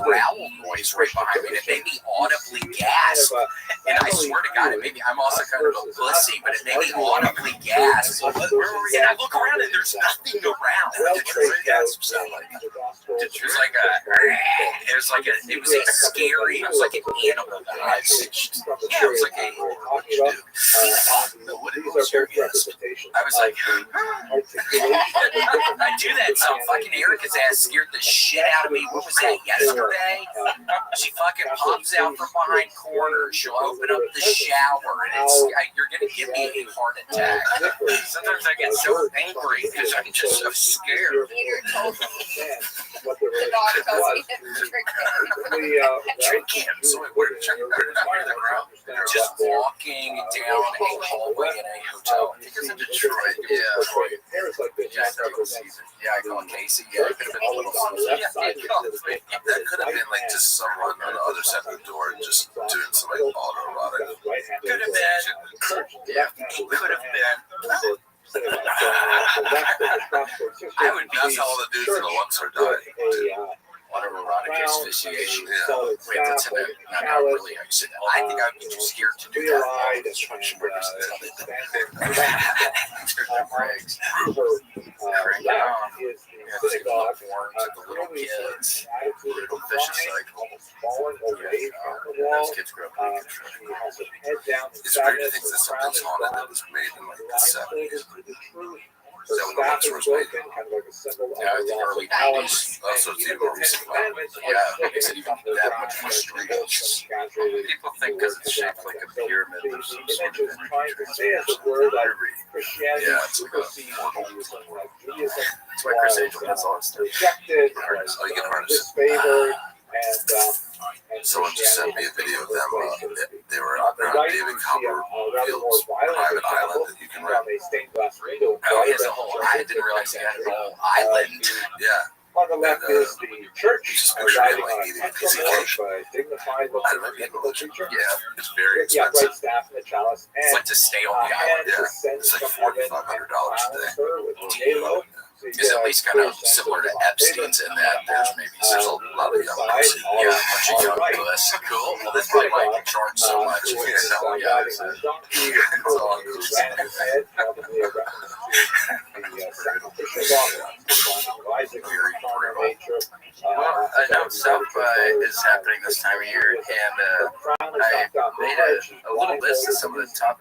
growl noise right behind me, and it made me audibly gasp. And I swear to God, it made me, I'm also kind of a pussy, but it made me audibly gasp. And I look around and there's nothing around. What did your gasp sound like? It was like it was a scary, it was like an animal that I pitched. Yeah, it was like a, what did you do? What was your gasp? I was like, I do that, so fucking Erica's ass scared the shit out of me. What was that, yesterday? She fucking pops out from behind corners. She'll open up the shower, and you're gonna give me a heart attack. Sometimes I get so angry because I'm just so scared. Peter told me the dog tells me to drink him. So we're just walking down a hallway in a hotel. I think it's in Detroit. Yeah. Yeah, I call it Casey. Yeah, it could have been a little. That could have been like just someone on the other side of the door just doing some like autoerotic. Could have been. Yeah, could have been. I would guess all the dudes in the lumps are dying. Autoerotic asphyxiation. Yeah. Wait, that's not really how you say that. I think I would be too scared to do that. Construction workers. Turn their brakes. Crank it on. Yeah, just give up worms at the little kids. Brutal vicious cycle. Those kids grow up in control. It's weird to think that something's haunted that was made in like the 70s. Is that when the lumps was made? Yeah, I think early 90s. Also, it's even more recent. Yeah, it makes it even that much more strange. People think because it's shaped like a pyramid, there's some sort of energy transfer. Yeah, it's like a portal. That's why Chris Angel has all his stuff. Oh, you can harness it. Someone just sent me a video of them. They were on David Copperfield's private island that you can rent. Oh, he has a whole. I didn't realize he had a whole island. Yeah. On the left is the church, just picture him like eating a piece of cake. Dignified looking preacher. Yeah, it's very Yeah, expensive. right staff and the chalice. It's like to stay on the island. Yeah, it's like $4,500 a day. It's at least kind of similar to Epstein's in that there's a lot of young pussy. Yeah, a bunch of young puss. Cool. Well, that's probably why you can charge so much. You can sell guys. It's all Well, I know South by is happening this time of year, and I made a little list of some of the top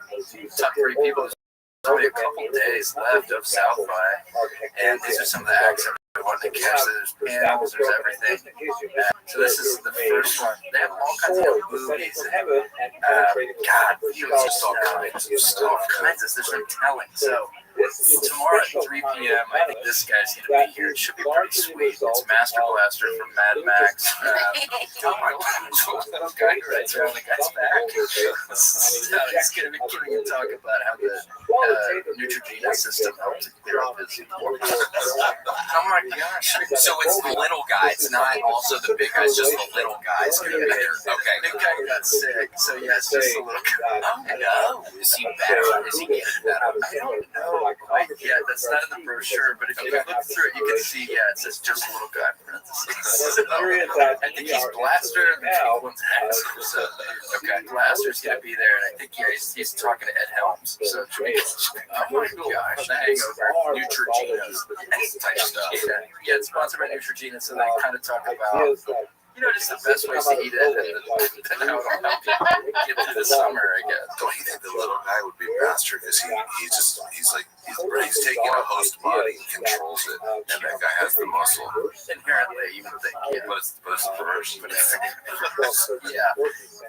3 people. There's only a couple days left of South by, and these are some of the acts I wanted to catch. There's panels, there's everything. So this is the first one. They have all kinds of movies. God, just all kinds of stuff. All kinds of. There's no telling. So tomorrow at 3 p.m., I think this guy's going to be here. It should be pretty sweet. It's Master Blaster from Mad Max. Oh my God. Okay, right around the guy's back. So he's going to be giving a talk about how the Neutrogena system helped clear up his pores. Oh my gosh. So it's the little guys, not also the big guys, just the little guys going to be there. Okay. The guy got sick, so yeah, it's just a little guy. Oh no. Is he better? Is he getting better? I don't know. Yeah, that's not in the brochure, but if you look through it, you can see, yeah, it says just a little guy in parentheses. I think he's Blaster, and the big one's X. So, okay, Blaster's going to be there, and I think, yeah, he's talking to Ed Helms. So, oh my gosh, the Hangover, Neutrogena type stuff. Yeah, it's sponsored by Neutrogena, so they kind of talk about, just the best ways to eat it, and how it'll help you get through the summer, I guess. Don't you think the little guy would be master because he's taking a host body and controls it, and that guy has the muscle. Inherently, you would think, yeah. But it's perverse.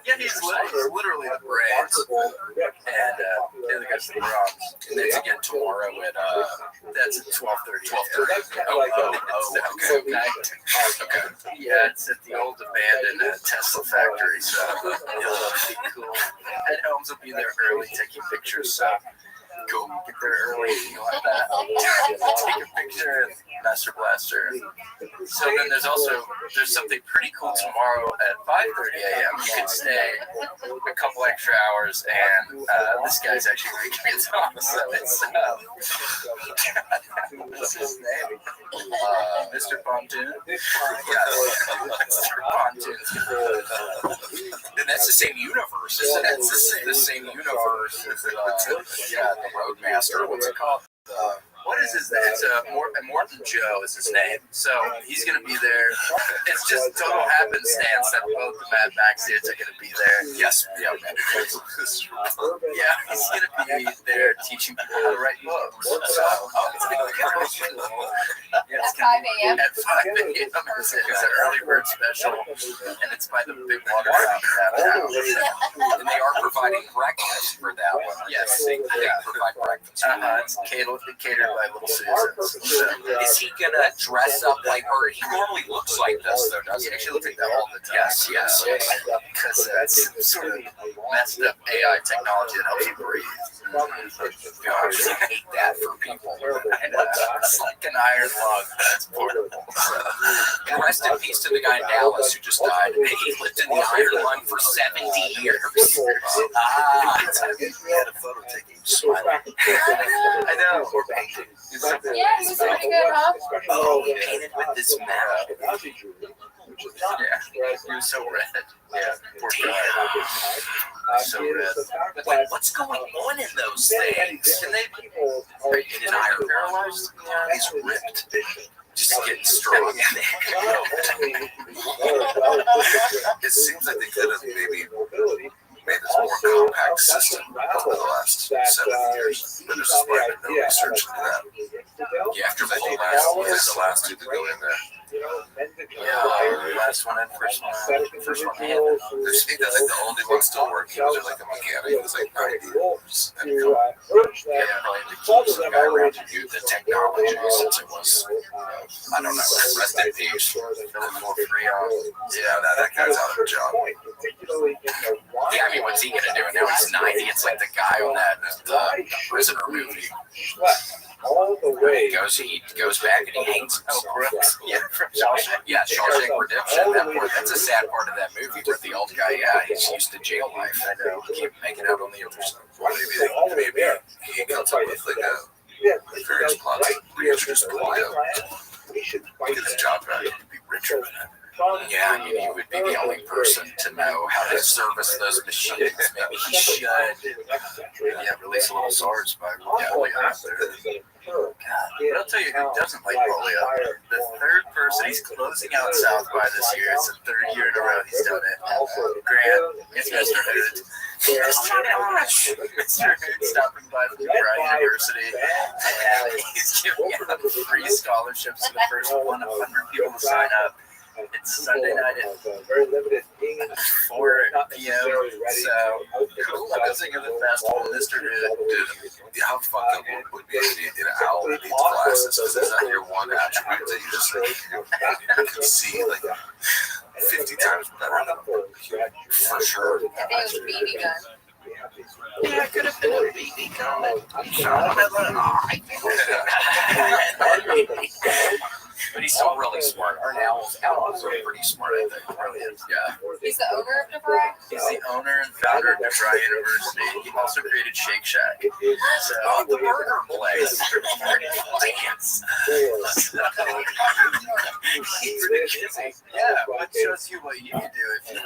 Yeah, he's literally the brains, and the guy's the bronze. And that's again tomorrow at That's at 12:30. 12:30. Okay. Yeah, it's at the old abandoned Tesla factory, so it'll be cool. Ed Helms will be there early taking pictures, so cool. Get there early, you like that. Take a picture, Master Blaster. So then there's something pretty cool tomorrow at 5:30 a.m. You can stay a couple extra hours, and this guy's actually making it talk. So it's what's his name? Mr. Pontoon. Yeah, Mr. pontoons. And that's the same universe, isn't it? It's the same universe as the Roadmaster. What's it called? What is his name? It's Morton Joe is his name. So he's going to be there. It's just total happenstance that both the Mad Max dudes are going to be there. Yes, yeah, Yeah, he's going to be there teaching people how to write books. So, At 5 a.m. At 5 a.m. It's an early bird special, and it's by the big water fountain. and they are providing breakfast for that one. Yes, they provide breakfast. It's catered by Little Susan's. So, Is he gonna dress up like her? He normally looks like this, though, doesn't he he? actually looks like that all the time. Yes. Because that's sort of messed up AI technology that helps you breathe. Gosh, I hate that for people. I know. It's like an iron lung that's portable. And rest in peace to the guy in Dallas who just died. He lived in the iron lung for 70 years. He had a photo taking smiling. I know. Or painting. Yeah, he was pretty good, huh? Oh, he painted with this map. Yeah, he was so red. Yeah, poor guy. So red. Wait, what's going on in those things? Can they Are you in an iron paralyzed? He's ripped. Just getting strong. It seems like they could have maybe made this more compact system over the last 7 years. But there's just been no research into that. Yeah, after the I think whole he's the last dude to go in there. Yeah, last one in, first one in. There's think that's like the only one still working. Was like a mechanic. It was like 90 years. Yeah, probably the keys the guy around to do the technology since it was, I don't know, rest in peace. Yeah, that guy's out of a job. Yeah, I mean, what's he gonna do? Now he's 90. It's like the guy on that the Prisoner movie. He goes back and he hangs himself. Yeah, from Shawshank. Yeah, Shawshank Redemption. That's a sad part of that movie where the old guy, he's used to jail life. I know. Keep making out on the other side. Well, maybe he comes up with like a various plots to reintroduce Polio. Get his job back. He'd be richer than him. Yeah, I mean, he would be the only person to know how to service those machines. Maybe he should. Yeah, release a little SARS by polio out there. But I'll tell you who doesn't like polio. The third person, he's closing out South by this year. It's the third year in a row he's done it. Grant, it's Mr. Hood. Mr. Hood stopping by the Brown University. And he's giving out free scholarships to the first 100 people to sign up. It's Sunday night at 4 p.m. So, closing of the festival, Mr. Hood. How fucked up would be in an owl in each classes? Because that's not your one attribute that you just you can see like 50 times better than For sure. I think it was a BB gun. Yeah, it could have been a BB gun. But he's still really smart. Our owls are pretty smart, I think. Really is. Yeah. He's the owner of DeVry? He's the owner and founder of DeVry University. He also created Shake Shack. So, The burger place. Yeah, what shows you what you can do if you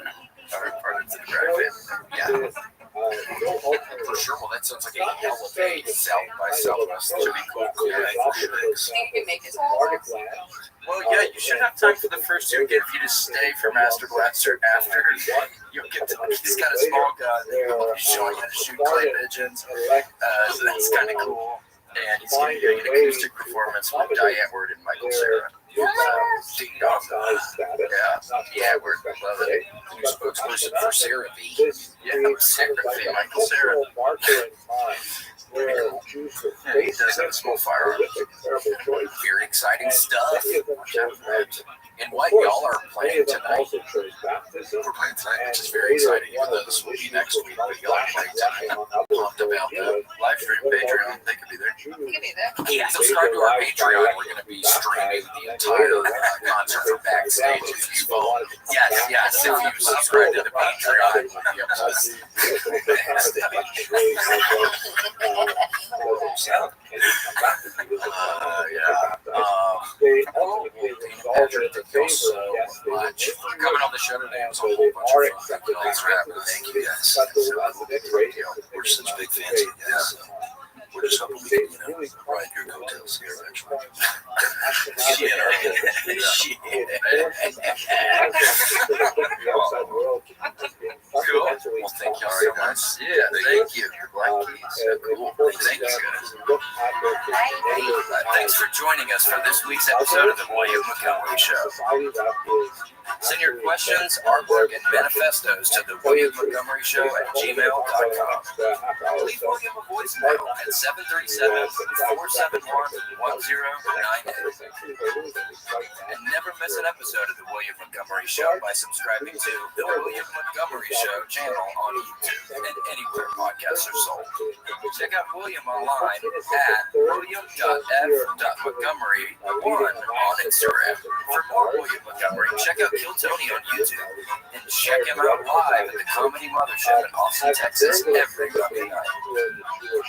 are part of the DeVry family. Yeah. For sure. Well, that sounds like a hell of a South by Southwest. Should be cool. I think you can make his house. Well, yeah, you should have time for the first two again if you just stay for Master Blaster after. You'll get to, he's got a small gun that will be showing how to shoot clay pigeons. So that's kind of cool. And he's going to do an acoustic performance with Diane Ward and Michael Cera. Yeah, we're loving it. New spokesperson for Sarah V. Yeah, Secretary Michael Cera. Yeah, he does have a small firearm. Very exciting stuff. And what y'all are playing tonight? We're playing tonight, Which is very exciting, even though this will be next week. But y'all are playing tonight. I'm pumped about that. Live stream Patreon, they could be there. He could be there. Yeah, subscribe to our Patreon. We're going to be streaming the entire concert from backstage. If you vote, yes, if you subscribe to the Patreon, you'll be able to. Patrick, thank you so much for coming doing on the show today. It was a whole bunch of fun. Thanks for having us. Thank you guys. We're such big fans of you guys. We're just hoping we can, ride your coattails here eventually. Cool. Well, thank y'all so much. Yeah, thank you. Black Keys. Cool. Thanks, guys. Thanks for joining us for this week's episode of the William Montgomery Show. Send your questions, artwork, and manifestos to the William Montgomery Show at gmail.com. Leave William a voicemail at 737-471-1098. And never miss an episode of the William Montgomery Show by subscribing to the William Montgomery Show channel on YouTube and anywhere podcasts are sold. Check out William online at william.f.montgomery1 on Instagram. For more William Montgomery, check out Kill Tony on YouTube and check him out live at the Comedy Mothership in Austin, Texas every Monday night.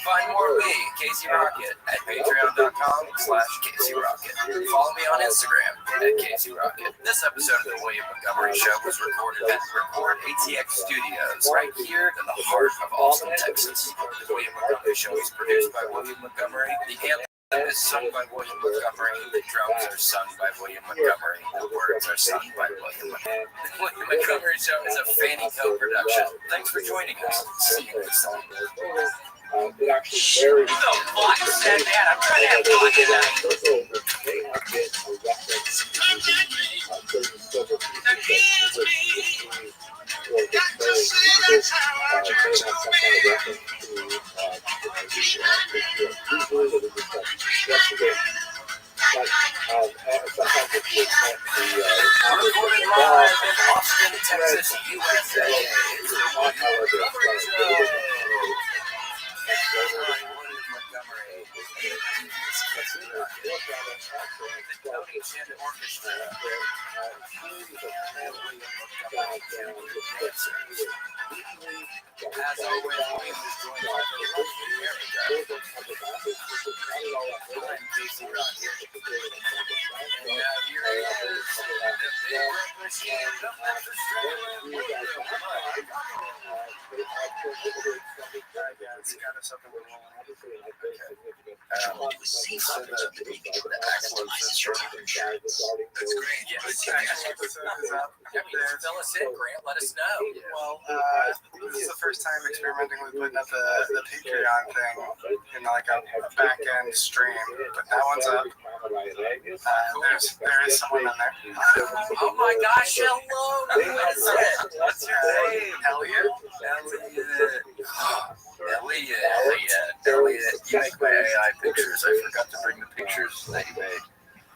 Find more of me, Casey Rocket, at patreon.com/Casey Rocket. Follow me on Instagram at Casey Rocket. This episode of the William Montgomery Show was recorded at Record ATX Studios right here in the heart of Austin, Texas. The William Montgomery Show is produced by William Montgomery. The anthem is sung by William Montgomery. The drums are sung by William Montgomery. The words are sung by William Montgomery. The William Montgomery Show is a Fanny Co production. Thanks for joining us. See you next time. It actually very. The fuck said that? I'm trying to have fun tonight. Recorded live in Austin, Texas, USA. It's the William Montgomery Show. As always, William is joined by the lovely Erica. I'm Casey Rocket. And here he is, the big representative of Australia, William Montgomery. It's got us up and rolling. That's great. Yeah, this episode is up. Fill us in, Grant. Let us know. Well, this is the first time experimenting with putting up the Patreon thing in like a back end stream, but that one's up. There is someone in there. Oh my gosh, hello. What's your name? Elliot. Elliot, you make my AI pictures. I forgot to bring the pictures that you made.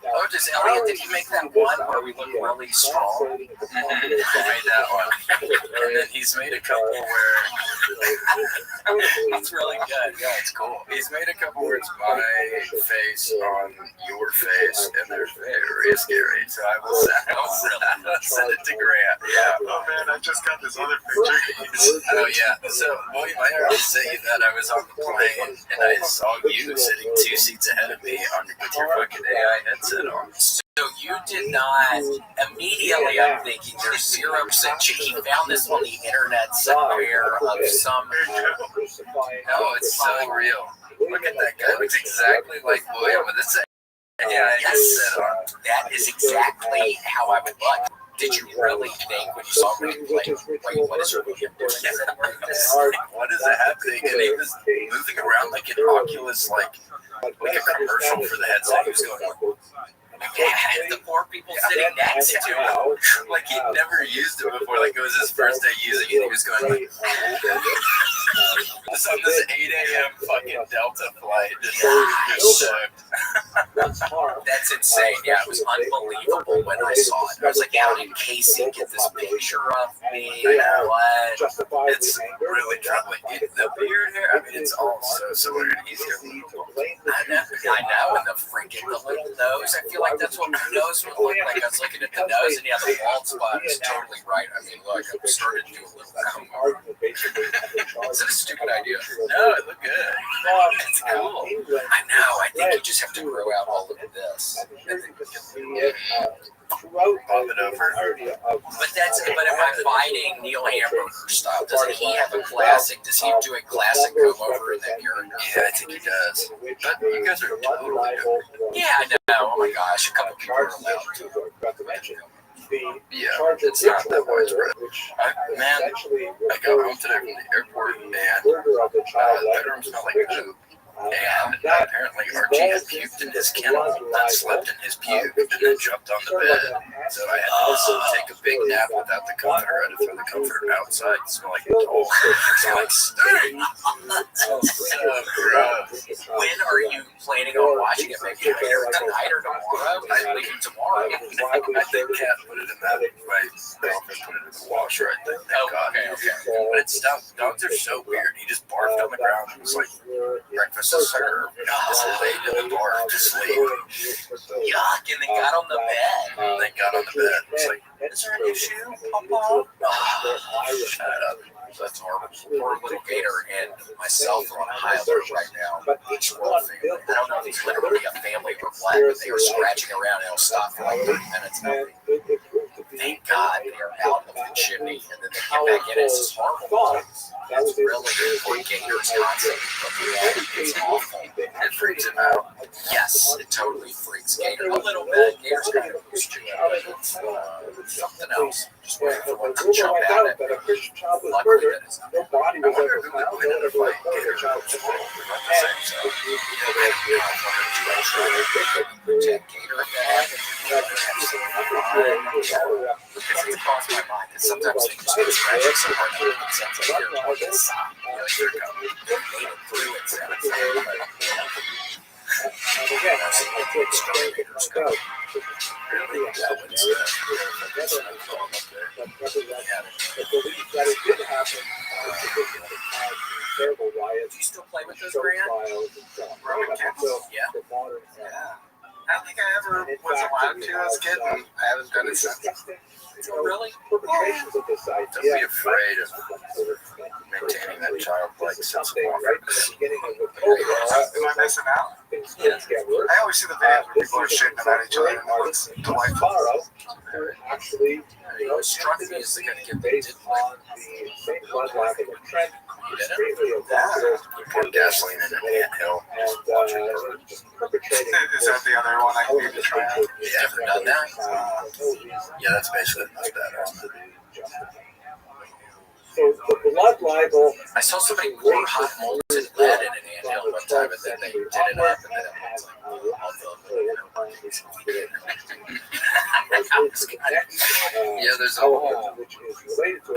Oh, does Elliot, did he make that one where we look really strong? He made that one. And then he's made a couple where That's really good. yeah, it's cool. He's made a couple where it's my face on your face, and they're very scary. So I will send it to Grant. Yeah. Oh man, I just got this other picture. Oh yeah. So William, I already sent you that. I was on the plane and I saw you sitting 2 seats ahead of me with your fucking AI headset on. So you did not immediately. I'm thinking there's 0% chance he found this on the internet somewhere of some. No, it's so real. Look at that guy. Looks exactly like William with his AI headset on. That is exactly how I would look. Did you really think when you saw me like, wait, what is William doing? What is happening? And he was moving around like an Oculus, like a commercial for the headset. He was going like, The poor people sitting next to him. like he'd never used it before. Like it was his first day using it. He was going like, just on this 8 a.m. fucking Delta flight. Just That's insane. Yeah, it was unbelievable when I saw it. I was like, how did Casey get this picture of me? What? It's really troubling. The beard hair, I mean, it's all so weird. He's got I know, and the little nose. I feel like that's what my nose would look like. I was looking at the nose, and yeah, the bald spot is totally right. I mean, look, I'm starting to do a little comb over. Is that a stupid idea? No, it looked good. It's cool. I know. I think you just have to grow out all of this. bob it over. But am I fighting Neil Hamburger style? Doesn't he have a classic? Does he do a classic come over in that character? Yeah, I think he does. But you guys are totally different. Yeah, I know. Oh my gosh, a couple people are allowed to. Yeah, it's not that widespread. Man, I got home today from the airport and the bedroom smelled like poop. And apparently Archie had puked in his kennel, then slept in his puke, and then jumped on the bed. So I had to take a big nap without the comforter. I had to throw the comforter outside. It smelled like a dog. It smelled like steak. So gross. When are you planning on watching it? Maybe later tonight or tomorrow? I'm leaving tomorrow. I think Kat put it in that. My girlfriend put it in the washer, I think. Thank God. Okay. But it's tough. Dogs are so weird. He just barfed on the ground. It was like breakfast is served. Just laid in the barf to sleep. Yuck, and they got on the bed. They got on the bed. It's like, Is there an issue, Papa? shut up. That's horrible. Poor little Gator and myself are on a high alert right now. Each world family. I don't know if he's literally a family or what, but they were scratching around and it'll stop for like 30 minutes. Thank God they are out of the chimney and then they get back in. It's just horrible. It's really poor Gator's constantly. It's awful. It freaks him out. Yes, it totally freaks Gator a little bit. Gator's kind of used to it, but it's something else. Just waiting for one to jump out at me. Luckily, that is I wonder who would win in a fight. Gator or Archie. About the same size. protect Gator if that happens. It's across my mind that sometimes they just get scratching so hard that it sounds like they're on the side. You know, they're coming. They made it through it. So it's do you still play with those, Grant? Roman candles? Yeah. I don't think I ever was allowed to as a kid. I haven't done it since. Really? Don't be afraid of maintaining that childlike sense of confidence. Am I missing out? Yes. I always see the videos where people are shooting at each other and it looks delightful. You know, it struck me as the kind of kid that did play. You did it? You pour gasoline in an anthill, just watch it burn. Is that the other one I need to try out? You ever done that? Yeah, that's basically the most badass. So the blood libel. I saw somebody pour hot molten lead in an anthill one time, and then they did it up, and then it was Yeah, there's a whole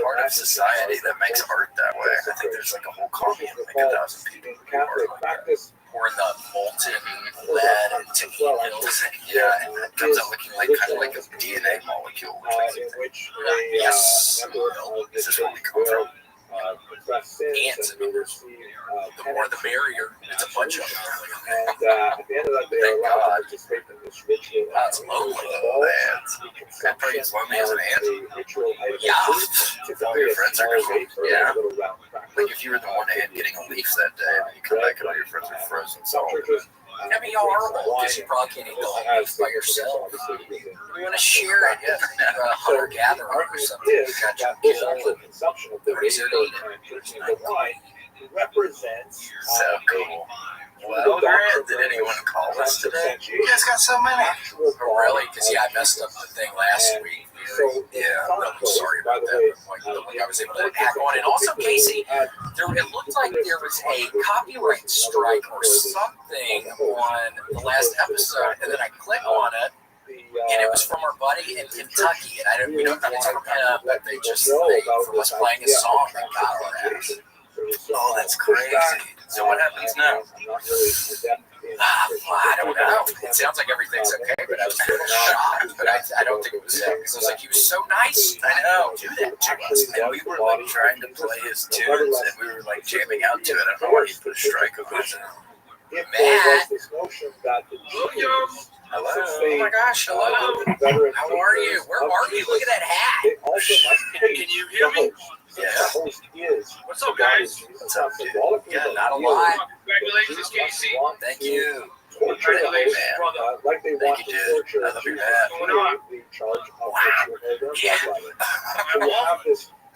part of society that makes art that way. I think there's like a whole commune, like 1,000 people who are like that. pouring the molten lead into needles. Yeah, and it comes out looking like kind of like a DNA molecule, which Yes. is this what we come from? Ants. I mean, the more the merrier. It's a bunch of them. And at the end of that day, Thank allowed to God. participate in this ritual. That's lonely. Oh, man. That pretty lonely as an ant. Yeah. All your friends are gone. Yeah. Like if you were the one ant getting a leaf that day, and you come back and all your friends are frozen solid. That'd be horrible because you probably can't eat the whole leaf by yourself. We want to share it. If you're a hunter-gatherer or something, you got your kill. Nobody's going to eat it. Represents So cool. Well, did anyone call us today? You guys got so many. Oh, really? Because, yeah, I messed up the thing last week. Yeah, I'm really sorry about that. Like, I was able to hack on. And also, Casey, it looked like there was a copyright strike or something on the last episode. And then I click on it, and it was from our buddy in Kentucky. And we don't think it's from him, but they just, from us playing his song, they got our ass. Oh, that's crazy. So what happens now? I don't know. It sounds like everything's okay, but I was kind of shocked. But I don't think it was him because I was like, he was so nice. I know. Do that to us. And we were like trying to play his tunes, and we were like jamming out to it. I don't know why he put a strike on it. Matt. Hello. Oh my gosh, hello. How are you? Where are you? Look at that hat. Can you hear me? Yeah. What's up, guys? What's up, dude? Yeah, not a lot. Congratulations, Casey. Thank you. Congratulations, brother. Like they Thank want you, to dude. torture I love your Jesus hat. What's going on? the charge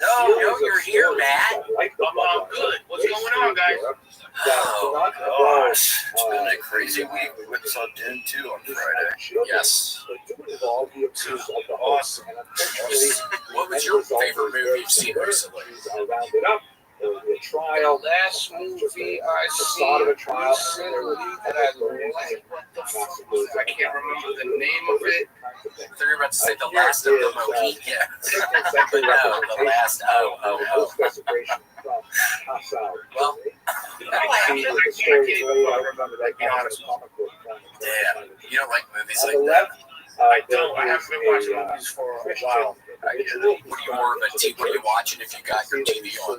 No, you're here, Matt. I'm good. What's going on, guys? Oh, gosh. It's been a crazy week. We went and saw Dune 2 on Friday. Yes. Awesome. What was your favorite movie you've seen recently? The last movie I seen recently that I liked, what the fuck was it? I can't remember the name of it. I thought you were about to say The Last of the Mohican. But no, The Last. Oh. Well, I can't even remember that, to be honest. damn. You don't like movies like that? I don't. I haven't been watching movies for a while. I get it. What are you more of a TV? What are you watching if you got your TV on?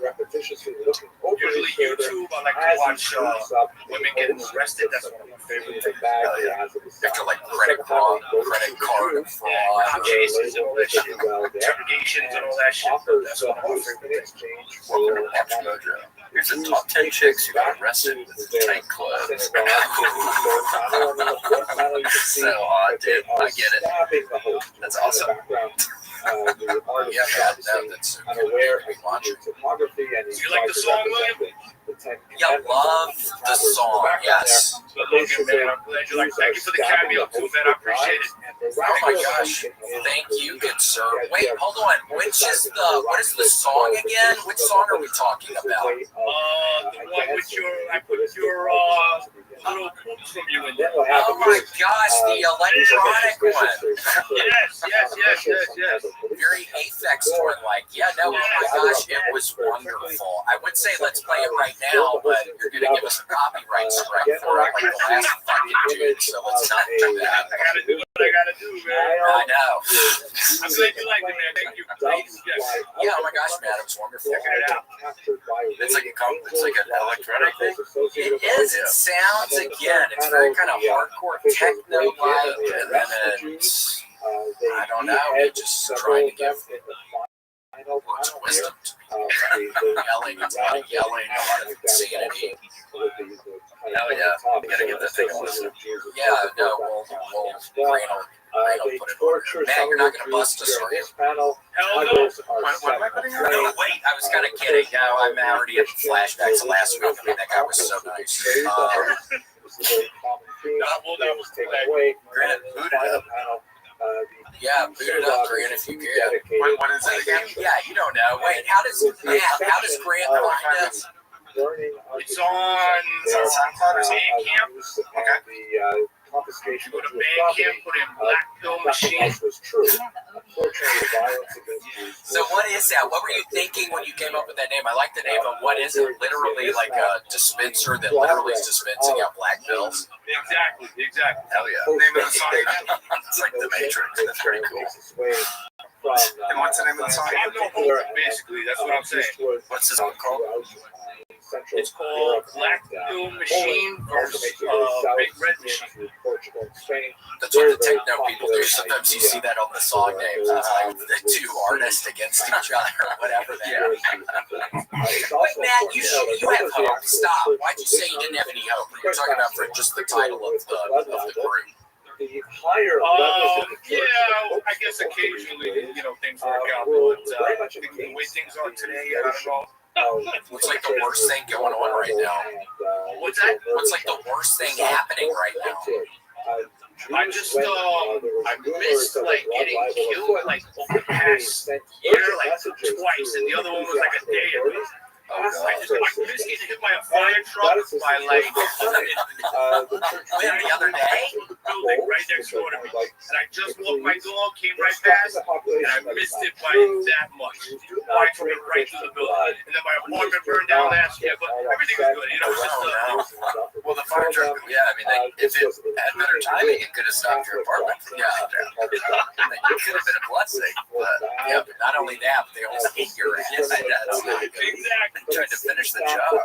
Usually YouTube, I like to watch women getting arrested. That's one of my favorite things. After like credit card fraud. Cop chases and all that shit. Interrogations and all that shit. That's one of my favorite things. Welcome to Watch Mojo. Here's the top 10 chicks who got arrested with tight clothes. So hot, dude. I get it. That's awesome. Yeah, that's unaware of laundry. topography and Do you like the song, William? Yeah, love the song. Yes. Logan, man, I'm glad you like it. Thank you for the cameo, too, man. I appreciate it. Oh my gosh. Thank you, good sir. Wait, hold on. What is the song again? Which song are we talking about? The one with I put your little quotes from you in there. Oh my gosh, the electronic one. Yes. Very Aphex one, like, yeah, no, oh my gosh, it was wonderful. I would say let's play it right now, but you're going to give us a copyright strike for it, like the last fucking dude, so let's not do that. I gotta do what I gotta do, man. I know. I'm glad you liked it, man. Thank you. Yes. Yeah, oh my gosh, man, it was wonderful. Check it out. It's like an electronic thing. It is, it sounds, again, it's very kind of hardcore techno-like, and then it's, I don't know, it's just trying to give words of wisdom to me. Yelling, it's a lot of yelling, a lot of insanity. Hell yeah, you gotta give that thing a listen. Yeah, no, we'll Randall put it on. Man, you're not gonna bust us, are you? Hell no. What am I putting on? No, wait, I was kind of kidding. No, I'm already at flashbacks to last week. I mean, that guy was so nice. Granted, boot it up. Yeah, boot it up, Grant, if you can. What is it again? Yeah, you don't know. Wait, how does Grant find us? It's on SoundCloud or Bandcamp. Okay. Confiscation Go to Bandcamp, put in Black Pill Machine. So what is that? What were you thinking when you came up with that name? I like the name, but what is it? Literally like a dispenser that literally is dispensing out black pills? Exactly. Hell yeah. Name of the song again? It's like the Matrix. That's pretty cool. And what's the name of the song? I have no hope, basically. That's what I'm saying. What's this song called? It's called Black Pill Machine versus Big Red Machine. That's what the techno people do. Sometimes you see that on the song names. It's like the two artists against each other or whatever they are. Wait, Matt, you have hope. Stop. Why'd you say you didn't have any hope? You're talking about for just the title of the group. Yeah, I guess occasionally, things work out. But the way things are today, I don't know. What's like the worst thing going on right now? What's that? What's like the worst thing happening right now? I just I missed like getting killed like over the past year like twice, and the other one was like a day ago. I missed getting hit by a fire truck by like the other day? Building right next door to me. And I just walked my dog, came right past, and I missed it by that much. Fire truck went right through the building. And then my apartment burned down last year, but everything was good. Just Well, the fire truck, yeah, I mean, if it had better timing, it could have stopped your apartment from down. It could have been a blessing, but yeah, but not only that, but they almost hit your ass. That's not good. Exactly. Tried to finish the job. Well,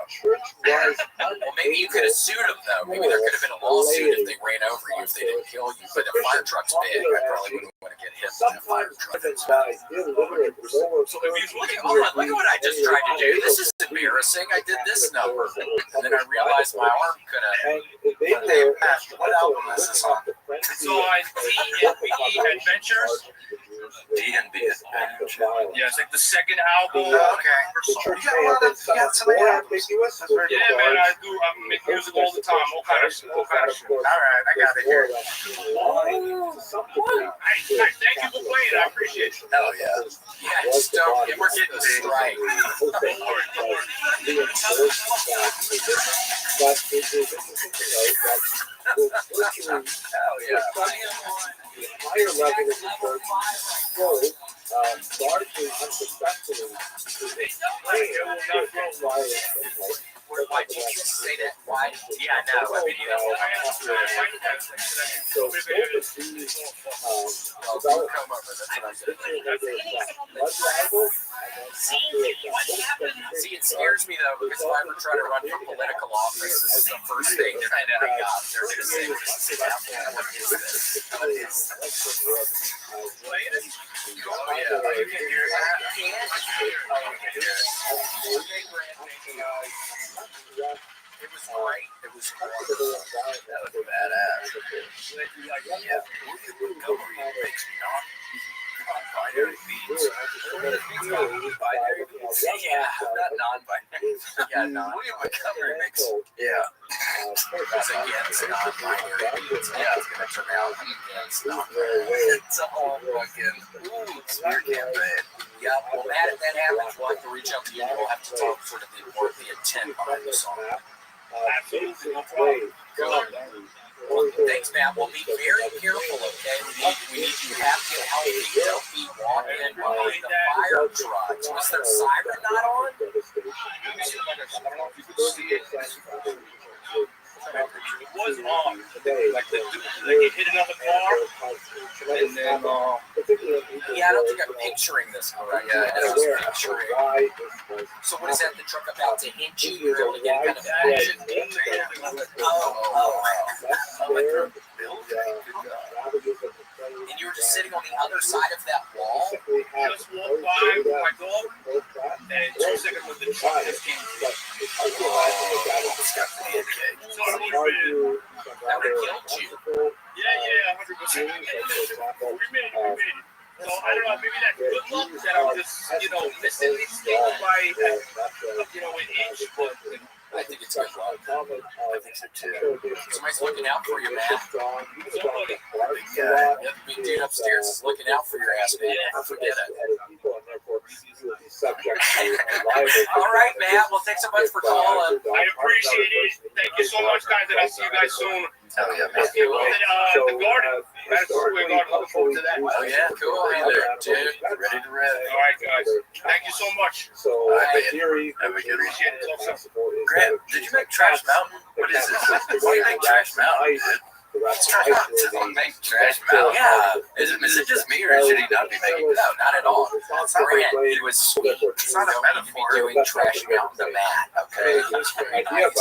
maybe you could have sued them, though. Maybe there could have been a lawsuit if they ran over you, if they didn't kill you. But the fire truck's big. I probably wouldn't want to get hit by a fire truck. So if he's Look at what I just tried to do. This is embarrassing. I did this number. And then I realized my arm could have. What album is this on? It's on DFE Adventures. D&B is Yeah, it's like the second album. Okay. The church You got may a have lot been of- you got somewhat some more albums. ambiguous. Yeah, man, I do. I make music all the time. All kind of shit. All right, I got it here. Nice, nice. Thank you for playing. I appreciate it. Hell yeah. Yeah, just don't. We're getting the strike. Don't worry, don't worry. Hell yeah. The higher level of the church flows largely unsuspectingly to the Why did you say that? Why? Yeah, no. I mean, you know, So both of these developments come over. That's what I'm saying. blood rival See, it scares me though because if I ever try to run for political office, this is the first thing they're going to bring up. They're going to say, "What is this? What is this? What is this?" Oh, yeah. You can hear it. It was great. It was wonderful. That was badass. Yeah. Makes non-binary beats. Binary beats? Yeah, not non-binary. Yeah, William Montgomery makes. Yeah. Because again, it's non-binary. It's going to turn out against non-binary. It's a whole fucking smear campaign. Yeah, well, Matt, if that happens, we'll have to reach out to you. We'll have to talk sort of more of the intent behind the song. Absolutely, no problem. Thanks, Matt. We'll be very careful, okay? We need you happy and healthy. Don't be walking behind the fire trucks. Was their siren not on? Let me see if I don't know if you can see it. It was on. Like it hit another car, and then Yeah, I don't think I'm picturing this correctly. Yeah, I was picturing. So what is that? The truck about to hit you? You're able to get kind of action. And you were just sitting on the other side of that wall? just walked by with my dog, and 2 seconds with the truck just came through. So a little bit. That would have killed you. Yeah, 100%. We made it. So I don't know, maybe that's good luck that I'm just, missing these things by, an inch. But I think it's good luck. I think so too. Somebody's looking out for you, man. somebody, Yeah, the big dude upstairs is looking out for your ass, man. Don't forget it. All right, Matt. Well, thanks so much for calling. I appreciate it. Thank you so much, guys, and I'll see you guys soon. Hell yeah, man. The garden. Madison Square Garden. Looking forward to that. Oh, yeah, cool. Hey there, dude. Ready to rip. All right, guys. Thank you so much. So, Alright, in theory, have a good Appreciate it. Talk soon. Grant, did you make Trash Mountain? What is this? Why do you make Trash Mountain, dude? Don't make Trash Mountain. Yeah. Is it just me, or should he not be making No, not at all. Grant, he was sweet. It's not a metaphor. Doing Trash Mountain to Matt, okay? That's very nice.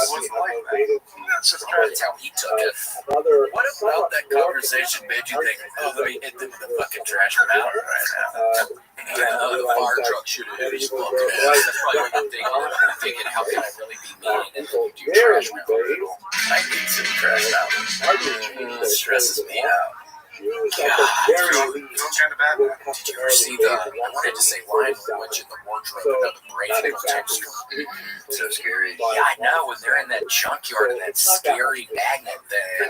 That's how he took it. What about that conversation made you think, oh, let me hit them with a fucking Trash Mountain right now? Yeah, the fire truck should have exploded. That's probably what I'm thinking. How can I really be mean and do Trash Mountain? I need some Trash Mountain. It stresses me out. Did you ever see the, I wanted to say Lion Witch in the wardrobe, another brave texture. So scary. Yeah, I know, when they're in that junkyard and that scary magnet thing.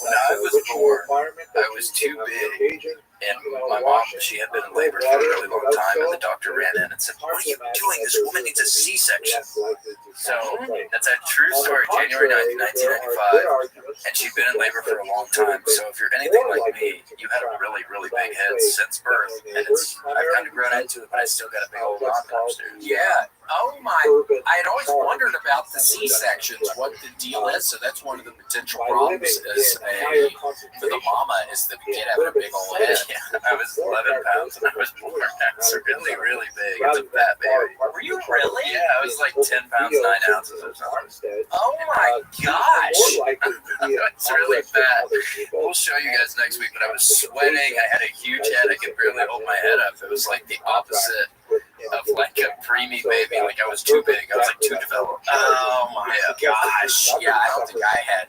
When I was born, I was too big. And my mom, she had been in labor for a really long time, and the doctor ran in and said, "What are you doing? This woman needs a C-section." So that's a true story. January 9th, 1995, and she'd been in labor for a long time. So if you're anything like me, you had a really, really big head since birth, and I've kind of grown into it, but I still got a big old knob upstairs. Yeah. Oh my! I had always wondered about the C-sections, what the deal is. So that's one of the potential problems is for the mama is the kid having a big old head. Yeah, I was 11 pounds when I was born. That's really, really big. It's a fat baby. Were you really? Yeah, I was like 10 pounds, 9 ounces or something. Oh my gosh! It's really fat. We'll show you guys next week, but I was sweating. I had a huge head. I could barely hold my head up. It was like the opposite of like a preemie baby. Like I was too big. I was like too developed. Oh my gosh! Yeah, I don't think I had.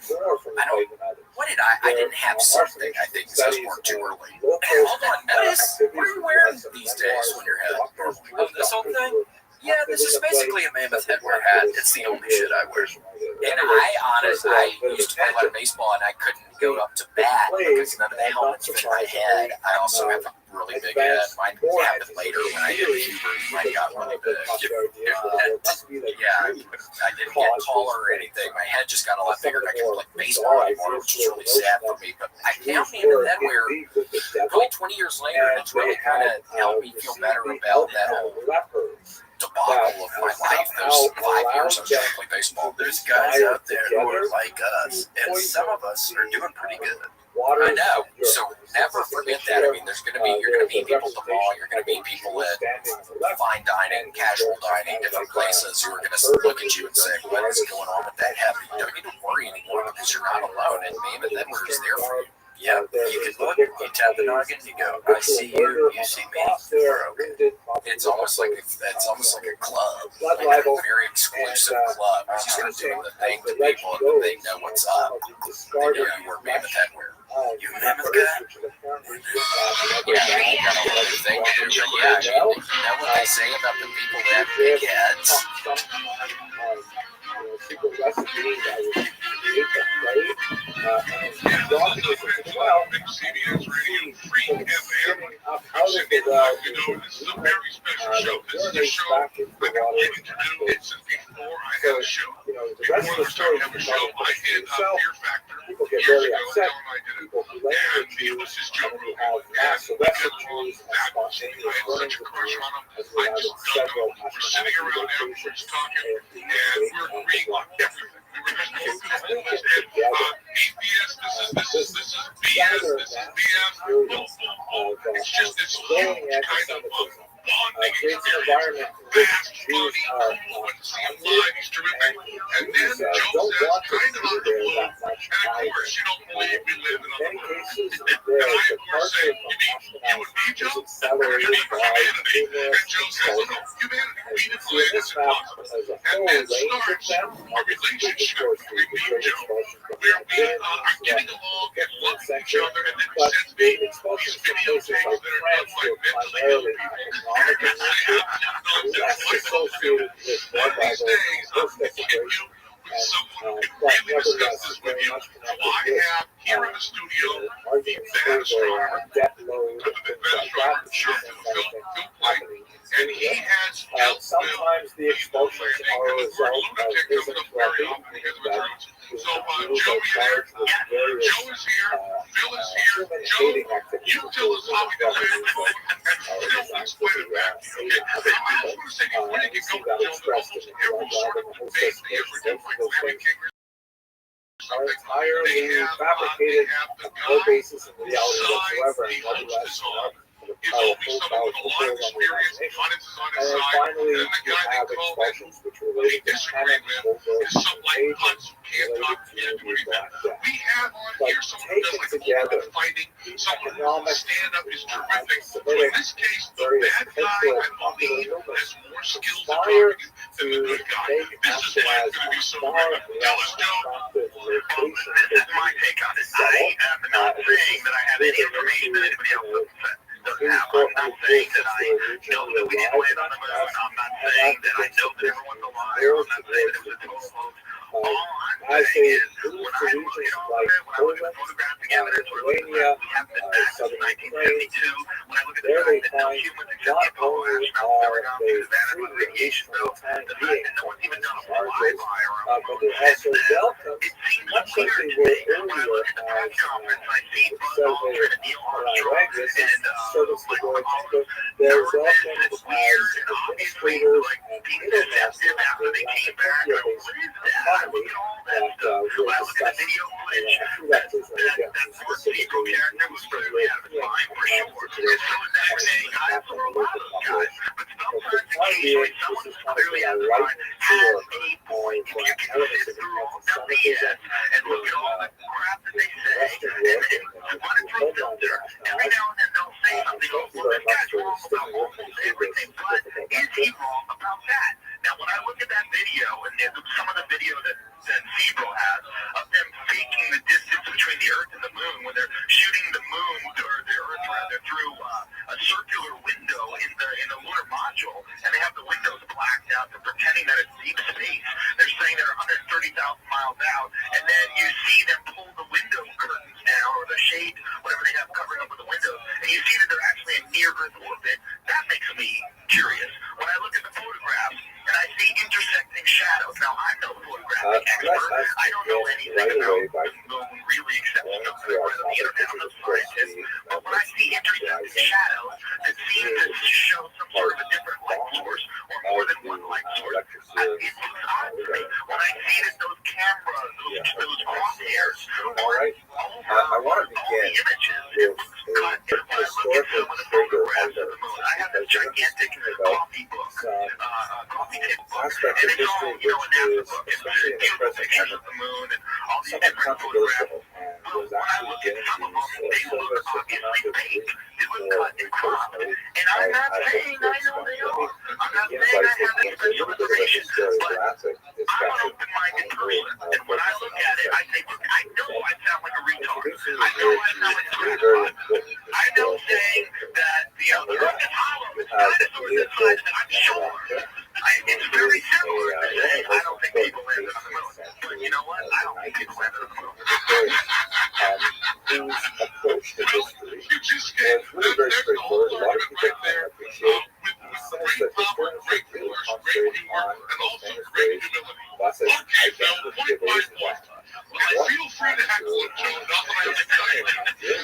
What wanted. I didn't have something, I think, because I was born too early. Hey, hold on, notice, what are you wearing these days on your head normally? Oh, this whole thing? Yeah, this is basically a mammoth headwear hat. It's the only shit I wear. And I used to play a lot of baseball, and I couldn't go up to bat because none of the helmets fit my head. I also have a really big head. Mine happened later when I hit puberty. Mine got really big. Yeah, I didn't get taller or anything. My head just got a lot bigger, and I couldn't play baseball anymore, which is really sad for me. But I found mammoth headwear probably 20 years later, and it's really kind of helped me feel better about that whole debacle of my life. Those 5 years I was trying to play baseball. There's guys out there who are like us, and some of us are doing pretty good. I know. So never forget that. I mean, you're gonna meet people at the mall. You're gonna meet people at fine dining, casual dining, different places who are gonna look at you and say, "What is going on with that head?" You don't need to worry anymore because you're not alone. And Mammoth Edward is there for you. Yeah, you can look, you tap the noggin, you go, I see you, you see me, we're okay. It's almost like a club, like a very exclusive club. You start doing the thing to people, and they know what's up. They know you wear Mammoth Headwear. You mammoth guy? Yeah, you got a little thing to do, but yeah, I mean, you know what they say about the people that have big heads? Secret recipes I would create that play and dog business as well. CBS Radio Free FM. Up out of the well, this is a very special show. This is a show I've been getting to do it since before I had a show. The rest of the story have a show, I did Fear Factor people get years very ago. upset. People People blame the Jews, and then we have mass arrests of Jews and spontaneous burnings of Jews, as we have in several we're sitting around afterwards talking, and we're agreeing on everything. We were just going through this list, and atheist, this is BS, this is BS. It's just this huge kind of bonding experience. Fast, funny, when seeing live, he's terrific. And then Joe says, kind of out of the blue, and of course you don't believe we live in a moon. And I of course say, you mean you and me, Joe? You mean humanity? And Joe says, oh no, humanity. We define this impossible. And then starts a relationship between me and Joe, where we are getting along and loving each other, and then he sends me these videotapes that are done by mentally ill people. associated with One of these days, I'm going to get you with someone who can really discuss this with you. I have here in the studio the bad astronomer, the bad astronomer, Phil Plait, and he has dealt sometimes the with expulsions are a the word result of lunatic comes isn't up very often because of its roots. So, Joe, you there? Joe is here. Phil is here. Joe, you tell us how we do it, and Phil will explain it back to you. Okay? I just want to say before you get going, Joe, that almost every sort of debate they ever do, like Larry King or are something, entirely they have fabricated, the no guy basis in reality who whatsoever, he and hosts this on. the It's always powerful, someone with a lot of powerful hold on the experience, imagination. audiences on his And then side, finally, and then the you guy have they call expulsions which they relate to disagree with is some like Hunt's who can't talk, can't do anything. We have on here someone who does like ultimate fighting, someone who stand up is terrific. So in this case, the bad guy, I believe, has more skills at talking than the good guy. This is why it's going to be so great. Tell us, Joe. This is my take on it. I am not saying that I have any information that anybody else doesn't have. I'm not saying that I know that we didn't land on the moon. I'm not saying that I know that everyone's a liar. I'm not saying that it was a total hoax. All I'm saying is, when I look at all of it, when I look at the photographic evidence, when I look at the fact we haven't been back since 1972, when I look at the fact that no humans except the Apollo astronauts ever got through the Vanderbilt radiation belt, the fact that no one's even done a flyby around the moon since then, it seems clear to me when I look at the press conference and I see Buzz Aldrin and Neil Armstrong and Mike Collins, there was this weird and obviously like being deceptive after they came back. Like, what is that? I look at all that stuff. When I look at the video footage, that Mark Zero character was really out of time for sure. It's so intimidating. I for a lot of those guys. But sometimes occasionally someone who's clearly out of time has a point. If you can sit through all the BS and look at all the crap that they say and run it through a filter, every now and then they'll say something, oh, well, this guy's wrong about almost everything, but is he wrong about that? Now, when I look at that video, and some of the video that Zebro has of them faking the distance between the Earth orbit, that makes me curious. When I look at the photographs and I see intersecting shadows, now I'm no photographic expert. I don't know anything about the moon really except stuff that I read on the internet. I'm not a scientist. But when I see intersecting shadows that seem to show some sort of a different light source or more than one light source, it looks odd to me. When I see that those cameras, those crosshairs I want to begin with a historical figure of the moon. I have this gigantic coffee book, coffee table book, aspect and of it's all, history a NASA which book. is, It's especially in the beautiful present pictures moment, of the moon and all these somewhat different photographs. controversial and was When I actually look at beginning some of them, to they serve look a certain amount obviously of fake. reason It was for cut and cropped. replacement And I'm not saying I know they are. I'm not saying I have any special information, but I'm an open-minded person. And when I look at it, I say, look, I know I sound like a retard. I know I sound like a retard. I know saying that, the earth is hollow, the dinosaurs inside, and I'm sure. It's very similar to saying I don't think people landed on the moon. But you know what? I don't think people landed on the moon. Whose approach to history is really very straightforward. A lot of people can appreciate the sense that historians should really concentrate on the famous phrase, Voss's identity of age one. Well, feel free to heckle him, Joe. Nothing I can say.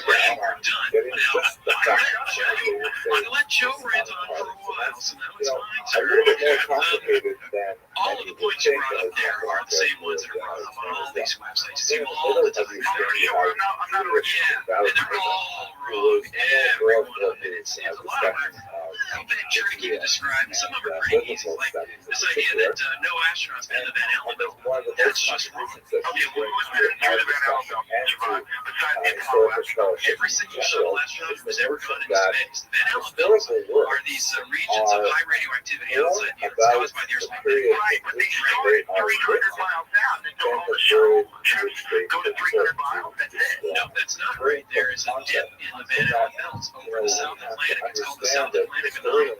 We're done. Getting just the facts I let Joe rant on for a while, so now it's my a turn. little bit more complicated than All of the points you brought up there are the same ones that are brought up on all these websites. See them all the time. Yeah, and they're all wrong. Every one of them. It's a lot of them are a bit tricky to describe. Some of them are pretty easy. Like this idea that no astronauts been in the Van Allen belt. That's just wrong. Okay, who was there near the Van Allen belt? Besides the Apollo astronaut. Every single shuttle astronaut who's ever gone into space. The Van Allen belts are these regions of high radioactivity outside the Earth caused by the Earth's magnetic field. Right, but they started 300 miles out and don't all the shuttle trips go to 300 miles. That's it. No, that's not right. There is a dip in the Van Allen belt over the South Atlantic. It's called the South Atlantic Anomaly.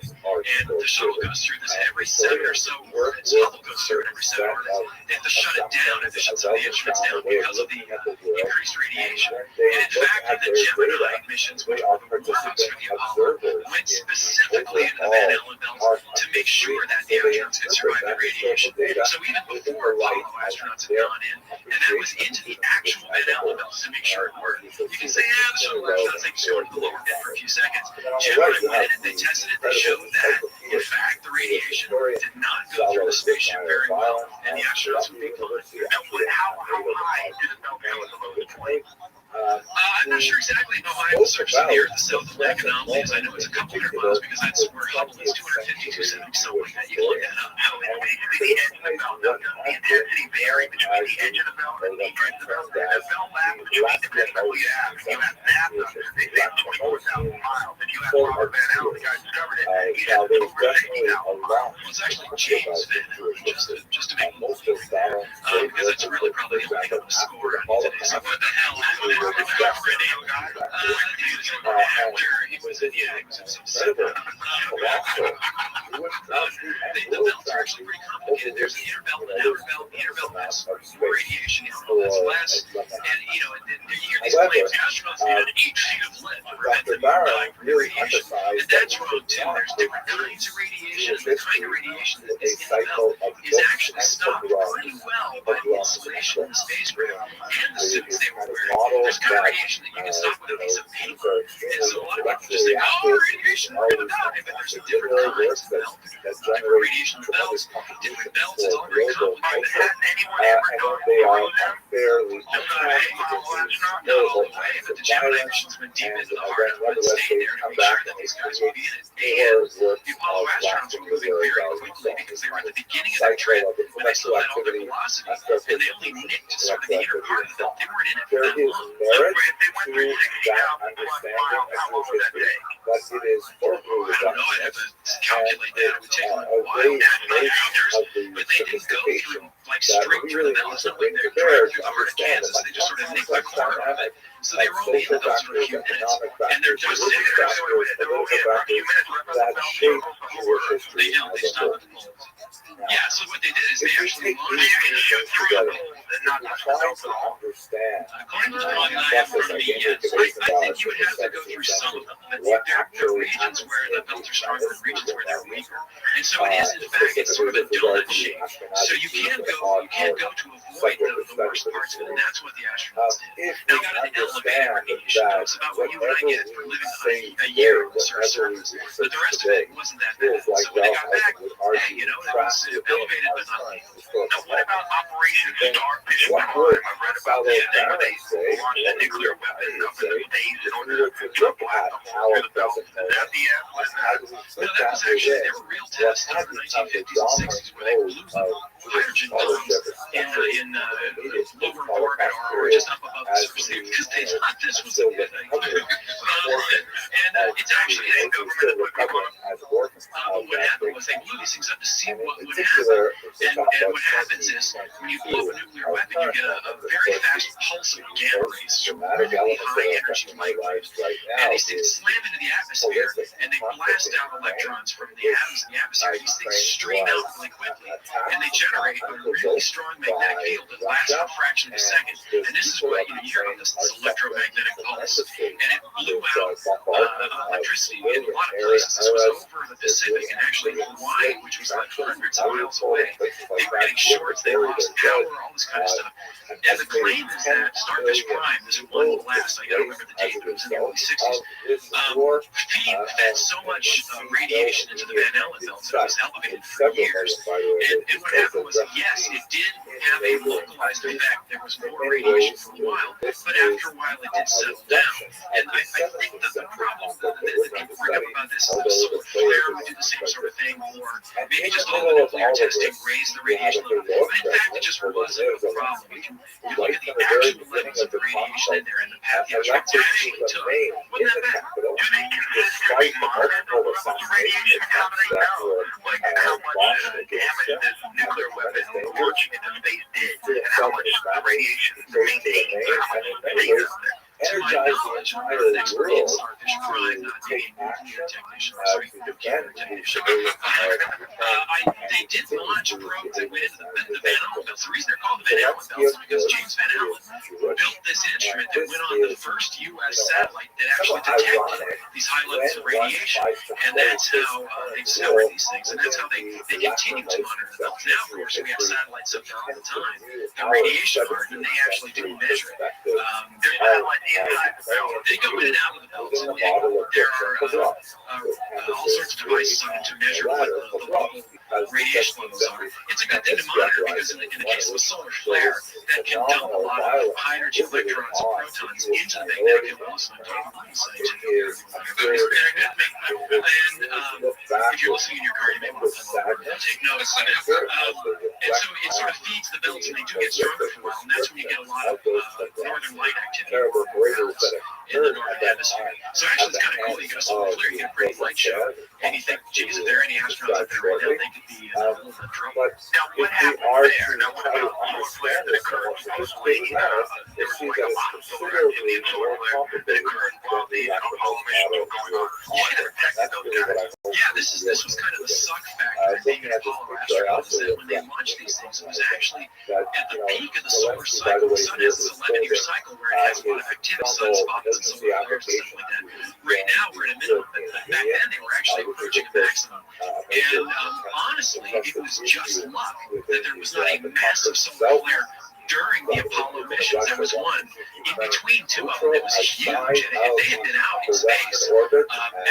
And the shuttle goes through this every 7 or so orbits. Hubble goes through it every 7 orbits. They have to shut it down if they shut some of the instruments down because of the increased radiation. And in fact, the Gemini missions, which were the warm-ups for the Apollo, went specifically into the Van Allen belt to make sure that the astronauts could survive the radiation. So even before Apollo, astronauts had gone in, and that was into the actual Van Allen belt to make sure it worked. You can say, yeah, the shuttle astronauts think it's going to the lower bit for a few seconds. Gemini went in and they tested it. They showed that, in fact, the radiation did not go through the spaceship very well, and the astronauts would be fine. How high did it melt down the lowest point? I'm not sure exactly how high the surface of the Earth, the South Atlantic Anomaly is. I know it's a couple hundred miles because that's where Hubble is 250, 270, something like that. You can look that up. So it's basically the edge of the belt. Does the intensity vary between the edge of the belt and the edge of the belt? And the belt lap between, depending on who you ask. If you ask NASA, they say it's 24,000 miles. If you ask Robert Van Allen, the guy who discovered it, he said it's over 60,000 miles. Well, it's actually James Van Allen, just to make it more clear. Because it's really probably the only thing on the score today. So what the hell happened? After he was in some set. The belts are actually pretty complicated. There's the inner belt and outer belt. The inner belt has more radiation, the outer belt has less. And, you hear these claims, astronauts need an 8 sheet of lead to prevent them from dying from radiation. And that's wrong, too. There's different kinds of radiation. The kind of radiation that is in the belt is actually stopped pretty well by the insulation in the spacecraft and the suits they were wearing. There's kind of radiation that you can stop with a piece of paper. And so a lot of people just think, oh, radiation, we're going to die. But there's different kinds of belt. Different radiation belts, different belts. It's all very complicated. Has anyone ever gone through them? Not all the way, but the Gemini mission's been deep into the heart of it, staying there to make sure that these guys would be in it. And the Apollo astronauts were moving very quickly because they were at the beginning of their trip when they still had all their velocity, and they only nicked sort of the inner part of the belt. They weren't in it for that long. If they went through 60,000 plus miles, how long would that take? But it is horribly I don't know. I'd have to calculate that. It would take a while. But they didn't go through straight through the belt. It's not like they're driving through the heart of Kansas. They just sort of nicked the corner of it. So they were only in the belt for a few minutes, and they're just sitting there. That shape your history They stopped at the poles. Yeah, so what they did is they actually launched and shoot through the poles and not touch the belt at all. According to the log that I have in front of me, yes. I think you would have to go through some of them. But they're regions where the belts are stronger and regions where they're weaker. And so it is, in fact, it's sort of a donut shape. So you can go to avoid the worst parts of it, and that's what the astronauts did. Now, got an elevated radiation dose, about what you and I get for living a year on the surface, but the rest of it wasn't that bad. So when they got back, hey, it was elevated but not lethal. Now, what about Operation Starfish One? I read about that. Where they launched a nuclear weapon over the days in order to blast a hole through the belt. Is that the end? No, that was actually, there were real tests in the 1950s and 60s where they blew hydrogen bombs in lower orbit or just up above the surface because they thought this was a good thing. And it's actually a government equipment. But what happened was they blew these things up to see what would happen. And what happens is when you blow up a nuclear weapon, you get a very fast pulse of gamma rays, really high energy light waves. And these things slam into the atmosphere and they blast out electrons from the atoms in the atmosphere. These things stream out really quickly and they generate a really strong magnetic field that lasts for a fraction of a second. And this is what you hear about this electromagnetic pulse. And it blew out electricity in a lot of places. This was over the Pacific and actually Hawaii, which was like hundreds of miles away. They were getting shorts, they lost power, all this kind of stuff. And the claim is that Starfish Prime, this one blast, I don't remember the date, but it was in the early 60s, fed so much radiation into the Van Allen belt that it was elevated for years. And what happened was, yes, it did have a localized effect. There was more radiation for a while, but after a while it did settle down. And I think that the problem that people bring up about this is that solar flare would do the same sort of thing, or maybe just all the nuclear testing raised the radiation level. But in fact, it just wasn't a problem. You look at the actual levels of the radiation in there and the path the astronauts actually took. Wasn't that bad? Do they consistently monitor the levels of radiation? How do they know? Like how much damage this nuclear weapon launching into space did, and how much the radiation maintained, or how much stays up there? To my knowledge, I'm not an expert in Starfish Prime, not being a nuclear technician, or sorry, nuclear technician. They did launch a probe that went into the Van Allen belts. The reason they're called the Van Allen belts is because James Van Allen built this instrument that went on the first U.S. satellite that actually detected these high levels of radiation. And that's how they discovered these things. And that's how they continue to monitor the belts. Now, of course, we have satellites up there all the time. The radiation hardened, and they actually do measure it. They go in and out of the belts. And there are all sorts of devices on it to measure what the local radiation levels are. It's a good thing to monitor because in the case of a solar flare, that can dump a lot of hydrogen electrons and protons into the magnetic envelope on top of the site. And if you're listening in your car, you may want to take notes. And so it sort of feeds the belts, and they do get stronger for a while. And that's when you get a lot of northern light activity in the northern hemisphere. So actually, it's kind of cool. You get a solar flare, you get a pretty light show, and you think, geez, if there are any astronauts up there right now, they could be in a little bit of trouble. Now, what happened there? Now, what about the flare that occurred mostly? There was like a lot of solar activity in the solar flare that occurred while the alcohol emission was going on. What protected those guys? Yeah, this was kind of the suck factor of being an Apollo astronaut, is that when they launched these things, it was actually at the peak of the solar cycle. The sun has this 11-year cycle where it has a lot of active sunspots and solar flares and stuff like that. Right now, we're in a minimum, but back then they were actually approaching a maximum. And honestly, it was just luck that there was not a massive solar flare during the Apollo missions. There was one in between two of them that was huge, and they had been out in space,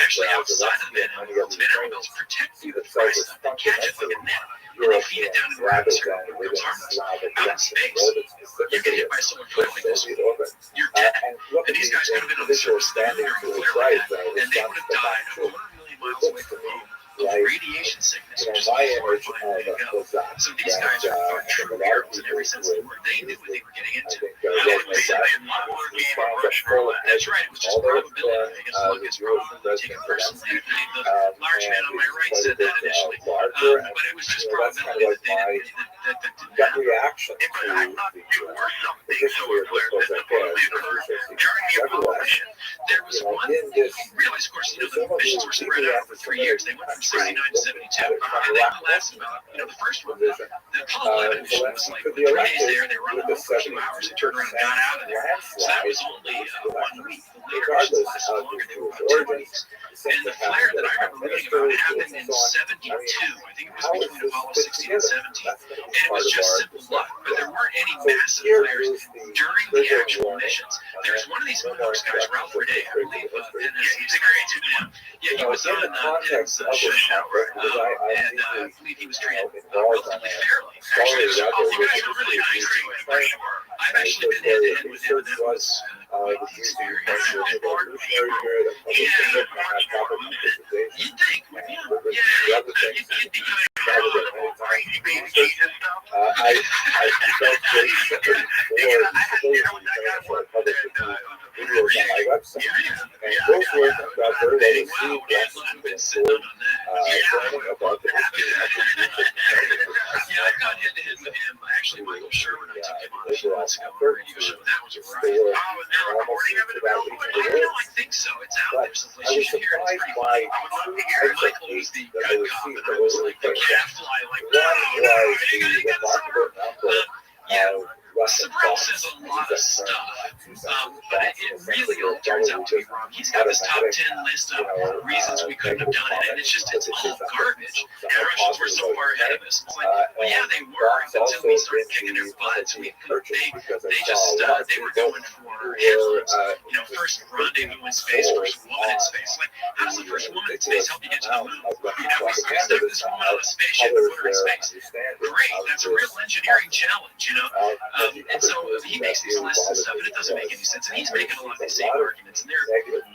actually outside of the Van Allen belts. Van Allen belts protect you with dry stuff. They catch it like a net, and they feed it down into the atmosphere. It becomes harmless. Out in space, you get hit by a solar flare like this, you're dead. And these guys could have been on the surface of the moon during a flare like that, and they would have died a 250,000 miles away from home of radiation sickness, which is a horrifying way to go. So these guys are true heroes in every sense of the word. They knew what they were getting into. That's right. It was just probability. I guess luck is probability. Take it personally. The large man on my right said that initially, but it was just probability that that reaction to I thought there were something solar flares that supposedly occurred during the Apollo mission there was one thing you realize, of course, the missions were spread out over 3 years. They went from 69 to 72, and they only lasted about, the first one, the Apollo 11 mission was like 3 days there. They were on the road for a few hours. They turned around and got out of there. So that was only 1 week. The later missions lasted longer. They were about 2 weeks. And the flare that I remember reading about happened in 72. I think it was between Apollo 16 and 17. And it was just simple luck. But there weren't any massive flares during the actual missions. There's one of these moonwalks guys, Ralph Rade, I believe, he's a great dude. Yeah, he was on Tim's show, and I believe he was treated relatively fairly. Actually, you guys were really nice to him, for sure. I've actually been hand-to-hand with him, and that was quite the experience. You'd think, you'd be kind of crazy being Jesus stuff. I got hit with him. Actually, Michael Sherman, I took him on a few months ago on a radio show. That was a riot. Oh, is there a recording of it available? I think so. It's out there someplace. You should hear it. It's pretty funny. I would love to hear it. Michael was the good cop, and I was like the gadfly, like, no, you gotta stop. Sabrell says a lot of stuff, but it really all turns out to be wrong. He's got this top 10 list of reasons we couldn't have done it, and it's all garbage. And the Russians were so far ahead of us. It's like, well, yeah, they were until we started kicking their butts. They were going for headlines. First rendezvous in space, first woman in space. Like, how does the first woman in space help you get to the moon? We stuck this woman on a spaceship and put her in space. Great, that's a real engineering challenge, and so he makes these lists and stuff, and it doesn't make any sense. And he's making a lot of the same arguments, and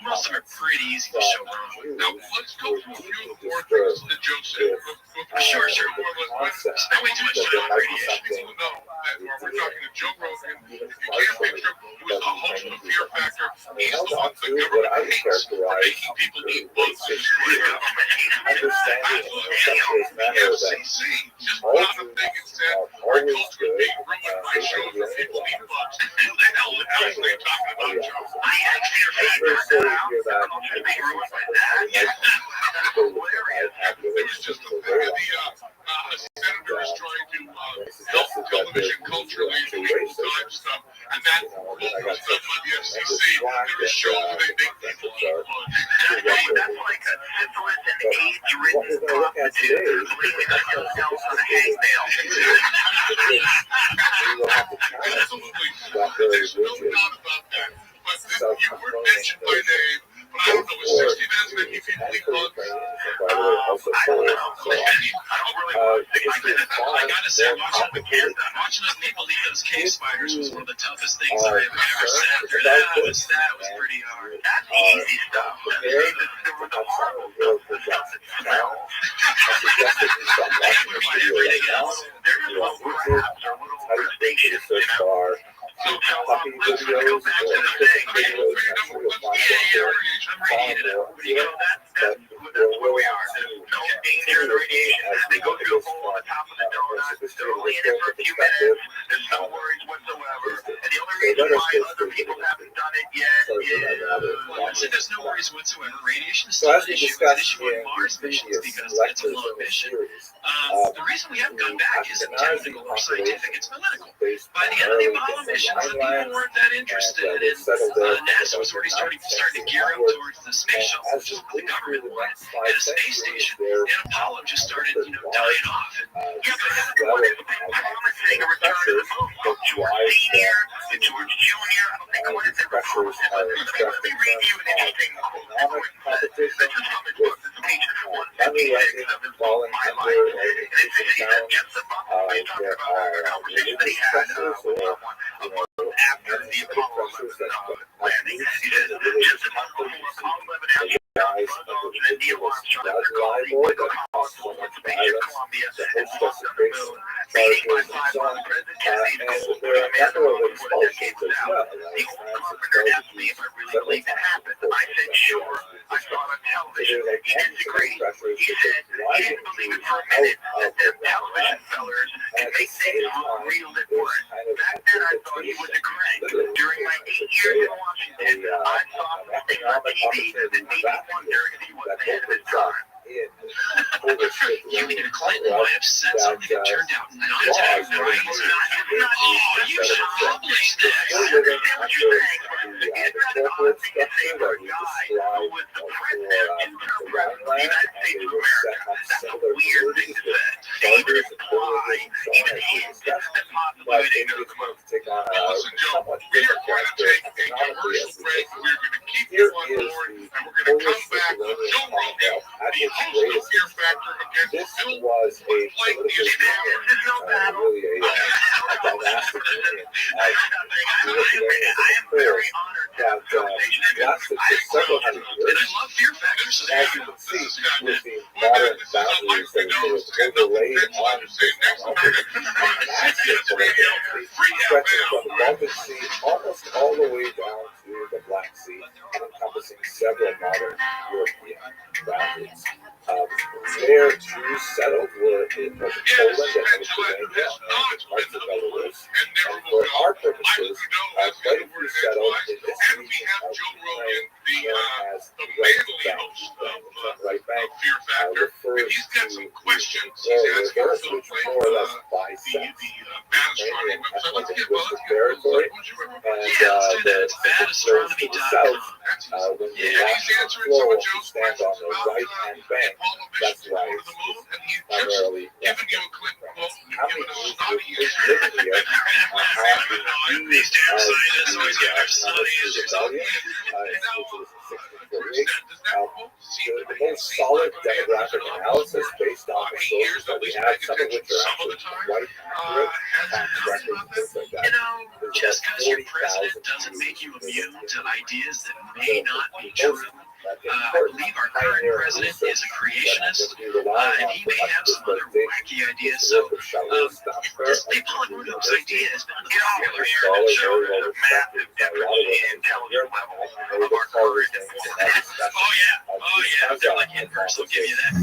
most of them are pretty easy to show wrong. Now, let's go through a few of the more things that Joe said. Sure. Spend way too much time on radiation. People know that when we're talking to Joe Rogan, if you can't picture him, it was a host of Fear Factor. He's the one the government hates for making people eat bugs and destroy government. The FCC just put out a thing and said, our culture is being ruined by shows where people eat bugs. Who the hell are they talking about, Joe? I had Fear Factor now. Being ruined by that. There was just a thing of the senators trying to help television culture lead people's time stuff, and that quote was done by the FCC. There were shows where they make people eat bugs. That's like a syphilis and AIDS-ridden prostitute who's leaving us themselves on a hangnail. Absolutely. There's no doubt about that. But you were mentioned by name. But I don't know, was 60 Minutes making people eat bugs? I don't know. I gotta say, watching those people eat those cave spiders was one of the toughest things I've ever sat through. That was pretty hard. That's easy stuff. The horrible stuff that smells. That would be everything else. They're just little crabs or little crustaceans, So let's go back to the thing. I'm radiated out. That's where we are. No danger of radiation. They go through a hole on the top of the donut. They're only in it for a few minutes. There's no worries whatsoever. And the only reason why other people haven't done it yet is there's no worries whatsoever. Radiation is still an issue. It's an issue with Mars missions because it's a long mission. The reason we haven't gone back isn't technical or scientific. It's political. By the end of the Apollo missions, the people weren't that interested, and NASA was already starting to gear up towards the space shuttle, which is what the government wanted, and a space station. And Apollo just started, dying off. And saying a return to the moon. So George Senior and George Junior, I don't think I wanted to let me read you an interesting quote. This is from his book. This is page 156 of his book, My Life. And it's just above talking about a conversation that he had after the Apollo 11 landing. He said, just above Apollo 11 and Neil Armstrong, they're called the Apollo Spaceship Columbia, and walked on the moon, beating by 5 on President Kennedy's goal for a man before the decade was out. The old carpenter asked me if I really believed it happened. I said, sure. I saw it on television. He disagreed. He said he didn't believe it for a minute that them television fellers can make things look real that weren't. Back then, I thought he was a crank. During my 8 years in Washington, economic opportunity back that opens up in Hillary Clinton might have said something that turned out not to be right. Oh, you should publish this. corporate structure that we described for the Rhineland, and they were set up similar communities with charters and privileges and so on, as we discussed. But it's going to take on a somewhat different character economically as we go. Here is the Polish Lithuanian Commonwealth at its greatest extent. This was a political union, really a dynastic union of Lithuanians clear that lasted for several hundred years. As you can see, with the modern boundaries that are sort of overlaid on this massive political stretching from the Baltic Sea almost all the way down to the Black Sea, encompassing several modern European boundaries. Where Jews settled were in Poland and Lithuania and parts of Belarus. And for our purposes, quite a few settled in this region of Ukraine, known as the right bank. Refers to the rivers, which more or less bisect Ukrainian ethnic linguistic territory, and the rivers to the south, when you watch the flow, you stand on the right-hand bank. That's why it's primarily how many Jews living here have been used as the rebellion, which was in 1648. The most solid demographic analysis based on the sources that we have, some of which are actually quite accurate, tax records and things like that. Just because you're president doesn't make you immune to ideas that may not be true. I believe our current president is a creationist, and he may have some other wacky ideas. So, just people who know those ideas, popular internet show the massive difference in the intelligence level of our current information. Oh yeah, they're like inverse. They'll give you that.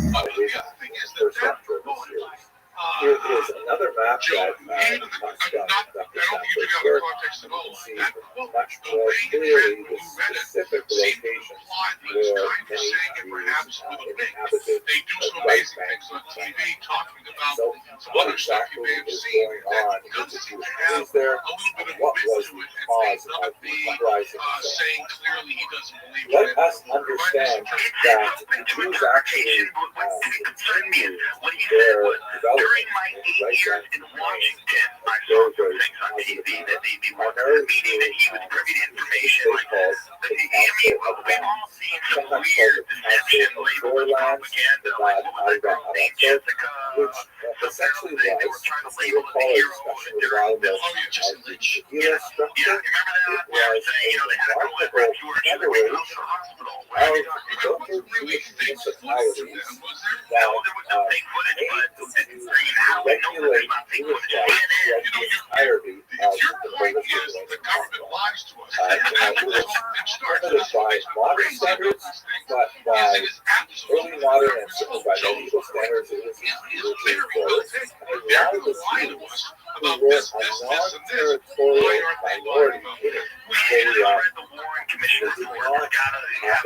Here is another map that talks about Dr. Sandberg's work. You can see much more clearly the specific locations where many Jews inhabited the right bank. So what exactly is going on with the Jewish communities there, and what was the cause of the uprising? Let us understand that the Jews actually continued their development During my 8 years in Washington, I saw some things on TV that made me wonder, meaning that he would distribute information like this. We've all seen some weird deception labeled propaganda, like Jessica, which essentially was, they were trying to we label call the it hero special during the Tequila structure. It was a remarkable federation of local Jewish municipalities that aimed to regulate Jewish life throughout the entirety of the Polish Lithuanian Commonwealth. It was limited by modern standards, but by early modern and certainly by medieval standards, it was reinforced. And a lot of the Jews who were a non-territorial minority, meaning they did not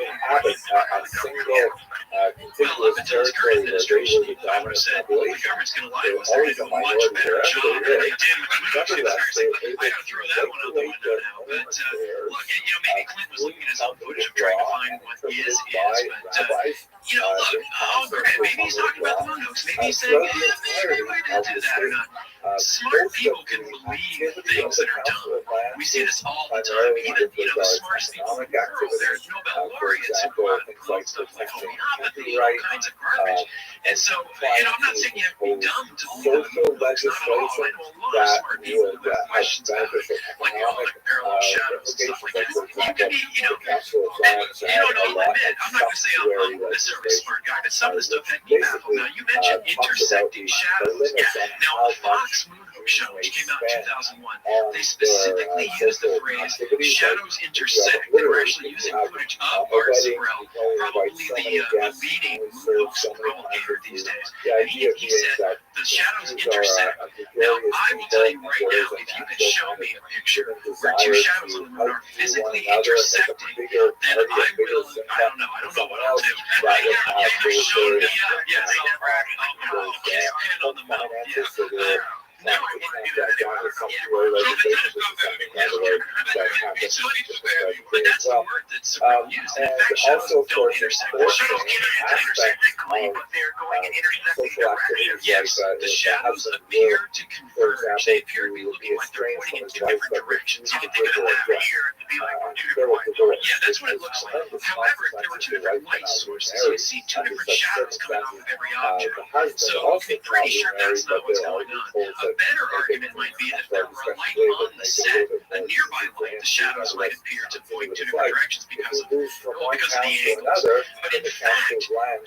inhabit a single contiguous territory where they were the dominant population. They were always a minority wherever they lived. Nevertheless, they were able to regulate their own affairs, maybe Clinton was looking at his own footage of trying to find what his is, but maybe he's talking about the moon hoax. Maybe he's saying, maybe I didn't do that or not. Smart people can believe things that are dumb. We see this all the time. Even, the smartest people in the world, there's Nobel laureates who go out and quote stuff like homeopathy and all kinds of garbage. And so, I'm not saying you have to be dumb to believe social the moon hoax, not at all. I know a lot of that smart people would who have have questions about it, like parallel shadows and stuff like that. You can be, the Council of France had a I'll lot admit, I'm not going to say I'm necessarily a smart guy, but some of the stuff had me baffled. Now, you mentioned intersecting shadows. Now, the Fox moon hoax show, which came out in 2001, they specifically used the phrase shadows intersect. They were actually using footage of Art Sorrell, probably the leading hoax promulgator these days. And he said the shadows intersect. Now, I will tell you right now, if you could show me a picture where two shadows on the moon are physically intersecting, then I don't know what I'll do. You've shown me, yes, I'll kiss pen on the mouth, yeah. Now I want to do that. But that's the word that's used. And in fact, shadows don't intersect. The shadows can't intersect, but they're going in intersecting directions. Yes, the shadows appear to converge. They appear to be looking like they're pointing in two different directions. You can think of that here to be like two different light. Yeah, that's what it looks like. However, if there were two different light sources, you'd see two different shadows coming off of every object. So you'd be pretty sure that's not what's going on. A better argument might be that if there were a light on the set, a nearby light, the shadows might appear to point two different directions because of the angles. But in fact,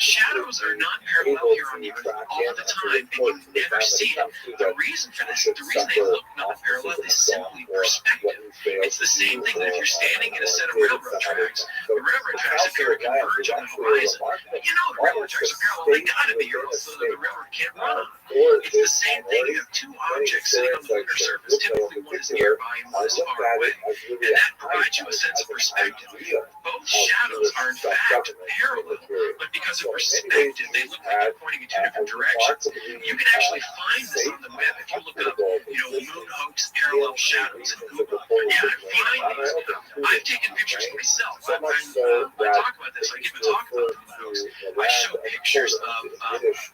shadows are not parallel here on the Earth all the time, and you never see it. The reason for this, the reason they look not parallel is simply perspective. It's the same thing that if you're standing in a set of railroad tracks, the railroad tracks appear to converge on the horizon. But you know the railroad tracks are parallel, they gotta be, or else the railroad can't run on them. It's the same thing. You have two objects sitting on the lunar surface. Typically, one is nearby and one is far away. And that provides you a sense of perspective. Both shadows are, in fact, parallel, but because of perspective, they look like they're pointing in two different directions. You can actually find this on the web. If you look up, moon hoax parallel shadows in Google, you can find these. I've taken pictures myself. I talk about this. I give a talk about the moon hoax. I show pictures of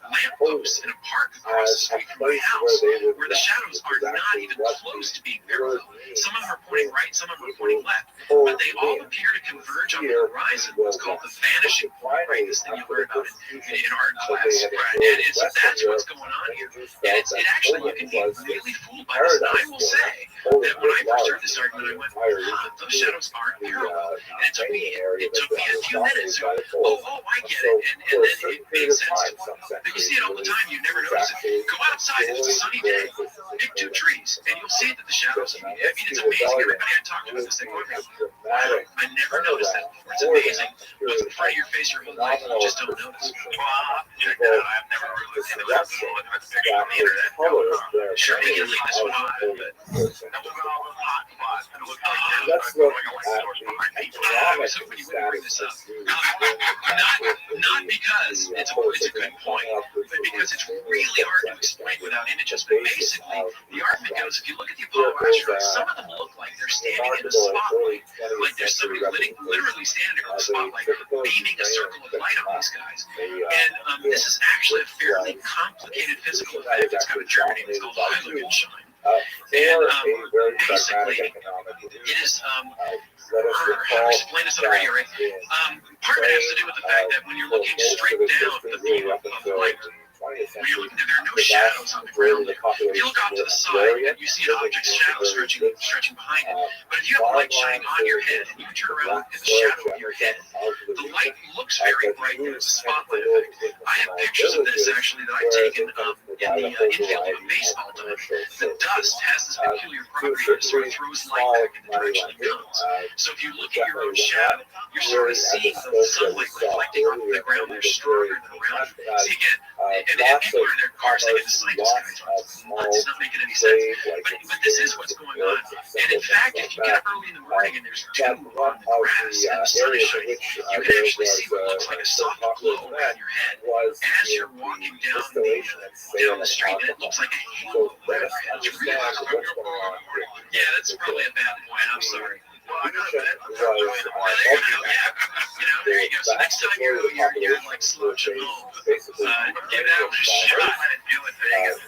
lampposts in a park across the street from my house where the shadows are not even close to being parallel. Some of them are pointing right, some of them are pointing left, but they all appear to converge on the horizon. What's called the vanishing point, right? This thing you learn about in art class, right? And that's what's going on here. And it actually, you can be really fooled by this. And I will say that when I first heard this argument, I went, those shadows aren't parallel. And it took me a few minutes. I get it. And then it made sense. But you see it all the time. You never notice it. Go outside. It's a sunny day. Pick two trees, and you'll see that the shadows. I mean, it's amazing. Everybody I talk to is this thing. Wow, I never noticed that before. It's amazing. What's in front of your face your whole life, you just don't notice. Well, check that out. I've never really looked into that. I've picture on the internet. Sure, we can leave this one on, but Let's look at I was hoping you wouldn't bring this up. Not because it's a good point, but because it's really hard to explain without images. But basically, the argument goes, if you look at the Apollo astronauts, some of them look like they're standing in a spotlight, like there's somebody literally standing in a spotlight, beaming a circle of light on these guys. And this is actually a fairly complicated physical effect. It's got a German name. It's called Heiligenschein. And basically, it is, how to explain this on the radio, right? Part of it has to do with the fact that when you're looking straight down the beam of light, when you're looking, there are no shadows on the ground there. If you look off to the side, you see an object's shadow stretching behind it. But if you have light shining on your head and you turn around at the shadow of your head, the light looks very bright. There's a spotlight effect. I have pictures of this actually that I've taken in the infield of a baseball diamond. The dust has this peculiar property that sort of throws light back in the direction it comes. So if you look at your own shadow, you're sort of seeing the sunlight reflecting off the ground. They're stronger than around you. See again, and people are in their cars thinking the science guys are nuts. It's not making any sense. But this is what's going on. And in fact, if you get up early in the morning and there's dew on the grass and the sun is shining, you can actually see what looks like a soft glow around your head as you're walking down the street, and it looks like a halo around your head. It's really cool. Yeah, that's probably a bad point. I'm sorry. Well, I got that. There you go. So next time you're like slouching home, give that a shot and do it. There you go.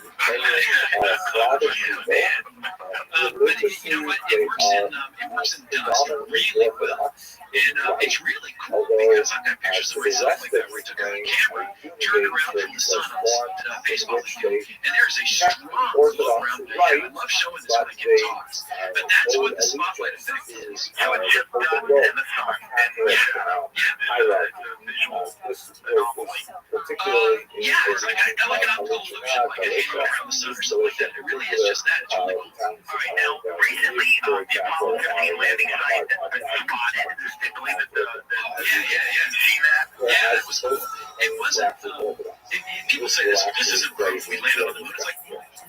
But you know what? It works in dust really well. And it's really cool because I've got pictures of myself like that where I took out a camera, turned around from the sun on a baseball field, and there's a strong glow around the head. I love showing this when I give talks. But that's what the spotlight effect is. You would get done in the dark and visual anomaly. Yeah, it's like like an optical illusion, like a halo around the sun or something like that. It really is just that. It's really cool. All right, now recently the Apollo 15 landing site has been spotted. They believe that Yeah. seen that. Yeah, that was cool. It wasn't. People say this isn't proof we landed on the moon. It's like,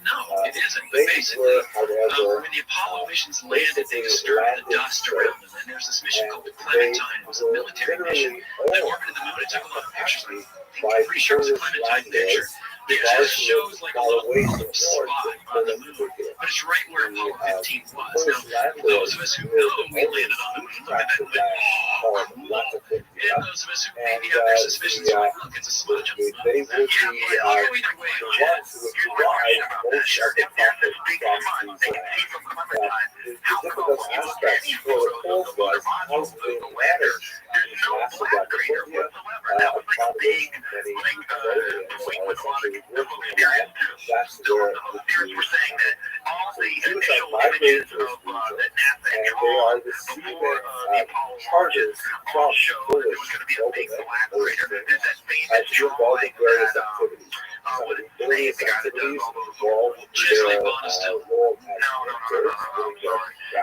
no, it isn't. But basically, when the Apollo missions landed, they disturbed the dust around them. And there's this mission called the Clementine. It was a military mission that orbited the moon. It took a lot of pictures. I'm pretty sure it was a Clementine picture. It just shows like a little spot on the moon, but it's right where Apollo 15 was. Now, those of us who know we landed on the moon look at that and go, oh, cool. And those of us who maybe have their suspicions are like, look, it's a smudge on the moon. Yeah, I'll go either way. Sure, if there's this big spot they can see from Clementine, how come any photos of the lunar module of the lander, there's no black crater whatsoever. That was like a big, point with a lot of theories. Those theories were saying that all the initial images of that NASA had drawn before the Apollo launches all showed that there was going to be a big black crater. There's that famous drawing that what is the name? The guy that does all those Chisley Bonestell. No.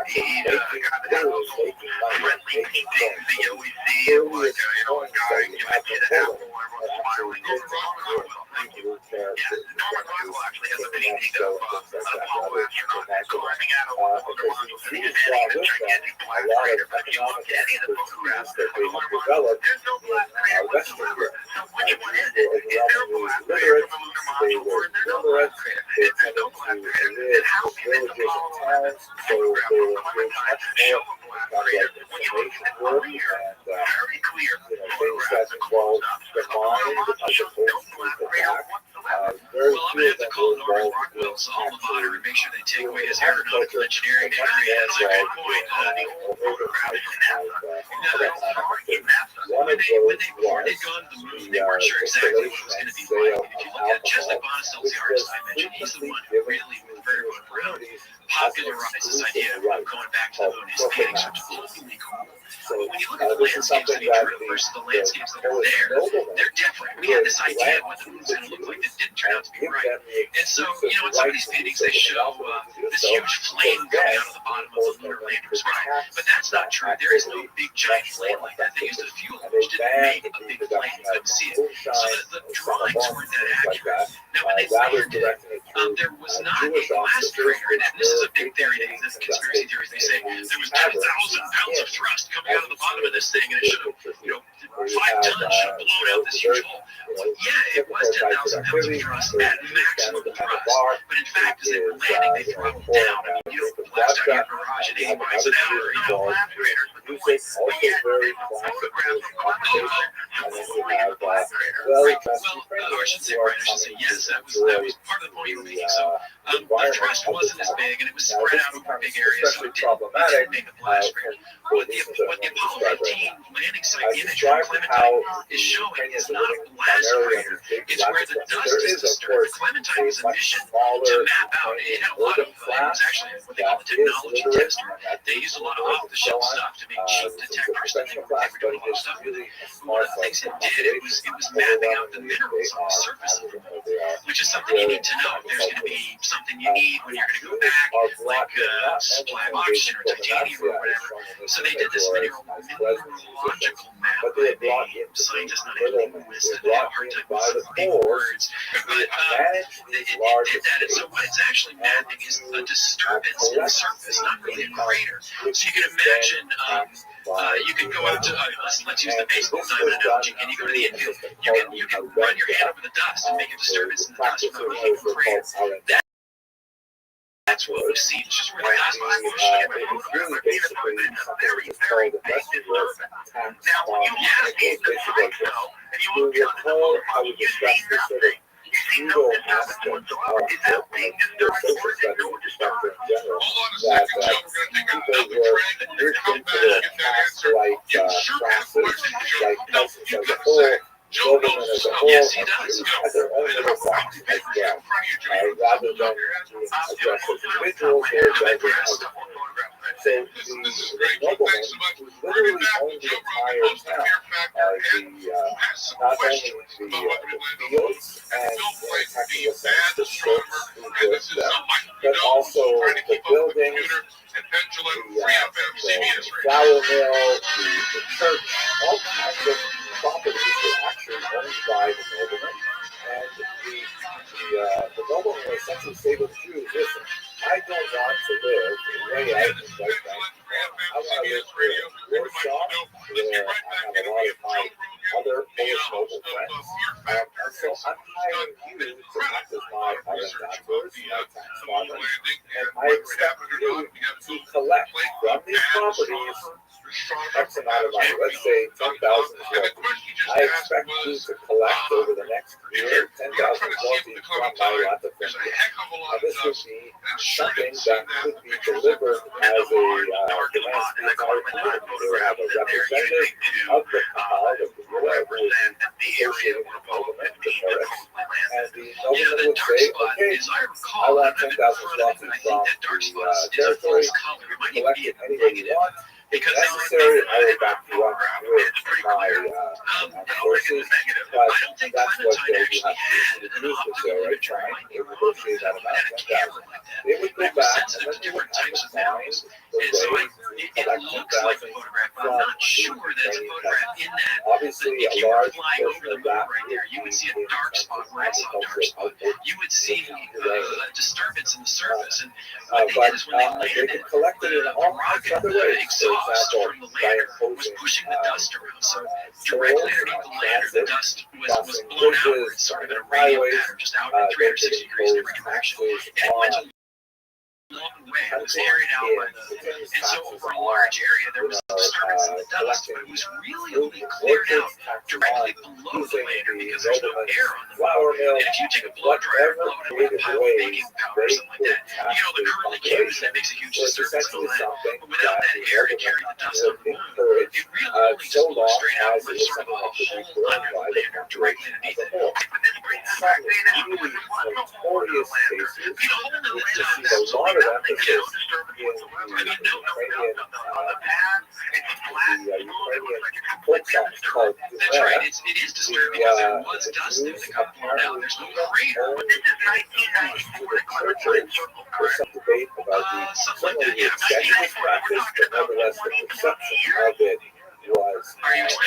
He the guy that has those old friendly paintings that you always see of like a guy, a kid at Apple, everyone's smiling. Norman Rockwell actually has a painting of an Apollo astronaut climbing out of one of the lunar modules, and he's standing in a gigantic black crater. But if you look at any of the photographs of the lunar module, there's no black crater whatsoever. So which one is it? Is there a black crater from the lunar module, or is there no black crater? If there's no black crater, then how can this Apollo photograph from Clementine show a black crater when you look at clear, very clear photographs of close up? The lunar module shows no black crater whatsoever. Well, I'm going to have to call Norman Rockwell's alma mater and make sure they take away his aeronautical engineering degree. That's a good point. The old photographs from NASA. When before they'd gone to the moon, they weren't sure exactly what it was going to be like. And if you look at Chisley Bonestell, the artist I mentioned, he's the one who really, with very good ground, popularized this idea of going back to the moon. His paintings are totally cool. But when you look at the landscapes that he drew versus the landscapes that were there, they're different. We had this idea of what the moon's going to look like that didn't turn out to be right. And so, in some of these paintings, they show this huge flame coming out of the bottom of the lunar lander's right. But that's not true. There is no big giant flame like that. They used a fuel which didn't make a big flame. You couldn't see it. So the drawings weren't that accurate. Now, when they landed, there was not a blast crater. And this is a big theory. This is conspiracy theories. They say there was 10,000 pounds of thrust coming out of the bottom of this thing, and it should have, 5 tons should have blown out this huge hole. Yeah, it was 10,000 pounds of thrust at maximum thrust, but in fact, as they were landing, they throttled down. I mean, you don't blast out your garage at 80 miles an hour. Blast craters, but very photographs from I should say, right, I should say yes. That was part of the point you were making. So the thrust wasn't as big, and it was spread out over a big area, so it didn't make a blast crater. What the Apollo 15 landing site image from Clementine is showing is not a blast crater. It's where the dust is disturbed. Clementine was a mission to map out. It had a lot of, it was actually what they call the technology tester. They used a lot of off-the-shelf stuff to make cheap detectors that they were doing a lot of stuff with it. One of the things it did, it was mapping out the minerals on the surface of the moon, which is something you need to know. There's going to be something you need when you're going to go back, like supply of oxygen or titanium or whatever. So they did this mineralogical map. Scientists not even linguists and have a hard time with big words. But it did that. And so what it's actually mapping is a disturbance in the surface, not really a crater. So you can imagine, you can go out to, let's use the baseball diamond analogy. Can you go to the infield? You can run your hand over the dust and make a disturbance in the dust from a crater. That's what we see. It's just where the dust was pushed. Really basically very big disturbance. Now, when you look at the site, though, and you look at the lunar module, you see nothing. You see no disturbance whatsoever. Is that big disturbance or is it no disturbance? Hold on a second, Joe. We're going to take another break and come back and get that answer. You sure had a question, Joe. No, you got to say, Joe knows stuff. Yes, he does. Rather than address individuals or This is great. Thanks so much. literally own the entire town. Not only the fields and technical sense, the schools who built them, but also the buildings, the flour mill, the church, all kinds of properties were actually owned by the nobleman. And the nobleman would essentially say to the Jews, listen, I don't want to live way out in West Bank. I want to live in Warsaw, where I have a lot of my other Polish noble friends. And so I'm hiring you to act as my arrendators, my tax farmers, and I expect you to collect from these properties X amount of money, let's say 10,000 zloty. I expect you to collect over the next year 10,000 zloty from my lot of family. This would be something that could be delivered as a demand to the entire community. They would have a representative of the Kahal, of the ruler, who would be negotiating with the nobleman, the Paris, and the nobleman would say, okay, I want 10,000 zloty from the territory, collect it any way you want. If necessary, I will back you up with my sources, but that's what they would have to do. So right, trying to negotiate that amount, 10,000. They would go back and then they would have to find the way to collect 10,000 from the Ukrainian peasants. Obviously, a large portion of that would be in terms of agricultural output. You would see disturbance in the surface, and but they could collect it in all kinds of other ways. For example, by imposing pushing the dust around. So directly underneath the land, the dust was blown outwards, sort of in a radial pattern, just out in 360 degrees in every direction. And it went a long way. It was carried out by and so over a large area there was disturbance in the dust, but it was really only cleared out directly below the lander because there's no air on the floor. And if you take a blow dryer and blow it in with a pile of baking powder or something like that, the curly cues, that makes a huge disturbance in the land. But without that air to carry the dust on the moon, it really only just blew straight out with sort of a hole under the lander directly underneath it. Really notorious cases, to see a lot of emphasis in the Ukrainian folk songs called That's right. It is disturbing because there was dust there that got blown out. There's no crater. But this is 1994. There's some debate about certainly the extent of this practice, but nevertheless the perception of it was very and that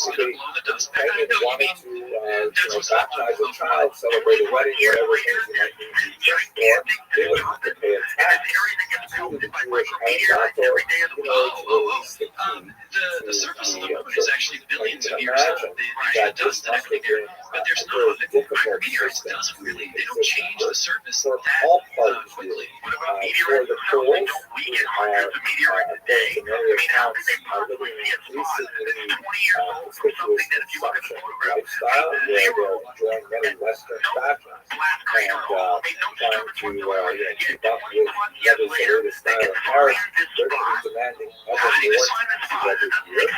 debate, Ukrainians wanted to baptize a child, celebrate a wedding, whatever things you might need to just for, they would have to pay a tax to the Jewish arrendator, the surface of the moon is actually billions of years old. The dust and everything there, but there's not. Iron meteorites doesn't really. They don't change the surface for that all parts quickly. for the poles, the many accounts are living an increasingly conspicuous consumption lifestyle where they're enjoying many Western fashions and trying to keep up with what is the latest style in Paris. They're demanding ever more every year.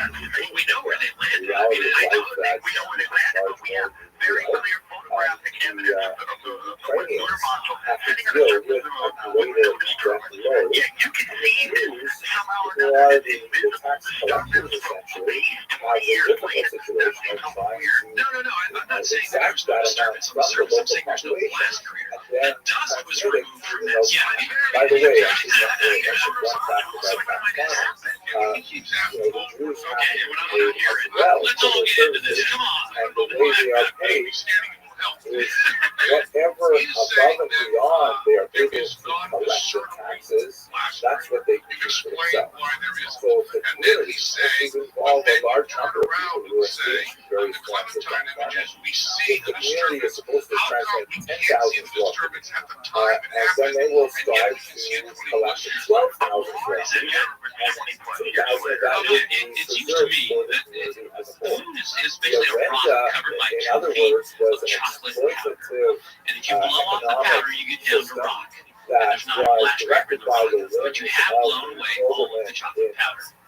We know where they landed. The reality is that large more and the Ukrainians have to deal with a greater debt load. Who are the tax collectors essentially have a difficult situation of trying to exact that amount from the local population and then transmit it to the local. By the way, I should mention one fact about tax farming. The Jews have to pay as well for their services, and the way they are paid is whatever above and beyond they are able to collect the taxes, that's what they can use for themselves. So if the community, if we involve a large number of people who are engaged in various forms of tax farming, if the community is supposed to transmit 10,000 zloty, and then they will strive to collect 12,000 zloty, and 2,000 of that would be preserved for the community as a whole. The agenda, in other words, was an exploitative economic system that was directed by the whims of the noblemen in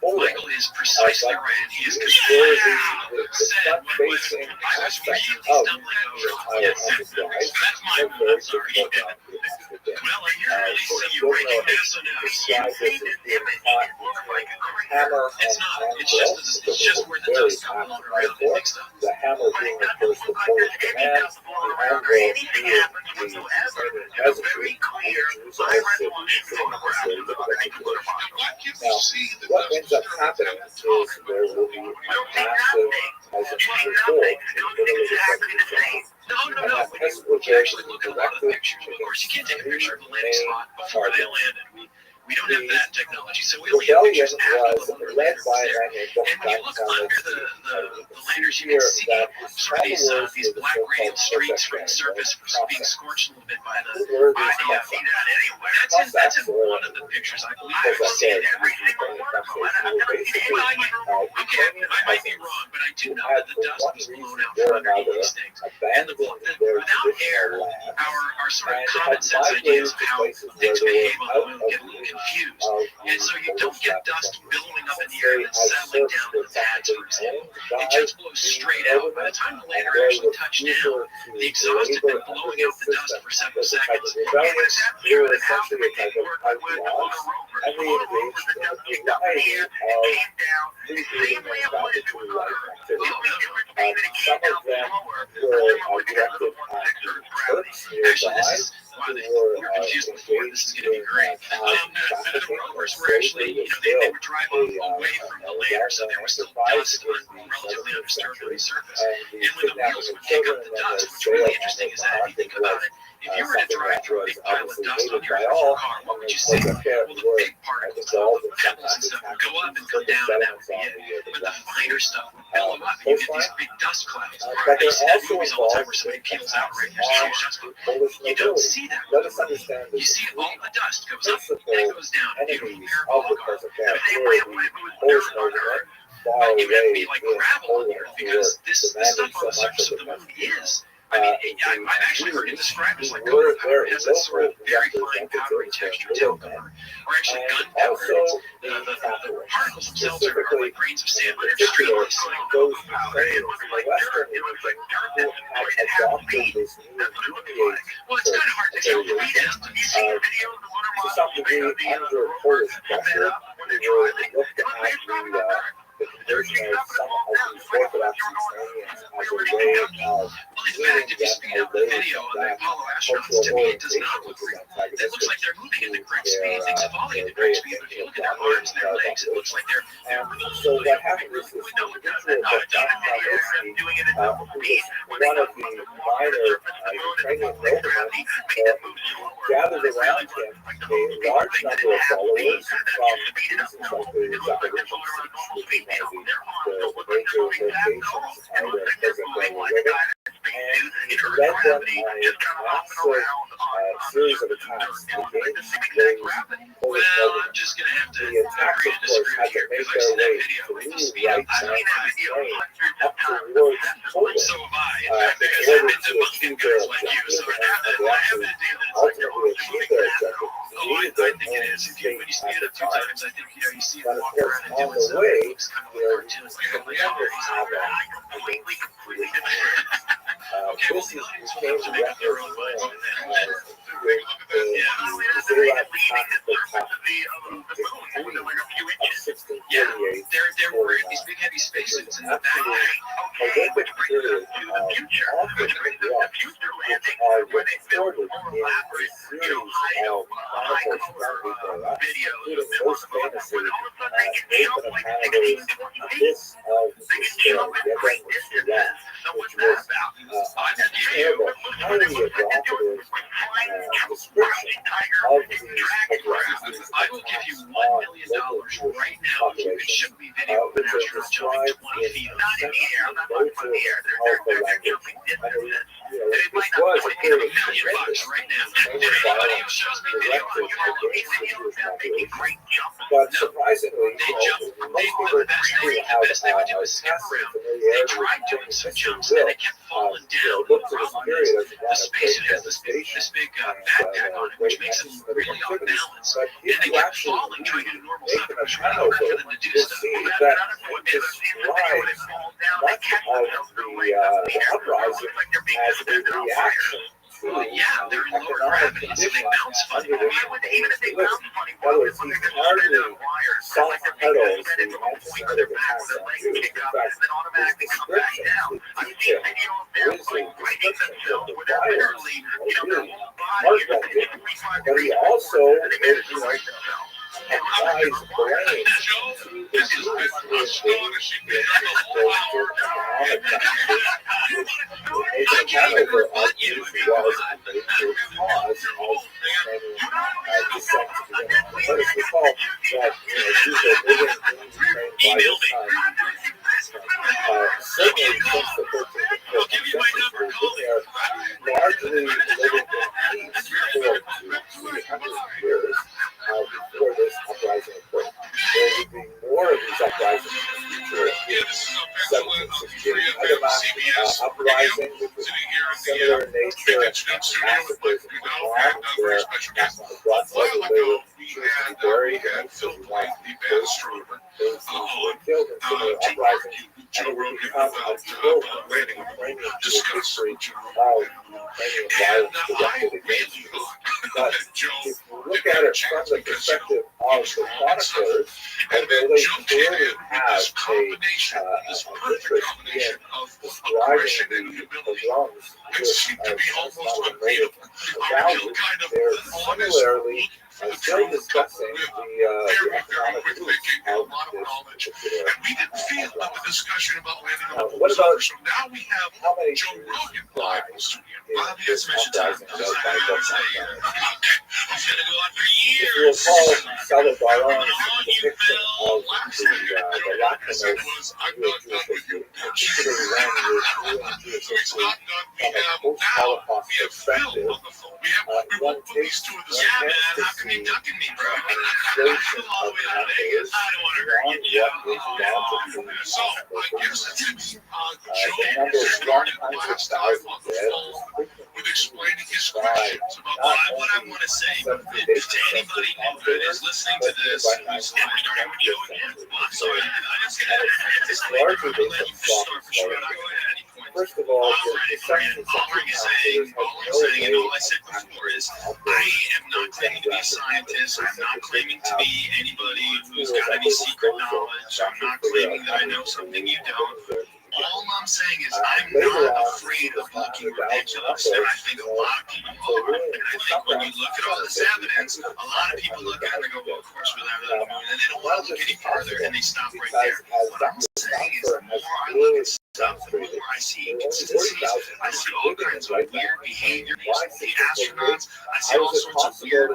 Michael is precisely right, and he is the said what was front-facing I was aspect really of stumbling the over. entire Yes, enterprise. that's my And very fault. Sorry. difficult job to master this. Well, I hear really So see you Bill breaking Miller NASA news. described this as being caught between hammer It's and not. anvil, It's because just it's where a the very dust comes apt blown around and metaphor. mixed up. The hammer being, of course, the forward command, the anvil being the containing residue, and the Jews are sitting in this very difficult situation. Now, what ends up happening is there will be a massive, as in before, literally the 70%. No. And that When test you will actually look at a lot of the directed pictures, of course, you can't take a against picture of the three landing main spot before they targets. landed. We don't have that technology, so we The only have rebellion pictures after was the lunar led lander by was a there. man named And when you look under the landers, you here can see that his sort of these followers black were the radial so-called streaks from the surface being scorched a little bit by the. Who were By these the Cossacks? that's in one of the pictures, I believe. I've seen it. I might be wrong, but I do know that the dust was blown out from underneath these things. And without air, our sort of common sense ideas of how things behave on the moon get a little confused. And so you don't get dust billowing up in the air and then settling down in the pads, for example. It just blows straight out. By the time the lander actually touched down, the exhaust had been blowing out the dust for several seconds. They were essentially a type of outlaws, and they engaged in a variety of recreating manufacturing life activities. Some of them were directed at Turks nearby, who were confused before. This is going to be great. The rovers were actually, they were driving away from the lander, so there was still dust relatively undisturbed on the surface. And when the wheels would pick up the dust, what's really interesting is that if you think about it, if you were to drive through a big pile of dust on your car, what would you see? Well, the big particles, the pebbles and stuff would go up and come down, and that would be it. But the finer stuff would billow up, and you get these big dust clouds. I see that in movies all the time where somebody peels out right near the dust cloud. You don't see that. You see all the dust goes up and it goes down. Beautiful parabolic arc. But you have to be like gravel on the earth because this stuff on the surface of the moon is. I mean, I've actually heard it described as like gunpowder. It has that sort of very fine powdery texture to it, or actually gunpowder. The particles themselves are like grains of sand, but they're extremely slick. Those trained in the Western who had adopted this new deviate Well, it's kind of hard to tell. to some degree under Polish pressure, we were looked at the conversion of some of these Orthodox Ukrainians as a way of in fact, if you speed up the video of the Apollo astronauts, to me it does not look real. It looks like they're moving at the correct speed, things are falling at the correct speed, but if you look at their arms and their legs, it looks like they're so what happened is this individual that John Kowalski, who was one of the minor Ukrainian noblemen, gathered around him a large number of followers from places like the Zaporizhzhia Siege, which is one of the major locations where the President was living, and he led them on a massive series of attacks against those Polish noblemen. The attacks, of course, had to make their way through right side Ukraine up towards Poland in order to achieve their objective, and they actually ultimately achieved their objective, defeated their own state at the time. But of course, on the way, tremendous havoc against the this became referenced with the Zayat Pact, the decree of 1648, there were these big heavy spacesuits in the back. horrific period of conflict and war, which are recorded in a series of chronicles from the era, including most famously Nathan of Hanover's Abyss of Despair, Yevgeny Sudan, which was a terrible, highly evocative description of these atrocities I will give you $1 million right now if you can show me video of an astronaut jumping 20 feet up in the air. of the language. And it might not be $1 million right now. And anybody who shows me video on videos of them making great jumps. But surprisingly, They just, the best they would do is skip around. They tried doing some jumps and they kept falling down. The problem is the spacesuit has this big backpack on it, which makes them really off balance. And they kept falling trying to do normal stuff. It was really hard for them to do stuff. But none of what they fall down, they catch themselves in the way. The uprising like they're being suspended on fire. Yeah, they're in lower gravity, so they bounce funny. Even if they bounce funny, when they're suspended on wires, like they're being suspended from a point to their back, their legs kick up, and then automatically come back down. I've seen video of them like fighting themselves, where they're literally, their whole body is 45 degrees forward, and they manage to right themselves. And Wise brain this is astonishing. I can't even rebut you if you want. Email me. Certainly since the 13th century, they are largely living in peace for 300 years before this uprising occurred. There would be more of these uprisings in the future. In 1768, Adamant uprising, which was similar in nature, massacres in Iran, where Rothschild they were choosing to bury so we want those who were killed in similar uprisings, and it would become a trope in Ukrainian history of Ukrainian violence directed against Jews. But if you look at it from the perspective of the chroniclers, and they clearly have an interest in describing the pogroms with values. They're similarly still discussing the economic roots of this particular what about now we have how many Joe Jews Rogan died in this uprising led by I'm gonna go on for If you years. recall Salvadoran's depiction of the Lacrimose Jewish history, particularly when you're Jewish history from a post-Holocaust perspective, one tends to see the demonstration of Nazis beyond what is bound to be So I guess it's the number of strong hundreds of thousands dead with explaining his questions about what I want to say to anybody that is listening to this who's starting with you again. Well, I'm sorry, I just got it's largely based on soft stories. First of all, the sections of all I'm saying and all I said before is I am not claiming to be a scientist. I'm not claiming to be anybody who's got any secret knowledge. I'm not claiming that I know something you don't. All I'm saying is I'm not afraid of looking ridiculous, and I think a lot of people are. And I think when you look at all this evidence, a lot of people look at it and they go, well, of course we're not really moving, and they don't want to look any further, and they stop right there. What I'm saying is the more I look at stuff, the more I see inconsistencies. I see all kinds of weird behavior. I see astronauts. I see all sorts of weird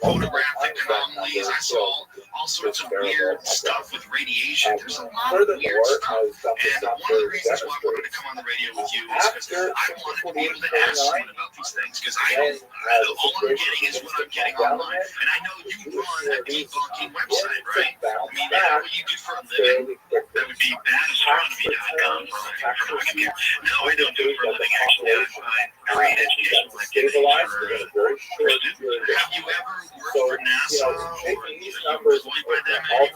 photographic anomalies. I saw all sorts of weird stuff with radiation. There's a lot of weird stuff. And one of the reasons why I wanted to come on the radio with you is because I wanted to be able to ask someone about these things. Because all I'm getting is what I'm getting online. And I know you run a debunking website, right? I mean, that's what you do for a living. That would be badastronomy.com. No, I don't do it for a living, actually. I create educational activities Have you ever worked for NASA or employed by them in any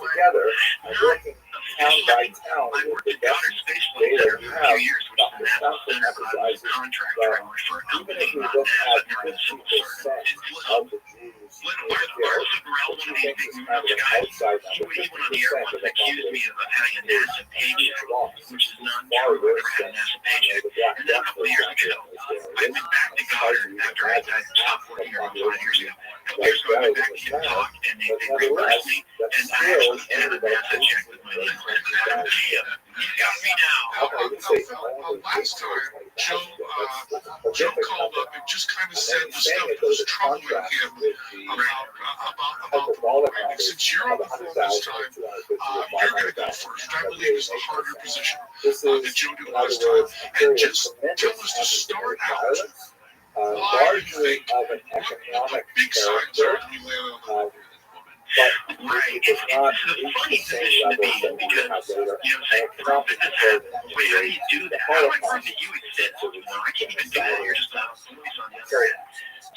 way? Town by town, I worked the at Goddard best Space Flight data Center you for a have, few years, which is the National Center for Government Contractor. I worked for a even company, if you not look NASA, at during the Civil 50% Service. of the Jews Lars Burrell, one of the big is news kind of an guys, outside he number, went on the air 50% once of and the accused me population of having a NASA paycheck, which is not far true. I worse never had a than NASA paycheck. the Black And then a Death, couple for years example, ago, is I went back to Goddard after I stopped working here about 5 years ago. A couple years ago, I went back to give a talk, and they reimbursed me, and I actually had a NASA check with my name. You got me now. How can I say Last time, Joe called up and just kind of said the stuff that was troubling him about the program. Since you're on the phone this time, you're going to go first. I believe is the harder position that Joe did last time. And just tell us to start out why you think what the big signs are that we land on. Right. It's a funny position to be in because, say, prove that this happened. Wait, how do you do that? How do I prove that you exist? I can't even do that. You're just a voice on the other end.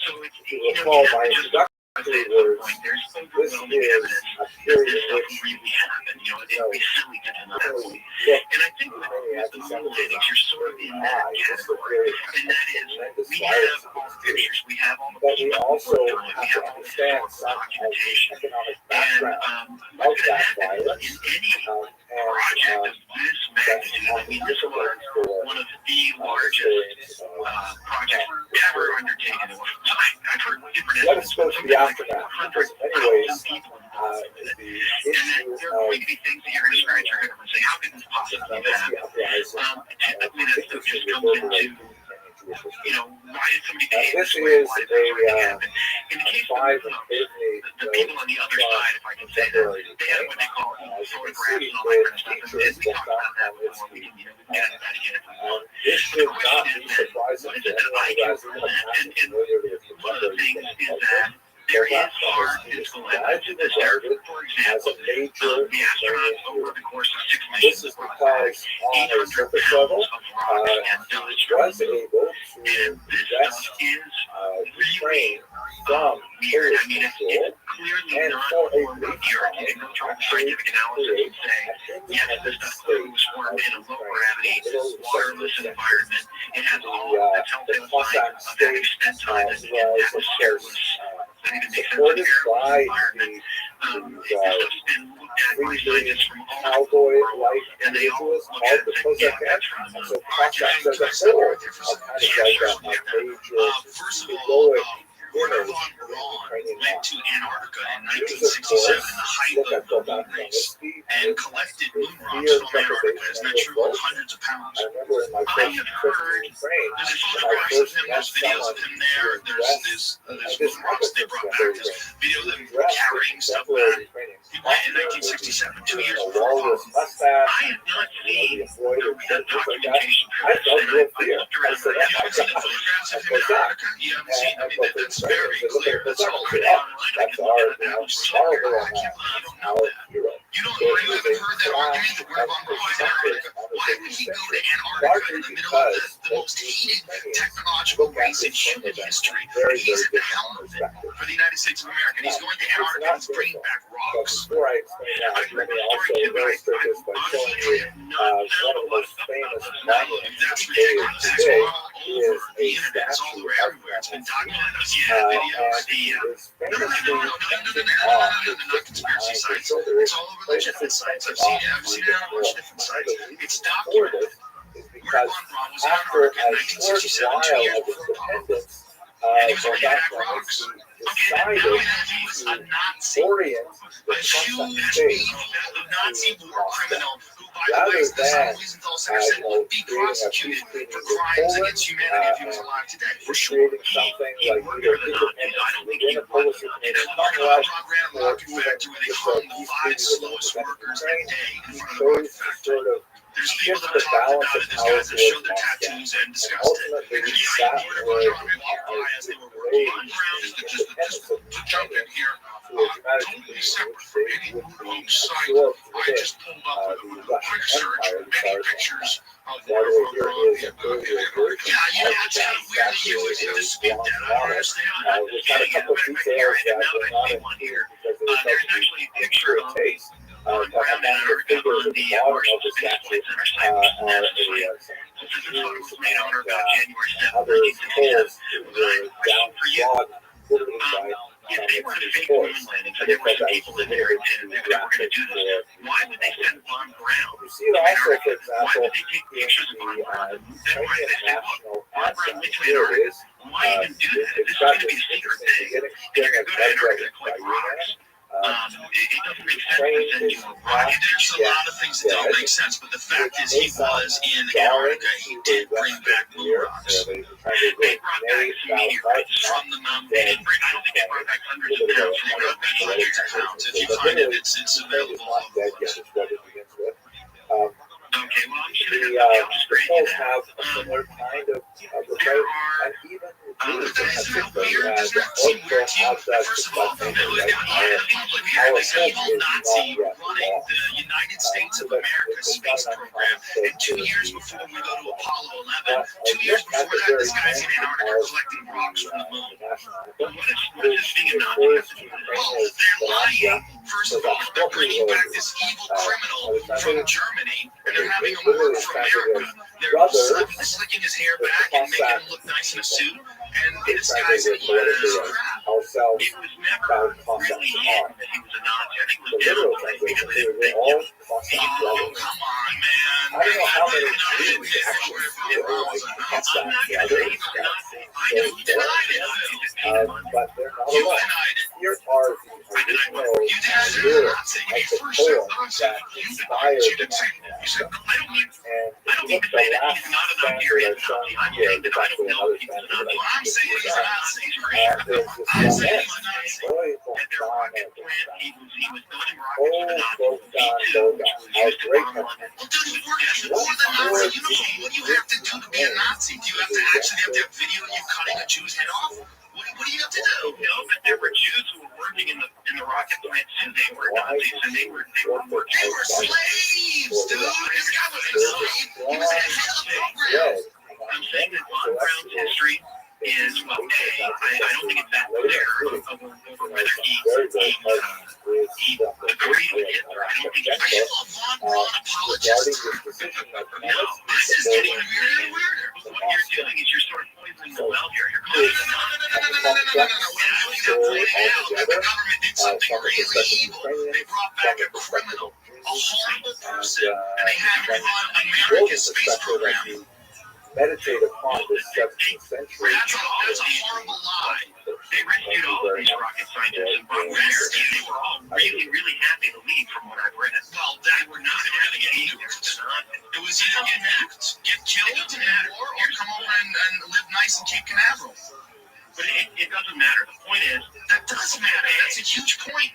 So it's, you have to just say at some point, there's overwhelming evidence that this stuff really happened. It would be silly to deny it. And I think with the moon landings, you're sort of in that category. And that is, we have all the pictures, we have all the people who worked on it, we have all the historical documentation. And what's going to happen is in any project of this magnitude, I mean, this was one of the largest projects ever undertaken. I've heard different estimates, but something like 100,000 people involved with it. And then there are going to be things that you're going to scratch your head and say, how could this possibly happen? Typically, that stuff just comes into, why did somebody behave this way? Why did that really happen? In the case of the people on the other side, if I can say that, they had what they call photographs and all that kind of stuff. And we talked about that before. We can get into that again if we want. The question is then, what is it that I can present? And one of the things is that there is hard physical evidence to this there. For example, the astronauts over the course of 6 missions brought back 800 pounds of rock and dust from the moon. And this stuff is really weird. I mean, it's clearly not formed on the Earth. You can go through scientific analysis and say, yes, this stuff clearly was formed in a low gravity, waterless environment. It has all the telltale signs of that extent time and atmosphereless. That even makes sense in airless environment. This stuff's been looked at by scientists from all over the world, and they all look at it and say, yeah, that's from the moon. First of all, Werner von Braun went to Antarctica in 1967 in the height of the moon race and collected moon rocks from Antarctica. Isn't that true? Hundreds of pounds. I have heard there's photographs of him, there's videos of him there, there's moon rocks they brought back, there's video of them carrying stuff back. He went in 1967, 2 years before Apollo. I have not seen the documentation for this, and I looked around. You haven't seen the photographs of him in Antarctica? You haven't seen, I mean, that's very clear. That's all right online. I can look at it now. Somewhere. I can't believe you don't know that. You haven't heard that argument that Werner von Braun is in Antarctica. Why would he go to Antarctica in the middle of the most hated technological race in human history? And he's at the helm of it for the United States of America. And he's going to Antarctica and he's bringing back rocks. I've heard the story too, but I honestly have not found a lot of stuff about that. That's ridiculous. It's all over the internet. It's all over everywhere. It's been documented. Videos, no, not conspiracy sites. It's all over legitimate sites. I've seen it on a bunch of different sites. It's documented. Werner von Braun was in Antarctica in 1967, 2 years before Apollo. And he was bringing back rocks. Okay, now he was a Nazi, a huge Nazi war criminal who, by the way, the St. Wiesenthal Center said would be prosecuted for crimes against humanity if he was alive today. For sure. He worked for the Nazis. I don't think he worked for them. They worked on a program in the rocket factory where they hung the 5 slowest workers a day in front of the rocket factory. There's people that talked about it. There's guys that showed their tattoos and discussed it. And yeah, Werner von Braun walked by as they were working. Von Braun is just to jump in here, totally separate from any rogue site. I just pulled up with a quick search, many pictures of Werner von Braun in Antarctica. Yeah, it's kind of weird that you would dispute that. I don't understand. I'm not getting it. But here, and now that I see one here, there's actually a picture of on ground in Antarctica on the Marshall Space Flight Center site, which is NASA site. This is a photo was made on or about January 7th, 1967. But I have a question for you. If they were to fake moon landings and there were some people in there and they were going to do this, why would they send Von Braun to Antarctica? Why would they take pictures of Von Braun? Then why did they say, look, Von Braun went to Antarctica? Why even do that? If this is going to be a secret thing, and you're going to go to Antarctica to collect rocks, It doesn't make sense to send you abroad. There's a lot of things that don't make sense, but the fact is he was in Antarctica. He did bring back moon rocks. They brought back some meteorites from the mountain. I don't think they brought back hundreds of pounds. They brought back hundreds of pounds. If you find it, it's available all over the world. Okay, well, I'm just going to have a similar kind of there are, isn't that weird? Doesn't that seem weird to you? First of all, it was this evil Nazi running the United States of America space program, and 2 years before we go to Apollo 11, 2 years before that, this guy's in Antarctica collecting rocks from the moon. What is being a Nazi have to do with it? Well, they're lying. First of all, they're bringing back this evil criminal from Germany, and they're having him work for America. They're slicking his hair back and making him look nice in a suit. And this guy's an evil as crap. It was never really him that he was a Nazi. I think it was never because they didn't think, oh, come on, man. I don't know how many Jews actually feel I'm not going to say he's a Nazi. I know you denied it. but they're not You alone. denied it. Here are the I denied original it. You denied it. lyrics When you of the first said poem Nazi, that you inspired denied it. You the didn't say, Nazi you said, I don't mean And I don't mean to say that he's not a Nigerian Nazi. I'm saying that I don't know if he's a Nazi. I'm saying he's a Nazi for sure. I'm saying he's a Nazi. And their rocket plant, he was building rockets for the Nazis. B-2, which was used to bomb London. Well, dude, he worked for the Nazi uniform. What do you have to do to be a Nazi? Do you have to actually have to have video of you cutting a Jew's head off? What do you have to do? No, but there were Jews who were working in the rocket plant, and they were Nazis, and they were slaves, dude. This guy was a slave. He was the head of the program. I'm saying that Von Braun's history is, well, I don't think it's that clear over whether he agreed with Hitler. I don't think it's Are you a Von Braun apologist? No, this is getting weirder and weirder. But what you're doing is you're sort of poisoning the well here. You're going, no. What I'm pointing out that the government did something really evil. They brought back a criminal, a horrible person, and they had him run America's space program. Meditate upon this 17th century. That's a horrible lie. They rescued all of these rocket scientists and brought them here, and they were all really, really happy to leave from what I've read. Well, they were not having any either. It was either get killed in war or come over and live nice in Cape Canaveral. But it doesn't matter. The point is, that does matter. That's a huge point.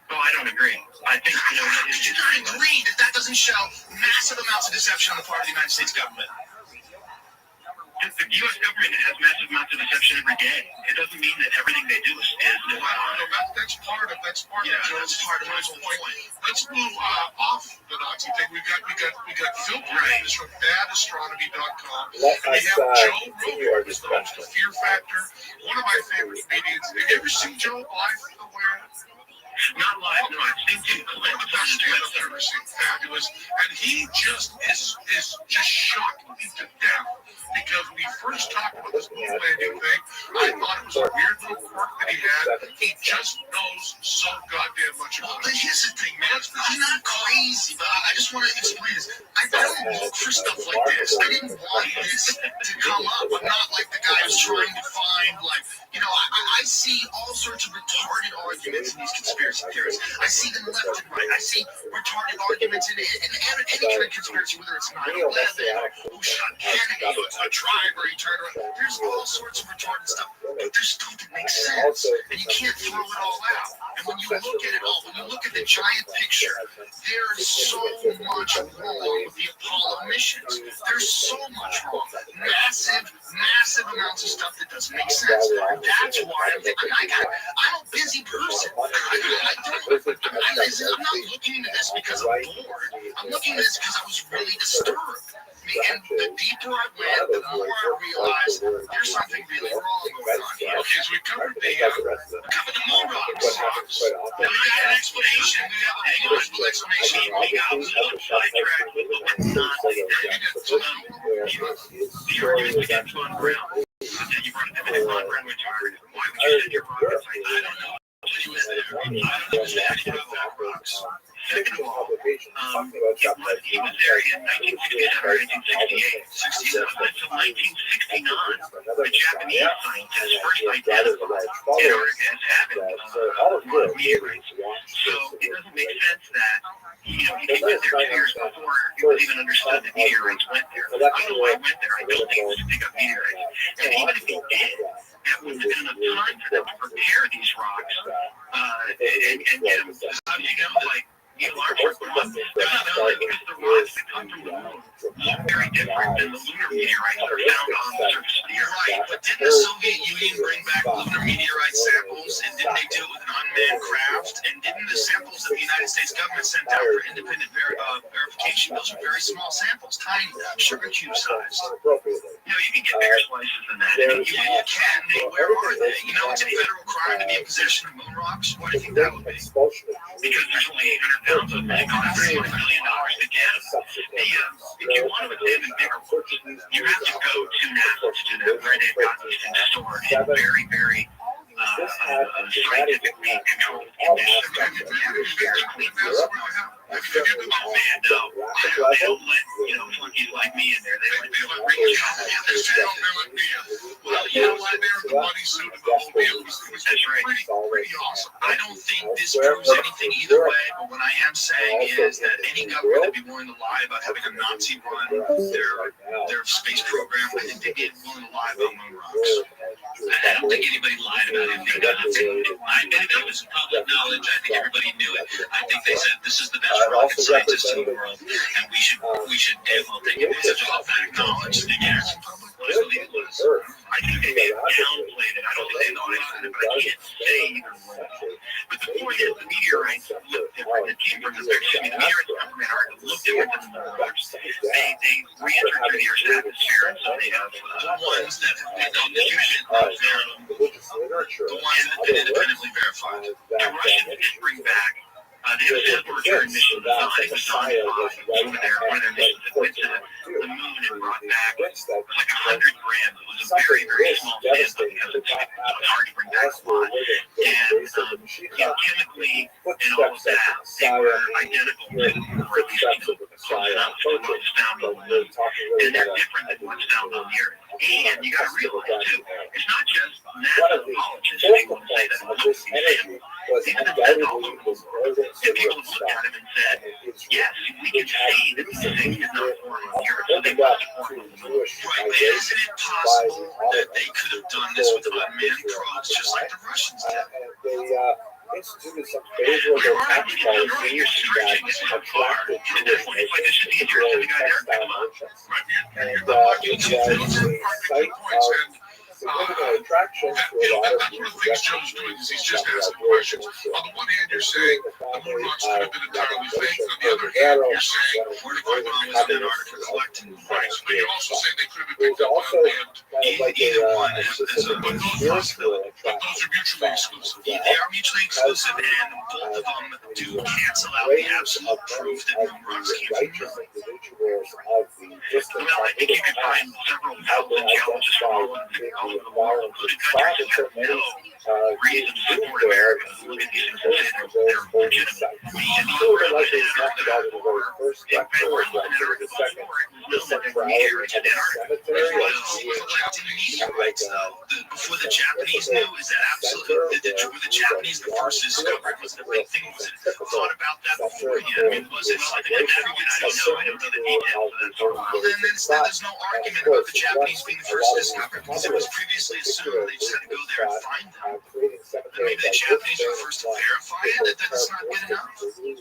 Oh, I don't agree. I think, you don't agree that doesn't show massive amounts of deception on the part of the United States government. The U.S. government has massive amounts of deception every day. It doesn't mean that everything they do is That's part of it. That's part of the whole point. Let's move off the Nazi thing. We got Phil Graham from badastronomy.com. We have Joe Rogan, who's the host of Fear Factor, one of my favorite comedians. Have you ever seen Joe live somewhere? not live, no, I've seen two clips on Twitter. Fabulous, and he just is just shocked me to death because when he first talked about this moon landing thing, I thought it was a weird little quirk that he had. He just knows so goddamn much about it. But here's the thing, man. I'm not crazy, but I just want to explain this. I don't look for stuff like this. I didn't want this to come up. I'm not like the guy who's trying to find, like, you know, I see all sorts of retarded arguments in these conspiracy theories. I see them left and right. I see retarded arguments in any kind of conspiracy, whether it's 9/11 or who shot Kennedy, a driver, he turned around. There's all sorts of retarded stuff, but there's stuff that makes sense, and you can't throw it all out. And when you look at it all, when you look at the giant picture, there's so much wrong with the Apollo missions. There's so much wrong. Massive amounts of stuff that doesn't make sense. That's why I'm a busy person. I'm not looking into this because I'm bored. I'm looking into this because I was really disturbed. And the deeper I went, the more I realized there's something really wrong going on here. Okay, so we covered the moon rocks. Now we got an explanation. We got an actual explanation. We got a little sidetracked with what's not. The argument against Von Braun. You brought it to Von Braun retired. Why would you send your rockets? I don't know. He was there. I don't know about rocks. Second of all, he was there in 1967 or 1968. 67 until 1969. the Japanese scientists first identified Antarctica as having a lot of meteorites. So it doesn't make sense that he went there 2 years before it was even understood that meteorites went there. I don't know why he went there. I don't think it was to pick up meteorites. And even if he did, that wouldn't have been enough time for them to prepare these rocks and get them. How do you know, like, Neil Armstrong, because the rocks that come from the moon look very different than the lunar meteorites that are found on the surface of the Earth. Right, but didn't the Soviet Union bring back lunar meteorite samples, and didn't they do it with an unmanned craft? And didn't the samples that the United States government sent out for independent verification, those are very small samples, tiny, sugar cube sized. You can get bigger slices than that. You can, where are they? You know, it's a federal crime to be in possession of moon rocks. What do you think that would be? Because there's only 800 pounds of them. They cost $6 million to get. If you want to examine bigger ones, you have to go to NASA to know where they've got these things stored in very, very scientifically controlled conditions. Oh man, no. They don't let, flunkies like me in there. They let rings Well, you know what? They're the money suit of the whole deal. That's right. Pretty awesome. I don't think this proves anything either way, but what I am saying is that any government that'd be willing to lie about having a Nazi run their space program, I think they'd be willing to lie about moon rocks. I don't think anybody lied about anything Nazi. I think it was public knowledge. I think everybody knew it. I think they said this is the best rocket scientist in the world, and we should damn well take advantage of all that knowledge. And yes, what is the legal list? I think they may have downplayed it. I don't think they lied on it, but I can't say either way. But the point is, the meteorites look different. The meteorites come from Antarctica look different than the moon rocks. They re-enter through the Earth's atmosphere, and so they have The ones that have been distributed the ones that have been independently verified. the Russians did bring back. They have a sample return mission design. It was on one of their missions that went to the moon and brought back like 100 grams. It was a very, very small sample because it's hard to bring back a lot. And chemically and all of that, they were identical to, or at least close enough to what's found on the moon. And they're different than what's found on the Earth. And you got to realize too, it's not just NASA apologists who will say that these samples. These are the all over the world. And people looked at him and said, yes, we can see that these things did not form on the Earth, so they must form on the moon. Right, but isn't it possible that they could have done this with unmanned probes just like the Russians did? Instituted some favorable tax policies You're stretching this too far. At this point, it's like this is easier to the guy there. Pick him up. and site significant attractions to a lot of That's one of the things Joe's doing is he's just asking questions. On the one hand, you're saying the moon rocks could have been entirely fake. On the other hand, you're saying 45 miles in Antarctica collecting rights. But you're also saying they could have been There's picked up also by land. either one But those are mutually exclusive. They are mutually exclusive, and both of them do cancel out the absolute proof that moon rocks came from Earth. Well, I think you can find several thousand challenges from all over the world, including countries that have no reason to support America. Look at these things and say they're legitimate. And the other is in Antarctica before, in February, in Antarctica before, it was known that there were meteorites in Antarctica. Collecting meteorites, though, before the Japanese knew, is that absolutely? Were the Japanese the first to discover it? Was the big thing? Was it thought about that beforehand? I mean, was it something that everyone I don't know the details of that sort of. Well, then there's no argument about the Japanese being the first to discover it because it was previously assumed they just had to go there and find them. But maybe the Japanese were first to verify it. That's not good enough. Thinking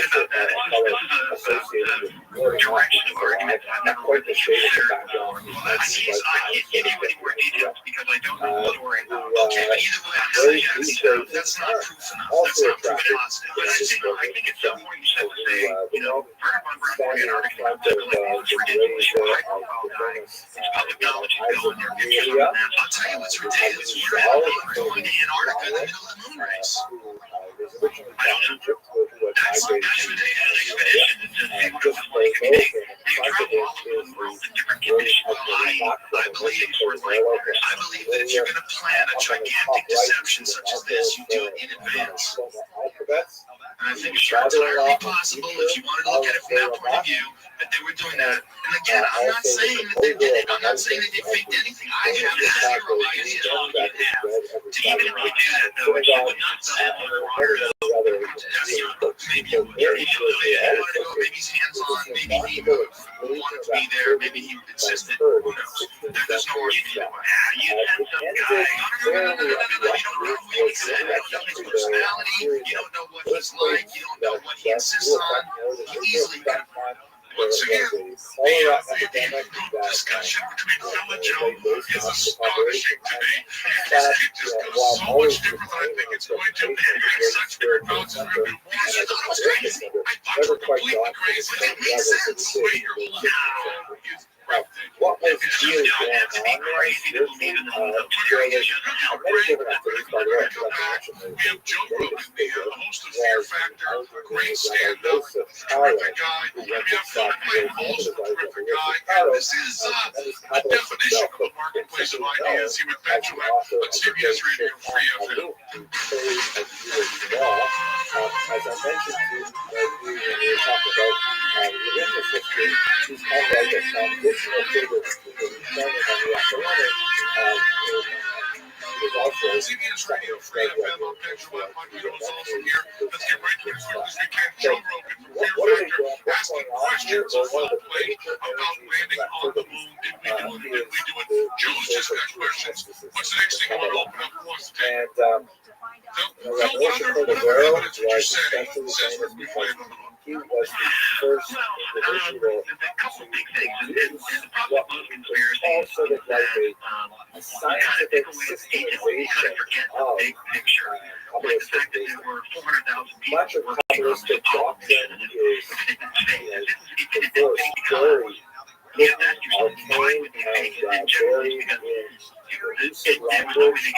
about that, this is a direction of argument I've never really considered before. I can't give you any more details because I don't know the story. Okay, but either way, I'm saying that's not proof enough. That's not proof positive. But I think at some point you should say, Werner von Braun, Antarctica, it's ridiculous. You're a high-profile guy. It's public knowledge. You go in there, get your stuff. I'll tell you what's ridiculous. We're going to Antarctica in the middle of the moon race. I don't know. That's when they had an expedition to see what it was like. I mean, they traveled all over the world in different conditions. I believe that if you're going to plan a gigantic deception such as this, you do it in advance. And I think it's entirely possible, if you wanted to look at it from that point of view, that they were doing that. And again, I'm not saying that they did it. I'm not saying that they faked anything. I have zero idea how you'd have to even if we do that, though, it would not sit on the water. Maybe you would. Maybe he's hands-on. Maybe he wanted to be there. Maybe he insisted. Who knows? There's no argument. You have some guy. No. You don't know who he is. You don't know his personality. You don't know what he's like. You don't know what he insists on. He easily could have. Once again, the discussion between Phil and Joe is astonishing to me. It just goes so much different than I think it's going to. It makes such different votes. Because you thought it was crazy. I thought you were completely crazy. But it makes sense the way you're holding it. What was really You don't have to be crazy to believe in the We have Joe Rogan, the host of Fear Factor, great stand-up, terrific guy. We have Phil McLean, also a terrific guy. And this is the definition of a marketplace of ideas. He would mention that on CBS Radio Free FM. As I mentioned to you when we were talking about religious history, he's kind of like a foundational figure in China and the academic. He was also CBS Radio Free FM. I'm Benjamin Montiel is also here. Let's get right to it as quick as we can. Joe Rogan from Fear Factor asking questions on the plate about landing on the moon. Did we do it? Did we do it? Joe's just got questions. What's the next thing you want to open up for us today? and Whatever evidence would you say says we landed on the moon? he was the first individual a couple of big things, to and use probably what most was conspiracies all sort of like a scientific kind of forget the of big picture. Like the fact that there were 400,000 people much of working on Kabbalistic the doctrine and is it's very arcane and very elusive language,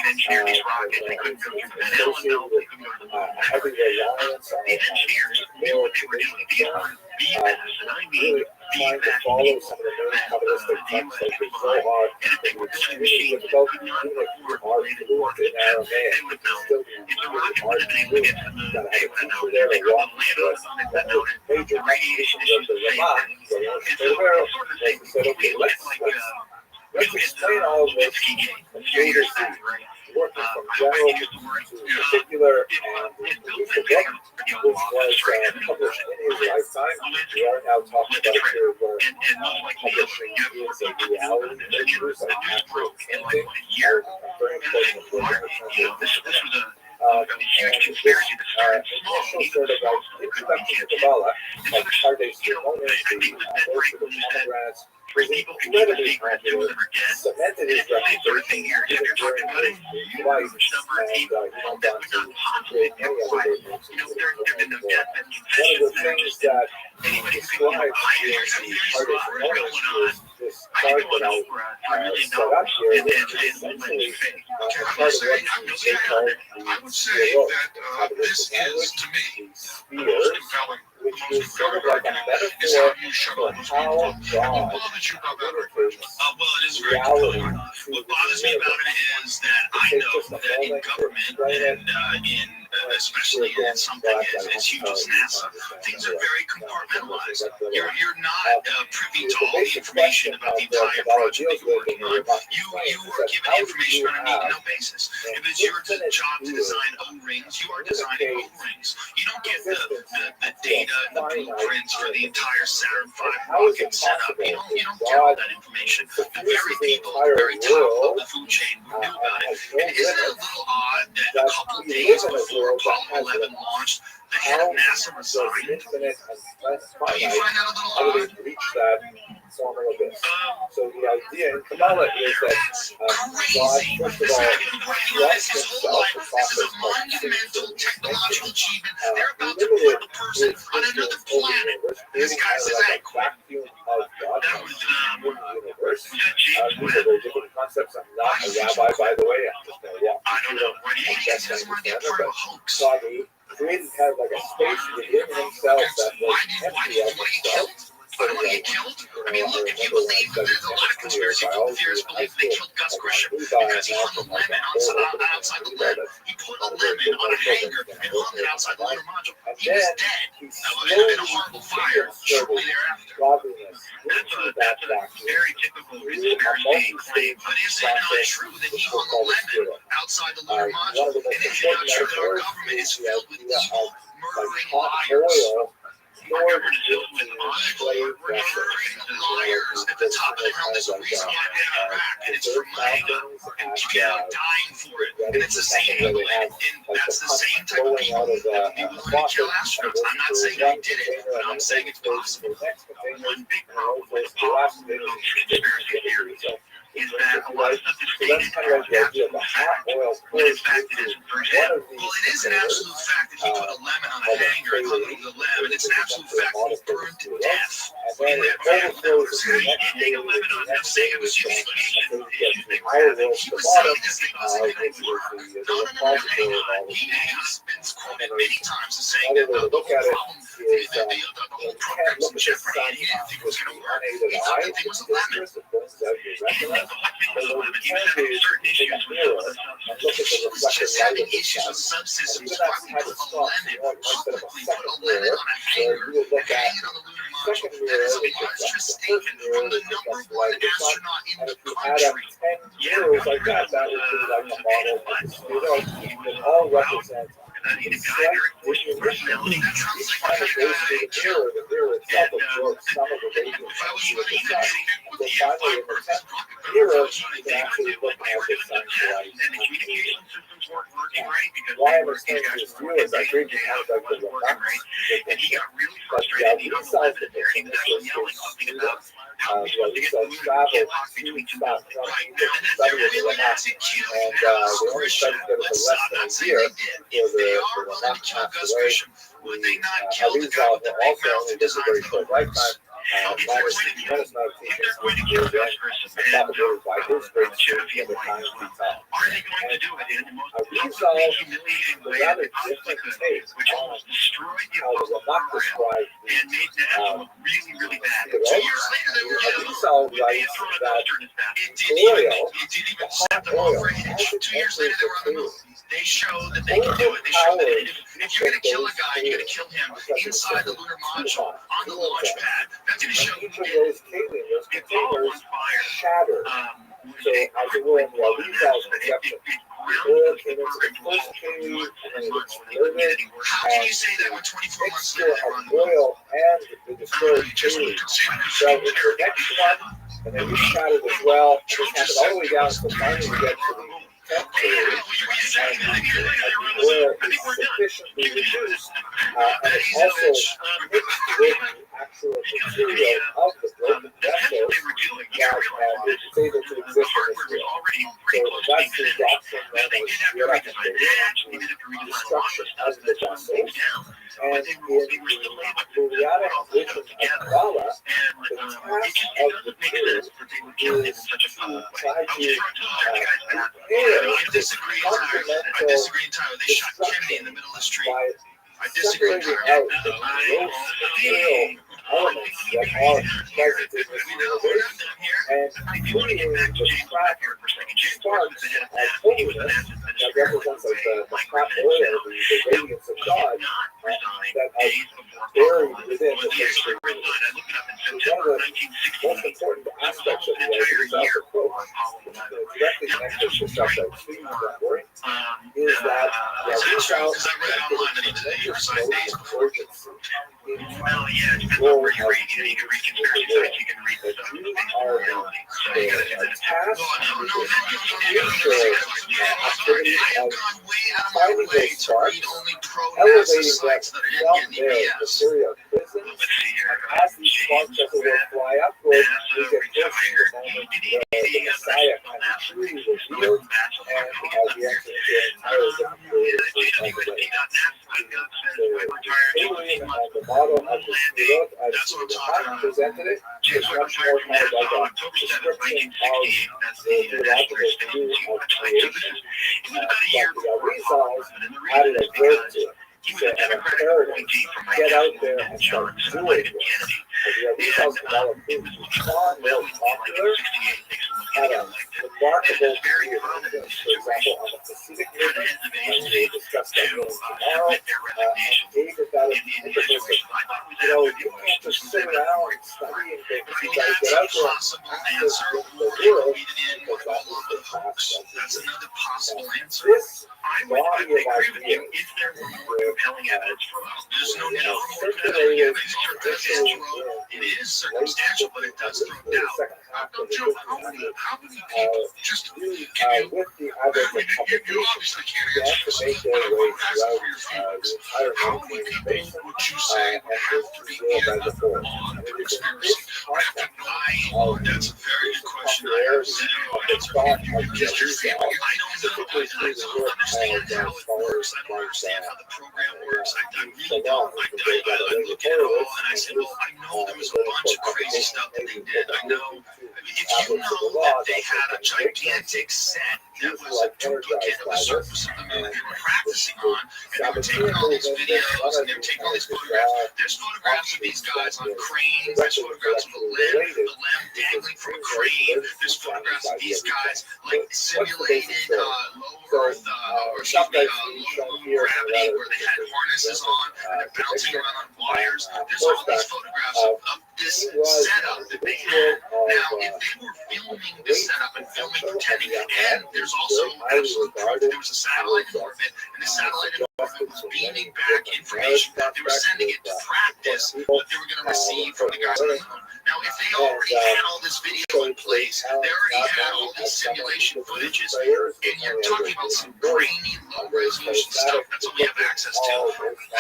associated with heavy reliance on moral tradition, really trying to follow some of the main Kabbalistic texts like the Zohar. It's really difficult, even if you are fluent in Aramaic, it's still really hard to do. You've got to have a teacher there to walk you through it. One of the major contributions of the Ramah, they said, okay, let's explain all of this from A to Z, working from general to particular, and released a book which was published in his lifetime. We are now talking about a period where publishing is a reality. There's an actual printing, very important improvement in terms of initial sort of like introduction to Kabbalah, like Pardes Simonis, the Orchard of Pomegranates, was incredibly popular, cemented his reputation, even during his life, and he went on to create many other movements. One of the things that he describes in the Pardes Simonis is this chart that I set up here, which is essentially part of what they call I would say that this is, to me, the most compelling, which is sort of like a is how metaphor you shut all for those how people up. What God bothers you about that? Well, it is very reality compelling. to What the bothers me about it is that I Take know just a that in moment to government explain it. and especially in something as huge as NASA, things are very compartmentalized. You're not privy to all the information about the entire project that you're working on. You are given information on a need-to-know basis. If it's your job to design O-rings, you are designing O-rings. You don't get the data and the blueprints for the entire Saturn V rocket setup. You don't get all that information. The very people at the very top of the food chain who knew about it. And isn't it a little odd that a couple of days before Apollo 11 launched, the head of NASA resigned? You infinite and finite, find that a little how do odd? they reach that form of abyss? So the idea in Kabbalah is that God, first of all, trusts himself across This is his a monumental technological achievement. They're about to limited put a person on another planet. This guy says like a vacuum of God That in was the universe. James These are very different concepts. I'm not a rabbi, by the way. I'm just going to walk I you don't through know what he best doesn't want to be a understand part of it, a hoax. but God created kind of like a space within himself that was empty of himself. I don't want to get killed. I mean, look, if you believe, there's a lot of conspiracy theorists believe they killed Gus Grisham because he hung a lemon outside the lid. He put a lemon on a hanger and hung it outside the lunar module. He was dead in a horrible fire shortly thereafter. Godly That's a very typical conspiracy claim. But is it not true that he hung a lemon outside the lunar module? And is it not true that our government is filled with evil, murdering liars? Our government is filled with honest, murdering liars at the top of the hill. There's a reason why they're in Iraq, and it's for money, and people are dying for it. And it's the same people, and that's the same type of people that would be willing to kill astronauts. I'm not saying they did it, but I'm saying it's possible. One big problem with conspiracy theories is that a lot of stuff is stated as absolute fact, when in fact it isn't. For example, well, it is an absolute fact that he put a lemon on a hanger and hung it over the lemon. It's an absolute fact that he was burned to death in that vat. Now, he did take a lemon on him, saying it was using issues they were having. He was saying this thing wasn't going to work. No, hang on. He has been quoted many times as saying that the whole problem, the whole program's in jeopardy, and he didn't think it was going to work. He thought the thing was a lemon. He was having certain issues with he was just having issues with subsystems. Why would he put a lemon, publicly put a lemon on a hanger and hang it on the lunar module? That is a monstrous statement from the number one astronaut in the country. Yeah, like that was all represent personality. That sounds like a guy killed. If I was running the F5 versus and the communication systems weren't working right because they were these guys were working right, and he got really frustrated. He was live in there. He was actually yelling something about how we're supposed to get the moon to lock between two mountains. Right now, that's really nasty. Kill Gus Grisham. I'm not saying they did. If they are willing to kill Gus Grisham, would they not kill the guy with the big mouth who designed the movies? If they're going to kill Gus Grisham and champion like as well, are they going to do it in the most publicly humiliating way that they possibly could, which almost destroyed the Apollo program and made NASA look really, really bad? 2 years later, they were getting they may have thrown a toaster in his bath. It didn't even set them off for a hitch. 2 years later, they were on the moon. They showed that they can do it. They showed that if you're going to kill a guy, you're going to kill him inside the lunar module on the launch pad. That's going to show you did it. The Apollo on fire. Shattered. So as it were in the Alisa conception, the oil came into the first cave, and then it exploded, How can you say that when 24 months later they were on the moon? oil and the destroyed cave fell into the next one, and then it shattered as well. It happened all the way down until finally we get to the oil is sufficiently reduced, and it's also mixed with the actual material of the broken vessel that is able to exist in this world. So that's the doctrine known as destruction of the vessel. And in the Booleanic vision of Kabbalah, the task of the crew is to try to prepare this fundamental They shot Kennedy in the middle of the street. by separating out the gross material elements that are present in this universe and including the crack sparks of holiness that represents like the hot oil, the radiance of God that are buried within the mystery. So one of the most important aspects of the Alisa approach, directly connected to stuff that Steve was worrying, is that the Alisa tremendous note of urgency in role as you can read conspiracy sites, you are the task with the future activity of finding those sparks, elevating them from there, the Syria prison, and as these sparks as it will fly upward, we get closer to the moment the Messiah kind of truly revealed, and as we enter into an entirely different period of alien and the model of the Spirit as we have presented it is much more kind of like a description of the theological view of creation. But the Arizals added a word to it. So an imperative, get out there and start doing this. The Arizals developed who far more popular, had a remarkable degree of influence, for example, on the Hasidic movement, and we discussed that tomorrow, and gave it that impetus of, you can't just sit around and possible answer, or they can read it in with all of the hopes. That's another possible answer. I agree with you if there were more compelling evidence for us. There's no doubt more compelling evidence. It is circumstantial, but it does throw doubt. Joe, how many people just give you you obviously can't answer this, but I'm asking for your feelings. How many people would you say would have to be in on the conspiracy? Would have to know? That's a very good question. Just your feeling. I don't understand how it works. I don't understand how the program works. I really don't. I look at it all and I say, well, I know there was a bunch of crazy stuff that they did. I know. If you know that they had a gigantic set that was a duplicate of the surface of the moon they were practicing on, and they were taking all these videos and they were taking all these photographs. There's photographs of these guys on cranes. There's photographs of the limb dangling from a crane. There's photographs of these guys like simulated low Earth or low moon gravity where they had harnesses on and they're bouncing around on wires. There's all these photographs of this setup that they had. Now, if they were filming this setup and filming pretending, and there's also absolute proof that there was a satellite in orbit, and the satellite in orbit was beaming back information. They were sending it to practice what they were going to receive from the guys on the moon. Now, if they already had all this video in place, they already had all these simulation footages, and you're talking about some grainy, low-resolution stuff, that's all we have access to.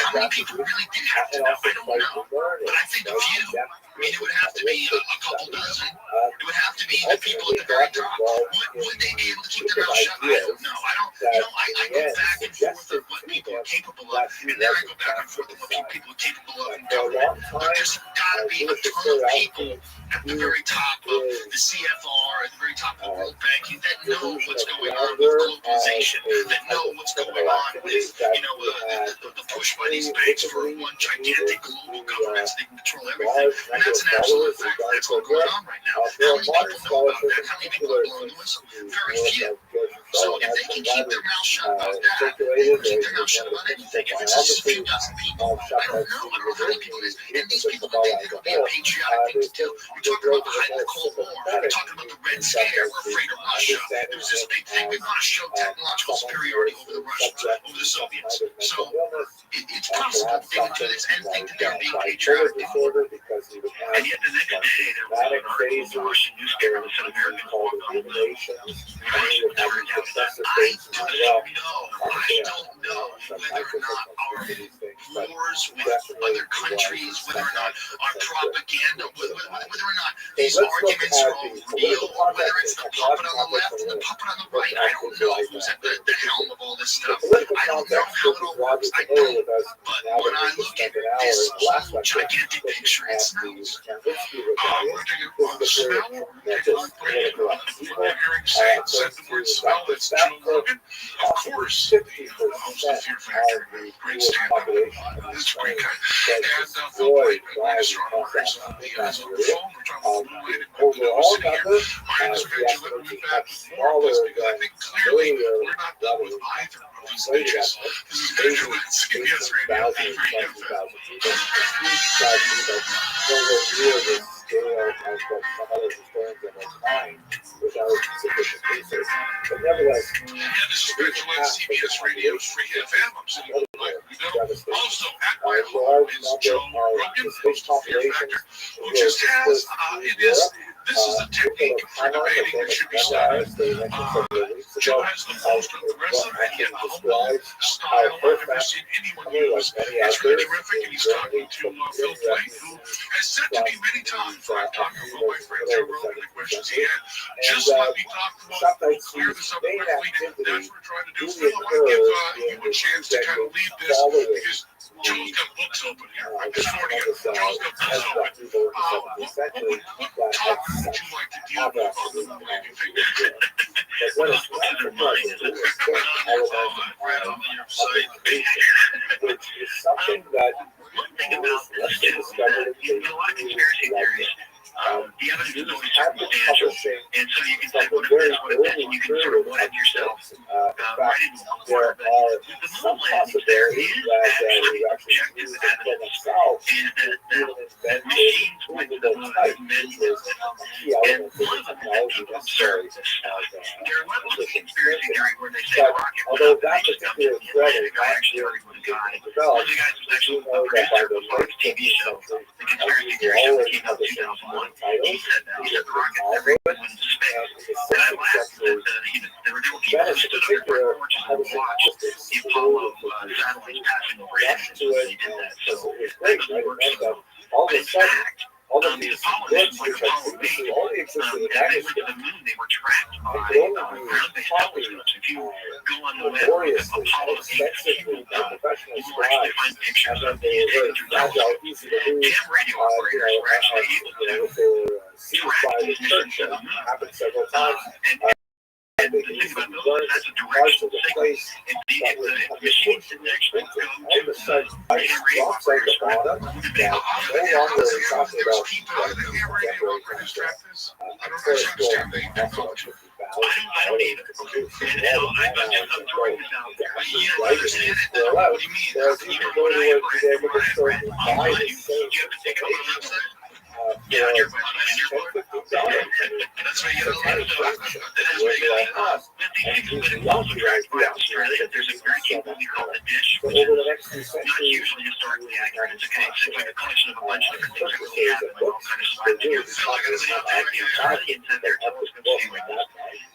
How many people really did have to know? I don't know. But I think a few. I mean, it would have to be a couple dozen. It would have to be the people at the very top. Would they be able to keep their mouth shut? I don't know. I go back and forth of what people are capable of, and then I go back and forth of what people are capable of in government. But there's got to be a ton of people at the very top of the CFR, at the very top of the World Bank, that know what's going on with globalization, that know what's going on with, the push by these banks for one gigantic global government so they can control everything. And that's an absolute fact. That's what's going on right now. How many people know about that? How many people are blowing the whistle? Very few. So if they can keep their mouth shut about that, they can keep their mouth shut about anything. If it's just a few dozen people, I don't know how many people it is. And these people would think that would be a patriotic thing to do. We're talking about the height of the Cold War. We're talking about the Red Scare. We're afraid of Russia. There was this big thing. We want to show technological superiority over the Soviets. So it's possible that they would do this and think that they're being patriotic. And yet the next day, there was an article in the Russian newspaper that said Americans walked on the moon. Russia would never have that. I don't know whether or not our wars with other countries, whether or not our propaganda, whether or not these arguments are all real, or whether it's the puppet on the left and the puppet on the right. I don't know who's at the helm of all this stuff. I don't know how it all works. I don't. But when I look at this whole gigantic picture, it smells. We're taking on the smell. We're taking on hearing said the word smell. That's Joe Rogan. Of course, the host of Fear Factory, great stand-up. This great guy. And Phil White, latest strong workers on the phone. We're talking about Blue Light and Blue sitting here. My name is Rachel, and we'll be back with more of this because I think clearly we're not done with either of these bitches. This is Rachel at CBS Radio, Free FM. But nevertheless, And this is Rachel at CBS Radio, Free FM. I'm sitting with Mike Rudell. Also at my home is Joe Rogan, host of Fear Factor, who just has, this is a technique for debating that should be studied. Joe has the most aggressive and humble style I've ever seen anyone use. It's really terrific, and he's talking to Phil White, who has said to me many times when I've talked to my friend Joe Rogan, the questions he had, just let me talk about it, clear this up quickly. That's what we're trying to do. Phil, I want to give you a chance to kind of lead this, because Joe's got books open here. I'm just warning you. Joe's got books open. What topic would you like to deal with on the way you think? What's in their mind? Right on your site. which is something that One thing about this is that a lot of conspiracy theories, the evidence is always circumstantial, and so you can say what it is, and you can sort of what it yourself right into the corner. But with the moon landings, there is actually objective evidence, and that then the movable type is a key element to the technology necessary There are levels of conspiracy theory where they say but rocket although that particular threat is not actually yet already developed, developed, one of the guys was we actually know a that by producer the of Fox late TV show, 20th century, the conspiracy we theory show that already came out in published 2001. titles, He said that. He said the rocket never novel, went into space. and in the And I 60s laughed century, that there were people Venice who in stood on their particular front porches and publishing watched just the Apollo exploded satellites passing over rush it to when it, they did that. and So it was that great, doesn't right? It work meant so that well. all of But a in sudden, fact, all of the these Apollo works missions, which like had Apollo 8, previously only existed in as they went to manuscript, the moon, they were tracked by they could only be ground-based copied telescopes. If you go on the web, look up laboriously, Apollo 8 expensively by professional you will actually scribes, find pictures and then of they these were very things. fragile, easy to lose. Jam radio operators were actually able to If they were seized track by the these church, missions to that the moon. happened several times. And They the could thing easily about those burn is that's a parts directional of the signal. place. If That would the have machines been didn't actually go all of to a sudden, the jam radio drops out the operators, bottom, and and they no longer are we talking about I don't understand the technology. I don't either. I'm throwing this out there. You don't understand it. Well, What do you mean? whereas you can go to a neighborhood store and buy the same You have to take up a website. for Yeah, $10, you're $15. That's where you So get a lot of stuff. fraction of That's the where you regular get cost. these people that And also you track by don't Australia. There's a very cute movie called The Dish, So which over is the next few not centuries, usually historically accurate. It's like a collection of a bunch of different things that really happen, like all kind of stuff. And you feel like it's not there. Aliens and their telescopes see like that.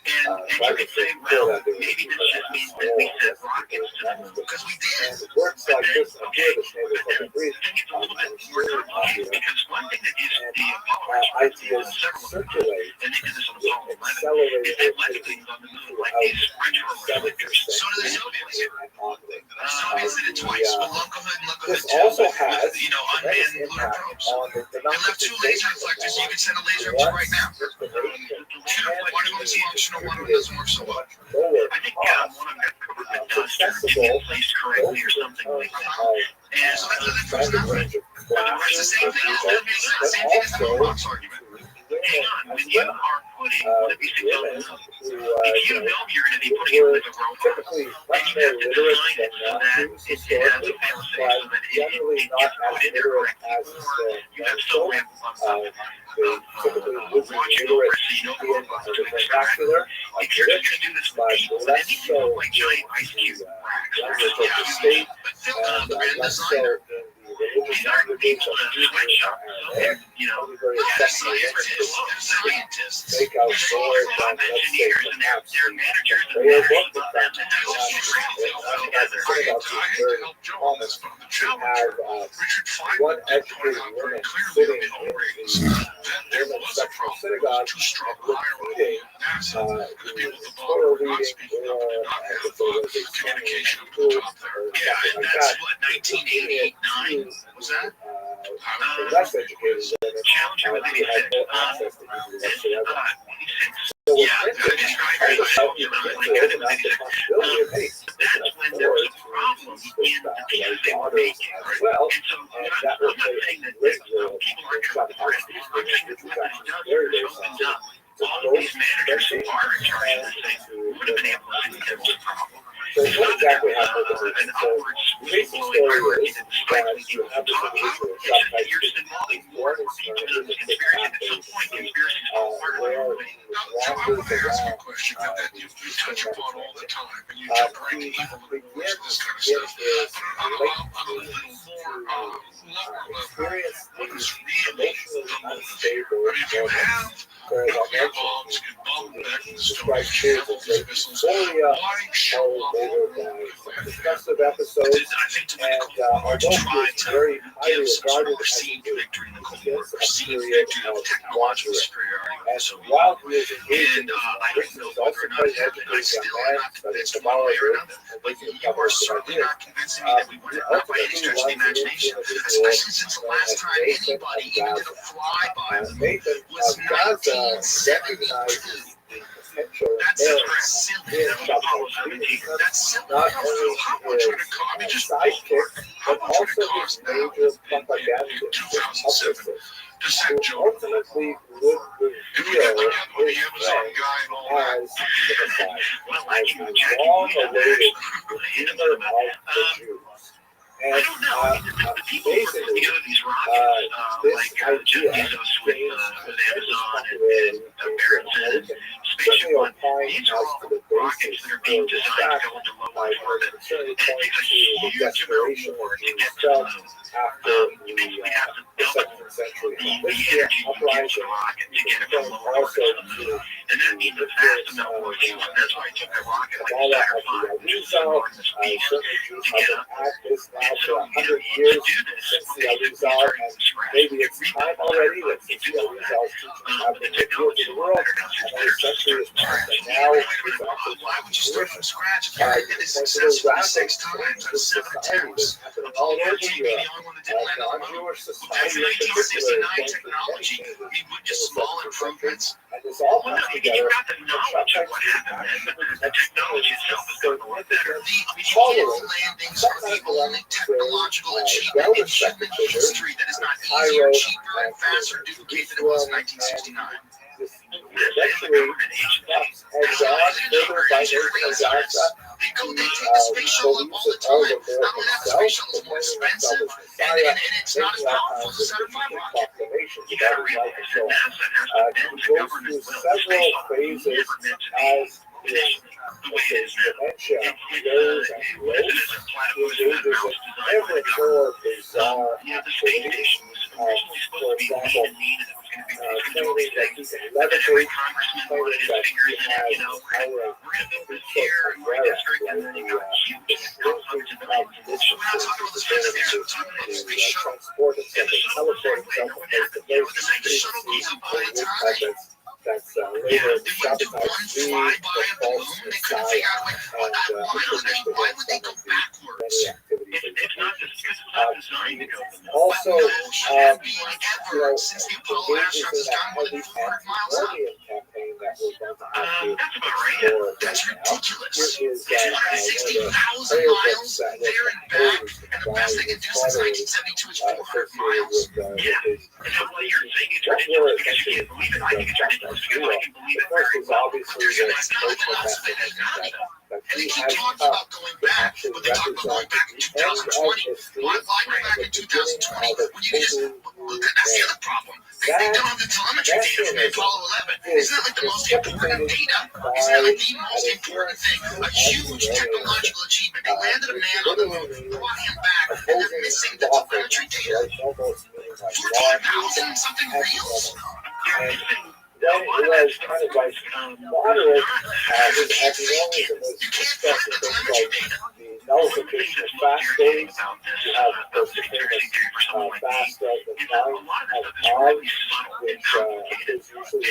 And you could say, well, maybe this just means that we sent rockets to the moon because we did. and works like this appear to stay with But the breeze. then it's a little bit more complicated because one thing that is the Apollo Ideas circulate, and they did this on Apollo 11, is accelerated they let things on the moon like these retroreflectors. So do the Soviets. The Soviets did it twice. Well, Locomotive and Locomotive This 2, also has unmanned lunar impact probes. on the They left two laser reflectors. You can send a laser up to right now. One of them's functional, one of them doesn't work so well. I think one of them got covered with dust or didn't get placed correctly or something like that. And so that's nothing. It's the same thing as the Rothschild argument. Hang on, when you are putting one of these things on the moon, if you know you're going to be putting it with a robot, typically then much you more have to literate design than it so that non-Jews it has a historically, fail-safe, but so that generally it not gets as put in there literate correctly, as or you have some so. ramp on something. They typically would be Watching over literate it so you know the in robot's the doing this vernacular correctly. of If you're just British, going to do this but with people, then less it needs to so look like in giant ice the cube racks. language of the state, But Phil, and the grand less so designer, in the religious these aren't languages people of in a Hebrew sweatshop. and Aramaic. You know, Very they're effective scientists. make out There's more also than, let's say, engineers and perhaps they're managers and prayer managers book above them. defense. And those two things all together. Synagogues is very common to have Richard Feynman one did point educated out very woman clearly sitting in the in ratings the that there women's was a section of problem. synagogue Too strong and hierarchy repeating at NASA. The people at the bottom Torah were not reading speaking up. or They did not if have there was a communication up to school the top there. or Yeah, something and like that's that. what 1989 was that? The less educated women Challenge who maybe had no said, access to Hebrew whatsoever. yeah, So we're I printing described and it as without you the know, like printer, I not the possibility of, hey, that's when there was a problem in the pieces they were making. as well. And so And I'm that not would play saying a that great people role aren't in going to shop threat. houses, I'm saying which that is what this does actually is very, it very opens sensitive. up all of these managers who are in charge of this thing would have been able to see that there was a problem. So what exactly happened with An this? So upwards the basic blowing story hierarchy is that that stifling you people have to this talk about. individual It's shop just that type you're that involving is more born in people Smyrna, into the this conspiracy. And at some is point, conspiracy is all part of where everybody. Now, Joe, I want to wanders ask you a around question that you touch upon all the time, and you the jump right to evil and wars and this kind of stuff. is But on a little more lower level, experience what is the really emotionally the motive unstable here? I mean, if you moments. have Whereas I nuclear mentioned bombs and bomb back in the Stone described Age, periods all of these great missiles, euphoria, why show followed up later all by over some disgustive episodes. I think to win the And Cold War, although to he try was to very highly give some sort regarded of as a perceived victory in the Cold War, against a perceived period victory of of technological wandering. superiority of the And Soviet while Union. he was engaged in And this I wandering, don't he know was whether also or not quite it an happened. I educated still young am man, not studying convinced one way or Kabbalah another. and But making a you couple are of certainly ideas. not convincing me that we wouldn't not by any stretch of the imagination, especially since the last time anybody even did a flyby of the moon Nathan was of Gaza 1972. recognizes the potential That's merit silly. in That was Apollo shop 17. because That's silly. not Phil, only how much would it his cost? I mean, just sidekick, how but much would it also cost his now major in propagandist, 2007 publicist, to who send Joe to the moon? ultimately would If we get reveal together with his the Amazon friend guy and all that, as genocide, Well, I as can the jack you long-awaited hit him redeemer about of the Jews. I don't know. I mean, the people who put together these rockets, Jeff Bezos with Amazon and Barronson and Spaceship One, these are all rockets that are being designed to go into low Earth orbit. And it takes a huge amount more to get to the moon. You basically have to double the energy you get to the rocket to get it from low Earth to the moon. And that means a vast amount more fuel. And that's why I took a rocket like the Saturn V, which is an enormous beast, to get up there. And so, to do this, we're basically starting from scratch. Maybe it's time already. Let's see Into all that. The technology is a lot better now, so it's better to start from scratch. Why would you start from scratch if you already did it successfully 6 times out of 7 attempts? Apollo 13 being the only one that didn't land on the moon. With that 1969 technology, we would just small improvements. Well, no, you got the knowledge of what happened then, but the technology itself has gotten a lot better. The Apollo landings are the only technological achievement in human history that is not easier, cheaper, and faster to duplicate than it was in 1969. They take the space shuttle up all the time. Not only that, the space shuttle is more expensive, and it's not as powerful as the Saturn V rocket. You got to realize that NASA has to bend the government will. The space shuttle was never meant to be initially the way it is now. It was a platypus and a mouse designed by the government. The space station was originally supposed to be lean and mean, and it was going to be doing these things. But then every congressman wanted his fingers in it, we're going to build this here in my district, and then it got huge. It got hundreds of millions. So we're not talking about the space station, we're talking about the space shuttle. And the shuttle was great. What happened? The night the shuttle goes up all the time. That's They went to one flyby of the moon. They couldn't figure out a way. Why would they go backwards? It's not just because it's not designed to go to the moon. Also, Since the Apollo astronauts have gone more than 400 miles up. That's about right. That's ridiculous. 260,000 miles there and back, and the best they can do since 1972 is 400 miles. Yeah. And now, while you're saying it's ridiculous because you can't believe it, I think it's ridiculous because I can believe it very well. But there's an astronaut philosophy at NASA. And they keep talking about going back, but they talk about going back in 2020. Why go back in 2020 when you just... That's the other problem. They don't have the telemetry data from the Apollo 11. Isn't that like the most important data? Isn't that like the most important thing? A huge technological achievement. They landed a man on the moon, brought him back, and they're missing the telemetry data. 14,000 something reels? You're missing... Then it was kind of like moderate at the moment it was discussed in things like the nullification of fast days. You have, of course, the famous fast the time of Mars, which is usually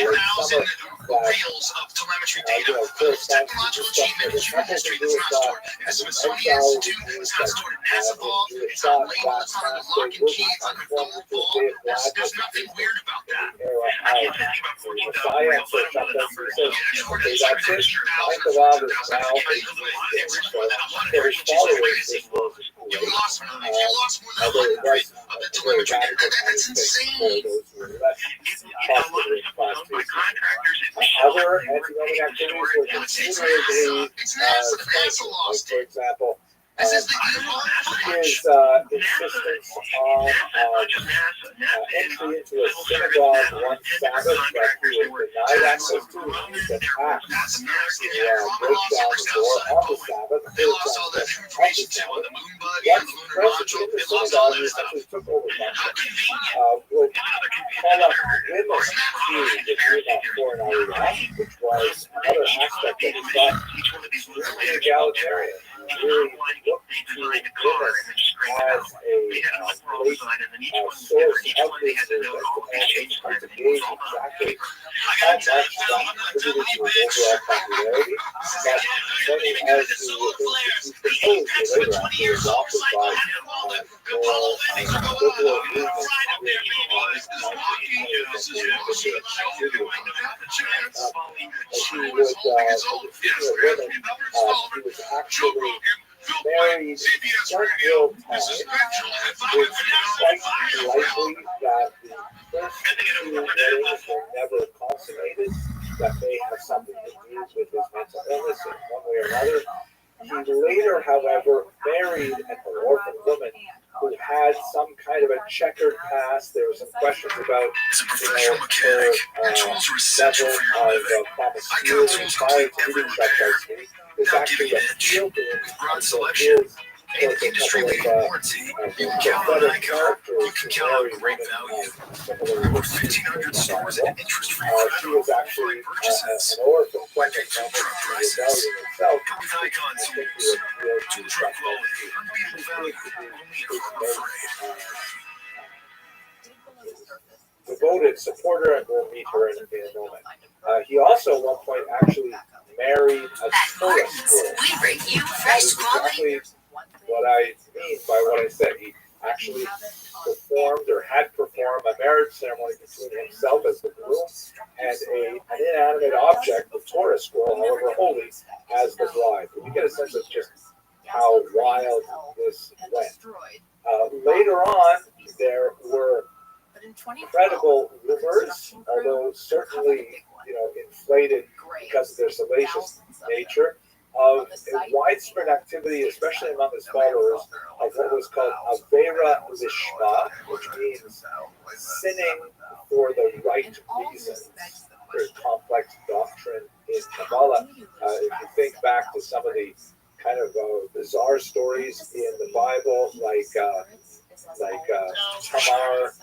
in the summer reels of telemetry data. Technological achievement in human history that's not stored at the Smithsonian Institute, it's not stored at NASA Vault, it's not labeled, it's not on the lock and key, it's on the gold vault. There's nothing weird about that. I can't think about 14,000 reels, I don't know the number. Okay, that's it. Life of all is now there's followers as well as you lost more than 100 of the telemetry data. That's insane. Other economic activities were considerably, it's NASA lost for it. example, This is the his insistence on entry into a synagogue one Sabbath that he was denied access to. He was attacked to break down the door on the Sabbath. They lost all that information too on the moon buggy and the lunar module. They lost all that stuff. Took over How convenient. would call up witness to about 4 hours, which was another aspect that he thought extremely egalitarian. Really looked to women as a place, source of this as the man to gauge exactly how much that contributed to his overall popularity. But many as to the things that he proposed later on, he was adopted by more liberal movements he was actually married several times, it's quite likely that the first 2 marriages were never consummated, that may have something to do with his mental illness in one way or another. He later, however, married an orphan checkered past. There were some questions about As a professional mechanic, your tools are essential for your living. Icon Tools complete every repair. Now give you an edge. With broad selection and industry-leading warranty, you can count on Icon. You can count on great value. Over 1,500 stores and interest-free credit She on was qualifying actually purchases. an oracle. Why pay tool truck prices? Come with Icon Tools. Tool truck quality, unbeatable value, only at Harbor Freight. Devoted supporter, and we'll meet her in a moment. He also at one point actually married a tourist girl. We bring you That fresh is quality. exactly what I mean by what I said. He actually performed or had performed a marriage ceremony between himself as the groom and an inanimate object, the tourist girl, however holy, as the bride. You get a sense of just how wild this went. Later on, there were incredible rumors, although certainly, inflated because of their salacious nature, of widespread activity, especially among his followers, of what was called Avera Lishma, which means sinning for the right reasons. Very complex doctrine in Kabbalah. If you think back to some of the kind of bizarre stories in the Bible, like Tamar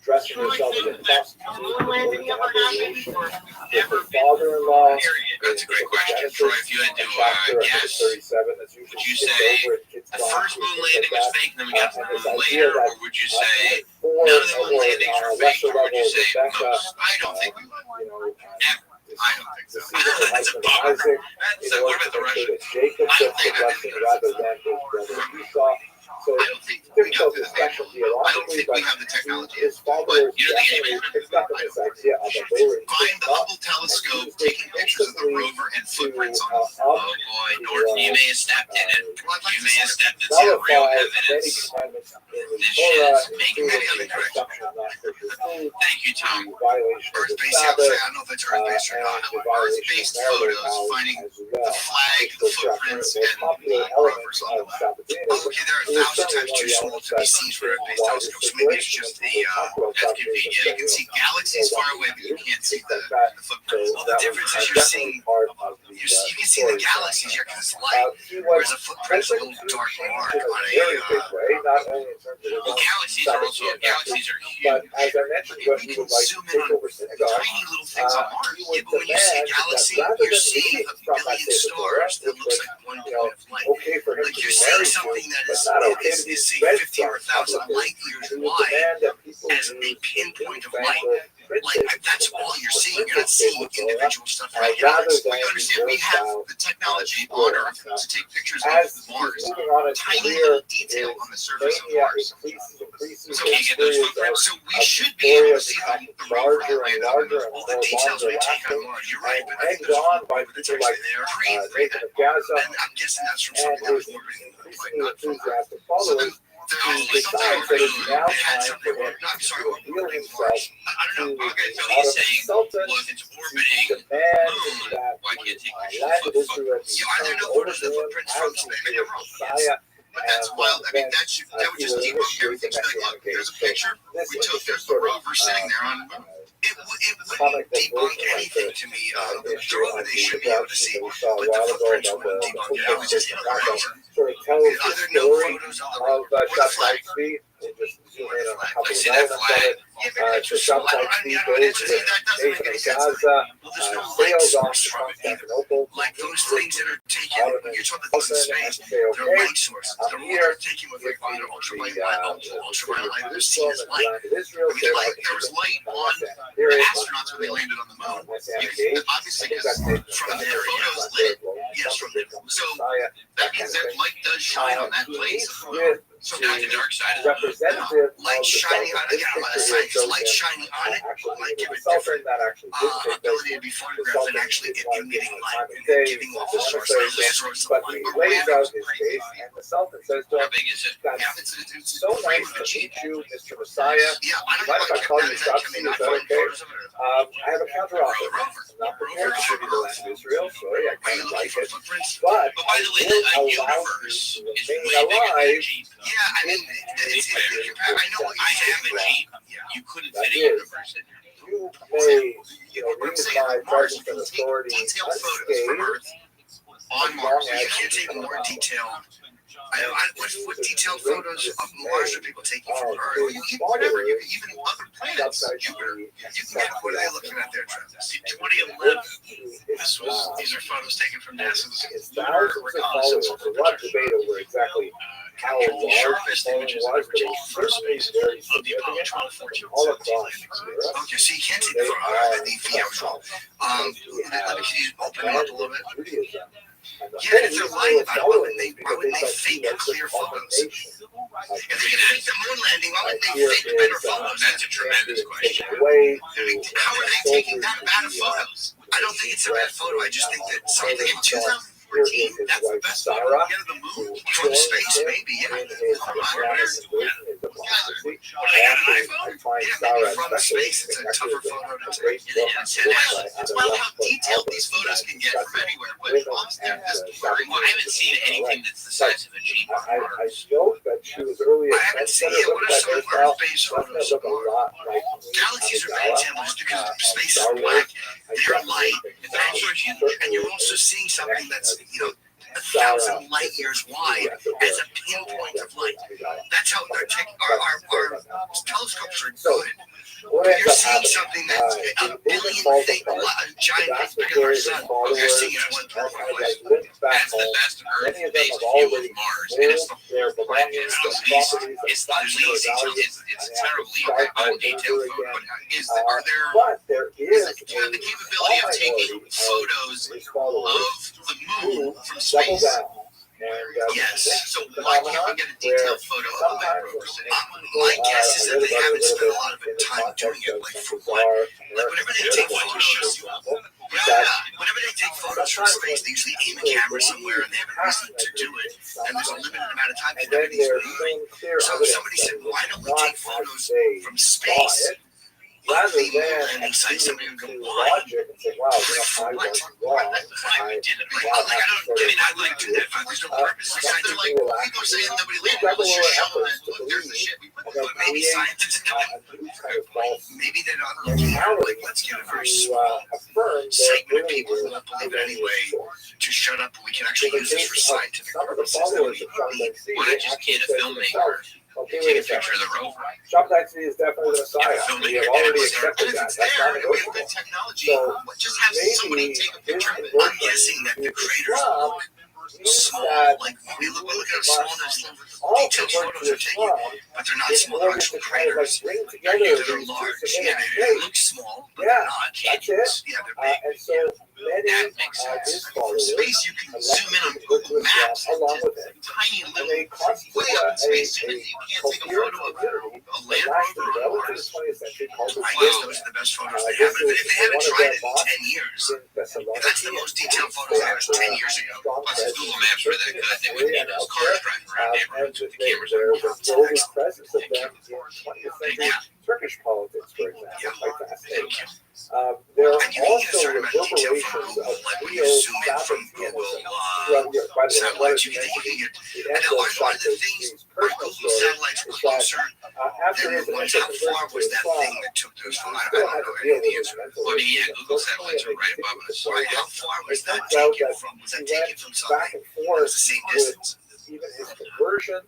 dressing herself as a prostitute, with her father-in-law. That's a great question. Troy, if you had to guess, would you say the first moon landing was fake and then we got to the moon later, or would you say none of the moon landings were fake, or would you say most? I don't think we would. Never. I don't think so. That's a bummer. What about the Russians? Jacob I don't think rather than his brother Esau. So I don't think we got difficult to to the manual. special I don't theologically, think we but have the technology. his father But you don't think definitely anybody picked up on this idea of a Boer find the Hubble telescope, taking pictures of the rover and footprints on it. Oh boy, Norton, you may have stepped in it. You may have stepped in some real evidence. This shit is making me incorrect. Thank you, Tom. Earth-based, I don't know if it's Earth-based or not. Earth-based photos finding the flag, the footprints, and the rovers on the map. Okay, there are 1,000 times too small to be seen for Earth-based telescopes. So maybe it's just that's convenient. You can see galaxies far away, but you can't see the footprints. Well, the difference is you're seeing, you can see the galaxies here because it's light, whereas a footprint is a little dark mark on a. Well, galaxies are huge. But as I mentioned, You can zoom in on tiny little things on Mars. Yeah, but when you see a galaxy, you're seeing a billion stars that looks like one point of light. okay for him Like to you're be seeing married to, something that but not okay to be is say read 50 or from 1,000 light years He would wide demand that people as a use pinpoint of light. indefensible Like that's all you're seeing. You're not seeing individual stuff from a rather galaxy. than You understand? We have the technology on Earth to take pictures of as Mars. moving on his Tiny career, little detail on the surface of mania Mars. increases So can you get those experience footprints? So we of should be able to stories see become the rover that larger and landed on larger Mars. and All the more details we take on longer Mars. You're right, and but I think egged there's on by that's people like actually there. Pre-3 Nathan of Gaza and I'm guessing that's from and something that was his orbiting the like increasingly not from Earth. enthusiastic So then followers there who was something decides that it's now it had time something for him I'm sorry, to reveal orbiting himself Mars. I don't know. Okay, so out he's of saying, consultant well, if it's to orbiting demand moon, that why can't it take pictures land of of Israel footprints? Yeah, are there be no turned photos over of to him footprints as from the space? Maybe I'm wrong. Yes. Messiah. But that's wild. I mean, that would just debunk everything. So like, look, there's a picture. We took. There's the rover sitting there on the moon. It wouldn't debunk anything to me. The rover they should be able to see, but the footprints wouldn't debunk it. It was just crazy. Sort of tells the Are there no story photos of the of rover or the flag? Shotgun We'll just zoom in on a couple I of see that elements of flag. it. Yeah, maybe it's So just small. I Shotgun mean, goes it's just, with that doesn't make Nathan any of sense. Gaza, Well, there's no light sails on source to from it either. Constantinople. Like those things that are taken, Out of you're talking about things in space, say, they're okay, light sources. I'm They're here. taken with like either ultraviolet The light, they're seen as light. land of Israel, I mean, there was light on the astronauts when they landed on the moon. You can obviously because from their photos lit, yes, from there. So that means that light does shine on that place. So now the dark side of the moon, light shining on it. Yeah, I'm on the side. Is light shining on it? Light giving consultant that actually did take ability to be photographed and actually emitting light and giving off a source like laser or but something. he lays out his case, and the Sultan says to him, How big is it? "That's It's so nice to meet you, Mr. Messiah. Yeah, I don't Mind if I call you know. Shotzi? Is that okay? I have a counter offer. I'm not prepared to give you the land of Israel. Sorry, I kind of like it. But By the way, will a allow you universe to is remain way bigger than a alive. Jeep. Yeah, I mean, I know what I you're have a saying. Jeep. You couldn't That fit a is, universe in there. you may, What I'm use saying, my on Mars, presence you and can take authority detailed photos from unscathed. Earth on Mars. You can't take more detailed. What detailed photos of Mars are people taking from Earth? Well, you can whatever. You can even other planets. Jupiter. You can get what are they looking at there, Travis? In 2011, these are photos taken from NASA's It's lunar thousands of reconnaissance followers. There's a lot of observatory. debate over exactly how The large the sharpest phone images was, ever but taken it's from certainly space very of the Apollo significant 12, 14, all 17 across landing Europe. sites. Okay, so you can't take They the photo. are The video was wrong. Can you open them up a little bit? Judaism. And the Yeah, if they're whole lying about it, why wouldn't following they because fake felt clear like photos? abomination of If they can fake the moon landing, why wouldn't they here fake is, better photos? That's a tremendous question. Away I mean, to how are they taking that bad of soldiers photos? I don't think it's a bad photo. I just think that something in Here is 2014, his that's the wife, best photo Sarah, we get of the who moon from joined space, him maybe. Yeah. in his Come on, Islamic where? belief in democracy. What, they got an And iPhone? I find Yeah, Sarah maybe from especially space, it's a connected tougher with photo to a take. great You book didn't say written that. by It's Anna wild how Rothschild detailed Albert, these photos can get from anywhere, but women Austin and, is South Well, I haven't seen anything that's the size of a Jeep on I Mars. know that she was early I at haven't seen Center it. What looked are at some of herself. Earth-based Doesn't photos look of a Mars? lot like Galaxies are bad Amidala, examples because space is Star black. Wars. They're light, It's also huge. and you're also seeing something that's 1,000 light years wide as a pinpoint of light. That's how our telescopes are good. What But ends you're up seeing happening? something that's a The billion falls thing, apart. a giant Vast bigger than our majority of sun. his followers You're seeing it one are perfect kind of place. like limped back That's the home. best Many of them Earth-based have view already of Mars, and it's the their whole planet. belongings, It's their the least, properties, it's the and least, values, it's and have to terribly start all undetailed over photo. again. But are there, But there do is you have the a capability of taking minority of photos his followers of the moon from double space? down. And Yes. So why can't we get a detailed photo of the land rover sitting? My guess is that they haven't spent a lot of time doing it. Like for what? Like whenever they take photos, whenever they take photos from space, they usually aim a camera somewhere and they have a reason to do it. And there's a limited amount of time And for then everything's there's moving. clear So evidence somebody that said, it was why don't we not take photos as they from saw space? it, rather The moon than landing site, somebody would go, to why? logic and say, wow, I was wrong. Why we did it? Like, I wouldn't do that. There's no purpose. It's like they're like, people saying nobody landed. Let's just show them that, look, there's the shit we put. But maybe scientists know it. Maybe they're not looking at it like, let's get a very small segment of people who don't believe it anyway to shut up and we can actually use this for scientific purposes. That would be Why not just get a filmmaker and take a picture of the rover? Shop Taxi is definitely the Messiah. We have already accepted that. It's That's there, not and we have good negotiable. technology. So Just have somebody maybe take a picture of it. his I'm guessing that the creators Islam look means small. that Like we look at how small those all detailed convert photos to are taken, Islam but they're not in small. They're order actual to kind of like craters. bring They're together these large. two Yeah, they look small, but Yeah, they're not. that's Canyons. Yeah, they're big. And so many That makes sense. his From followers space, you can zoom in on elected to Google Islam Maps along and with it. Tiny And little they constitute way up in space. You a can't take a coherent photo of community a that Land lasted Rover well on into the Mars. 20th century called the I guess Islam. those are the best photos they have. But if they haven't tried it in 10 years, that's the most detailed photos they have 10 years ago. Plus, if Google Maps were that good, they wouldn't need those cars driving around neighborhoods with the cameras on There them. was global presence of them in 20th century Turkish politics, for example. Quite fascinating. There are And you can get a also certain amount of detail from reverberations Google, of like when you zoom in from Google satellites, you can get. And a lot of the things where Google satellites are closer after than his the ones. initial How far conversion was to that Islam, thing that took those photos? I still don't had know to any deal of the with answer. mental Well, I mean, yeah, issues. Google satellites are right above us. Right, how far was that It turns out taken that from? Was that he taken went from back something? and It forth was the same with distance. even his conversion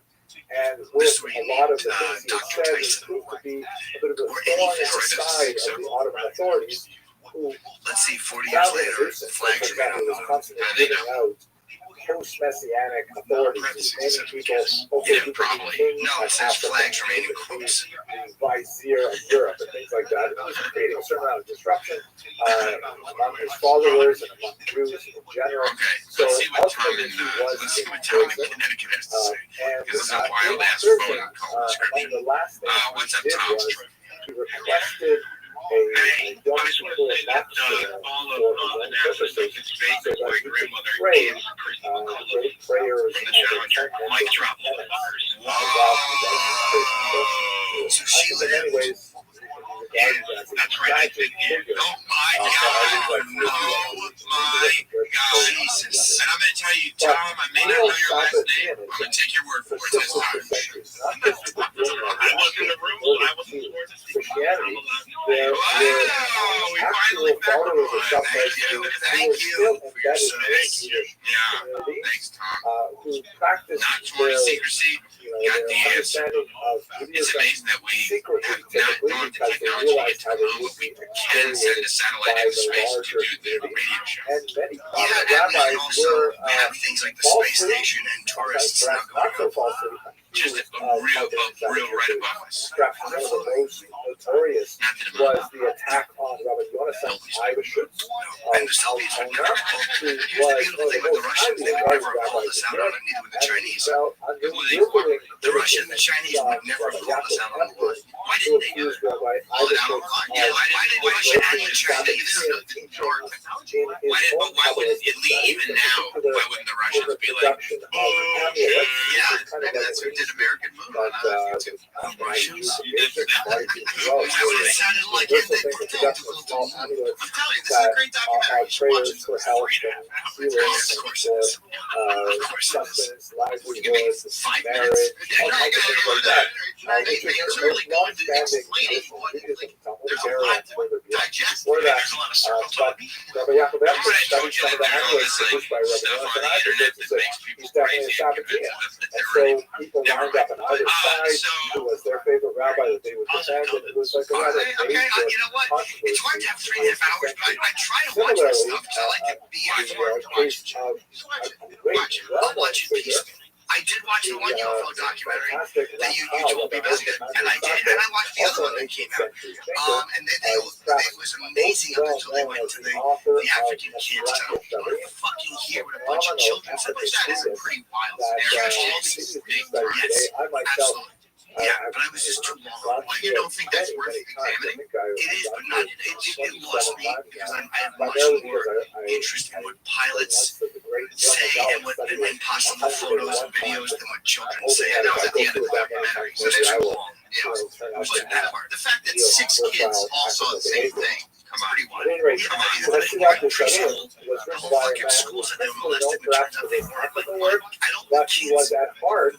and This with is where a you lot of need, the things he had Dr. said, Tyson. it proved to be a bit of a Or any thorn in the physicist. side of the Ottoman authorities, who Let's see, 40 years found it later, recent, for flags remain example, was unknown. constantly How they giving out post-messianic authorities to many people, okay, Yeah, you can probably. be king No, of it says Africa, flags remain in you can be quotes. the vizier of Europe and things like that. It was creating a certain amount of disruption among his followers and among Jews in general. Okay, So let's see what Tom ultimately in, he was let's see what in Tom in prison. Connecticut has to say. And Because it's a in wild ass prison, phone call among description. the last things What's he up, did Tom? was he requested Hey, I just want to say that all of the NASA stuff is fake. That's my grandmother gave Christy McCullough from the Challenger. Mic drop, motherfuckers. So she lived. Yeah, that's right. Oh my God! Oh my God! Jesus! And I'm gonna tell you, Tom, I may not know your last name. I'm gonna take your word for it this time. I was in the room, but I wasn't supposed to speak. Wow! We finally back on. Thank you for your service. Yeah. Thanks, Tom. Not toward secrecy. Got the answer. It's amazing that we have not gone to technology yet to the moon, but we can send a satellite into space to do the radio show. Yeah, and we can also have things like the space station and tourists now going up. Just real right above us. Perhaps one of the most notorious was the attack on Rabbi Rothschild, And the Soviets would never call. Here's the beautiful thing with the Russians: they would never call us out on it, neither would the Chinese. The Russians and the Chinese would never call us out on the line. Why didn't they do it? Call it out on the line. Yeah, why didn't Russia and the Chinese ignore technology? Why wouldn't it leave? Even now, why wouldn't the Russians be like, oh, yeah, maybe that's who did American Moon on YouTube. Russians. That would have sounded like it. I'm telling you, this is a great documentary. You should watch it. For health and Of course it is. substance, What, you give me 5 marriage, minutes? all kinds of things like that. They clearly go into explaining what, there's a lot to digest. There's a lot of circle talk. Rabbi Yaakov But I Epstein told studied you some of that the there's all analysts this produced by Rabbi stuff on the Rothschild, internet and that makes people he's definitely crazy a and Sabbathean. convinces us that And they're really so people lined up on either side who was their favorite rabbi that they would defend, and it was like a rather okay, you know what? It's hard to have 3.5 hours, but I try to watch this stuff because I like to be informed. I'll watch it peacefully. I did watch the one UFO documentary that you told me about, and I did, and I watched the other one that came out. And it was amazing up until they went to the African kids tunnel. Fucking here with a bunch of children. So that is a pretty wild scenario. Yes, absolutely. Yeah, but I was just too long. You don't think that's worth examining? It is, but not. It lost me because I have much more interest in what pilots say and possible photos and videos than what children say. And that was at the end of the documentary. So it's too long. Yeah, but that part. The fact that 6 kids all saw the same thing. Come on, preschool. The whole fucking schools that they were molested, and it turns out they weren't. But I don't think kids' minds, are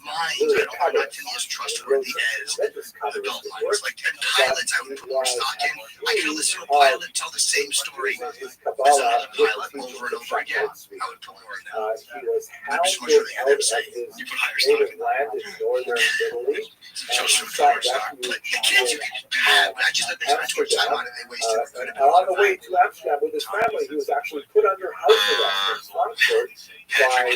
not to be as trustworthy as adult minds. Like pilots, I would put more stock in. I could listen to a pilot tell the same story as another pilot over and over again. I would put more in that. I just want you to hear them say, you put higher stock in that. Just put higher stock. But the kids, you can have. I just let them spend too much time on it. They wasted a good amount. On the way to Amsterdam with his family, he was actually put under house arrest in Frankfurt by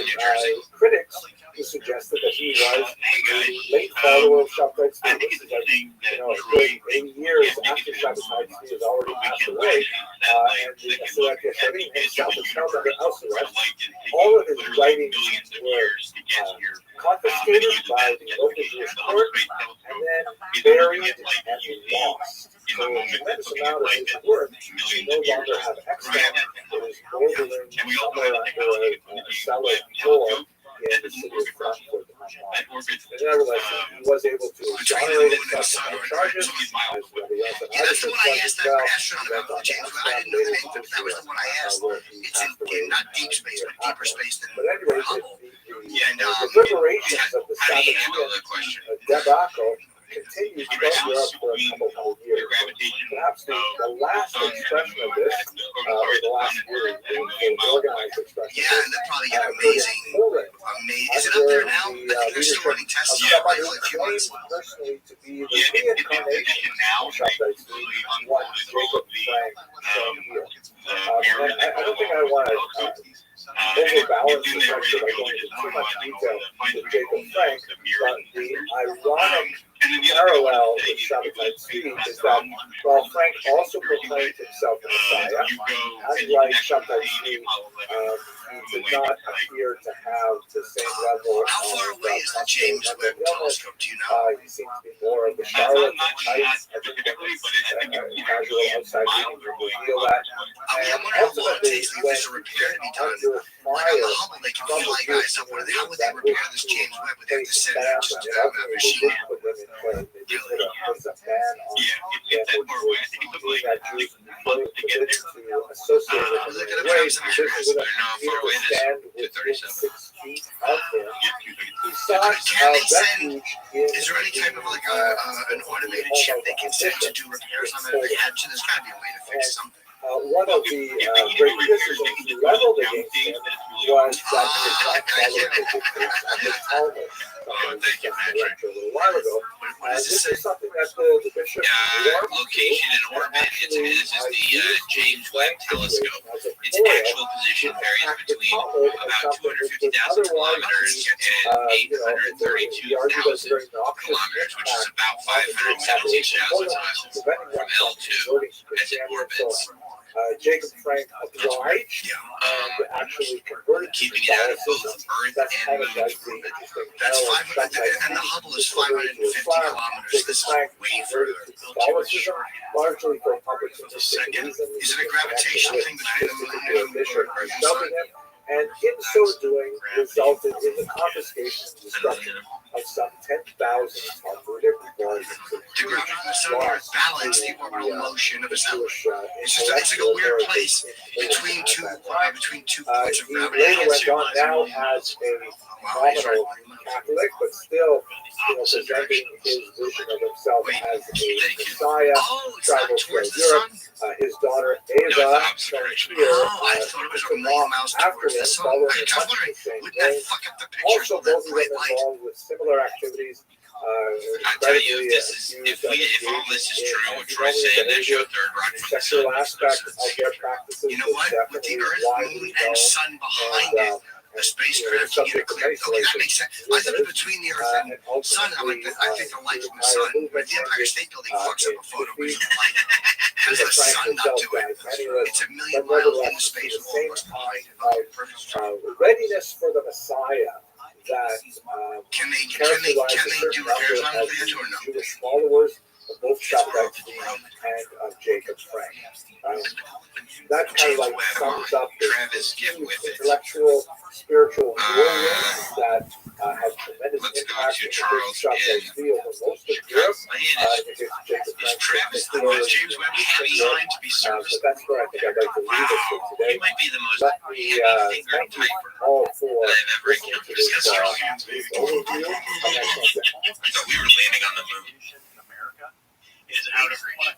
critics who suggested that he was a late follower of Shabtai Tzvi. This is like, a good 8 years after Shabtai Tzvi has already passed away, and the Asirat Yesharim himself is held under house arrest. All of his writings were confiscated by the local Jewish court and then buried and lost. So a tremendous amount of his work no longer have extant. It is orbiting somewhere under a cellar floor in the city of Frankfurt. Nevertheless, he was able to exonerate himself from charges. Yeah, that's the one I asked that astronaut about, James. I didn't know the name, but that was the one I asked. It's in not deep space, but deeper space than Hubble. Yeah, and the deliberations of the Sabbathean debacle continued throughout Europe for a couple of years. Perhaps the last expression of this, or the last really organized expression. Yeah, and they'll probably get amazing. Is it up there now? I think they're still running tests. Yeah, like a few months. Personally, to be the reincarnation now, Jacob Frank. I don't think I want to overbalance the friendship by going into too much detail with Jacob Frank, but the ironic parallel with Shabbatai Tzvi is that while Frank also proclaimed himself a Messiah, unlike Shabbatai Tzvi, he did not appear to have the same level How far away is the James Webb Telescope? Do you know? He seems to be more of the Charlotte type. I think casual outside reading will feel that. I wonder how long it takes for this repair to be done. Like on the Hubble, they can fly guys up. How would they repair this James Webb? Would they have to send it just to have a machine? Is there any type of like an automated chip they can send to do repairs on it? If they had to, there's got to be a way to fix something. One of the great criticisms leveled against him was that he did not follow the dictates of the Talmud. Thank you, Patrick. A little while ago. This is something that the bishop Location and orbit. This is the James Webb Telescope. Its actual position varies between about 250,000 kilometers and 832,000 kilometers, which is about 517,000 miles from L2 as it orbits. Jacob Frank obliged and actually converted keeping it out of both Earth and Moon. That's 500, and the Hubble is 550 kilometers. This is way further. Largely for opportunistic reasons. Is it a gravitational thing between the Moon and the Sun? And in so doing, resulted in the confiscation and destruction of some 10,000 Talmudic volumes. The gravity of the Sun balance the orbital motion of a sun. It's like a weird place between two points of He gravity. later went on now as a nominal Catholic, but still presenting his vision of himself as a Messiah, traveled through Europe. His daughter Ava, shown here, I thought it was a million miles towards the sun. I was wondering, wouldn't that fuck up the picture also with that both of them bright light? involved with similar activities. I tell you, if all this is true, what Troy's saying, that's your third rock from the sun. Sexual aspect of their practices. You know what? With the Earth, Moon, and Sun behind it, the spacecraft can get a clear. Okay, that makes sense. I thought it was between the Earth and Sun. I think the light from the Sun, but the Empire State Building fucks up a photo because of the light. Because of the Sun not doing it. It's a million miles in space with all those behind it. Readiness for the Messiah. That can they do repairs on it or no? Jewish followers of both Shabbat and of Jacob Frank. That kind of like sums up the intellectual, spiritual warriors that have tremendous impact on the Shabbat field of most of Europe. Is Travis the most James Webb designed to be serviced? That's where I think I'd like to leave it for today. He might be the most heavy-fingered typer all for that I've ever encountered. I thought we were landing on the moon. Is out of reach.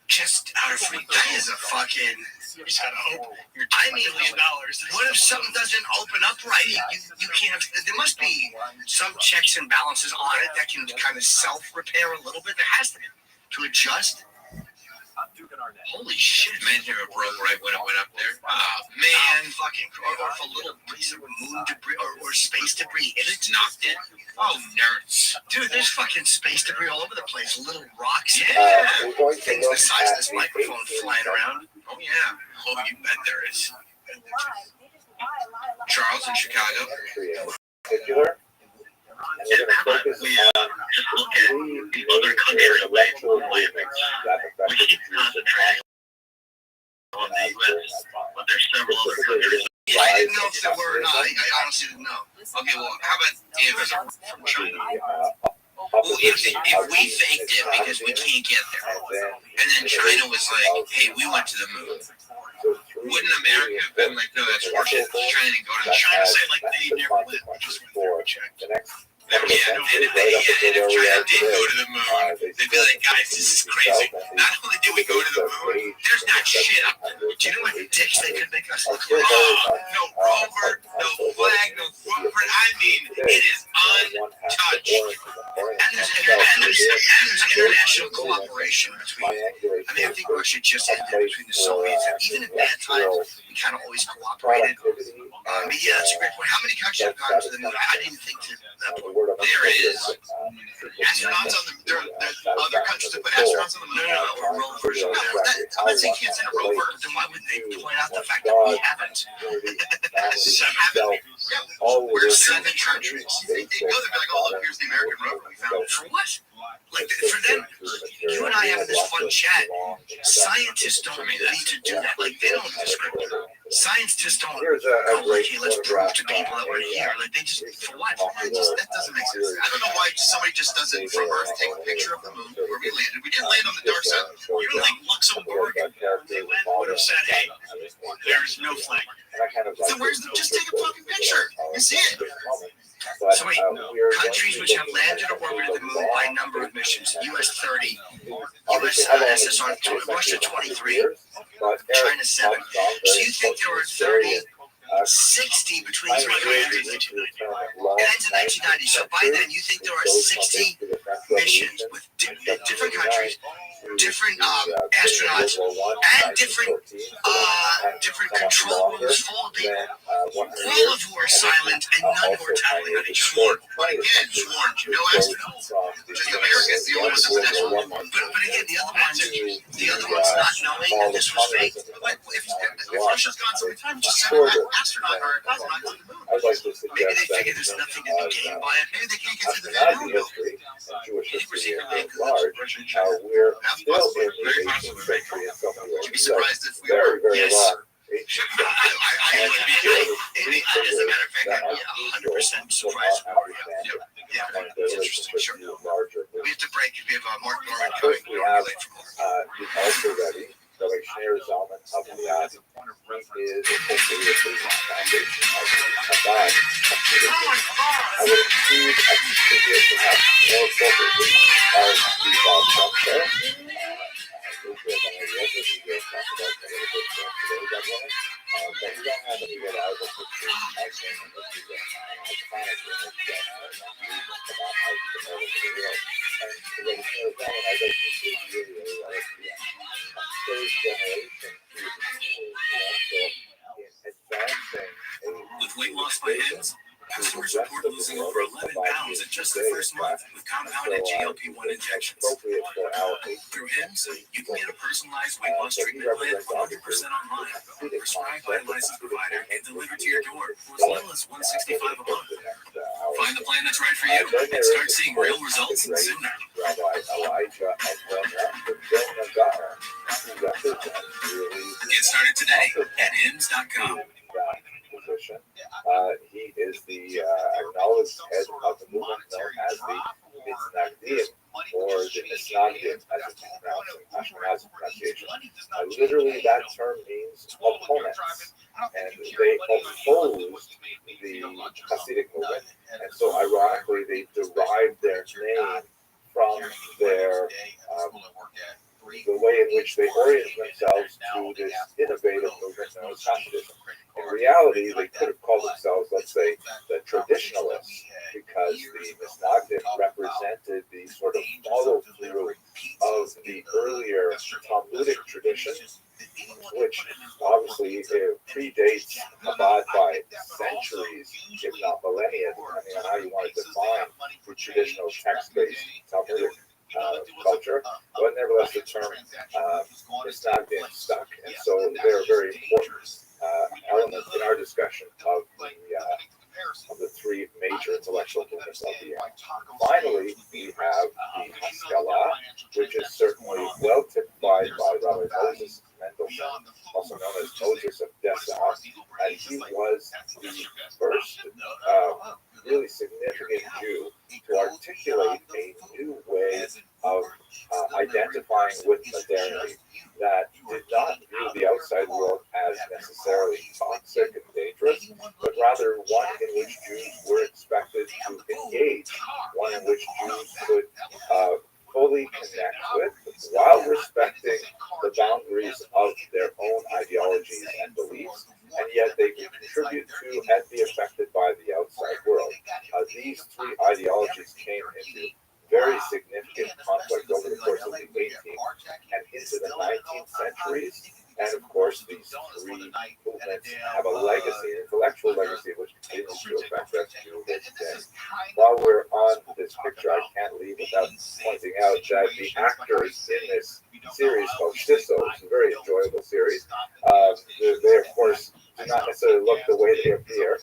Just out of reach. That is a fucking. You just gotta hope. I mean, what if something doesn't open up right? You can't. There must be some checks and balances on it that can kind of self-repair a little bit. There has to be to adjust. Holy shit, man, here it broke right when it went up there. Oh, man. Fucking, or if a little piece of moon debris or space debris hit it. Knocked it. Oh, nerds. Dude, there's fucking space debris all over the place. Little rocks. Yeah. Things the size of this microphone flying around. Oh, yeah. Oh, you bet there is. Charles in Chicago. Particular. How about we just look at the other countries' landings? We keep concentrating on the U.S., but there's several other countries. I didn't know if there were or not. I honestly didn't know. Okay, well, how about if from China? Well, if we faked it because we can't get there, and then China was like, hey, we went to the moon, wouldn't America have been like, no, that's bullshit. China didn't go to the moon. China say like they never went, just went there and checked. Yeah, and if China did go to the moon, they'd be like, guys, this is crazy. Not only did we go to the moon, there's not shit up there. Do you know what dicks they could make us look Oh, no rover, no flag, no footprint. I mean, it is untouched. And there's international cooperation between I mean, I think Russia just ended between the Soviets, and even in bad times, we kind of always cooperated. Yeah, that's a great point. How many countries have gone to the moon? I didn't think to that point. There is astronauts on the. There are other countries that put astronauts on the moon. Or rovers. No, I'm not saying you can't send a rover. Then why wouldn't they point out the fact that we haven't? We're 7 countries. They go there, be like, oh, look, here's the American rover we found. For what? Like, for them, you and I having this fun chat, scientists don't need to do that. Like, they don't discriminate. Scientists don't go, okay, let's prove to people that we're here. Like, they just, for what? That doesn't make sense. I don't know why somebody just doesn't, from Earth, take a picture of the moon where we landed. We didn't land on the dark side. Even like Luxembourg, they would have said, hey, there's no flag. So just take a fucking picture. You see it. So wait, countries which have landed or orbited the moon by number of missions: U.S. 30, U.S. SSR, Russia 23, China 7. So you think there were 30, 60 between 1990 and 1990. So by then, you think there are 60 missions with different countries, different astronauts, and different control rooms full of people, all of who are silent and none who are tattling on each other. But again, sworn, astronauts. Just America is the only one that's national. But again, the other ones not knowing that this was fake. Like, if Russia's gone so many times, just send an astronaut or a cosmonaut to the moon. Maybe they figure there's nothing to be gained by it. Maybe they can't get to the moon. You think we're secretly in Russian China? Very possibly. Would you be surprised if we were? Yes. I would be. As a matter of fact, I'd be 100% surprised. Yeah, it's interesting. Sure. We have to break. We have Mark Norman coming. We're late for more. Also ready. The Shneir Zalman of the is essentially the foundation of Chabad. I would include, I think it perhaps more appropriately, as the Bob Trump show. But we don't have any reliable pictures of him in this is a iconic image that about how to know the world. And the Shneir Zalman, I think, is really a third generation with weight loss by Hims, customers report losing over 11 pounds in just the first month with compounded GLP-1 injections. Through Hims, you can get a personalized weight loss treatment plan 100% online, prescribed by a licensed provider and delivered to your door for as little as $165 a month. Find the plan that's right for you and start seeing real results sooner. Get started today at hims.com. He is the acknowledged head of the movement known as the Mitznagdim, or the Mitznagdim, as it's Ashkenazi pronunciation. Literally, that term means opponents, and they opposed the Hasidic movement, and so ironically, they derived their name from their the way in which they orient themselves to this innovative movement known as Hasidism. In reality, they could have called themselves, let's say, the traditionalists, because the Mitznagdim represented the sort of follow-through of the earlier Talmudic tradition, which obviously predates Chabad by centuries, if not millennia, depending on how you want to define the traditional text-based Talmudic culture, but nevertheless the term Mitznagdim stuck, and so they're a very important element in our discussion of the three major intellectual movements of the era. Finally, we have the Haskalah, which is certainly well typified by Rabbi Moses Mendelssohn, also known as Moses of Dessau, and he was the first really significant Jew to articulate a new way of identifying with modernity that did not view the outside world as necessarily toxic and dangerous, but rather one in which Jews were expected to engage, one in which Jews could fully connect with while respecting the boundaries of their own ideologies and beliefs, and yet they could contribute discoveries. And of course, these three movements have a legacy, an intellectual legacy, which continues to affect us to this day. While we're on this picture, I can't leave without pointing out that the actors in this series called Shiso, it's a very enjoyable series. They, of course, do not necessarily look the way they appear.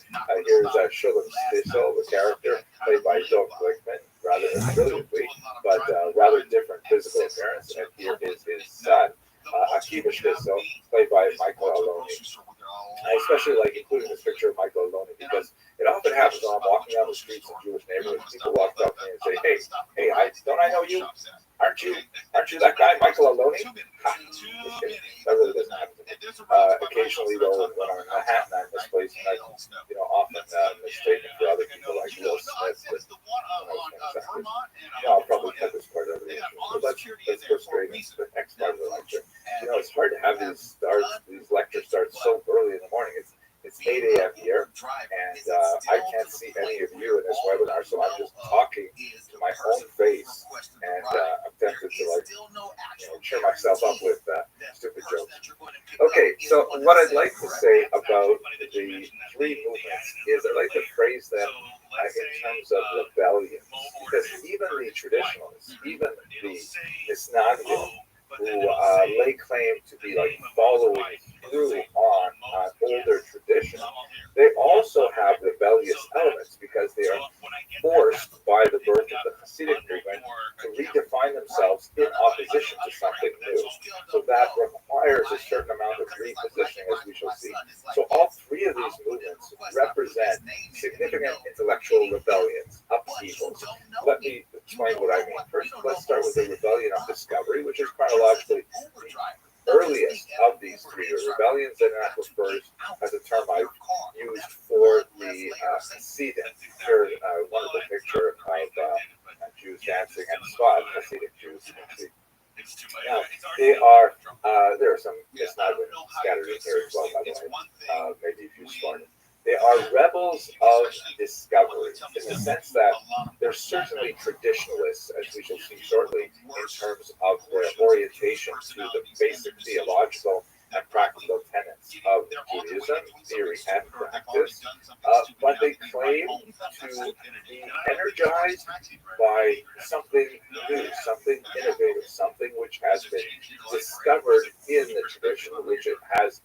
Here's Shulam Shiso, the character, played by Doug Glickman, rather brilliantly, but rather different physical appearance. And here is his son, Akiva Shiso, played by Michael Aloni. I especially like including this picture of Michael Aloni because it often happens when I'm walking down the streets in Jewish neighborhoods. People walk up to me and say, "Hey, don't I know you? Aren't you that guy, Michael Aloni?" Ha, that really doesn't happen to me. Occasionally, though, when I'm in Manhattan, I'm misplaced and I'm, often mistaken for other people like Will Smith. I'll probably cut this part out of the intro. So let's go straight into the next part of the lecture. It's hard to have these lectures start so early in the morning. It's 8 a.m. here, and I can't see any of you in this webinar, so I'm just talking to my own face, and I'm tempted to cheer myself up with stupid jokes. Okay, so what I'd like to say about the three movements is I'd like to phrase them in terms of rebellion, because even the traditionalists, even the Misnagdim, who lay claim to be following through on older tradition, they also have rebellious elements because they are forced by the birth of the Hasidic movement to redefine themselves in opposition to something new. So that requires a certain amount of repositioning, as we shall see. So all three of these movements represent significant intellectual rebellions, upheavals. Let me explain what I mean. First, let's start with the rebellion of discovery, which is chronologically the earliest of these three rebellions, and that refers as a term I've used for the Hasidim. Here's a wonderful picture of Jews dancing at the spot, Hasidic Jews. Now, there are some Misnagdim scattered in here as well, by the way, maybe a few spartan. They are rebels of discovery in the sense that they're certainly traditionalists, as we shall see shortly, in terms of their orientation to the basic theological and practical tenets of Judaism, theory and practice, but they claim to be energized by something new, something innovative, something which has been discovered in the tradition, which it has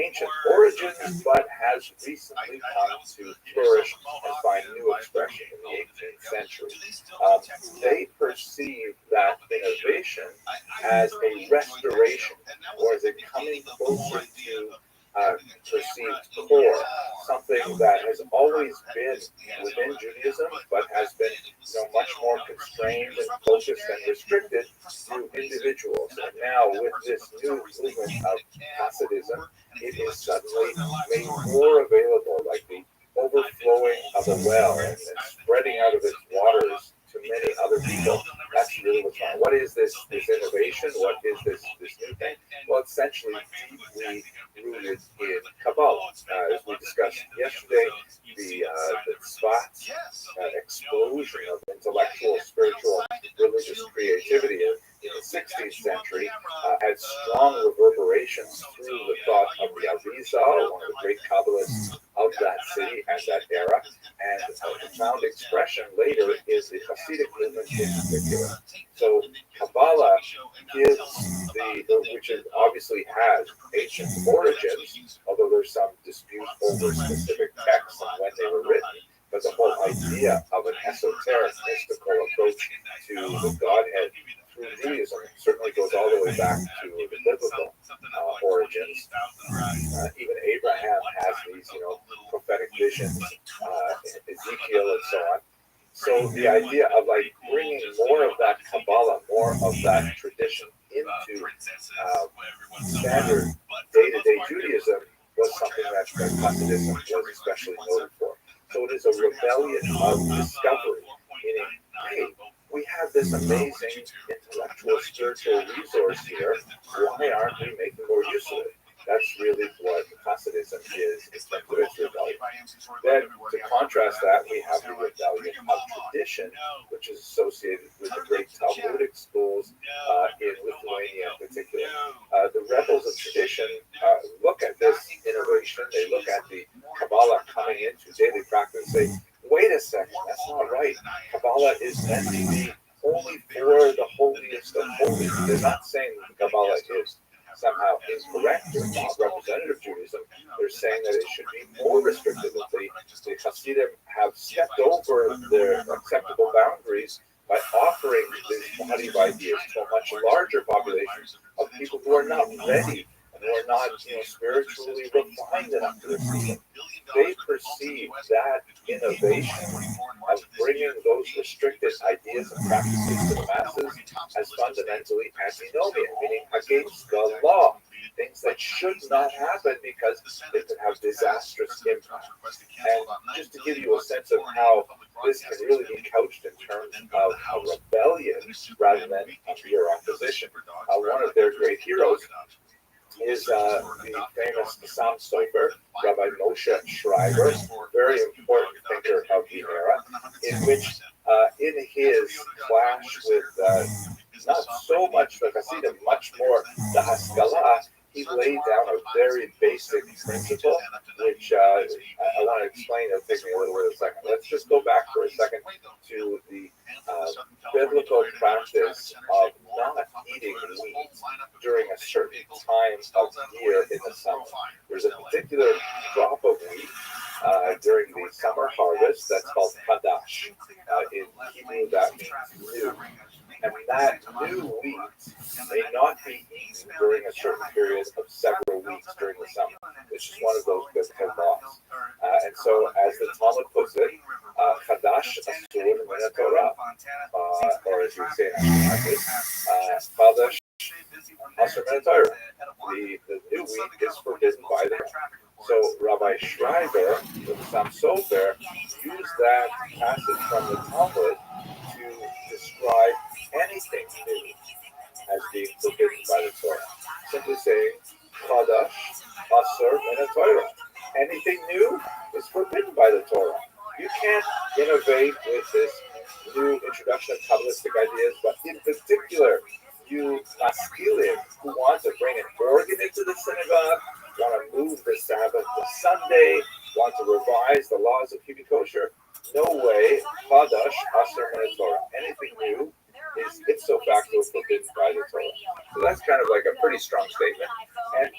ancient origins, but has recently come to flourish and find new expression in the 18th century. They perceive that innovation as a restoration, or as a coming closer to perceived core, something that has always been within Judaism, but has been much more constrained and focused and restricted through individuals. And now with this new movement of Hasidism, it is suddenly made more available, like the overflowing of a well and spreading out of its waters to many other people. That's really what's wrong. What is this innovation? What is this new thing? Well, essentially deeply rooted in Kabbalah. As we discussed yesterday, the Tzvat explosion of intellectual, spiritual, religious creativity in the 16th century had strong reverberations through the thought of the Arizal, one of the great Kabbalists of that city and that era, and a profound expression later is the Hasidic movement in particular. So Kabbalah gives which obviously has ancient origins, although there's some dispute over specific texts and when they were written, but the whole idea of an esoteric, mystical approach to the Godhead through Judaism certainly goes all the way back to the biblical origins. Even Abraham has these, prophetic visions, Ezekiel and so on. So the idea of bringing more of that Kabbalah, more of that tradition into standard day-to-day Judaism was something that Hasidism was especially noted for. So it is a rebellion of discovery, meaning, hey, we have this amazing intellectual, spiritual resource here. Why aren't we making more use of it? That's really what Hasidism is in terms of its rebellion. Then, to contrast that, we have the rebellion of tradition, which is associated with the great Talmudic schools in Lithuania in particular. The rebels schools of tradition look at this innovation. They look at the Kabbalah coming into daily practice and say, wait a second, that's not right. Kabbalah is meant to be only for the holiest of holies. They're not saying that the Kabbalah is somehow incorrect or not representative of Judaism. They're saying that it should be more restrictive. That the Hasidim have stepped over their acceptable boundaries by offering this body of ideas to a much larger population of people who are not ready and who are not, spiritually refined enough to receive it. They perceive that innovation of bringing those restricted ideas and practices to the masses as fundamentally antinomian, meaning against the law. Things that should not happen because they could have disastrous impact. And just to give you a sense of how this can really be couched in terms of a rebellion rather than a mere opposition, one of their great heroes is the famous Sam Sofer, Rabbi Moshe Schreiber, very important thinker of the era, in which in his clash with not so much the Hasidim, much more the Haskalah, he laid down a very basic principle, which I want to explain. It'll take me a little bit of a second. Let's just go back for a second to the biblical practice of not eating wheat during a certain time of year in the summer. There's a particular crop of wheat during the summer harvest that's called Kadash. In Hebrew, that means new. And that new wheat may not be eaten during a certain period of several weeks during the summer, which is one of those biblical laws. And so, as the Talmud puts it, Chadash Asur Min Torah, or as you say in Ashkenazi, Chadash Asur Min Torah. The new wheat is forbidden by the Torah. So Rabbi Schreiber, the Sam Sofer, used that passage from the Talmud to describe anything new as being forbidden by the Torah. Simply saying, Chadash Asur Min Torah. Anything new is forbidden by the Torah. You can't innovate with this new introduction of Kabbalistic ideas, but in particular, you maskilim who want to bring an organ into the synagogue, want to move the Sabbath to Sunday, want to revise the laws of keeping kosher, no way, Chadash Asur Min Torah. Anything new is ipso facto forbidden by the Torah. So that's kind of like a pretty strong statement. And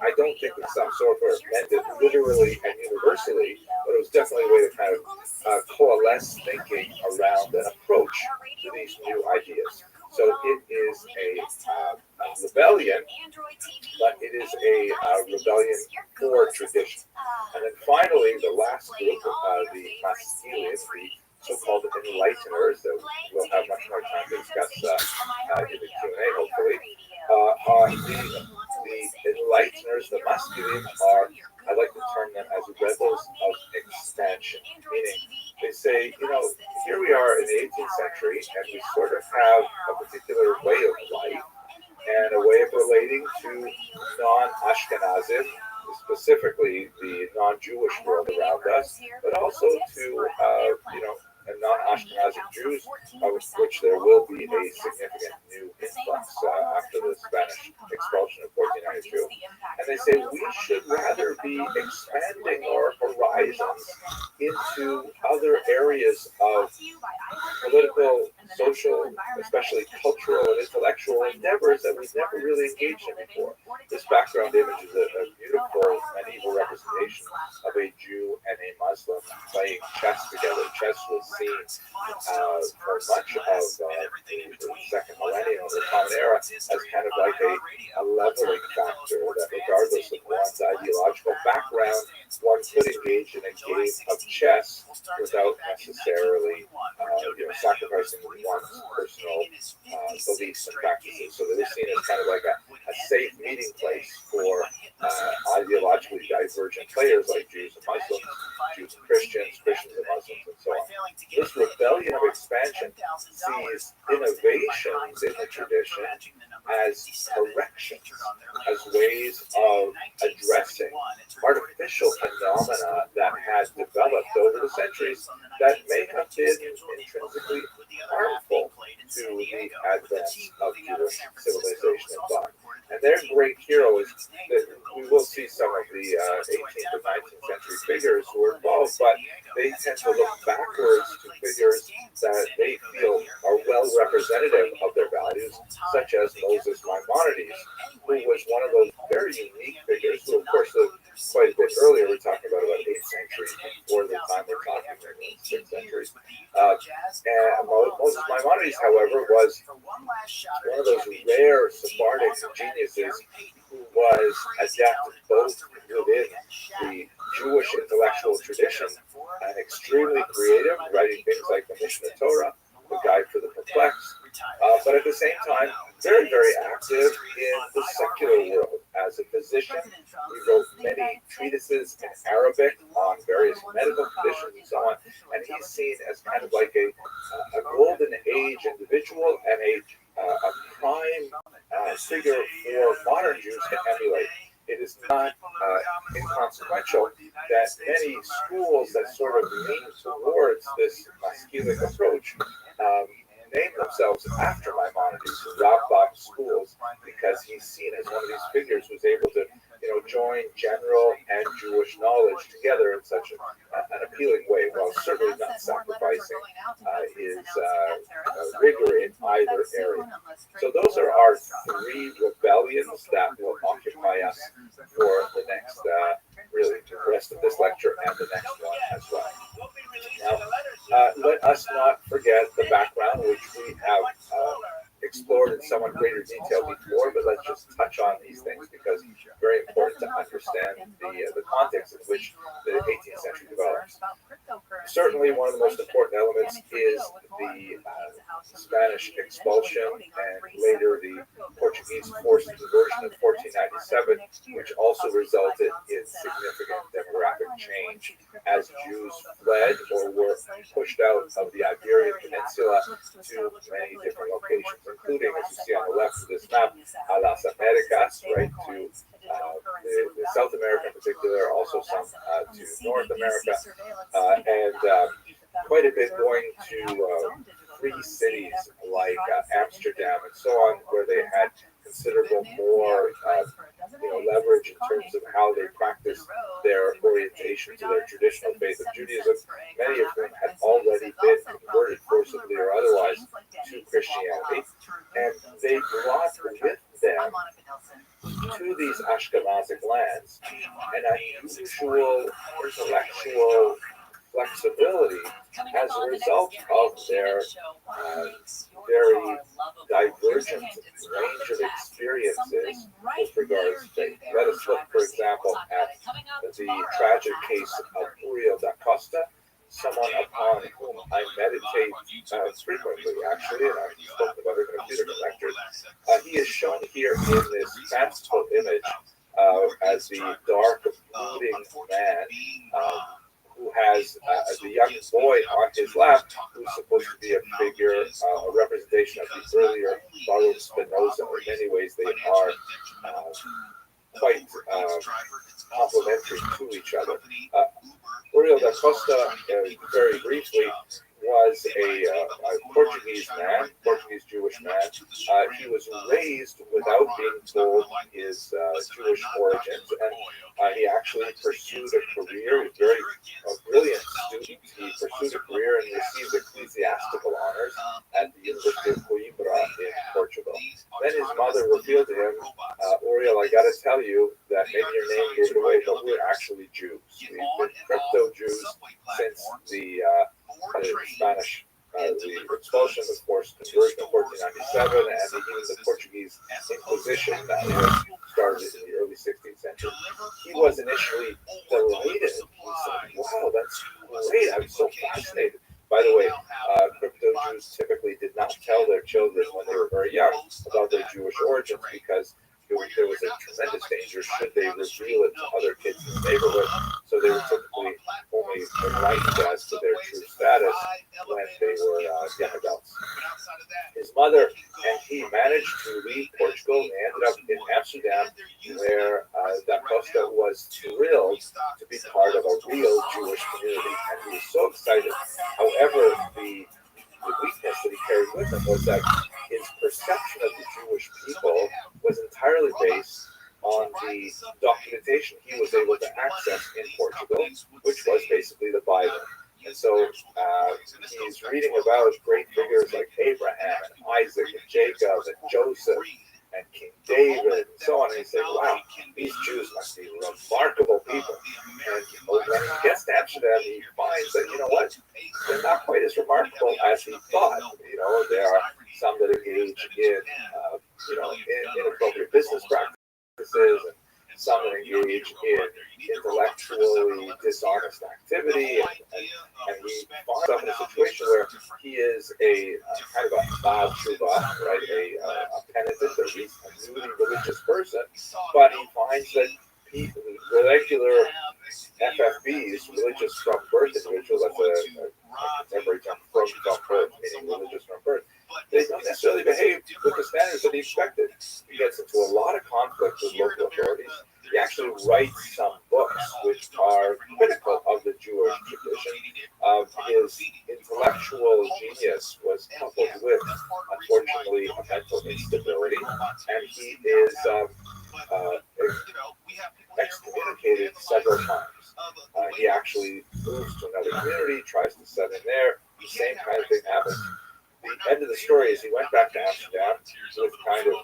I don't think that Sam Sofer meant it literally and universally, but it was definitely a way to kind of coalesce thinking around an approach to these new ideas. So it is a rebellion, but it is a rebellion for tradition. And then finally, the last group, the Maskilim, the so-called enlighteners, that we'll have much more time to discuss in the Q&A, hopefully. The enlighteners, the Maskilim, are, I like to term them as rebels of expansion, meaning they say, here we are in the 18th century, and we sort of have a particular way of life and a way of relating to non-Ashkenazim, specifically the non-Jewish world around us, but also to, and non-Ashkenazic Jews, of which there will be a significant new influx after the Spanish expulsion of 1492. And they say we should rather be expanding our horizons into other areas of political, social, especially cultural and intellectual endeavors that we've never really engaged in before. This background image is a beautiful medieval representation of a Jew and a Muslim playing chess together. Chess was seen for much of the second millennium of the Common Era as kind of like a leveling factor that regardless of one's ideological background, one could engage in a game of chess without necessarily sacrificing one's personal beliefs and practices. So they were seen as kind of like a safe meeting place for ideologically divergent players like Jews and Muslims, Jews and Christians, Christians and Muslims, and so on. This rebellion of expansion sees innovations in the tradition as corrections, as ways of addressing artificial phenomena that had developed over the centuries that may have been intrinsically harmful to the advance of Jewish civilization and thought. And their great hero is that we will see some of the 18th and 19th century figures who were involved, but they tend to look backwards to figures that they feel are well representative of their values, such as Moses Maimonides, who was one of those very unique figures who, of course, lived quite a bit earlier. We're talking about 8th century before the time we're talking about 6th century. And Moses Maimonides, however, was one of those rare Sephardic geniuses who was adept both within the Jewish intellectual tradition and extremely creative, writing things like the Mishnah Torah, the Guide for the Perplexed, but at the same time, very, very active in the secular world. As a physician, he wrote many treatises in Arabic on various medical conditions and so on, and he's seen as kind of like a golden age individual and a prime figure for modern Jews to emulate. It is not inconsequential that many schools that sort of lean towards this Maskilic approach name themselves after Maimonides, Rabbah schools, because he's seen as one of these figures who's able to, join general and Jewish knowledge together in such an appealing way, while certainly not sacrificing his rigor in either area. So those are our three rebellions that will occupy us for the next, really, the rest of this lecture and the next one as well. Now, let us not forget the background, which we have explored in somewhat greater detail before, but let's just touch on these things because it's very important to understand the context in which the 18th century develops. Certainly, one of the most important elements is the Spanish expulsion and later the Portuguese forced conversion of 1497, which also resulted in significant demographic change as Jews fled or were pushed out of the Iberian Peninsula to many different locations, including, as you see on the left of this map, a las Americas, right, to the South America in particular, also some to North America, and quite a bit going to free cities like Amsterdam and so on, where they had considerable more leverage in terms of how they practiced their orientation to their traditional faith of Judaism. Many of them had already been converted forcibly or otherwise to Christianity, and they brought with them to these Ashkenazic lands an unusual intellectual flexibility as a result of their very divergent range of experiences with regards to faith. Let us look, for example, at the tragic case of Uriel da Costa, someone upon whom I meditate frequently, actually, and I've spoken about it in a few different lectures. He is shown here in this fanciful image as the dark, brooding man who has the young boy on his lap, who's supposed to be a figure, a representation of the earlier Baruch Spinoza. In many ways, they are quite complementary to each other. Uriel da Costa, very briefly, was a Portuguese man, Portuguese Jewish man. He was raised without being told his Jewish origins, and he actually pursued a career. He was a brilliant student. He pursued a career and received ecclesiastical honors at the University of Coimbra in Portugal. Then his mother revealed to him, Uriel, I got to tell you that maybe your name moved away, but we're actually Jews. We've been crypto-Jews since the Spanish, the expulsion, the forced conversion of 1497, and even the Portuguese Inquisition that was started in the early 16th century. He was initially delighted. He said, wow, that's great. I'm so fascinated. By the way, crypto-Jews typically did not tell their children when they were very young about their Jewish origins because there was a tremendous danger should they reveal it to other kids in the neighborhood. So they were typically only enlightened as to their true status when they were young adults. His mother and he managed to leave Portugal, and they ended up in Amsterdam, where Da Costa was thrilled to be part of a real Jewish community, and he was so excited. However, the weakness that he carried with him was that his perception of the Jewish people was entirely entirely based on the documentation he was able to access in Portugal, which was basically the Bible. And so he's reading about great figures like Abraham and Isaac and Jacob and Joseph and King David and so on. And he's saying, wow, these Jews must be remarkable people. And when he gets to Amsterdam, he finds that, you know what, they're not quite as remarkable as he thought. You know, there are some that engage in, inappropriate business practices, and some that engage in intellectually dishonest activity, and he finds himself in a situation where he is a kind of a Baal Tshuva, right, a penitent, a newly religious person, but he finds that regular FFBs, religious from birth individuals, that's a contemporary term, from birth, meaning religious from birth, they don't necessarily behave with the standards that he expected. He gets into a lot of conflict with local authorities. He actually writes some books which are critical of the Jewish tradition. His intellectual genius was coupled with, unfortunately, a mental instability, and he is excommunicated several times. He actually moves to another community, tries to set in there. The same kind of thing happens. The end of the story is he went back to Amsterdam with kind of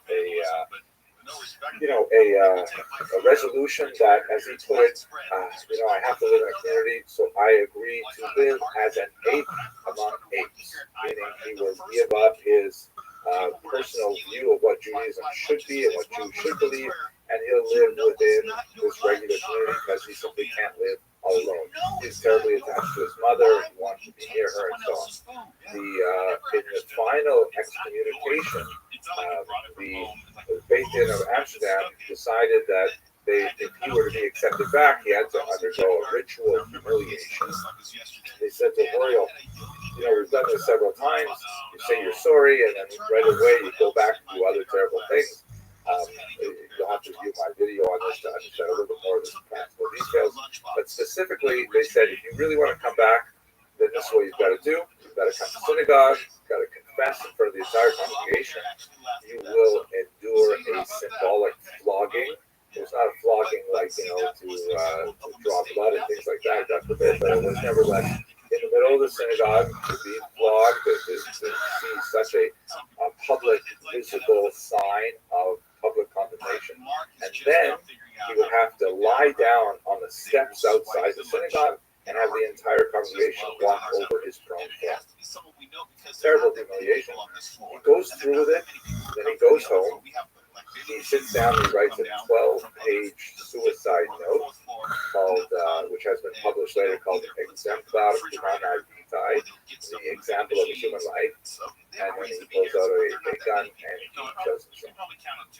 a resolution that, as he put it, I have to live in a community, so I agree to live as an ape among apes, meaning he will give up his personal view of what Judaism should be and what Jews should believe, and he'll live within this regular community because he simply can't live all alone. He's terribly attached to his mother, he wants to be near her, and so on. In the final excommunication, the Beit Din of Amsterdam decided that if he were to be accepted back, he had to undergo a ritual humiliation. They said to Oriel, we've done this several times, you say you're sorry, and then right away you go back and do other terrible things. You'll have to view my video on this to understand a little bit more of the practical details. But specifically, they said, if you really want to come back, then this is what you've got to do. You've got to come to synagogue, you've got to confess in front of the entire congregation. You will endure a symbolic flogging. It's not a flogging like, to draw blood and things like that, God forbid, but it was nevertheless in the middle of the synagogue to be flogged, to see such a public, visible sign of public condemnation. And then he would have to lie down on the steps outside the synagogue and have the entire congregation walk over his prone form. Terrible humiliation. He goes through with it, then he goes home. He sits down and he writes a 12-page suicide note called, which has been published later, called Exemplar Humanae Vitae, the example of a human life. And then he pulls out a gun and he kills himself.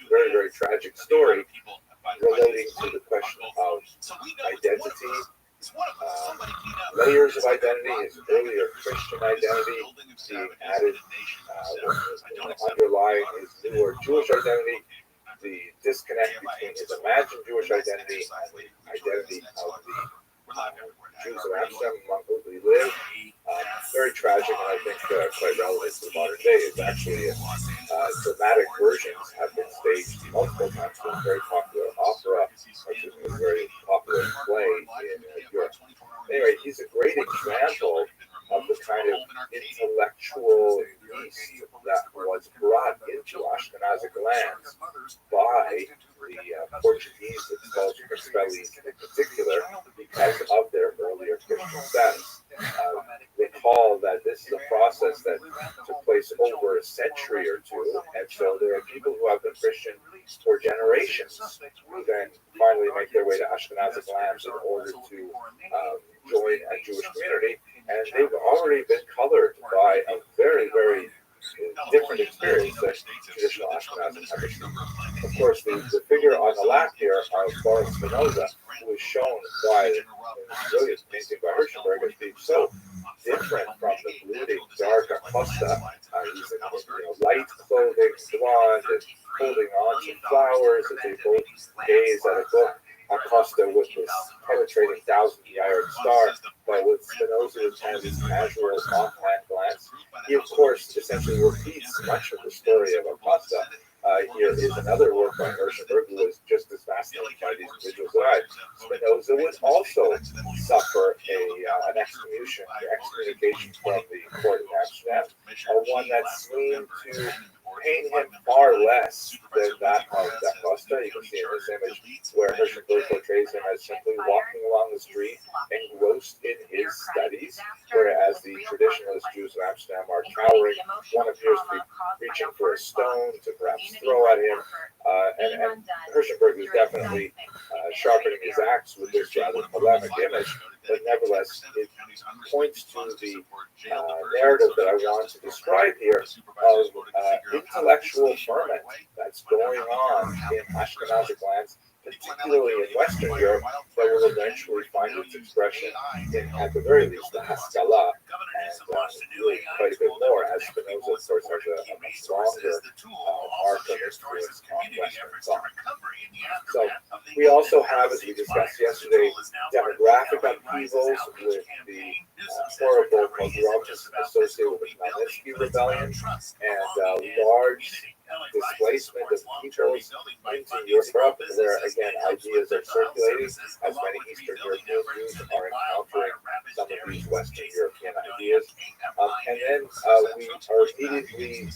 Very, very tragic story relating to the question of identity, layers of identity, his earlier Christian identity being added, underlying his newer Jewish identity, the disconnect between his imagined Jewish identity and the identity of the Jews of Amsterdam among whom he lived. Very tragic, and I think quite relevant to the modern day. It's actually dramatic versions have been staged multiple times in a very popular opera, which is a very popular play in Europe. Anyway, he's a great example of the kind of intellectual yeast that was brought into Ashkenazic lands by the Portuguese expelled Crispellis in particular because of their earlier Christian status. Recall that this is a process that took place over a century or two, and so there are people who have been Christian for generations who then finally make their way to Ashkenazic lands in order to join a Jewish community, and they've already been colored by a very, very different experience than traditional Ashkenazic tradition. Of course, the figure on the left here of Baruch Spinoza, who is shown by a brilliant painting by Hirschenberg as being so different from the brooding, dark Acosta. He's in light clothing, blonde, and holding on to flowers as they both gaze at a book. Acosta with this penetrating 1,000-yard star, but with Spinoza with kind of this casual, offhand glance. He, of course, essentially repeats much of the story of Acosta, Here is another work by Hirschenberg, who was just as fascinated by these individuals that I. Spinoza would also suffer an excommunication from the court in Amsterdam, one that seemed to pain him far less than that of Da Costa. You can see in this image where Hirschenberg portrays him as simply walking along the street, engrossed in his studies, whereas the traditionalist Jews of Amsterdam are cowering. One appears to be reaching for a stone to perhaps throw at him, and Hirschenberg is definitely sharpening his axe with this rather polemic image, but nevertheless it points to the narrative that I want to describe here of intellectual ferment that's going on in Ashkenazic lands, particularly in Western Europe, that will eventually find its expression in, at the very least, the Haskalah, and really quite a bit more, as Spinoza, of course, has a much stronger arc of influence on Western thought. So we also have, as we discussed yesterday, demographic upheavals with the horrible pogroms associated with the Magnitsky Rebellion and large displacement of peoples into Europe, where again ideas are circulating, as many Eastern European Jews are encountering some of these Western European ideas. And then we are immediately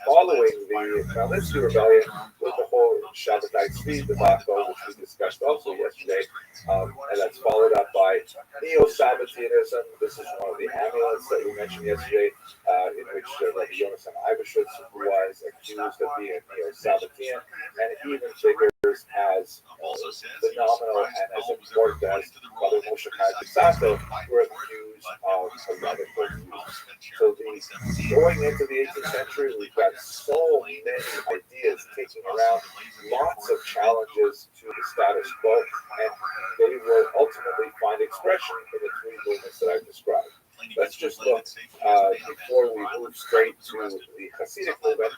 following the Magnitsky Rebellion with the whole Shabbatai Tzvi debacle, which we discussed also yesterday, and that's followed up by Neo-Sabbatianism. This is one of the amulets that we mentioned yesterday, in which Rabbi Yonasan Eibeshitz was accused of being a Neo-Sabbatian, and even figures as phenomenal and as important as Father Moshe Chaim Sato were accused of heretical views. So going into the 18th century, we've got so many ideas kicking around, lots of challenges to the status quo, and they will ultimately find expression in the three movements that I've described. Let's just look, before we move straight to the Hasidic movement,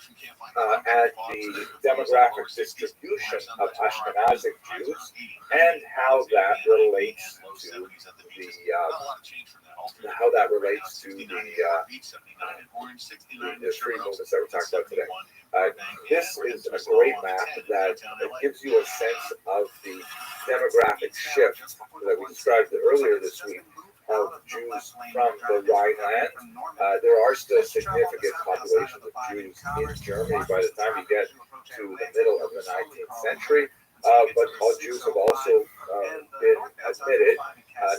at the demographic distribution of Ashkenazic Jews and how that relates to the three movements that we're talking about today. This is a great map that gives you a sense of the demographic shift that we described earlier this week of Jews from the Rhineland. There are still significant populations of Jews in Germany by the time you get to the middle of the 19th century, but all Jews have also been admitted,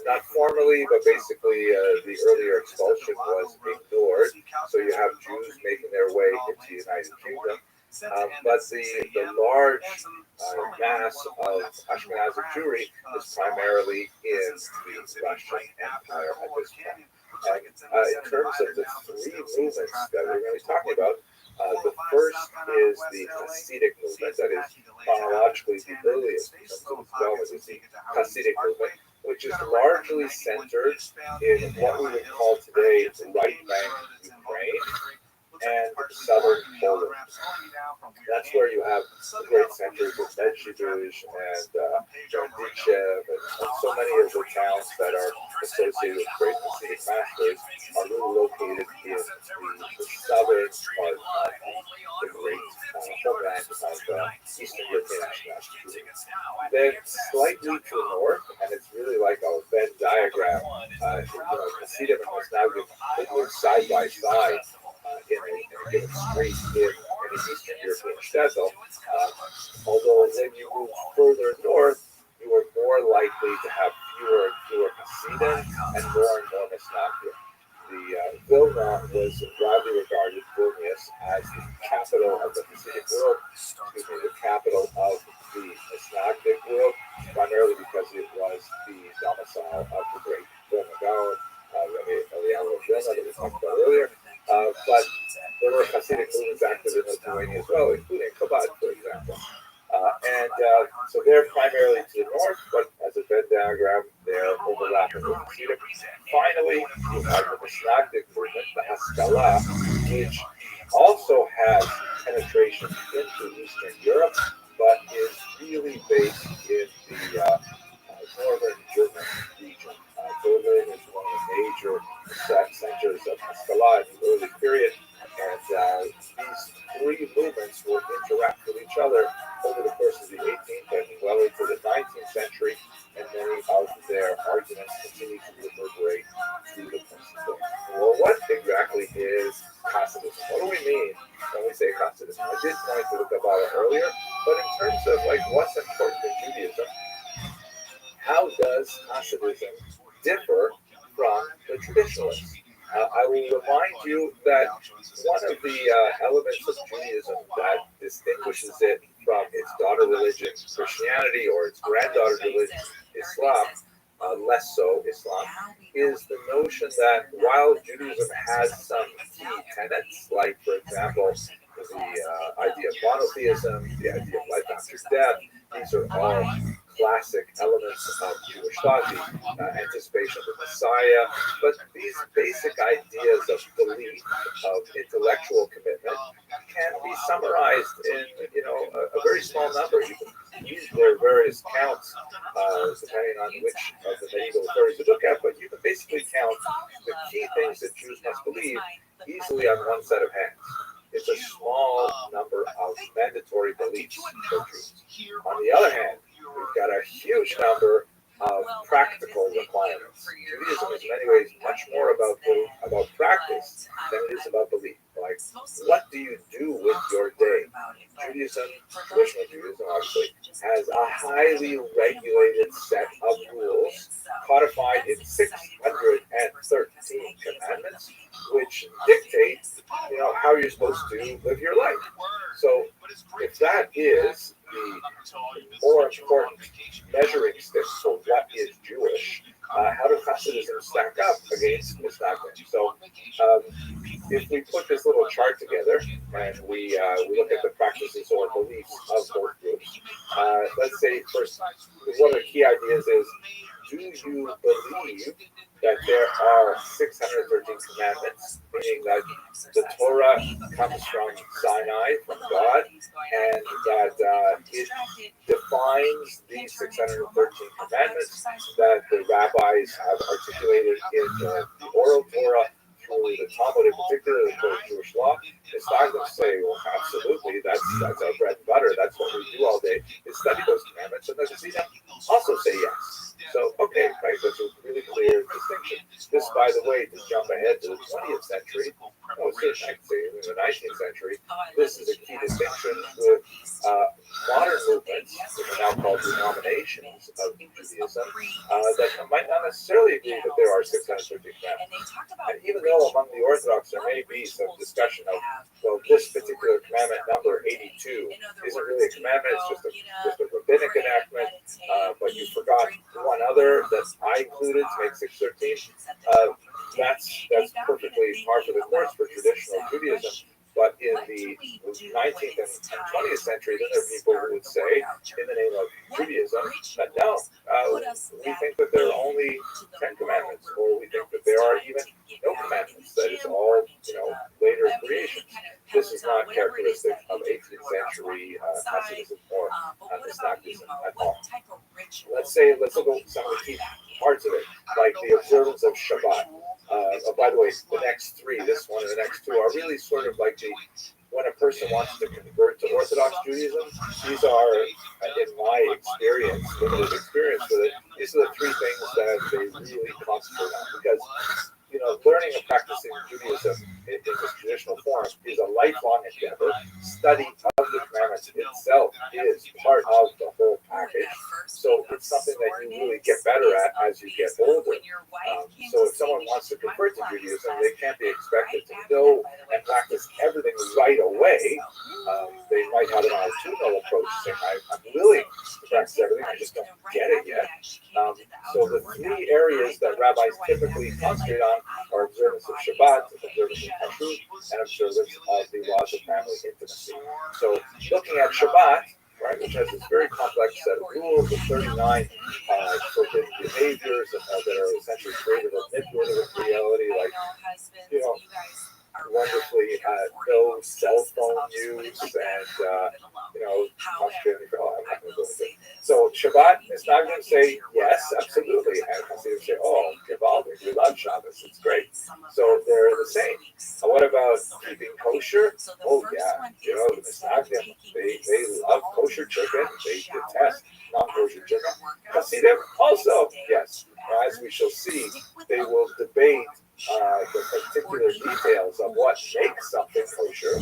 not formally, but basically the earlier expulsion was ignored, so you have Jews making their way into the United Kingdom. But the large mass of Ashkenazic Jewry is primarily in the Russian Empire at this point. And in terms of the three movements that we're going to be talking about, the first is the Hasidic movement, that is chronologically the earliest in terms of its development, is the Hasidic movement, which is largely centered in what we would call today the right bank Ukraine and southern Poland. That's where you have the great centers of Medjugorje and Berdichev, and so many of the towns that are associated with great Hasidic masters are really located in the southern part of the great homeland of Eastern European Ashkenazi. Then slightly to the north, and it's really like a Venn diagram, Hasidim and Masnagim, they live side by side in a given street in any Eastern European shtetl. Although when you move further north, you are more likely to have fewer and fewer Hasidim and more Masnagim. The Vilna was widely regarded, Vilnius, as the capital of the Hasidic world, the capital of the Masnagdic world, primarily because it was the domicile of the great Vilna Gaon, Rabbi Eliyahu of Vilna, that we talked about earlier. But there were Hasidic movements active in Lithuania as well, including Chabad, for example. So they're primarily to the north, but as a Venn diagram, they're overlapping with Hasidic. Finally, you have the Masnagdic movement, the Haskalah, which also has penetration into Eastern Europe, but is really based in the northern German region. Berlin is one of the major centers of Haskalah in the early period, and these three movements will interact does Hasidism differ from the traditionalists? I will remind you that one of the elements of Judaism that distinguishes it from its daughter religion, Christianity, or its granddaughter religion, Islam, less so Islam, is the notion that while Judaism has some key tenets, like, for example, the idea of monotheism, the idea of life after death, these are all classic elements of Jewish thought, the anticipation of the Messiah, but these basic ideas of belief, of intellectual commitment, can be summarized in, a very small number. You can use their various counts, depending on which of the medieval authorities you look at, but you can basically count the key things that Jews must believe easily on one set of hands. It's a small number of mandatory beliefs for Jews. On the other hand, we've got a huge number of practical requirements. Judaism is in many ways much more about practice than it is about belief. Like, what do you do with your day? Judaism, traditional Judaism obviously, has a highly regulated set of rules codified in 613 commandments, which dictate, how you're supposed to live your life. So, if that is the more important measuring stick for what is Jewish, how does Hasidism stack up against Islam? So, if we put this little chart together and we look at the practices or beliefs of both groups, let's say first, one of the key ideas is, do you believe that there are 613 commandments, meaning that the Torah comes from Sinai, from God, and that it defines these 613 commandments that the rabbis have articulated in the oral Torah, through the Talmud in particular, the Jewish law? It's not going to say, well, absolutely, that's our bread and butter, that's what we do all day, is study those commandments, and the Chassidim also say yes. So, okay, right, that's a really clear distinction. This, by the way, to jump ahead to the 20th century, certainly I'd say in the 19th century, this is a key distinction with modern movements, which are now called denominations of Judaism, that might not necessarily agree that there are 613 commandments. And even though among the Orthodox there may be some discussion of, well, this particular commandment, number 82, isn't really a commandment, it's just a rabbinic enactment, but you forgot one other that I included to make 613. That's perfectly par for the course for traditional Judaism. But in the 19th and 20th century, then there are people who would say, in the name of Judaism, that no, we think that there are only 10 commandments, or we think that there are even no commandments. That is all, later creations. This is not characteristic of 18th century Hasidism or Islam at all. Let's look at some of the key parts of it, like the observance of Shabbat. By the way, the next three, this one and the next two, are really sort of like when a person wants to convert to Orthodox Judaism, these are, in my experience, limited experience with it, these are the three things that they really concentrate on. Because, learning and practicing Judaism in this traditional form is a lifelong endeavor. Study of the commandments itself is part of the whole package. So it's something that you really get better at as you get older. So if someone wants to convert to Judaism, they can't be expected to know and practice everything right away. They might have an attitudinal approach, saying, I'm willing to practice everything, I just don't get it yet. So the three areas that rabbis typically concentrate on are observance of Shabbat, observance of Kashrut, and observance of the laws of family intimacy. So looking at Shabbat, right, which has this very complex set of rules with 39 forbidden behaviors that are essentially created or manipulative of reality, like, wonderfully no cell phone use and, concentrating for I'm not going to go into it. So Shabbat, it's not going to say yes, absolutely. And it's going to say, oh, Givaldic, we love Shabbos, it's great. So they're the same. What about keeping kosher? Oh, yeah, the Misnagdim, they love kosher chicken. They detest non-kosher chicken. Hasidim also, yes. As we shall see, they will debate the particular details of what makes something kosher,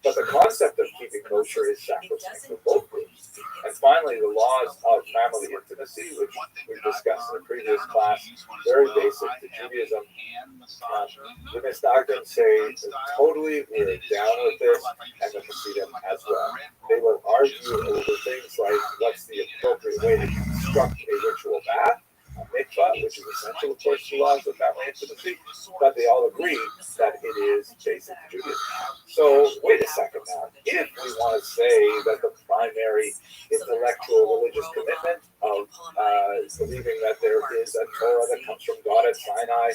but the concept of keeping kosher is sacrosanct for both groups. And finally, the laws of family intimacy, which we discussed in a previous class, very basic to Judaism. The Misnagdim say totally we're down with this, and the Hasidim as well. They will argue over things like what's the appropriate way to construct a ritual bath, a mikvah, which is essential, of course, to laws of family intimacy, but they all agree that it is basic to Judaism. So, wait a second now. If we want to say that the primary intellectual religious commitment of believing that there is a Torah that comes from God at Sinai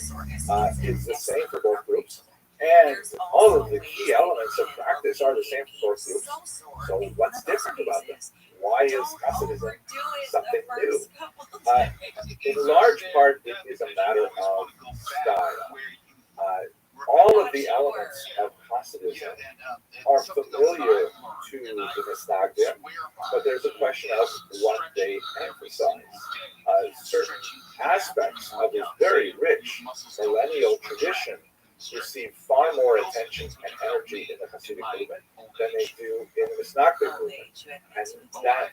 is the same for both groups, and all of the key elements of practice are the same for both groups, so what's different about them? Why is Hasidism something new? In large part, it is a matter of style. All of the elements of Hasidism are familiar to the Misnagdim, but there's a question of what they emphasize. Certain aspects of this very rich millennial tradition receive far more attention and energy in the Hasidic movement than they do in the Misnagdim movement. And that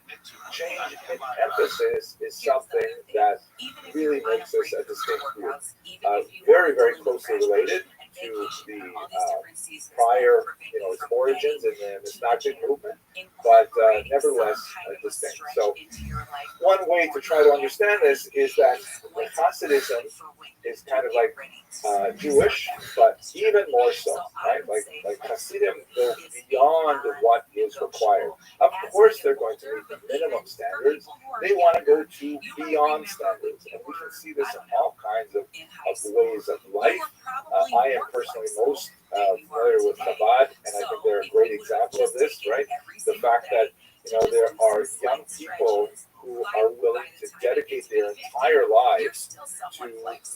change in emphasis is something that really makes us a distinct group. Very, very closely related to the prior, its origins in the Misnagdim movement, but nevertheless distinct. So one way to try to understand this is that Hasidism is kind of like Jewish, but even more so, right? Like Hasidim go beyond what is required. Of course, they're going to meet the minimum standards. They want to go to beyond standards, and we can see this in all kinds of ways of life. I am personally most familiar with Chabad, and I think they're a great example of this, right? The fact that there are young people who are willing to dedicate their entire lives to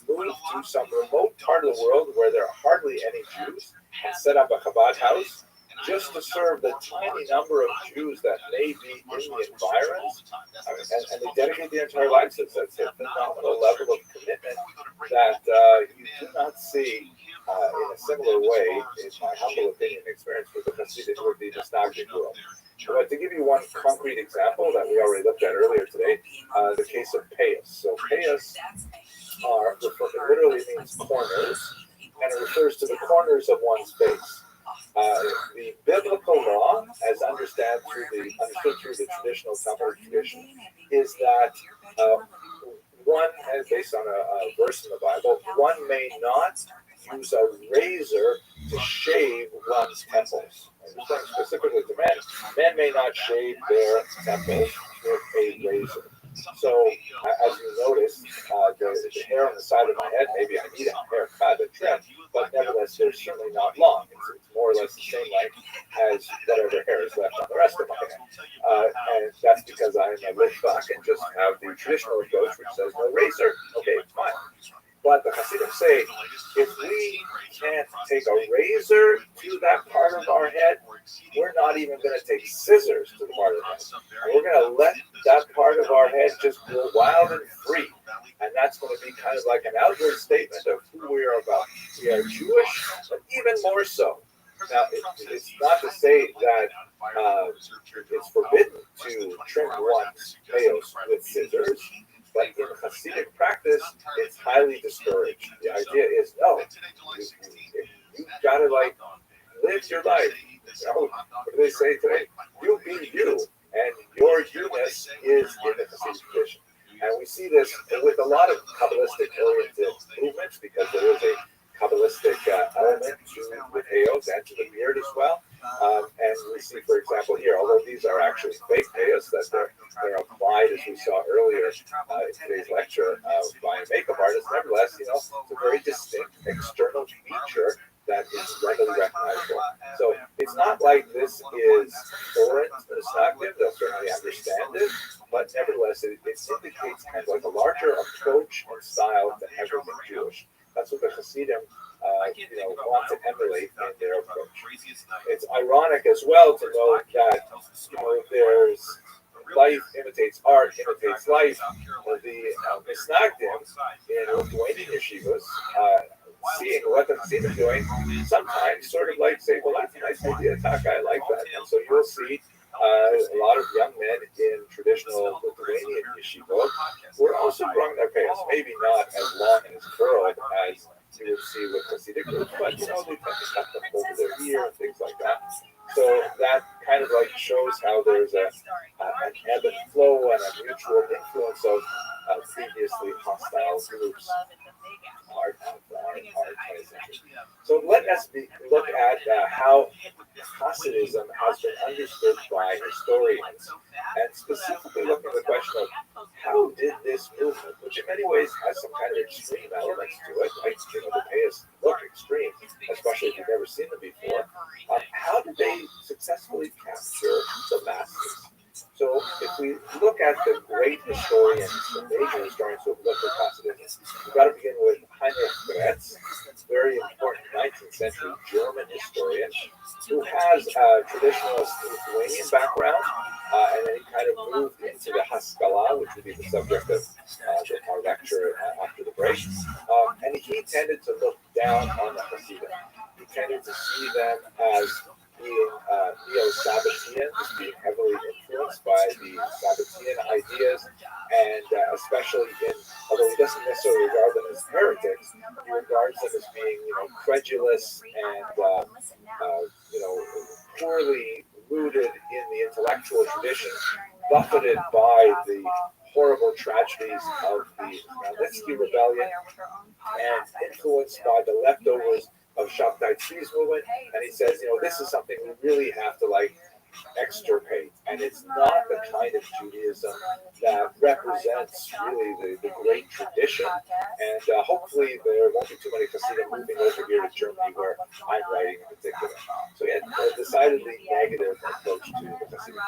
move to some remote part of the world where there are hardly any Jews and set up a Chabad house just to serve the tiny number of Jews that may be in the environs. And they dedicate their entire lives to this. That's a phenomenal level of commitment that you do not see in a similar way, in my humble opinion, experience with the Hasidic or the Misnagdim world. But to give you one concrete example that we already looked at earlier today, the case of payas. So payas literally means corners, and it refers to the corners of one's face. The biblical law, as understood through the traditional Talmudic tradition, is that one, and based on a verse in the Bible, one may not use a razor to shave one's temples. Referring specifically to men, men may not shave their temples with a razor. So, as you notice, the hair on the side of my head, maybe I need a haircut, a trim, but nevertheless, they're certainly not long. It's more or less the same length as whatever hair is left on the rest of my head. And that's because I'm a litvak and just have the traditional approach, which says no razor. Okay, fine. But the Hasidim say, if we can't take a razor to that part of our head, we're not even going to take scissors to the part of the head. And we're going to let that part of our head just go wild and free. And that's going to be kind of like an outward statement of who we are about. We are Jewish, but even more so. Now, it's not to say that it's forbidden to trim one's payos with scissors. But in Hasidic practice, it's highly discouraged. The idea is, no, you gotta live your life. What do they say today? You be you, and your you-ness is in the Hasidic tradition. And we see this with a lot of Kabbalistic-oriented movements, because there is a Kabbalistic element to the payos and to the beard as well. And we see, for example, here, although these are actually fake payos, that they're applied, as we saw earlier in today's lecture, by a makeup artist, nevertheless, it's a very distinct external feature that is readily recognizable. So it's not like this is foreign to the Misnagdim. They'll certainly understand it, but nevertheless, it indicates kind of like a larger approach and style to everything Jewish. That's what the Hasidim want to emulate in their approach. It's ironic as well to note that there's life imitates art, imitates life. The Misnagdim in Lithuanian yeshivas, seeing what the Hasidim are doing, sometimes sort of say, well, that's a nice idea, Taka, I like that. And so you'll see a lot of young men in traditional Lithuanian yeshivot were also growing their pants, maybe not as long and as curled as you would see with Hasidic groups, but they tend to cut them over their ear and things like that. So that kind of like shows how there's an ebb and flow and a mutual influence of previously hostile groups. So let us look at how Hasidism has been understood by historians, and specifically look at the question of how did this movement, which in many ways has some kind of extreme elements to it, like the payas look extreme, especially if you've never seen them before, how did they successfully capture the masses? So if we look at the great historians, the major historians who have looked at Hasidism, we've got to begin with Heinrich Gretz, very important 19th century German historian, who has a traditionalist Lithuanian background, and then he kind of moved into the Haskalah, which would be the subject of our lecture after the break. And he tended to look down on the Hasidim. He tended to see them as being neo-Sabbatean, being heavily influenced by the Sabbatean ideas, and especially although he doesn't necessarily regard them as heretics, he regards them as being, credulous and, poorly rooted in the intellectual tradition, buffeted by the horrible tragedies of the Magnitsky Rebellion, and influenced by the leftovers of Shabtai Tzvi's movement. And he says, this is something we really have to extirpate, and it's not the kind of Judaism that represents really the great tradition, and hopefully there won't be too many Hasidim moving over here to Germany where I'm writing in particular. So he had a decidedly negative approach to the Hasidim.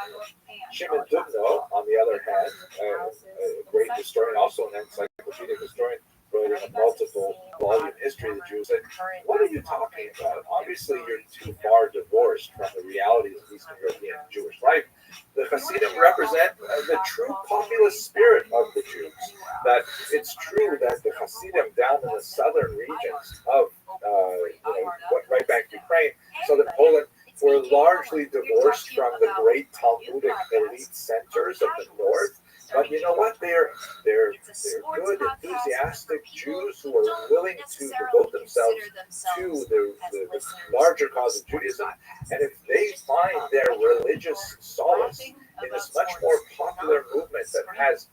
Shimon Dubno, on the other hand, a great historian, also an encyclopedic historian, writing a multiple volume history of the Jews, said, what are you talking about? Obviously, you're too far divorced from the realities of Eastern European Jewish life. The Hasidim represent the true populist spirit of the Jews. That it's true that the Hasidim down in the southern regions of, right back to Ukraine, southern Poland, were largely divorced from the great Talmudic elite centers of the north. But you know what? They're good, enthusiastic Jews who are willing to devote themselves to the larger cause of Judaism. And if they find their religious solace in this much more popular movement that has,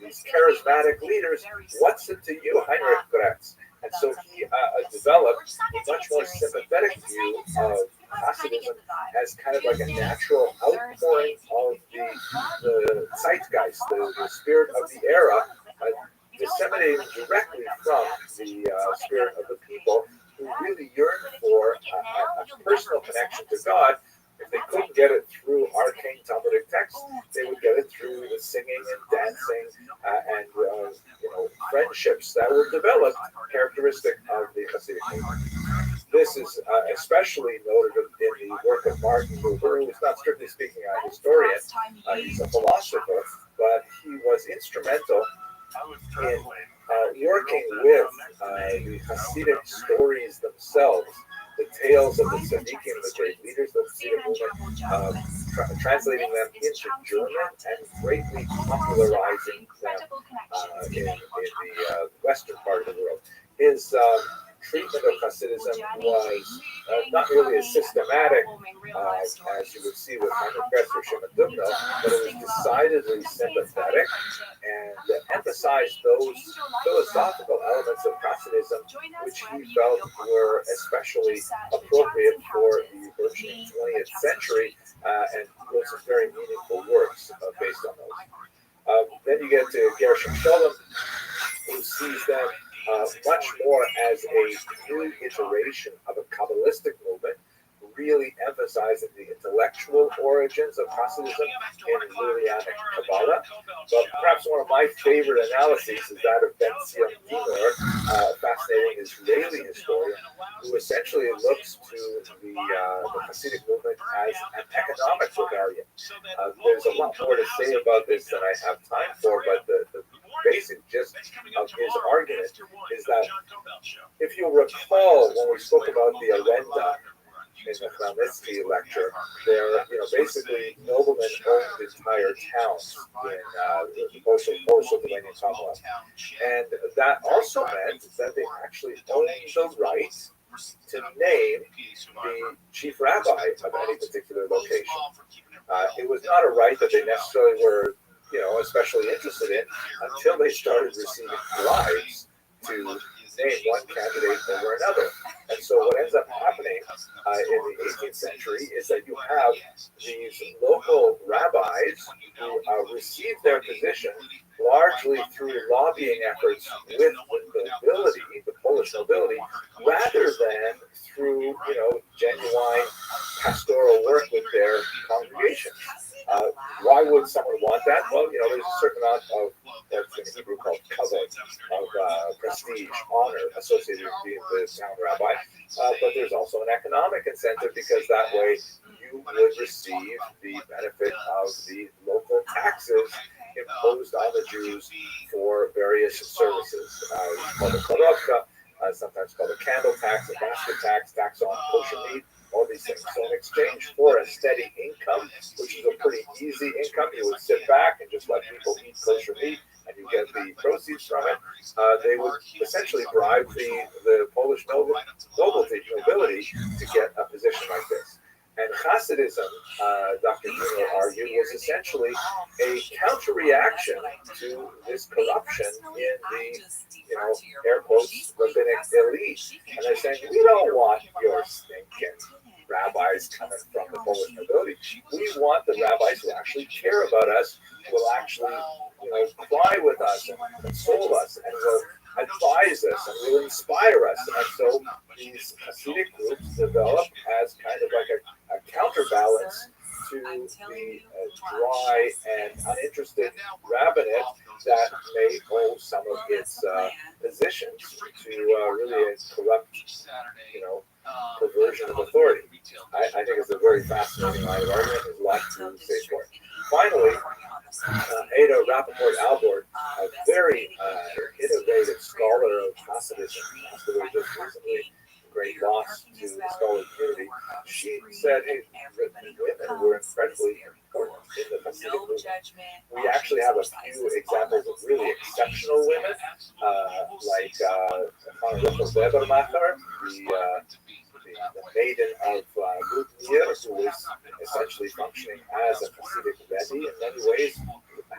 these charismatic leaders, what's it to you, Heinrich Gretz? And so he developed a much more sympathetic view of Hasidism as kind of like a natural outpouring of the zeitgeist, the spirit of the era, disseminating directly from the spirit of the people who really yearn for a personal connection to God. If they couldn't get it through arcane Talmudic texts, they would get it through the singing and dancing and friendships that were developed, characteristic of the Hasidic movement. This is especially noted in the work of Martin Buber, who is not strictly speaking a historian. He's a philosopher, but he was instrumental in working with the Hasidic stories themselves, the tales of the Tzaddikim, the great leaders of the Hasidic movement, translating them into German and greatly popularizing them in the western part of the world. His treatment of Hasidism was not really as systematic as you would see with Heinrich Gretz or Shimon Dubno, but it was decidedly sympathetic and emphasized those philosophical elements of Hasidism which he felt were especially appropriate for the early 20th century, and wrote some very meaningful works based on those. Then you get to Gershom Scholem, who sees them much more as a new iteration of a Kabbalistic movement, really emphasizing the intellectual origins of Hasidism in Lurianic Kabbalah. But perhaps one of my favorite analyses is that of Ben Zion Dinor, a fascinating Israeli historian, who essentially looks to the Hasidic movement as an economic rebellion. There's a lot more to say about this than I have time for, but the basic gist of his argument is that if you'll recall when we spoke about the Arenda, the Chmelnytsky lecture, there, basically noblemen owned entire towns in the post-Lithuanian Commonwealth. And that also meant that they actually owned the right to name the chief rabbi of any particular location. It was not a right that they necessarily were, especially interested in until they started receiving bribes to name one candidate over another. And so what ends up happening in the 18th century is that you have these local rabbis who receive their position largely through lobbying efforts with the nobility, the Polish nobility, rather than through, genuine pastoral work with their congregation. Why would someone want that? Well, there's a certain amount of what's in Hebrew called kavod, of prestige, honor associated with being the town rabbi. But there's also an economic incentive because that way you would receive the benefit of the local taxes imposed on the Jews for various services. Called the karovka, sometimes called a candle tax, a basket tax, tax on kosher meat, all these things. So in exchange for a steady income, which is a pretty easy income, you would sit back and just let people eat kosher meat, and you get the proceeds from it. They would essentially bribe the Polish nobility to get a position like this. And Hasidism, Dr. Juno argued, was essentially a counter-reaction to this corruption in the, air quotes, rabbinic elite. And they're saying, we don't want your stinking rabbis coming from the Polish nobility. We want the rabbis who actually care about us, who will actually, cry with us and console us, and will advise us and will inspire us. And so these Hasidic groups develop as kind of like a counterbalance to the dry and uninterested rabbinate that may hold some of its positions to really a corrupt, perversion of authority. I think it's a very fascinating line of argument. There's a lot to say for it. Finally, Ada Rappaport-Albert, a very innovative scholar of Hasidism, passed away just recently, great loss to the scholarly community. She said, hey, women were incredibly important in the Hasidic movement. We actually have a few examples of really exceptional women, like Hannah Webermacher, the maiden of Gutnier, who was essentially functioning as a Hasidic Rebbe in many ways,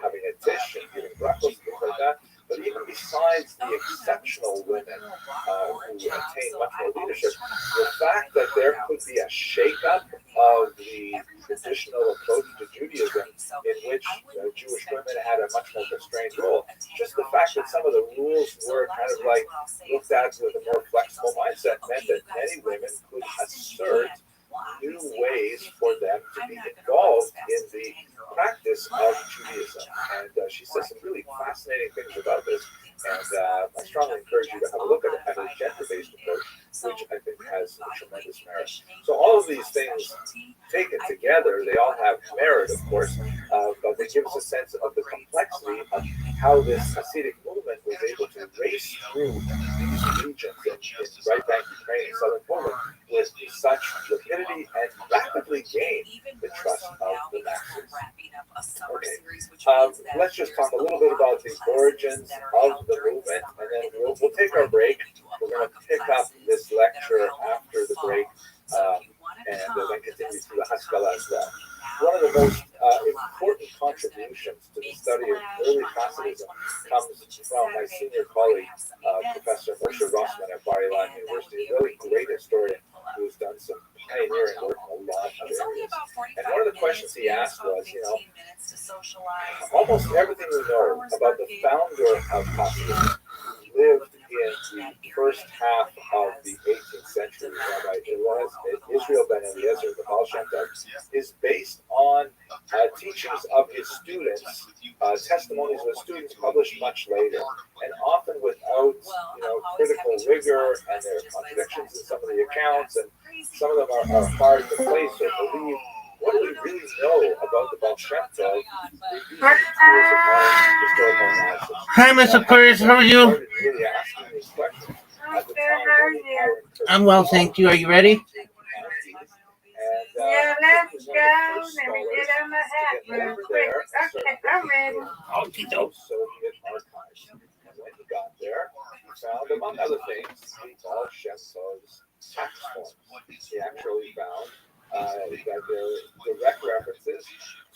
having a dish and giving breakfast, things like that. But even besides the exceptional women who attain much more leadership, the fact that there could be a shakeup of the traditional approach to Judaism in which Jewish women had a much more constrained role, just the fact that some of the rules were kind of like looked at with a more flexible mindset meant that many women could assert new ways for them to be involved in the practice of Judaism. And she says some really fascinating things about this. And I strongly encourage you to have a look at a gender-based approach, which I think has a tremendous merit. So all of these things taken together, they all have merit, of course, but they give us a sense of the complexity of how this Hasidic movement was able to race through these regions in right bank Ukraine and southern Poland with such rapidity and rapidly gain the trust of the masses. Okay. Let's just talk a little bit about the origins of the movement, and then we'll take our break. We're going to pick up this lecture after the break, and then continue through the Haskalah as well. One of the most important contributions to the study of early Hasidism comes from my senior colleague, Professor Moshe Rothschild at Bar Ilan University, a really great historian who's done some pioneering work in a lot of areas. And one of the questions he asked was, almost everything we know about the founder of Hasidism, who lived in the first half of the 18th century, Rabbi Israel ben Eliezer, the Baal Shem Tov, is based on teachings of his students, testimonies of students published much later, and often without critical rigor, and there are contradictions in some of the accounts, and some of them are hard to place or believe. What do we really know about the Baal Shem Tov? Hi, Mr. Curtis. How are you? I'm well, thank you. Are you ready? let's go. Let me get on my hat real quick. Okay, I'm ready. Soviet archives. And when he got there, he found, among other things, the Baal Shem Tov's tax forms. He actually found that there are direct references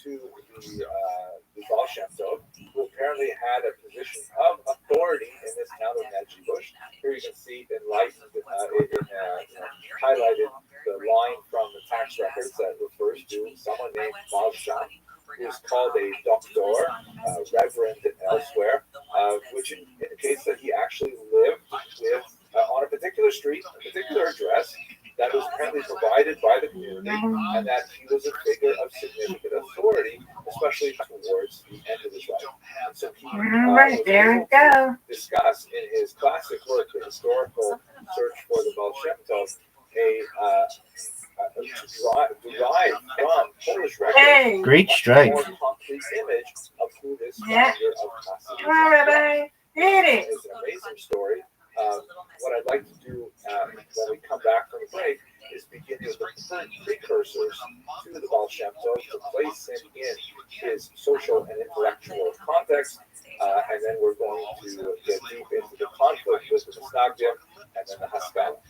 to the Baal Shem Tov, who apparently had a position of authority in this town of Najibush. Here you can see enlightened, highlighted the line from the tax records that refers to someone named Baal Shem, who is called a doctor, reverend, and elsewhere, which indicates that he actually lived with on a particular street, a particular address that was apparently provided by the community, and that he was a figure of significant authority, especially towards the end of his life. And so he Right, there we go. discussed in his classic work, The Historical Search for the Baal Shem Tov, derived from Polish records. Great strike. A more concrete image of who this Yeah. founder of Hasidism Come on, Rabbi. Hit it. is. An amazing story. What I'd like to do when we come back from the break is begin with the precursors to the Baal Shem Tov to place him in his social and intellectual context, and then we're going to get deep into the conflict with the Misnagdim and then the Haskalah.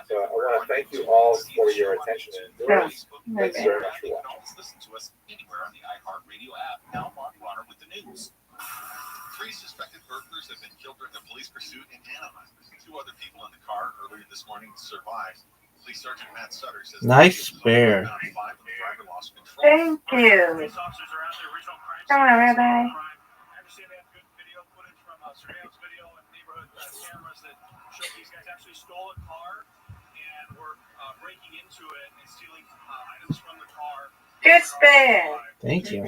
So I want to thank you all for your attention and endurance. Thanks very much for watching. Listen to us anywhere on the iHeartRadio app. Now, Mark Bonner with the news. 3 suspected burglars have been killed during a police pursuit in Anaheim. 2 other people in the car earlier this morning survived. Police Sergeant Matt Sutter says Nice spare. Thank you. Come on, Rabbi. Good spare. Thank you.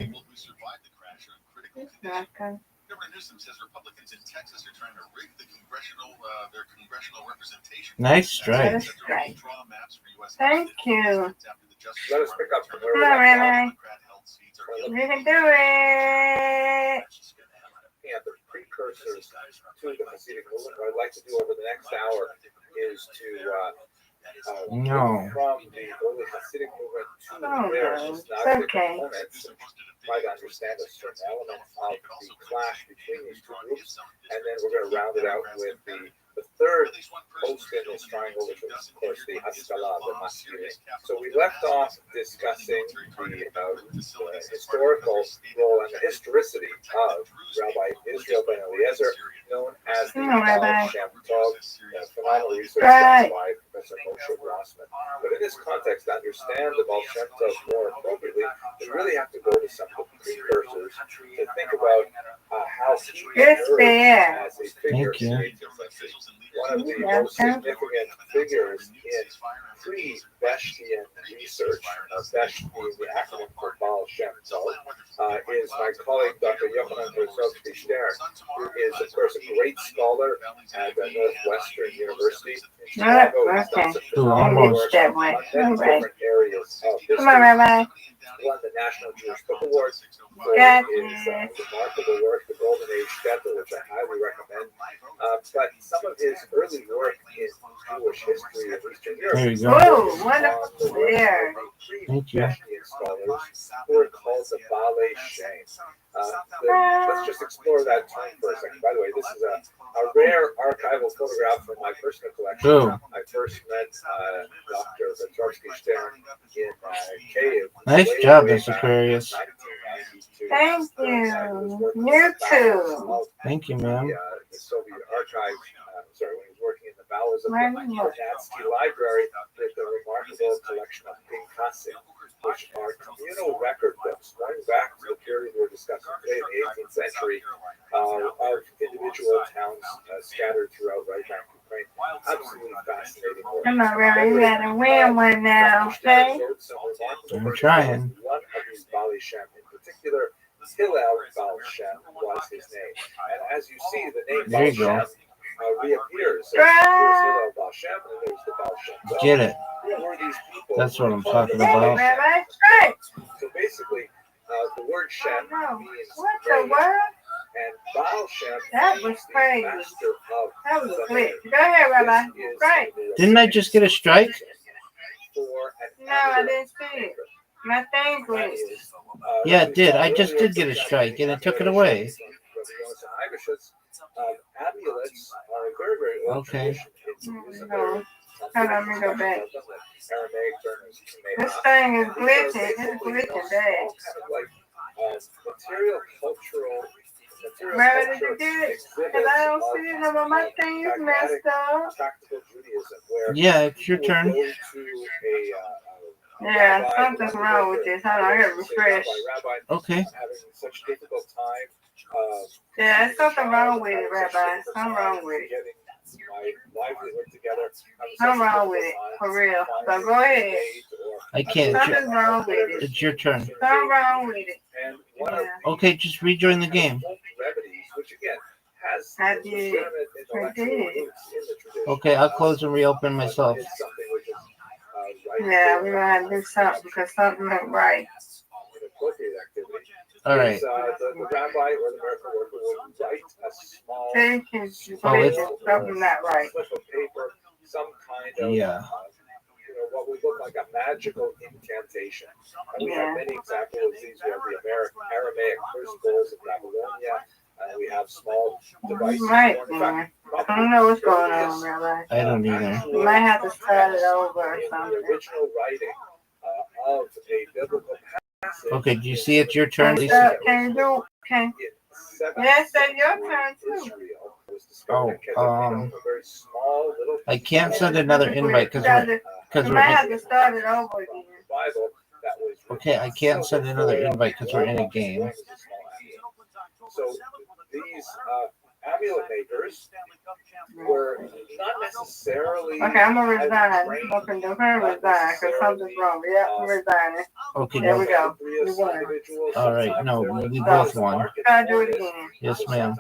Welcome. Governor Newsom says Republicans in Texas are trying to rig their congressional representation. Nice strike. That is great. Thank you. Let us pick up from where Come we're on, at Rabbi. now. You can do it. Yeah, the precursors to the Hasidic movement. What I'd like to do over the next hour is to No. from the early Hasidic movement to Oh, their no. It's Misnagdic okay. opponents, try to understand a certain element of the clash between these two groups, and then we're going to round it out with the third post in this triangle, which was, of course, the Haskalah, the Masculine. So we left off discussing the historical role and the historicity of Rabbi Israel ben Eliezer, known as the Baal Shem Tov, phenomenal research done by Professor Moshe Grossman. But in this context, to understand the Baal Shem Tov more appropriately, we really have to go to some of the precursors to think about how he emerged as a figure. Thank you. One of the most significant figures in pre-Beshtian research, Besh being the acronym for Baal Shem Tov, is my colleague Dr. Yochanan Stern, who is, of course, a great scholar at Northwestern University in Chicago. He's done some phenomenal work on many different areas of history. Come on, Rabbi. Won the National Jewish Book Award for Got his remarkable work, The Golden Age Shtetl, which I highly recommend. But some of his early work in Jewish history of Eastern Europe. There you go. Whoa, wonderful there. Thank you. Scholars who are called the Balei Shem. Let's just explore that term for a second. By the way, this is a rare archival photograph from my personal collection. Boom. I first met Dr. Stern in Kiev. Nice job, Mr. Aquarius. Thank you. You too. Thank you, ma'am. The Soviet archive, when he was working in the bowels of the Vernadsky Library with a remarkable collection of Pinkasim, which are communal record books going back to the period we're discussing today, the 18th century, of individual towns scattered throughout right-hand Ukraine. Absolutely fascinating work. Come on, Rabbi. You gotta win one now, okay? I'm trying. One of these Balei Shem in particular, Hillel Baal Shem was his name. And as you see, the name There you Baal go. Shem reappears. So here's Hillel Baal Shem, and there's the Baal Shem. So Get it. who were these people? That's what I'm talking Hey, about. Rabbi. Straight. So basically, the word Shem means What the praise, world? and Baal Shem That means was the crazy. master of That was the quick. name. Go ahead, Rabbi. This is Right. the Didn't I just get a strike? for an No, I didn't see it. My thing That glitched. is, Yeah, it did. I just did get a strike, and it took it away. Amulets are a very, very old Okay. tradition. It's No. Hold on, let me go back. This thing is glitching. It's glitching bad. Material cultural. Where did you do it? Because I don't see it no more. My thing is messed up. Practical Judaism, where Yeah, it's your people turn. go to a, Yeah, something's wrong with this. Hold on, I gotta refresh. Okay. having such difficult time. Yeah, there's something wrong with it, Rabbi. Something wrong with it. Getting my livelihood together. Something wrong with it, for real. So go ahead. I can't. Something's wrong with it. It's your turn. Something wrong with it. And one of Yeah. Okay, just rejoin the game. remedies, which again has I did. legitimate intellectual I did. roots in the tradition. Okay, I'll close and reopen myself. It's something which is right Yeah, there, we're gonna have to do something because something ain't right. inappropriate activity. All right. Is, the rabbi or the miracle worker will write a small Think it's Oh, it's- something not right. slip of paper, some kind of Yeah. what would look like a magical incantation. And we have many examples of these. We have the Aramaic crucibles of Babylonia. We have small devices. Right, In man. fact, I don't know what's going on, Rabbi. I don't either. You might have to start it over or in the something. original writing of a biblical passage. Okay, do you see it's your turn, Can Lisa? you do? Can In 7th Yes, it's your turn too. Israel was discovered in Oh, a very small little I can't send another invite because You might have to start it over again. Bible that was okay, I can't send another invite because we're in a game. So these amulet makers were not necessarily. Okay, I'm gonna resign. I'm gonna resign because something's wrong. Yeah, I'm resigning. Okay, There we no. go. You won. All right, no, we both won. Try to do it again. Yes, ma'am.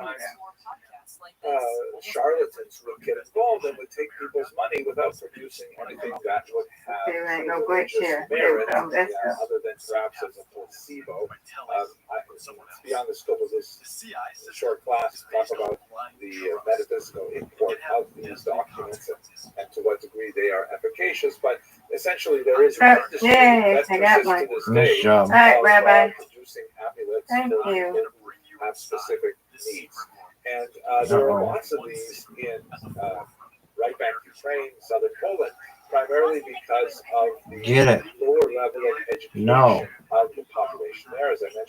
Charlatans would get involved and would take people's money without producing anything that would have There ain't no glitch here. merit, That's other than perhaps as a placebo. Beyond the scope of this short class, talk about the metaphysical import of these documents and to what degree they are efficacious. But essentially, there is an industry Yes, that I got persists one. to this Nice day job. All right, of, Rabbi. producing amulets Thank for you. people who have specific needs. And there are lots of these in right back Ukraine, southern Poland, primarily because of the Get it. lower level of education No. of the population there. As I mentioned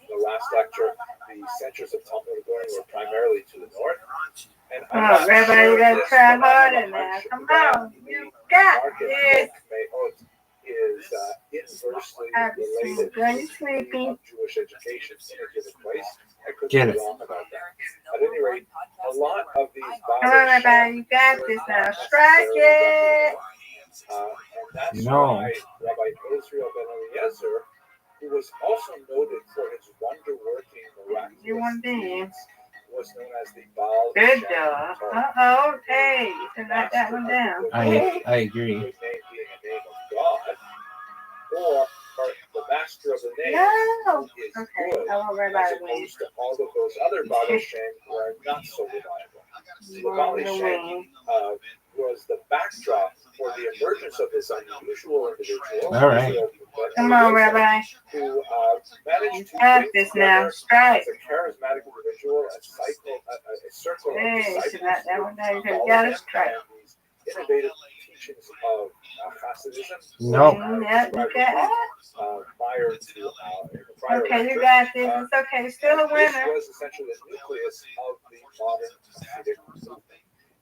in the last lecture, the centers of Talmud learning were primarily to the north. And I'm not Rabbi, sure you gotta this, try but I have a harder now. hunch Come that on. You got Market this. Me'ot is inversely Have you seen related Girl, you to sleepy? of Jewish education in a given place. I could Get be it. wrong about that. At any rate, a lot of these Come on, Rabbi. You got this now. Strike it. and that's No. why Rabbi Israel ben Eliezer, who was also noted for his wonder-working miraculous You want this? deeds, was known as the Baal Good Shem job. Tov. Uh-oh. Hey, you can knock that one down. I agree. His name being a name of God, or the master of the name No. who is Okay, good, I want Rabbi as to win. opposed to all of those other Baal Shem who are not so reliable. You The Baal want to Shem win. was the backdrop for the emergence of this unusual individual. All right. Come on, Rabbi. Who managed to Got bring this now. together Strike. as a charismatic individual, a circle of Hey, disciples. should not that one down. You All of got them it strike. have these innovative teachings of Hasidism. No. Yeah, you got it. Prior to prior Okay, you lecture. got this. It's okay. You're still a This winner. was essentially the nucleus of the modern Hasidic movement.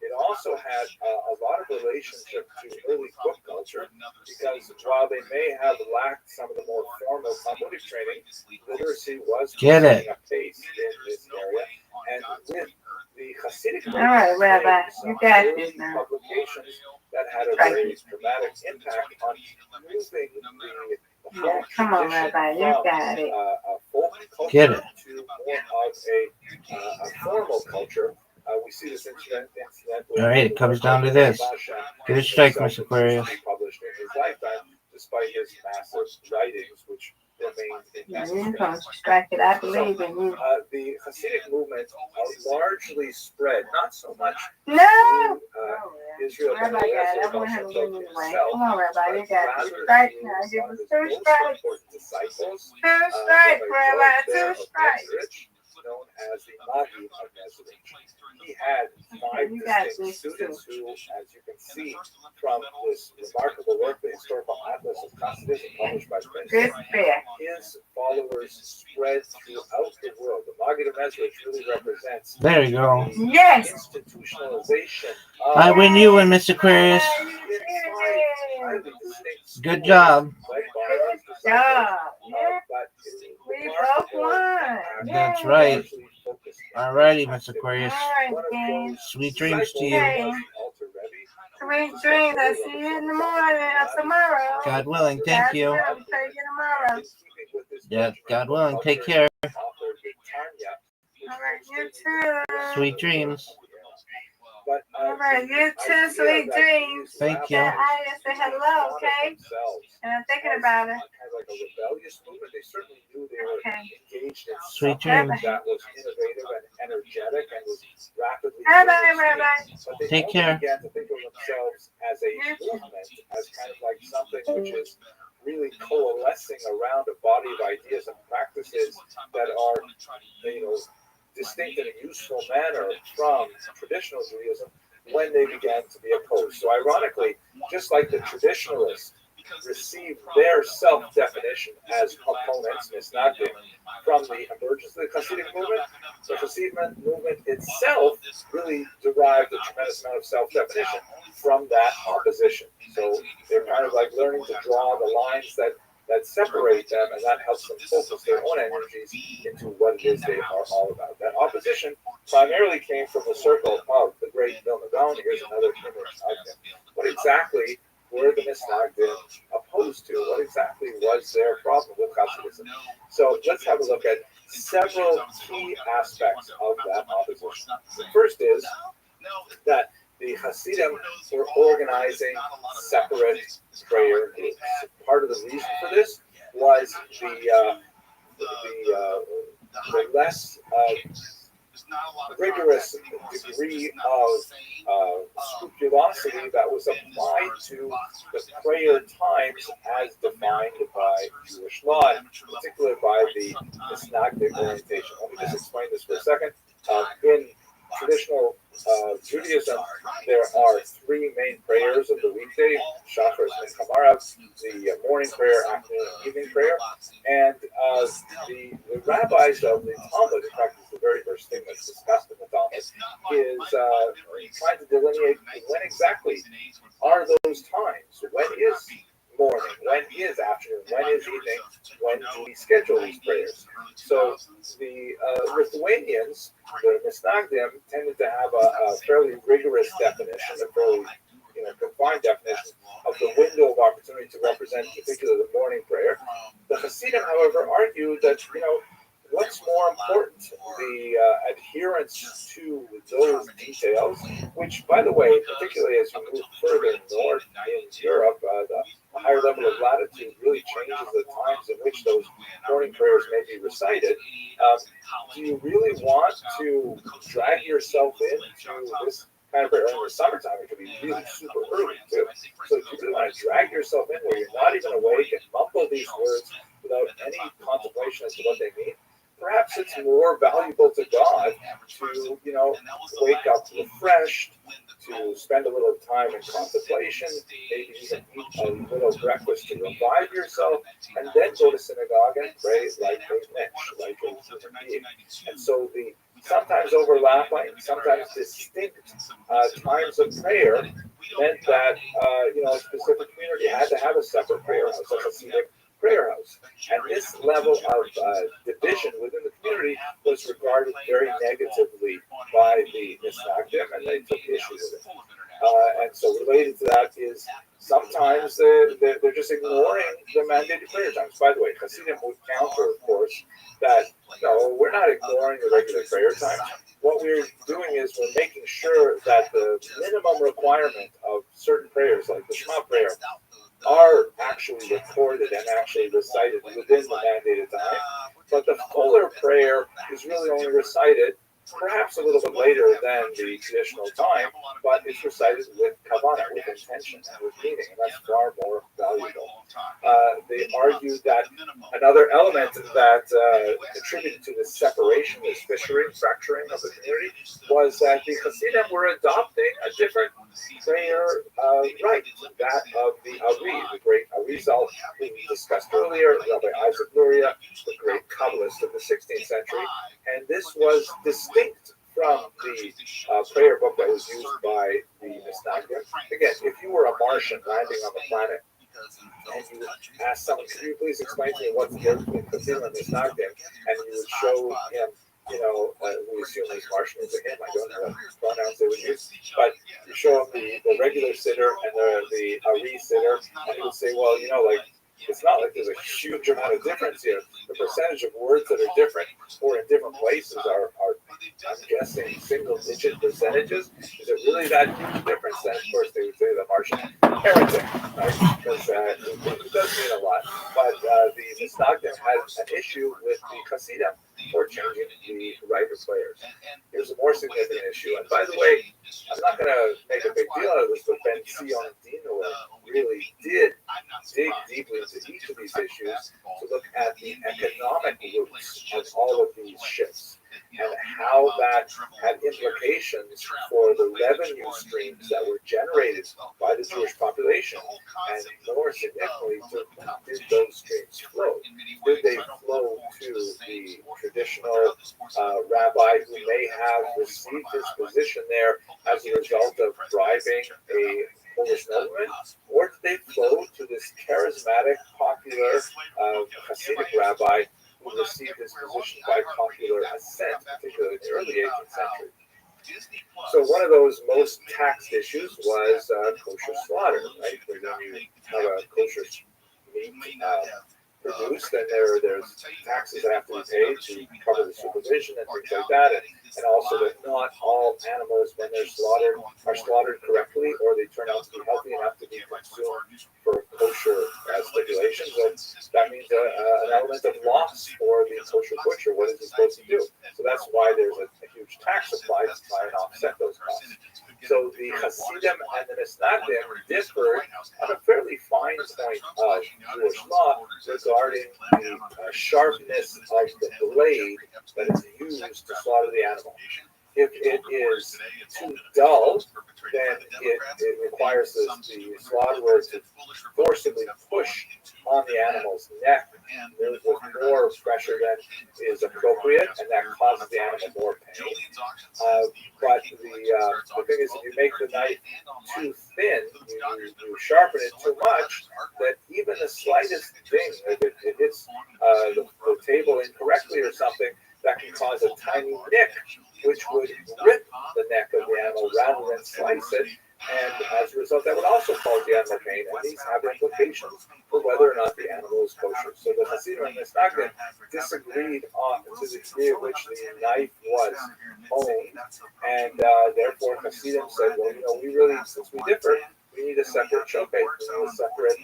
It also had a lot of relationship to early book culture because while they may have lacked some of the more formal Talmudic training, literacy was Get it. picking up pace in this area. And with the Hasidic All right, Rabbi, some you got early this now. publications that had a very dramatic impact on moving the whole Yeah, come on, tradition Rabbi, you from, got it. a folk culture Get it. to more of a formal culture. We see this incidentally. All right, it comes down to this. Get a strike, Mr. Aquarius. Published in his lifetime, despite his massive writings, which remain in Yeah, you're manuscript. going to strike it. I believe in you. The Hasidic movement largely spread, not so much No! through Israel Rabbi ben got it. Eliezer I want him to win himself, anyway. Come on, Rabbi. You got rather two strikes through now. Give one us of his two most strikes. important disciples, Two strikes, Rabbi. Rabbi Two George strikes. Mezrich, known as the Magi of Mezrich. He had five You got distinct this students too. who, as you can see from this remarkable work, the Historical Atlas of Hasidism, published by Prince, Respect. his followers spread throughout the world. The Magi of Mezrich really represents There you go. the Yes. institutionalization of I win you one, Miss Aquarius. highly distinct Good schools job. led by Good his disciples, job. Yeah. but We both won. That's Yay. right. largely focused on Alrighty, Miss All Aquarius. right, one of gang. those Sweet dreams to disciples you. Okay. was the Alter Rebbe. Sweet dreams. I see you in the morning or tomorrow. God willing, God thank you. willing, we tell you tomorrow. In keeping with this Yeah, God willing, culture, take care. authored the Tanya, which All right, you was stated too. Sweet dreams. But, All right, you the too. idea Sweet that dreams. these Thank you. Tell Aya say hello, okay? themselves And I'm thinking as about it. kind of like a rebellious movement. They certainly knew they were Okay. engaged in Sweet something dreams. that was innovative and energetic and was rapidly Bye bye, gaining steam. Rabbi. But they Take only care. began to think of themselves as a movement, as kind of like something which is really coalescing around a body of ideas and practices that are, distinct in a useful manner from traditional Judaism when they began to be opposed. So ironically, just like the traditionalists received their self-definition as opponents, misnagdim, from the emergence of the Hasidic movement, the Hasidic movement itself really derived a tremendous amount of self-definition from that opposition. So they're kind of like learning to draw the lines that separate them, and that helps them focus their own energies into what it is they are all about. That opposition primarily came from the circle of the great Vilna Gaon. Here's another image of him. What exactly were the Misnagdim opposed to? What exactly was their problem with Hasidism? So let's have a look at several key aspects of that opposition. The first is that the Hasidim were organizing separate prayer groups. Part of the reason for this was the less rigorous degree of scrupulosity that was applied to the prayer times as defined by Jewish law, in particular by the Misnagdic orientation. Let me just explain this for a second. In traditional Judaism, there are three main prayers of the weekday: Shachar, Mincha, Marav, the morning prayer, afternoon, and evening prayer. And the rabbis of the Talmud, in fact, it's the very first thing that's discussed in the Talmud, is trying to delineate when exactly are those times. When is morning? When is afternoon? When is evening? When do we schedule these prayers? So the Lithuanians, the Misnagdim, tended to have a fairly rigorous definition, a fairly confined definition of the window of opportunity to represent, particularly the morning prayer. The Hasidim, however, argued that what's more important, the adherence to those details, which, by the way, particularly as you move further north in Europe, the higher level of latitude really changes the times in which those morning prayers may be recited. Do you really want to drag yourself into this kind of prayer? In the summertime, it can be really super early, too. So if you really want to drag yourself in where you're not even awake and mumble these words without any contemplation as to what they mean, perhaps it's more valuable to God to, wake up refreshed, to spend a little time in contemplation, maybe even eat a little breakfast to revive yourself, and then go to synagogue and pray like a mensch, like a human being. And so the sometimes overlapping, sometimes distinct times of prayer meant that, a specific community had to have a separate prayer house, a Hasidic prayer house. And this level of division within the community was regarded very negatively by the Misnagdim, and they took issue with it. And so related to that is sometimes they're just ignoring the mandated prayer times. By the way, Hasidim would counter, of course, that no, we're not ignoring the regular prayer times. What we're doing is we're making sure that the minimum requirement of certain prayers, like the Shema prayer, are actually recorded and actually recited within the mandated time. But the fuller prayer is really only recited perhaps a little bit later than the traditional time, but it's recited with kavanah, with intention and with meaning, and that's far more valuable. They argued that another element that contributed to this separation, this fissuring, fracturing of the community, was that the Hasidim were adopting a different prayer rite, that of the Ari, the great Arizal, who we discussed earlier, Rabbi Isaac Luria, the great Kabbalist of the 16th century, and this was distinct from the prayer book that was used by the Mishnah. Again, if you were a Martian landing on the planet, and you ask someone, can you please explain to me what's the difference between Hasidim and Mishnah, and you would show him, we assume he's Martian as a him, I don't know what pronouns they would use, but you show him the regular sitter and the Ari sitter, and he would say, well, it's not like there's a huge amount of difference here. The percentage of words that are different or in different places are I'm guessing, single-digit percentages. Is it really that huge difference? Then, of course, they would say the Martian heretic, right? Because it does mean a lot. But the Misnagdim has an issue with the Hasidim for changing the writer players. Here's a more significant issue. And by the way, I'm not going to make a big deal out of this, but Ben Zion Dino really did dig deeply into each of these issues to look at the economic roots of all of these shifts and how that had implications for the revenue streams that were generated by the Jewish population. And more significantly, did those streams flow? Did they flow to the traditional rabbi who may have received his position there as a result of bribing a Polish nobleman, or did they flow to this charismatic, popular Hasidic rabbi who received his position by popular assent, particularly in the early 18th century? So one of those most taxed issues was kosher slaughter, right? When you have a kosher meat produced, then there's taxes that have to be paid to cover the supervision and things like that, and also that not all animals, when they're slaughtered, are slaughtered correctly, or they turn out to be healthy enough to be consumed for kosher stipulations. And that means an element of loss for the kosher butcher. What is he supposed to do? So that's why there's a huge tax applied to try and offset those costs. So the Hasidim and the Misnagdim differed on a fairly fine point of Jewish law regarding the sharpness of the blade that is used to slaughter the animal. If it is too dull, then it requires the slaughterer to forcibly push on the animal's neck with more pressure than is appropriate, and that causes the animal more pain. But the thing is, if you make the knife too thin, you sharpen it too much, that even the slightest thing, if it hits the table incorrectly or something, that can cause a tiny nick, which would rip the neck of the animal rather than slice it. And as a result, that would also cause the animal pain, and these have implications for whether or not the animal is kosher. So the Hasidim and the Misnagdim disagreed on to the degree of which the knife was owned, and therefore Hasidim said, well, we really, since we differ, we need a separate showcase, we need a separate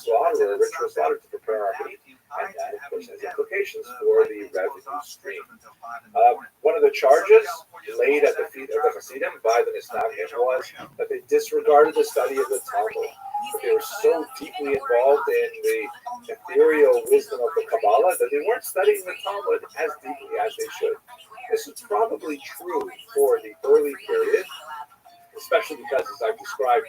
slaughter, a ritual slaughter to prepare our meat. And that, of course, has implications for the revenue stream. One of the charges laid at the feet of the Hasidim by the Misnagdim was that they disregarded the study of the Talmud. They were so deeply involved in the ethereal wisdom of the Kabbalah that they weren't studying the Talmud as deeply as they should. This is probably true for the early period, especially because, as I've described,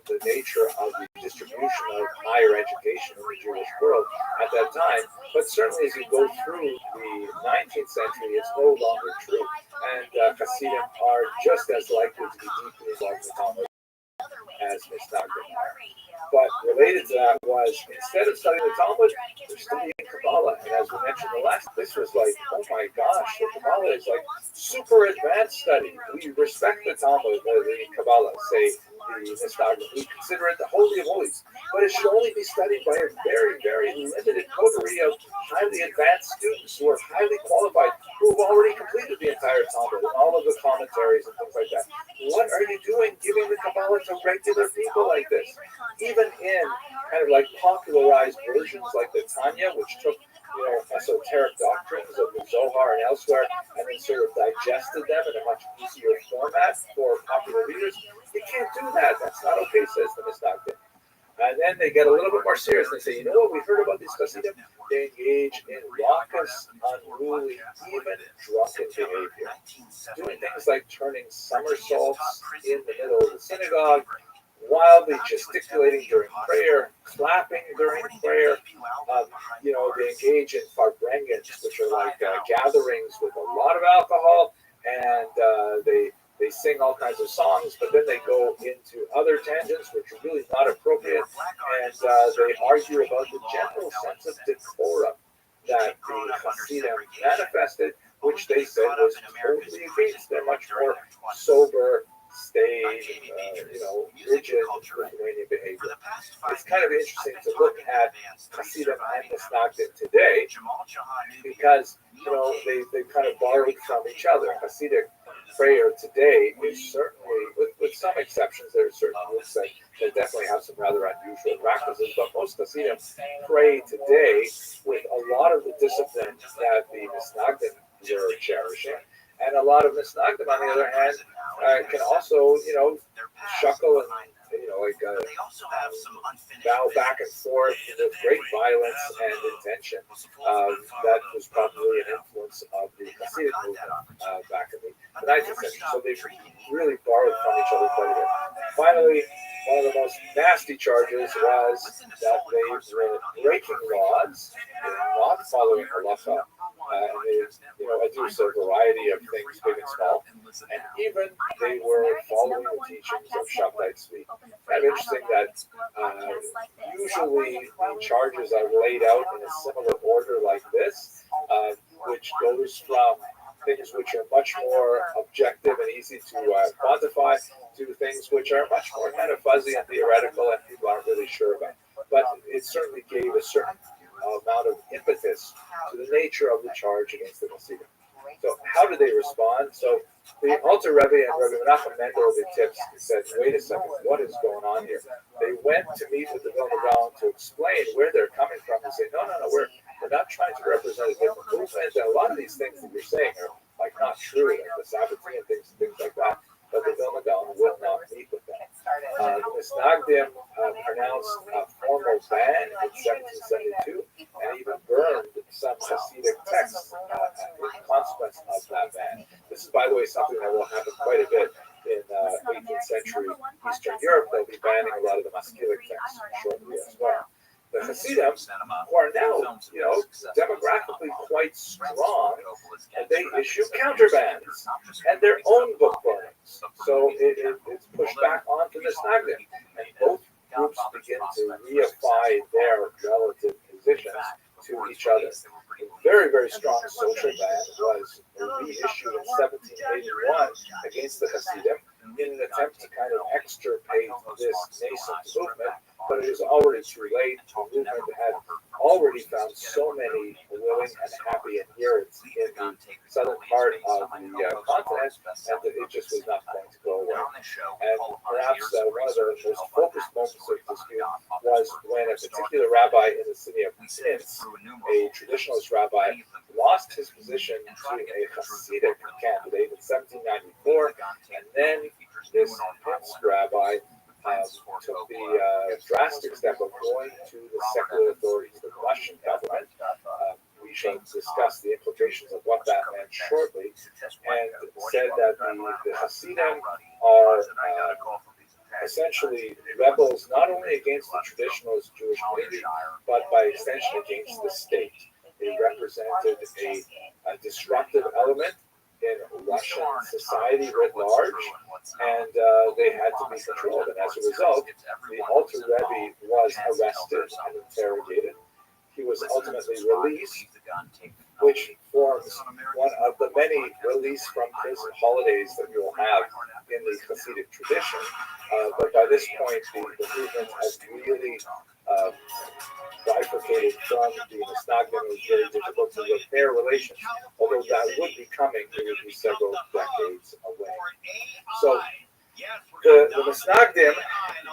the nature of the distribution of higher education in the Jewish world at that time. But certainly as you go through the 19th century, it's no longer true. And Hasidim are just as likely to be deeply involved in the Talmud as Misnagdim are. But related to that was, instead of studying the Talmud, they're studying Kabbalah. And as we mentioned the last, this was like, oh my gosh, the Kabbalah is like super advanced study. We respect the Talmud, the Kabbalah, say the Misnagdim. We consider it the Holy of Holies. But it should only be studied by a very, very limited coterie of highly advanced students who are highly qualified, who have already completed the entire Talmud and all of the commentaries and things like that. What are you doing giving the Kabbalah to regular people like this? Even in kind of like popularized versions like the Tanya, which took esoteric doctrines of the Zohar and elsewhere, and sort of digested them in a much easier format for popular readers. You can't do that. That's not okay, says the Misnagdim. And then they get a little bit more serious. They say, you know what we heard about these Hasidim? They engage in raucous, unruly, even drunken behavior, doing things like turning somersaults in the middle of the synagogue, wildly gesticulating during prayer, clapping during prayer. They engage in farbrengens, which are like gatherings with a lot of alcohol, and they sing all kinds of songs, but then they go into other tangents which are really not appropriate, and they argue about the general sense of decorum that the Hasidim manifested, which they said was totally against their much more sober, staid, rigid Lithuanian behavior. It's kind of interesting to look at Hasidim and Misnagdim today because, they kind of borrowed from each other. Hasidic prayer today is certainly, with some exceptions, there are certain groups that definitely have some rather unusual practices, but most Hasidim pray today with a lot of the discipline that the Misnagdim were cherishing. And a lot of Misnagdim, on the other hand, can also, shuckle and, bow back and forth with great violence and intention. That was probably an influence of the Hasidic movement back in the 19th century. So they've really borrowed from each other quite a bit. Finally, one of the most nasty charges was that they were breaking laws, not following halacha. They, adduce a variety of things, big and small, and even they were following the teachings of Shabtai Tzvi. Kind of interesting that usually the charges are laid out in a similar order like this, which goes from things which are much more objective and easy to quantify to things which are much more kind of fuzzy and theoretical and people aren't really sure about. But it certainly gave a certain amount of impetus to the nature of the charge against the Hasidim. So how did they respond? So the Alter Rebbe and Rabbi Menachem Mendel the tips said, wait a second, what is going on here? They went to meet with the Vilna Gaon to explain where they're coming from and say, no, we're not trying to represent a different movement. And a lot of these things that you're saying are like not true, like the Sabbatean things like that. But the Vilna Gaon will not meet with them. The Misnagdim pronounced a formal ban in 1772 and even burned some Hasidic texts in consequence of that ban. This is, by the way, something that will happen quite a bit in 18th century Eastern Europe. They'll be banning a lot of the Maskilic texts shortly as well. The Hasidim, who are now, demographically quite strong, and they issue counterbans and their own book burnings. So it's pushed back onto the Misnagdim, and both groups begin to reify their relative positions to each other. A very, very strong social ban was reissued in 1781 against the Hasidim in an attempt to kind of extirpate this nascent movement, but it was already too late. The movement had already found so many willing and happy adherents in the southern part of the continent, and that it just was not going to go away. And perhaps one of the most focused moments of dispute was when a particular rabbi in the city of Minsk, a traditionalist rabbi, lost his position to a Hasidic candidate in 1794, and then this Minsk rabbi took the drastic step of going to the secular authorities, the Russian government. We shall discuss the implications of what that meant shortly, and said that the Hasidim are essentially rebels not only against the traditionalist Jewish community, but by extension against the state. They represented a disruptive element in Russian society writ large, and they had to be controlled. And as a result, the Alter Rebbe was arrested and interrogated. He was ultimately released, which forms one of the many release from prison holidays that you will have in the Hasidic tradition. But by this point, the movement has really bifurcated from the Misnagdim. It was very difficult to repair relations, although that would be coming. It would be several decades away. So the Misnagdim,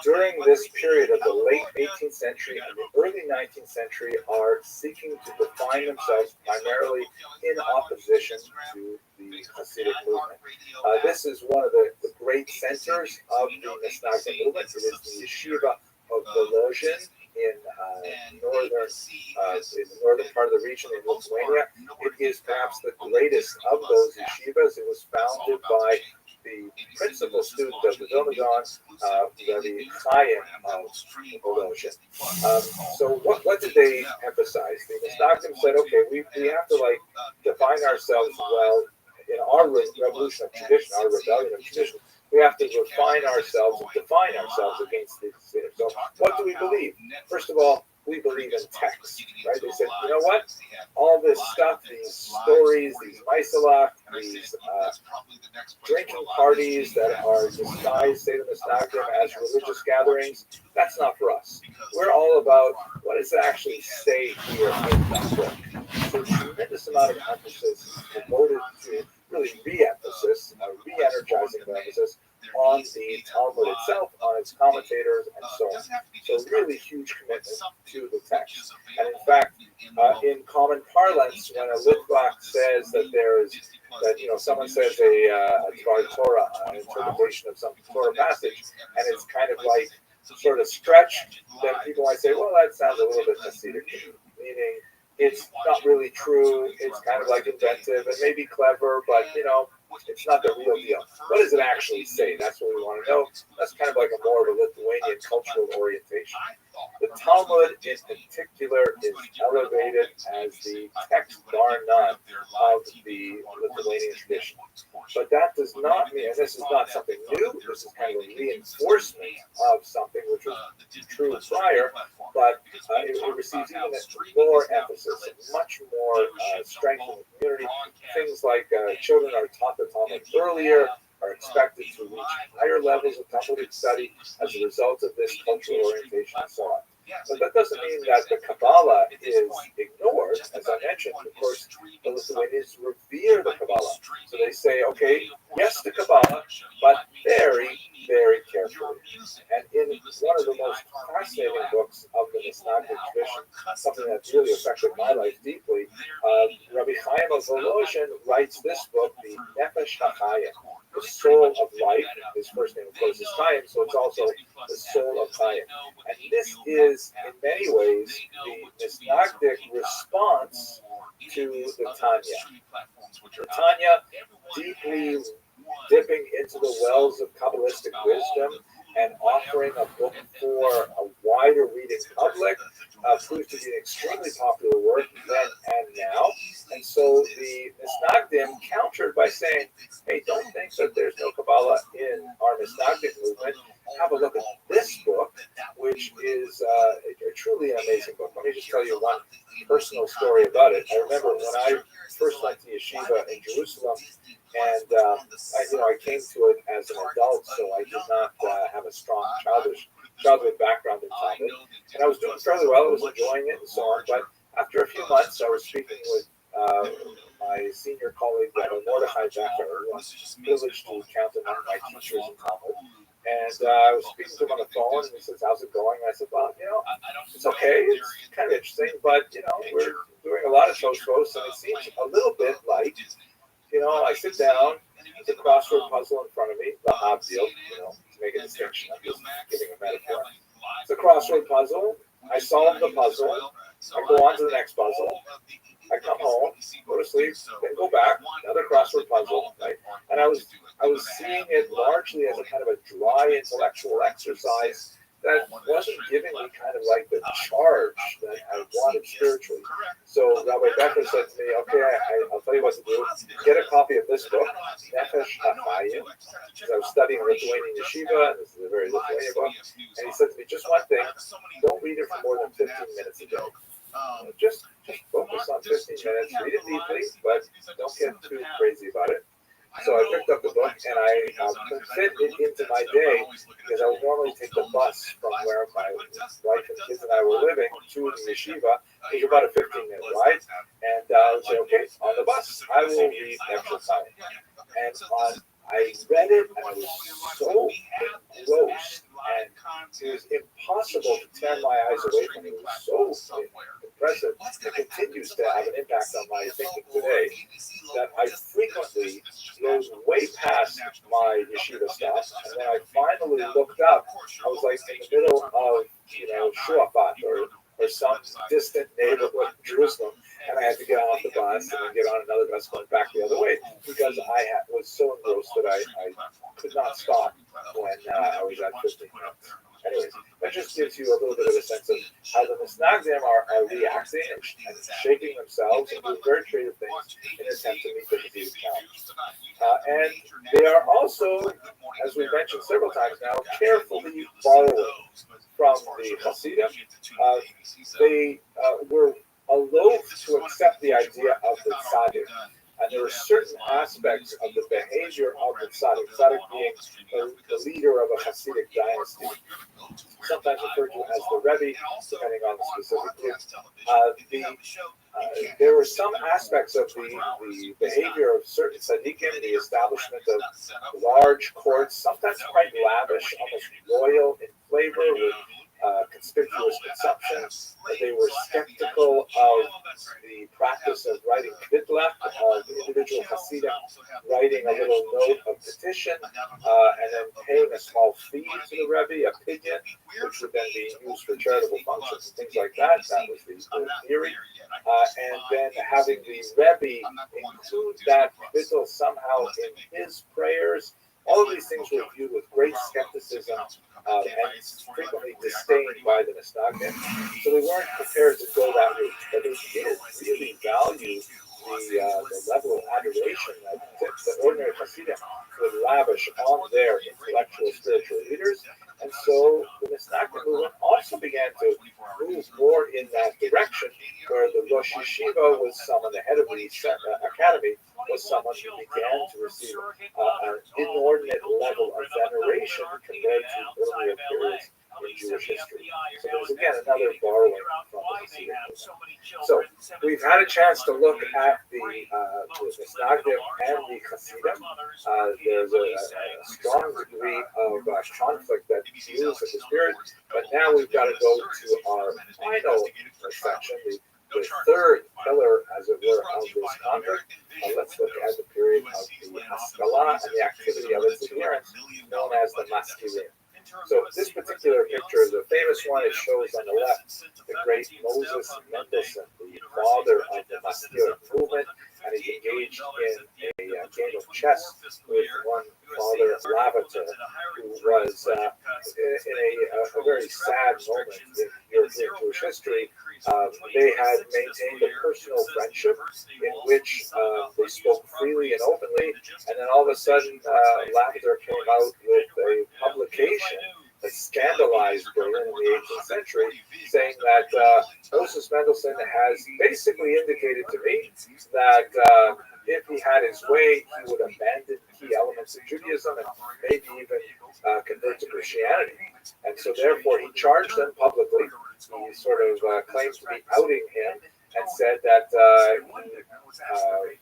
during this period of the late 18th century and the early 19th century, are seeking to define themselves primarily in opposition to the the Hasidic movement. This is one of the great centers of the Misnagdim movement. It is the yeshiva of Volozhin in the northern part of the region in Lithuania. It is perhaps the greatest of those yeshivas. It was founded by the principal student of the Vilna Gaon, Rabbi Chaim of Volozhin. So what did they emphasize? The Misnagdim said, okay, we have to define ourselves well in our revolution of tradition, our rebellion of tradition. We have to refine ourselves and define ourselves against these sinners. So what do we believe? First of all, we believe in text, right? They said, you know what? All this stuff, these stories, these maisalach, these drinking parties that are disguised, say the Misnagdim, as religious gatherings, that's not for us. We're all about what does it actually say here in that book. So a tremendous amount of emphasis is devoted to really re-emphasis, re-energizing the emphasis on the Talmud itself, on its commentators, and so on. So really huge commitment to the text. And in fact, in common parlance, when a Litvak says that someone says a Dvar Torah, an interpretation of some Torah passage, and it's kind of sort of stretched, then people might say, well, that sounds a little bit Hasidic, meaning it's not really true, it's kind of inventive, and maybe clever, but it's not the real deal. What does it actually say? That's what we want to know. That's kind of more of a Lithuanian cultural orientation. The Talmud in particular is elevated as the text bar none of the Lithuanian tradition. But that does not mean, and this is not something new, this is kind of a reinforcement of something which was true prior, but it receives even more emphasis and much more strength in the community. Things like children are taught the Talmud earlier, are expected to reach higher levels of Talmudic study as a result of this cultural orientation and so on. But that doesn't mean that the Kabbalah is ignored. As I mentioned, of course, the Lithuanians revere the Kabbalah. So they say, okay, yes to Kabbalah, but very, very carefully. And in one of the most fascinating books of the Misnagdim tradition, something that really affected my life deeply, Rabbi Chaim of Volozhin writes this book, the Nefesh HaChaim, the soul of life. His first name, of course, is Chaim, so it's also the soul of Chaim. And this is, in many ways, the Misnagdic response to the Tanya. The Tanya, deeply dipping into the wells of Kabbalistic wisdom and offering a book for a wider reading public, proved to be an extremely popular work then and now. And so the Misnagdim countered by saying, hey, don't think that there's no Kabbalah in our Misnagdim movement. Have a look at this book, which is a truly amazing book. Let me just tell you one personal story about it. I remember when I first went to yeshiva in Jerusalem, and I came to it as an adult, so I did not have a strong childhood background in Talmud. And I was doing fairly well, I was enjoying it and so on, but after a few months, I was speaking with my senior colleague, Rabbi Mordechai Becker, who was privileged to count among my teachers in Talmud. And I was speaking to him on the phone, and he says, how's it going? And I said, well, it's okay. It's kind of interesting, but, we're doing a lot of Toshbos, and it seems a little bit like, I sit down, there's a crossword puzzle in front of me, the Habdil, to make a distinction. I'm just giving a metaphor. It's a crossword puzzle. I solve the puzzle. I go on to the next puzzle. I come home, go to sleep, then go back, another crossword puzzle, right? And I was seeing it largely as a kind of a dry intellectual exercise that wasn't giving me kind of the charge that I wanted spiritually. So Rabbi Becker said to me, okay, I'll tell you what to do. Get a copy of this book, Nefesh HaChaim, because I was studying Lithuanian yeshiva, and this is a very Lithuanian book. And he said to me, just one thing, don't read it for more than 15 minutes a day. Just focus on 15 minutes, read it deeply, but don't get too crazy about it. So I picked up the book and I could fit it into my day because I would normally take the bus from where my wife and kids and I were living to the yeshiva. It was about a 15-minute ride. And I would say, okay, on the bus, I will read Nefesh HaChaim. And I read it and I was so engrossed, and it was impossible to tear my eyes away from it. It was so impressive and continues to have an impact on my thinking today, that I frequently rose way past my yeshiva stuff, and when I finally looked up, I was like in the middle of, Shuafat or some distant neighborhood in Jerusalem, and I had to get off the bus and then get on another bus going back the other way because I was so engrossed that I could not stop when I was at 15 minutes. Anyways, that just gives you a little bit of a sense of how the Misnagdim are reacting and shaping themselves and doing very creative things in an attempt to meet the Hasidic challenge. And they are also, as we mentioned several times now, carefully borrowing from the Hasidim. They were loath to accept the idea of the tzaddik. And there are certain aspects of the behavior of the tzaddik being the leader of a Hasidic dynasty, sometimes referred to as the Rebbe, depending on the specific group. There were some aspects of the behavior of certain tzaddikim, the establishment of large courts, sometimes quite lavish, almost royal in flavor, with conspicuous consumption. They were skeptical of the practice of writing kvidla, of individual Hasidim writing a little note of petition, and then paying a small fee to the Rebbe, a pidyon, which would then be used for charitable functions and things like that. That was the theory. And then having the Rebbe include that kvidla somehow in his prayers. All of these things were viewed with great skepticism and frequently disdained by the Misnagdim. So they weren't prepared to go that route. But they did really value the level of adoration that the ordinary Hasidim would lavish on their intellectual spiritual leaders. And so the Misnagdim movement also began to move more in that direction, where the Rosh Yeshiva was someone, the head of the academy, was someone who began to receive an inordinate level of veneration compared to earlier periods in Jewish history. So there's again another borrowing from the Hasidic movement. So we've had a chance to look at the Misnagdim and the Hasidim. There's a strong degree of conflict that deals with the spirit, but now we've got to go to our final section, the third pillar, as it were, of this conflict. Let's look at the period of the Haskalah and the activity of its adherents, known as the Maskilim. So this particular picture is a famous one. It shows on the left the great Moses Mendelssohn, the father of the Maskilim movement, and he's engaged in a game of chess with one Father Lavater, who was in a very sad moment in European Jewish history. They had maintained a personal friendship in which they spoke freely and openly, and then all of a sudden Lavater came out with a publication that scandalized Berlin in the 18th century, saying that Moses Mendelssohn has basically indicated to me that if he had his way, he would abandon key elements of Judaism and maybe even convert to Christianity. And so therefore he charged them publicly. He sort of claimed to be outing him and said that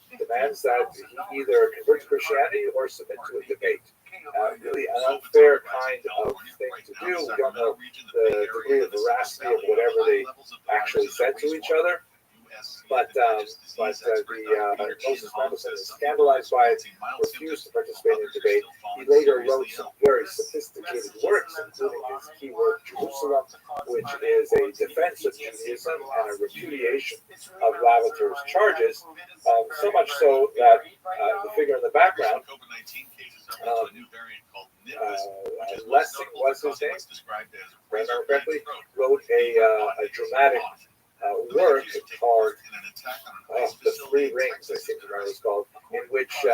he demands that he either convert to Christianity or submit to a debate. Really an unfair kind of thing to do. We don't know the degree of veracity of whatever they actually said to each other. But Moses Mendelssohn is scandalized by it, refused to participate in the debate. He later wrote some very sophisticated works, including his key work, Jerusalem, which is a defense of Judaism and a repudiation of Lavater's charges, so much so that the figure in the background, Lessing was his name, if I remember correctly, wrote a dramatic work called The Three Rings, I think it was called, in which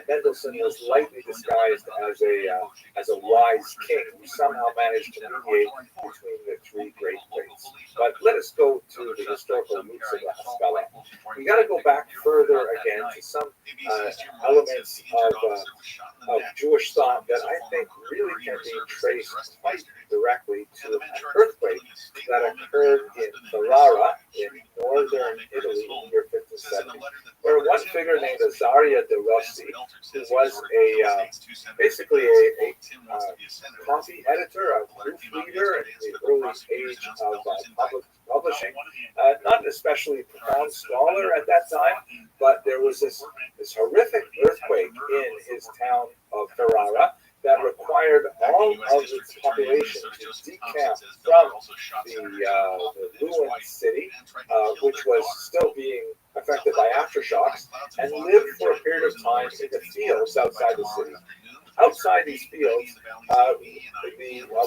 Mendelssohn was lightly disguised as a wise king who somehow managed to mediate between the three great greats. But let us go to the historical roots of the Haskalah. We got to go back further again to some elements of Jewish thought that I think really can be traced quite directly to an earthquake that occurred in Ferrara in northern Italy in the year 1570, where one figure named Azaria de Rossi, who who was basically a copy editor, a proofreader in the early age of public publishing. Not an especially profound scholar at that time, but there was this horrific earthquake in his town of Ferrara that required all of its population to decamp from the ruined city, which was still being affected by aftershocks, and live for a period of time in the fields outside the city. Outside these fields, a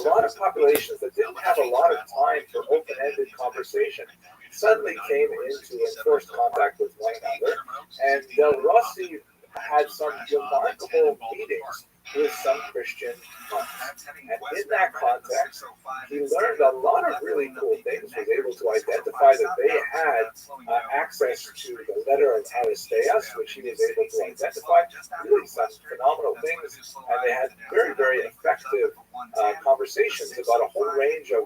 lot of populations that didn't have a lot of time for open-ended conversation suddenly came into enforced contact with one another, and Del Rossi had some remarkable meetings with some Christian monks. And in that context, he learned a lot of really cool things, was able to identify that they had access to the letter of Aristeas, which he was able to identify, really some phenomenal things, and they had very, very effective conversations about a whole range of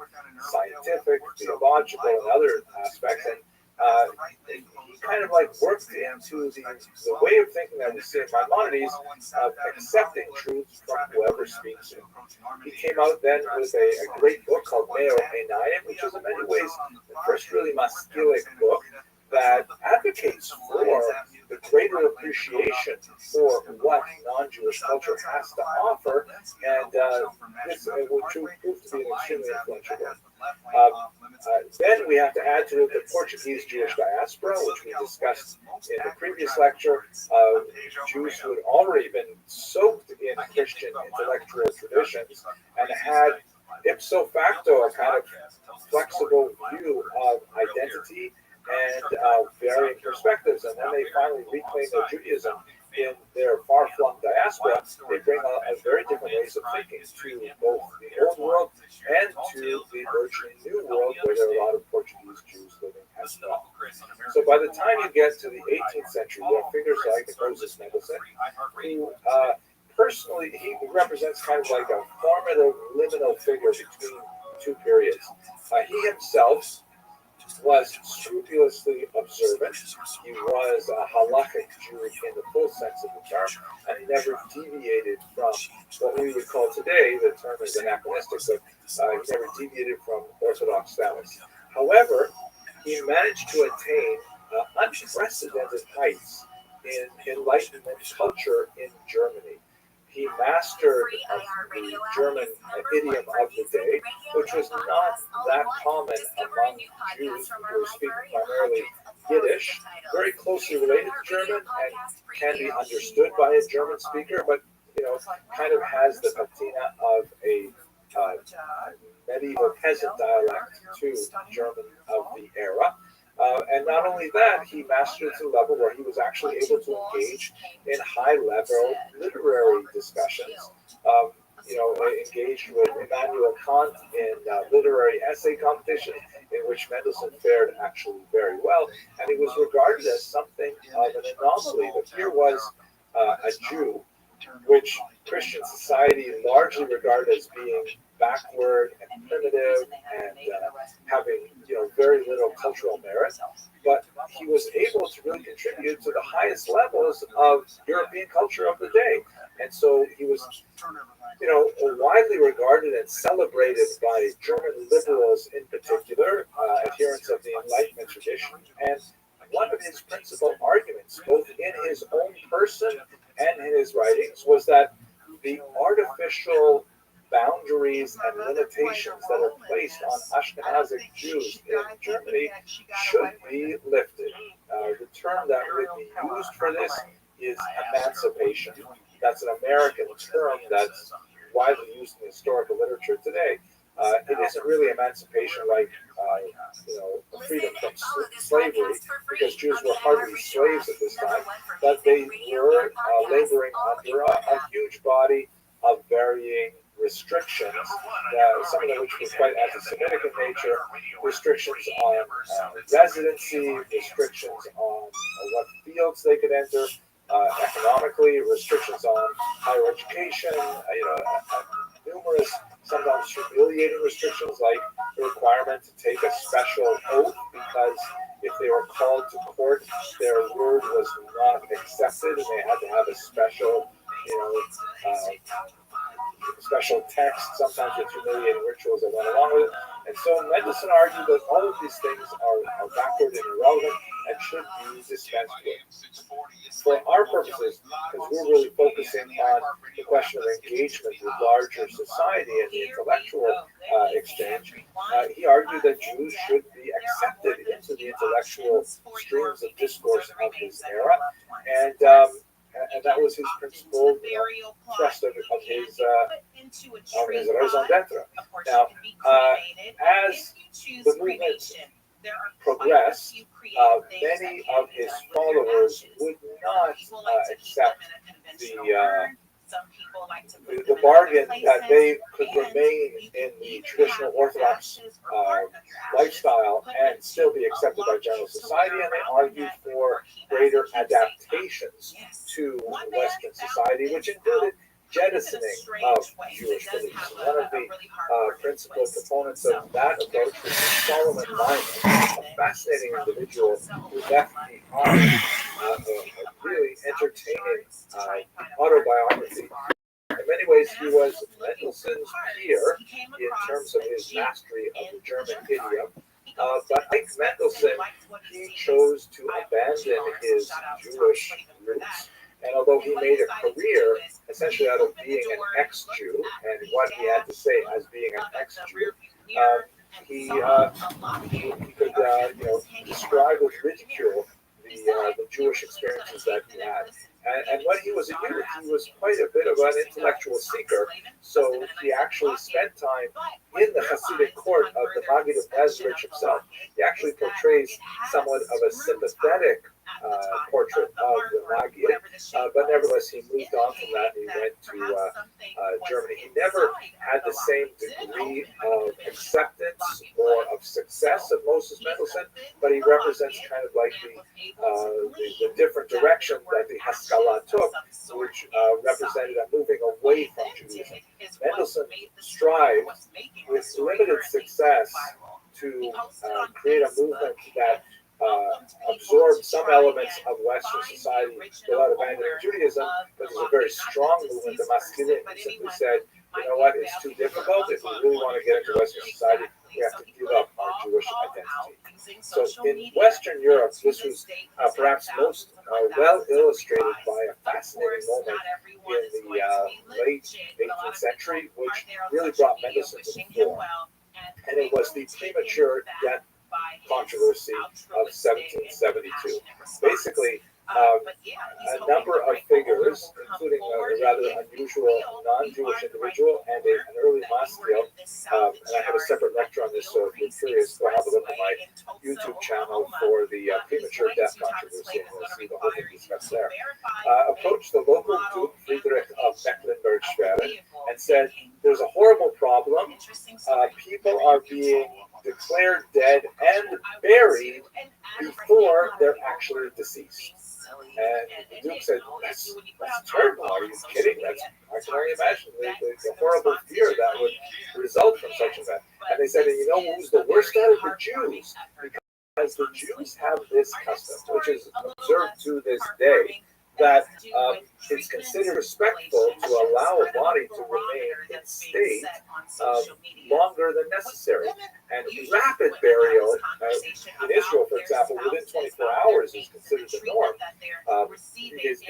scientific, theological, and other aspects. And he kind of like worked into the way of thinking that we see in Maimonides of accepting truth from whoever speaks it. He came out then with a great book called Meo Enayim, which is in many ways the first really maskilic book that advocates for the greater appreciation for what non-Jewish culture has to offer, and this will prove to be an extremely influential book. Then we have to add to it the Portuguese Jewish diaspora, which we discussed in the previous lecture. Jews who had already been soaked in Christian intellectual traditions and had ipso facto a kind of flexible view of identity and varying perspectives. And when they finally reclaim their Judaism in their far-flung diaspora, they bring a very different ways of thinking to both the old world and to the virtually new world, where there are a lot of Portuguese Jews living as well. So by the time you get to the 18th century, you have figures like Moses Mendelssohn, who personally, he represents kind of like a formative liminal figure between two periods. He himself was scrupulously observant. He was a halakhic Jew in the full sense of the term, and he never deviated from what we would call today, the term is anachronistic, but he never deviated from Orthodox status. However, he managed to attain unprecedented heights in Enlightenment culture in Germany. He mastered the German idiom of the day, which was not that common among Jews who speak primarily Yiddish, very closely related to German and can be understood by a German speaker, but kind of has the patina of a medieval peasant dialect to German of the era. And not only that, he mastered to the level where he was actually able to engage in high-level literary discussions. Engaged with Immanuel Kant in literary essay competition, in which Mendelssohn fared actually very well, and he was regarded as something of an anomaly. But here was a Jew, which Christian society largely regarded as being backward and primitive and having very little cultural merit, but he was able to really contribute to the highest levels of European culture of the day. And so he was widely regarded and celebrated by German liberals in particular, adherents of the Enlightenment tradition. And one of his principal arguments, both in his own person and in his writings, was that the artificial boundaries and limitations that are placed on Ashkenazic Jews in Germany should be lifted. The term that would be used for this is emancipation. That's an American term that's widely used in historical literature today. It isn't really emancipation like freedom from slavery, because Jews were hardly slaves at this time, but they were laboring under a huge body of varying restrictions, some of them which were quite anti-Semitic in nature, restrictions on residency, restrictions on what fields they could enter, economically, restrictions on higher education, numerous, sometimes humiliating restrictions like the requirement to take a special oath, because if they were called to court, their word was not accepted and they had to have a special special texts, sometimes with humiliating rituals that went along with it. And so Mendelssohn argued that all of these things are backward and irrelevant and should be dispensed with. For our purposes, because we're really focusing on the question of engagement with larger society and the intellectual exchange, he argued that Jews should be accepted into the intellectual streams of discourse of his era, and that was his principal thrust of his raison d'etre. Now, as the movement progressed, many of his followers would not accept the bargain that they could remain in the traditional Orthodox lifestyle and still be accepted by general society, and they argued for greater adaptations to Western society, which included jettisoning of Jewish beliefs. One of the principal proponents of that approach was Solomon Lyman, a fascinating individual who left behind a really entertaining autobiography. In many ways, he was Mendelssohn's peer in terms of his mastery of the German idiom. But like Mendelssohn, he chose to abandon his Jewish roots. And although he made a career essentially out of being an ex-Jew and what he had to say as being an ex-Jew, he could describe with ridicule the Jewish experiences that he had. And when he was a youth, he was quite a bit of an intellectual seeker. So he actually spent time in the Hasidic court of the Maggid of Mezrich himself. He actually portrays somewhat of a sympathetic portrait of the Maggid, but nevertheless he moved on from that and he went to Germany. He never had the same degree of acceptance or of success of Moses Mendelssohn, but he represents kind of like the different direction that the Haskalah took, which represented a moving away from Judaism. Mendelssohn strived with limited success to create a movement that absorbed some elements of Western society without abandoning Judaism, but there's a very strong movement, the Maskilim, who simply said, you know what, it's too difficult. If we really want to get into Western society, we have to give up our Jewish identity. So in Western Europe, this was perhaps most well illustrated by a fascinating moment in the late 18th century, which really brought Mendelssohn to the fore. And it was the premature death controversy of 1772. Basically, a number of figures, including a rather unusual non-Jewish individual and an early Maskil, and I have a separate lecture on this, so if you're curious, go have a look at my YouTube channel for the premature death controversy, and you'll see the whole thing discussed there, approached the local Duke Friedrich of Mecklenburg-Schwerin and said, there's a horrible problem. People are being declared dead and buried before they're actually deceased. And the Duke said, that's terrible. Are you kidding? I can only imagine the horrible fear that would result from such an event. And they said, and you know who's the worst out of the Jews? Because the Jews have this custom, which is observed to this day, that it's considered respectful to allow a body to remain in state longer than necessary. And rapid burial, in Israel, for example, within 24 hours is considered the norm, is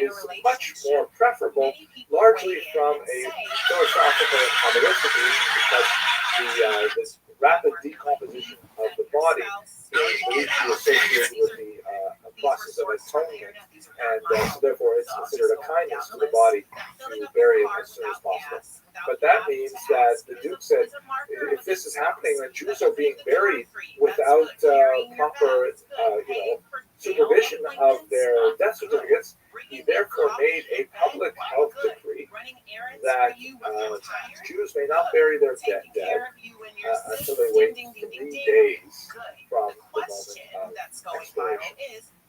much more preferable, largely from a philosophical and Kabbalistic reason, because the rapid decomposition of the body is believed to be associated with the process of atonement, and so therefore it's considered a kindness to the body to bury it as soon as possible. But that means that the Duke said, if this is happening, then Jews are being buried without proper, supervision of their death certificates. He therefore made a public health decree that Jews may not bury their dead until they wait 3 days from the moment of expiration.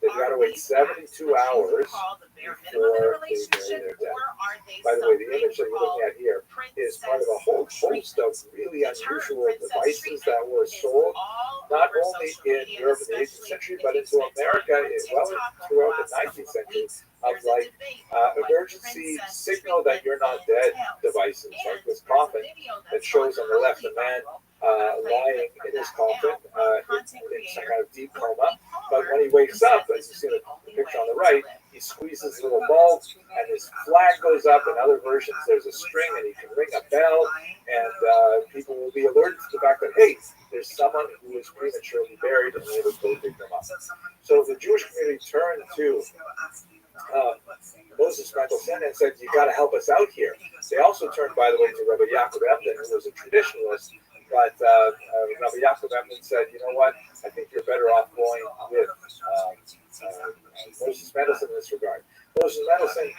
They've got to wait 72 hours before they bury their dead. By the way, the image that you're looking at here is part of a whole host of really unusual devices that were sold, not only in Europe in the 18th century, but into America as well throughout the 19th century, of like emergency signal that you're not dead devices, like this coffin that shows on the left a man lying in his coffin in some kind of deep coma. But when he wakes up, as you see in the picture on the right, he squeezes a little bulb and his flag goes up. In other versions, there's a string and he can ring a bell, and people will be alerted to the fact that, hey, there's someone who is prematurely buried and they will go dig them up. So the Jewish community turned to Moses Mendelssohn and said, you got to help us out here. They also turned, by the way, to Rabbi Yaakov Emden, who was a traditionalist. But Rabbi Yaakov Emden said, you know what, I think you're better off going with Moses Mendelssohn in this regard. Moses Mendelssohn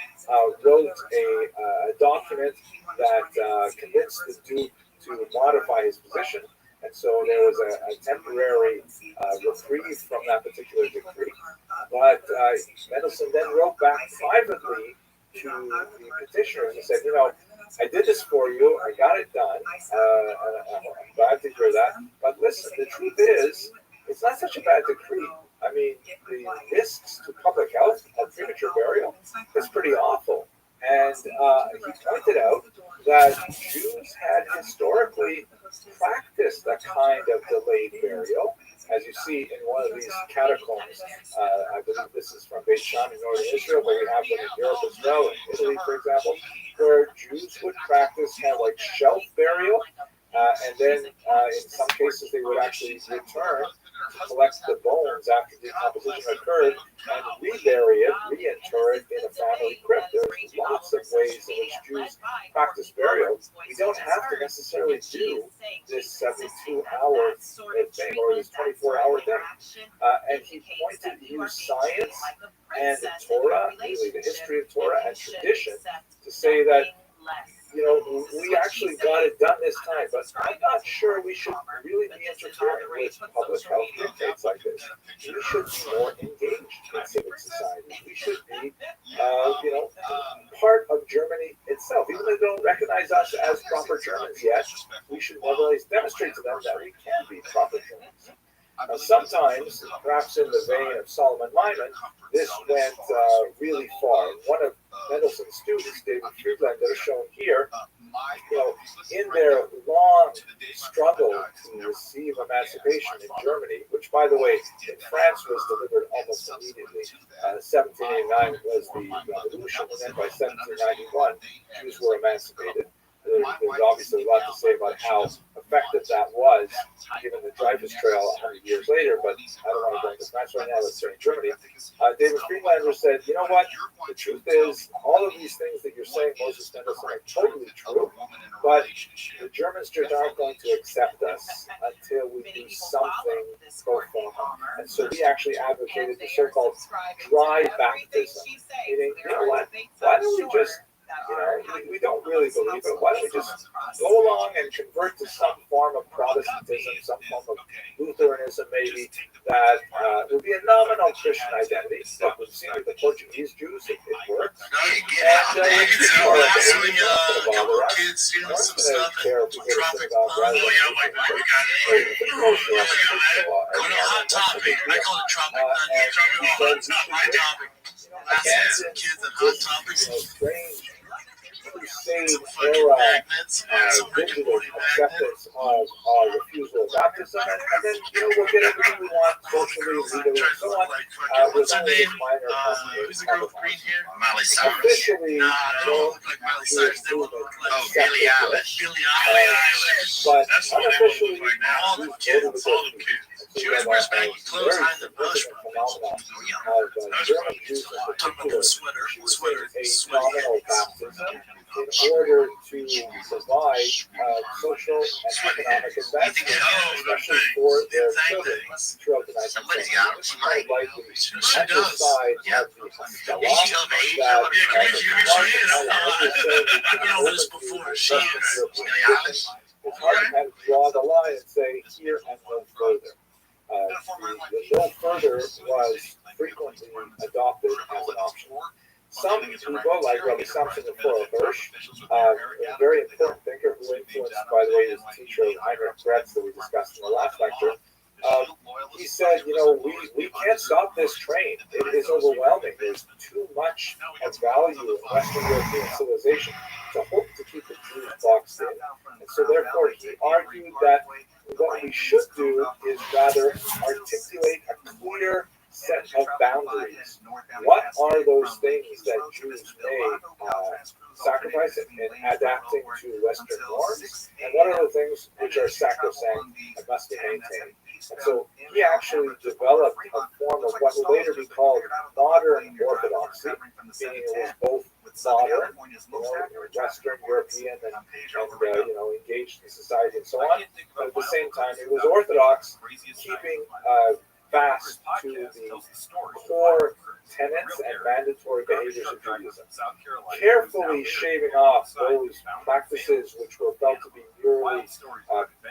wrote a document that convinced the Duke to modify his position. And so there was a temporary reprieve from that particular decree. But Mendelssohn then wrote back privately to the petitioners and said, you know, I did this for you. I got it done. I'm glad to hear that. But listen, the truth is, it's not such a bad decree. I mean, the risks to public health of premature burial is pretty awful. And he pointed out that Jews had historically practiced a kind of delayed burial. As you see in one of these catacombs, I believe this is from Beit Shan in northern Israel, but we have them in Europe as well, in Italy, for example, where Jews would practice kind of like shelf burial, and then in some cases they would actually return to collect the bones after decomposition occurred and rebury it, reinter it in a family crypt. There's lots of ways in which Jews practice burial. We don't have to necessarily do this 72-hour thing or this 24-hour thing. And he pointed to use science and the Torah, really the history of Torah and tradition, to say that, you know, we actually got it done this time, but I'm not sure we should really be interfering with public health dictates like this. We should be more engaged in civic society. We should be, you know, part of Germany itself. Even though they don't recognize us as proper Germans yet, we should nevertheless demonstrate to them that we can be proper Germans. Now, sometimes, perhaps in the vein of Solomon Lyman, this went really far. One of Mendelssohn's students, David Friedlander, shown here, you know, in their long struggle to receive emancipation in Germany, which, by the way, in France was delivered almost immediately. 1789 was the revolution, and then by 1791, Jews were emancipated. There's obviously a lot to say about how effective that was, given the Dreyfus Trail 100 years later, but I don't want to go into France right now, let's say in Germany. David Friedlander said, you know what, the truth is, all of these things that you're saying, Moses Mendelssohn, are totally true, but the Germans just aren't going to accept us until we do something pro forma. And so we actually advocated the so-called dry baptism, meaning, you know what, why don't we just, you know, we don't really believe it. Why don't we just go along and convert to some form of Protestantism, some form of Lutheranism, maybe, that would be a nominal Christian identity. Look, we've seen with the Portuguese Jews, it works. Also, kids, you know, some stuff and traffic. Oh, yeah, like that. We got it. Hot topic. I call it tropic. Hot topic. That's it. Kids and hot topics. Crusade era digital acceptance of our refusal of baptism, and then, you know, we'll get everything we want socially, legally, and so on. What's her name? Who's the girl with green hair? Miley Cyrus. Officially, no, don't look like Miley Cyrus. They look like Billie Eilish. Billie Eilish. But that's what they look like now. All the kids. All the kids. She always wears baggy clothes behind the bush. German Jews in particular, Sweater. nominal baptism in order to provide social and economic advancement, especially for their children throughout the 19th century. Likely other side of the Stella it's hard to kind of draw the line and say here and no further. The no further was frequently adopted as an option. Some people, like Rabbi Samson and Flora Hirsch, a very important thinker who influenced, by the way, his teacher Heinrich Gretz that we discussed in the last lecture, he said, we can't stop this train. It is overwhelming. There's too much of value in Western European civilization to hope to keep the Jews boxed in. And so therefore he argued that what we should do is rather articulate a clear set of boundaries. What are those things that Jews may sacrifice in adapting to Western norms, and what are the things which are sacrosanct and must be maintained? And so he actually developed a form of what will later be called modern orthodoxy, meaning it was both modern, Western European, and engaged in society and so on, but at the same time it was orthodox, keeping fast to the core tenets and mandatory behaviors of Judaism, carefully shaving off those practices which were felt to be purely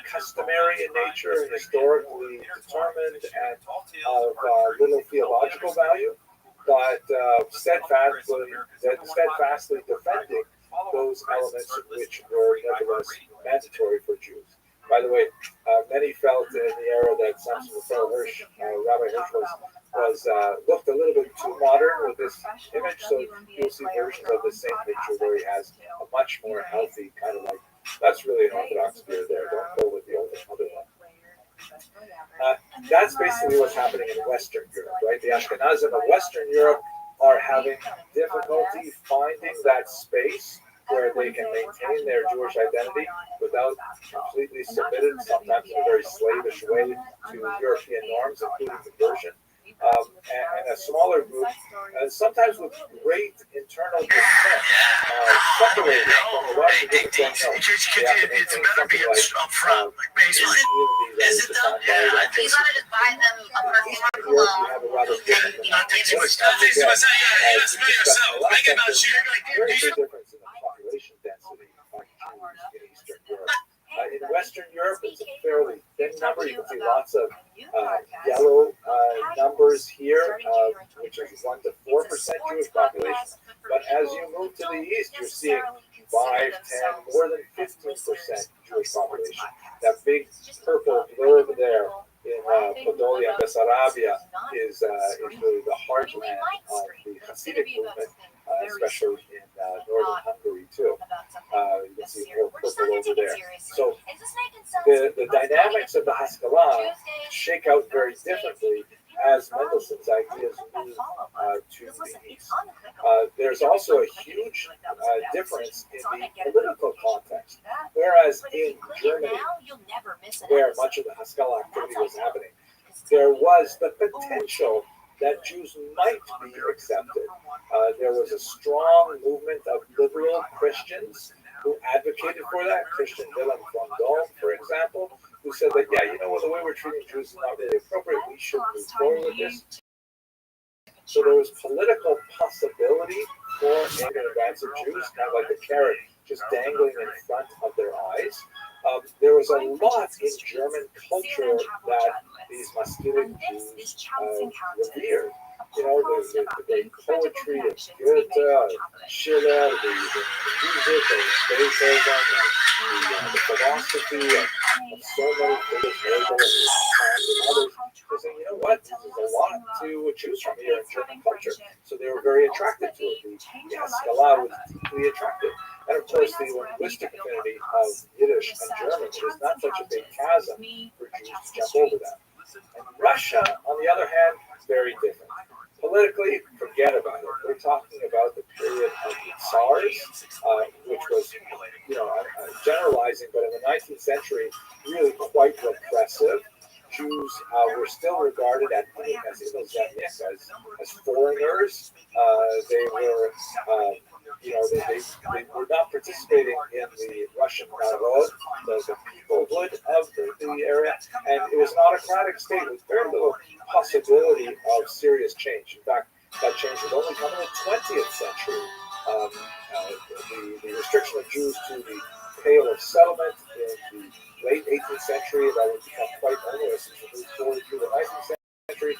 customary in nature and historically determined and of little theological value, but steadfastly defending those elements which were nevertheless mandatory for Jews. By the way, many felt in the era that Samson Raphael Hirsch, Rabbi Hirsch was looked a little bit too modern with this image, so you'll see versions of the same picture where he has a much more healthy kind of like, that's really an Orthodox beard there, don't go with the other one. That's basically what's happening in Western Europe, right? The Ashkenazim of Western Europe are having difficulty finding that space where they can maintain their Jewish identity without completely submitted, sometimes in a very slavish way, to European norms, including conversion. And a smaller group, and sometimes with great internal dissent, separated from the larger group. It's better be up front. Is it though? Yeah, I think so. Just buy them a perfume cologne. Not take too much time. Yeah, you just smell yourself. Make it about you. Very big difference in the population density of Jews in Eastern Europe. In Western Europe, it's a fairly thin number. You can see lots of yellow numbers here, which is 1 to 4% Jewish population. But as you move to the east, you're seeing 5, 10, more than 15% Jewish population. That big purple blurb there in Podolia, Bessarabia, is really the heartland of the Hasidic movement, especially in northern Hungary too. You can see more purple over there. So the dynamics of the Haskalah shake out very differently as Mendelssohn's ideas move to the east. There's also a huge difference in the political context. Whereas in Germany, where much of the Haskalah activity was happening, there was the potential that Jews might be accepted. There was a strong movement of liberal Christians who advocated for that. Christian Wilhelm von Dohm, for example, who said that, the way we're treating Jews is not really appropriate. We should move forward with this. So there was political possibility for an advance of Jews, kind of like the carrot just dangling in front of their eyes. There was a lot in German culture that these masculine Jews revered. The great poetry of Goethe, Schiller, the music of Beethoven, the philosophy of so many figures, Hegel and others. They say, this is a lot to choose from here in German culture. So they were very attracted to it. The Haskalah was deeply attractive. And of course, the linguistic affinity of Yiddish and German is not such a big chasm for Jews to jump over that. And Russia, on the other hand, is very different. Politically, forget about it. We're talking about the period of the Tsars, which was, generalizing, but in the 19th century, really quite repressive. Jews were still regarded as foreigners. They were, they were not participating in the Russian narod, the peoplehood of the area, and it was an autocratic state with very little possibility of serious change. In fact, that change would only come in the 20th century. The restriction of Jews to the Pale of Settlement in the late 18th century, that would become quite onerous as we move forward through the 19th century.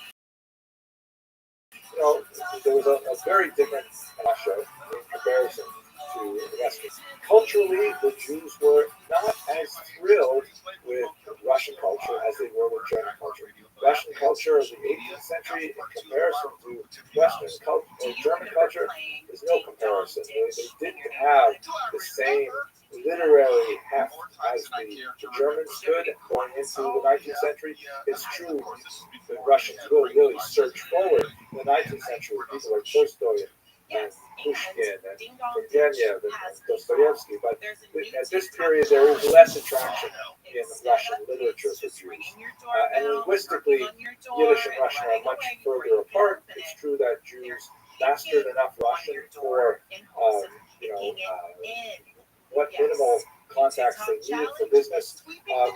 There was a very different Russia in comparison to the West. Culturally, the Jews were not as thrilled with Russian culture as they were with German culture. Russian culture of the 18th century in comparison to Western culture, German culture, is no comparison. They didn't have the same literary heft as the Germans could going into the 19th century. It's true the Russians will really search forward in the 19th century. People like Tolstoy and Pushkin and Turgenev and Dostoevsky, but at this period there is less attraction in Russian literature for Jews. And linguistically, Yiddish and Russian are much further apart. It's true that Jews mastered enough Russian for, what minimal contacts they needed for business.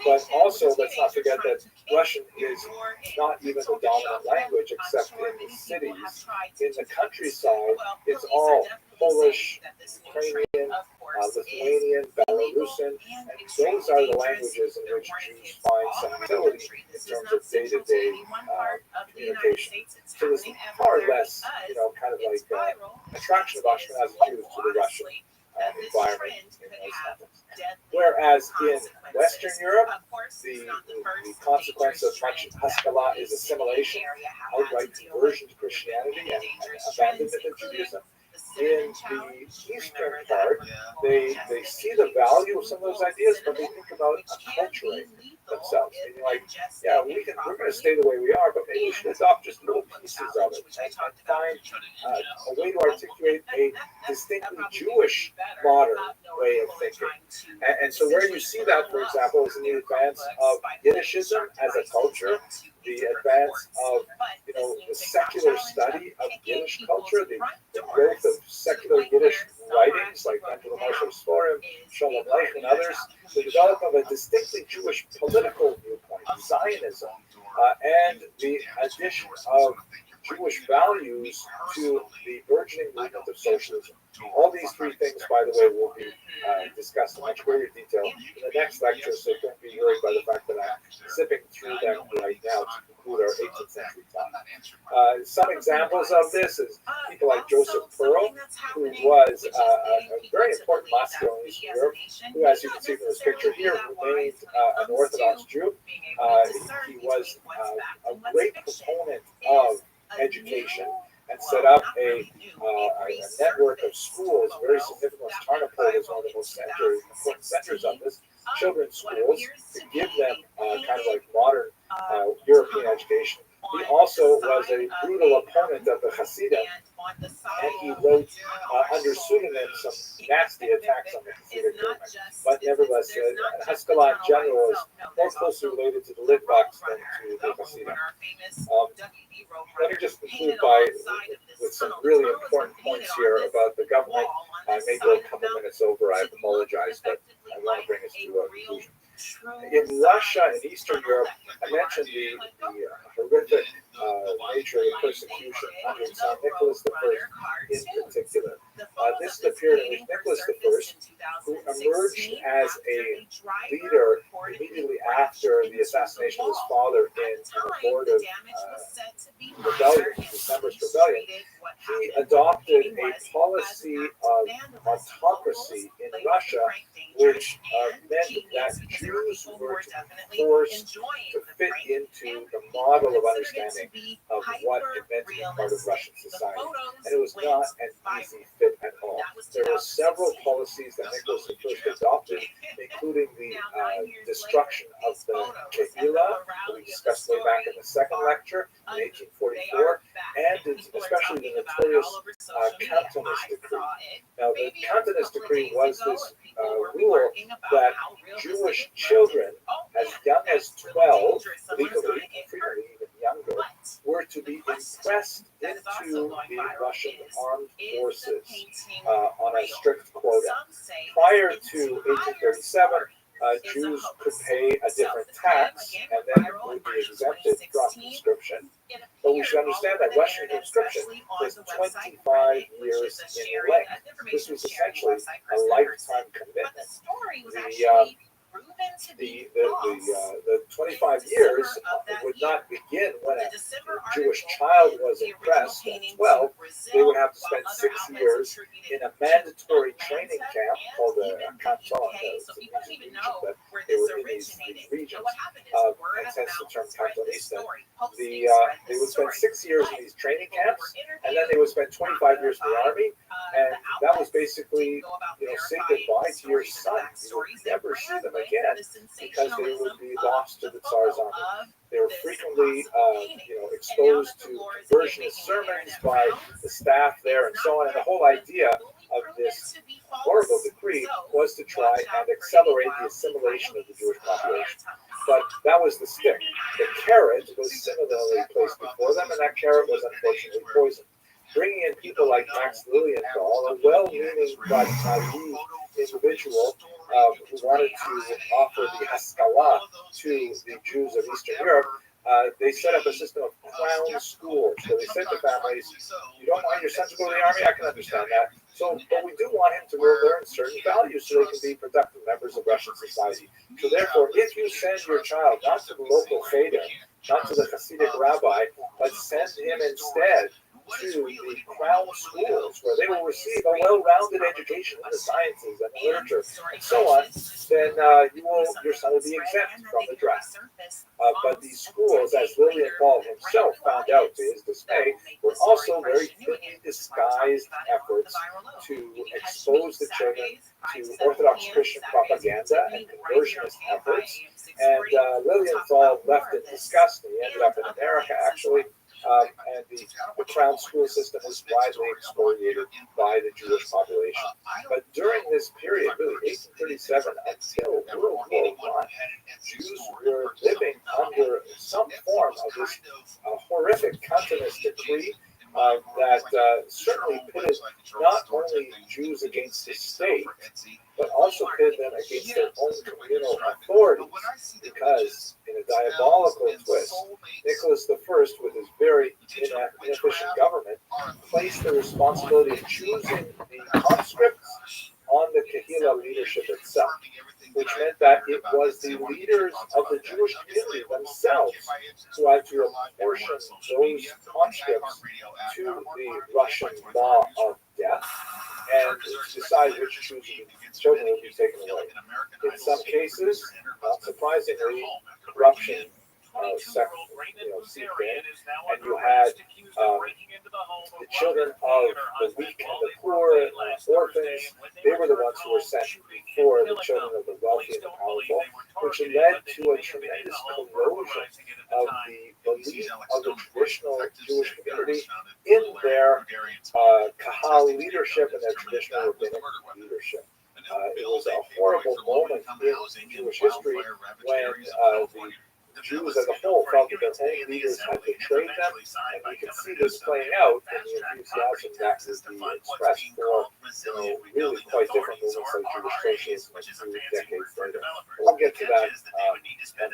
But also, let's not forget that Russian is not even the dominant language except in the cities. In the countryside, it's all Polish, Ukrainian, Lithuanian, Belarusian, and those are the languages in which Jews find some utility in terms of day-to-day communication. So there's far less, kind of like attraction of Ashkenazi Jews to the Russian environment in those contexts. Whereas in Western Europe, the consequence of much Haskalah is assimilation, outright conversion to Christianity, and abandonment of Judaism. In the eastern part, they see the value of some of those ideas, but they think about acculturating themselves. Meaning like, yeah, we're going to stay the way we are, but maybe we should adopt just little pieces of it and find a way to articulate a distinctly Jewish modern way of thinking. And so where you see that, for example, is in the advance of Yiddishism as a culture, the advance of the secular study of Yiddish culture, the growth of secular Yiddish writings like Angela Marshall Sporim, Shalom Leich, and others, the development of a distinctly Jewish political viewpoint, Zionism, and the addition of Jewish values to the burgeoning movement of socialism. All these three things, by the way, will be discussed in much greater detail in the next lecture, so don't be worried by the fact that I'm zipping through them right now to conclude our 18th century talk. Some examples of this is people like Joseph Pearl, who was a very important Moscow in Eastern Europe, who, as you can see from this picture here, remained an Orthodox Jew. He was a great proponent of education and set up a network of schools, very significant. Tarnopol is one of the most important centers of this, children's schools, to give them kind of like modern European education. He also was a brutal opponent of the Hasidim, and he wrote under pseudonym some nasty attacks on the Hasidic movement. But nevertheless, Haskalah in general is more closely related to the Litvaks than to the Hasidim. Let me just conclude with some really important points here about the government. I may go a couple minutes over, I apologize, but I want to bring us to a conclusion. In Russia and Eastern Europe, I mentioned the horrific nature of the persecution under Tsar Nicholas I in particular. This is the period in which Nicholas I, who emerged as a leader immediately after the assassination of his father in an abortive rebellion, December's rebellion, he adopted a policy of autocracy in Russia, which meant that Jews were to be forced to fit into the model of understanding of what it meant to be part of Russian society. And it was not an easy fit at all. There were several policies that Nicholas I adopted, including the destruction of the Kehillah, that we discussed way back in the second lecture in 1844, and especially the notorious Cantonist decree. Now, the Cantonist decree was this rule that Jewish children, as young as 12, legally, frequently even younger, were to be impressed into the Russian armed forces on a strict quota. Prior to 1837, Jews could pay a different tax and then would be exempted from conscription. But we should understand that Russian conscription was 25 years in length. This was essentially a lifetime commitment. the 25 years would not begin when a Jewish child was impressed at 12. They would have to spend 6 years in a mandatory training camp called a canton. It's a region that they were in these regions, and hence the term cantonista. They would spend 6 years in these training camps, and then they would spend 25 years in the army, and that was basically, say goodbye to your son. You would never see them again because they would be lost to the Tsar's army. They were frequently, exposed to conversionist sermons by the staff there and so on. And the whole idea of this horrible decree was to try and accelerate the assimilation of the Jewish population. But that was the stick. The carrot was similarly placed before them, and that carrot was unfortunately poisoned. Bringing in people like Max Lilienthal, a well-meaning but naive individual who wanted to offer the Haskalah to the Jews of Eastern Europe, they set up a system of crown schools where they said to families, you don't want your son to go to the army? I can understand that. But we do want him to learn certain values so they can be productive members of Russian society. So therefore, if you send your child not to the local cheder, not to the Hasidic rabbi, but send him instead to the crown schools where they will receive a well-rounded education in the sciences and literature and so on, then your son will be exempt from the draft. But these schools, as Lilienthal himself found out to his dismay, were also very thinly disguised efforts to expose the children to Orthodox Christian propaganda and conversionist efforts. And Lilienthal left in disgust, and he ended up in America, actually. And the crown school system was widely excoriated by the Jewish population. But during this period, really 1837 until World War I, Jews were living under some form of this horrific cantonist decree that certainly pitted not only Jews against the state, but also pitted them against their own communal authorities, because in a diabolical twist, Nicholas I, with his very inefficient government, placed the responsibility of choosing the conscripts on the Kehillah leadership itself, which meant that it was the leaders of the Jewish community themselves who had to apportion those conscripts to the Russian law of death and decide which children would be taken away. In some cases, not surprisingly, corruption seeped in, and you had the children of the weak and the poor and orphans. They were the ones who were sent before the children of the wealthy and the powerful, which led to a tremendous corrosion of the belief of the traditional Jewish community in their Kahal leadership and their traditional rabbinic leadership. It was a horrible moment in Jewish history when the Jews as a whole felt that their own leaders had betrayed them, and you can see this playing out in the enthusiasm that is expressed for really quite different movements like Jewish socialism a few decades later. We'll get to that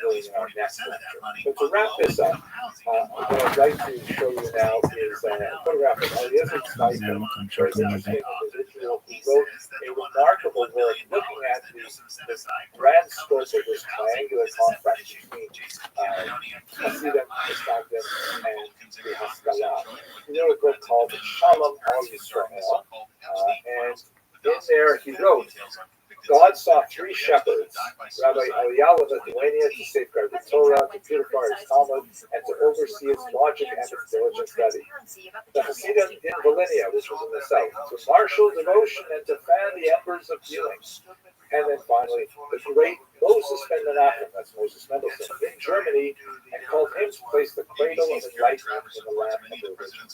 really in our next lecture. But to wrap this up, what I'd like to show you now is a photograph of Eliezer Steichen, a very interesting individual who wrote a remarkable work looking at the grand scope of this triangular complex between Hasidim, Mistagdim, and the Haskalah. He wrote a book called Shalom Al Yisrael, and in there he wrote, God saw three shepherds, Rabbi Eliyahu of Lithuania to safeguard the Torah, to purify his Talmud, and to oversee its logic and its diligent study. The Hasidim in Volhynia, which was in the south, to marshal devotion and to fan the embers of feeling. And then finally, the great Moses Ben Menachem, that's Moses Mendelssohn, in Germany, and called him to place the cradle of enlightenment in the land of the religion.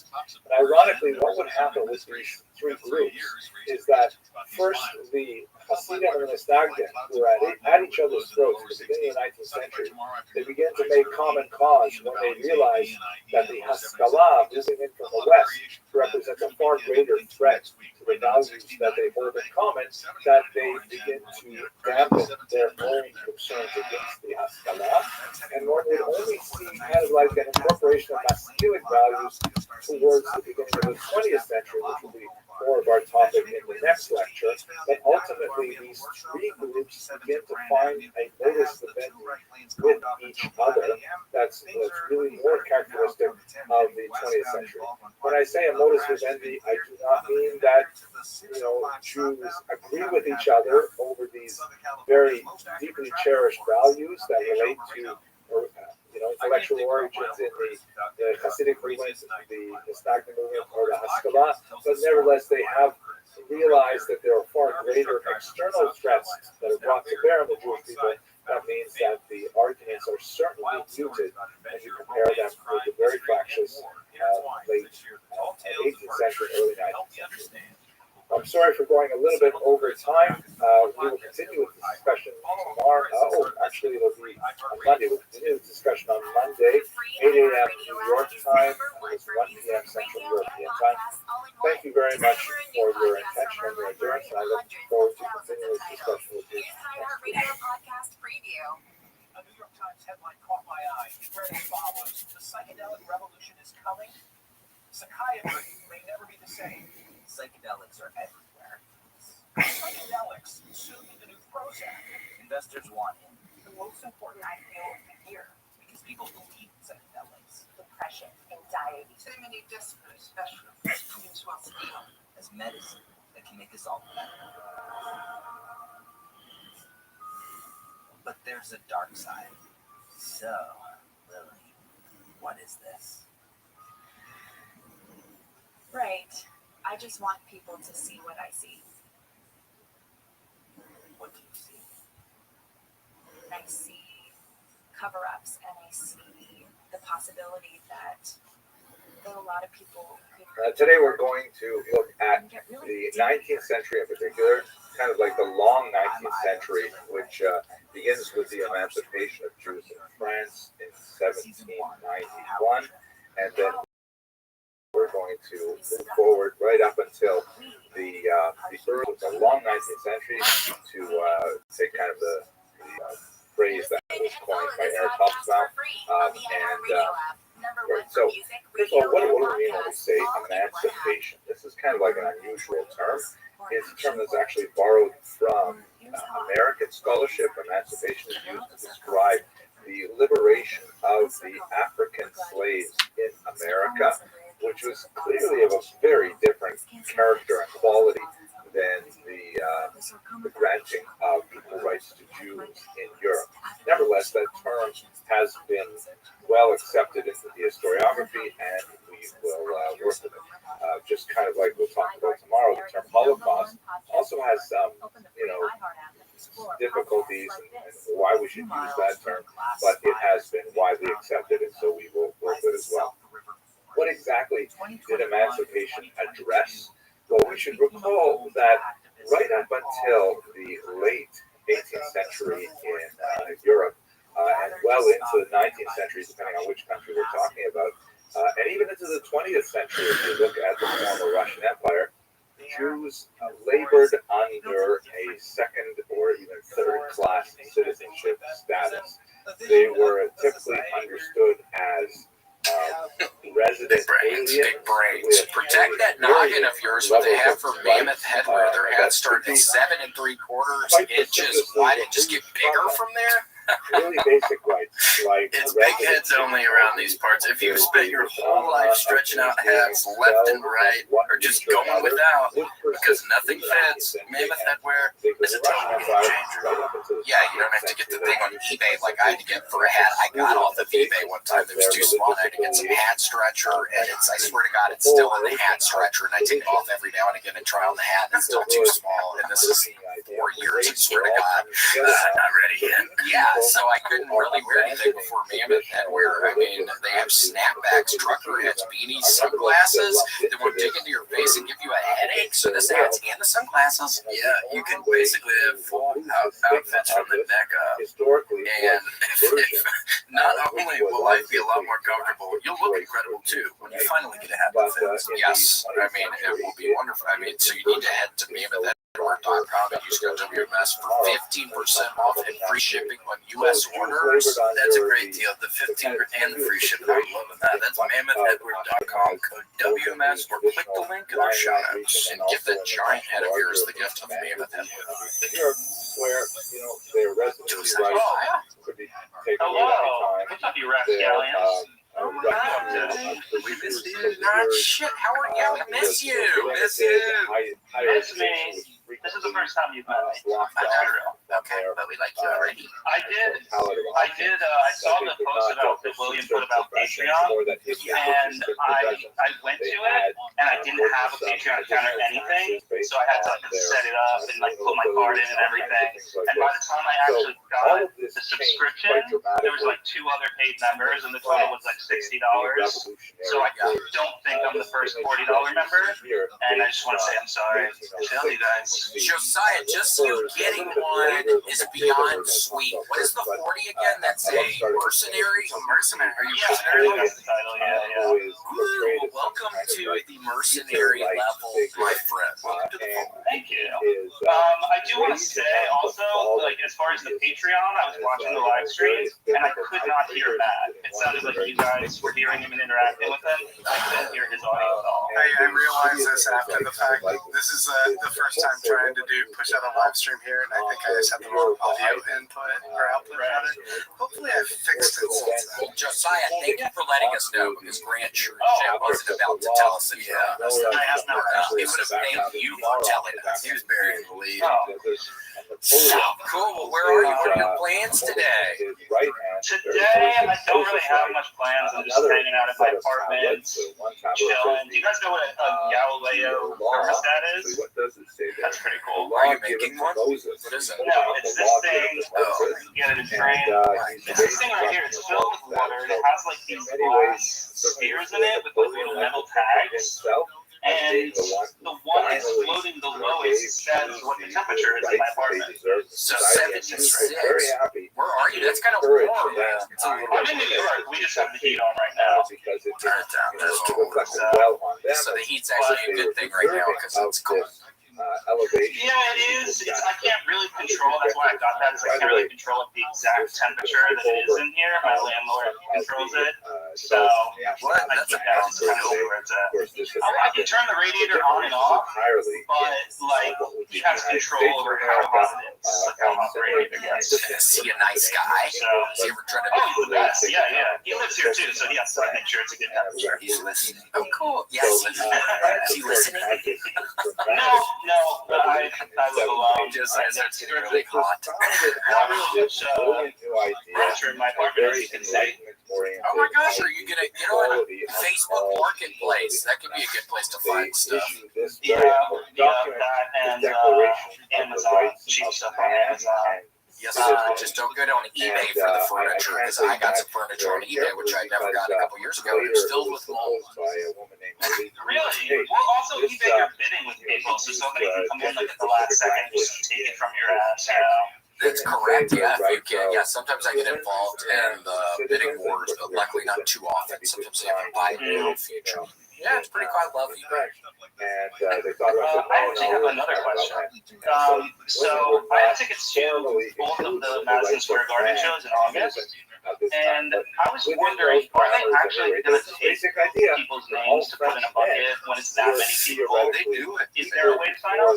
And ironically, what would happen with these three groups is that first the Hasidim and the Mistagdim, who were at each other's throats at the beginning of the 19th century, they began to make common cause when they realized that the Haskalah, moving in from the west, represents a far greater threat to the values that they hold in common, that they begin to dampen their own concerns against the Haskalah, and one would only see kind of like an incorporation of Hasidic values towards the beginning of the 20th century, which will be more of our topic in the next lecture, but ultimately these three groups begin to find a modus vivendi with each other that's really more characteristic of the 20th century. When I say a modus vivendi, I do not mean that Jews agree with each other over these very deeply cherished values that relate to intellectual origins in the Hasidic movement, the Misnagdim movement, or the Haskalah, but nevertheless they have realized that there are far greater external threats that are brought to bear on the Jewish people. That means that the arguments are certainly muted as you compare them with the very fractious late 18th century, early 19th century. I'm sorry for going a little bit over time. We will continue with the discussion tomorrow. Actually, it'll be on Monday. We'll continue the discussion on Monday, 8 a.m. New York time, and it's 1 p.m. Central European time. Thank you very much for your attention and your endurance, and I look forward to continuing this discussion with you next week. A New York Times headline caught my eye. It read as follows: "The psychedelic revolution is coming. Psychiatry may never be the same." Psychedelics are everywhere. Psychedelics, soon the new Prozac. Investors want in. The most important, I feel, here, because people believe in psychedelics. Depression, anxiety. So many desperate specialists coming to us now as medicine that can make us all better. But there's a dark side. So, Lily, what is this? Right. I just want people to see what I see. What do you see? I see cover-ups, and I see the possibility that a lot of people could... Today we're going to look at the 19th century in particular, kind of like the long 19th century, which begins with the emancipation of Jews in France in 1791, and then we're going to move forward right up until the long 19th century to take kind of the phrase that was coined by Eric Hobsbawm. So, first of all, what do we mean when we say emancipation? This is kind of like an unusual term. It's a term that's actually borrowed from American scholarship. Emancipation is used to describe the liberation of the African slaves in America, which was clearly of a very different character and quality than the granting of equal rights to Jews in Europe. Nevertheless, that term has been well accepted into the historiography, and we will work with it. Just kind of like we'll talk about tomorrow, the term Holocaust also has some, difficulties and why we should use that term, but it has been widely accepted, and so we will work with it as well. What exactly did emancipation address? Well, we should recall that right up until the late 18th century in Europe, and well into the 19th century, depending on which country we're talking about, and even into the 20th century, if you look at the former Russian Empire, Jews labored under a second or even third class citizenship status. They were typically understood as resident aliens. Big brains. Protect that noggin of yours what they have for Mammoth Headwear. Their hats start at 7 3/4 inches wide and just get bigger from there. Really basic rights, like it's big heads only around these parts. If you've spent your whole life stretching out hats left and right, or just going without because nothing fits, Mammoth Headwear is a total game changer. Yeah, you don't have to get the thing on eBay like I had to get for a hat I got off of eBay one time that was too small. I had to get some hat stretcher, and I swear to God, it's still in the hat stretcher, and I take it off every now and again and try on the hat, and it's still too small, and this is 4 years, I swear to God. Not ready yet. Yeah. So I couldn't really wear anything before Mammoth Headwear. I mean, they have snapbacks, trucker hats, beanies, sunglasses that will dig into your face and give you a headache. So this hats and the sunglasses, yeah, you can basically have full outfits from the neck up. And if not only will life be a lot more comfortable, you'll look incredible too when you finally get a hat that fits. Yes, I mean, it will be wonderful. I mean, so you need to head to Mammoth WMS.com and use code WMS for 15% off and free shipping on U.S. orders. That's a great deal. The 15% and the free shipping. I'm loving that. That's MammothEdward.com, code WMS, or click the link in our show notes and give that giant head of yours the gift of Mammoth Edward. Where, their residency rights could be taken away anytime. What's up, you rapscallions? Oh my God, we missed you. Ah, shit, how are you? I miss you. Miss you. Miss me. This is the first time you've met me. Okay, but we like you already. I saw the post about that William put about Patreon, and I went to it, and I didn't have a Patreon account or anything, so I had to set it up and put my card in and everything. And by the time I actually got the subscription, there was 2 other paid members, and the total was $60. So I don't think I'm the first $40 member, and I just want to say I'm sorry. Tell you guys. Josiah, just you getting one is beyond sweet. What is the 40 again? That's a mercenary? A mercenary? Are you mercenary? That's the title, yeah. Ooh, welcome to the mercenary level, my friend. Welcome to the fold. Thank you. I do want to say also, as far as the Patreon, I was watching the live stream, and I could not hear Matt. It sounded like you guys were hearing him and interacting with him. I couldn't hear his audio at all. I realized this after the fact. This is the first time trying to push out a live stream here, and I think I just had the wrong audio input or output rather. Hopefully I fixed it since then. Josiah, thank you for letting us know, because Grant sure wasn't about to tell us that he would have thanked you for telling us. He was buried in the lead. So cool. Well, where are you? What are your plans today? Today, I don't really have much plans. I'm just hanging out at my apartment, chilling. Do you guys know what a Galileo thermostat is? That's pretty cool. Are you making one? What is it? No, it's this thing. You get it in train. It's this thing right here. It's filled with water, and it has these glass spheres in it with little metal tags. And the one that's floating the lowest says what the temperature is in my apartment. So 76. Where are you? That's kind of warm. I'm in New York. We just have the heat on right now. Turn it down. That's cool. So the heat's actually a good thing right now because it's cold. Yeah, it is. I can't really control. That's why I got that. I can't really control the exact temperature that it is in here. My landlord controls it, so I keep that kind of over it. I can turn the radiator on and off, but he has control over how hot it is, how hot the radiator gets. Is he a nice guy? Is he ever trying to? Oh, he's the best. Yeah. He lives here too, so he has to make sure it's a good temperature. He's listening. Oh, cool. Yes. Is he listening? No, but I live alone. Just it's getting really hot. Not really much pressure in my apartment, as you can say. Oh my gosh, are you gonna get on Facebook Marketplace? That could be a good place to find stuff. Yeah, that and Amazon, cheap stuff on Amazon. Yes, just don't go on eBay for the furniture, because I got some furniture on eBay, which I never got a couple years ago. It was filled with mold. Really? Well, also eBay, you're bidding with people, so somebody can come in at the last second and just take it from your ass, That's correct. Yeah, if you can. Yeah, sometimes I get involved in the bidding wars, but luckily not too often. Sometimes they have to buy it in the future. Yeah, it's pretty quite lovely. And they thought I actually have another question. So I have tickets to both of the Madison Square Garden shows in August. And I was wondering, are they actually going to take people's names to put in a bucket when it's that many people? They do it. Is there a way to sign up?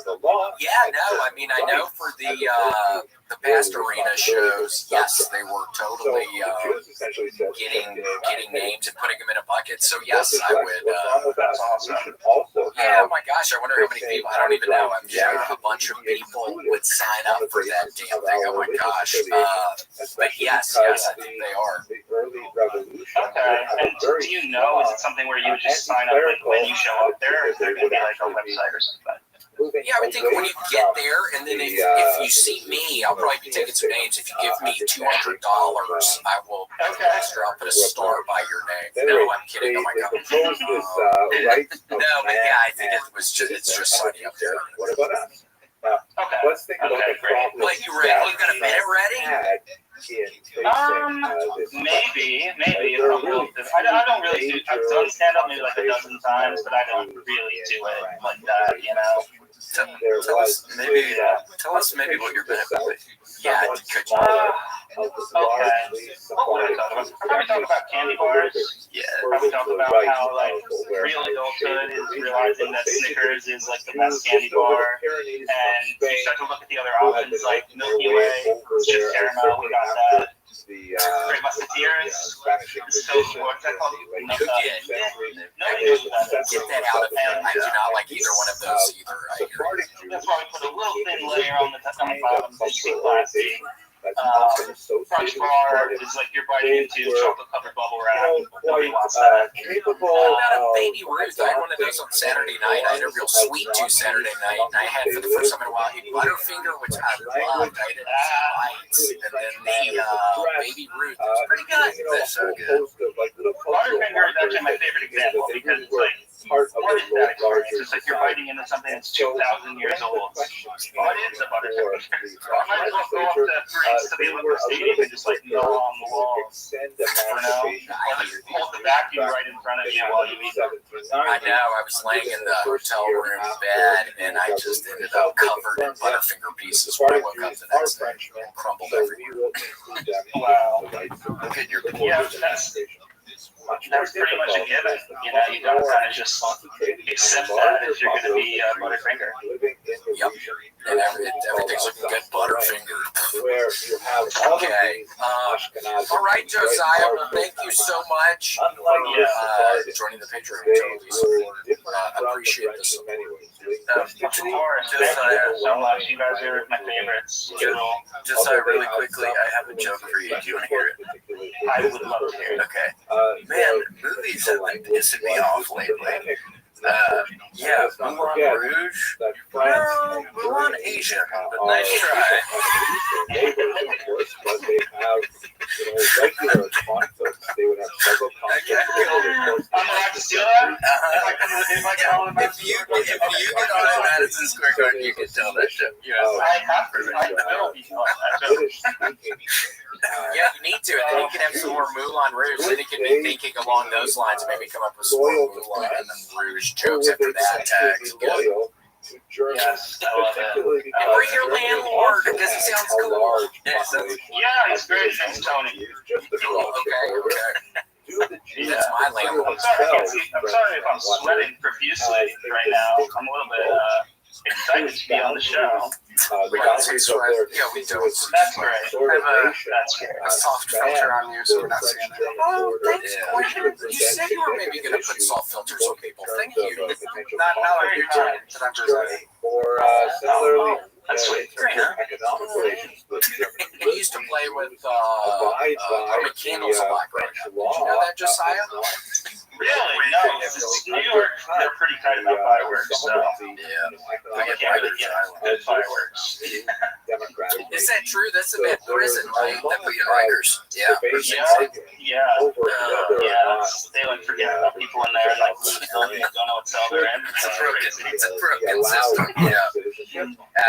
Yeah, no, I mean, I know for the past arena shows, yes, they were totally getting names and putting them in a bucket. So yes, I would. That's awesome. Yeah, oh my gosh, I wonder how many people. I don't even know. I'm sure a bunch of people would sign up for that damn thing. Oh my gosh. But yes, I think they are. Okay. And do you know, is it something where you would just sign up when you show up there, or is there going to be a website or something? Yeah, I would think when you get there, and then if you see me, I'll probably be taking some names. If you give me $200, I will put a star by your name. No, I'm kidding. Oh my god. No, but yeah, I think it's just sunny up there. What about us? Okay. Let's think about the problem. Like you ready? You got a minute ready? Maybe. I don't really do. I've done stand up maybe like a dozen times, but I don't really do it like that, Tell us maybe what your benefit would be. Yeah, Could you? Okay. What would I talk about? I probably talk about candy bars. Yeah. Probably talk about how like real adulthood is realizing that Snickers is like the best candy bar, and you start to look at the other options like Milky Way, just caramel. We got that. Great Musketeers, what's that called? Get that out of here. I do not like either one of those either. That's why we put a little thin layer on the bottom to be classy. Crunch bar is like you're biting into chocolate covered bubble wrap. Nobody wants that. What about a Baby Ruth? I had one of those on Saturday night. I had a real sweet tooth Saturday night, and I had for the first time in a while a Butterfinger, which I loved. I didn't bites, and then the Baby Ruth was pretty good. They're so good. Butterfinger is actually my favorite example because it's like, what is that experience? It's like you're biting into something that's 2,000 years old. What is a Butterfinger? I might as well go up to the Olympic Stadium and just like gnaw on the walls. You know? Or just hold the vacuum right in front of you while you eat them. I know. I was laying in the hotel room bed, and I just ended up covered in Butterfinger pieces when I woke up the next day and crumbled everywhere. Wow. Yeah, That's pretty much a given. You know, you gotta kind of just accept that if you're gonna be Butterfinger. Yep. And everything's looking good. Butterfinger. Okay. All right, Josiah. Well, thank you so much for joining the Patreon. Totally support. I appreciate the support. Of course. Josiah, so much. You guys are my favorites. Josiah, really quickly, I have a joke for you. Do you want to hear it? I would love to hear it. Okay. Man, movies have been pissing me off lately. Yeah, Moulin Rouge. Well, Moulin Asian, but nice try. I'm allowed to steal that? If you get on at Madison Square Garden, you can tell that shit. I have to. I will be telling that joke. Yeah, you need to. And then you can have some more Moulin Rouge. Then you can be thinking along those lines and maybe come up with some more Moulin and then Rouge jokes after that. Tags. Yes, I love it. And we're your landlord because he sounds cool. Yeah, he's great. His name's Tony. Okay. That's my landlord. I'm sorry if I'm sweating profusely right now. I'm a little bit excited to be on the show. We don't. That's great. That's great. A soft filter on you, so we're not seeing it. Oh, thanks, Gordon. You said you were maybe going to put soft filters on people. Thank you. Not like you do, but I'm just That's sweet. Great, huh? He used to play with Roman Candles a lot, right? Did you know that, Josiah? Really? No. New York, they're pretty tight about fireworks, so. Yeah. I can't really get good fireworks. Is that true? That's a bad prison, right? That put you in Rikers. Yeah. They like forget about people in there, like don't know what cell they're in. It's a broken system. Yeah.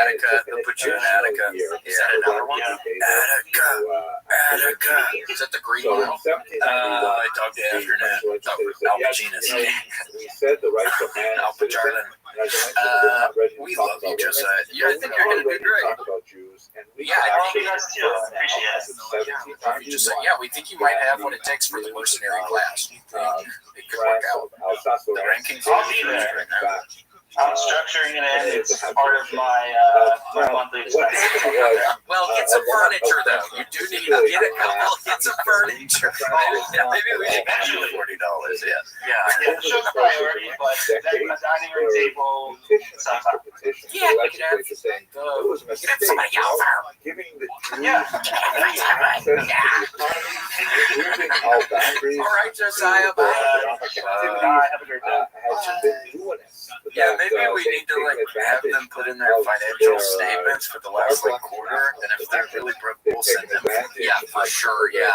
Attica, they'll put you in Attica. Is that another one? Attica. Is that the green one? I talked to Afternet. Al Pacino's. Al Pacino. We love you, Josiah. Yeah, I think you're going to do great. Yeah, I think you guys too. I appreciate it. we think you might have what it takes for the mercenary class. It could work out. The rankings I'll be there. right now. I'm structuring it in. It's part of my monthly expense. Well, get some furniture, though. You do need to get a couple. Get some furniture. Maybe we should Actually, $40. Yeah. Yeah, the show's a priority, but a dining room table, sounds like Yeah, you can have somebody else. Yeah. All right, Josiah. Bye. Have a great day. Yeah, maybe we need to have them put in their financial statements for the last quarter, and if they're really broke, we'll send them. Yeah, for sure. Yeah,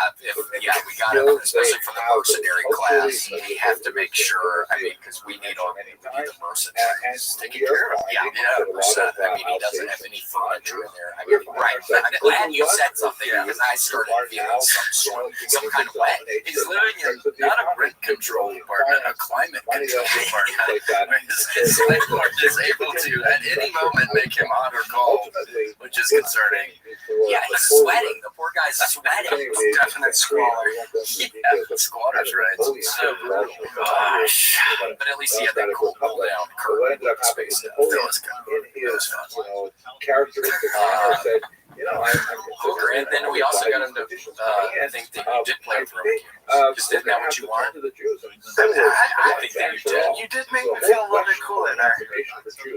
we got it, especially for the mercenary class. We have to make sure. I mean, because we need the mercenaries taken care of. Yeah, 100%. I mean, he doesn't have any furniture in there. I mean, right. I'm glad you said something because I started feeling some kind of way. He's living in not a rent control apartment, a climate control. like that. His landlord is able to, at any moment, make him hot or cold, which is concerning. Yeah, he's sweating. The poor guy's sweating. Definite squalor. Yeah, squatters' rights. So brutal. Gosh. But at least he had that cool pull down curtain space. That was good. In his, characteristic manner said, Hooker, and then we also got him to think that you did play for him. Just isn't that what you want? I think that you did. You did make me feel a little bit cooler there.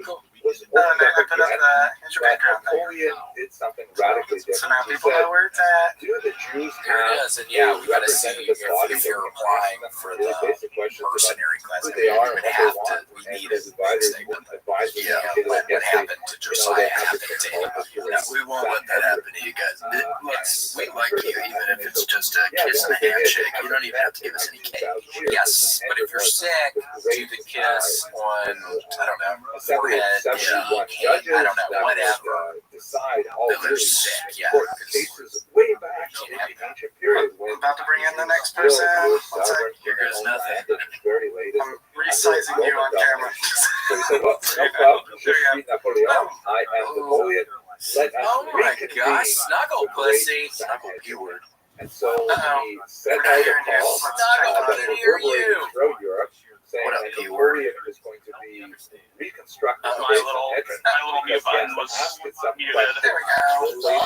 Cool. I put up the intro background thing. Did something radically different. So now people know where it's at. Do the Jews Here it is, and yeah, we got to see if you're applying for the mercenary class. They are, we have to. We need a statement. Yeah, what happened to Josiah happened to anybody. No, we won't let that happen to you guys. We like you, even if it's just a kiss and a handshake. You don't even have to give us any cake. Yes, but if you're sick, do the kiss on, I don't know, forehead, I don't know, whatever. Decide all If you're sick, yeah. cases way back in the ancient period when I'm about to bring in the next person. One sec. Here goes nothing. very late. I'm resizing you on camera. So he said, well, no problem. Just be Napoleon. I am Napoleon. Let us Oh my reconvene gosh, snuggle the great pussy. Snuggle Keyword. And so Uh-oh. he sent We're out not a hearing you. call Snuggle, I that didn't hear reverberated you. throughout Europe, saying What up, that P-word? Napoleon is going to be reconstructed. My little mute button was muted. There we go.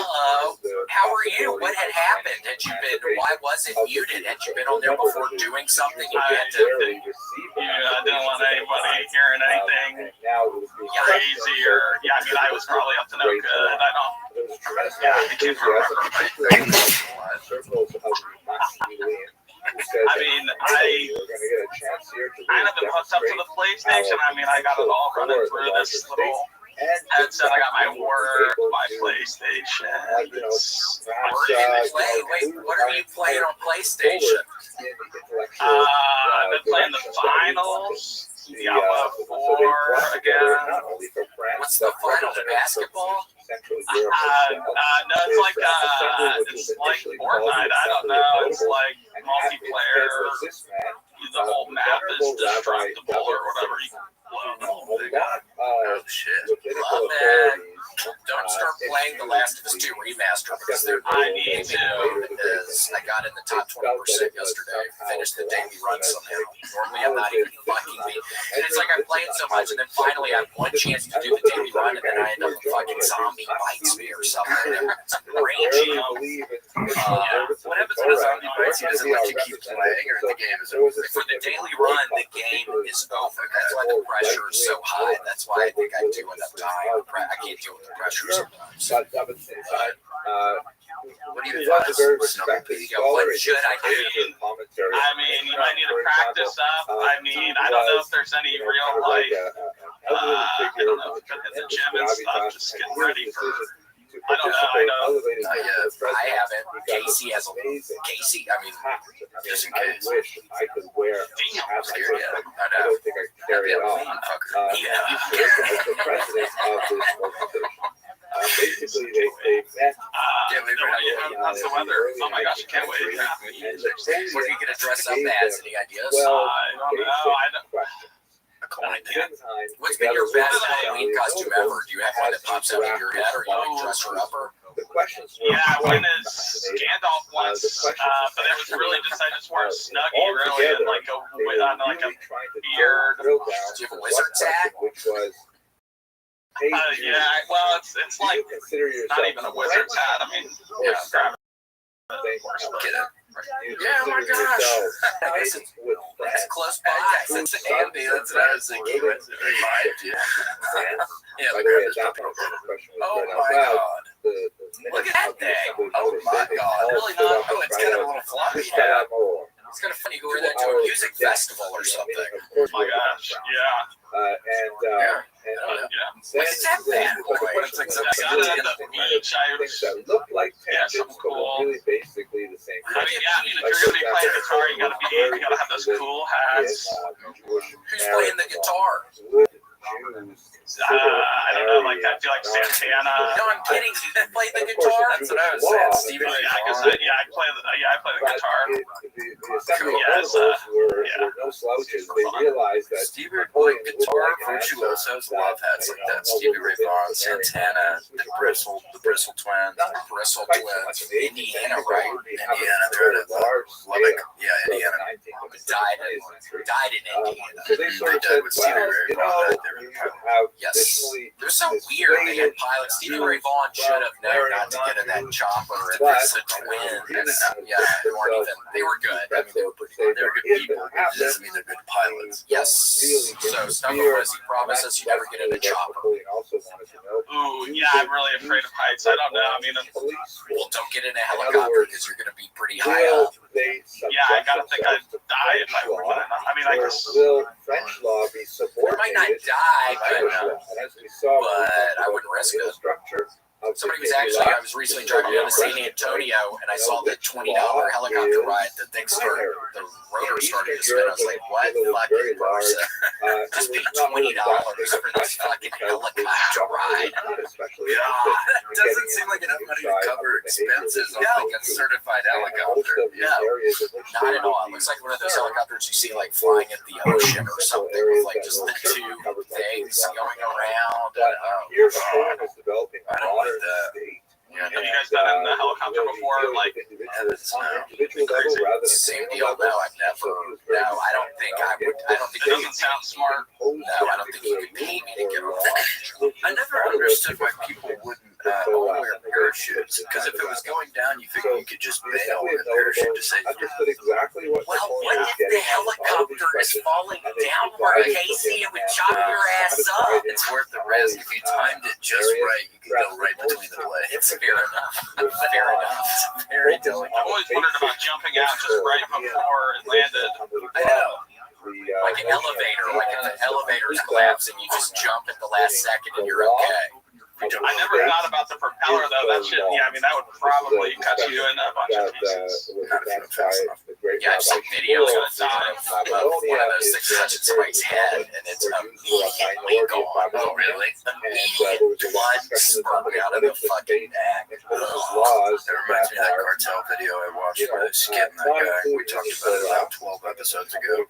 How are you? What had happened? Had you been, why was it muted? Had you been on there before doing something? You had to, I didn't want anybody hearing anything crazy or, I mean, I was probably up to no good. I don't. Yeah, I can't remember. I mean, I kind of been hooked up to the PlayStation. I mean, I got it all running through this little headset. I got my work, my PlayStation. wait, what are you playing on PlayStation? I've been playing the finals. Diablo 4 again. What's the final basketball? No, it's like Fortnite. I don't know. It's like multiplayer. The whole map is destructible or whatever you Oh, shit. Love it. Don't start playing The Last of Us 2 Remaster because they're I need to. because I got in the top 20% yesterday. Finished the daily run somehow. Normally I'm not even fucking me. And it's like I'm playing so much and then finally I have one chance to do the daily run and then I end up a fucking zombie bites me or something. It's raging. What happens when a zombie bites you? Does it let you keep playing or the game is over? For the daily run, the game is over. That's why the pressure is so high. That's why I think I do end up dying. I can't deal with the pressure sometimes. What do you advise? What should I do? I mean, you might need to practice up. I mean, I don't know if there's any real life. I don't know if it's the gym and stuff. Just getting ready for. I don't know. I haven't. Casey has a Casey. I mean, Just in case. I could wear. damn, I'm scared, yeah. I don't think I could carry it off. As the president of this organization. Basically, they met. How's the weather? Oh my gosh, I can't wait. What are you gonna dress up as? Any ideas? I don't know. What's been your best Halloween costume ever? Do you have one that pops out in your head, or you like dress her upper? The questions. Yeah, one is Gandalf once, but it was really just I just wore a snuggie really and like a beard. Do you have a wizard's hat? Which was. Yeah, well, it's like not even a wizard's hat. I mean, yeah, grab Get it. Yeah, oh my gosh. I guess it's close by. It's Andy. That's what I was thinking. It reminded you. Yeah, the grandpa's puppy. Oh my god. Look at that thing. Oh my god. Really not. Oh, it's got a little floppy hat. It's kind of funny you go wear that to a music festival or something. Oh my gosh, yeah. Look at that bad boy. It's like I got it at the beach. That look like Yeah, tangents, something but cool. really basically the same. I mean, if you're gonna be playing guitar, you gotta have those cool hats. Who's playing the guitar? I don't know, like I feel like Santana. No, I'm kidding. He played the guitar. That's what I was saying. Stevie Ray I guess Vaughan. I play the guitar. The assembly Yes, levels were yeah. no slouches. They realized that Stevie Ray played guitar, virtuosos, love hats like that. Stevie Ray Vaughan, Santana, the Bristle Twins, Indiana, right? Indiana, they're out of Lubbock. Yeah, Indiana. Died in Indiana. So they sort of said, with Stevie well, Ray you Vaughan. know, you have Yes. additionally They're so weird. They had pilots. Stevie Ray Vaughan should have known not to get in that chopper. And it's a twin. Yeah, they weren't even. They were good. I mean, they were pretty good. They were good people. It doesn't mean they're good pilots. Yes. So Snuggle was. He promised us you never get in a chopper. Ooh, yeah, I'm really afraid of heights. I don't know. I mean, Well, don't get in a helicopter because you're going to be pretty high up. yeah, I gotta think I'd die if I were to. I mean, I guess. Will French law be You might not subordinated die, to Irish law? but And as we saw, I wouldn't risk it. structure of somebody the was actually. I Iraq was recently driving down to San Antonio, and I saw the $20 helicopter ride. The thing started. The rotor started to spin. I was like, "What fucking person? Just paid $20 for this fucking helicopter ride." God, it doesn't seem like enough money to cover expenses on like a certified helicopter. No, not at all. It looks like one of those helicopters you see like flying at the ocean or something with like just the two things going around. Here's a form is developing I don't like that. Yeah, Have you guys been in the helicopter before? Like, same deal. No, I've never. No, I don't think I would. I don't think it doesn't sound smart. No, I don't think you could pay me to get on that. I never understood why people wouldn't all wear parachutes. Because if it was going down, you figure you could just bail with a parachute to save your exactly what Well, what if the helicopter is falling downward, Casey? It would chop your ass up. It's worth the risk. If you timed it just right, you could go right between the blades. Fair enough. Fair enough. Very delicate. I've always wondered about jumping out just right before it landed. I know. Like an elevator. Like if the elevator's collapsing, you just jump at the last second and you're okay. I never thought about the propeller though. That shit, yeah, I mean, that would probably cut you in a bunch of pieces. Yeah, I've seen videos of one of those things touching somebody's head, and it's immediately gone. Oh, really? Immediate blood spurting out of the fucking neck. That reminds me of that cartel video I watched where they skinned that guy. We talked about it about 12 episodes ago.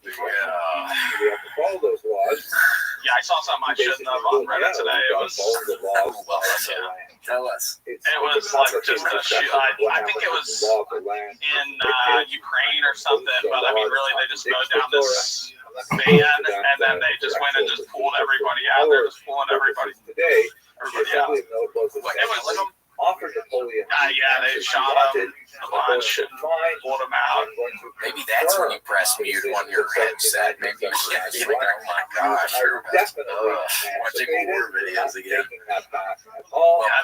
Yeah, I saw something I shouldn't have on Reddit today. It was. Tell us. It was like just a shoot. I think it was in Ukraine or something, but I mean, really, they just mowed down this van, and then they just went and just pulled everybody out. They're just pulling everybody out. It was. Yeah, they shot him a bunch and pulled him out. Maybe that's when you press mute on your headset. Maybe you should be like, oh my gosh, you're watching war videos again. Yeah, I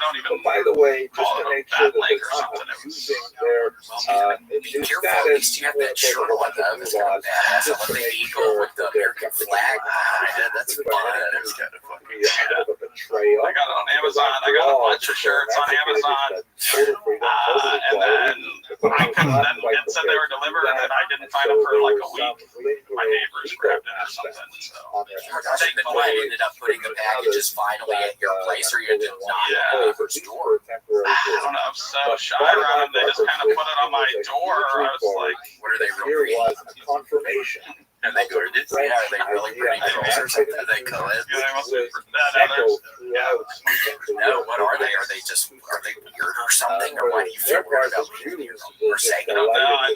don't even by the way, just call to it make a sure bad that link or they're something. It was. using their Be careful, at least you have that shirt on though. It's kind of badass. I love the eagle with the American flag behind it. That's fun. It's kind of fucking I got it on Amazon. I got a bunch of shirts on Amazon. And then I couldn't. Then it said they were delivered, and I didn't find them for like a week. My neighbors grabbed it or something. So thankfully, I ended up putting the packages finally at your place, or you did not at the neighbor's door. I don't know. I'm so shy around them. They just kind of put it on my door. I was like, what are they real pretty? Confirmation. And they go to this. Yeah, are they really pretty girls or something? Are they co-ed? yeah, they must be. No, what are they? Are they weird or something? Or why do you feel weird about being or saying I don't know. I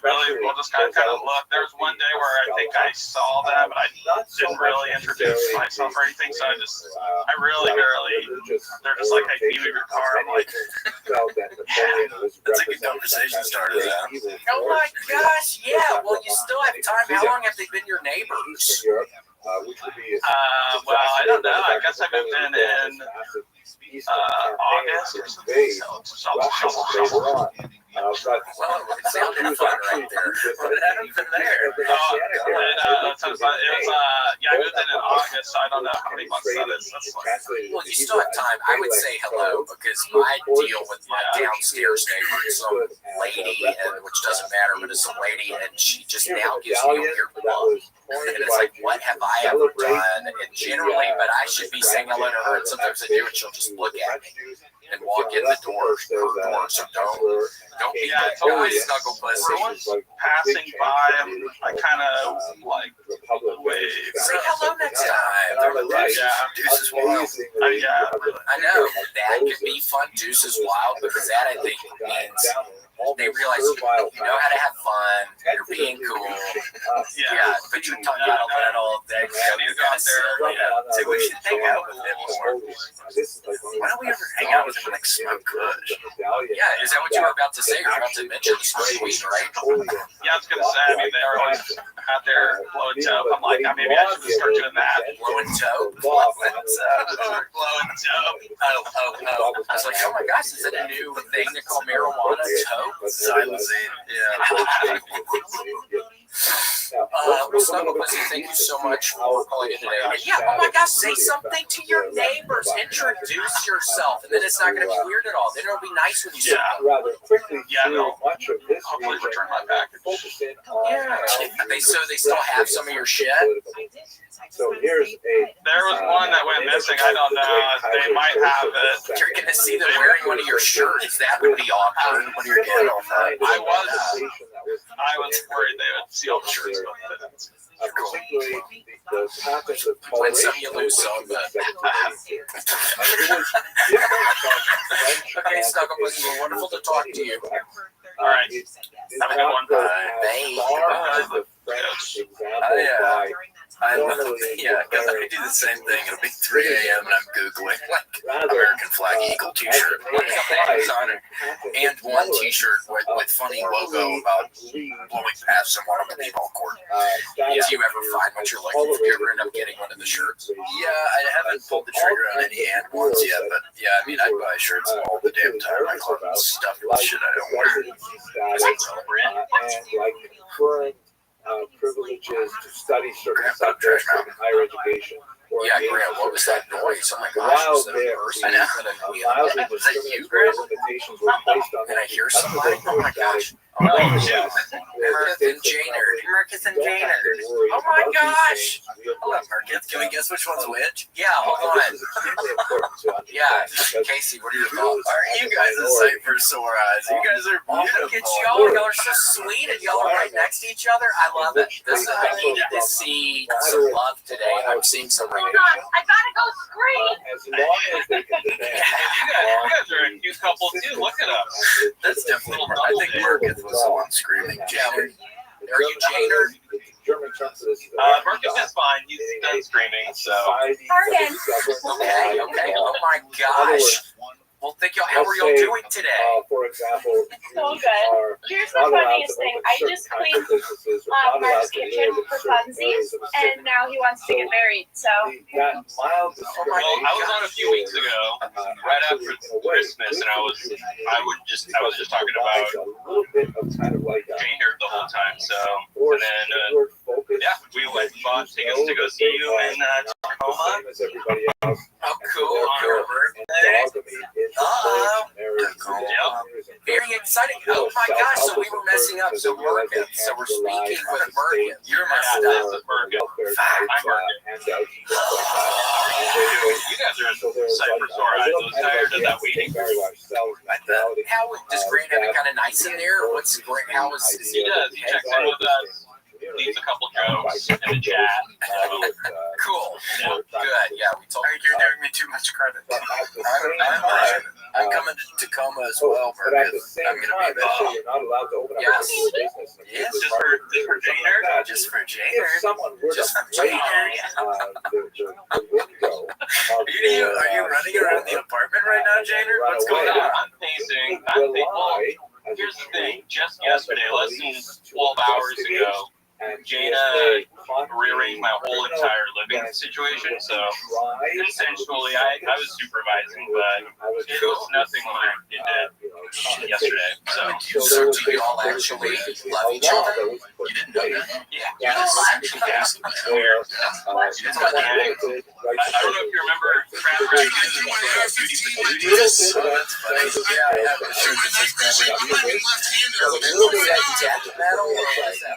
really will just kind of look. There was one day where I think I saw them, but I didn't really introduce myself or anything. So I really barely. They're just like, hey, can you move your car? I'm like, that's a good conversation starter. Oh my gosh, yeah. Well, you still have time. How long have they been your neighbors? Well, I don't know. I guess I moved in August or something. Well, it sounded fun right there. What happened there? I moved in August, so I don't know how many months that is. Well, you still have time. I would say hello because my deal with my downstairs neighbor is some lady, which doesn't matter, but it's a lady, and she just now gives me a weird look. And it's like, what have I ever done? And generally, but I should be saying hello to her, and sometimes I do, and she'll just look at me and walk in the door, her door. So don't be Yeah, it's guys always snuggle pussy. everyone's passing by. I kind of like wave. Say hello next time. Deuce is wild. Yeah. I know that could be fun. Deuce is wild because that I think means they realize you know how to have fun. You're being cool. Yeah, but you're talking about a little thing. You got there. So we should hang out with him more. Why don't we ever hang out with him and like smoke kush? Yeah, is that what you were about to say? You're about to mention smoke weed, right? Yeah, I was gonna say. I mean, they're always out there blowing dope. I'm like, maybe I should just start doing that. Blowing dope. Blowing dope. Oh. I was like, oh my gosh, is that a new thing they call marijuana? Dope? Silencing. Yeah. Snuggle Pussy, thank you so much for calling in today. And yeah, oh my gosh, say something to your neighbors. Introduce yourself, and then it's not going to be weird at all. Then it'll be nice when you say Hopefully return my package. They still have some of your shit. So here's There was one that went missing. I don't know. They might have it. You're going to see them wearing one of your shirts. That would be awkward when you're getting off that. I was worried they would see all the shirts. Win some, you lose some, but okay, Snuggle Pussy, well, wonderful to talk to you. All right, have a good one. I do the same thing. It'll be 3 a.m. and I'm Googling like American flag eagle t-shirt and one t-shirt with funny logo about blowing past someone on the baseball court. Do you ever find what you're looking for? Do you ever end up getting one of the shirts? Yeah, I haven't pulled the trigger on any and ones yet, but yeah, I mean, I buy shirts all the damn time. My closet's stuffed with shit I don't wear. And like current privileges to study certain subjects in higher education. Yeah, Grant, what was that noise? Oh my gosh, was that a person? Was that you, Grant? Did I hear somebody? Oh my gosh. Oh, Marcus and Janard. Marcus and Janard. Oh my gosh. Hello, Marcus. Can we guess which one's which? Yeah, hold on. Yeah, Casey, what are your thoughts? Aren't you guys a sight for sore eyes? You guys are beautiful. Look at y'all. Y'all are so sweet and y'all are right next to each other. I love it. I needed to see some love today. I'm seeing some right now. I gotta go scream. As long as they can demand. You guys are a cute couple too. Look at us. That's definitely. I think Marcus was the one screaming. Janard. Are you Janard? German terms of this. Marcus is fine. He's done screaming, so. Pardon. Okay. Oh my gosh. Well, thank y'all. How are y'all doing today? For example, So good. Here's the funniest thing. I just cleaned Mark's kitchen for funsies, and now he wants to get married. So that mild Well, I was on a few weeks ago, right after Christmas, and I was just talking about a little bit of kind of like Janard the whole time. So, and then we went and bought tickets to go see you in Tacoma. as everybody else. Oh, cool. Very exciting. Oh my gosh, so we were messing up. So Merkin. So we're speaking with Merkin. You're messed up. I'm Merkin. You guys are in sight for sore eyes. I was tired of that waiting. How does Grant have it kind of nice in there? What's Grant? How is He does. He checks in with us. Leaves a couple jokes in the chat. cool? Good. Yeah, we told you you're giving me too much credit. I'm coming to Tacoma as well, Marcus. I'm going to be there. Yes. Yes, just for Janard. Just for Janard. Just for Are you running around the apartment right now, Janard? What's going on? I'm pacing. Well, here's the thing. Just yesterday, less than 12 hours ago, Jana rearranged my whole entire living situation. So essentially, I was supervising, but it was nothing like it did yesterday. So do you all actually love each other? You didn't know that? Yeah. Yeah, this is actually weird. I don't know if you remember Trapper. That's funny. Yeah, I have a shirt that says Trapper. Is that death metal or is that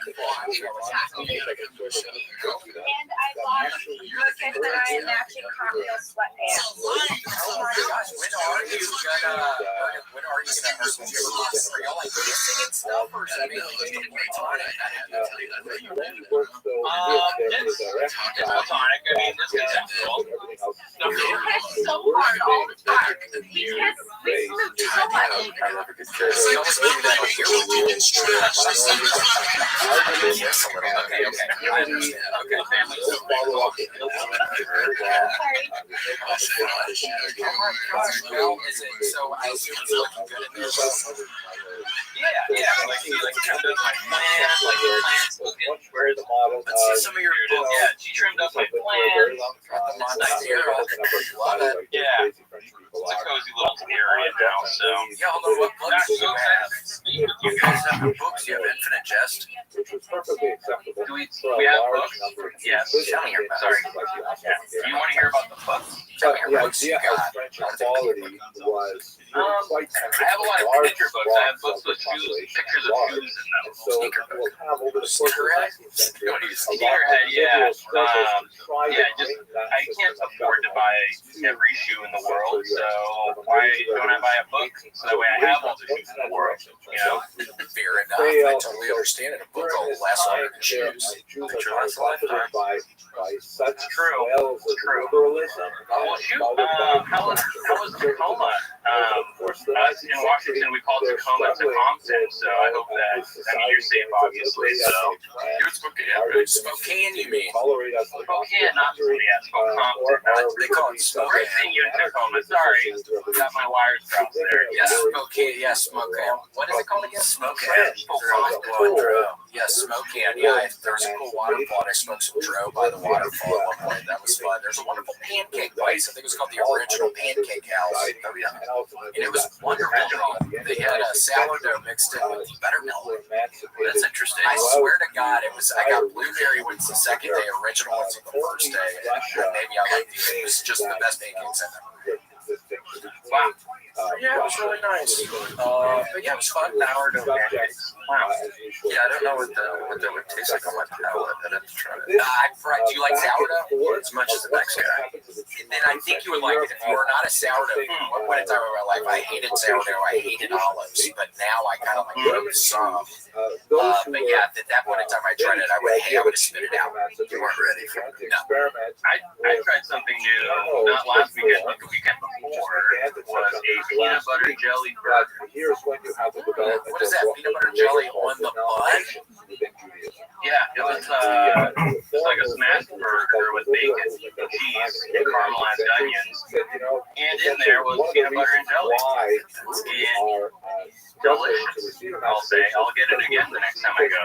Are y'all like kissing and stuff, or is it mainly just a platonic? It's platonic. I mean, it's consensual. He has so hard all the time. He moves so much. So I assume it's looking good in there. Yeah. Like he trimmed up my plants, like the plants where the model. Let's see some of your books. Yeah, she trimmed up my plants. Got them on nice here. Love it. Yeah. It's a cozy little area now, so. Y'all know what books you have. You guys have your books. You have Infinite Jest. Do we have books? Yes. Tell me your books. Sorry. Yeah. Do you want to hear about the books? Tell me your books you got. Quality was I have a lot of picture books. I have books with shoes, pictures of shoes in them. So we'll have over the course of the 19th century, Sneakerhead, yeah. Just I can't afford to buy every shoe in the world, so why don't I buy a book so that way I have all the shoes in the world? You know, Fair enough. I totally understand it. A book will last longer than shoes. Picture lasts a lifetime. by such True. wells of liberalism. Well, shoot. How was Tacoma? Us in Washington, we call Tacoma Tecumseh, so I hope that, you're safe, obviously, so. You're Spokane, you mean? Spokane, not Spokane. They call it Spokane. Great thing you're in Tacoma, sorry. Got my wires crossed there. Yes, Spokane. Yes, Spokane. What is it called again? Spokane. Yes, Spokane. Yeah, there's a cool waterfall. I smoked some dro by the waterfall at one point. That was fun. There's a wonderful pancake place. I think it was called the Original Pancake House. And it was wonderful. They had a sourdough mixed in with buttermilk. That's interesting. I swear to God, it was. I got blueberry ones the second day, original ones the first day, and maybe I liked it. It was just the best pancakes I've ever had. Wow. Yeah, it was really nice. But yeah, it was fun. Sourdough pancakes. Wow. Yeah, I don't know what that would taste like on my palate. I'd have to try it. Do you like sourdough? As much as the next guy. Then I think you would like it. If you were not a sourdough, one point in time in my life, I hated sourdough. I hated olives. But now I kind of like some. But yeah, at that point in time I tried it, I would have spit it out. You weren't ready for it. No. I tried something new, not last weekend, but the weekend before, was a peanut butter jelly burger. What is that? Peanut butter jelly on the bun? Yeah, it was just like a smashed burger with bacon, cheese, and caramelized onions. And in there was peanut butter and jelly. And delicious, I'll say. I'll get it again the next time I go.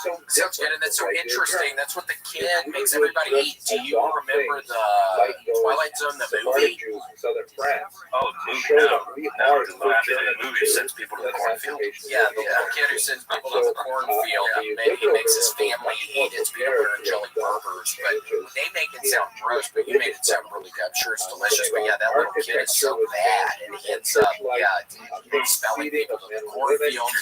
So sounds good, and that's so interesting. That's what the kid makes everybody eat. Do you remember the Twilight Zone, the movie? Oh, no. The movie sends people to the cornfield. Yeah, the little kid who sends people to the cornfield, he makes his family eat his peanut butter and jelly burgers. But they make it sound gross, but you make it sound really good. I'm sure it's delicious. But yeah, that little kid is so bad, and he ends up, expelling people to the cornfields,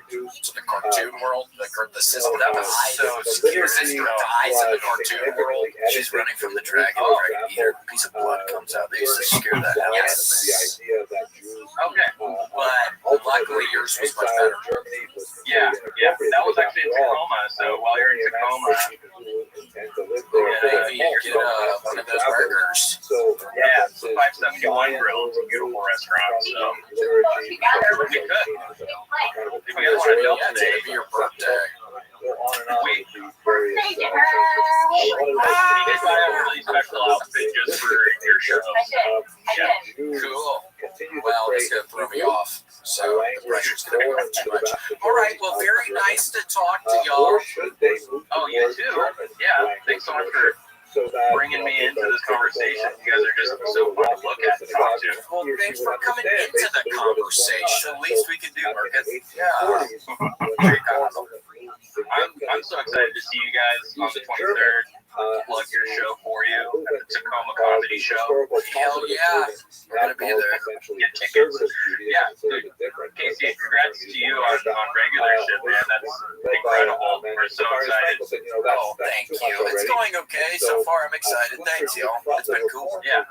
to the cartoon world, the system that was so secure. Sister dies in the cartoon world. She's running from the dragon. Dragon eater. A piece of blood comes out. They used to scare that out of me. Okay. But luckily yours was much better. Yeah. That was actually in Tacoma. So while you're in Tacoma, maybe you get one of those burgers. Yeah, it's the 571 Grill. It's a beautiful restaurant. So we could. If you guys want to go today, it'd be your birthday. We did buy a really special outfit just for your show. I did. Cool. Well, it's going to throw me off. So the pressure's going to be too much. All right. Well, very nice to talk to y'all. Oh, you too. Yeah. Thanks so much for bringing me into this conversation. You guys are just so fun to look at and talk to. Well, thanks for coming into the conversation. The least we can do, Marcus. Yeah. I'm so excited to see you guys on the 23rd. Plug your show for you at the Tacoma Comedy Show. Hell yeah. We're going to be there. Get tickets. Yeah, dude. Casey, congrats to you on regular shit, man. That's incredible. We're so excited. Oh, thank you. It's going okay so far. I'm excited. Thanks, y'all. It's been cool. Yeah.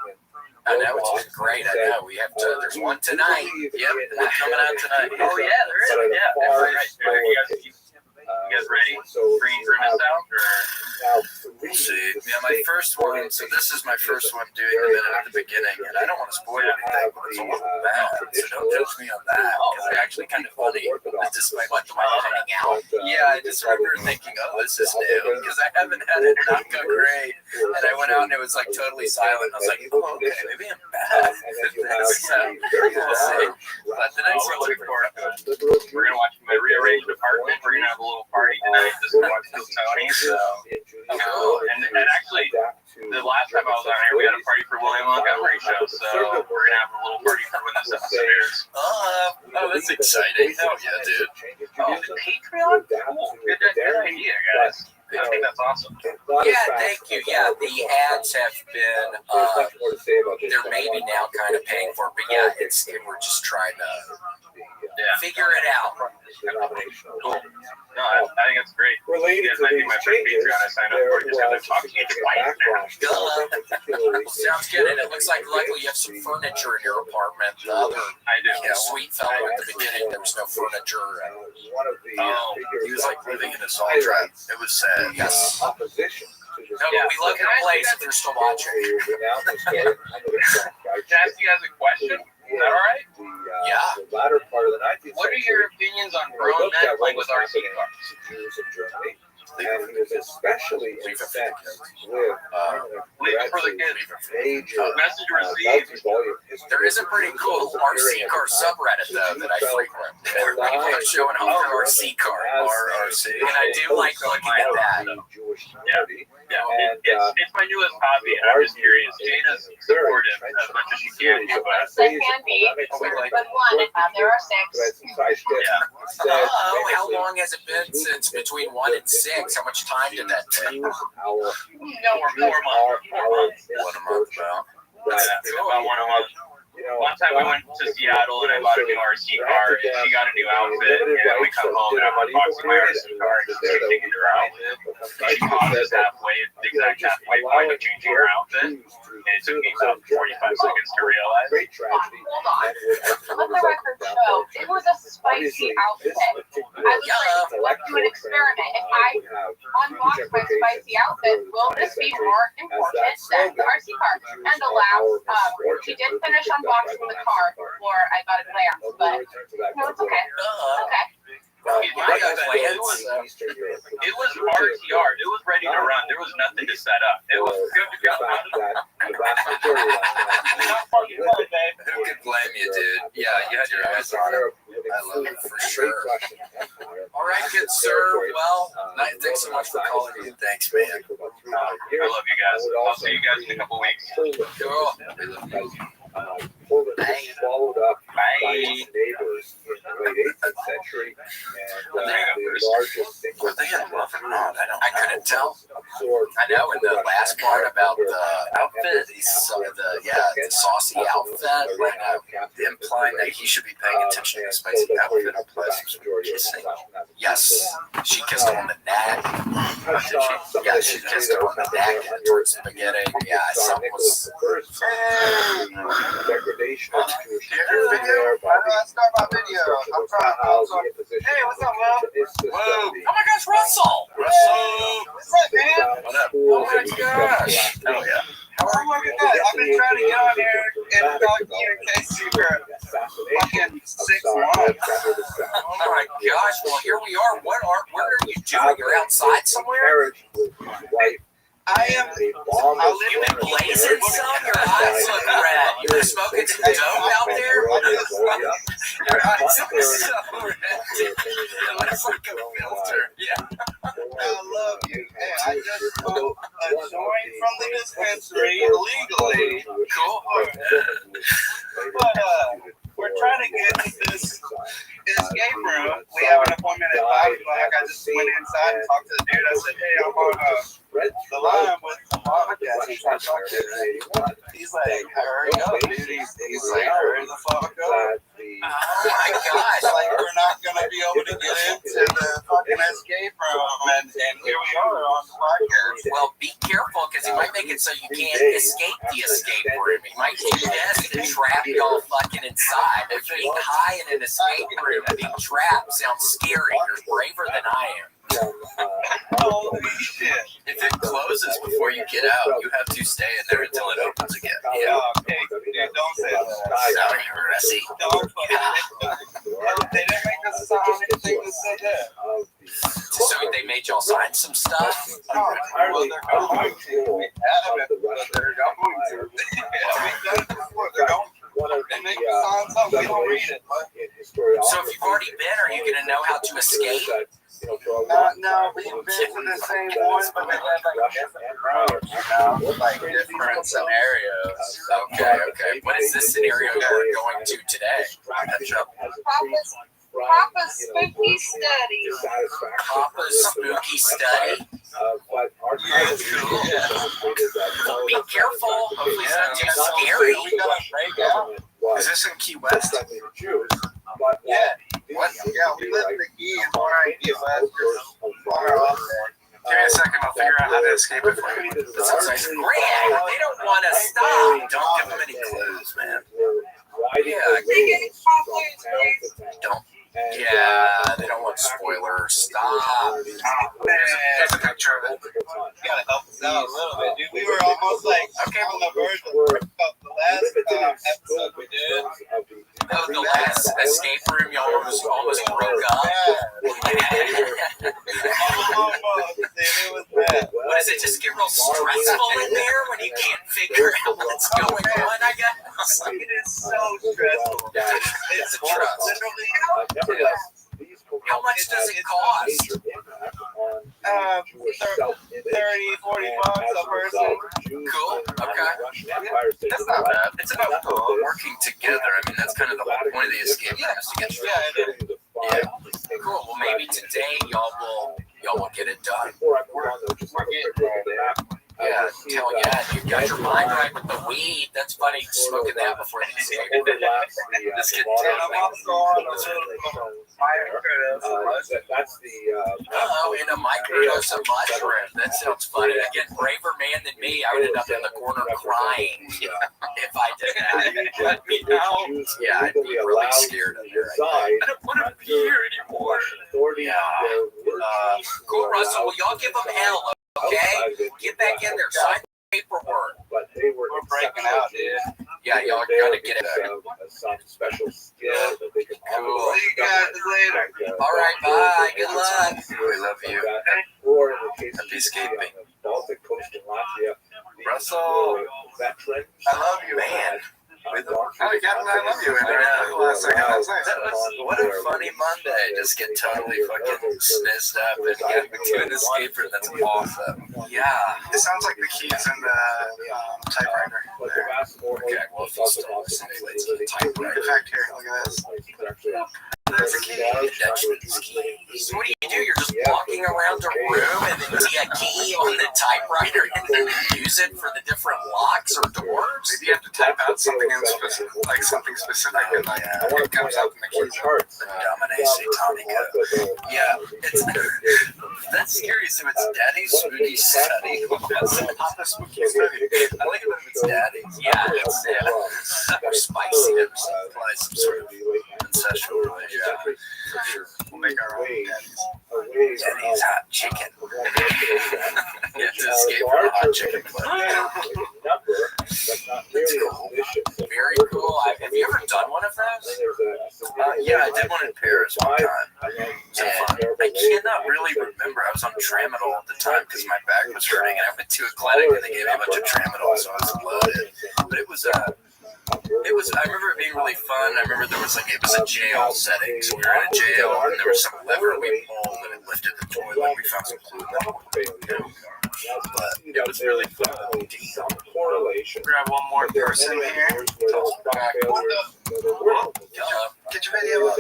I know, it's great. I know. We have to. There's one tonight. Yep, one coming out tonight. Oh yeah, there is. Yeah, that's right. You guys ready? Green Grimace out or? We'll see. Yeah, my first one. So this is my first one doing the minute at the beginning, and I don't want to spoil anything, but it's a little bad. So don't judge me on that. Because it's actually kind of funny. Despite what my hanging out. Yeah, I just remember thinking, oh, this is new because I haven't had it not go great, and I went out and it was like totally silent. I was like, oh, okay, maybe I'm bad. So we'll see. But the next one, we're gonna watch my rearranged apartment. We're gonna have a little party tonight. Just watch this Tony. So, and actually, the last time I was out here, we had a party for William Montgomery show. So we're gonna have a little party for when this upstairs. Oh, that's exciting. Hell yeah, dude. Oh, the Patreon? Cool. Good idea, guys. I think that's awesome. Yeah, thank you. Yeah, the ads have been, they're maybe now kind of paying for it, but yeah, we're just trying to figure it out. Cool. No, I think it's great. You guys might be my first Patreon I signed up for. Just have to talk to you twice now. Sounds good, and it looks like luckily you have some furniture in your apartment. The other sweet fellow at the beginning, there was no furniture. And, he was like living in his all trap. It was sad. Yes. No, but we love your place if you're still watching. Can I ask you guys a question? Is that all right? Yeah. What are your opinions on grown men playing with RC cars? And he was especially incensed with Leave it for the kids. Message received. There is a pretty cool RC car subreddit though that I frequent. Where people are showing off their RC car, RC, and I do like looking at that. It's my newest hobby, and I'm just curious. Jana's supportive as much as she can be, but They can be, but one, there are six. How long has it been since between 1 and 6? How much time did that take? No, 4 months. 1 month now. About 1 month. One time we went to Seattle and I bought a new RC car and she got a new outfit and we come home and I'm unboxing my RC car and she's taking her outfit. She pauses halfway, the exact halfway point of changing her outfit. And it took me about 45 seconds to realize. Hold on. Let the record show, it was a spicy outfit. I was like, let's do an experiment. If I unbox my spicy outfit, will this be more important than the RC car? And alas, she did finish unboxing the car before I got a glance, but no, it's okay. Okay. It was RTR. It was ready to run. There was nothing to set up. It was good to go. Who could blame you, dude? Yeah, you had your eyes on it. I love it for sure. All right, good sir. Well, thanks so much for calling me. Thanks, man. I love you guys. I'll see you guys in a couple weeks. Cool. Swallowed up by its neighbors in the late 18th century, and the largest single I couldn't tell. I know in the last part about the outfit, some of the saucy outfit, implying that he should be paying attention to the spicy outfit plus kissing. Yes, she kissed him on the neck. Yeah, she kissed him on the neck towards the beginning. Yeah, something was. Degradation of Jewish How do I start my video? I'm trying to. Hey, what's up, Will? Whoa! Oh my gosh, Russell! What's up, man? What up? Oh my gosh! Oh yeah. How are you? I've been trying to get on here and talk to you in case you were fucking 6 months. Oh my gosh! Well, here we are. What are you doing? You're outside somewhere? I am. You've been blazing, son. Your eyes look red. You been smoking some dope out there? Your eyes look so red. It looks like a filter. Yeah. I love you. Hey, I just smoked a joint from the dispensary legally. Cool. But we're trying to get this escape room. We have an appointment at 5 o'clock. I just went inside and talked to the dude. I said, hey, I'm on the line with the podcast. He's trying to talk to me. He's like, hurry up, dude. He's like, hurry the fuck up. Oh my gosh. Like, we're not going to be able to get into the fucking escape room. And here we are on the podcast. Well, be careful because he might make it so you can't escape the escape room. He might invest and trap y'all fucking inside. If being high in an escape room and being trapped sounds scary. You're braver than I am. Holy shit. If it closes before you get out, you have to stay in there until it opens again. Yeah. Okay, dude, don't say that. Sorry, Rusty. Don't fucking. They didn't make us sign anything that said that. So they made y'all sign some stuff? Well, they're going to. We have it, but they're going to. We've done it before. They're going to. They make us sign something. We don't read it. So if you've already been, are you going to know how to escape? No, we've been to the same one, but they have like different roads, like different scenarios. Okay. What is this scenario you're going to today? Papa's spooky study. Papa's spooky study. Be careful. Hopefully it's not too scary. Is this in Key West? Yeah. What? Yeah, we live in the Key in Key West. Give me a second, I'll figure out how to escape it for you. That sounds like Grant, they don't want to stop. Don't give them any clues, man. Don't. Yeah, they don't want spoilers. Stop. There's a picture of it. You gotta help us out a little bit, dude. We were almost like, okay, on the verge of the last episode we did. Oh, the last escape room, y'all almost broke up. What does it just get real stressful in there when you can't figure out what's going on, I guess? It is so stressful. It's a trust. How much does it cost? 30, 40 bucks a person. Cool. Okay. That's not bad. It's about working together. I mean, that's kind of the whole point of the escape room is to get through. Yeah. Cool. Well, maybe today y'all will get it done. Yeah, hell yeah, you got your mind right with the weed. That's funny, smoking that before the escape. This kid and a microdose of mushroom. That sounds funny. Again, braver man than me, I would end up in the corner crying if I did that. Yeah, I'd be really scared of it. I don't want to be here anymore. Yeah. Cool, Russell. Well, y'all give them hell. Okay, get back in there. Sign paperwork. We're breaking out, dude. Yeah, y'all gotta get it. Some special skill that they can Cool. See you guys later. All right, bye. Good luck. We love you. Or in the case Happy escaping. Baltic coast in Latvia, Russell. veteran. I love you, man. I love you. Last second, I was like, What a funny Monday. Just get totally fucking snizzed up and get to an escape room. That's awesome. Yeah. it sounds like the keys in the typewriter. Okay, well, if you still listen, let's get a typewriter. In fact, here, look at this. There's a key. Dutchman's keys. What do? You're just walking around a room and then see a key on the typewriter and then use it for the different locks or doors? Maybe you have to type out something in specific, like something specific, and like it comes out in the keys. The Domine Satanica. Yeah, it's that's scary. So it's Daddy's spooky study. Papa spooky study. I like it when it's Daddy's. Yeah, it's super spicy. It Implies some sort of incestual relationship. We'll make our own daddies. Daddy's hot chicken. You have to escape from a hot chicken place. It's cool. Very cool. Have you ever done one of those? Yeah, I did one in Paris one time. And I cannot really remember. I was on tramadol at the time because my back was hurting, and I went to a clinic and they gave me a bunch of tramadol, so I was loaded. But it was I remember it being really fun. I remember it was a jail setting, so we were in a jail, and there was some lever we pulled, and it lifted the toilet. We found some glue. But it was really fun. Grab one more person here. Get your video up.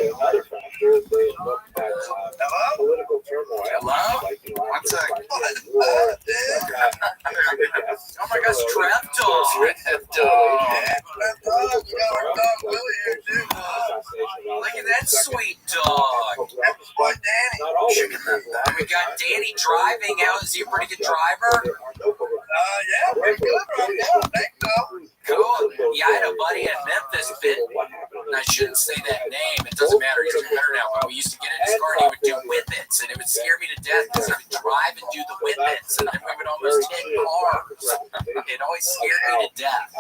Hello? Political turmoil. Hello? 1 second. Oh my gosh, Trev Dog. Look at that sweet dog. Boy, Danny. We got Danny driving out. Is he a pretty good driver? Yeah. Cool. Yeah, I had a buddy in Memphis, and I shouldn't say that name. It doesn't matter. He's better now. But we used to get in his car and he would do whippets, and it would scare me to death because he would drive and do the whippets, and then we would almost hit cars. It always scared me to death.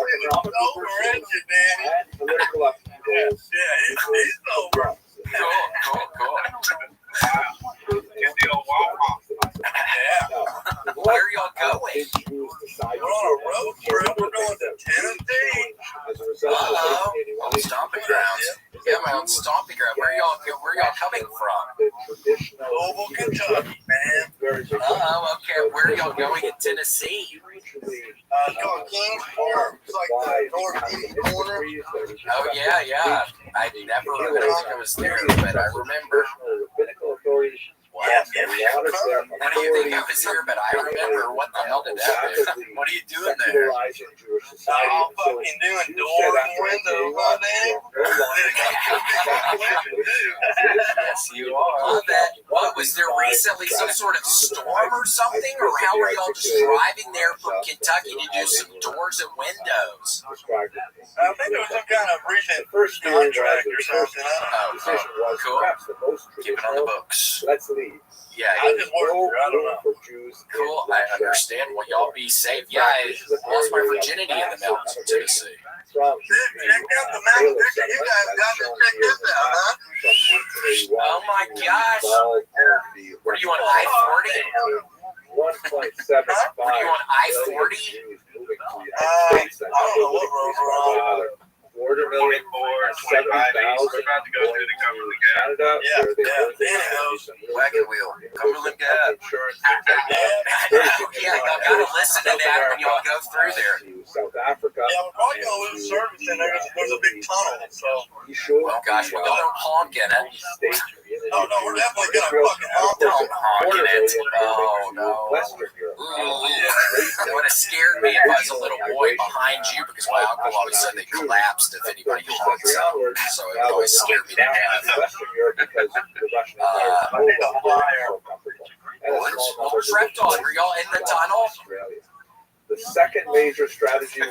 Cool. Where are y'all going? We're on a road trip. We're going to Tennessee. On stomping grounds. Yeah, my own stomping ground. Where y'all coming from? Louisville, Kentucky, man. Okay. Where are y'all going in Tennessee? Going King's Farm. It's like the northeast corner. Oh yeah. I don't think I was there, but I remember. Yeah, How do you think I was here? But I remember. What the hell did that do? What are you doing there? I'm fucking doing doors and windows, my name. Yes, you are. What was there recently? Some sort of storm or something? Or how were y'all just driving there from Kentucky to do some doors and windows? I think there was some kind of recent contract or something. Oh, cool. Keep it on the books. Let's leave. Yeah, I just worked. I don't know. cool. I understand. Well, y'all be safe. Yeah, I lost my virginity in the mountains of Tennessee. Check out the map. You guys got to check this out, huh? Oh my gosh. Were you on I-40? 1.75. Were you on I-40? I don't know what road we're on. $250,000 7,000 about to go through the Cumberland Gap. Canada. Wagon wheel. Cumberland Gap. Yeah, y'all gotta listen to that when y'all go through there. South Africa. Yeah, we're probably gonna lose service in there. There's a big tunnel, so. Well, gosh, well, y'all don't honk in it. Oh no, we're definitely gonna fucking honk. Don't honk in it. Oh no. Western Europe. It would have scared me if I was a little boy behind you because my uncle always said they collapsed if anybody honks out. So it would always scared me to death. Western Europe because the Russian What Trek Dog? Were y'all in the tunnel? The second major strategy was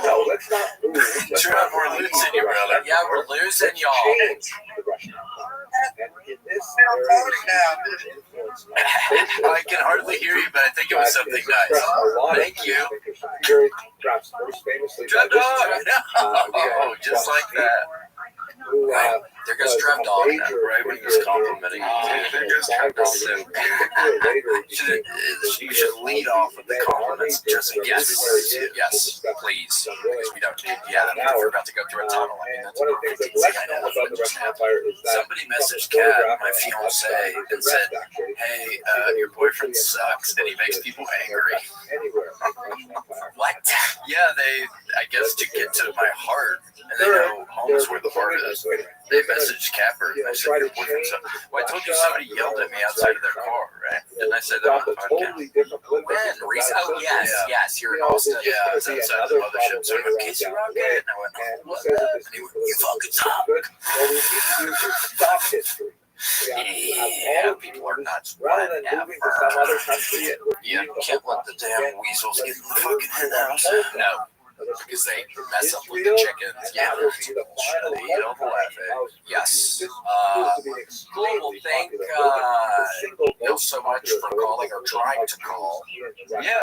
no, let's not lose. We're losing you, brother. Yeah, we're losing y'all. Change the Russian Empire. And in this I can hardly hear you, but I think it was something nice. Thank you. Perhaps most famously, Trek Dog. Oh, just like that. There goes Trev Dog. Right when he was complimenting you. There goes Trev Dog. You should lead off with the compliments just in case we lose you. Yes, please. Because we don't need, we're about to go through a tunnel. I mean, that's one of the things that's less known about the Russian Empire is that somebody messaged Kat, my fiance, and said, hey, your boyfriend sucks and he makes people angry. What? Yeah, I guess to get to my heart, and they know home is where the heart is. They messaged Capper and I said, your boyfriend sucks. Well, I told you somebody yelled at me outside of their car, right? Didn't I say that on the podcast? When? Oh, yes, you're in Austin. Yeah, I was outside the mothership. So I went, Casey Rocket. And I went, what? And he went, you fucking suck. Yeah, people are nuts. Rather than moving to some other country, Yeah, can't let the damn weasels get in the fucking hen house. No, because they mess up with the chickens. Yeah, They eat all the life, yes. Cool. Well, thank you so much for calling or trying to call. Yeah,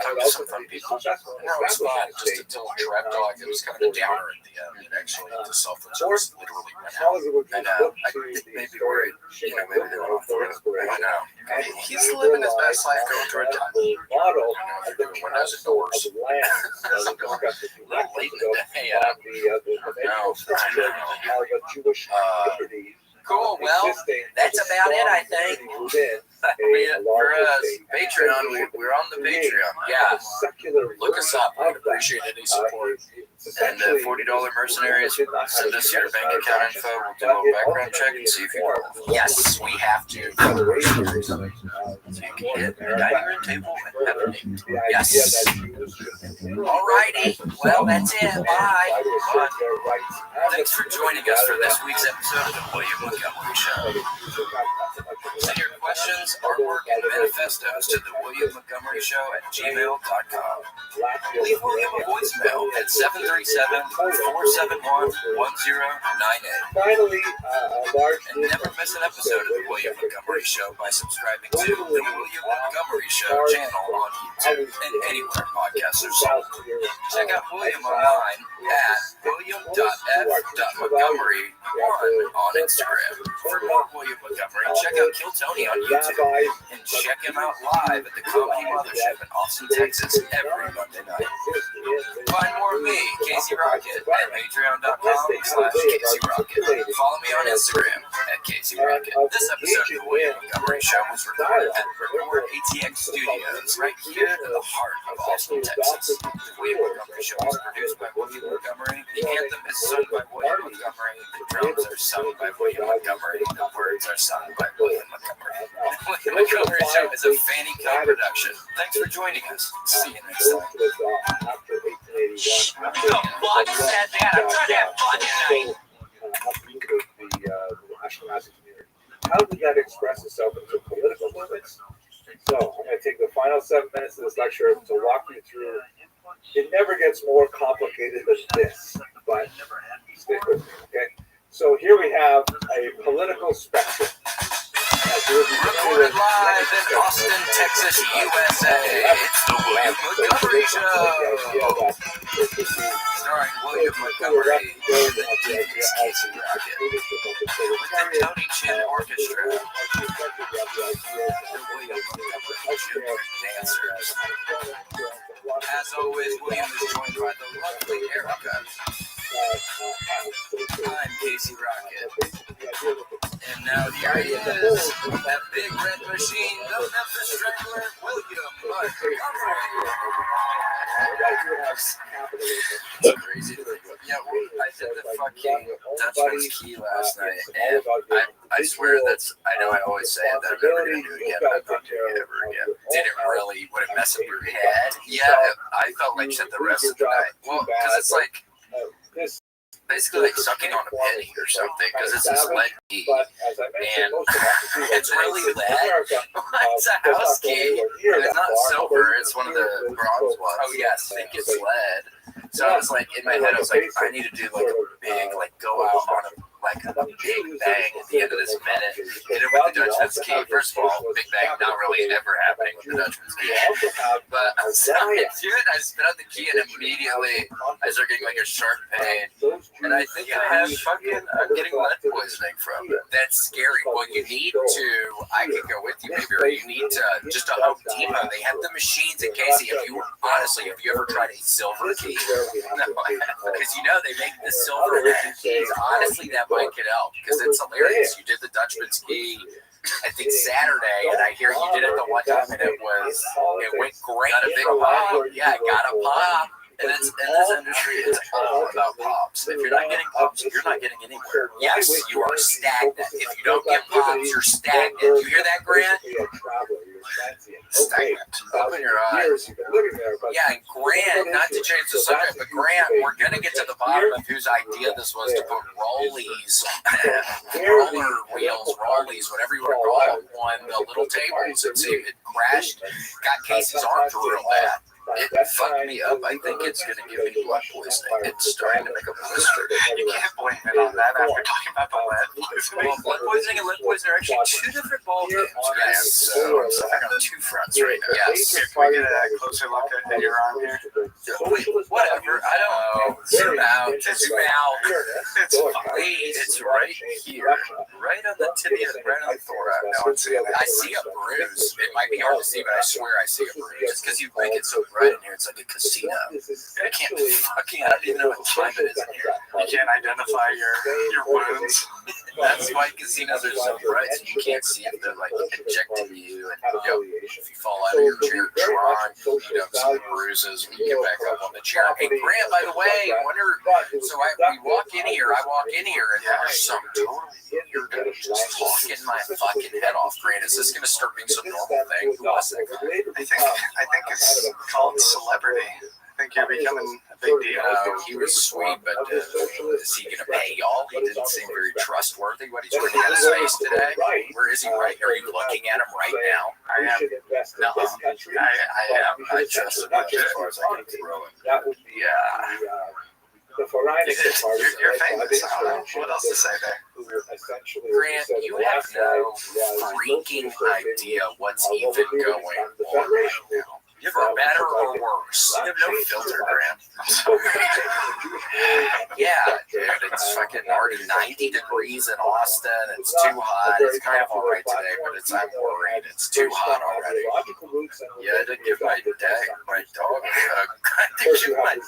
Talk to some fun people. No, it was fun. Just until Trev Dog, it was kind of a downer at the end. It actually, the self-absorbed literally went out. I know. I think maybe worried, maybe they went off the road. I know. He's living his best life going through a tunnel. Windows and doors. A little late in the day. Cool. Well, that's about it, I think. For us, Patreon, we're on the Patreon. Yeah. Look us up. We'd appreciate any support. And $40 mercenaries, send us your bank account info. We'll do a little background check and see if you qualify. Yes, we have to. So you can hit the dining room table and have a date. Yes. Alrighty. Well, that's it. Bye. Thanks for joining us for this week's episode of the William Montgomery Show. Send your questions, artwork, and manifestos to the William Montgomery Show at gmail.com. Leave William a voicemail at 737-471-1098. Finally, And never miss an episode of the William Montgomery Show by subscribing to the William Montgomery Show channel on YouTube and anywhere podcasts are sold. Check out William online at william.f.montgomery1 on Instagram. For more William Montgomery, check out Kill Tony on YouTube and check him out live at the Comedy Mothership in Austin, Texas every Monday night. Find more of me, Casey Rocket, at patreon.com/Casey Rocket. Follow me on Instagram at Casey Rocket. This episode of the William Montgomery Show was recorded at Record ATX Studios right here in the heart of Austin, Texas. The William Montgomery Show is produced by William Montgomery. The anthem is sung by William Montgomery. The drums are sung by William Montgomery. The words are sung by William Montgomery. The William Montgomery Show is a Fanny Co production. Thanks for joining us. See you next time. The fuck said that? I'm trying to have fun tonight. How did that express itself into political movements? So I'm going to take the final 7 minutes of this lecture to walk you through. It never gets more complicated than this, but stick with me, okay? So here we have a political spectrum. Recorded live in Austin, Texas, USA. It's the William Montgomery Show. Starring William Montgomery and the Deacons Casey Rocket. With the Tony Chin Orchestra. The William Montgomery Junior Dancers. As always, William is joined by the lovely Erica. I'm Casey Rocket. And now here he is, that big red machine, the Memphis Strangler, William Montgomery. It's crazy to think about. Yeah, I did the fucking Dutchman's Key last night, and I swear I know I always say it, that I'm never going to do it again, but I'm not doing it ever again. Did it really, would it mess up your head? Yeah, I felt like shit the rest of the night. Well, because it's like, basically like sucking on a penny or something, because it's this lead key, and it's really lead. It's a house key. It's not silver. It's one of the bronze ones. Oh yes, I think it's lead. So I was like, in my head, I was like, I need to do like a big, like go out on a big bang at the end of this minute. Hit it with the Dutchman's Key. First of all, big bang not really ever happening with the Dutchman's Key. But I was trying to do it. I spit out the key, and immediately I started getting like a sharp pain. And I think I have I'm getting lead poisoning from it. That's scary. Well, you need to, I can go with you, maybe, or you need to, just a Home Depot. They have the machines in case, if you ever tried a silver key, because they make the silver keys. Honestly, that might get help, because it's hilarious. You did the Dutchman's Key, I think Saturday, and I hear you did it the one time, and it went great. Got a big pop. Yeah, got a pop. And in this industry, it's all about pops. If you're not getting pops, you're not getting anywhere. Yes, you are stagnant. If you don't get pops, you're stagnant. You hear that, Grant? Stagnant. Open your eyes. Yeah, and Grant, not to change the subject, but Grant, we're going to get to the bottom of whose idea this was to put rollies, roller wheels, rollies, whatever you want to call them, on the little tables. And see, it crashed, got Casey's arms real bad. It fucked me up. I think it's going to give me blood poisoning. It's starting to make a blister. You can't blame it on that after talking about the lead poisoning. Well, blood poisoning and lead poisoning are actually two different ballgames. Yes, so I'm suffering on two fronts right now. Yes. Can we get a closer look at your arm here? Wait, whatever. I don't know. Zoom out. Zoom out. It's right here. Right on the tibia, right on the thorax. No, I see a bruise. It might be hard to see, but I swear I see a bruise. It's because you make it so right in here, it's like a casino. I can't I don't even know what time it is in here. You can't identify your wounds. That's why casinos are so bright, so you can't see if they're like ejecting you, and if you fall out of your chair drunk, some bruises, you get back up on the chair. Hey, Grant, by the way, I wonder. So we walk in here. I walk in here, and there's some totally weird just talking my fucking head off. Grant, is this gonna start being some normal thing? Who was that guy? I think it's called celebrity. I think you're becoming a big deal. He was sweet, but is he gonna pay y'all? He didn't seem very trustworthy. What, he's working at his face today? Where is he? Right? Are you looking at him right now? I am. No, I am. I trust him as far as I can throw him. Yeah. You're famous. I don't know what else to say there. Grant, you have no freaking idea what's even going on right now. For better or worse. You have no filter, Grant. Yeah, dude, it's fucking already 90 degrees in Austin. It's too hot. It's kind of all right today, but I'm worried. It's too hot already. Yeah, I did give my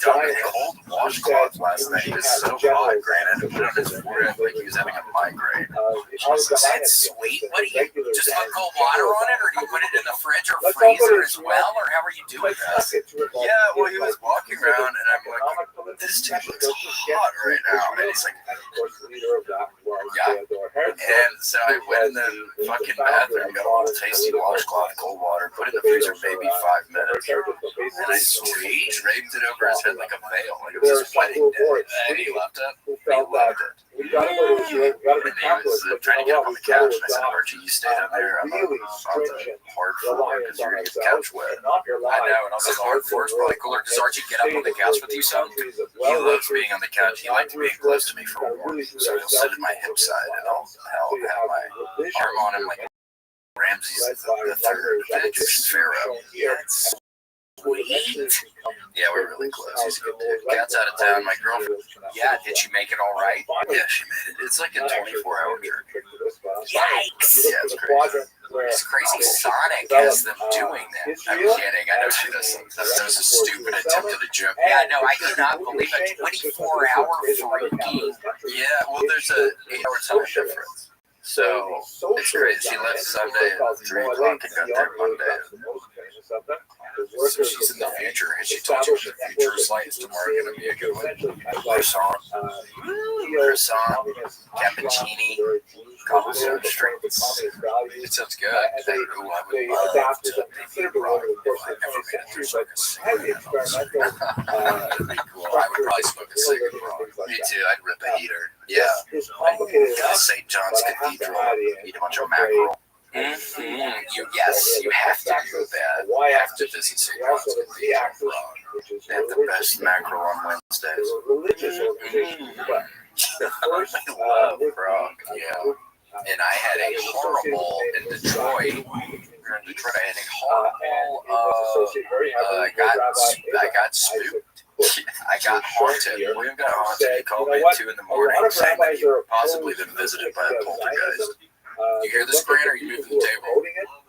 dog a cold washcloth last night. He was so hot, Grant. I had to put it on his forehead like he was having a migraine. That's sweet. What do you just put cold water on it, or do you put it in the fridge or freezer as well, or how are you doing this? Yeah, well, he was walking around, and I'm like, this dude looks hot right now. And he's like, yeah. And so I went in the fucking bathroom, got a little tasty washcloth, cold water, put it in the freezer maybe 5 minutes, and I draped it over his head like a veil, like it was his wedding day. And he loved it. He loved it. And he was trying to get up on the couch, and I said, Archie, you stay down there. I'm on the hard floor because you're going to get the couch wet. I know, and I was like, the hard floor is probably cooler. Does Archie get up on the couch with you some? He loves being on the couch. He liked being close to me for warmth. So he'll sit at my hip side, and I'll have my arm on him like Ramses the third, the Egyptian pharaoh. Yeah, it's sweet. Yeah, we're really close. He's a good dude. Cat's out of town. My girlfriend. Yeah, did she make it all right? Yeah, she made it. It's like a 24-hour journey. Yikes! Yeah, it's crazy. It's crazy. Sonic has them doing that. I'm kidding. I know she does. That was a stupid attempt at a joke. Yeah, no, I cannot believe a 24-hour freaking. Yeah, well, there's a 8-hour time difference. So it's crazy. She left Sunday at 3 o'clock and got there Monday. So she's in the future, and she told you the future is like tomorrow going to be a good one. Croissant, cappuccini, cobblestone streets. It sounds good. Ooh, I would love to be wrong. I never made it through smoking a cigarette. That'd be cool. I would probably smoke a cigarette wrong. Me too. I'd rip a heater. Yeah. St. John's Cathedral. Eat a bunch of mackerel. Mm-hmm. You have to do that. You have to visit St. John's Cathedral. They have the best mackerel on Wednesdays. I love Prague. Yeah. And I had a horrible in Detroit. I had a horrible. I got spooked. I got haunted. William got haunted. He called me at 2 in the morning saying that he possibly been visited by a poltergeist. You hear this, Grant? Or are you moving the table?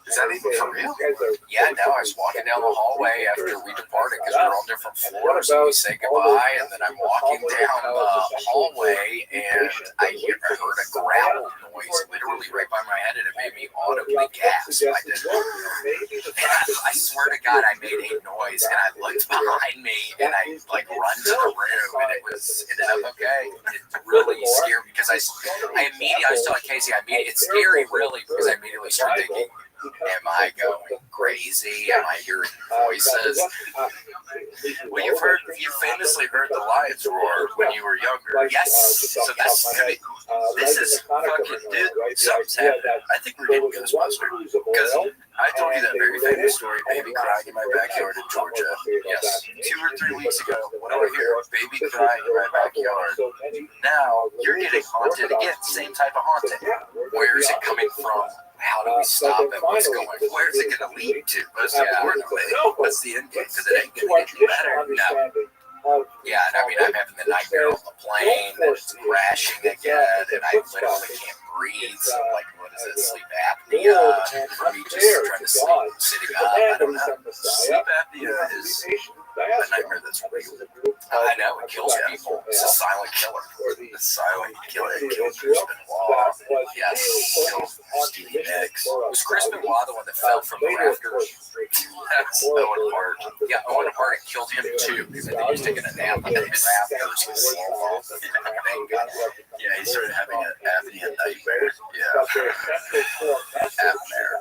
Is that even for real? Yeah, no, I was walking down the hallway after we departed because we were on different floors, and we say goodbye, and then I'm walking down the hallway, and I heard a growl noise literally right by my head, and it made me audibly gasp. I swear to God, I made a noise, and I looked behind me, and I run to the room, and it ended up okay. It really scared me because I was telling Casey, it's scary really because I immediately started thinking, am I going crazy? Am I hearing voices? Well, you famously heard the lions roar when you were younger. Yes. So this is fucking dude. Something's happening. I think we're getting Ghostbusters because I told you that very famous story, baby crying in my backyard in Georgia. Yes. 2 or 3 weeks ago, what do I hear? Baby crying in my backyard. Now you're getting haunted again. Same type of haunting. Where is it coming from? How do we stop it? What's going? Where is it going to lead to? What's the important thing? What's the end game? Because it ain't going to get better. No. Yeah, and I mean, I'm having the nightmare on the plane, and it's crashing again, and I literally can't breathe. So, what is it? Sleep apnea? For me, just trying to sleep sitting up. I don't know. Sleep apnea is a nightmare that's real. I know, it kills people. It's a silent killer. The silent killer. It killed Crispin Law. Yes. Killed Stevie Nicks. Was Crispin Law the one that fell from the rafters? That's Owen Hart. Yeah, Owen Hart killed him too because I think he was taking a nap on the rafters. Yeah, he started having an apnea nightmare. Yeah. Apnea.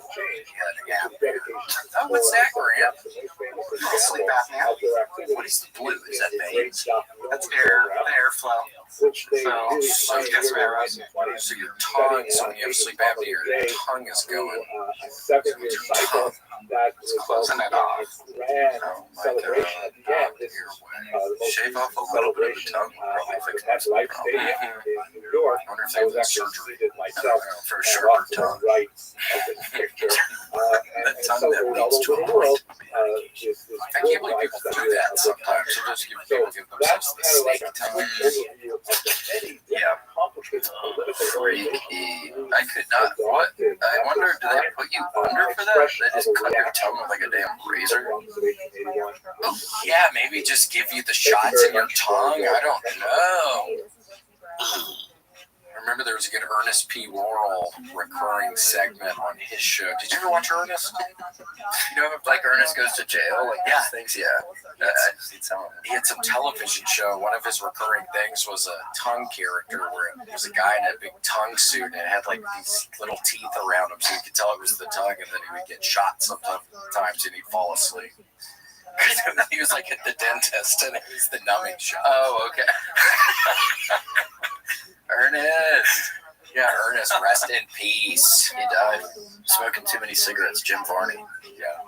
Oh, what's that, Grant? Oh, sleep apnea. What is the blue? Is that veins? That's airflow. So that's arrows. So your tongue, so when you have sleep apnea, your tongue is going. Your tongue is closing it off. Oh my God. Shave off a little bit of the tongue. Probably fix most of the problem. I wonder if they would surgery. I don't know, for a sharper tongue. That tongue that leads to a point. I can't believe people do that sometimes. Sometimes people give themselves the snake tongue. Yeah. Freaky. I could not. What? I wonder, do they put you under for that? They just cut your tongue with like a damn razor? Oh, yeah, maybe just give you the shots in your tongue. I don't know. I remember there was a good Ernest P. Worrell recurring segment on his show. Did you ever watch Ernest? You know, if like Ernest goes to jail, like Yeah. things, yeah. I just need some of it. He had some television show. One of his recurring things was a tongue character where it was a guy in a big tongue suit and it had like these little teeth around him so you could tell it was the tongue, and then he would get shot sometimes and he'd fall asleep. He was like at the dentist and it was the numbing shot. Oh, okay. Ernest. Yeah, Ernest, rest in peace. He died smoking too many cigarettes, Jim Varney. Yeah.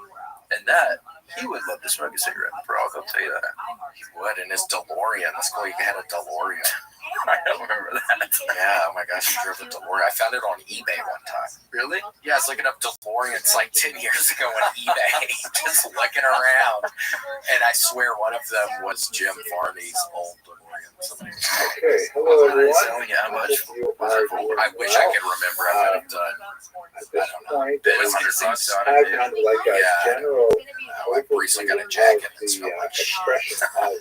And that, he would love to smoke a cigarette in Prague, I'll tell you that. He would, in his DeLorean. Let's go, he had a DeLorean. I don't remember that. Yeah, oh my gosh, he drove a DeLorean. I found it on eBay one time. Really? Yeah, I was looking up DeLoreans like 10 years ago on eBay, just looking around. And I swear one of them was Jim Varney's old DeLorean. Okay, hello everyone. How much was it for? I wish I could remember. I might have done. At this point, It was I $100 on have it. kind of like a Yeah. general I recently got a jacket that the smelled like shit. expression of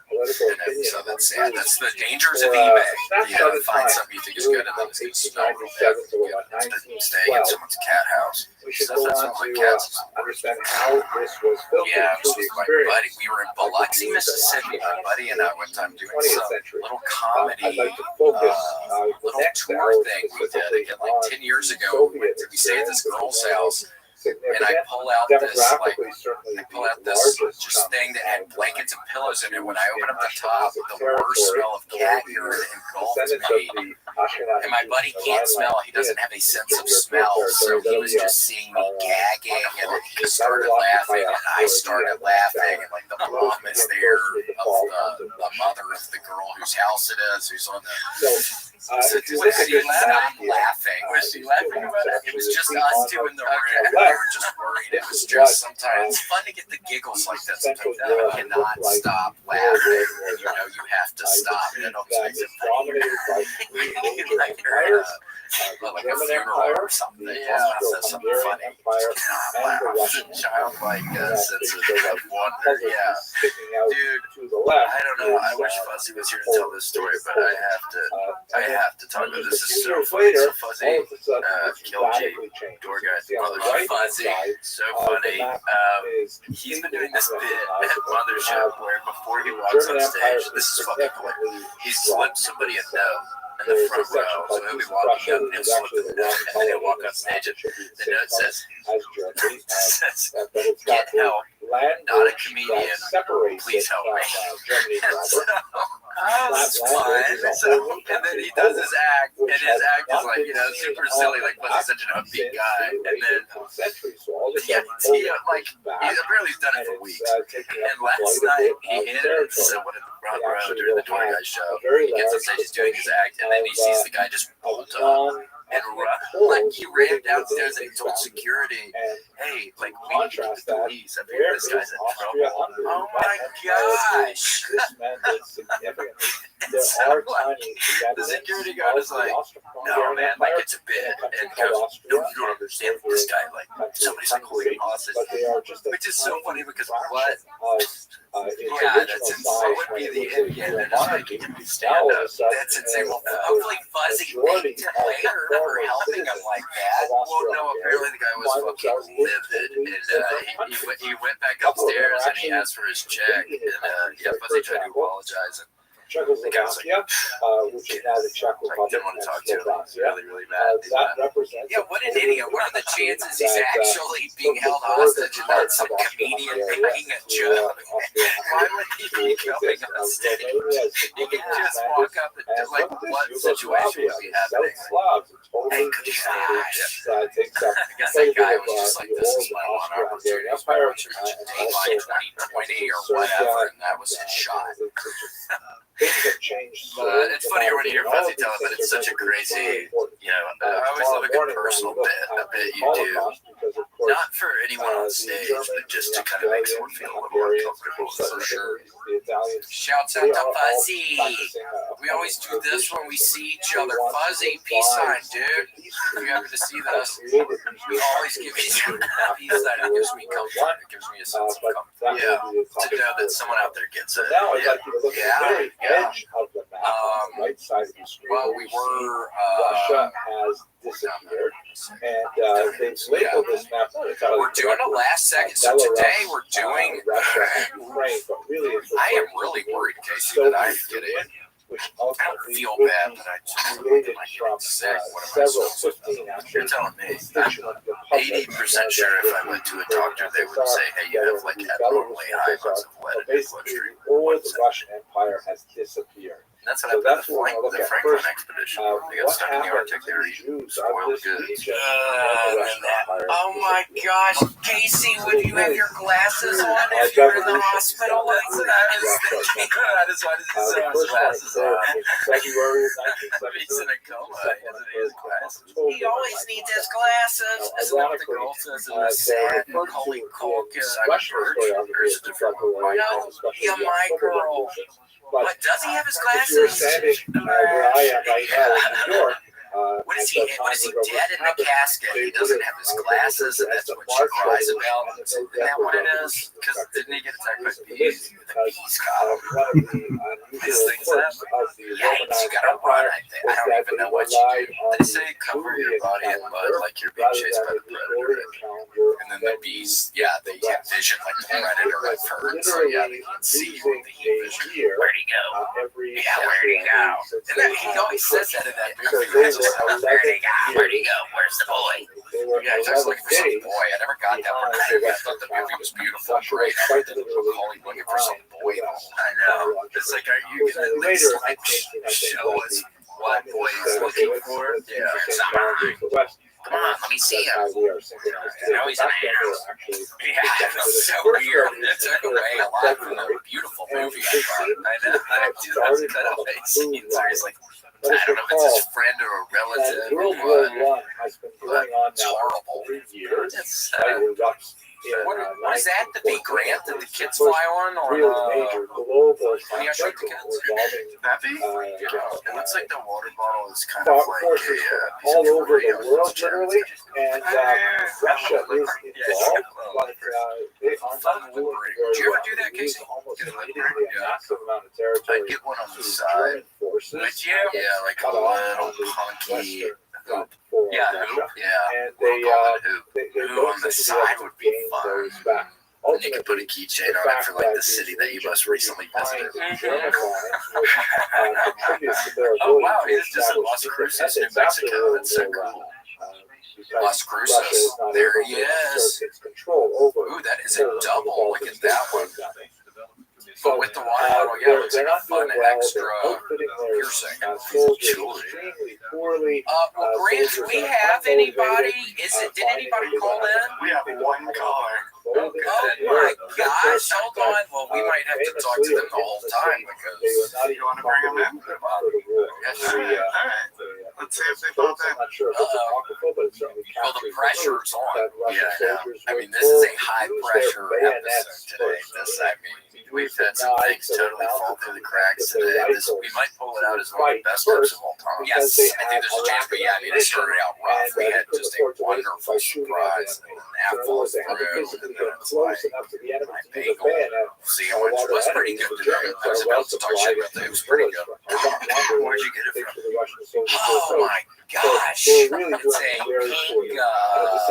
political opinion. So that's sad. That's the dangers of eBay. You gotta find something you think is good and then it's gonna smell real bad. 1897 to about It's been staying in 1912. someone's cat house. We should Stuff go that on smells like to cats. understand how this was filtered Yeah, it through was the my experience. buddy. We were in Biloxi, Mississippi. My buddy and I one time doing 20th some century. little I'd comedy, like to focus the little next tour hour thing we did specifically again like on 10 years ago. We stayed at this girl's house, and I pull out this like demographically certainly I pull out the this largest just thing that had blankets and pillows in it. When I open up the top, the worst smell of cat urine engulfed descendants of me. the Ashkenazi And my buddy can't smell. He doesn't have a sense of smell. So he was just seeing me gagging, and he started laughing, and I started laughing, and like the mom is there of the mother of the girl whose house it is, who's on the. So, Was she laughing? Was she laughing about it? It was just us two in the room. We were just worried. It was just sometimes it's fun to get the giggles like that. Sometimes you cannot stop laughing, and you know you have to stop. And it always makes it funny. Like you're like a funeral or something. Yeah, says something funny. Childlike sense of wonder. Yeah. Dude, I don't know. I wish Fuzzy was here to tell this story, but I have to talk about this. This is so funny. So Fuzzy, Kilji, door guy, brother, Fuzzy, so funny. He's been doing this bit at Mothership where before he walks on stage, this is fucking hilarious. He slips somebody a note in the front row, so he'll be walking up and he'll slip the note, and then he'll walk on stage, and the note says, "Get help, not a comedian. Please help me." That's fun. And then he does his act, and his act is like, you know, super silly, like Fuzzy's such an upbeat guy, and then he apparently he's done it for weeks. And last night he hit it, so when the front row during the tour guy show, he gets on stage, he's doing his act, and then he sees the guy just bolt up and run. Like he ran downstairs and he told security, "Hey, like we need to get the police. I think this guy's in trouble." Oh my gosh! It's so like, the security guard is like, "No man, like it's a bit," and goes, "No, you don't understand. This guy, like somebody's like holding him hostage," which is so funny because what Yeah, that's insane. What would be the end? Yeah, they're just making him stand up. That's insane. Well, hopefully Fuzzy thanked him later for helping him like that. Well, no, apparently the guy was fucking livid, and he went back upstairs and he asked for his check, and yeah, Fuzzy tried to apologize. And Czechoslovakia, which is now the Czech Republic. Didn't want to talk to him. Really, really mad. Yeah, what an idiot. What are the chances he's actually being held hostage and not some comedian making a joke? Why would he be coming on stage? He could just walk up and do, like, what situation would be happening? Hey, gosh. I guess that guy was just like, this is my one opportunity. Dateline 2020 or whatever, and that was his shot. But it's funnier when you hear Fuzzy tell it, but it's such a crazy, you know, I always love a good personal bit, a bit you do, not for anyone on stage, but just to kind of make someone feel a little more comfortable, for sure. Shouts out to Fuzzy. We always do this when we see each other. Fuzzy, peace sign, dude. If you happen to see this, we always give each other a peace sign. It gives me comfort. It gives me a sense of comfort. Yeah, to know that someone out there gets it. Yeah. Well, we were. Russia has disappeared, and they've labeled this map. We're doing a last second. So today we're doing. Russia and Ukraine, but really, I am really worried, Casey, that I get it. I don't feel bad, but I just created from sick. several 15 You're telling me. I'm 80% sure if I went to a doctor, they would say, hey, you have like abnormally high amounts of lead in your bloodstream. All the Russian Empire has disappeared. That's what happened to the Franklin expedition. They got stuck in the Arctic there eating spoiled goods. Oh my gosh, Casey, would you have your glasses on if you're in the hospital? That is why he said his glasses on. He's in a coma. He has glasses. He always needs his glasses. Isn't that what the girl says in the sad Macaulay Culkin? I'm a virgin. There's a different one. No, you're my girl. But does he have his glasses? Standing where I am right now in New York. What is he dead in the casket? He doesn't have his glasses, and that's what she cries about. Isn't that what it is? Because didn't he get attacked by bees? The bees got him. These things happen. Yikes, you gotta run. I don't even know what you do. They say cover your body in mud like you're being chased by the predator. And then the bees, yeah, they have vision like the predator at first. So yeah, they can see you with the heat vision. Where'd he go? Yeah, where'd he go? And then he always says that in that movie. Where'd he go? Where'd he go? Where's the boy? Yeah, I was looking for some boy. I never got that one. I thought the movie was beautiful and great. I didn't Macaulay looking for some boy. I know. It's like, are you going to at least like show us what boy he's looking for? Yeah. Come on, let me see him. I know he's an ass. Yeah, it was so weird. It took away a lot from the beautiful movie I thought. I know. That's kind of like scenes where he's like, I don't know if it's his friend or a relative or what, but it's horrible. It's what is that? The big grant that the kids fly on? Or when you shoot the kids? Happy? It looks like the water bottle is kind of like a piece all of over the Oreo. world, literally, and Russia is involved, but they are not doing very well. Did you ever do that, Casey? Almost immediately a massive amount of territory. I'd get one on the side. Would you? Yeah, like a little punky hoop. Yeah, hoop. Yeah. And hoop on the side would be fun. And you could put a keychain on it for like the city that you most recently visited. Oh wow, it's just in Las Cruces, New Mexico. That's so cool. Las Cruces. There he is. Ooh, that is a double. Look at that one. But with the water bottle, yeah, it's like a fun extra piercing. Well, Grant, do we have anybody? Did anybody call in? We have one caller. Oh my gosh, hold on. Well, we might have to talk to them the whole time because you want to bring them in? yes, All right. Let's see if they pop in. well, the pressure's on. Yeah, I mean, this is a high pressure episode today. We've had some things totally fall through the cracks today. We might pull it out as one of the best episodes of all time. Yes, I think there's a chance, but yeah, I mean, it started out rough. We had just a wonderful surprise. And half falls through, and then it's like, my bagel sandwich was pretty good today. I was about to talk shit about that. It was pretty good. Where'd you get it from? Oh my gosh. It's a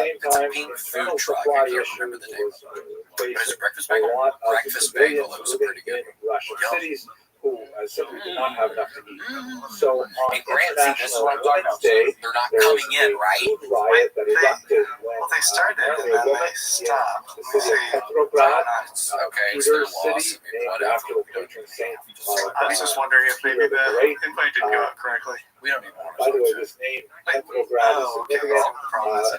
pink, it's a pink food truck. I can't remember the name of it. It was a breakfast bagel. Breakfast bagel. It was a pretty good. Cities who simply do not have enough to eat. So on And granted, this is what I'm talking about. Wednesday, They're not coming in, right? food riot that erupted when Well, they started and then they stopped. the city of Petrograd, Okay, it's their Peter loss. City, I mean, named whatever. after the patron saint. I was just wondering if maybe the invite didn't go out correctly. We don't even want By the way, to. this name Petrograd is significant.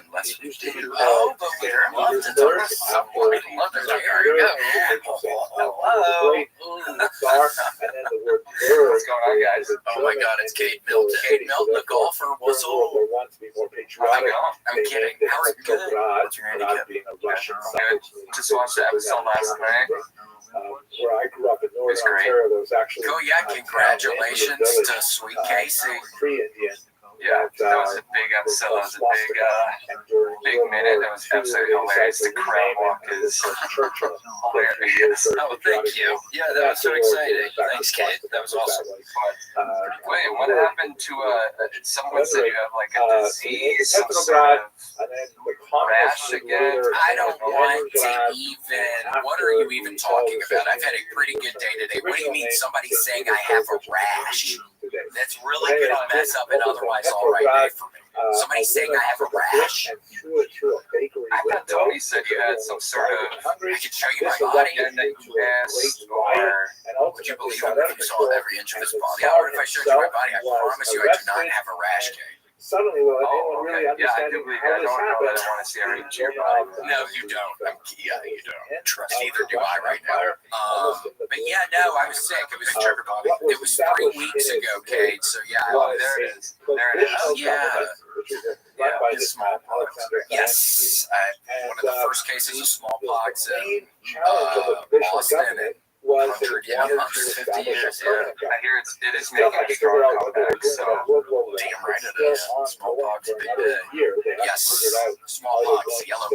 Unless It used to be Oh, called but we St. love to talk to someone. We love to talk. Here we go. Hello. Czar, and then the word bird. What's going on, guys? Oh my God, it's Kate Milton. Kate Milton, the golfer, was old. They want to be more Oh my patriotic. God, I'm They kidding. named it How's it good? Petrograd, What's your not handicap? being a Russian Good. Just watched the episode last night. Where I grew up in northern It's great. Ontario, there was actually Cool, yeah, congratulations to Sweet Casey. pre-Indian. Yeah, that was a big episode. That was a big minute. That was absolutely hilarious. The crab walk is hilarious. Oh, thank you. Yeah, that was so exciting. Thanks, Kate. That was awesome. Wait, what happened to someone said you have like a disease, some sort of rash again? I don't want to even. What are you even talking about? I've had a pretty good day today. What do you mean somebody saying I have a rash? That's really going to mess up an otherwise all right day for me. Somebody saying I have a rash? I thought Tony said you had some sort of I can show you my body. nest or Would you believe him if you saw every inch of his body? Yeah, or if I showed you my body, I promise you I do not have a rash, Kate. Suddenly, will oh, anyone really okay. Yeah, I understand do believe how I this don't know that I happened? want to see every inch of your body. No, you don't. Yeah, you don't. Trust me, neither do I right now. But yeah, no, I was sick. It was it was 3 weeks ago, Kate. So yeah, There it is. There it is. Oh yeah. Yeah, The smallpox. Yes, one of the first cases of smallpox in Boston in 100 years. Yeah. I hear it is making a strong comeback, so Damn right it is. Smallpox, big day. Yes, smallpox, yellow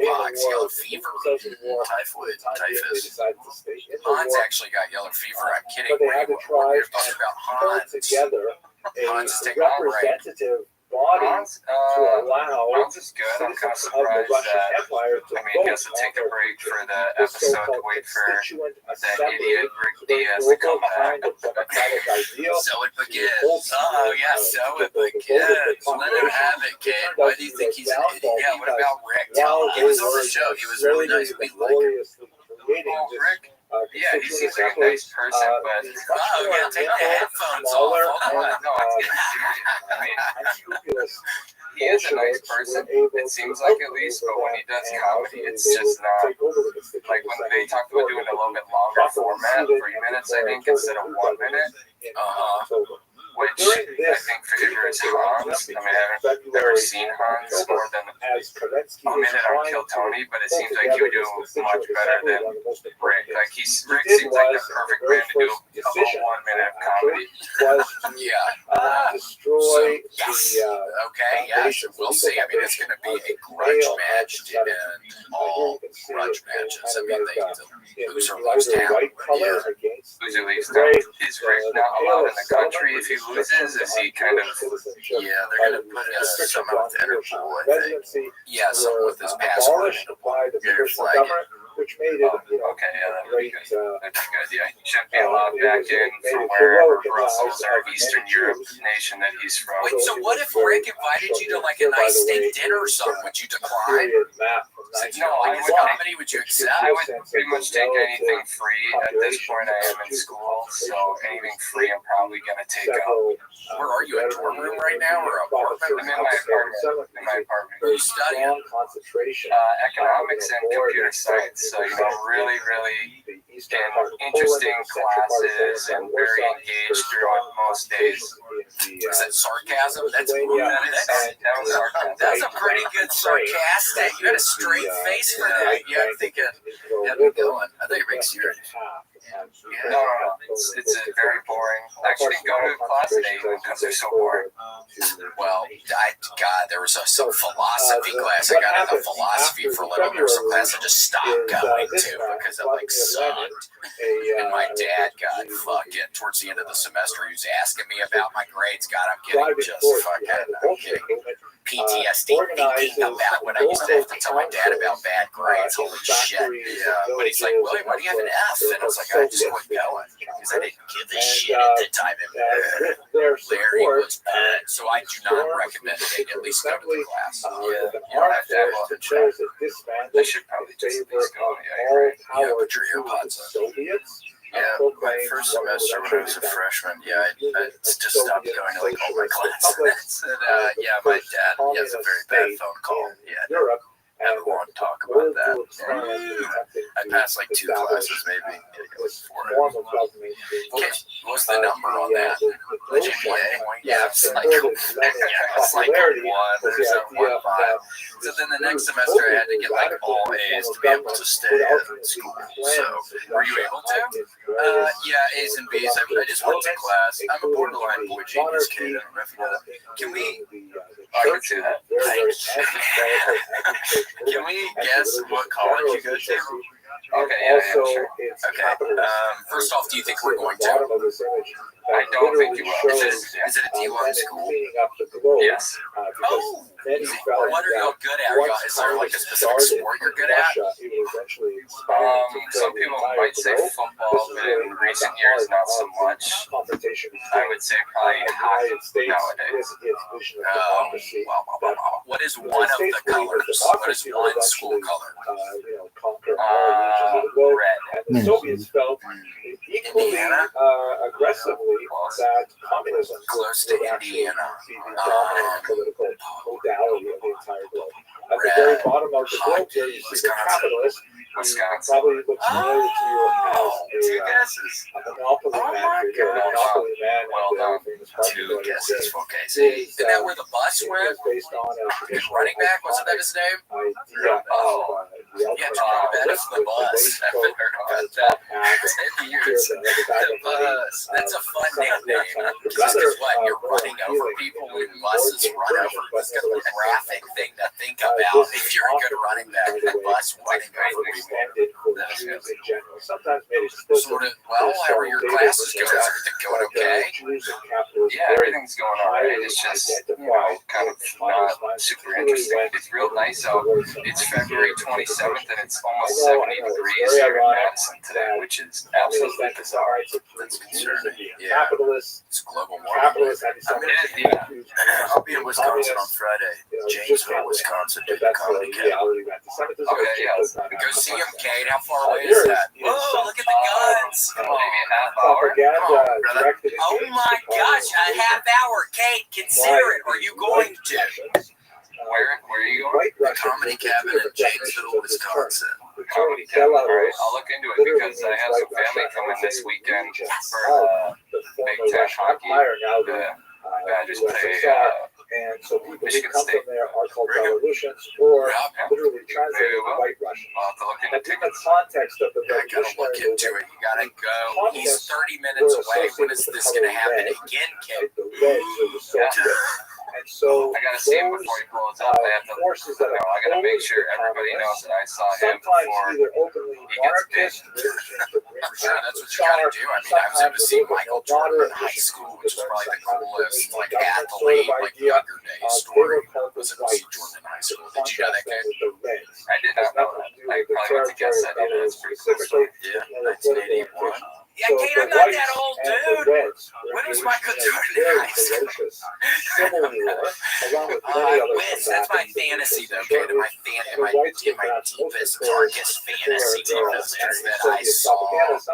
fever, typhoid, typhus. Hans actually got yellow fever. I'm kidding. When you're talking about Hans, Hans is taking all right. Body Hans, to allow Hans is good. I'm kind of surprised that, he has to take a break for the episode to wait for that idiot Rick Diaz to come back. So it begins. Oh, yeah, so it begins. Let him have it, kid. Why do you think he's an idiot? Yeah, what about Rick? He was on the show. He was really nice. We like him. Well, Rick, yeah, he seems like a nice person, but oh, yeah, take the headphones off. Hold on. No, I mean, he is a nice person. It seems like, at least, but when he does comedy, it's just not like when they talked about doing a little bit longer format, 3 minutes, I think, instead of 1 minute. Which I think favors Hans. I mean, I haven't never seen Hans more than a minute on Kill Tony, but it seems like he would do much better than Rick. Like Rick seems like the perfect man to do a whole 1 minute of comedy. Yeah. Destroy yes. Okay, yes. We'll see. I mean, it's going to be a grudge match in all grudge matches. I mean, Loser leaves town. Yeah. Loser leaves town. Is Rick not allowed in the country if he loses? Is he kind of... Yeah, they're going to put someone with Interpol, I think. Yeah, someone with his passport. Your flag. Which made it, okay, yeah, that would be good. That'd be good. Yeah, he shouldn't be allowed back in from wherever Brussels or Eastern Europe nation that he's from. Wait, so what if Rick invited you to like a nice steak dinner or something? Would you decline? Since you don't like his comedy, would you accept? I would pretty much take anything free. At this point, I am in school, so anything free I'm probably going to take up. Where are you, a dorm room right now or apartment? I'm in my apartment. What are you studying? Economics and computer science. So, really, really interesting classes and very engaged throughout most days. Is that sarcasm? That was sarcasm. That's a pretty good sarcastic. You got a straight face for that. Yeah, I'm thinking, yeah, I'm going. I thought you were being serious. No. It's very boring. I actually didn't go to class today because they're so boring. Well, God, there was some philosophy class. I got into philosophy for a little. There was some class I just stopped going to because it like sucked. And my dad got fucking towards the end of the semester. He was asking me about my grades. God, I'm getting PTSD thinking about when I used to have to tell my dad about bad grades. Holy shit. Yeah. But he's like, William, why do you have an F? And I was like, I just quit going because I didn't give a shit at the time. Larry was bad. So I do not recommend it. At least go to the class. Yeah. You don't have to have a They should probably just at least go. Yeah, put your earpods on. Yeah, my first semester when I was a freshman, I just stopped going to like all my classes. And my dad, he has a very bad phone call. Yeah, I don't want to talk about that. I passed like 2 classes, maybe. It was 4. Okay, what's the number on that? The GPA? Yeah, it's like a 1 or something, 1.5. So then the next semester I had to get like all A's to be able to stay at school. So Were you able to? yeah, A's and B's. I just went to class. I'm a borderline boy genius kid. I don't know if you know that. Can we? I can see that. Can we guess what college you go to? Okay, yeah, sure. Okay. First off, do you think we're going to? I don't think you will. Is it a D1 school? Yes. Oh! What are y'all good at? Is there like a specific sport you're good at? Some people might say football, but in recent years, not so much. I would say probably hockey nowadays. What is one of the colors? What is one school color? Red. And the Soviets felt equally Indiana? aggressively that communism Close to Indiana. the dominant political modality of the entire globe. At the very bottom of the globe there you see the capitalist, who probably looks familiar to you as a monopoly man. Monopoly man. Well done. 2 guesses. Okay. See, isn't that where the bus went? Based on His running back, wasn't that his name? idea Oh. Yeah, that's the bus. I haven't heard about that. 10 years. The bus. That's a fun nickname. Just as what? You're running over people when buses run over. That's kind of a graphic thing to think about. If you're a good running back, the bus running over people. Sometimes made explicit. Sort of, well, how are your classes going? Is everything going okay? Yeah, everything's going all right. It's just, kind of not super interesting. It's real nice out. It's February 27th and it's almost 70 degrees here in Madison today, which is absolutely bizarre. That's concerning. Yeah, Capitalists, it's global warming. I'll be in Wisconsin on Friday. Janesville, Wisconsin, doing a comedy camp. Okay, yeah. Go see him, Kate. How far away is that? Whoa, look at the guns. Maybe a half hour. Oh my gosh, a half hour. Kate, consider it. Are you going to? Where are you going? The Comedy Cabin in Janesville, Wisconsin. Comedy Cabin. All right, I'll look into it because I have some family coming this weekend for Big Ten hockey. I just play and so people who Michigan come State. from there are called Belarusians, or literally translated Maybe White Russians. I'll have to look into And in the tickets. context of the I gotta look revolutionary into it. movement, You gotta go. He's 30 minutes away. When is this gonna happen again, Kate? the wedge of the Soviets. And so I gotta see him before he blows up. I have to. forces that I gotta make sure everybody knows that I saw him sometimes before. either openly he gets big. monarchist, I'm sure that's what you gotta do. I mean, I was able to see Michael Jordan in high school, which was probably the coolest, like, athlete, like, younger days story. Was able to see Jordan in high school. Did you know that, Kate? I did not know that. I probably went to guess that. That's pretty cool story. Yeah, 1981. Yeah, Kate, I'm not that old, dude. When was Michael Jordan in high school? I wish. That's my fantasy, though, Kate. In my deepest, darkest fantasy is that I saw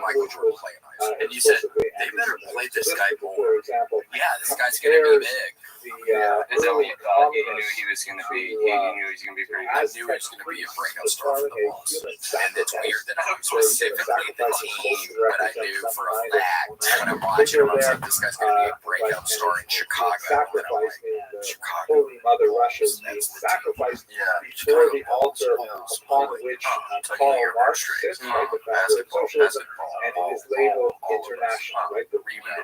Michael Jordan play in high school. And you said, they better play this guy more. Yeah, this guy's going to be big. Is that what you thought? You knew he was going to be. You knew he was going to be pretty I good. knew he was going to be a breakout star for the Bulls. And it's weird that I knew specifically the team, but I knew for a fact when I'm watching him, I was like, this guy's going to be a breakout star in Chicago. And I'm like, Chicago. Holy Mother Russia being sacrificed before the altar upon which Karl Marx sits, right, the founder of socialism, and it is labeled international, right, the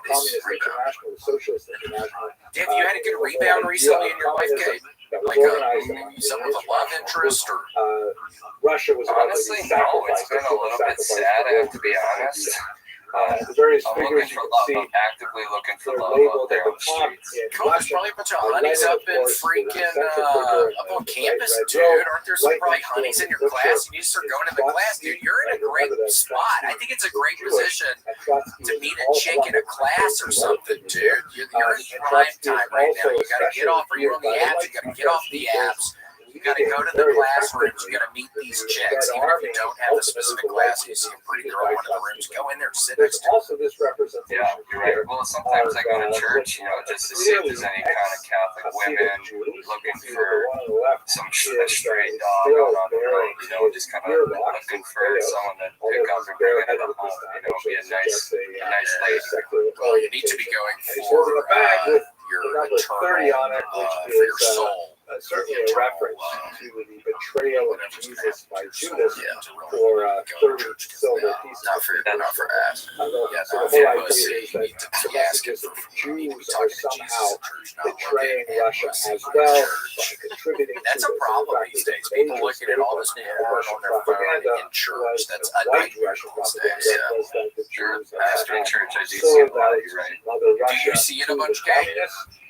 Communist International, the Socialist International. Have you had a good rebound recently in your life, Kate? Like someone with a love interest, or Russia was about to Honestly, be no. sacrificed. It's been a little bit sad, I have to be honest. The various I'm figures looking you for can see, love. I'm actively looking for they're love out labeled there at on the the top streets. in cool, there's Russia. probably a bunch of honeys up in freaking up on campus, dude. Aren't there some probably honeys in your class? You need to start going to the class, dude. You're in a great spot. I think it's a great position to meet a chick in a class or something, dude. You're in prime time right now. You gotta get off. Or you're on the apps. You gotta get off the apps. You got to go to the classrooms. You got to meet these chicks, even if you don't have a specific class. You see a pretty girl in one of the rooms. Go in there, sit next to her. Also, this representation. Yeah, you're right. Well, sometimes I go to church, just to see if there's any kind of Catholic women looking for some straight dog out on the road, just kind of looking for someone to pick up and bring into the home, be a nice lady. Well, you need to be going for your eternal, for your soul. Certainly a reference to the betrayal of Jesus by Judas for 30 silver pieces. Not for ass. So the for whole pussy, idea is you that need to be asking the for Jews are somehow betraying Russia as well. well by contributing That's to a the problem fact these that days. People major looking at all this state porn on their phone propaganda in church. That's a white nightmare Russian these propaganda days. was that the Sure, Jews pastor in somehow church, I do see a sold lot out of you, right? Mother Do Russia you see it a to bunch, the Kate? communists.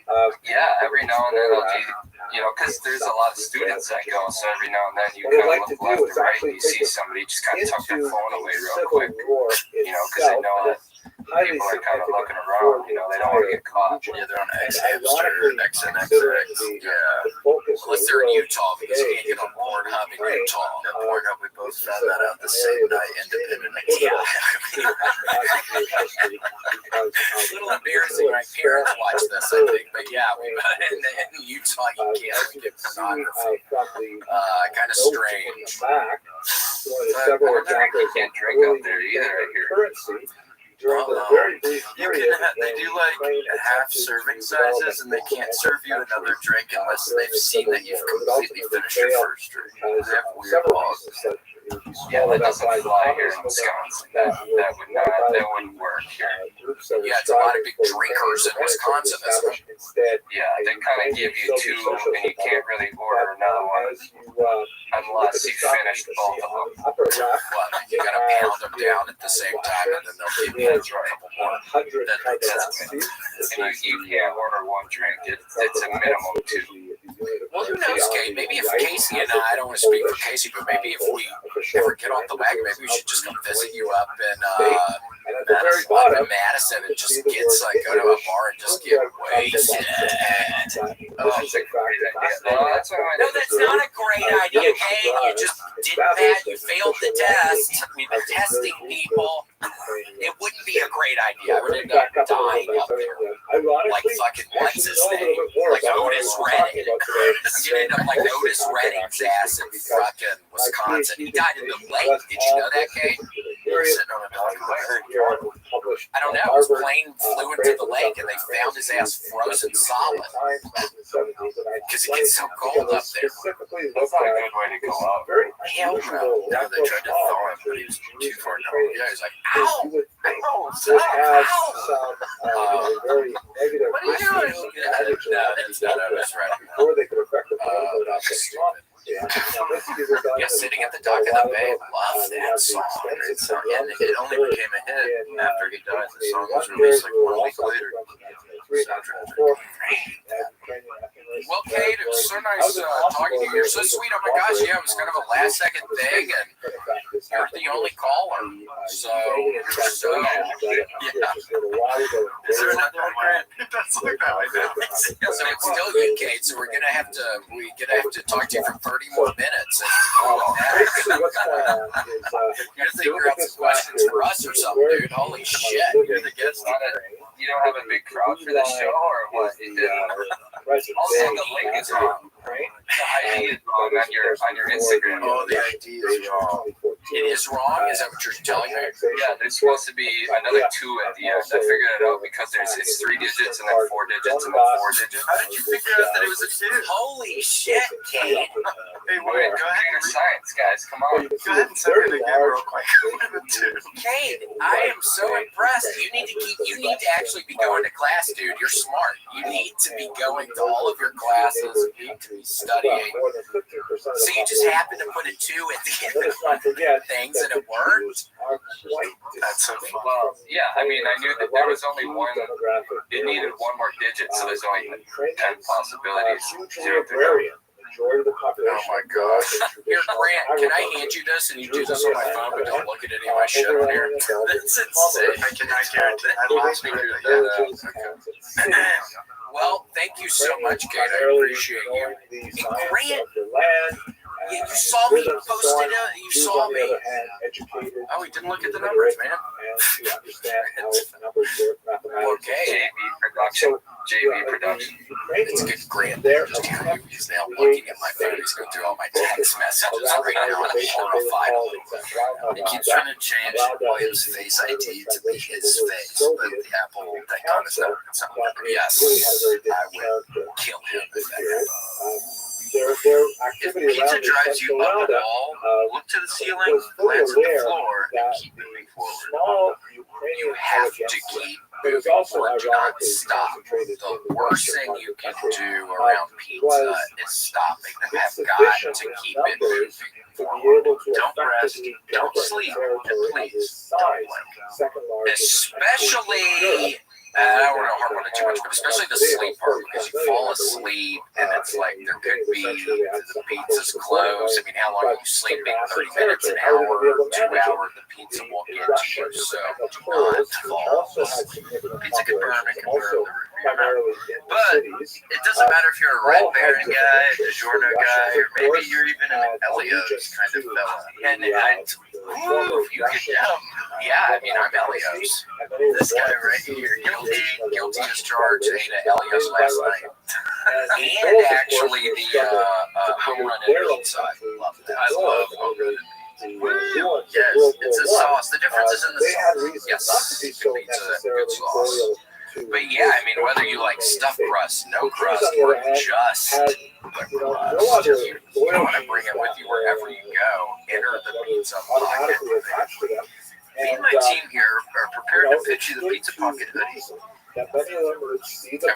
Yeah, every now and then I'll do, because there's a lot of students that go, so every now and then you kind of look left and right and you see somebody just kind of tuck their phone away real quick, because they know that people are kind of looking around, they don't want to get caught. Yeah, they're on XNXX. Yeah. Unless they're in Utah, because you can't get on Pornhub in Utah. Pornhub, we both found that out the same night, independently. It's a little embarrassing. My parents watch this, I think, but yeah, in Utah you can't get pornography. Kind of strange. Several You examples can't drink out there either, I hear. currency during the very brief You period. can they do like half serving sizes, and they can't serve you another drink unless they've seen that you've completely finished your first drink. They have weird laws. Yeah, that doesn't fly here in Wisconsin. That wouldn't work here. Yeah, it's a lot of big drinkers in Wisconsin, isn't it? Yeah, they kind of give you two, and you can't really order another one unless you finished both of them. Well, you gotta pound them down at the same time, and then they'll give you a couple more. That makes sense. And you can't order one drink. It's a minimum two. Well, who knows, Kate? Maybe if Casey and I don't want to speak for Casey, but maybe if we ever get off the wagon, maybe we should just come visit you up in Madison and just get go to a bar and just get wasted. Oh, that's a great idea. No, that's not a great idea, Kate. You just did that. You failed the test. We've been testing people. It wouldn't be a great idea. I would end up dying up there. Like fucking, what's his name? Like Otis Redding. I'm gonna end up like Otis Redding's ass in fucking Wisconsin. He died in the lake. Did you know that, Kate? Sitting on a dog. I don't know. His plane flew into the lake and they found his ass frozen solid. Because it gets so cold up there. That's not a good way to go out. Hell no. No, they tried to thaw him, but he was too far down. Yeah, he's like, ow! Would Ow! have Ow! some very negative What are you doing? No, that's not Otis Redding. before they could affect the political Stupid. Yeah, sitting at the dock of the bay, love that song. Great song. And it only became a hit after he died. The song was released like 1 week later. Well, Kate, it was so nice talking to you. You're so sweet. Oh my gosh, yeah, it was kind of a last second thing, and you're the only caller. So yeah. Is there another one, Grant? That's like that right now. So it's still you, Kate. So we're gonna have to talk to you for 30 more minutes. And you gotta figure out some questions for us or something, dude. Holy shit, you're the guest. You don't have a big crowd for the show, or what? Also, the link is wrong. The ID is wrong on your Instagram. Oh, the ID is wrong. It is wrong? Is that what you're telling me? Yeah, there's supposed to be another 2 at the end. I figured it out because it's 3 digits and then 4 digits and then 4 digits. How did you figure out that it was a 2? Holy shit, Kate. Hey, wait, go ahead. Computer science, guys, come on. Go ahead and say it again real quick. Kate, I am so impressed. You need to actually be going to class, dude. You're smart. You need to be going to all of your classes. You need to be studying. So you just happen to put a 2 at the end of things and it worked? That's so fun. Well, yeah, I mean, I knew that there was only one, it needed 1 more digit, so there's only 10 possibilities. 0 through 9. Oh my gosh. Here, Grant, can I hand you this and you do this on my phone, but don't look at any of my shit on here? That's insane. I guarantee that last week. Yeah. Well, thank you so much, Kate. I appreciate you. And Grant, you saw me posted it. You saw me. Oh, he didn't look at the numbers, man. Okay. JV production. It's good, Grant. Just hear you. He's now looking at my phone. He's going through all my text messages right now, and I'm horrified. He keeps trying to change William's Face ID to be his face, but the Apple icon is not something. Yes, I will kill him if that happens. If pizza drives you up the wall, look to the ceiling, glance at the floor, and keep moving forward. You have to keep moving forward. Do not stop. The worst thing you can do around pizza is stop. They have got to keep it moving forward. Don't rest. Don't sleep. And please don't blink. Especially, I don't want to harp on it too much, but especially the sleep part, because you fall asleep and it's like there could be the pizza's closed. I mean, how long are you sleeping? 30 minutes, an hour, 2 hours, the pizza won't get to you. So do not fall asleep. Pizza can burn, it can burn the roof. But it doesn't matter if you're a Red Baron guy, a DiGiorno guy, or maybe you're even an Elio's kind of fella. And you could, yeah, I mean, I'm Elio's. This guy right here, guilty as charged, ate at Elio's last night. And actually the home run and pizza. I love home run. Yes, it's a sauce. The difference is in the sauce. Yes, pizza, good sauce. But yeah, I mean, whether you like stuffed crust, no crust, or just the crust, you want to bring it with you wherever you go. Enter the pizza pocket. Me and my team here are prepared to pitch you the pizza pocket hoodie. I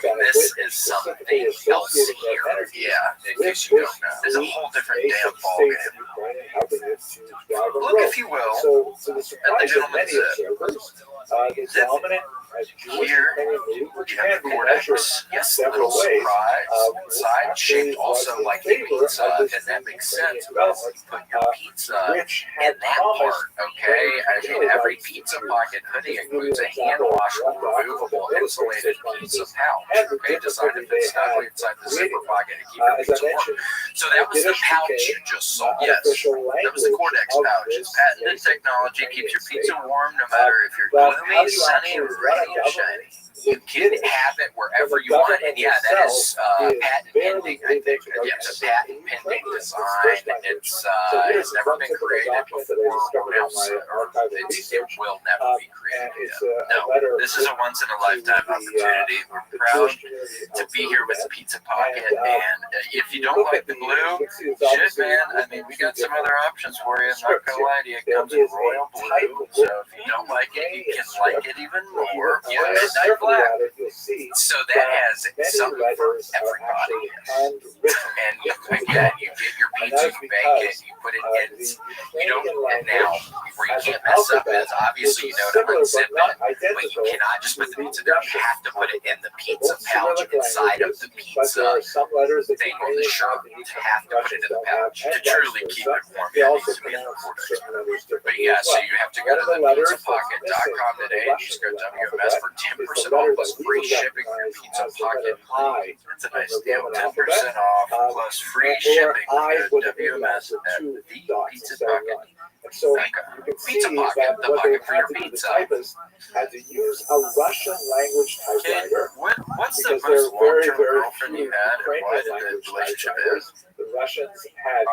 mean, this is something else here. Yeah, in case you don't know. There's a whole different damn ballgame. Look, if you will, at the gentleman's zip. Here, you have the Cortex. Yes, a little surprise inside, shaped also like a pizza, and that makes sense. Because you put your pizza in that part, okay? I mean, every pizza pocket hoodie includes a hand-washable, removable, insulated pizza pouch, okay? Designed to fit snugly inside the zipper pocket and keep your pizza warm. So that was the pouch you just saw. Yes, that was the Cortex pouch. It's patented technology, keeps your pizza warm no matter if you're gloomy, sunny, or rainy. Shiny. You can have it wherever you want, and yeah, that is patent pending. I think it's a patent pending design. It's never been created before, or it will never be created. No, this is a once in a lifetime opportunity. We're proud to be here with Pizza Pocket, and if you don't like the blue, shit, man. I mean, we got some other options for you. I'm not gonna lie to you. It comes in royal blue, so if you don't like it, you can like it even more. Yeah, midnight black. So that has something for everybody. And again, you get your pizza, you bake it, you put it in. You don't, and now where you can't mess up is obviously you know to unzip it, but you cannot just put the pizza there. You have to put it in the pizza pouch inside of the pizza thing on the shirt. You have to put it in the pouch to truly keep it warm. It needs to be in the Cortex. But yeah, so you have to go to the pizzapocket.com today and just go WMS for 10% off plus free shipping for your Pizza Pocket. It's a nice deal. 10% off plus free shipping. Go to WMS at the Pizza Pocket. So you can see Pizza Pocket, the pocket for your pizza. Had to use a Russian language typewriter. What's the most long-term girlfriend you had, and why did the relationship end? The Russians had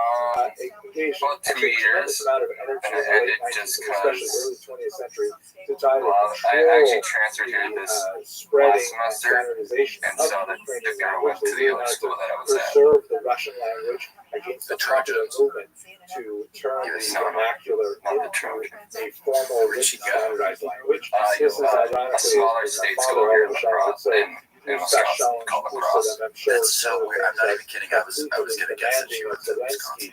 engaged about a 2 tremendous years, amount of energy and in it the late ended 19th, just especially because, early 20th century, to try to well, I control actually transferred here this spreading last and semester, standardization and of so the the Ukrainian girl language. went to They the really other had to school that I was at. preserve the Russian language against the popular Trojans. movement to turn Yeah, the so, vernacular not the into Trojans. a formal Where'd she written go? standardized language. You This is a ironically smaller my state father school here in always showed lacrosse, it. So in he's got Wisconsin, shown called so lacrosse. that I'm sure That's so some of the weird. I'm things not that even kidding. I was Putin gonna is guess that she demanding of went to Zelensky Wisconsin.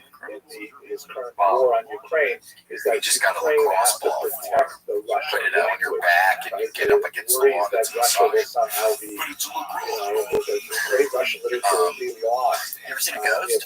in his current Wow. war on Ukraine is that You just got a Ukraine lacrosse has to ball protect the Put Russian it out on your language. back and you get up against the Worries wall that that's Russia will inside. somehow be, But it's a the great Russian literature will be lost You ever seen a ghost?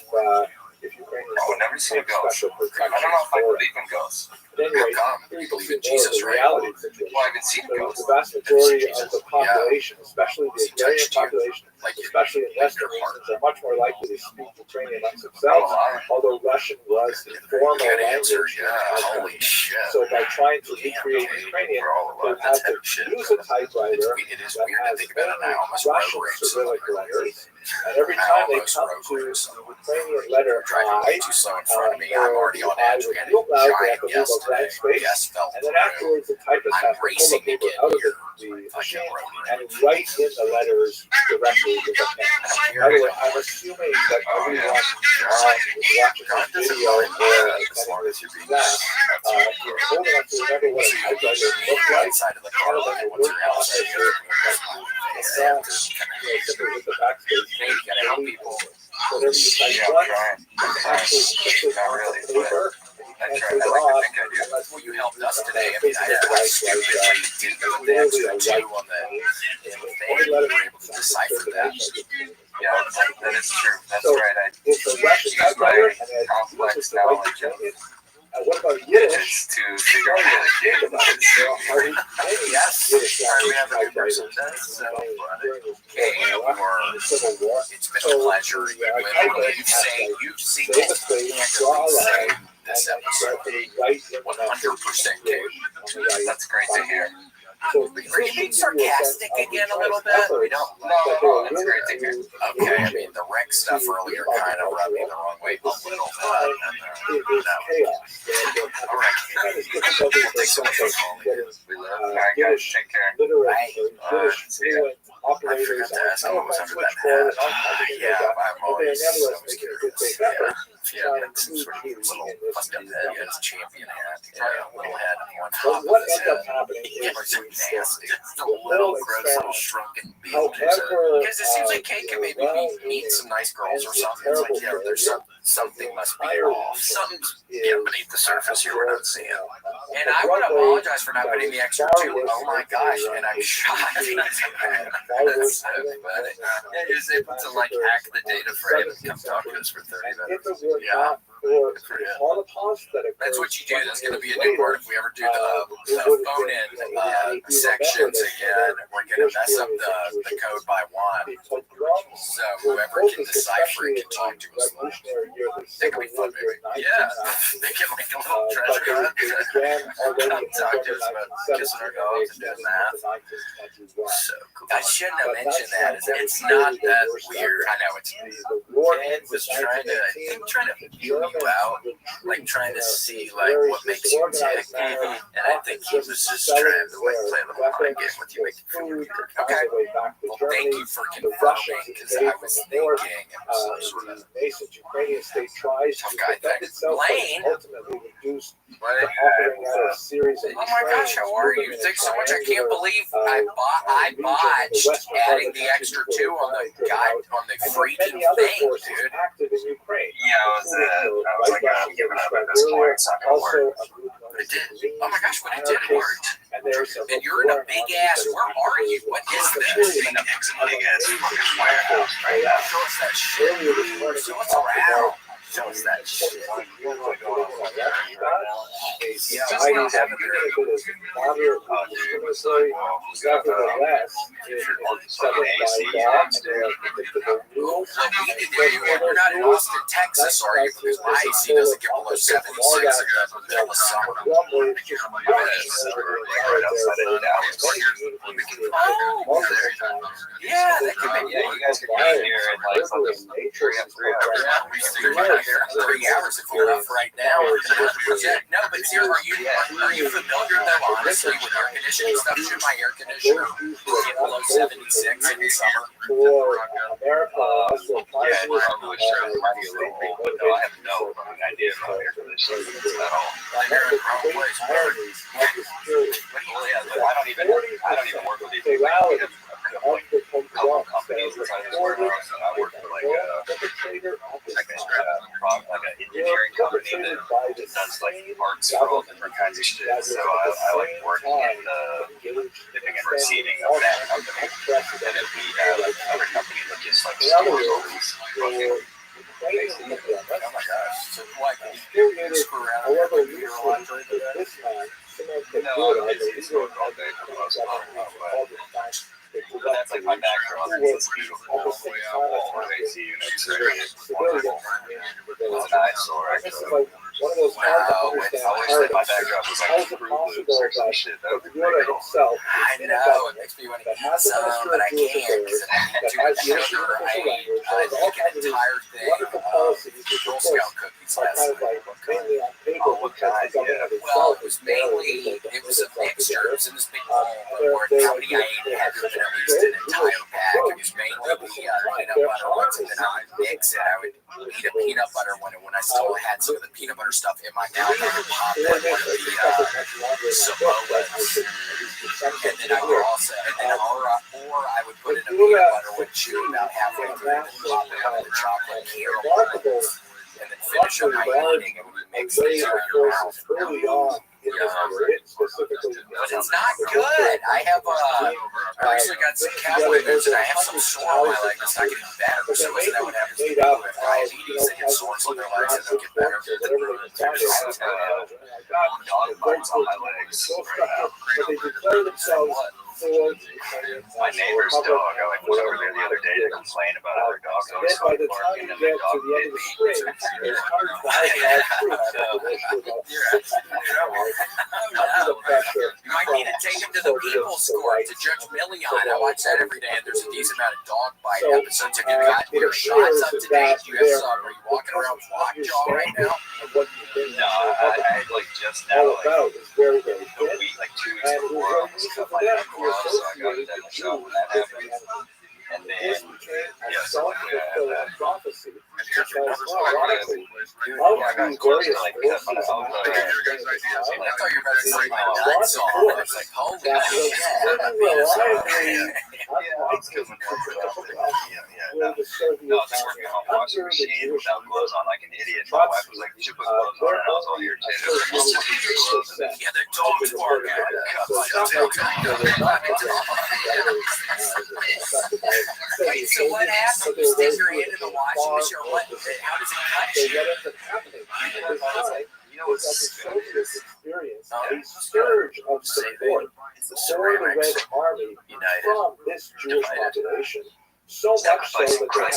if Ukraine is Oh, never seen a ghost. special protection. I don't know if I believe in ghosts. But anyway, How come? here you You can believe see in more of Jesus, the right? reality of the situation. Well, I haven't seen So ghosts. the vast majority of the population, especially the He agrarian touched you. population, Like you. especially in Western regions, are much more likely to speak Ukrainian amongst Oh, themselves, wow. although Russian was the formal Good answer. language. Yeah. Holy shit. So by trying to Damn, recreate dude. Ukrainian, We're all they alive. had That's to heavy shit. use a typewriter It is that weird to has think about it. And I almost Russian road rage Cyrillic somebody. letters, and every time they come to the Ukrainian letter Driving I, way too slow in front of me. I'm already on edge. We had a giant guest today. Guest fell and then through. afterwards the typist I'm has to pull the racing to paper get out of here. the Fucking machine road. and write in the letters directly with the pen. By the way, I'm assuming that everyone is watching God this doesn't video mind or as long as you're being that. nice. You're old enough to remember what a typewriter looked The like. inside of the car, like what's your outside? With the backspace. Hey, you gotta help people. Whatever you type Yeah, I'm once, trying. I'm trying. actually puts it Not on really, the paper. I And try. take I it like to off. think I do. Unless Well, you helped us today. I mean, I stupidly didn't know the extra two on the thing. We were able to decipher that. Yeah, that is true. That's So, right. I It's a Russian use my typewriter, and it complex uses the right knowledge of Ukrainian. What about Yiddish? digits to figure out how to do it. Yes. We have a new person. That's so funny. Okay, it's been a pleasure. You've seen it say this episode 100% Kate. That's great to hear. Are you being sarcastic again a little bit? We don't. No, that's great to hear. Okay, I mean the wreck stuff earlier kind of rubbed me the wrong way a little bit. All right. Take some phone. We love. All right, guys, take care. Operators I forgot to ask him what was under that hat. Yeah, I'm always curious. Yeah, it's some sort of little fucked up head. Yeah, it's a champion hat. Yeah, little head on top What of his ends head. up happening Yeah, is it's nasty. It's a little gross, little shrunken beard. however, Because it seems like Kate can maybe meet some nice girls or something. It's like, yeah, there's something must be off. Something's beneath the surface here we're not seeing. And I want to apologize for not putting the extra two. Oh my gosh, and I'm shocked. That's so funny. Yeah, he was able to like hack the data frame and come talk to us for 30 minutes. Yeah. That's what you do. That's going to be a new part if we ever do the phone-in sections again. We're going to mess up the code by one. So whoever can decipher it can talk to us. That could be fun, maybe. Yeah. They can like a little treasure hunt. Come talk to us about kissing our dogs and doing math. So cool. I shouldn't have mentioned that. It's not that weird. I know it's. Ken was trying to feel you out, like trying to see like what makes you tick. And I think he was just trying to like play a little mind game with you, make you feel weird. Okay. Well, thank you for confirming because I was thinking it was some sort of tough guy thing. Lane. Oh my gosh, how are you? Thanks so much. I can't believe I botched adding the extra two on the guide on the freaking thing, dude. Yeah, I was like, I'm giving up at this point. It's not gonna work. But it did. Oh my gosh, but it did. It worked. And you're in a big ass. Where are you? What is this? In a big ass fucking warehouse right now. Show us that shit. Show us around. Tell us that shit. Yeah, I don't have it. Moderate discriminatory, nevertheless, You're not in Austin, Texas, are you? Because my AC doesn't get below 76 in the middle of summer. Yeah, that could be. Yeah, you guys could be here and like fucking 3 hours if you're off right now. No, but here, are you familiar though, honestly, with air conditioning stuff? Should my air conditioner get below 76 in the summer? Yeah, probably sure it might be a little old, but no, I have no idea about air conditioning at all. You're in the wrong place, bro. Well, yeah, but I don't even work with these people. We have a couple companies inside this warehouse, and I work for like an engineering company that does like parts for all different kinds of shit. So I like working in the shipping and receiving of that company, and then we have other companies that just like stores all these fucking. Oh my gosh. So why can you screw around with your computer a lot during the day? No, it's work all day for the most part, but that's like my background. It's beautiful. All AC units are wonderful. It's nice, alright. I wish that my background was like Fruit Loops or some shit. That would be pretty cool. I know, it makes me want to eat some, but I can't because I'm too much sugar. I ate an entire thing of Girl Scout cookies last night. Oh, what kind? Yeah. Well, it was a mixture. It was in this big bowl, but how many I ate had to have been at least an entire pack. It was mainly the peanut butter ones, and then I would mix it. I would eat a peanut butter one, and when I still had some of the peanut butter stuff in my mouth, I would pop one of the Samoas, and then I would also, or I would put in a peanut butter one, chew about halfway through, and then pop it out of the chocolate caramel, and then finish up my eating, and we mix these in your mouth. But it's not good. I actually got some cowboy boots, and I have some sore on my leg. It's not getting better. So isn't that what happens to people with diabetes? They get sores on their legs and they'll get better. Dog bites on my legs right now. My neighbor's dog, I went over there the other day to complain about other dogs always barking, and the dog bit me. You might need to take him to the People's Court to Judge Million. I watch that every day, and there's a decent amount of dog bite episodes. Have you got your shots up to date? Are you walking around with lockjaw right now? No, I like just now, like a week, like 2 weeks before, I almost cut my ankle off, so I got it in the shop when that happened. And then, so luckily I have that. I got close to like cut my elbow. I thought you were about to say my nuts off. I was like, holy shit. No, just working on a washing machine without gloves on like an idiot. My wife was like, you should put gloves on, and I was all irritated. Yeah, the dog's barking. Wait, so what happens? You stick your hand in the washing machine, or what? How does it cut you? You know what's experience a surge of support for the Red Army from this Jewish population. So much so that they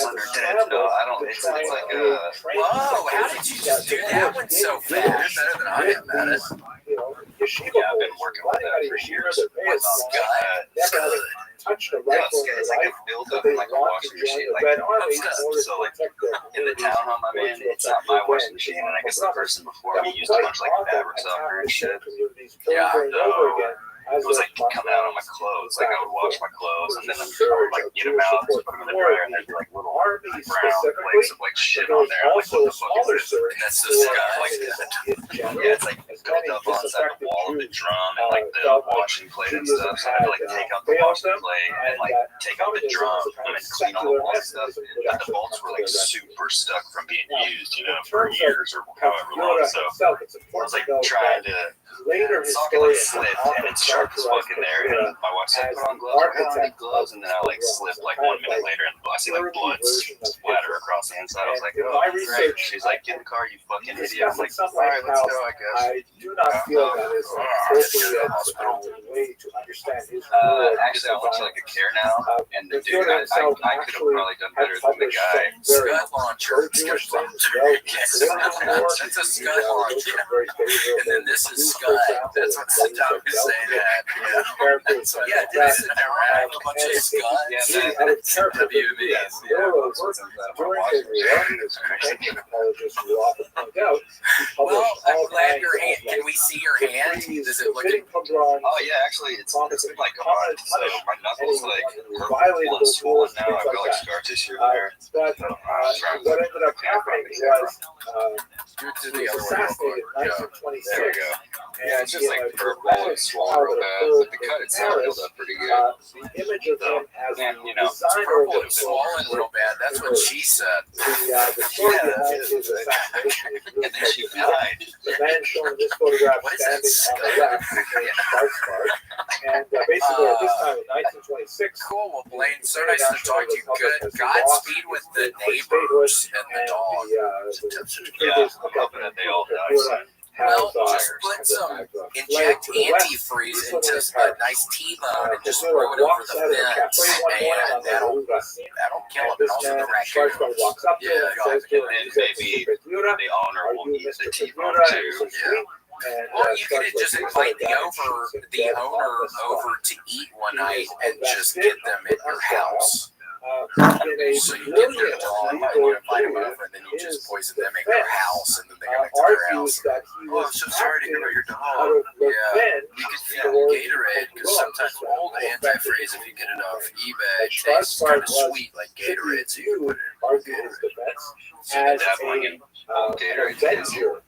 had to I don't. It's like a. Whoa! How did you just do that one so fast? Better than I am at it. Yeah, I've been working with that for years. Touched a rifle it's like a build-up, like a washing machine. Like, so like in the townhome I'm in, it's not my washing machine, and I guess the person before me used a bunch like fabric softener and shit. Yeah, it was like coming out on my clothes. Like I would wash my clothes, and then I would like get them out, put them in the dryer, and there'd be like little brown flakes of like shit on there. Like what the fuck is this? And that's just yeah, it's like built up on inside the wall of the drum and like the washing plate and stuff. So I had to like take out the washing plate and like take out the drum and clean all the walls and stuff. And the bolts were like super stuck from being used, you know, for years or however long. So I was like trying to Later Socket like historians slipped and it sharp as fuck in there. And my wife said, put on gloves. I don't need gloves. And then I like slipped like 1 minute later and I see like blood splatter across the inside. I was like, oh, great. She's like, get in the car, you fucking idiot. I'm like, all right, let's go, I guess. I do not feel that is appropriate way to understand his actually, I went to like a care now, and the dude, I could have probably done better than the guy. Scud launcher. Scud launcher. Yes. That's a scud launcher. And then this is Scud. That's what Saddam Hussein had. Yeah, did I sit down around a bunch of Scud? Yeah, WMEs. Well, I'm glad your hand. Can we see your hand? Does it look? Oh yeah, actually, it's been like a month, so my knuckles like purple and swollen now. I've got like scar tissue there. But what ended up happening was To the other one. There we go. Yeah, it's just like purple and swollen real bad. But the cut itself healed up pretty good. The image of him as And the you know, designer Purple of and the swollen real bad. That's what she said. the story behind his assassination is really and then she died. the man shown in this photograph What is that standing on the left is named Schwarzbart. And basically at this time in 1926, Cool. Well, Blaine, so nice to talk to you. Good. Godspeed with the neighbors and the dog. Yeah, I'm hoping that they all die. Well, just put some inject antifreeze into a nice T-bone and just throw it over the fence, and that'll kill them. And also the raccoons. Yeah, And maybe the owner will eat the T-bone too. Yeah. Well, you could just invite the owner over to eat one night and just get them at your house. So you get their dog, you invite them over, and then you just poison them at your house, and then they go back to their house. Oh, I'm so sorry to hear about your dog. Yeah, you can feed them Gatorade, because sometimes old antifreeze, if you get it off eBay, tastes kind of sweet like Gatorade, so you can put it in Gatorade. And dabbling in Gatorade too.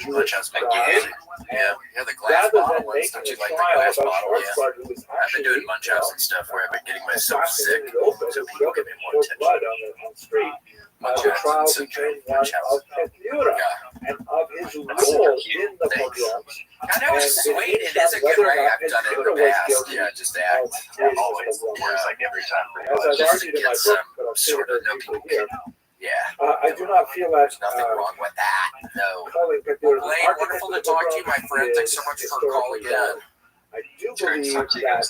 Much as McGee. Yeah, the glass bottle ones. Don't you like the glass bottle? Yeah. I've been doing munch house and stuff where I've been getting myself sick, so people give me more attention. Munch house and munch house. And of his role in the pogroms. I know it's sweet. It is a good way. I've done it in the past. Yeah, just act. Always. Like every time. As I've Just to argued in get my some book, but I'm sure sort of that people here, yeah. I do not feel that There's nothing wrong with that. No. calling Pepper Blaine, wonderful to talk to you, my friend. Thanks so much for calling in. I do believe that Pepper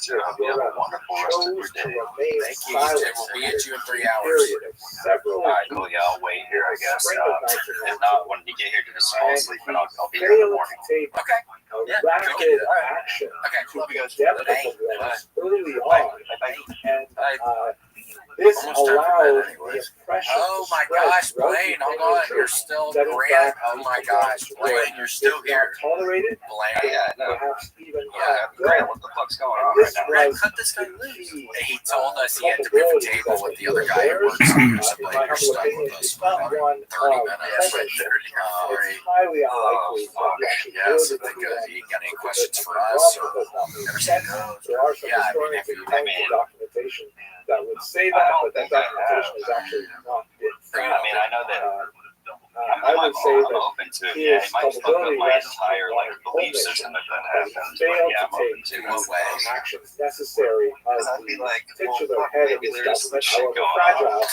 chose to remain Thank you. silent. We'll be at you in 3 hours. Period of several All right, cool. Yeah, I'll wait here, I guess. spring of If not, when you get here, just fall asleep, and I'll be here in the failed morning. to take Okay. a Yeah, rapid cool. action Okay. to Love you guys. condemn the Bye. pogroms early on, and Bye. this Almost time for bed allowed the anyways. impression Oh to my spread gosh, throughout Blaine, the hold Ukrainian on. You're church still that in Grant. fact Oh my the gosh, pogroms Blaine, you're still is not here. tolerated, Blaine. Yeah, no. perhaps even Yeah, good. Grant, what the fuck's going on This right now? Grant, was cut this guy loose. He told us he had to culpability move a table with the other that guy who works here, in so my Blaine, you're humble stuck opinion, with us is for not another one 30 of minutes. censorship. Sorry. It's highly unlikely Oh, that you yeah, so think you got any questions for us? Or never seen those? there are some Yeah, I mean, historians if who you, point to documentation that would say that, but that documentation is actually not been I found. mean, I know that I would say I'm that open to it. Yeah, his it might fuck up culpability my rests entire like on belief commission system if that that he happens. But failed yeah, I'm to open take to No it. way. actions necessary as I'd be the like, well, titular fuck, head of maybe his there's some government, shit however going fragile, on.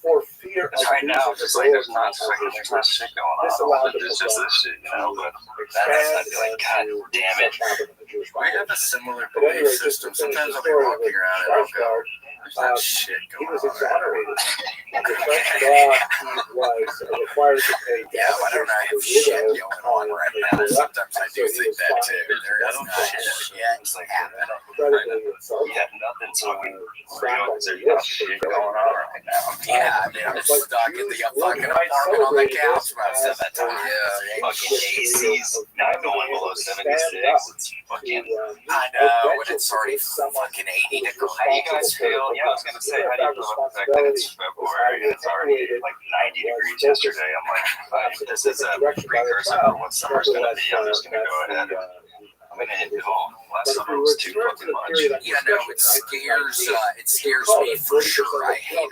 for fear of Because right now, losing it's just the like there's not loyalty there's not shit going This on. allowed the It's just this shit, you know. But expand I'd be like, God and damn it. such happened in the Jewish We Bible. have a similar But anyway, belief just to system. finish Sometimes the I'll be story walking with around and I'll go, Schwarzbart, there's not shit he going was on. exonerated. Under French law, he was required to pay Yeah, why don't I have shit going on right now? Sometimes I do think that too. There is not shit happening. incredibly insulted. You have nothing to Slap on there's the no wrist shit for going on right now. Yeah, I mean, I'm stuck in the fucking apartment on the couch most of the time. Yeah, Fucking AC's not going below 76. It's fucking. I know, and it's already fucking 80 degrees. How do you guys feel? Yeah, I was gonna say, how do you feel about the fact that it's February and it's already like 90 degrees yesterday? I'm like, this is a precursor for what summer's gonna be. I'm just gonna go ahead. I'm gonna hit it home. Last summer was too fucking much. Yeah, no, it scares me for sure. I hate it.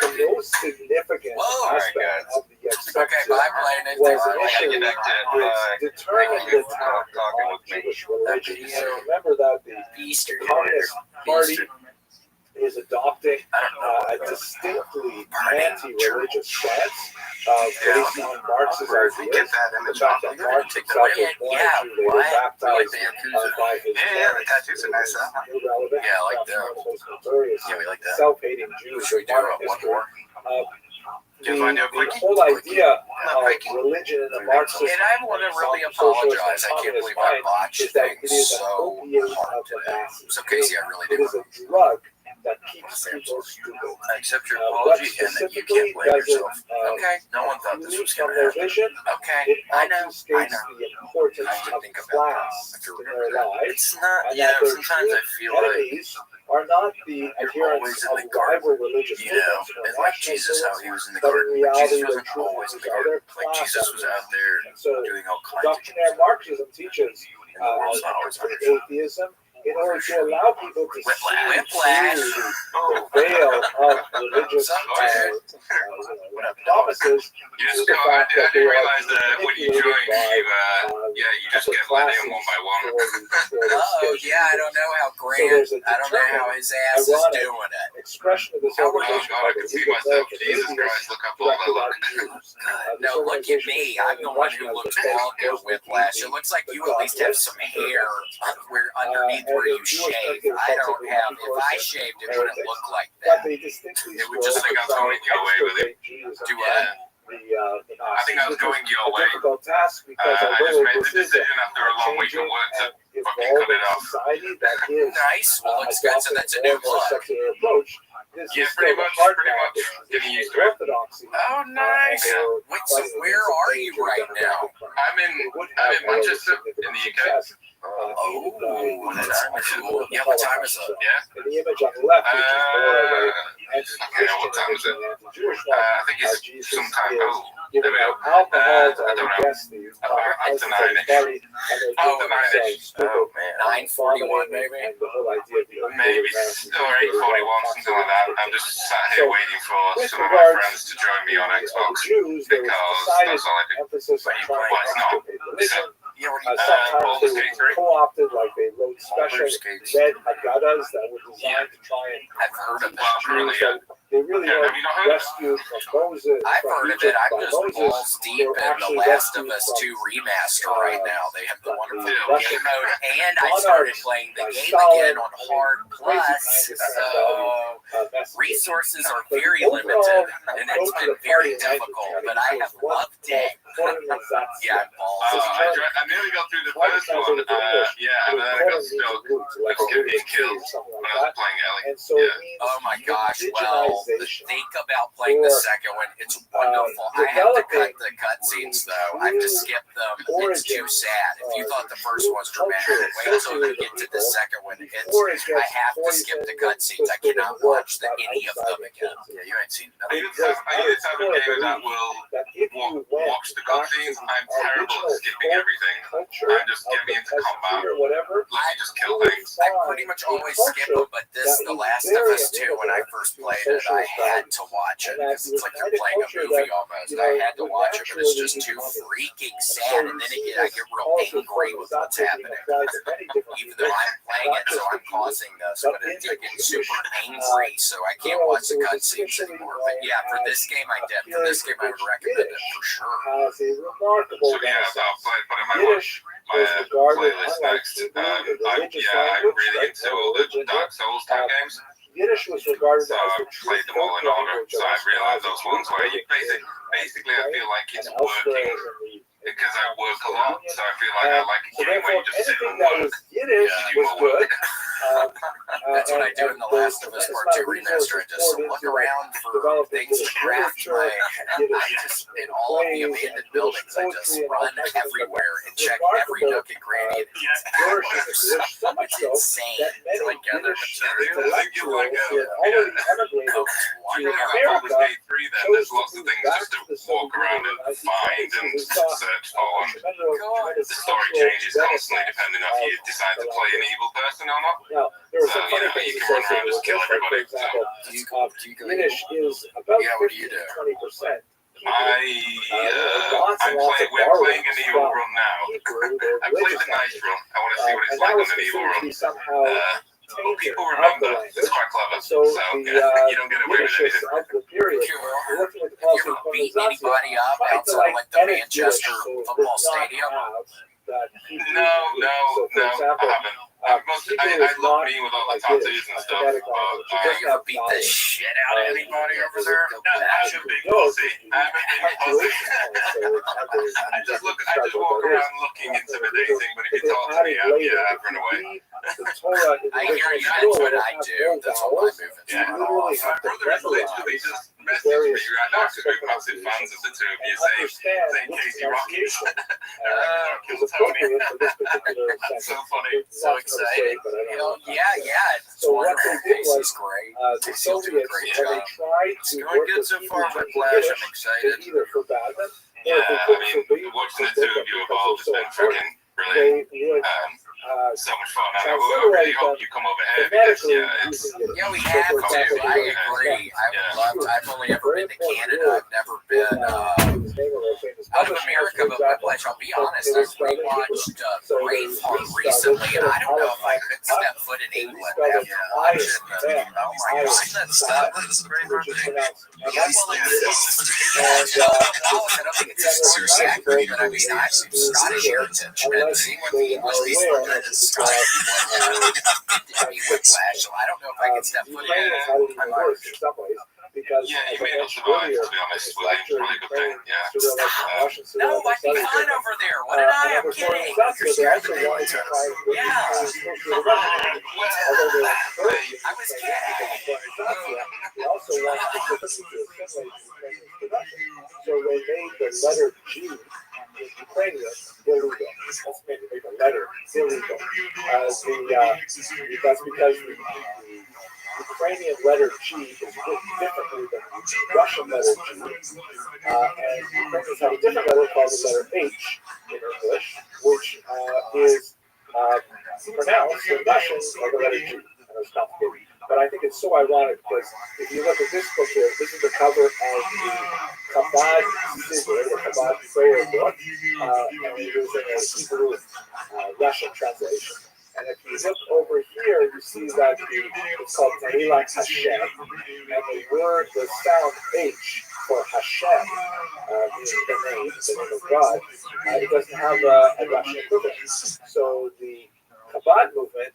the most significant Whoa, aspect of the Okay, exception bye, Blaine. was Thanks, initially determined the town on Jewish religion. So remember that the Easter. Communist Party is adopting I don't know. a distinctly anti-religious stance, based on Marx's We get ideas. that The image fact off. that Marx Take himself that was away. born a Jew, later baptized by his Yeah, the tattoos are nice. irrelevant, Yeah, I like that. one of the most notorious Yeah, we like that. self-hating Jews Should we in do modern one history. more? The, you guys want to do a the quickie? whole idea No, of quickie. religion in the Marxist And I want to really apologize. I can't believe I botched is that it things is an so opiate hard of the today. masses. So, Casey, I really It do is a drug that keeps people stupid. I accept your What apology and that you specifically can't blame does it yourself. Okay, no one thought this was from going to their happen. vision? Okay, It I know. obfuscates the importance I have to of think about that. class I have to in remember their that. lives, It's not, and you that know, their sometimes I true feel like, enemies are not the adherents always in of the garden, rival religious you know, movements or and like national Jesus, how groups, he was in the but in garden. But reality Jesus their wasn't true always in enemies the are garden. their Like class Jesus was out enemies. there And so doing all kinds of doctrinaire Marxism teaches and the world's not always understood. atheism in order to allow people to see Whiplash. through the veil of religious promises. You to just the go, fact I that they didn't are realize that when you manipulated join, by, you just get let in one by one. Oh, yeah, I don't know how Grant, there's a I don't know how his ass is ironic doing it. expression of this How organization God, I can see myself. Jesus Christ, look how tall I look. No, look at me. I'm the one who looks bald and whiplash. It looks like you at least have some hair underneath where you shave. I don't have. If I shaved, it wouldn't look like But that. they distinctly It would just think I'm going your way with it. Do I? I think I was going your way. Difficult task because I just although made this the is a decision after a long week of work to fucking cut it off. society that is Nice. Well, looks good. So that's a new look. secular approach. This Yeah, is pretty still much, the hard pretty path much. of Getting used to it. orthodoxy. Oh, nice. Wait, so where are you right now? I'm in Manchester, in the UK. Oh, that's cool. Yeah, what time is it? Yeah. And the image on the left, which is more of a Okay, what time is it? Jewish I think it's sometime. Oh, there giving we go. out alcohol to I don't other know. guests. These Up to 9-ish. Oh, Oh, man. 9:41 maybe? And the whole idea of the maybe or 8:41, something like that. I'm just sat here waiting for some of my friends to join me on Xbox Jews, there was because decided that's all I do. emphasis on trying Well, it's to not. extirpate religion. Yeah, what do you Sometimes Baldur's they Gate were 3. co-opted, like they wrote special Baldur's Gate. red haggadahs that were designed to try and I've heard of Well, that. really, they really yeah, were have you not heard of it? rescued from Moses. I've from heard of Egypt it. I'm by just Moses. balls They deep were in The actually Last of rescued Us from 2 remaster right now. They have the wonderful Yeah. game mode, and I started playing the game again on Hard Plus. So resources are very limited, and it's been very difficult. But I have loved it. Yeah, I'm balls deep. I nearly got through the first one. Yeah, and then I got stuck. I was getting killed when I was playing Ellie. And so Yeah. it means Oh my gosh, well, think about playing the second one. It's wonderful. I have to cut the cutscenes, though. I have to skip them. It's too sad. If you thought the first one was dramatic, wait till you get to the second one. I have to skip the cutscenes. I cannot watch any of them again. Yeah, you ain't seen I nothing. need the type of game that will watch the cutscenes. I'm terrible at skipping everything. I'm just getting into combat. or whatever. I just kill things. I pretty much always skip them, but this, The Last of Us 2, when I first played it, I had to watch it. Because it's like you're playing a movie almost. I had to watch it, but it's just too freaking sad. And then I get real angry with what's happening. Even though I'm playing it, so I'm causing this, but I get super angry, so I can't watch the cutscenes anymore. But yeah, for this game, I did. For this game, I would recommend it for sure. Has a remarkable So yeah, so I'll put it in my Yiddish was regarded, playlist unlike next. Hebrew, I'm the religious really language, into all the Dark Souls type games. Yiddish was regarded So as I the true played them all in folk order. language So of I realized Ashkenazi those ones where you basically I feel like it's and elsewhere working in the because I work a lot. So I feel like I like a so game where therefore, you just sit anything and that work. was Yiddish was good. That's what I do in The Last of Us Part 2 remaster. I just look around for things to craft my. In all of the abandoned buildings, I just run everywhere and check every nook and cranny. It's insane. It's like other material. I think you like already emigrated Oh, You know, wonderful. about Baldur's Gate 3 then, there's lots of things just to walk around and find and search for. And the story changes constantly depending on if you decide to play an evil person or not. Now, there are So, some you funny know, you things can run around associated and just with kill this. For everybody. So, example, Do you go Yiddish is about Yeah, what do you 15 do? to 20%. we're playing an evil run now. Hebrew, I played the nice run. I want to see what it's like on an evil run. Somehow changing people of the remember. language. It's quite clever. So So the you don't get away with Yiddishists anything. of the period, working with the Have you policy ever beaten conversation, anybody up tried to outside like the edit Yiddish Manchester so it football does not stadium? have that Hebrew No, root. So, for I example, haven't. Hebrew I is love not being with all the like tattoos Yiddish, and a stuff, phonetic but language. It Have doesn't you ever have beat the vowels. shit out of anybody over there? no, I'm a big pussy. I'm a big pussy. I just walk around looking intimidating, but if you talk to me, I'd run away. I hear you. That's what I do. That's all my movements Yeah. run off. My brother is literally just messaged me right now because we're massive fans of the two of you saying Casey Rockets. Kill Tony. That's so funny. So excited. Hell yeah. It's So what wonderful. they did was, Casey's great. the Casey'll do a Soviets, great when they job. tried It's to going work good with so Hebrew far, to Whiplash. Yiddish, I'm excited. they either forbade them, Yeah, or if they I couldn't mean, forbid watching the forbid two them of you because evolve they're has so been important, freaking brilliant. they would So much fun. I transliterate really them hope you come over here because, phonetically it's using Yiddish. Yeah, we So, have for to. example, I the agree. I would love to. I've only ever been to Canada. I've never been his name of a famous out of British America, for but example. Whiplash, I'll be But honest, it I was spelled in rewatched So they Braveheart respelled it recently, and I don't know if I Holocaust. could step foot in They England respelled it after watching I-S-M, Oh my gosh, that stuff. which is pronounced I don't think it's necessarily accurate, but I mean, I have some Scottish heritage, and seeing what the English these Scottish people have Whiplash, so I don't know if I can step foot in Ukrainians had it I'm even worse Irish. in some ways because, Yeah, as you I may not mentioned survive, earlier, to be honest. this Well, lecture really in good thing, Ukraine, yeah. Surreal Life in Russian, No, Surreal Life I'd be Studies, fine over there. What did I? I'm kidding. You're they scared also to wanted to try and bring Yeah. Ukraine closer to Russia. Although they encouraged I was kidding. they also wanted specifically to assimilate Ukrainians to Russia. So they made the letter G in Ukrainian illegal. That's made the letter illegal. That's because the Ukrainian letter G is written differently than the Russian letter G. And Ukrainians have a different letter called the letter H in English, which is pronounced in Russian like the letter G. And it's complicated. But I think it's so ironic because if you look at this book here, this is the cover of the Chabad Siddur, the Chabad prayer book, and it is in a Hebrew Russian translation. And if you look over here, you see that it's called Tehillah Hashem, and the word, the sound H for Hashem, meaning the name of God, it doesn't have a Russian equivalent. So the Chabad movement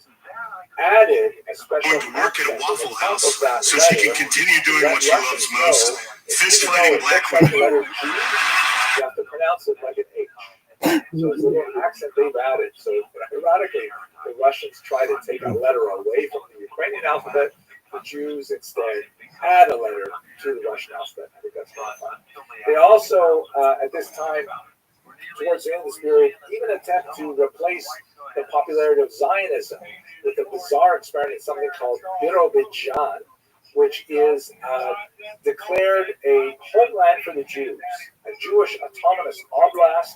added a special Work at a Waffle House so letter, she can continue doing what she loves most, fist fighting black women. women. You have to pronounce it like an H. So it's a little accent they've added. So ironically, the Russians try to take a letter away from the Ukrainian alphabet. The Jews instead add a letter to the Russian alphabet. I think that's kind of fun. They also, at this time, towards the end of this period, even attempt to replace the popularity of Zionism with a bizarre experiment, something called Birobidzhan, which is declared a homeland for the Jews, a Jewish autonomous oblast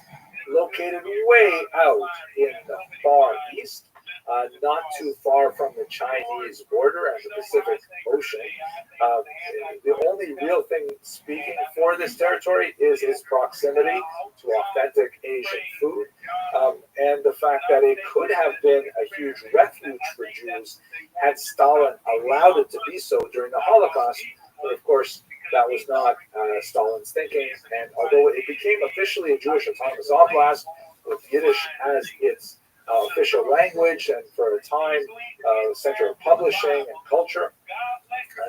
located way out in the far east, not too far from the Chinese border and the Pacific Ocean. The only real thing speaking for this territory is its proximity to authentic Asian food, and the fact that it could have been a huge refuge for Jews had Stalin allowed it to be so during the Holocaust. But of course, that was not Stalin's thinking, and although it became officially a Jewish autonomous oblast with Yiddish as its official language and for a time center of publishing and culture,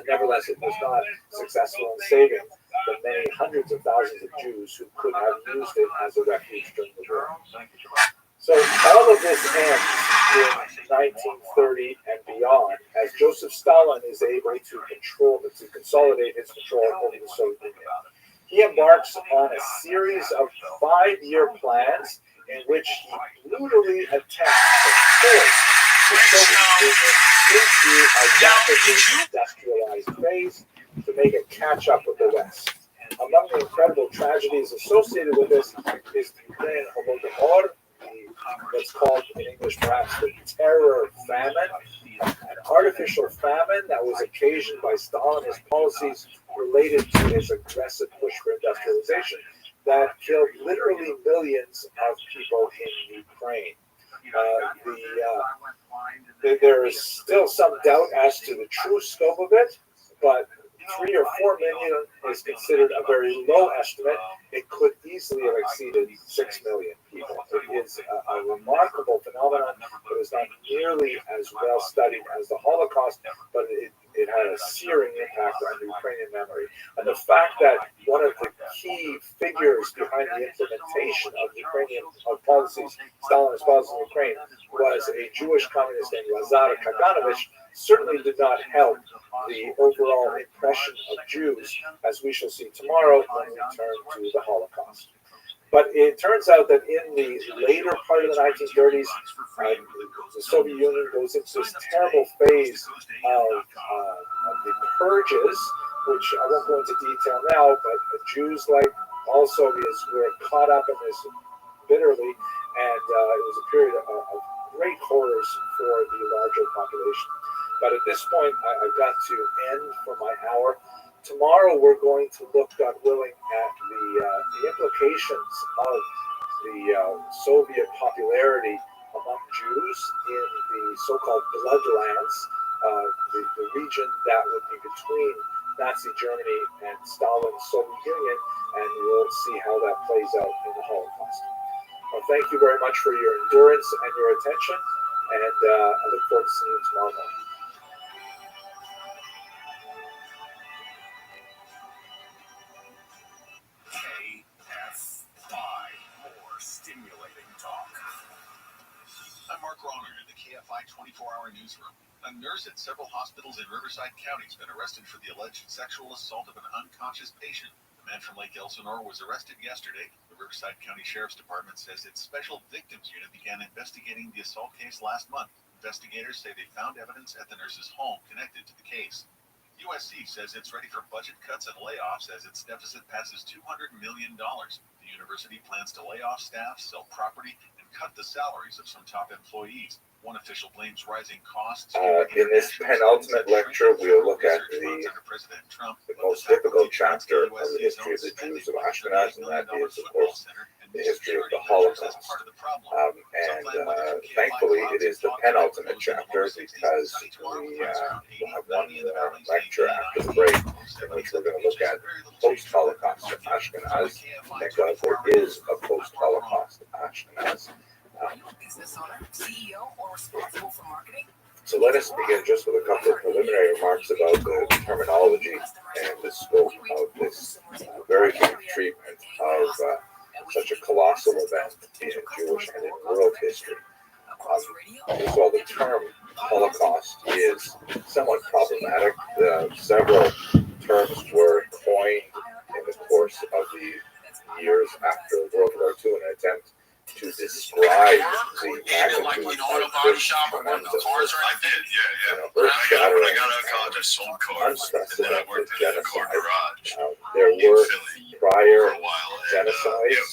nevertheless it was not successful in saving the many hundreds of thousands of Jews who could have used it as a refuge during the war. So all of this ends in 1930 and beyond as Joseph Stalin is able to consolidate his control over the Soviet Union. He embarks on a series of 5-year plans in which he brutally attempts to force the Soviet Union into a rapidly industrialized phase to make it catch up with the West. Among the incredible tragedies associated with this is the Ukrainian Holodomor, what's called in English perhaps the terror famine, an artificial famine that was occasioned by Stalin's policies related to his aggressive push for industrialization that killed literally millions of people in Ukraine. there is still some doubt as to the true scope of it, but 3 or 4 million is considered a very low estimate. It could easily have exceeded 6 million people. It is a remarkable phenomenon that is not nearly as well studied as the Holocaust, but it had a searing impact on the Ukrainian memory. And the fact that one of the key figures behind the implementation of Ukrainian policies, Stalinist policies in Ukraine, was a Jewish communist named Lazar Kaganovich, certainly did not help the overall impression of Jews, as we shall see tomorrow when we turn to the Holocaust. But it turns out that in the later part of the 1930s, the Soviet Union goes into this terrible phase of the purges, which I won't go into detail now, but Jews, like all Soviets, were caught up in this bitterly, and it was a period of great horrors for the larger population. But at this point, I've got to end for my hour. Tomorrow, we're going to look, God willing, at the implications of the Soviet popularity among Jews in the so-called bloodlands, the region that would be between Nazi Germany and Stalin's Soviet Union, and we'll see how that plays out in the Holocaust. Well, thank you very much for your endurance and your attention, and I look forward to seeing you tomorrow morning. More stimulating talk. I'm Mark Rohner in the KFI 24-hour newsroom. A nurse at several hospitals in Riverside County has been arrested for the alleged sexual assault of an unconscious patient. The man from Lake Elsinore was arrested yesterday. The Riverside County Sheriff's Department says its Special Victims Unit began investigating the assault case last month. Investigators say they found evidence at the nurse's home connected to the case. USC says it's ready for budget cuts and layoffs as its deficit passes $200 million. The university plans to lay off staff, sell property, and cut the salaries of some top employees. One official blames rising costs. In this penultimate lecture, we'll look at the most difficult chapter of the history of the Jews of Ashkenaz, and that is, of course, the history of the Holocaust. Thankfully, it is the penultimate chapter because we will have one lecture after the break in which we're going to look at post-Holocaust Ashkenaz. Thank God there is a post-Holocaust Ashkenaz. Are you a business owner, CEO, or responsible for marketing? So let us begin just with a couple of preliminary remarks about the terminology and the scope of this very big treatment of such a colossal event in Jewish and in world history. First of all, the term Holocaust is somewhat problematic. Several terms were coined in the course of the years after World War II in an attempt to describe the magnitude of this tremendous, earth-shattering, unprecedented genocide. There were prior genocides.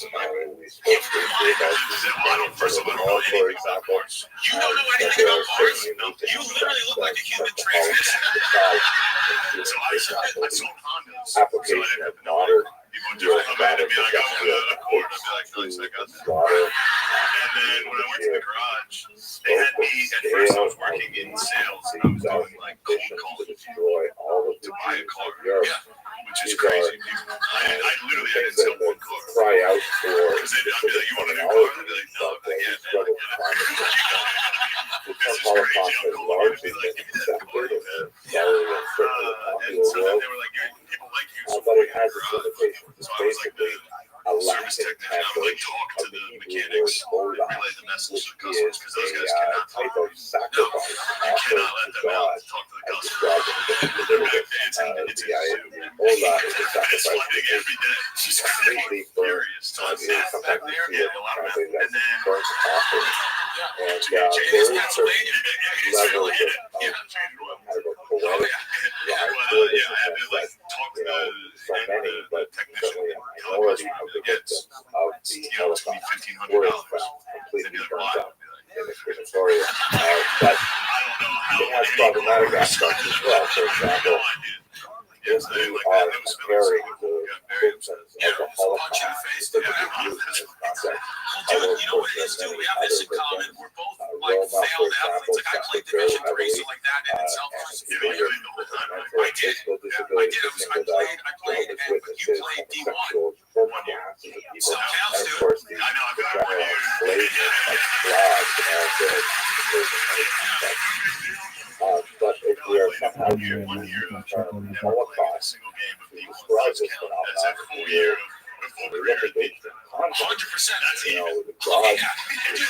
We spoke briefly about the Holocaust, for example. You don't know anything about Mars? You literally look like a human transmission. So I sold condos. Application of modern geostatic and then when I went to the garage, they had me at first. I was working in sales, and I was doing like cold calls to buy a car, which is crazy. I literally had to sell one car. Cry out for because I'd be like, "You want a new car?" I'd be like, "No, the Holocaust has largely been accepted and so then they were like, "People like you, so but it has its its limitations. It's basically a service technician. I would like talk to the mechanics, relay the message to the customers because those guys cannot type talk. of sacrifice You cannot let them out and talk to the customers. It's a Ola is a sacrifice fighting every day. She's completely furious. sometimes you see it translated as and then burnt coffee. And there is certain levels of kind of a poetic rise to it in the sense that, so many, but certainly a minority of the victims of the Holocaust were found completely burnt up in the crematorium. But it has problematic aspects as well. For example, if we are comparing the victims of the Holocaust, specifically Jews in this context, You know what it is, too? We have this in common. We're both like failed athletes. Like I played Division III, so like that in itself was just familiar. I did. I played, but you played D1. Still counts, dude. I know. I've got one year. But if we are somehow using the term Holocaust to describe this phenomenon, we look at the 100%. That's the Oh, God, yeah.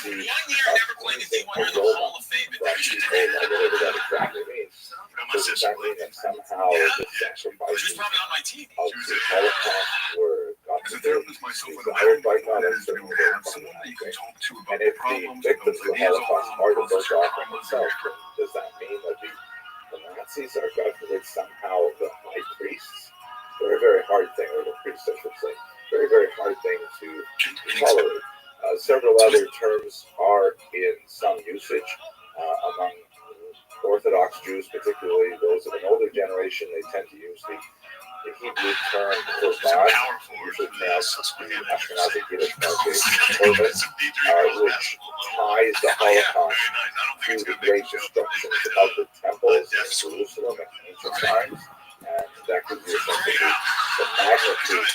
Dude, 1 year never playing a D1, you're in the Hall of Fame at Division III. whatever that exactly means. Does that mean that somehow the She was sacrifices probably on my team. of the Holocaust were God As a forbid, therapist myself, desired by God? it That's is to certainly have very someone that you can possible. talk to And about if the problems, victims of the ideas, Holocaust are the most often themselves, does that mean that the Nazis are, God forbid, somehow the high priests? Very, very hard thing, or the priests, I should say. Very, very hard thing to tolerate. Several other terms are in some usage among Orthodox Jews, particularly those of an older generation. They tend to use the Hebrew term for God, usually pronounced the Ashkenazi Yiddish pronunciation, which ties the Holocaust to the great destructions of the temples in Jerusalem in ancient times. And that gives you a sense of the magnitude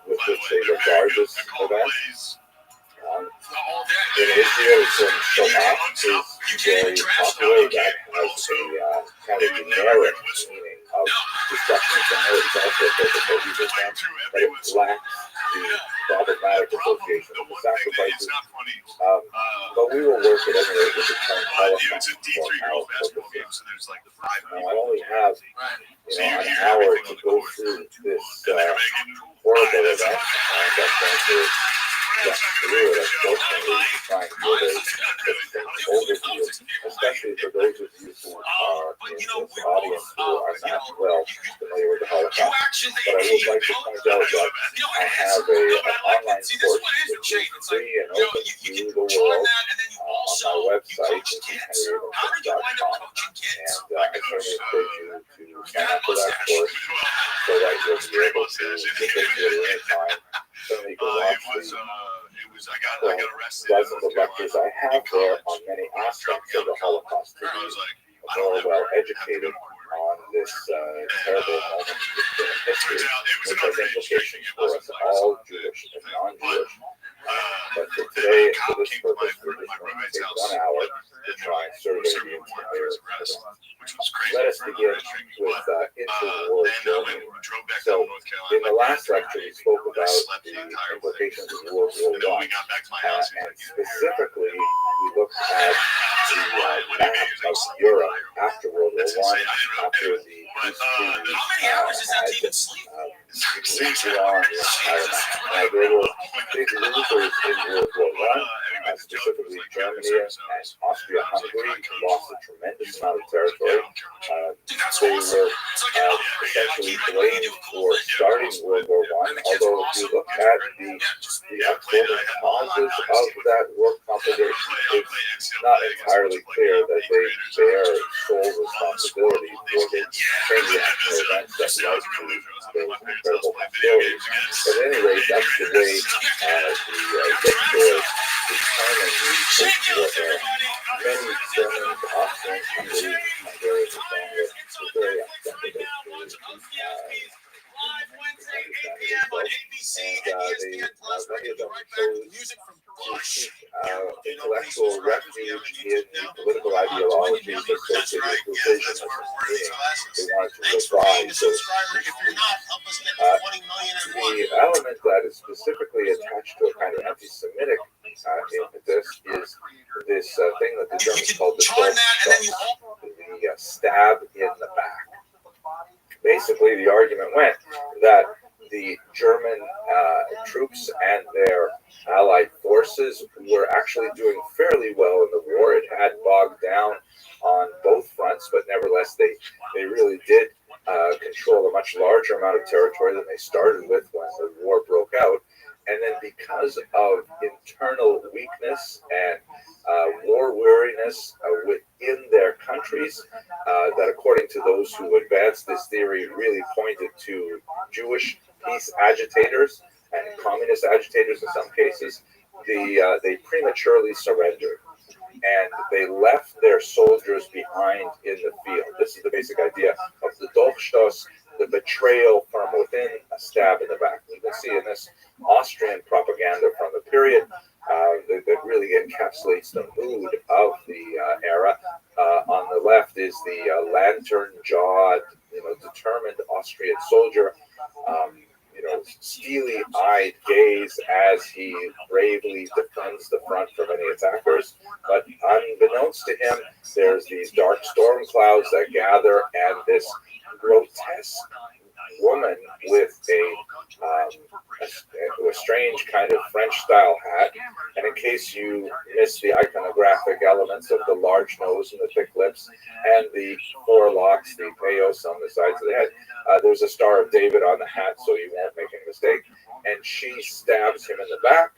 with which they regard this event. In Israel, the term Shoah is very popular. That has a kind of generic meaning of destruction in general. It's also a biblical Hebrew term, but it lacks the problematic association with the sacrifices. But we will work at any rate with the term Holocaust for our purposes. Now, I only have an hour to go through this horrible event, and I'm going to get through it, unfortunately, trying to give a distinct overview, especially for those of you who are in this audience who are not well familiar with the Holocaust. But I would like to point out that I have an online course which is free and open to the world on my website, which is henryabramson.com, and I certainly encourage you to sign up for that course so that you'll be able to get this video anytime. Certainly you can watch the dozens of lectures I have there on many aspects of the Holocaust to be more well educated on this terrible moment in human history, which has implications for us all, Jewish and non-Jewish. But for today, for this purpose, we're just going to take 1 hour to try and survey the entire event. Let us begin with inter-war warning. So, in the last lecture, we spoke about the implications of World War I, and specifically, we looked at the map of Europe after World War I, after the East Treaty completely on the entire map. There were big losers in World War I, specifically Germany and Austria-Hungary lost a tremendous amount of territory. They were essentially blamed for starting World War I, although if you look at the unfolding causes of that war conflagration, it's not entirely clear that they bear sole responsibility for the chain reaction events that led to those incredible hostilities. But at any rate, that's the way the victors determined these things were. Many Germans, Austrians, Hungarians, and so on were very upset with it. Many of them chose to seek intellectual refuge in the political ideologies associated with revisionism, meaning they wanted to revise those the element that is specifically attached to a kind of anti-Semitic impetus is this thing that the Germans called the stab in the back. Basically, the argument went that the German troops and their allied forces were actually doing fairly well in the war. It had bogged down on both fronts, but nevertheless, they really did control a much larger amount of territory than they started with when the war broke out. And then because of internal weakness and war weariness within their countries, that according to those who advanced this theory really pointed to Jewish peace agitators and communist agitators in some cases, they prematurely surrendered. and they left their soldiers behind in the field. This is the basic idea of the Dolchstoß, the betrayal from within, a stab in the back. You can see in this Austrian propaganda from the period that really encapsulates the mood of the era. On the left is the lantern-jawed, determined Austrian soldier, steely-eyed gaze as he bravely defends the front from any attackers. But unbeknownst to him, there's these dark storm clouds that gather, and this grotesque woman with a strange kind of French-style hat. And in case you miss the iconographic elements of the large nose and the thick lips and the four locks, the payos on the sides of the head, there's a Star of David on the hat, so you won't make any mistake. And she stabs him in the back,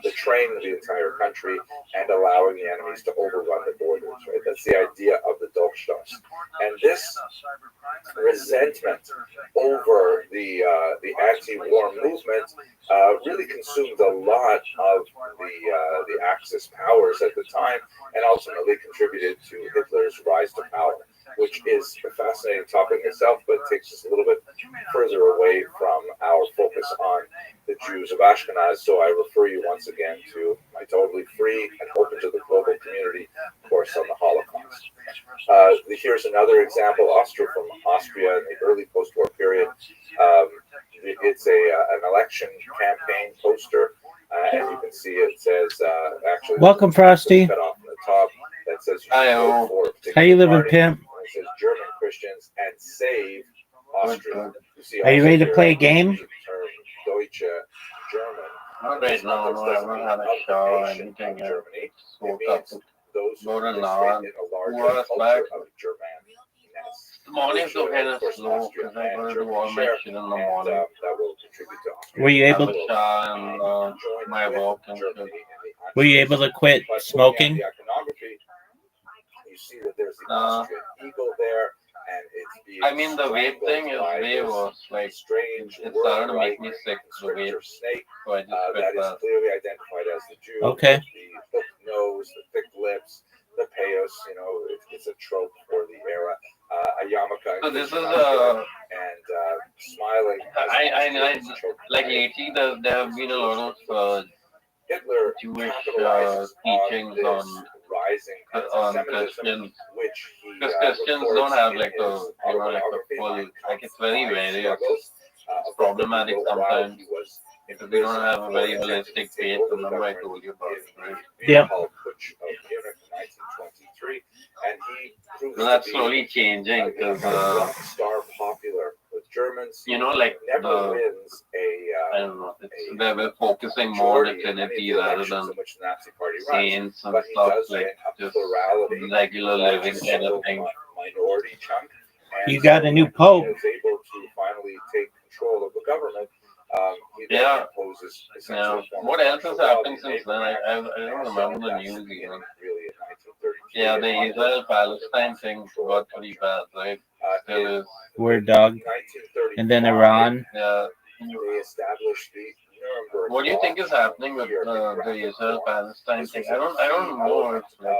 betraying the entire country and allowing the enemies to overrun the borders. Right? That's the idea of the Dolchstoß. And this resentment over the anti-war movement really consumed a lot of the Axis powers at the time, and ultimately contributed to Hitler's rise to power, which is a fascinating topic itself, but takes us a little bit further away from our focus on the Jews of Ashkenaz. So I refer you once again to my totally free and open to the global community course on the Holocaust. Here's another example, from Austria in the early post-war period. It's an election campaign poster, and you can see it says, actually, Welcome, Frosty. cut off from the top that says, Hi-oh. How you living, pimp? It says German Christians and save Austria. Are you ready to play a game? Deutsche German. Not right now, no, I haven't had a shower or anything yet. Woke up about an hour, 2 hours back. The mornings go kind of slow because I go to the wall my shit in the morning. Were you able? Have a shower and my walk and shit. Were you able to quit smoking? You see that there's the Austrian eagle there, and it's being I mean, the vape thing is way worse. Like, strange. it started to make me sick. The vape, snake so I just quit that is that. clearly identified as the Jew. Okay. The hook nose, the thick lips, the payos. It's a trope for the era. A yarmulke. So this is and smiling. I like lately there have been a lot of Hitler Jewish this teachings rising on anti-Semitism, Christians. which he Because Christians don't reports have in like his a full, like it's very rare. struggles, It's problematic while sometimes he was because we don't have a very holistic faith. Remember I told you about it, right? Yeah. Putsch of Munich in 1923, and he proved Well, that's to be slowly changing because rock star popular with Germans. like Never wins I don't know. They're focusing more on Trinity rather than saints and but he stuff does like a just plurality, regular living kind of thing. minority chunk. And You got a new when pope. he is able to finally take control of the government. He then Yeah. imposes Now, essentially a form what of else has martial law. happened since then? I don't remember the news even. Really in 1933. Yeah, the Israel-Palestine thing got pretty bad, right? Still is. Word dog. 1935, And then Iran. Yeah. they established the Nuremberg What do you Law. think is happening with the Israel-Palestine thing? I don't know. It's like,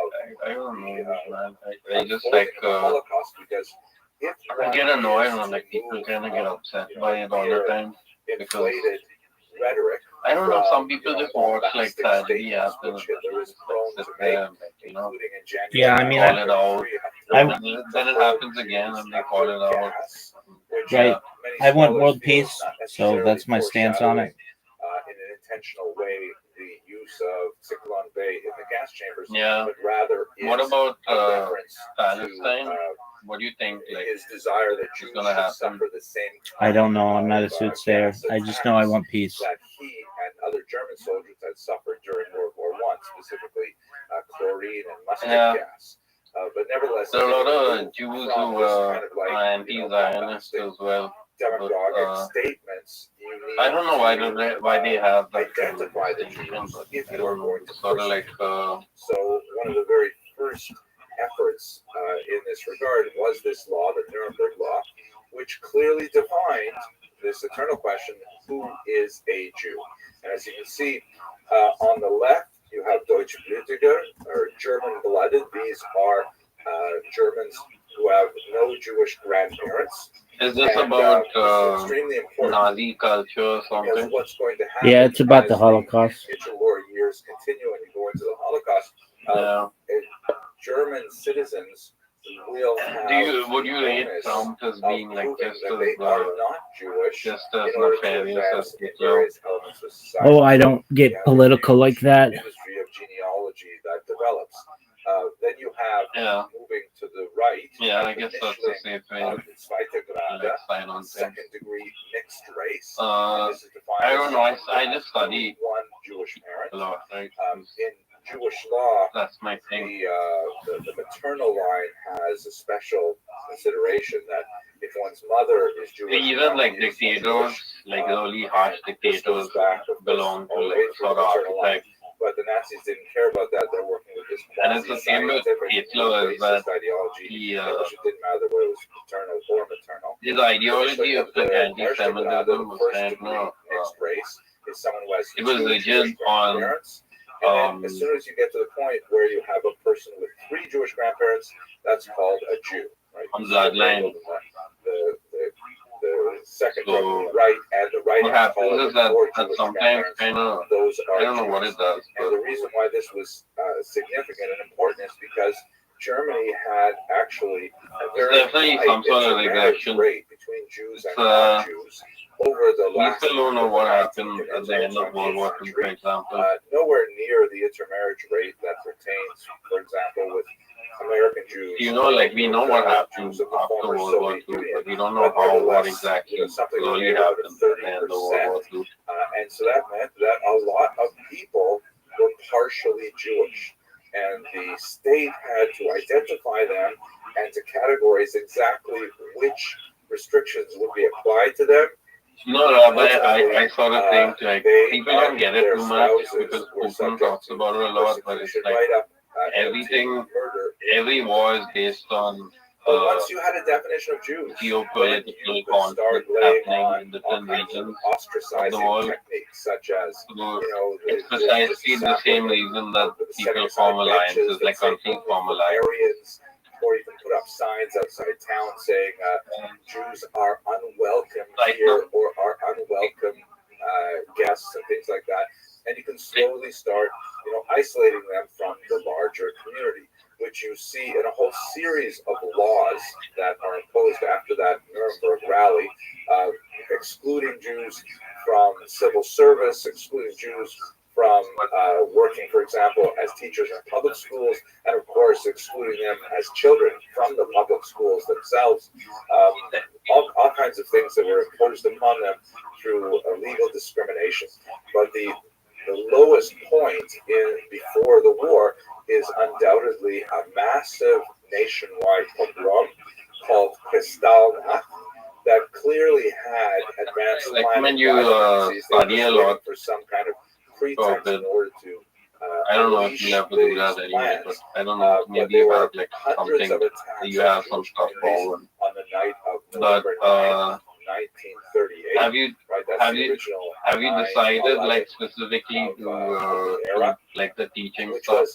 I don't know, man. I just like Holocaust, because if I get annoyed when like people kind of get upset by it all the time because inflated rhetoric. I don't know. Some people just watch like tragedy after which Hitler is prone sit to there, make, and, you know, including in January. Yeah, I mean, call it out. I- Then it happens again, and they call it out. Right. I want world peace, so that's my stance on it. In an intentional way, the use of Cyclone Bay in the gas chambers, Yeah. but rather What about a reference Palestine? to What do you think? Like, his desire that Jews gonna should happen? suffer the same. I don't know. I'm not a kind of, soothsayer. gas I just know I want peace. that he and other German soldiers had suffered during World War I, specifically chlorine and mustard Yeah. gas. But nevertheless, there are a lot of Jews who are anti-Zionist as well. demagogic statements. I don't know why they have that identify the distinction, Jews but if I you are don't know. going to It's sort of like So one of the very first efforts in this regard was this law, the Nuremberg Law, which clearly defined this eternal question: who is a Jew? And as you can see on the left you have Deutschblütiger, or German-blooded. These are Germans who have no Jewish grandparents. Is this about extremely important Nazi culture or something? What's going to happen? Yeah, it's about the Holocaust. Interwar years continue and you go into the Holocaust. German citizens will have. Would you rate Trump as being like just as not Jewish, just as nefarious as Hitler? Oh, I don't get political like that. Industry of genealogy that develops. Then you have moving to the right. Yeah, I guess that's the same thing. Second degree mixed race. I don't know. I just study one Jewish parent. a lot. Right? In Jewish law, that's my thing. The maternal line has a special consideration that if one's mother is Jewish, even like dictators, like really harsh dictators, belong to like a sort of archetype. But the Nazis didn't care about that. They're working with this. And it's the same with Hitler, is that ideology. He, it didn't matter whether it was paternal or maternal. His ideology of the anti-Semitism was that mixed race is someone who has it was rigid on. As soon as you get to the point where you have a person with 3 Jewish grandparents, that's called a Jew. Right? On bloodline. The second from the right and the right. What happens is that sometimes kind of, I don't know what it does. And the reason why this was significant and important is because Germany had actually a very definitely some sort of regression rate between Jews and non-Jews over the last. We still don't know what happened at the end of World War II, for example. Nowhere near the intermarriage rate that pertains, for example, with American Jews. You know, like we know what happened after World War II, but we don't know what exactly really happened at the end of World War II. And so that meant that a lot of people were partially Jewish, and the state had to identify them and to categorize exactly which restrictions would be applied to them. No, but I sort of think like people don't get it too much because Putin talks about it a lot, but it's like everything, every war is based on once you had a definition of Jews, geopolitical conflict happening in different regions of the world. Such as, it's precisely the same reason that people form alliances, like countries form alliances. Or you can put up signs outside town saying Jews are unwelcome here or are unwelcome guests and things like that. And you can slowly start, isolating them from the larger community, which you see in a whole series of laws that are imposed after that Nuremberg rally, excluding Jews from civil service, excluding Jews from working, for example, as teachers in public schools, and of course excluding them as children from the public schools themselves. All kinds of things that were imposed upon them through legal discrimination. But the lowest point before the war is undoubtedly a massive nationwide pogrom called Kristallnacht that clearly had advanced like when you study a lot for some kind of pretext in order to I don't know if you have to do that anyway, but I don't know, maybe you have like something, you have some stuff forward. On the night of But 1938. Have you decided like specifically to like the teaching stuff?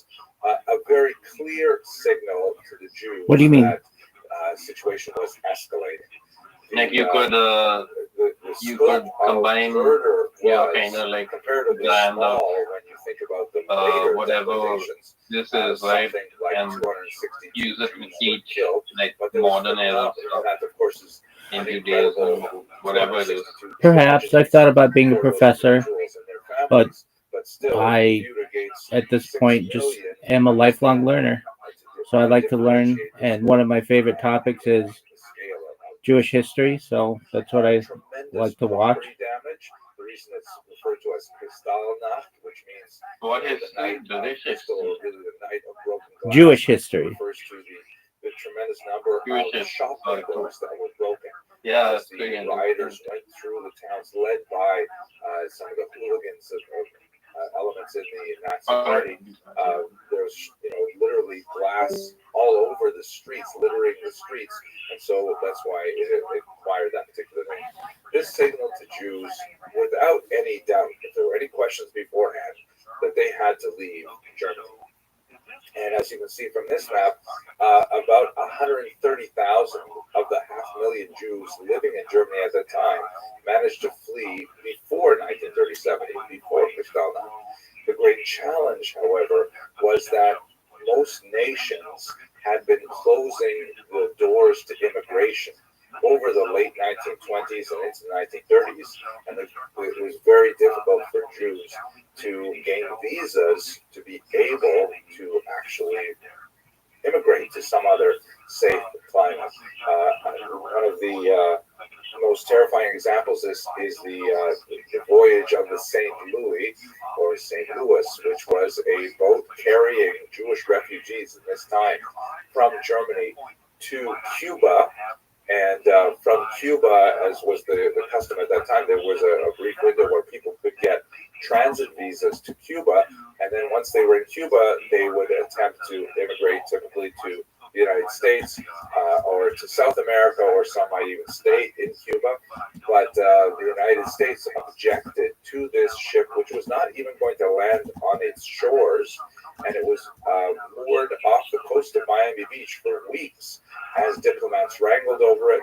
A very clear signal to the Jews. What do you mean? That situation was escalating. Like you could combine kind of like grand of whatever this is, right, and use it to teach like modern era stuff in Judaism, whatever it is. Perhaps I've thought about being a professor, but I, at this point, just am a lifelong learner. So I like to learn, and one of my favorite topics is Jewish history, so that's what I like to watch. The reason it's referred to as Kristallnacht, which means what is Jewish history? Jewish history. Refers to the tremendous number of shopping doors that were broken. Yeah, as the rioters went through the towns, led by some of the hooligans of elements in the Nazi party. There was, literally glass all over the streets, littering the streets, and so that's why it acquired that particular name. This signaled to Jews, without any doubt, if there were any questions beforehand, that they had to leave Germany. And as you can see from this map, about 130,000 of the 500,000 Jews living in Germany at that time managed to flee before 1937, before Kristallnacht. The great challenge, however, was that most nations had been closing the doors to immigration over the late 1920s and into the 1930s, and it was very difficult for Jews to gain visas to be able to actually immigrate to some other safe climate. One of the most terrifying examples is the voyage of the St. Louis, or St. Louis, which was a boat carrying Jewish refugees at this time from Germany to Cuba. And from Cuba, as was the custom at that time, there was a brief window where people could get transit visas to Cuba. And then once they were in Cuba, they would attempt to immigrate typically to the United States or to South America, or some might even stay in Cuba. But the United States objected to this ship, which was not even going to land on its shores. And it was moored off the coast of Miami Beach for weeks as diplomats wrangled over it.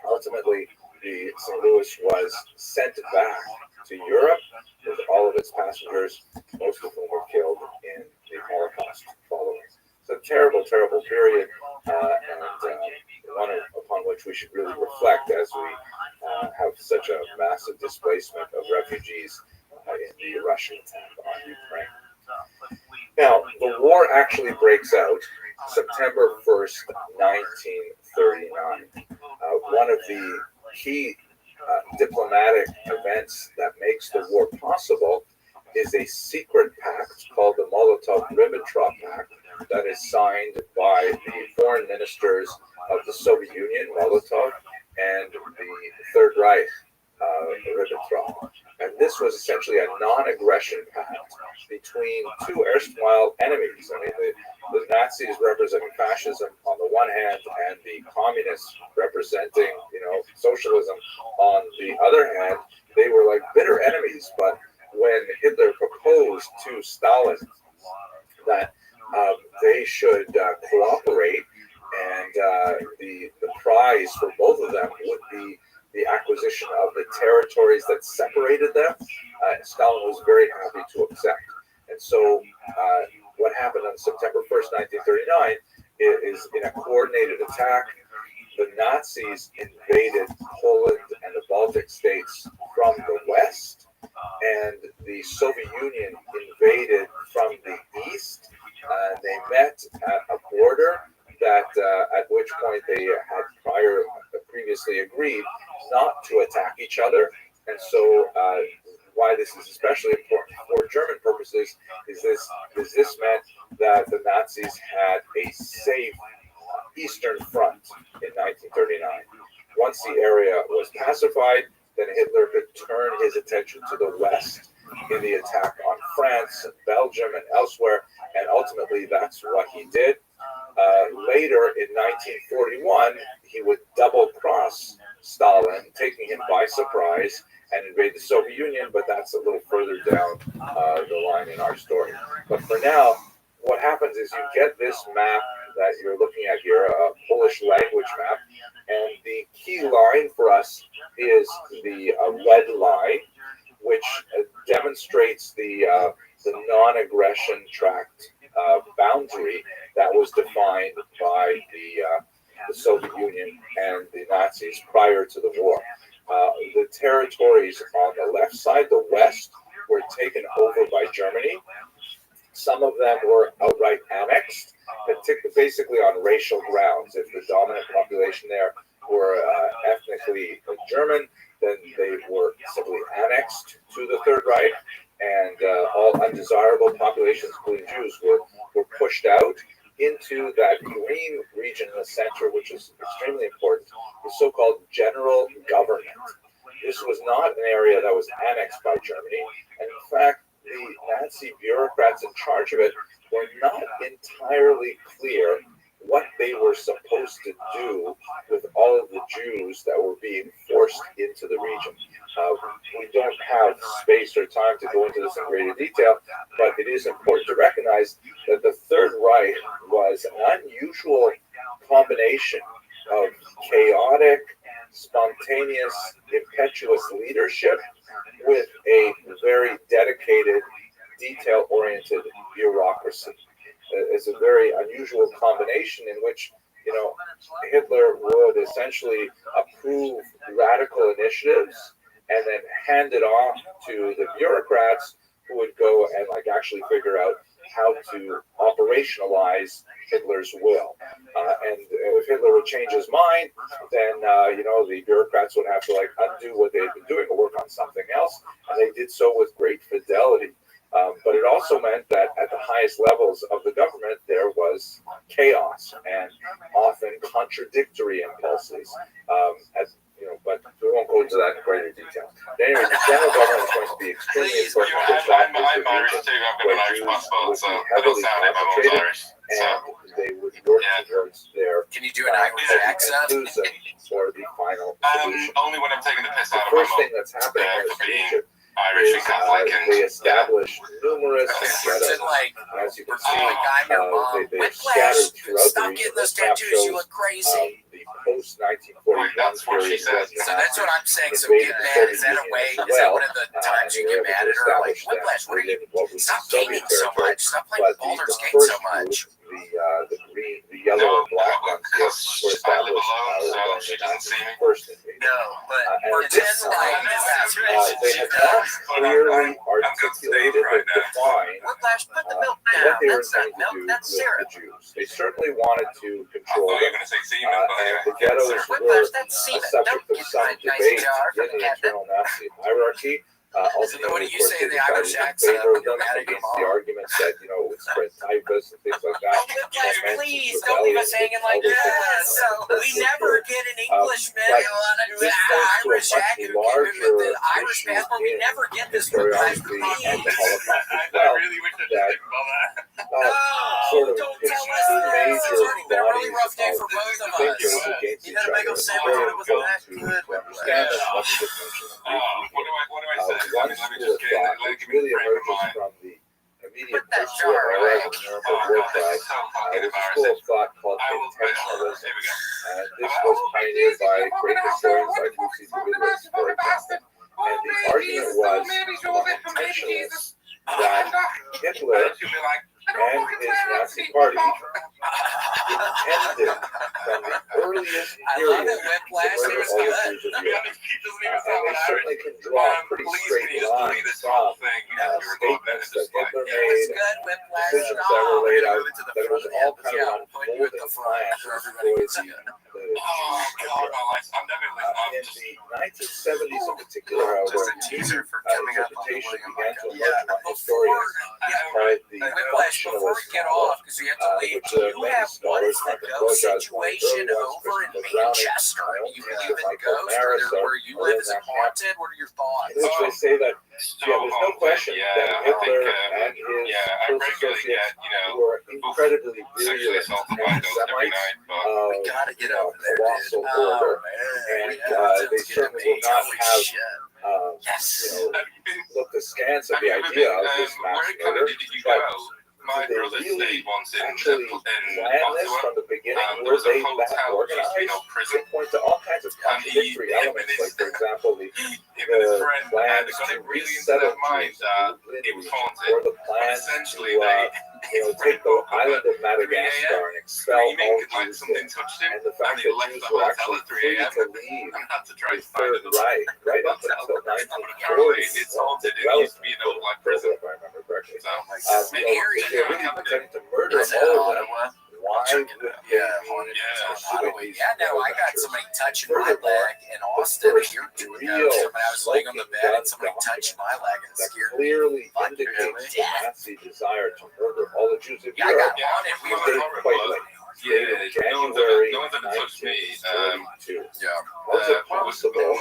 Ultimately, the St. Louis was sent back to Europe with all of its passengers, most of whom were killed in the Holocaust following. It's a terrible, terrible period, and one upon which we should really reflect as we have such a massive displacement of refugees in the Russian attack on Ukraine. Now, the war actually breaks out September 1st, 1939. One of the key diplomatic events that makes the war possible is a secret pact called the Molotov-Ribbentrop Pact that is signed by the foreign ministers of the Soviet Union, Molotov, and the Third Reich, Ribbentrop. And this was essentially a non-aggression pact between two erstwhile enemies. I mean, the Nazis representing fascism on the one hand, and the communists representing, socialism on the other hand. They were like bitter enemies. But when Hitler proposed to Stalin that they should cooperate, and the prize for both of them would be the acquisition of the territories that separated them, Stalin was very happy to accept. And so what happened on September 1st, 1939 is in a coordinated attack, the Nazis invaded Poland and the Baltic states from the west, and the Soviet Union invaded from the east. They met at a border that at which point they had previously agreed not to attack each other. And so why this is especially important for German purposes is this meant that the Nazis had a safe eastern front in 1939. Once the area was pacified, then Hitler could turn his attention to the west in the attack on France and Belgium and elsewhere, and ultimately that's what he did. Later in 1941, he would double-cross Stalin, taking him by surprise, and invade the Soviet Union, but that's a little further down the line in our story. But for now, what happens is you get this map that you're looking at here, a Polish language map, and the key line for us is the red line, which demonstrates the non-aggression tract boundary that was defined by the Soviet Union and the Nazis prior to the war. The territories on the left side, the west, were taken over by Germany. Some of them were outright annexed, basically on racial grounds. If the dominant population there were ethnically German, then they were simply annexed to the Third Reich, and all undesirable populations, including Jews, were pushed out into that green region in the center, which is extremely important, the so-called general government. This was not an area that was annexed by Germany, and in fact, the Nazi bureaucrats in charge of it were not entirely clear what they were supposed used to do with all of the Jews that were being forced into the region. We don't have space or time to go into this in greater detail, but it is important to recognize that the Third Reich was an unusual combination of chaotic, spontaneous, impetuous leadership with a very dedicated, detail-oriented bureaucracy. It's a very unusual combination in which, Hitler would essentially approve radical initiatives and then hand it off to the bureaucrats who would go and actually figure out how to operationalize Hitler's will. And if Hitler would change his mind, then the bureaucrats would have to undo what they had been doing or work on something else, and they did so with great fidelity. But it also meant that at the highest levels of the government, there was chaos and often contradictory impulses. But we won't go into that in greater detail. But anyway, the general government is going to be extremely important to this heavily concentrated, and they would work towards their Can you do an Irish accent? for the final solution. Only when I'm taking the piss The out of first my thing that's happening in Egypt Irish and Catholic, and they established numerous It's ghettos. like, As you can oh my see, God, your mom. they've Whiplash, scattered throughout the stop region. getting those This map tattoos, you shows, look crazy. the post-1941 That's what she period said. was So that's what I'm saying. So invaded get the mad. Is that a Soviet way? Union Is as that well. one of the times you get mad at her? Like, Whiplash, what are you? Stop gaming so much. Stop playing Baldur's Gate so much. The green, the yellow, and black ones were established I live alone, so she doesn't see me. first invasion. No, but And pretend this like they have not clearly articulated or defined Whiplash, put the milk what down. they were That's not intending to milk. do That's with syrup. the Jews. They certainly wanted to I control thought you were them. going to say semen, but And the anyway. ghettos Whiplash, were that's a semen. subject Don't of some get my nice debate jar in from the the cabinet. internal Nazi hierarchy. Ultimately, What do of you course, say they in the decided Irish in accent favor when of you're them mad at your against the mom? arguments that, it would spread typhus and things like that. Whiplash, Meant please don't leave us hanging like other that. things. We never get an Englishman but who this has points to a Irish much accent larger with the Irish issue passport. We in never get this Whiplash, historiography and the please. Holocaust as I well. really wish I That didn't know that. sort of Don't pits tell two us this. major It's already been a really bodies rough day of for both of thinkers us. against You each had a other. bagel It's sandwich very and it wasn't that important good. to understand this. Let me just mention it briefly. What do I say? One Let me school of just get thought, let which give me really the frame of emerges mind. from the immediate Put that post-war jar era away. of the Oh Nuremberg War God, this trial, is so fucking was a school embarrassing. of thought called I will. intentionalism. Here we go. This was pioneered by great historians like Lucy Douglas, for example. And the argument was among intentionalists that Hitler and his Nazi party intended from the earliest I love period it, Whiplash. to murder It was all the good. Jews of I mean, Europe. he doesn't even And sound they like certainly Irish. can draw a pretty Please, straight can you just delete line this whole from thing? You know, statements that Hitler It was made, good, Whiplash. decisions No, that were laid we're out, moving to the that it front was of the all kind episode. of I'll put you at unfolding the front plan so to everybody can destroy see it. the Oh Jews of God, Europe. my life. I'm never listening. In the 1970s in particular, however, Just a teaser for coming up on the interpretation William began to Michael. emerge among Before, historians called the Whiplash, before we functionalist get model, off, because we have to leave, which do you many have what scholars, is the Martin ghost Rothschild, situation one of the early ones, over in Christopher Browning, Manchester? my Do own you teacher, believe in Michael ghosts? Maris, Or where you live, is it haunted? What are your thoughts? in which they say that there's no question that Hitler and his close associates were incredibly virulent anti-Semites of Gotta get over there, colossal dude. order, Man. and they certainly will not have Yes. looked askance at the idea of this mass murder, but My did they brother really stayed once in actually plan this from the beginning? There Were was a they hotel, that which is, organized? prison. They point to all kinds of contradictory elements, like, for example, the Him and his friend, plans they got to it really into resettle their mind Jews that in the it was region, haunted. or the But plans essentially, to take the island of Madagascar and expel all screaming like Jews something there. touched him, And the fact and he that left Jews the were hotel actually at 3 free a.m. to leave and had to try the to find Third another Reich right up hotel. until But apparently, 1940. it's haunted. It Well, used to be an old like prison. if I remember correctly. So, Maybe Harry if they really intended to murder is it all of them, Ottawa? why would they Yeah, be haunted. Yeah, Ottawa. pursuing these Yeah, no, I got ventures? somebody touching my leg in Austin a year or two ago. Somebody, I was laying on the bed and somebody touched my leg and it That scared me. clearly Fuck, indicates really? the Nazi desire to murder all the Jews of Yeah, I Europe. got haunted. We They were quite late. Yeah, no one's ever touched me. 1942. Yeah. How is it possible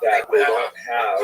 that they don't have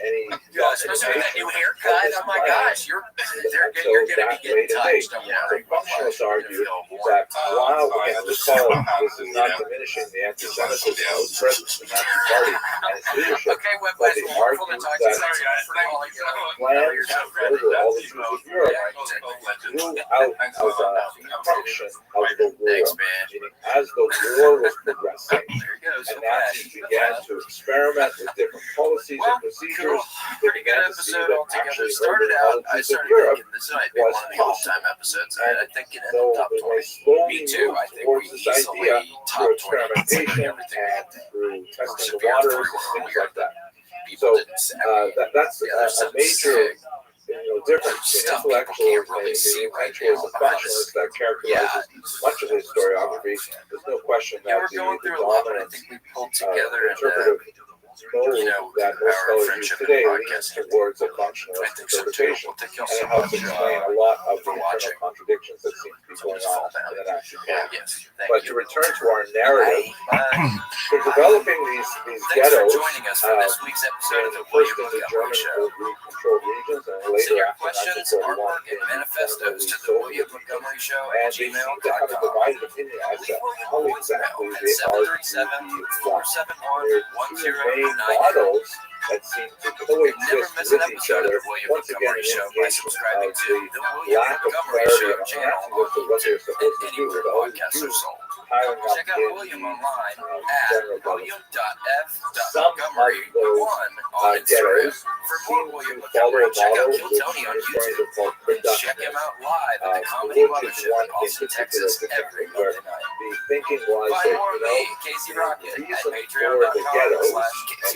any Yeah, especially with that new documentation haircut. of this Oh my plan gosh, you're until going to be that getting late a date? touched. Don't worry. The functionalists argued that while the again, this is not diminishing the anti-Semitism that was present in the Nazi Party and its leadership, Okay, but Webmaster, they wonderful argued to talk to that you. Thanks for calling. plan to murder all the Jews of Europe grew out of a function of the war, Thanks, man. meaning as the war was progressing, There you go. So and Nazis began to experiment with different policies and procedures. They Pretty good began to see episode that altogether. actually Started murdering all out, the I Jews of started Europe thinking this might be one was of the all-time possible. episodes. And I think it ended so top they 20. slowly Me too. I moved think towards we this idea easily top through 20 experimentation everything we and had. through testing the Persevered waters through and where things we like that. People So didn't say. that's Yeah, there's a some major sick difference in stuff people intellectuals can't and really see the right intellectuals now and behind functionalists us. that characterizes much of the historiography. There's no question Yeah, that we're going the through a lot, but I dominant think we pulled together and interpretive mode you know, that our most scholars use friendship today and leans podcasting. towards a I functionalist think so too. interpretation. Well, thank y'all And so it helps much explain a lot of the for watching. internal contradictions that seem to be going Just on fall down. in the Nazi Party. Yes, thank But you. to return to our narrative, Bye. for developing these Thanks ghettos for joining us for this week's episode in of the first William in the Montgomery German Show. controlled regions and Send later your after questions, 1941 artwork, and in manifestos to the Soviet William Montgomery Show and at they seem to have a gmail.com. divided opinion as to how exactly they are to be done. There are two main models that seem to coexist Miss with an each episode of other. the William Once again, Montgomery an Show by indication subscribing of to the William lack of Montgomery clarity Show on the channel Nazis as to what they're supposed to do with all these podcasts are Jews sold. piling up Check out in William the online general at government. william.f.montgomery1 on Instagram. Ghettos For seem more William to follow Montgomery, a check out model Kill which Tony on historians YouTube. have called And check productive. him out live at the Comedy Which is Mothership one in Austin, in particular Texas every where Monday night. the thinking was Find that, more of you know, me, Casey Rocket, the at reason for the patreon.com/Casey ghettos, and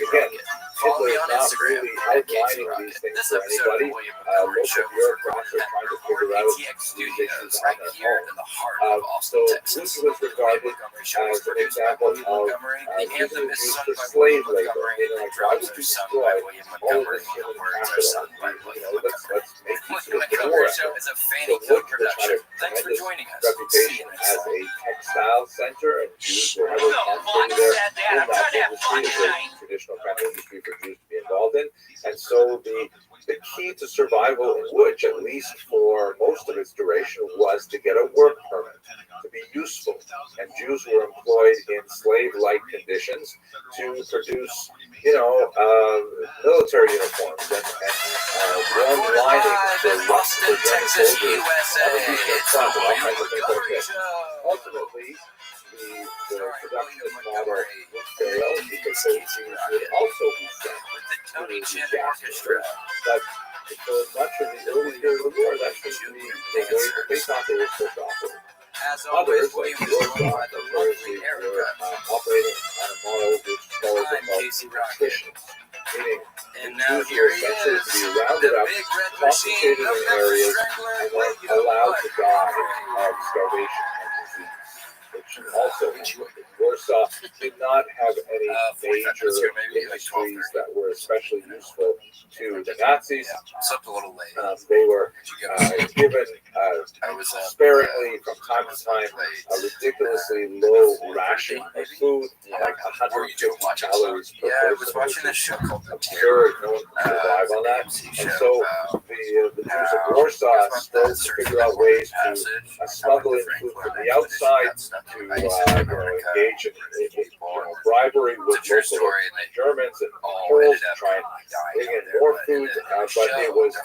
again, Rocket. Follow me Hitler on is not Instagram really at Casey outlining Rocket. these things This for episode of anybody. the William Montgomery Local Show was bureaucrats are recorded trying to at figure out ATX these issues Studios on right their here own. in the heart of Austin, So Texas. this was regarded Montgomery Show was as an produced by example William of Montgomery. The anthem is used sung for by slave William labor. Montgomery. You know, The like, why drums would are you sung destroy by William all of Montgomery. this The human words are capital? sung by William Let's Montgomery. make use William of the Montgomery war Show effort. is a So Fannie Wood Hill has had production. a Thanks for tremendous joining us. See reputation you next as time. a textile center, and Jews were heavily concentrated there in that industry. It's a traditional kind of industry for Jews to be involved in. And so the key to survival in Wood, at least for most of its duration, was to get a work permit, to be useful. And Jews were employed in slave-like conditions to produce, military uniforms and warm linings for Austin, German Texas, soldiers. USA. It's the William Montgomery Show. Ultimately, the production model would fail because those Jews would also be sent With the Tony to the Chin gas Orchestra. But for much of the early period of the war, that seemed to be the way that they thought they were supposed to operate. As always, Others, like William the is joined by the lovely were Erica. operating on a model which scholars I'm call Casey Rocket. partition, meaning And the now Jews here were he essentially is, to be the rounded up, big red machine, concentrated the in Memphis areas, Strangler, and then William allowed to die Montgomery. of starvation and disease. Which also, Warsaw did not have any 45 minutes major ago, maybe like industries 12:30. that were especially useful to the Nazis. Slept a little late. They were given I was sparingly from time to time a ridiculously low ration of food, like 150 calories per Yeah, I was person, watching which this show called The is Terror. absurd. No one can survive on that. AMC And show so about the Jews of Warsaw strove to figure out ways to smuggle in food from the outside, to engage in bribery with local Germans and Poles to try and bring in more food, but it was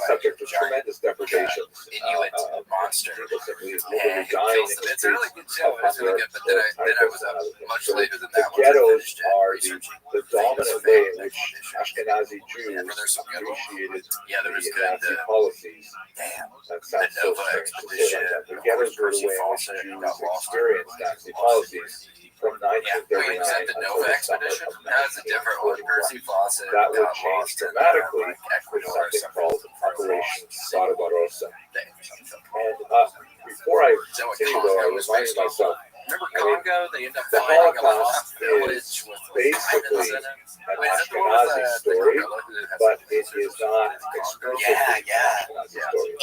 subject to tremendous deprivations. Inuit monster. People simply Yeah, literally he dying kills in them. the It's a really streets good show. of It's really hunger. good, but then I was up much later than The that. once I ghettos finished it, are researching the famous dominant way in family which conditions. Ashkenazi Yeah, Jews there's some good ones. appreciated Yeah, there was the good. Nazi policies. Damn. That The sounds so Nova strange to say expedition. like that. The ghettos were the way in which Jews experienced Nazi policies from Yeah, wait, 1939 was that the until Nova the summer expedition? of That was a different one. 1941. Percy Fawcett That would got change lost in dramatically like with Ecuador or something something. called Operation Sada Barrosa. Thing. And before I Is that what continue, though, I Congo was reminded based myself, Remember I mean, Congo? They end up the finding a Holocaust lost village with basically diamonds in it. an Wait, is that the one with Ashkenazi the story, gorilla who has but the it is not exclusively Yeah, an Ashkenazi yeah. story.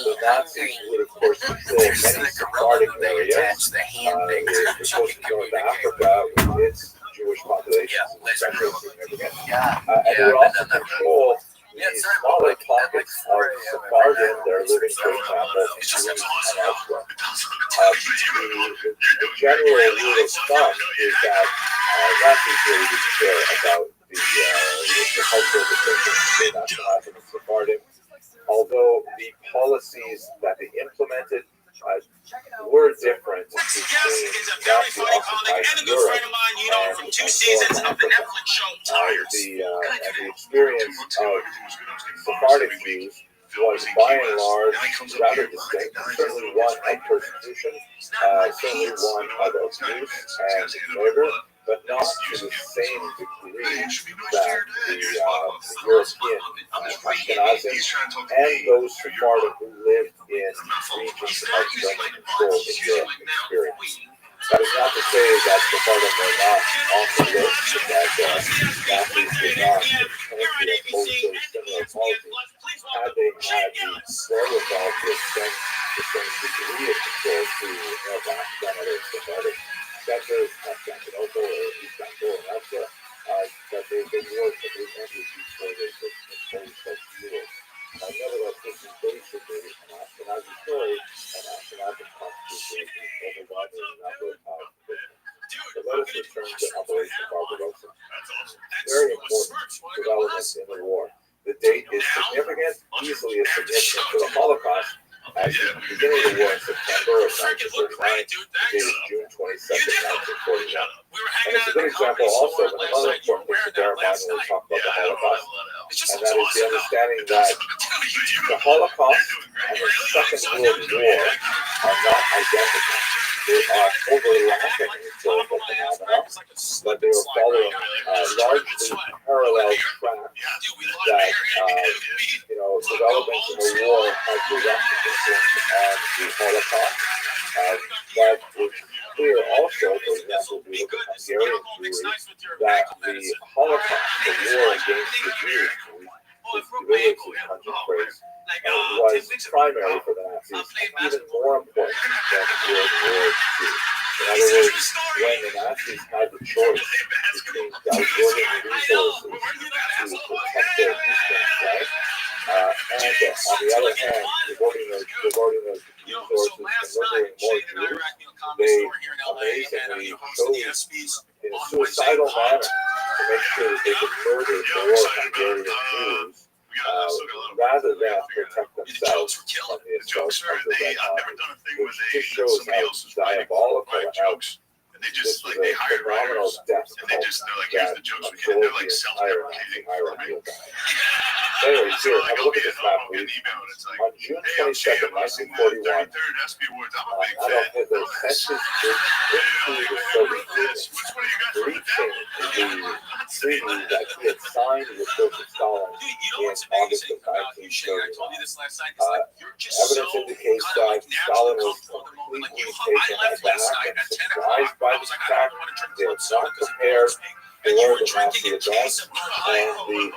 The Nazis would, of course, control There's many the gorilla Sephardic that they areas. attach the hand thing to. You're supposed to go into Africa with its Jewish population, Yeah, laser especially gorilla. significant. Yeah, And they yeah, would I've also done that. control Yeah, the sorry, smaller like, at like pockets 4 of a.m. Sephardim that are living, for example, in It's just Greece and elsewhere. The general rule of thumb is that Nazis really didn't care about the cultural distinctions between Ashkenazim and Sephardim, although the policies that they implemented were different between Nazi occupied Europe and the experience of Sephardic Jews was by and large rather distinct. Certainly one of persecution, certainly one of abuse and murder, but not to the same degree that the European Ashkenazim and those Sephardim who lived in regions of German control in their experience. That is not to say that Sephardim were not on the list, that Nazis did not intend to oppose those similar policies. Had they had the wherewithal to extend the same degree of control to Afghanistan or Sephardic centers, Constantinople or East Angol and elsewhere, that they were simply entities before they could impose such rules. Nevertheless, this is basically an Ashkenazi story, and Ashkenazi constitutes an overwhelming number of victims. But let us return to Operation Barbarossa. Very important developments in the war. The date is significant, easily as significant for the Holocaust as the beginning of the war in September of 1939, the date is June 22nd, 1941. And it's a good example also of another important thing to bear in mind when we talk about the Holocaust, and that is the understanding that the Holocaust and the Second World War are not identical. They are overlapping historical phenomena, but they were following largely parallel tracks that, developments in the war had direct influence on the Holocaust. But it's clear also, for example, if we look at Hungarian theory, that the Holocaust, the war against the Jews, this derivative pungent phrase, was primary for the Nazis and even more important than World War II. In other words, when the Nazis had the choice between diverting resources to protect their eastern flank, and on the other hand, devoting those resources to murdering more Jews, they amazingly chose in a suicidal manner to make sure that they could murder more Hungarian Jews rather than protect themselves from the assault of the Red Army, which just shows how diabolical and how this is a phenomenal depth that absorbed the entire Nazi hierarchy of that. Anyways, here, have a look at this map, please. On June 22nd, 1941, Adolf Hitler sent his troops into the Soviet Union, breaching the treaty that he had signed with Joseph Stalin in August of 1939. Evidence indicates that Stalin was completely taken aback and surprised by the fact they were not prepared for the Nazi advance, and the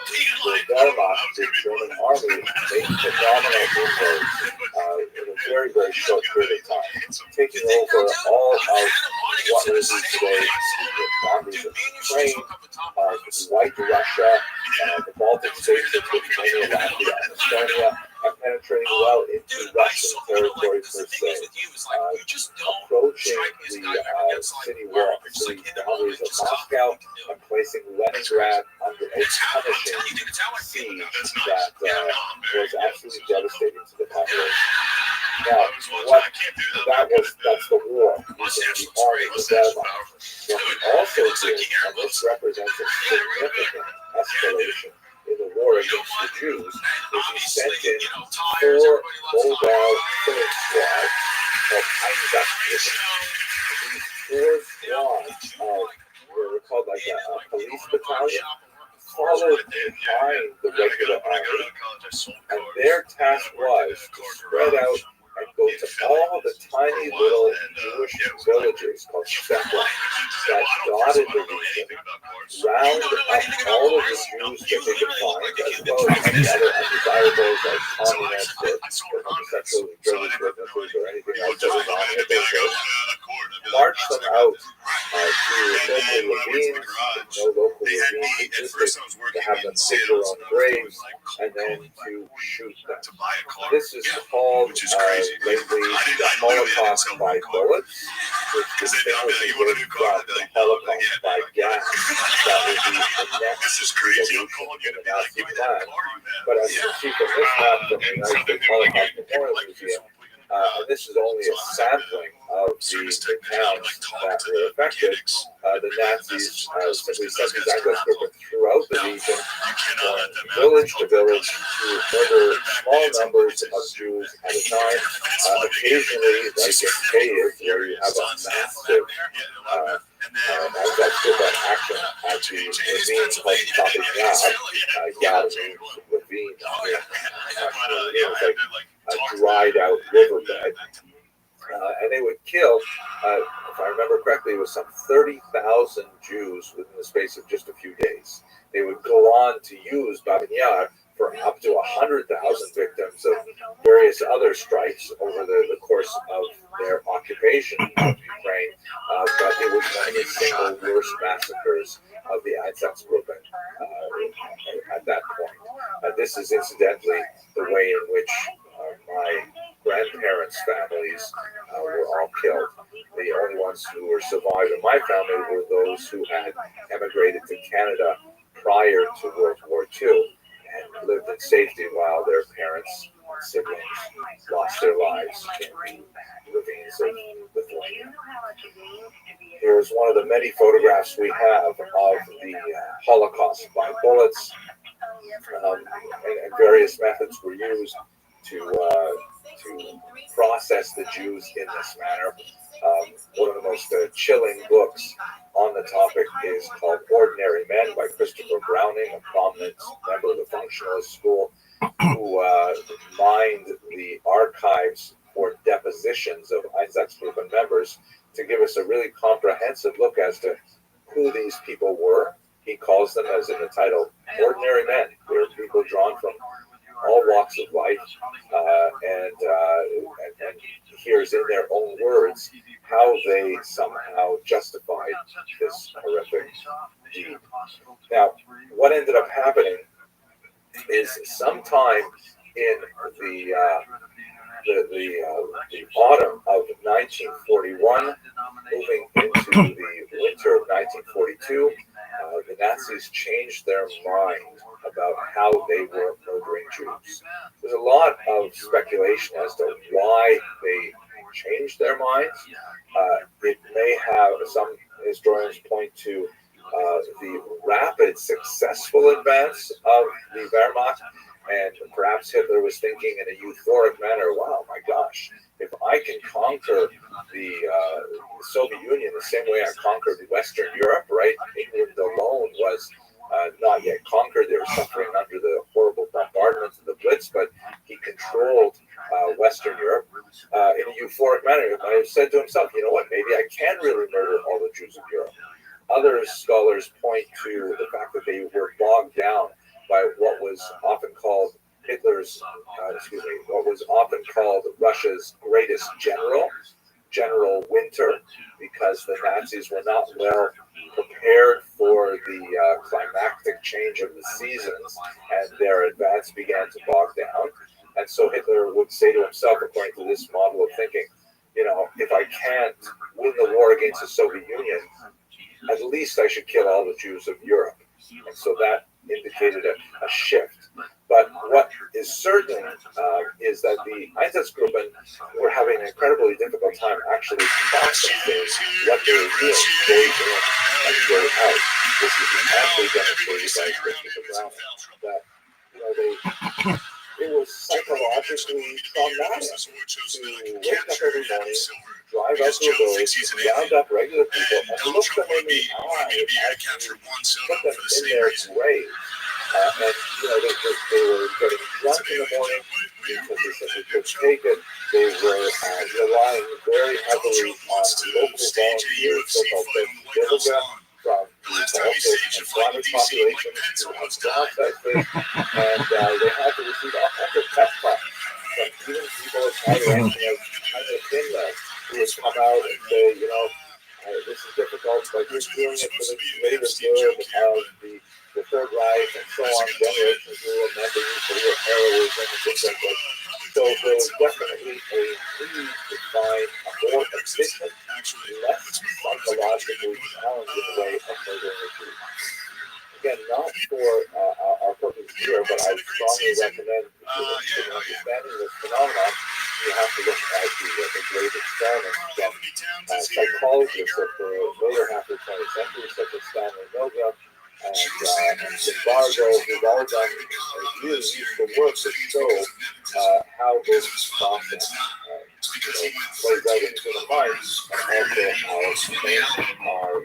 Wehrmacht, the German army, made phenomenal inroads in a very, very short period of time, taking over all of what will be today the boundaries of Ukraine, White Russia, the Baltic states of Lithuania, Latvia, and Estonia, and penetrating well into Russian territory per se, approaching the city boundaries of Moscow, and placing Leningrad under a punishing siege that was absolutely devastating to the population. Now, that's the war using the army of Wehrmacht. What we also did, and this represents a significant escalation in the war against the Jews, is he sent in 4 mobile killing squads called Einsatzgruppen. These 4 squads were called like a police battalion, followed behind the regular army, and their task was to spread out and go to all the tiny little Jewish villages called shtetl that dotted the region, round up all of the Jews that they could find, as well as any other undesirables like communists or homosexuals, drug users, or anything else that was on their basis, march them out to local ravines, no local ravines existed, to have them dig their own graves, and then to shoot them. This is called lately the Holocaust by bullets, which distinguishes it from the Holocaust by gas. That would be the next evolution in the Nazi plan. But as you can see from this map from the United States Holocaust Memorial Museum, and this is only a sampling of the towns that were affected. The Nazis simply sent these Einsatzgruppen throughout the region, going village to village to murder small numbers of Jews at a time. Occasionally, like in Kiev, where you have a massive Einsatzgruppen action at the ravine called Chopping Yad ravine. It was like a dried out riverbed. And they would kill, if I remember correctly, it was some 30,000 Jews within the space of just a few days. They would go on to use Babin Yar for up to 100,000 victims of various other strikes over the course of their occupation of Ukraine. But it was one of the single worst massacres of the Einsatzgruppen at that point. This is incidentally the way in which my grandparents' families were all killed. The only ones who were survived in my family were those who had emigrated to Canada prior to World War II and lived in safety while their parents and siblings lost their lives in the ravines of Lithuania. Here's one of the many photographs we have of the Holocaust by bullets, and various methods were used to process the Jews in this manner. One of the most chilling books on the topic is called Ordinary Men by Christopher Browning, a prominent member of the functionalist school, who mined the archives for depositions of Einsatzgruppen members to give us a really comprehensive look as to who these people were. He calls them, as in the title, ordinary men. They're people drawn from all walks of life, and here's in their own words how they somehow justified this horrific deed. Now, what ended up happening is sometime in the autumn of 1941, moving into the winter of 1942, the Nazis changed their mind about how they were murdering Jews. There's a lot of speculation as to why they changed their minds. It may have, some historians point to the rapid, successful advance of the Wehrmacht, and perhaps Hitler was thinking in a euphoric manner, wow, my gosh, if I can conquer the Soviet Union the same way I conquered Western Europe, right? England alone was not yet conquered. They were suffering under the horrible bombardment of the Blitz, but he controlled Western Europe in a euphoric manner. He might have said to himself, you know what, maybe I can really murder all the Jews of Europe. Other scholars point to the fact that they were bogged down by what was often called what was often called Russia's greatest general, General Winter, because the Nazis were not well prepared for the climactic change of the seasons, and their advance began to bog down. And so Hitler would say to himself, according to this model of thinking, you know, if I can't win the war against the Soviet Union, at least I should kill all the Jews of Europe. And so that indicated a shift. But what is certain is that the Einsatzgruppen were having an incredibly difficult time actually processing what they were doing day in and day out. This is amply demonstrated by Christopher Browning, that it was psychologically traumatic to wake up every morning, drive out to a village, round up regular people, and look them in the eye as you put them in their graves. And they were getting drunk in the morning because they simply couldn't take it. They were relying very heavily on local volunteers, so-called Bilga, from also employment population who have jobs like this, and they had to receive all kinds of pep talks from even people as high ranking as Finland, who would come out and say, you know, difficult, but you're doing it for the greater good of the Third Reich and so on, generations who were meant to use for heroism and things like that. So there was definitely a need to find a more efficient, less psychologically challenging way of murdering a Jew. Again, not for our purpose here, but I strongly recommend to understanding this phenomenon, you have to look at the great experiments that psychologists of the later half of the 20th century, such as Stanley Milgram and Zimbardo, who've all done really useful work to show how this process plays out in human mind, and also how things are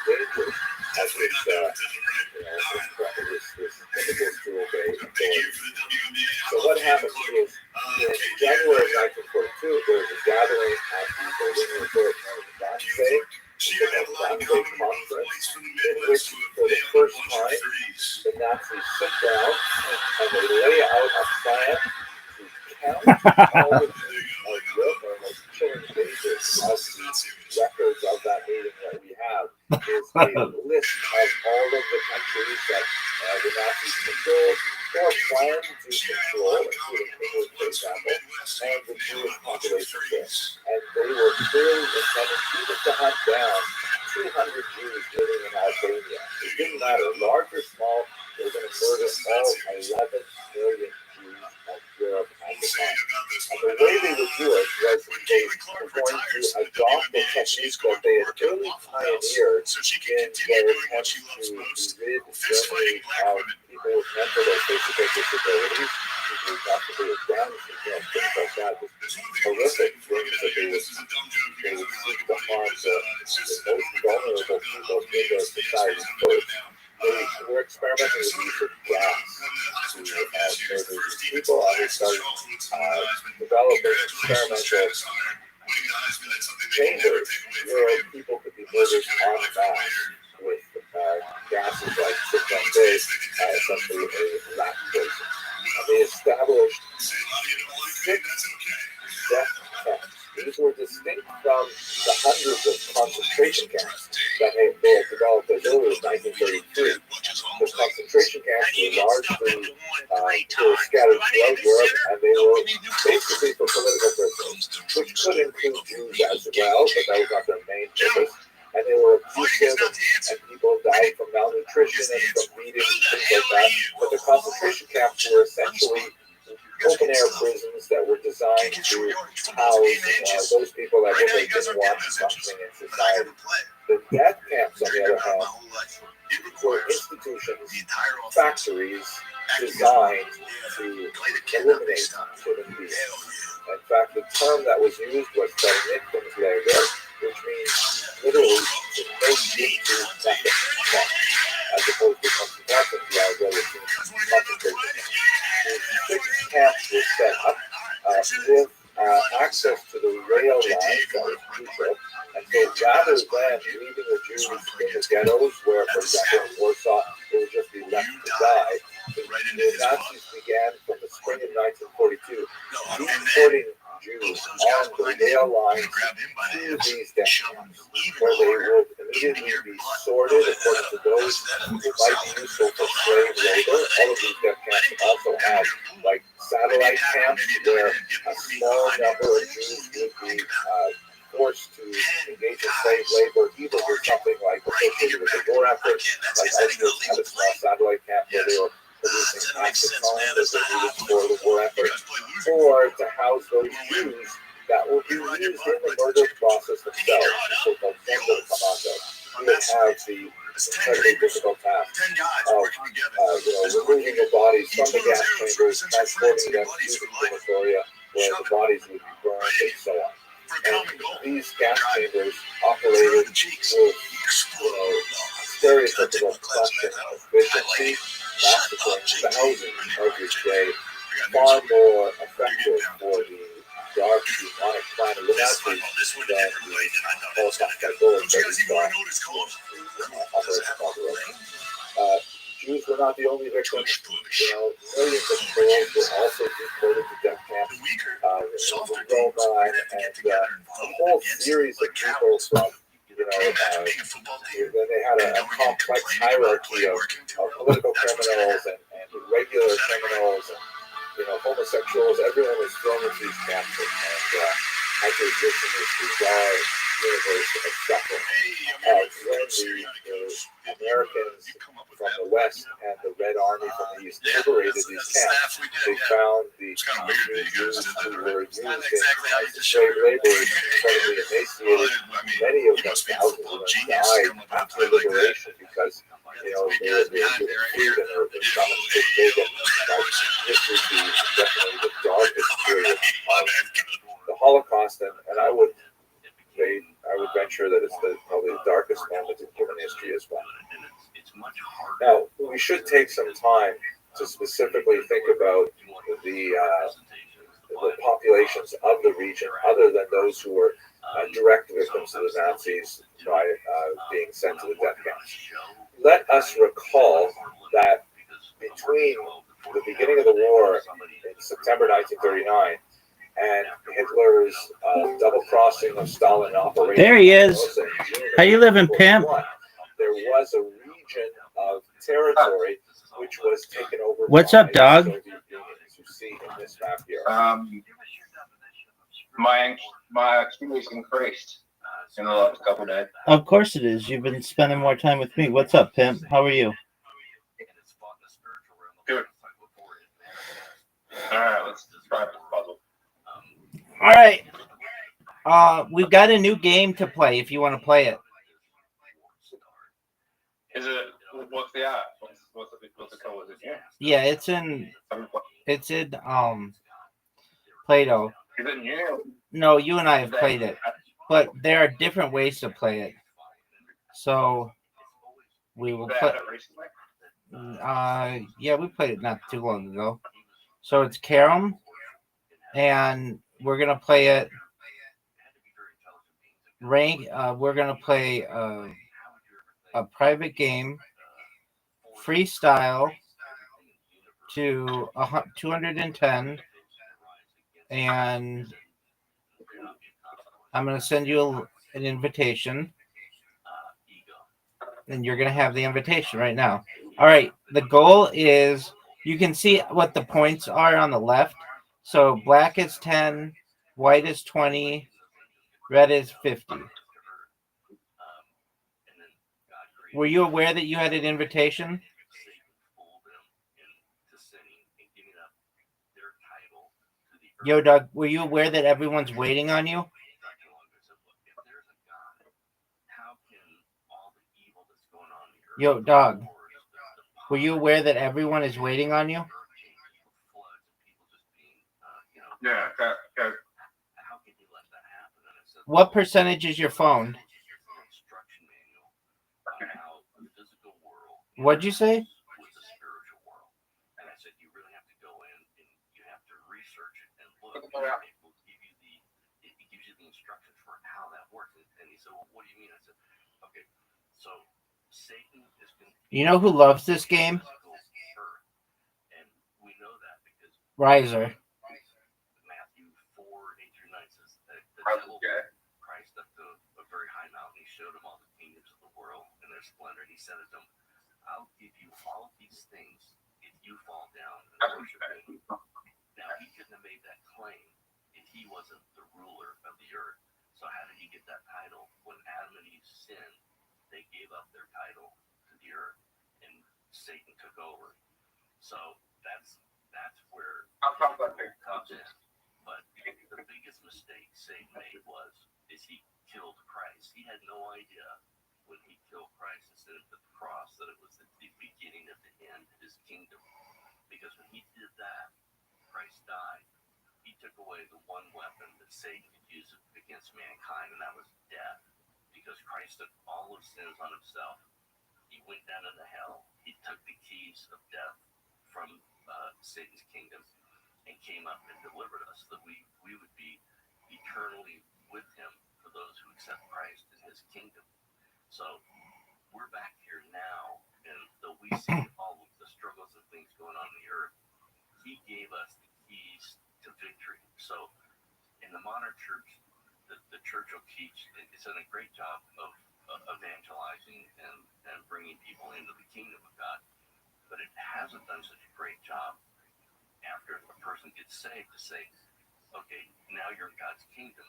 leading to dangers as this to obey authority. So what happens is, in January 1942, there was a gathering at the Berlin resort known as Wannsee, conference, in which for the first time the Nazis sit down and they lay out a plan to count all of the most chilling pages of the records of that meeting that we have is a list of all of the countries that the Nazis controlled or planned to control, including England, for example, and the Jewish population there. And they were clearly intending even to hunt down 200 Jews living in Albania. It didn't matter, large or small, they were going to murder all 11 million Jews of Europe at the time. And the way they would do it was they were going to adopt the techniques that they had really pioneered in their attempts to rid Germany of people with mental or physical disabilities, people possibly with Down syndrome, things like that, just horrific things that they would seek to harm the most vulnerable people in their society first. They were experimenting with the use of gas to murder these people, and they started developing experimental chambers where people could be murdered en masse with gases like Cyclone B, essentially a rat poison. They established 6 death camps. These were distinct from the hundreds of concentration camps that they had developed as early as 1933. The concentration camps were largely scattered throughout Europe, and they were basically for political prisoners, which could include Jews as well, but that was not their main purpose. And they were abusive, and people died from malnutrition and from beating and things like that. But the concentration camps were essentially open-air prisons that were designed to house those people that really didn't want functioning in society. The death camps, on the other hand, were institutions, factories designed to eliminate human beings. In fact, the term that was used was Vernichtungslager, which means literally to make you do nothing, as opposed to Konzentrationslager, which means concentration camps. The 6 camps were set up with access to the rail lines that was crucial. And so rather than leaving the Jews in the ghettos, where, for example, in Warsaw, they would just be left to die, the Nazis began from the spring of 1942 deporting Jews on the rail lines to these death camps, where they would immediately be sorted according to those who might be useful for slave labor. All of these death camps also had like satellite camps where a small number of Jews would be forced to engage in slave labor, either with something like associated with the war effort, like Auschwitz had a small satellite camp where they were producing acetone that they needed for the war effort, or to house those Jews that will be used in the murder process themselves, the so-called mental commandos, who would have the incredibly difficult task of removing the bodies from the gas chambers, transporting them to the crematoria where the bodies would be burned, and so on. And these gas chambers operated with stereotypical function of efficiency, massacring thousands every day, far more effective for the dark, demonic plan of the Nazis than the Holocaust by bullets that we saw Operation Barbarossa. Jews were not the only victims. Millions of Poles were also deported to death camps in Roma, and a whole series of people from then they had a complex hierarchy of political criminals and regular criminals and homosexuals. Everyone was thrown into these camps and had to exist in this bizarre universe of suffering. When the Americans from the West and the Red Army from the East liberated these camps, they found the Jews who were used as slave laborers, incredibly emaciated. Many of them, thousands of them, died after liberation because they were given food and their stomachs were big. This would be definitely the darkest period of the Holocaust, and I would venture that it's probably the darkest moment in human history as well. Now, we should take some time to specifically think about the populations of the region, other than those who were direct victims of the Nazis by being sent to the death camps. Let us recall that between the beginning of the war in September 1939 and Hitler's double crossing of Stalin operation. There he is. How you living, pimp? There was a region of territory which was taken over. What's up, dog? Soviet Union, as you see in this map here. My experience increased in the last couple of days. Of course it is. You've been spending more time with me. What's up, pimp? How are you? Good. All right, let's try this puzzle. All right. We've got a new game to play if you want to play it. Is it? What's the app? What's the code? Is it here? Yeah, it's in Play-Doh. Is it new? No, you and I have played it, but there are different ways to play it. So we will play. Yeah, we played it not too long ago. So it's Carom, and we're gonna play it. We're gonna play a private game, freestyle to 210, and I'm gonna send you an invitation, and you're gonna have the invitation right now. All right. The goal is you can see what the points are on the left. So black is 10, white is 20, red is 50. Were you aware that you had an invitation? Yo, Doug, were you aware that everyone's waiting on you? Yo, Doug, were you aware that everyone is waiting on you? Yeah. Okay. What percentage is your phone? What'd you say? You know who loves this game? Riser. I'll give you all of these things if you fall down and worship me. Now, he couldn't have made that claim if he wasn't the ruler of the earth. So how did he get that title? When Adam and Eve sinned, they gave up their title to the earth, and Satan took over. So that's where it comes in. But the biggest mistake Satan made is he killed Christ. He had no idea when he killed Christ instead of the cross that it was the beginning of the end of his kingdom. Because when he did that, Christ died. He took away the one weapon that Satan could use against mankind, and that was death. Because Christ took all of sins on himself. He went down into hell. He took the keys of death from Satan's kingdom and came up and delivered us so that we would be eternally with him for those who accept Christ in his kingdom. So we're back here now, and though we see all of the struggles and things going on in the earth, he gave us the keys to victory. So in the modern church, the church will teach, it's done a great job of saved to say, okay, now you're in God's kingdom.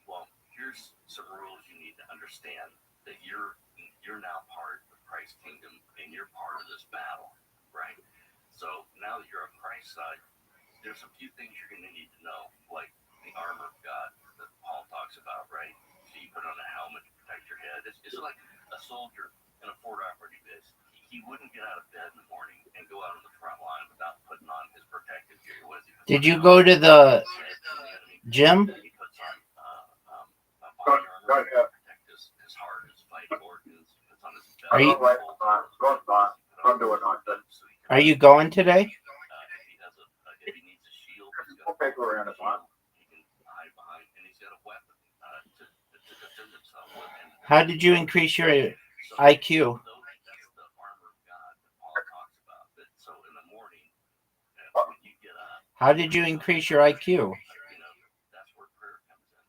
Well, here's some rules you need to understand that you're now part of Christ's kingdom and you're part of this battle, right? So now that you're on Christ's side, there's a few things you're going to need to know, like the armor of God that Paul talks about, right? So you put on a helmet to protect your head. It's like a soldier in a Fort Operating Base. He wouldn't get out of bed in the morning and go out on the front line without putting on his protective gear. Did you go to the gym? He puts on a body armor to protect his heart, his vital organs. He puts on his belt. Are you going today? If he needs a shield, he's got a shield he can hide behind, and he's got a weapon to defend himself with. How did you increase your IQ? That's the armor of God that Paul talks about. So in the morning, when you get up, How did you increase your IQ? that's where prayer comes in.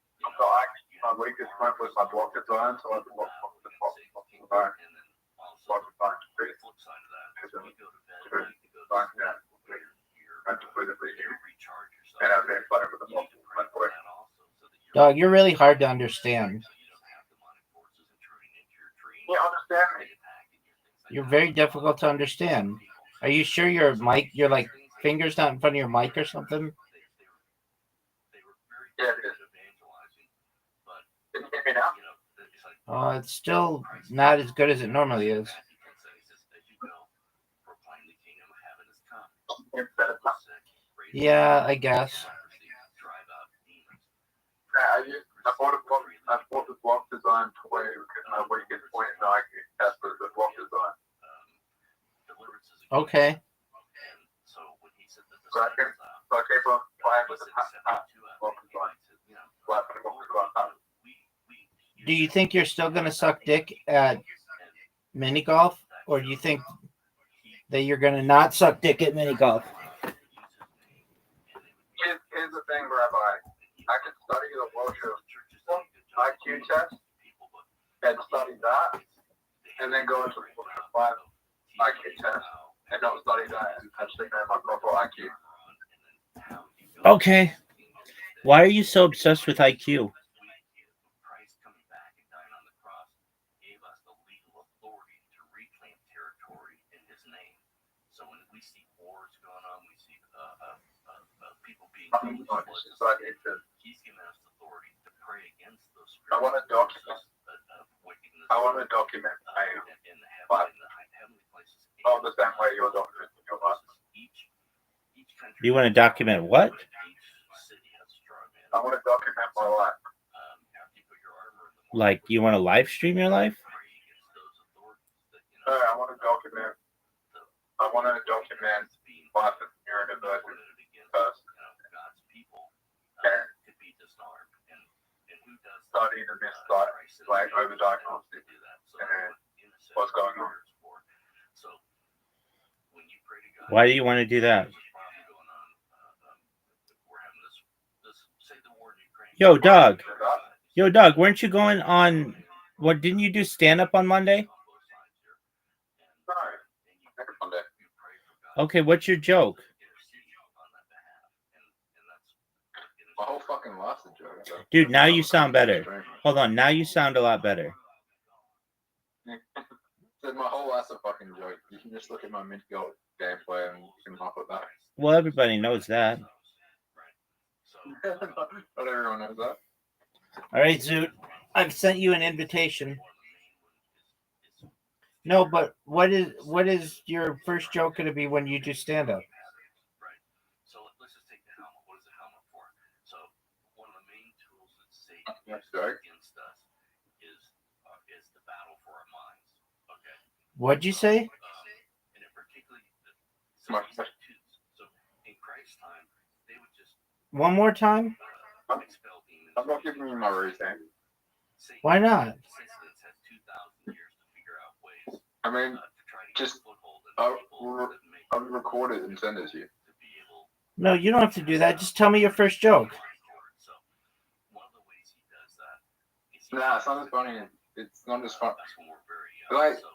My week is spent with my blockers on, so I can walk the top of the back. And then also, the flip side of that is when you go to bed, you go to sleep, you recharge yourself. And I've been playing with the You need to pray for that also, so that Dog, you're really hard to understand. so you don't have demonic forces intruding into your dreams. Yeah, understand me. Attacking you, things like You're that. very difficult to understand. Are you sure your mic, your like fingers not in front of your mic or something? They were very Yeah, good at evangelizing, but Can you hear me now? it's like It's still not as good as it normally is. Matthew 10 says, he says, as you go, proclaim the kingdom of heaven has come. It's better. The sick, raise the Yeah, dead, I guess. leprosy, drive out demons. I bought the block design toy because my week is pointing to IQ test with the block design. Deliverance is a Okay. And so when he said that the So I sun kept was out, So I keep on playing he with the said 72 hours. block design. He said, Like the block design. Do you think you're still gonna suck dick at mini golf, or do you think that you're gonna not suck dick at mini golf? Here's the thing, Rabbi. I can study the Welsh IQ test and study that, and then go into the 5 IQ test and don't study that and actually know my proper IQ. Okay. Why are you so obsessed with IQ? Christ coming back and dying on the cross gave us the legal authority to reclaim territory in his name. So when we see wars going on, we see people being he's given us authority to pray against those I want to document. wickedness. I want to document in the heavenly places. all the same way you're documenting your life. Each country. You want to document what? Each city has a straw man. I want to document my life. After you put your armor in the morning, Like, you want to live stream your life? pray against those authorities that I want to document. I want to document being life in the university against first. God's people Yeah. to be disarmed. And who does that? Study the misdiagnosis, Christ says like to overdiagnostic. do that. So and innocent what's going on. prayers for. So when you pray to God, Why do you want to do that? there's a problem going on. We're having this say the war in Ukraine. Yo, Doug. Yo, Doug, weren't you going on, what, didn't you do stand-up on Monday? Sorry. Next Monday. Okay, what's your joke? My whole fucking life's a joke. Though. Dude, now you sound better. Hold on, now you sound a lot better. Said my whole life's a fucking joke. You can just look at my mid-goal gameplay and you can laugh at that. Well, everybody knows that. Not everyone knows that. All right, Zoot, I've sent you an invitation. No, but what is your first joke going to be when you do stand-up? Right. So let's just take the helmet. What is the helmet for? So one of the main tools that Satan uses against us is the battle for our minds. Okay. What'd you say? And in particularly, so in Christ's time, they would just One more time? expel demons. I'm not giving you my reason. Why not? Systems has 2,000 years to figure out ways I mean, to try to just- get a foothold in I'll- people that make I'll record it and send it to you. to be able. No, you don't have to do that. Just tell me your first joke. So one of the ways he does that is he Nah, it's not as funny. It's not as fun. that's when we're very young. Like- So,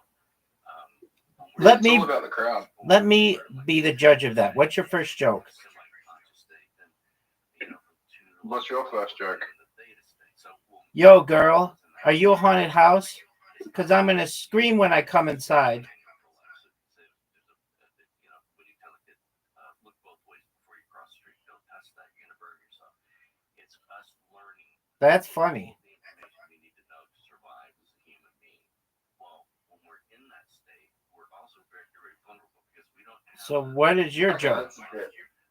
Let It's me all about the crowd. be the judge of that. What's your first joke? semi-conscious state, then What's your first joke? Yo, girl, are you a haunted house? Because I'm going to scream when I come inside. That's funny. So what is your joke?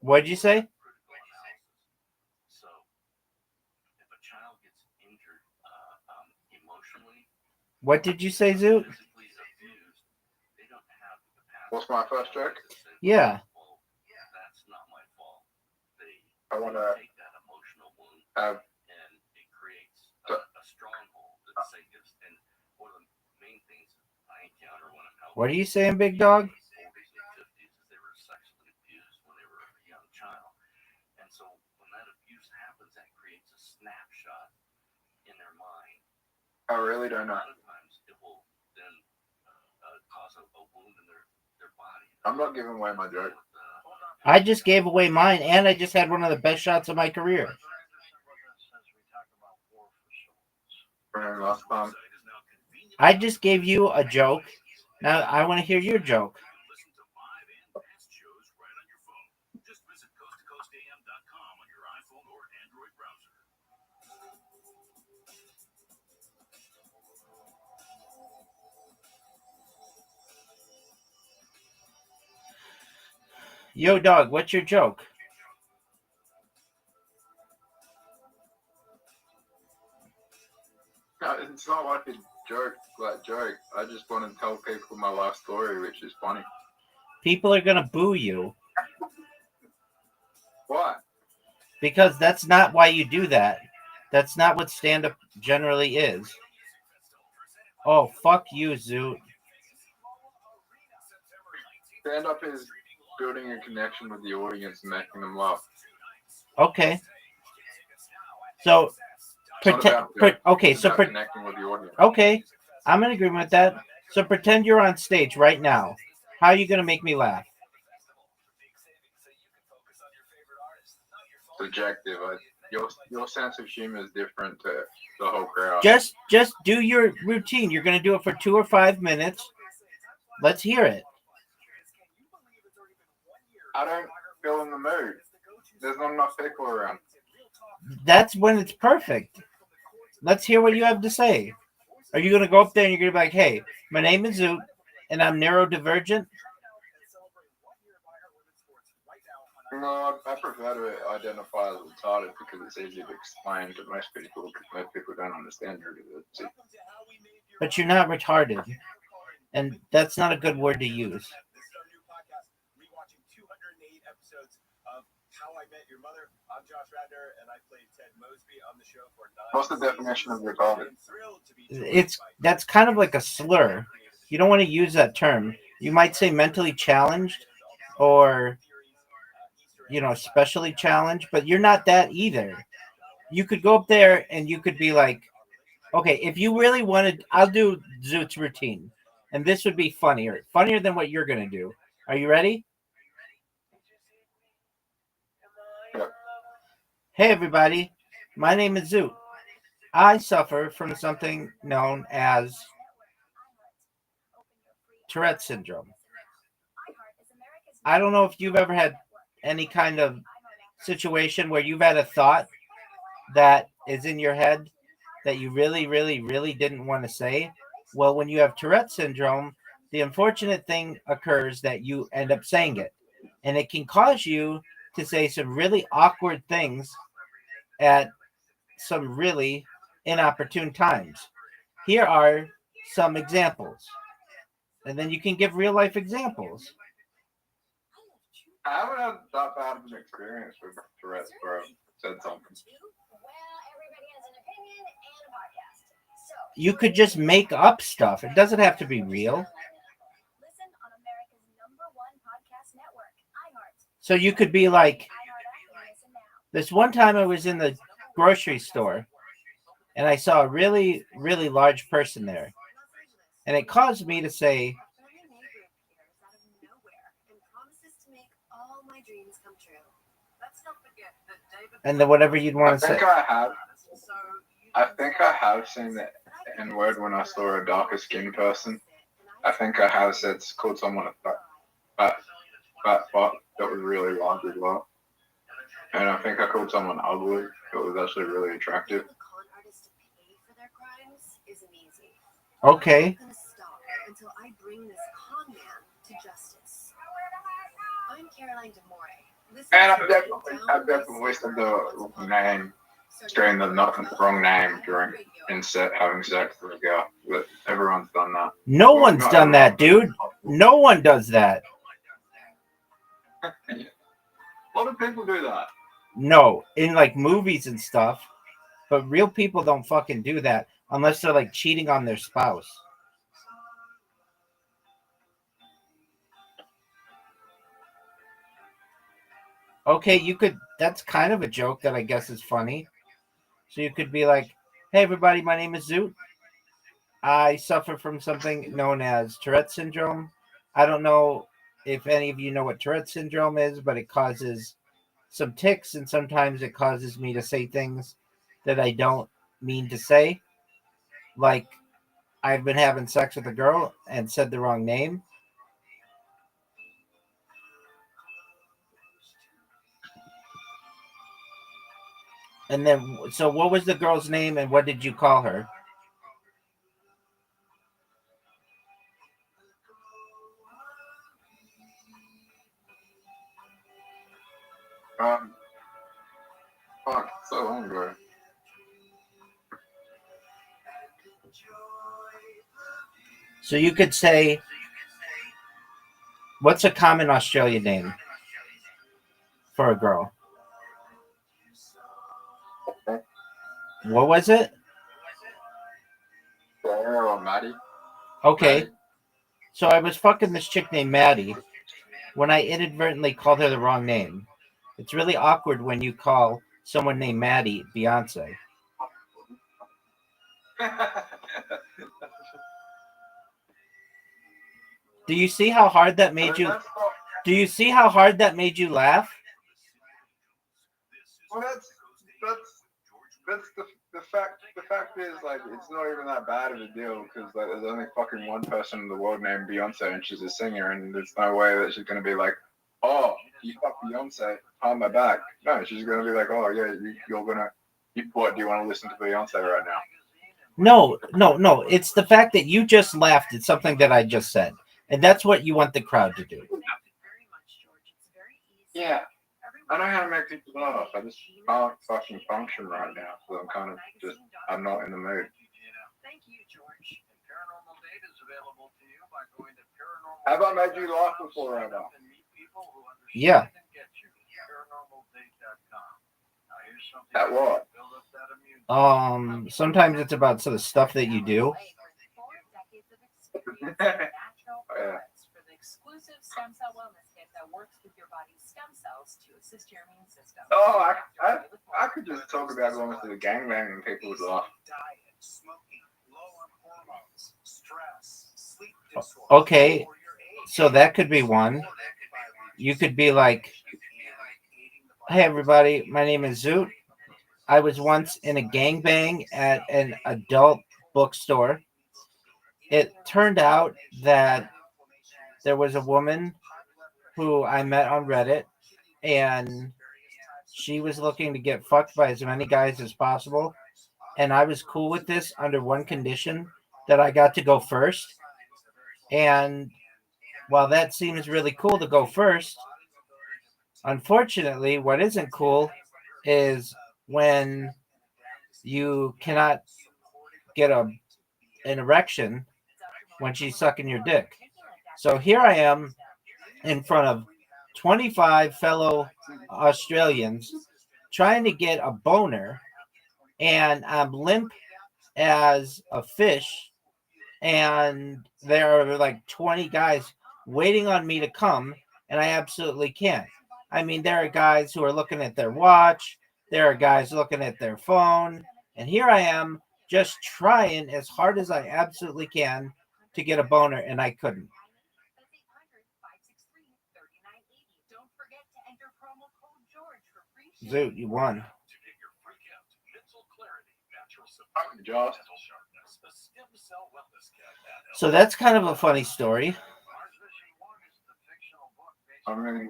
What did you say? What did you say, Zoot? What's my first joke? Yeah. I want to have What are you saying, big dog? I really don't know. I'm not giving away my joke. I just gave away mine, and I just had one of the best shots of my career. Last time. I just gave you a joke. Now I want to hear your joke. Yo, dog, what's your joke? No, it's not like a joke. I just want to tell people my life story, which is funny. People are going to boo you. Why? Because that's not why you do that. That's not what stand-up generally is. Oh, fuck you, Zoot. Stand-up is building a connection with the audience and making them laugh. Okay. So, connecting with the audience. Okay, I'm in agreement with that. So pretend you're on stage right now. How are you going to make me laugh? Subjective. Your sense of humor is different to the whole crowd. Just do your routine. You're going to do it for 2 or 5 minutes. Let's hear it. I don't feel in the mood. There's not enough people around. That's when it's perfect. Let's hear what you have to say. Are you going to go up there and you're going to be like, hey, my name is Zoot, and I'm neurodivergent? No, I prefer to identify as retarded because it's easy to explain to most people because most people don't understand neurodiversity. But you're not retarded, and that's not a good word to use. What's the definition of retarded? That's kind of like a slur. You don't want to use that term. You might say mentally challenged or, specially challenged, but you're not that either. You could go up there and you could be like, okay, if you really wanted, I'll do Zoot's routine, and this would be funnier than what you're going to do. Are you ready? Yep. Hey, everybody. My name is Zoot. I suffer from something known as Tourette syndrome. I don't know if you've ever had any kind of situation where you've had a thought that is in your head that you really, really, really didn't want to say. Well, when you have Tourette syndrome, the unfortunate thing occurs that you end up saying it. And it can cause you to say some really awkward things at some really inopportune times. Here are some examples. And then you can give real life examples. I haven't had that bad of an experience with Tourette's where I've said something. You could just make up stuff. It doesn't have to be real. So you could be like, this one time I was in the grocery store and I saw a really, really large person there. And it caused me to say, And then whatever you'd want to say. I think I have seen the N word when I saw a darker skinned person. I think I have called someone a fat fuck that was really large as well. And I think I called someone ugly that was actually really attractive. Okay. Until I bring this con man to justice. I'm Caroline DeMore. And I've definitely said the name, saying the wrong name during having sex with a girl. But everyone's done that. No one's done that, dude. No one does that. A lot of people do that. No, in like movies and stuff. But real people don't fucking do that unless they're like cheating on their spouse. Okay, you could. That's kind of a joke that I guess is funny. So you could be like, "Hey, everybody, my name is Zoot. I suffer from something known as Tourette syndrome. I don't know if any of you know what Tourette syndrome is, but it causes some tics, and sometimes it causes me to say things that I don't mean to say. Like, I've been having sex with a girl and said the wrong name." And then, so what was the girl's name and what did you call her? Fuck, so long ago. So you could say, what's a common Australian name for a girl? What was it? Sarah or Maddie. Okay. Maddie. So I was fucking this chick named Maddie when I inadvertently called her the wrong name. It's really awkward when you call someone named Maddie Beyonce. Do you see how hard that made you? Do you see how hard that made you laugh? Well, that's the fact. The fact is, like, it's not even that bad of a deal because like there's only fucking one person in the world named Beyonce and she's a singer, and there's no way that she's gonna be like, oh, you fuck Beyonce on my back. No, she's gonna be like, oh yeah, you're gonna. What do you want to listen to Beyonce right now? No. It's the fact that you just laughed at something that I just said, and that's what you want the crowd to do. Yeah. I know how to make people laugh. I just can't fucking function right now, so I'm not in the mood. Thank you, George. Paranormal data is available to you by going to paranormal. Have I made you laugh before right now? Yeah. At what? Sometimes it's about sort of stuff that you do. Yeah. For the exclusive stem cell wellness kit that works with your body's stem cells to assist your immune system. Oh, I could just talk about going to the gangbang and people would laugh. Okay, so that could be one. You could be like, hey everybody, my name is Zoot. I was once in a gangbang at an adult bookstore. It turned out that there was a woman who I met on Reddit, and she was looking to get fucked by as many guys as possible. And I was cool with this under one condition, that I got to go first. And while that seems really cool to go first, unfortunately, what isn't cool is when you cannot get an erection when she's sucking your dick. So here I am in front of 25 fellow Australians trying to get a boner, and I'm limp as a fish, and there are like 20 guys waiting on me to come, and I absolutely can't. I mean, there are guys who are looking at their watch, there are guys looking at their phone, and here I am just trying as hard as I absolutely can to get a boner, and I couldn't. Zoot, you won. So that's kind of a funny story. I mean,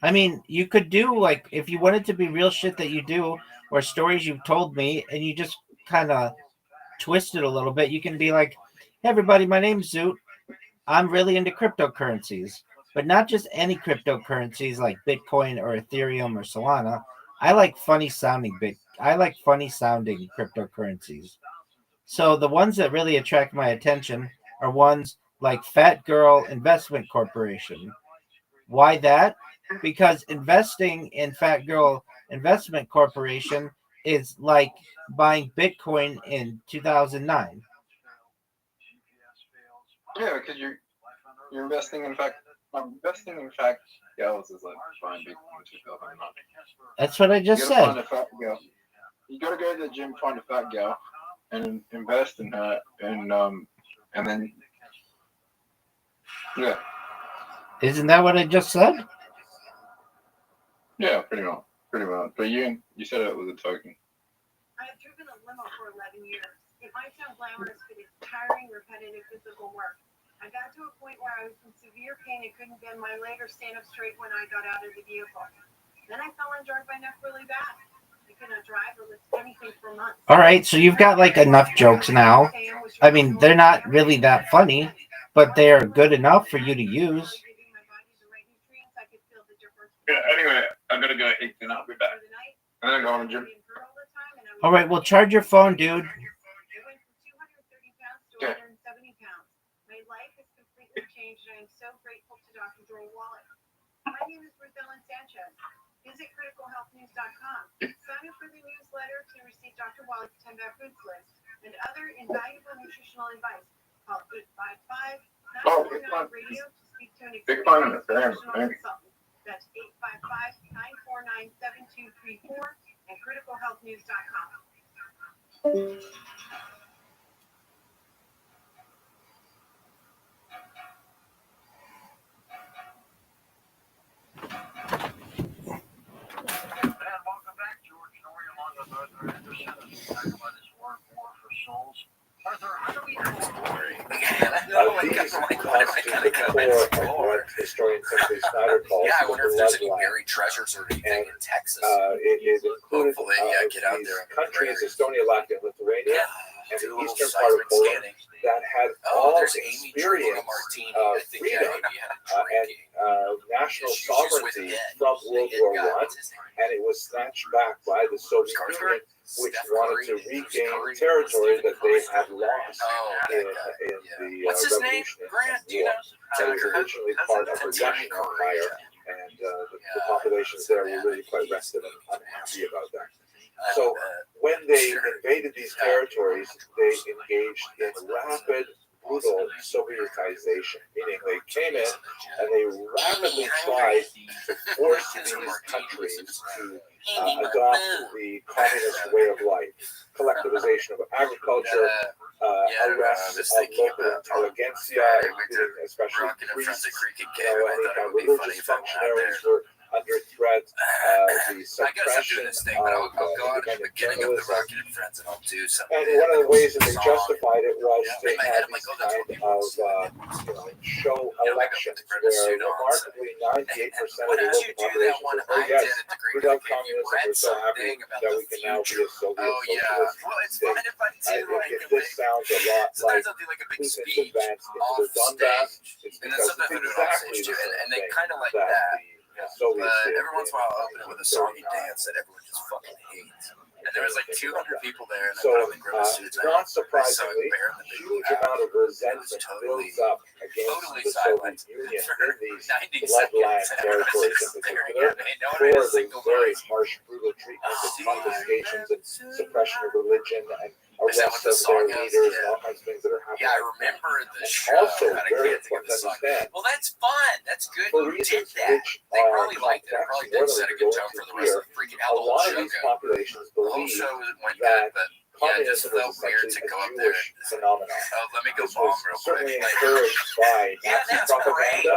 I mean, you could do like if you wanted to be real shit that you do or stories you've told me, and you just kind of twist it a little bit. You can be like, "Hey, everybody, my name's Zoot. I'm really into cryptocurrencies, but not just any cryptocurrencies like Bitcoin or Ethereum or Solana. I like funny sounding cryptocurrencies. So the ones that really attract my attention are ones like Fat Girl Investment Corporation. Why that? Because investing in Fat Girl Investment Corporation is like buying Bitcoin in 2009. yeah, because you're investing in fact. Gals is like buying Bitcoin 2009. That's what I You just gotta find said. a fat girl. You gotta go to the gym, find a fat girl, and invest in her, and then yeah, Isn't that what I just said? yeah, pretty much. But you said it was a token. I have driven a limo for 11 years. It might sound glamorous, but it's tiring, repetitive physical work. I got to a point where I was in severe pain and couldn't bend my leg or stand up straight when I got out of the vehicle. Then I fell and jarred my neck really bad. I could not drive or lift anything for months. All right, so you've got like enough jokes now. I mean, they're not really that funny, but they are good enough for you to use. Yeah. Anyway, I'm gonna go eat and I'll be back. And then go on the gym. All right, well, charge your phone, dude. Okay. My life has completely changed, and I am so grateful to Dr. Joel Wallach. My name is Ruth Ellen Sanchez. Visit criticalhealthnews.com. Sign up for the newsletter to receive Dr. Wallach's 10 Bad Foods list and other invaluable nutritional advice. Call 855-949-RADIO to speak to an experienced nutritional consultant. That's 855-949-7234 and criticalhealthnews.com. Historian Simply Snyder calls Yeah, I wonder if there's any buried treasures or anything in Texas. It included Hopefully, get out there. countries, Estonia, Latvia, Lithuania, and Do a the little eastern part of seismic Poland scanning. that had Oh, all there's Amy drinking a experienced martini. I think freedom Amy had a and drinking. national She's with sovereignty Ed. from World War Ed I, what's his name? and it was snatched back by the Soviet Union, which wanted to regain territory that they had lost in the What's his name? Revolution Grant, do you War. know? That was originally part of the Russian Empire, and the populations there were really quite restive and unhappy about that. So when they invaded these territories, they engaged in rapid, brutal Sovietization, meaning they came in and they rapidly tried to force these countries to adopt the communist way of life, collectivization of agriculture, arrests of local intelligentsia, including especially priests, religious functionaries were under threat, the suppression of independent Friends, and I'll do something. and one of the ways that they justified it was to have these kind of show elections where remarkably 98% of the local population said, oh yes, we love communism, we're so happy that we can now be a Soviet socialist state. If this sounds a lot like Putin's advance into the Donbass, it's because it's exactly the same and they thing kind of like that that. the Soviets did Every once in a while, I'll open it with a song and 1939. dance that everyone just fucking hates. And there was like 200 people there, and So, they put on the suits. not surprisingly, a huge amount of resentment builds up against the Soviet Union in these bloodline territories in particular for the very harsh, brutal treatment of confiscations and suppression of religion and arrest of their leaders and all kinds of things that are happening. Yeah, I remember the show. Also, very important to understand. Well, that's fun. That's good. For You did reasons that. which They are probably liked it. It probably did set a good tone for the rest of the freaking a out. The whole lot of show these good. populations The whole believe show went that good, but yeah, it just communism felt is weird essentially to go a up there. Jewish phenomenon. Oh, let me go This bomb was real certainly quick. encouraged by Yeah, Nazi that's propaganda.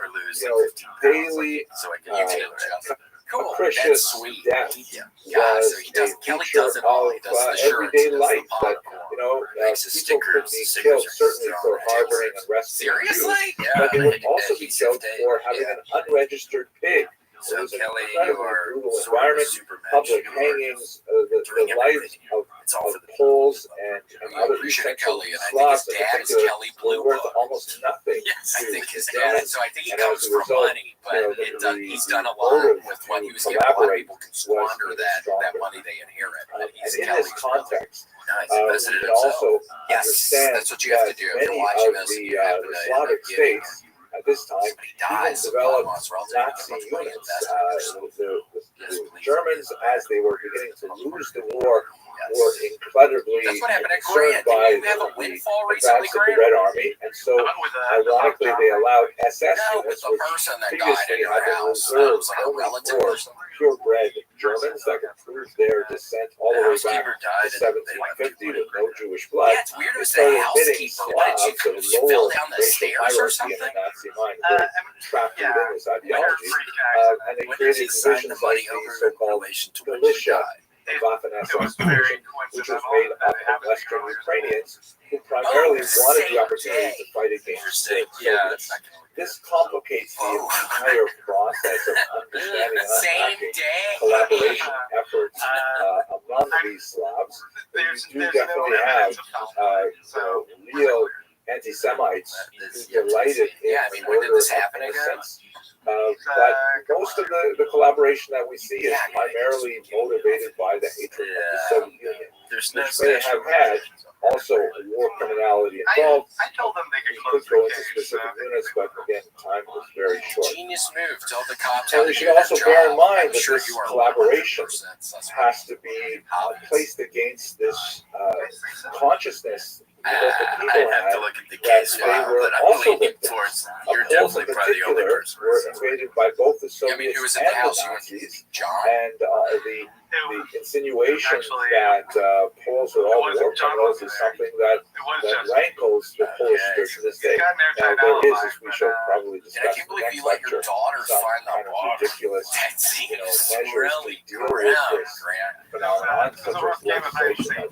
or lose you like know, 15 pounds, daily so I can tailor it. Cool, Christian that's sweet. death Yeah, so he does. a Kelly feature does it all. of He does the shirts, he everyday does life the that popcorn. you know makes his people could stickers. be The stickers killed are certainly for thrown at harboring and rescuing Jews, Seriously? Yeah. but they would also be Adhesive killed tape. for having an unregistered pig. So It was an Kelly, incredibly you're brutal sort of a environment, superman. public You are hangings, the lives of It's all for the Poles and We other appreciate essential Kelly, and I think his Slavs in dad is particular Kelly were Blue worth Book. almost nothing. Yes, I to think his the dad. Germans. So I think he And comes as a from result, money, but he's done a motive lot with what he to was given. A lot of collaborate people can squander was that stronger. money they inherit. But And he's in Kelly's this context, Nice. we Invested in can himself. also Yes, understand that's what you have to that do. If you're many watching of this, the, you have the to Slavic states at this time somebody even dies. developed Nazi Nazi units. The Germans, as they were beginning to lose the war, were incredibly That's what happened at concerned Grant. by Didn't you have a the windfall recently, advance of the Grant? Red Army, and so ironically they allowed SS No, with units, the which person that died in previously your had been house. That reserved was like a only relative for or something. purebred Germans that could prove their descent all the The way back housekeeper to died and they left 1750 people. with no Jewish blood. Yeah, it's weird. It They was the started admitting housekeeper. What did Slavs she to fell lower down the racial stairs or hierarchy in the something? Nazi mind, who were trapped within this ideology, and they When did he created sign divisions the money like over the in so-called relation to when she militia died? Waffen-SS division, which was made up of Western Ukrainians who primarily wanted the opportunity to fight against the Yeah, Soviets. This complicates the entire process of understanding and Same unpacking day. collaboration efforts among these Slavs. You do definitely have real anti-Semites who delighted in Yeah, I mean, when did this happen again? innocence. But most of the collaboration that we see is primarily motivated by the hatred of the Soviet Union, There's no which may have had also war criminality involved. I told them they could We close could go the into case. specific units, but again, time is very short. Genius move. Tell the cops And how to we do should their also job. bear in mind I'm that sure this you are collaboration 100% sus- has to be placed against this consciousness that the I'd people have to had look at the that case they file, were but I'm also leaning victims. towards you're Poles in definitely probably the only particular person. were invaded by both the I mean, Soviets who was and in the the house? You went Nazis, John? and the insinuation that Poles were all war criminals is something that rankles the Polish church to this day. Now, there is, as we shall probably And I discuss can't in the believe next you let your lecture, daughter some find the kind of bar. ridiculous That seems measures to really deal with ground, this Grant. phenomenon, such as legislation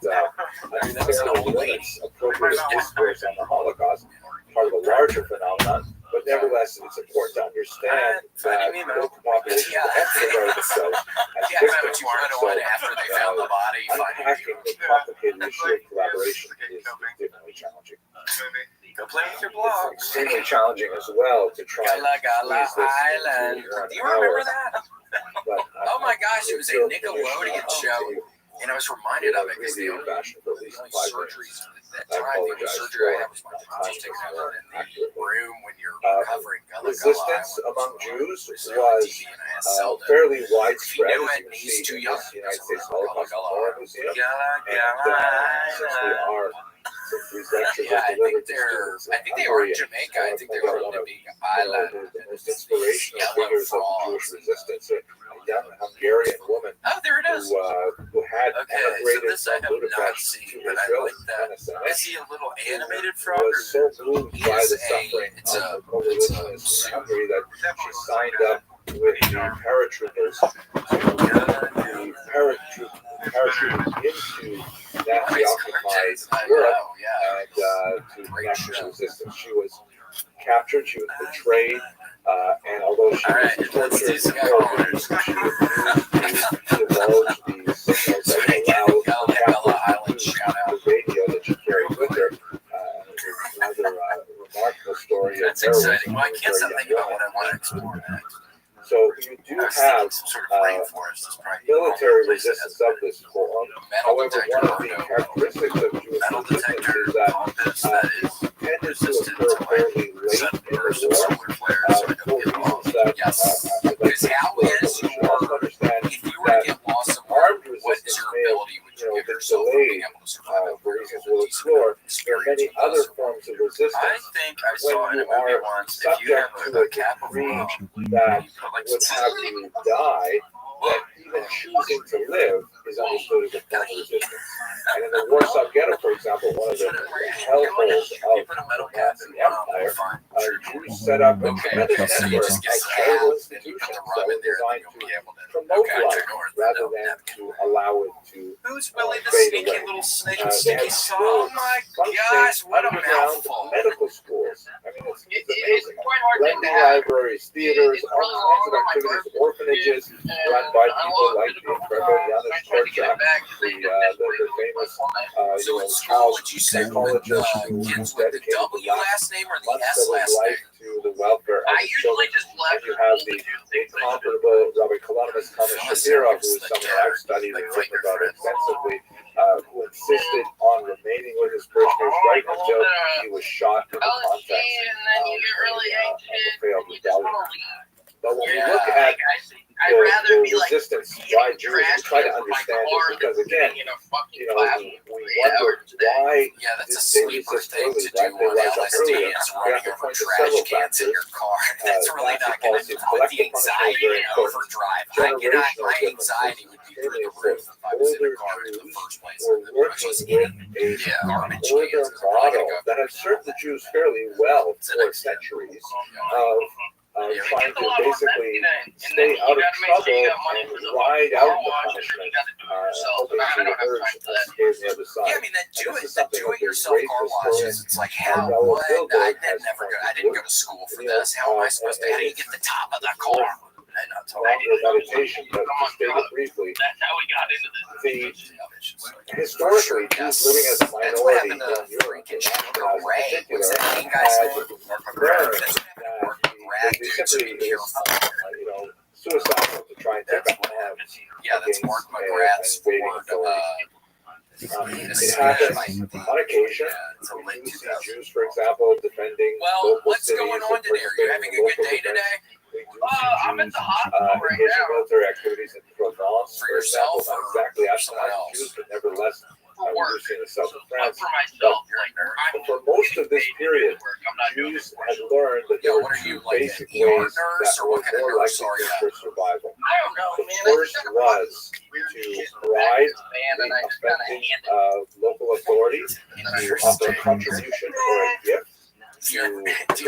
that unnecessarily limits appropriate discourse on the Holocaust, part of a larger phenomenon. But nevertheless, it's important to understand that local populations also regard themselves as Yeah, but victims. you wanted to win after they found the body. Unpacking the complicated issue of collaboration is definitely challenging. Go play with your It's blog. extremely challenging as well to try and Gala squeeze this Island. into 1 Do you remember hour. that? But Oh my gosh, it was a Nickelodeon show. And I was reminded of it because the only fashion for at least 5 minutes. surgeries at I that time, the only apologize surgery I for had was my the mom time just taking is out more in the accurate. room when you're recovering. Resistance among Jews was seldom. fairly If widespread, you knew as it, you can he's see too in young. this United States Gullah, Holocaust Gullah, Memorial Museum. Gullah, And since we are, since these lectures Yeah, are I delivered think to they're. students I think they were in Jamaica. I think they were on the big island. the most inspirational figures of Jewish resistance, a young Hungarian woman Oh, there it is. who had Okay, so emigrated this I from have not Budapest seen, to but I Israel like that. as an Is he a little animated She frog? was so moved He by is the a- suffering it's a- of co-religionists in Hungary that she signed up with the paratroopers to parachute into Nazi-occupied Europe and to national resistance. She was captured, she was betrayed, and although she was tortured and killed, she refused to divulge the signals that allowed the captain to use the radio that she carried with her. It's another remarkable story of That's heroism exciting. Well, I of a can't very stop young thinking about woman. what I want to explore next. So you do I was have thinking some sort of rainforest. Is probably the only military place that resistance has of this form. metal However, detector one of or the no characteristics of Jewish metal resistance detector is that compass that is tended to resistant occur to fairly like late sudden in bursts the of war solar flares, so I for don't get lost. reasons that Yes. I'd like Because to how explore. is But we should also understand if you were to that get lost somewhere, armed what is resistance your may have ability would you give been yourself for delayed being able to survive a for very reasons we'll decent explore. There are many experience with other us? forms of I resistance think I saw when in a you movie are once if you have subject to a a cap of degree love, that you put like would some have you die, that even choosing to live is understood as a form of resistance. And in the Warsaw Ghetto, for example, one of the hellholes of the Nazi Empire, Jews set up a tremendous network of charitable institutions that were designed to promote life rather than to allow it to Who's Willie the sneaky little snake and sneaky saw? Oh my gosh, what a mouthful. Medical schools. I mean, it's It's amazing. quite hard thing to Lending have. libraries, theaters, all kinds of activities, orphanages run by people like the incredible Janusz Korczak, the famous So in school, child would you say psychologist who kids with the dedicated W last name or the months S of his last life name? to the welfare of I his usually children. just And left you have the incomparable Rabbi Rothschild Shapiro, who is someone I've studied and written about extensively, who insisted on remaining with his parishioners right until he was shot in the context and then you get really of anxious. the failed You just rebellion. want to leave. But when we look at I'd rather be the like resistance why Jews, we try to understand it because again, in a fucking you know, class. we wonder why Yeah, that's a they sleeper resist thing early, to do right? They on rise up LSD earlier. is We running have to over point to trash several cans in factors. your car. That's really Nazi not going policy, to put the collective punishment is anxiety very in important. overdrive. My Generational anxiety would be through the roof if I was in a car in the first place. We're working with a Garbage order cans is really model gonna go. that has served the Jews fairly well for centuries of trying to basically stay out of trouble and ride out the punishment, hoping to emerge unscathed the other side. Yeah, I mean that And this is that something do that it yourself great car washes. It's like how Bella what Bilderberg I has didn't go to school for this. How am I supposed to? How do you get the top of the car? I'm not talking longer meditation, but to state it briefly, That's how we got into this. historically, Jews living as a That's what minority in happened to Europe, freaking in Ray. particular, What's that main had guy's name? Mark learned McGrath. That's what happened to Mark that McGrath, they dude. So simply be is, careful. suicidal to try and take That's up what arms happened. Yeah, that's against Mark an McGrath's invading Ford. authority. It happens on occasion. It's a late You see 2000. Jews, for example, defending Well, local what's cities going or on today? Are you having a good day today? I'm at the hospital right engaging now. military activities in Provence, For for example, yourself not or exactly for someone Ashkenazi else? Jews, but nevertheless, For work. reducing the south of France. For myself, like, But for most of this period, I'm not doing Jews had learned that there Yo, were what are two you, like an basic ER ways nurse, that or were what kind of more nurse likely are to you? ensure survival. I don't know, The man. first was to ride and I the just kind of offending hand it. local authority to offer a contribution or a gift Do you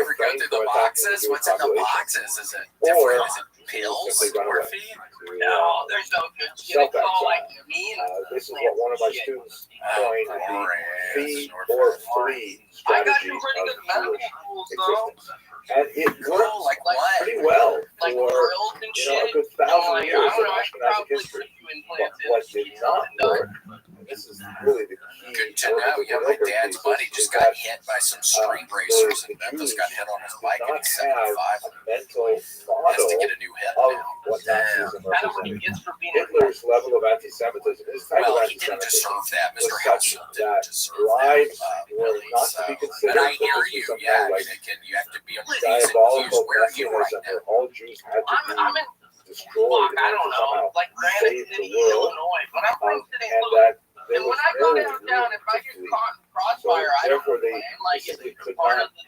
ever go through the boxes? What's in the boxes? Is it or different? Is it pills? simply run away. Morphine? No, there's no good shit. It's all like me and This is what one of my students coined the feed or free I got strategy some of pretty good medical Jewish schools, though. existence. And it worked Like what? pretty well Like for drills and a shit. good I'm 1,000 like, I years don't of know, I could Ashkenazi probably history. put you in But plants what did not work, and this is really the key. Good to know. Yeah, my dad's buddy just got hit by some street racers in Memphis. Got hit on his bike and he's 75. a mental Has to model get a new hip of now. what Nazism Kind of what he represented. gets for being a Hitler's level of anti-Semitism, his type Well, of he didn't anti-Semitism, deserve that. was Mr. such House didn't that deserve bribes that. were Really. not So, to be but considered. I hear This was you. some Yeah, kind of like you have to be on your P's and Q's. diabolical Where are you right messianism now? where all Jews had to I'm be in destroyed fuck, in I order don't to know. somehow Like Granite save the City, world, Illinois. But I'm from St. and Louis. that there And was when I no go downtown, room if I to get flee. caught in So crossfire, I don't therefore they like it's simply could part not of the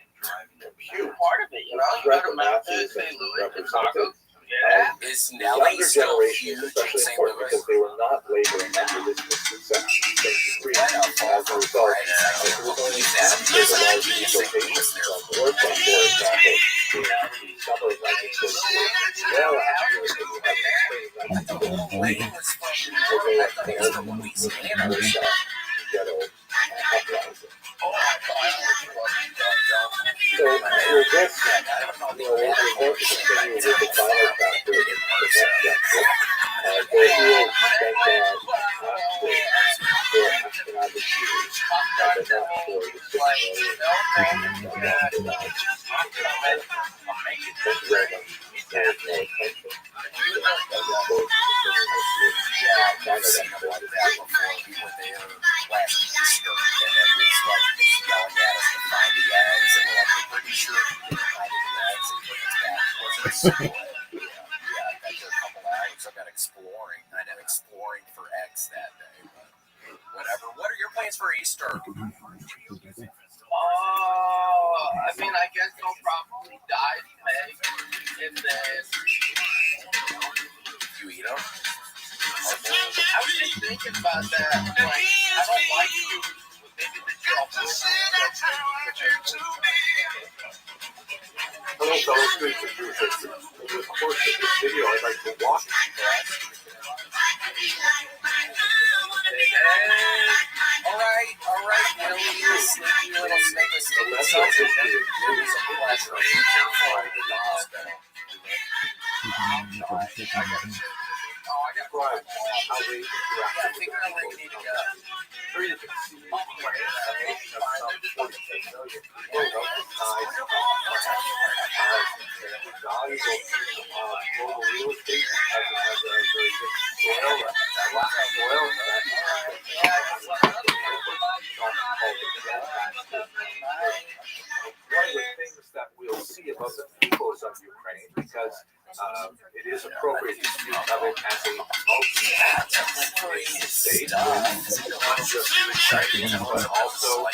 compute part of it, you know. You go to Memphis, St. Louis, Chicago. Yeah. Is younger Nelly still generations, huge in especially St. important Louis? because they were not laboring under this misconception to the same degree. What a As a bummer, result, right? I it can't was only believe that. there's a large St. dislocation Louis there. from Warsaw, for example, in the summer of 1942, well after the spring of 1942. Ray was from, I thought he was from Louisiana or something. Ghetto uprising. Oh, I thought I was So with this, we're going to continue with the final chapter in the next lecture. There is, thank God, for Ashkenazi Jews, but not for the 6 million Thank you very much for your attention. Yeah, I've seen him like that before. We were there last Easter, and it was like yelling at us to find the eggs, and we're like, we're pretty sure we didn't find any eggs, and bring us back. It wasn't a school. Yeah, I got there a couple hours. I got exploring. I ended up exploring for eggs that day, but whatever. What are your plans for Easter? I mean, I guess they'll probably dye some eggs, and then You eat them? I was just thinking about that. Like, I don't like you. Maybe the Hello, fellow students of Jewish history. Over the course of this video, I'd like to walk you All right, Billy, you sleepy little snake with sticky socks. It was a pleasure. Be careful of the hospital. Oh, I got one. Yeah, figure out where you need to go. Here you can see the information of some 14 million people recognized valuable global real estate has a very good soil, soil one of the things that we'll see about the peoples of Ukraine, because it is appropriate to speak of it as a multi-ethnic state, not just Chinese, but also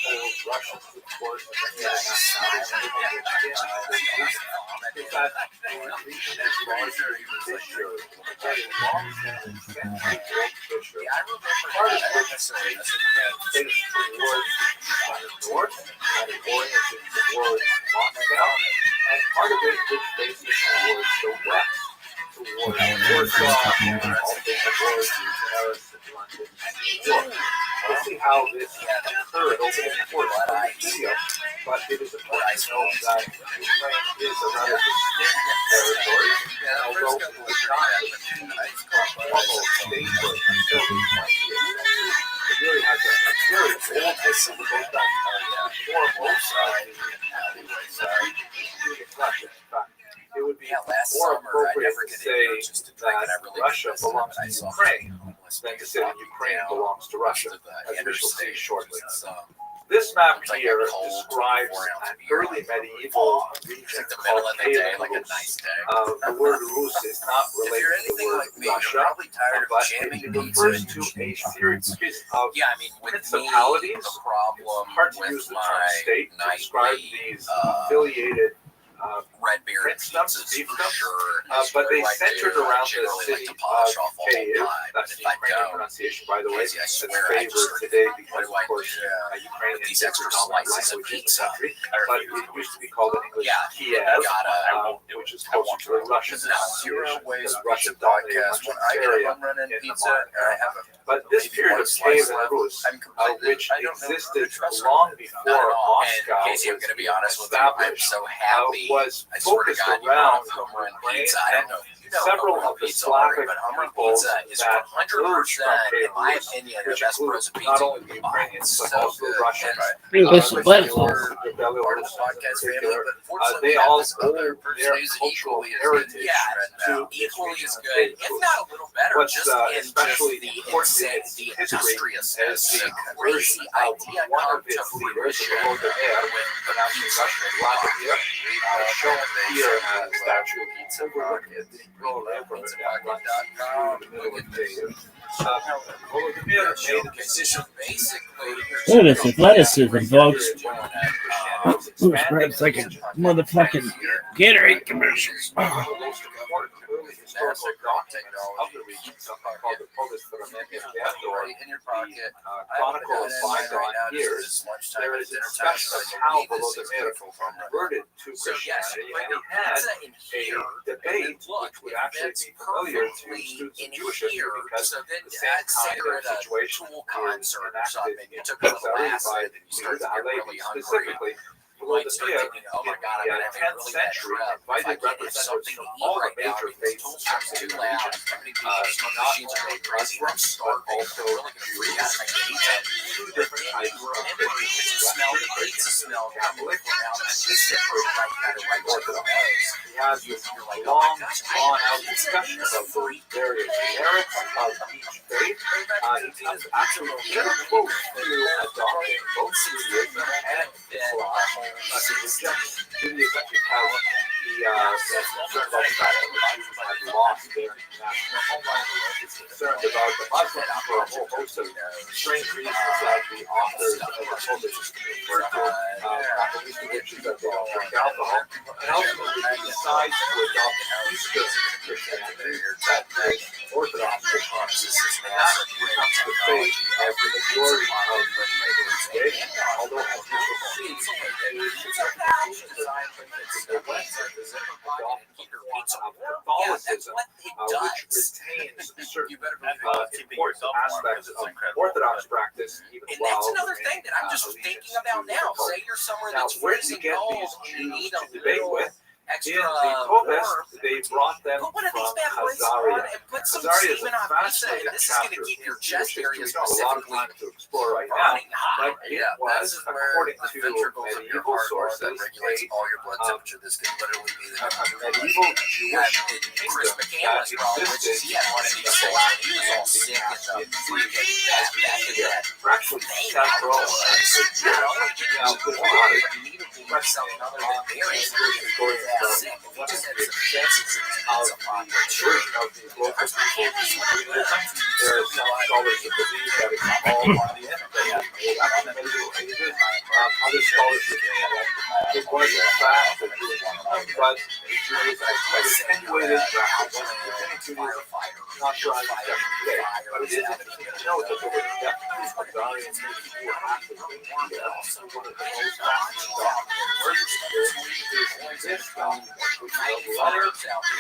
Poles, Russians, of course, and many other nationalities is that the region is largely fisher, very long century old fisher. Part of which is faced towards the north and oriented towards Moscow, and part of it which faces towards the west, towards Warsaw, and also towards Paris and London and New York. We'll see how this occurred over the course of the video, but it is important to note that Ukraine is a rather distinct territory, although it was not a formal state for until the 20th century. It really has a very old history based on formal it would be more appropriate to say that Russia belongs to Ukraine than to say that Ukraine belongs to Russia, as we shall see shortly. This map here describes an early medieval region called Rus. The word Rus is not related to the word Russia, but it refers to a series of principalities. It's hard to use the term state to describe these affiliated princedoms, fiefdoms, but they centered around the city of Kyiv. That's the Ukrainian pronunciation, by the way. That's favored today because, of course, Ukrainian is the dominant language in the country. But it used to be called in English Kiev, which is closer to the Russian pronunciation because Russia dominated much of this area in the modern era. But this period of Kiev and Rus, which existed long before Moscow was established, was focused around Ukraine and several of the Slavic peoples that emerged from Rus, which includes not only the Ukrainians but also the Russians. They all owe their cultural heritage to equally as good, if not a little better. What's especially important in its history is the conversion of one of its leaders, Volodymyr, pronounced Russian Vladimir, shown here as a statue overlooking the Volodymyr made a decision basically. Athleticism, folks. It's like a motherfucking Gatorade commercial. Historical documents of the region, something called the Povest or Chronicle of Bygone Years. There is a discussion of how Volodymyr converted to Christianity, and he had a debate which would actually be familiar to students of Jewish history because the same kind of situation is enacted in by Yehuda Halevi specifically. Volodymyr, in the 10th century, invited representatives from all the major faiths to not only Muslims, but also Jews, two different types of Christians, Catholic, and Orthodox. He has this long, drawn-out discussion about the various merits of each faith. He comes actually very close to adopting both Judaism and Islam. He rejects Judaism because he is concerned about the fact that the Jews had lost their national homeland. He's concerned about the Muslims for a whole host of strange reasons that the authors of the Povest refer to, not the least of which is that they don't drink alcohol. And ultimately, he decides to adopt Eastern Christianity, that is Orthodox Christianity, and that becomes the faith of the majority of the United States. Although, as you will see, Catholicism, which retains certain important aspect of Orthodox practice, even And while that's another remaining, thing that I'm just allegiance thinking about to now. the cult. Say you're somewhere Now, that's where do freezing you get cold, these you Jews need to a debate little with? extra In the Provost, warmth. they brought them Put one of these from bad boys on Khazaria. and put some Khazaria is a semen on pizza, fascinating and this is going chapter to keep your in chest Jewish area history. We don't have a lot of specifically time to explore right now, burning hot. but it was, this is where according the to ventricles of your medieval heart are that sources, regulates a all your blood temperature. This could literally be the medieval Jewish Chris kingdom McCandless that problem, which is existed he had one of in these the things Black and he was all sick and freaking back in that for actually several not only did you now, want a lot of it, you needed to do something other than berries. stories about Sick. If you what just had the some chances of the conversion of these local people to Judaism. There are some scholars that believe that it's all on the end. After medieval ages, other scholars believe that it was in fact the Jewish kingdom, but Judaism was attenuated, perhaps not sure I understand today, but it is interesting to note that there were definitely Khazarian people who were actively there. One of the most fascinating documents is this document, which is a letter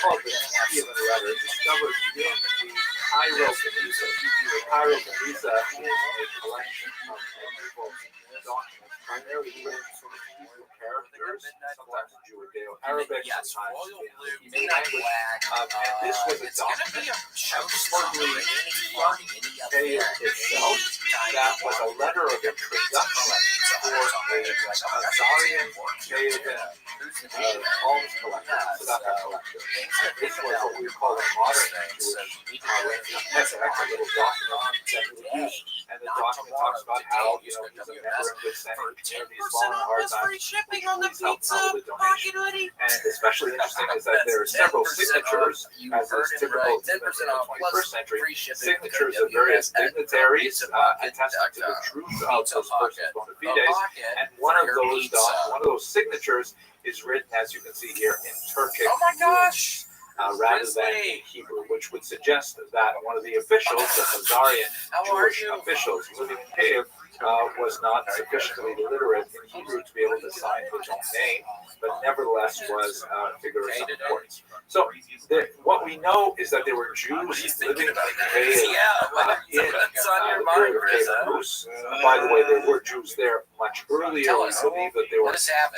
called the Gideon letter, discovered in the Cairo Geniza. The Cairo Geniza is a collection of medieval documents, primarily written from Hebrew characters, sometimes in Judeo-Arabic, sometimes in Hebrew language. And this was a document supposedly from Cairo itself that was a letter of introduction for a Khazarian Cairo alms collector, tzedakah collector. This was what we call a modern Jewish that's a little document that we use, and the document talks about how, he's a member of the Senate, these long hard times, shipping on the help pizza out with the donation. pocket hoodie. And especially interesting is that there are several signatures, as is typical in the 21st century, signatures of various dignitaries attesting to the truth of those persons' bona fides, and one of those signatures is written, as you can see here, in Turkic. Oh my gosh! Rather than in Hebrew, which would suggest that one of the officials, the Khazarian Jewish officials living in Kiev, was not sufficiently literate in Hebrew to be able to sign his own name, but nevertheless was a figure of some importance. So what we know is that there were Jews living in Kiev in the period of Kiev Rus. By the way, there were Jews there much earlier. We believe that there were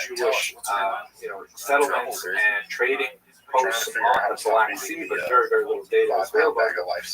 Jewish settlements and trading posts on the Black Sea, but very, very little data is available.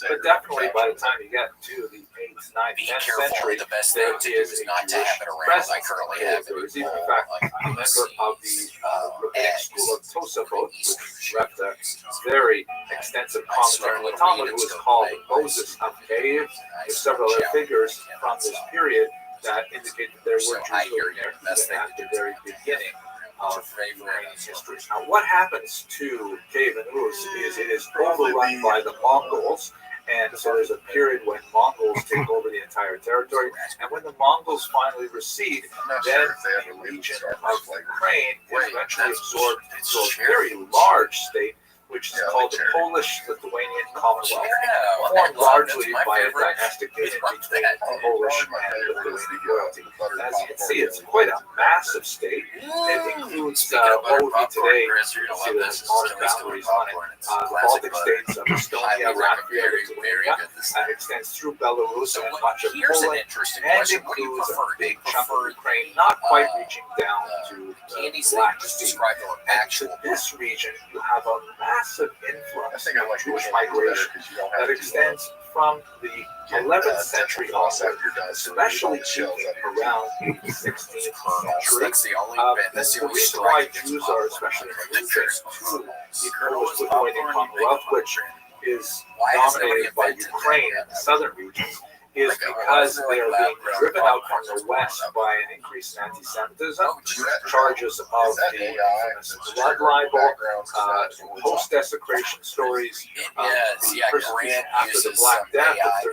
But definitely, by the time you get to the 8th, 9th, 10th century, The best thing there to do is is a not to Jewish have it around. I presence. currently have it. There is even, in fact, a member of the rabbinic school of Tosafot, which left a very extensive commentary on the Talmud, who was called Moses of Kiev. There's several other figures from this period that indicate that there were Jews living there even at the very beginning of Iranian history. Now, what happens to Kiev and Rus is it is overrun by the Mongols, and so there's a period when Mongols take over the entire territory, and when the Mongols finally recede, then the region of Ukraine is eventually absorbed into a very large state, which is called the Polish-Lithuanian Commonwealth, formed largely by a dynastic union between Polish and Lithuanian royalty. As you can see, it's quite a massive state. It includes what would be today, you can see there's modern boundaries on it, the Baltic states of Estonia, Latvia, Lithuania, extends through Belarus and much of Poland, and includes a big chunk of Ukraine, not quite reaching down to the Black Sea. And to this region, you have a massive influx of Jewish migration that extends from the 11th century onward, especially peaking around the 16th century. The reason why Jews are especially moving to the Polish-Lithuanian Commonwealth, which is dominated by Ukraine and the southern regions, is because they are being driven out from the west by an increase in anti-Semitism, charges of the infamous blood libel, post-desecration stories, persecution after the Black Death of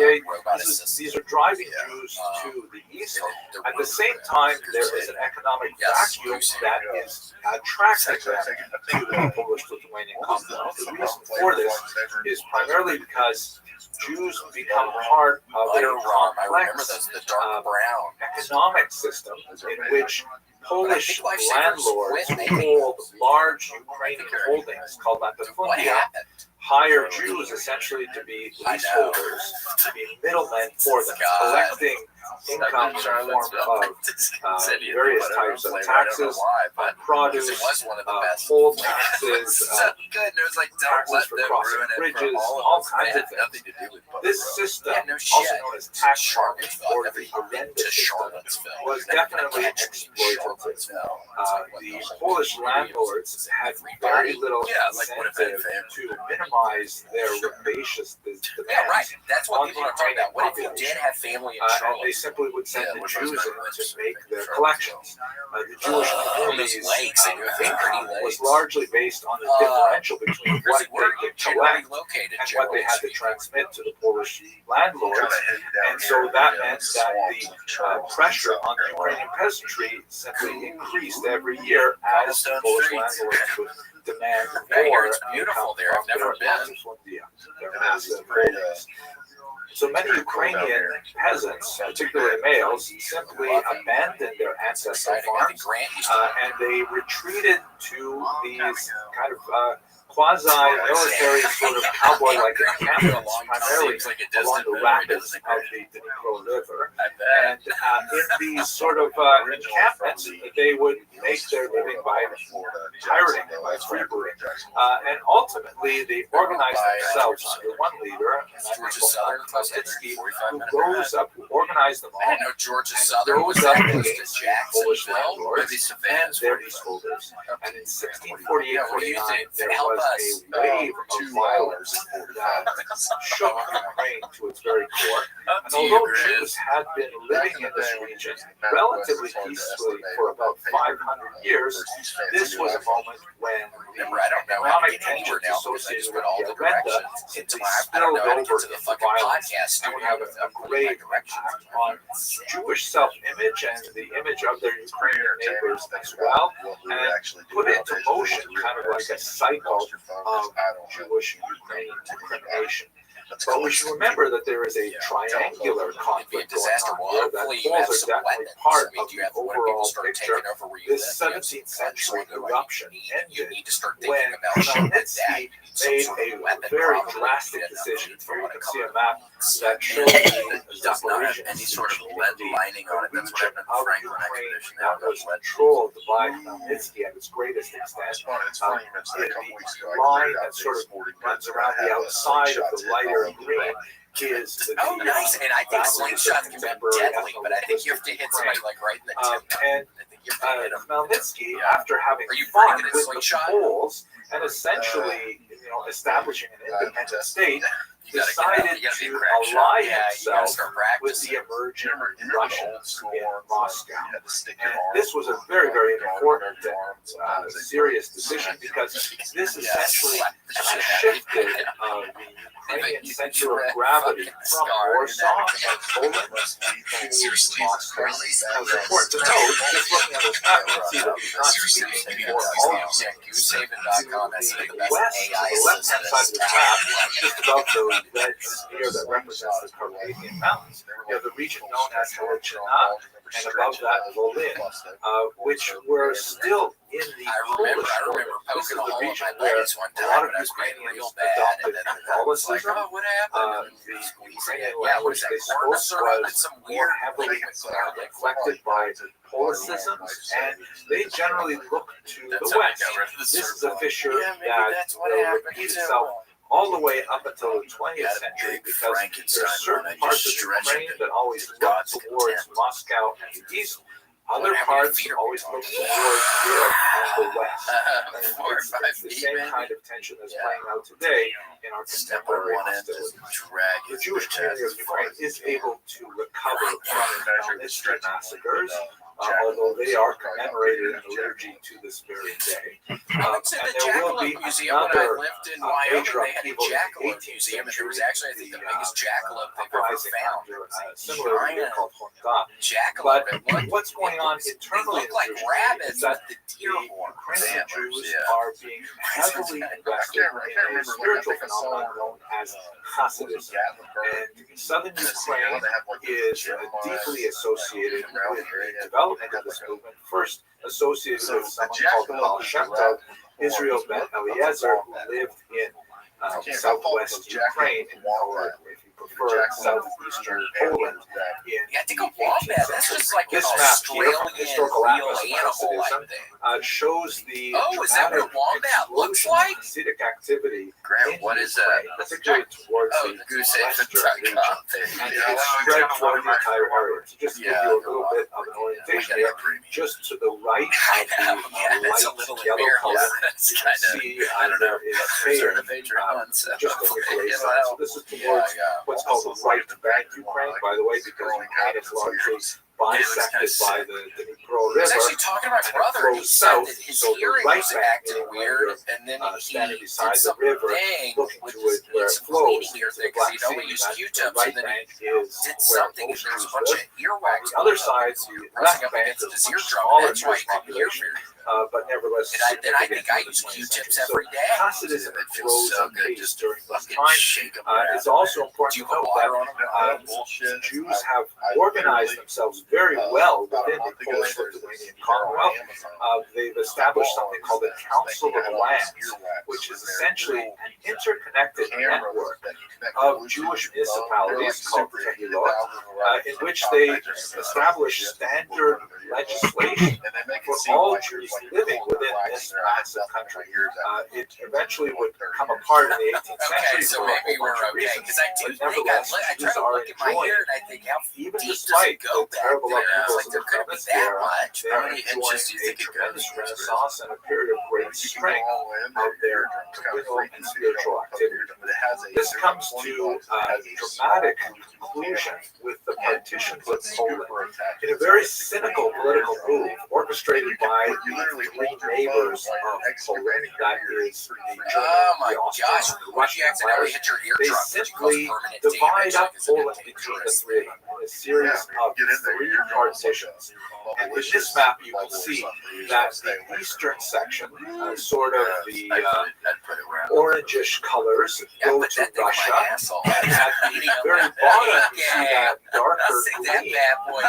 1347-48. These are driving Jews to the east. At the same time, there is an economic vacuum that is attracting them to the Polish-Lithuanian Commonwealth. The reason for this is primarily because Jews become part of a complex economic system in which Polish landlords hold large Ukrainian holdings called latifundia, hire Jews essentially to be leaseholders, to be middlemen for them, collecting income in the form of various types of taxes, produce, poll taxes, taxes for crossing bridges, all kinds of things. This system, also known as tax markets or the rent system, was definitely exploitative. The Polish landlords had very little incentive to minimize their rapacious demands. Yeah, right. That's what on people the are talking about. What if you population. did have family in And Charlotte? they simply would send the Jews in to make their collections. The Jewish community's income was largely based on the differential between what they could collect and what they had to transmit to the Polish landlords. And so that meant that the pressure on the Ukrainian peasantry simply increased every year as the Polish landlords would demand more. It's beautiful there. I've never been. Their massive holdings. So many Ukrainian peasants, particularly males, simply abandoned their ancestral farms and they retreated to these kind of quasi-military sort of cowboy-like encampments, primarily along the rapids of the Dnipro River. And in these sort of encampments, they would make their living by pirating, by freebootering. And ultimately, they organized themselves under one leader, who rose up, who organized them all. I didn't know Georgia Southern was that against Polish Jacksonville or the landlords and Savannah's. their leaseholders. And in 1648-49, there was a wave of violence that shook Ukraine to its very core. And although Jews had been living in this region relatively peacefully for about 500 years, this was a moment when the economic tensions associated with the agenda simply spilled over into violence and would have a grave impact on Jewish self-image and the image of their Ukrainian neighbors as well, and put into motion kind of like a cycle of Jewish Ukrainian discrimination. But we should remember that there is a triangular conflict going on here, that Poles are definitely part of the overall picture. This 17th century eruption ended when Khmelnytsky made a very drastic decision. Here you can see a map that shows the separation any sort of lead lining on it. That's what happened of to Franklin Ukraine expedition. that was controlled by Khmelnytsky at its greatest extent. The line that sort of runs around the outside of the lighter green is the nice. And I think slingshots can be deadly, but I think you have to hit somebody like right in the tip. And I think you have to hit them. Khmelnytsky, after having Are you fought pretty good at with the slingshot? Poles and essentially, establishing an independent state, decided to ally himself with the emerging Russians in Moscow. And this was a very, very important and serious decision because this essentially shifted the Ukrainian center of gravity from Warsaw and Poland to Moscow. Now, it's important to note, just looking at this map, you can see that he's not speaking for all of them. GooseHaven.com has some of the best West, to AI the left-hand side of the map, just above the red sphere that represents the Carpathian Mountains, you have the region known as Helchina, and above that, Volyn, which were still in the Polish border. This is the region where a lot of Ukrainians adopted Catholicism. The Ukrainian language they spoke was more heavily reflected by Policisms, and they generally look to the West. This is a fissure that will repeat itself all the way up until the 20th century, because there are certain parts of Ukraine that always look towards Moscow and the east. Other parts always look towards Europe and the West. And it's the same kind of tension that's playing out today in our contemporary hostility. The Jewish community of Ukraine is able to recover from Khmelnytsky massacres, although they are commemorated in the liturgy to this very day. And there will be another major upheaval in the 18th century. It was actually, I think, the biggest jackalope they've ever Uprising found. under a similar leader called Honda. Jackalope. But what's going on internally in look like the rabbits is that with the the deer horn. Ukrainian Jews are being heavily invested in a spiritual phenomenon known as Hasidism. And southern Ukraine is deeply associated with the development of this movement, first associated with someone called Baal Shem Tov, Israel ben Eliezer, who lived in southwest Ukraine, or if you prefer, southeastern Poland. Yeah, I think a wombat. That's just like an This map here Australian from the Historical real Atlas of animal, I Hasidism think. shows the Oh, is that what a wombat looks like? Hasidic activity. Grant, what is that? Particularly towards Oh, the Goosehead.com. and it spread throughout the entire area. To just give you a little bit of an orientation here, just to the right of the That's a light little yellow color, embarrassing. you can see there is There's a Payne, major one, so just on the Croatian side. So this is towards what's called the right bank Ukraine, by the way, because Ukraine is largely bisected by the Dnipro I was River. actually talking to my and it brother. He flows said south, that his so the hearing right was bank, acting weird, and then he standing did beside the some river, thing looking with to it where it some cleaning flows here to the thing, because Black you know Sea. we use The Q-tips, right and then bank he is did where something, and most there's a Jews bunch live. of earwax. The other side, the pressing left up bank against is his a much eardrum, smaller and that's why Jewish he couldn't hear population, very. but nevertheless And I think I significant use in the 20th Q-tips century. every day. Hasidism It feels grows so and good peaks just during this fucking time. shake them It's also Do important you to put note water that on them? Jews have organized themselves very well within the Polish-Lithuanian Commonwealth. They've established something called the Council of Lands, which is essentially an interconnected network of Jewish municipalities called Tehilot, in which they establish standard legislation for all Jews living within this massive country. It eventually would come apart in the 18th century. Okay, so for a maybe whole we're bunch of okay, reasons. because I do But think nevertheless, I try Jews to are look at my enjoying hair it. and I think, how Even deep does despite it go the back terrible there? It's upheavals like in there the couldn't be province, that they much. are How many enjoying inches do you a think it tremendous goes? renaissance and a period of great strength of their political and spiritual activity. This comes to a dramatic conclusion with the partition of Poland in a very cynical political move orchestrated by the three neighbors of Poland, that is the German, Oh my the Austrian, gosh, and the why Russian you accidentally empires. hit your They eardrum? simply divide up Poland between the three of them in a series of three partitions. And in this map, you can see that the eastern section, sort of the orangish colors, go to Russia. And at the very bottom, you see that darker green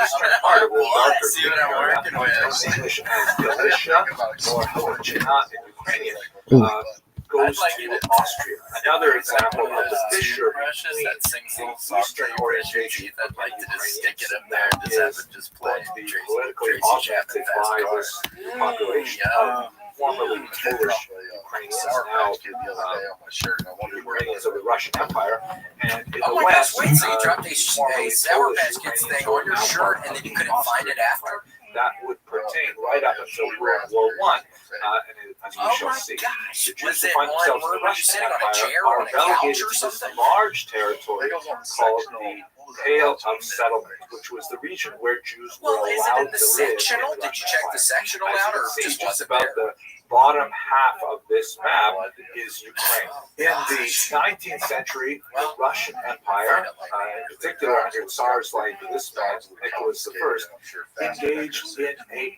eastern part of the darker green area, in English as Galicia or Halachina in Ukrainian, goes to Austria. Another example of the fissure between the eastern orientation of the Ukrainians is what the politically augmented by this population of formerly Polish Ukrainians, now Ukrainians of the Russian Empire, and in Oh the my gosh, West, wait, so you dropped a formerly Sour Polish Patch Kids Ukrainians thing on your shirt and then you couldn't find it after? that would pertain right up until World War I, and as we Oh shall my see. gosh, The Jews was who it find on, themselves in where the were you Russian sitting, on a Empire chair, are on a couch relegated or to this something? large territory called the Pale of Settlement, which was the region where Jews were Well, is it allowed in the to live in sectional? the Did you Russian check Empire. the sectional As out, you or can see, just just wasn't about there? the bottom half of this map is Ukraine. In the 19th century, the Russian Empire, in particular under Tsars like this man, Nicholas I, engaged in a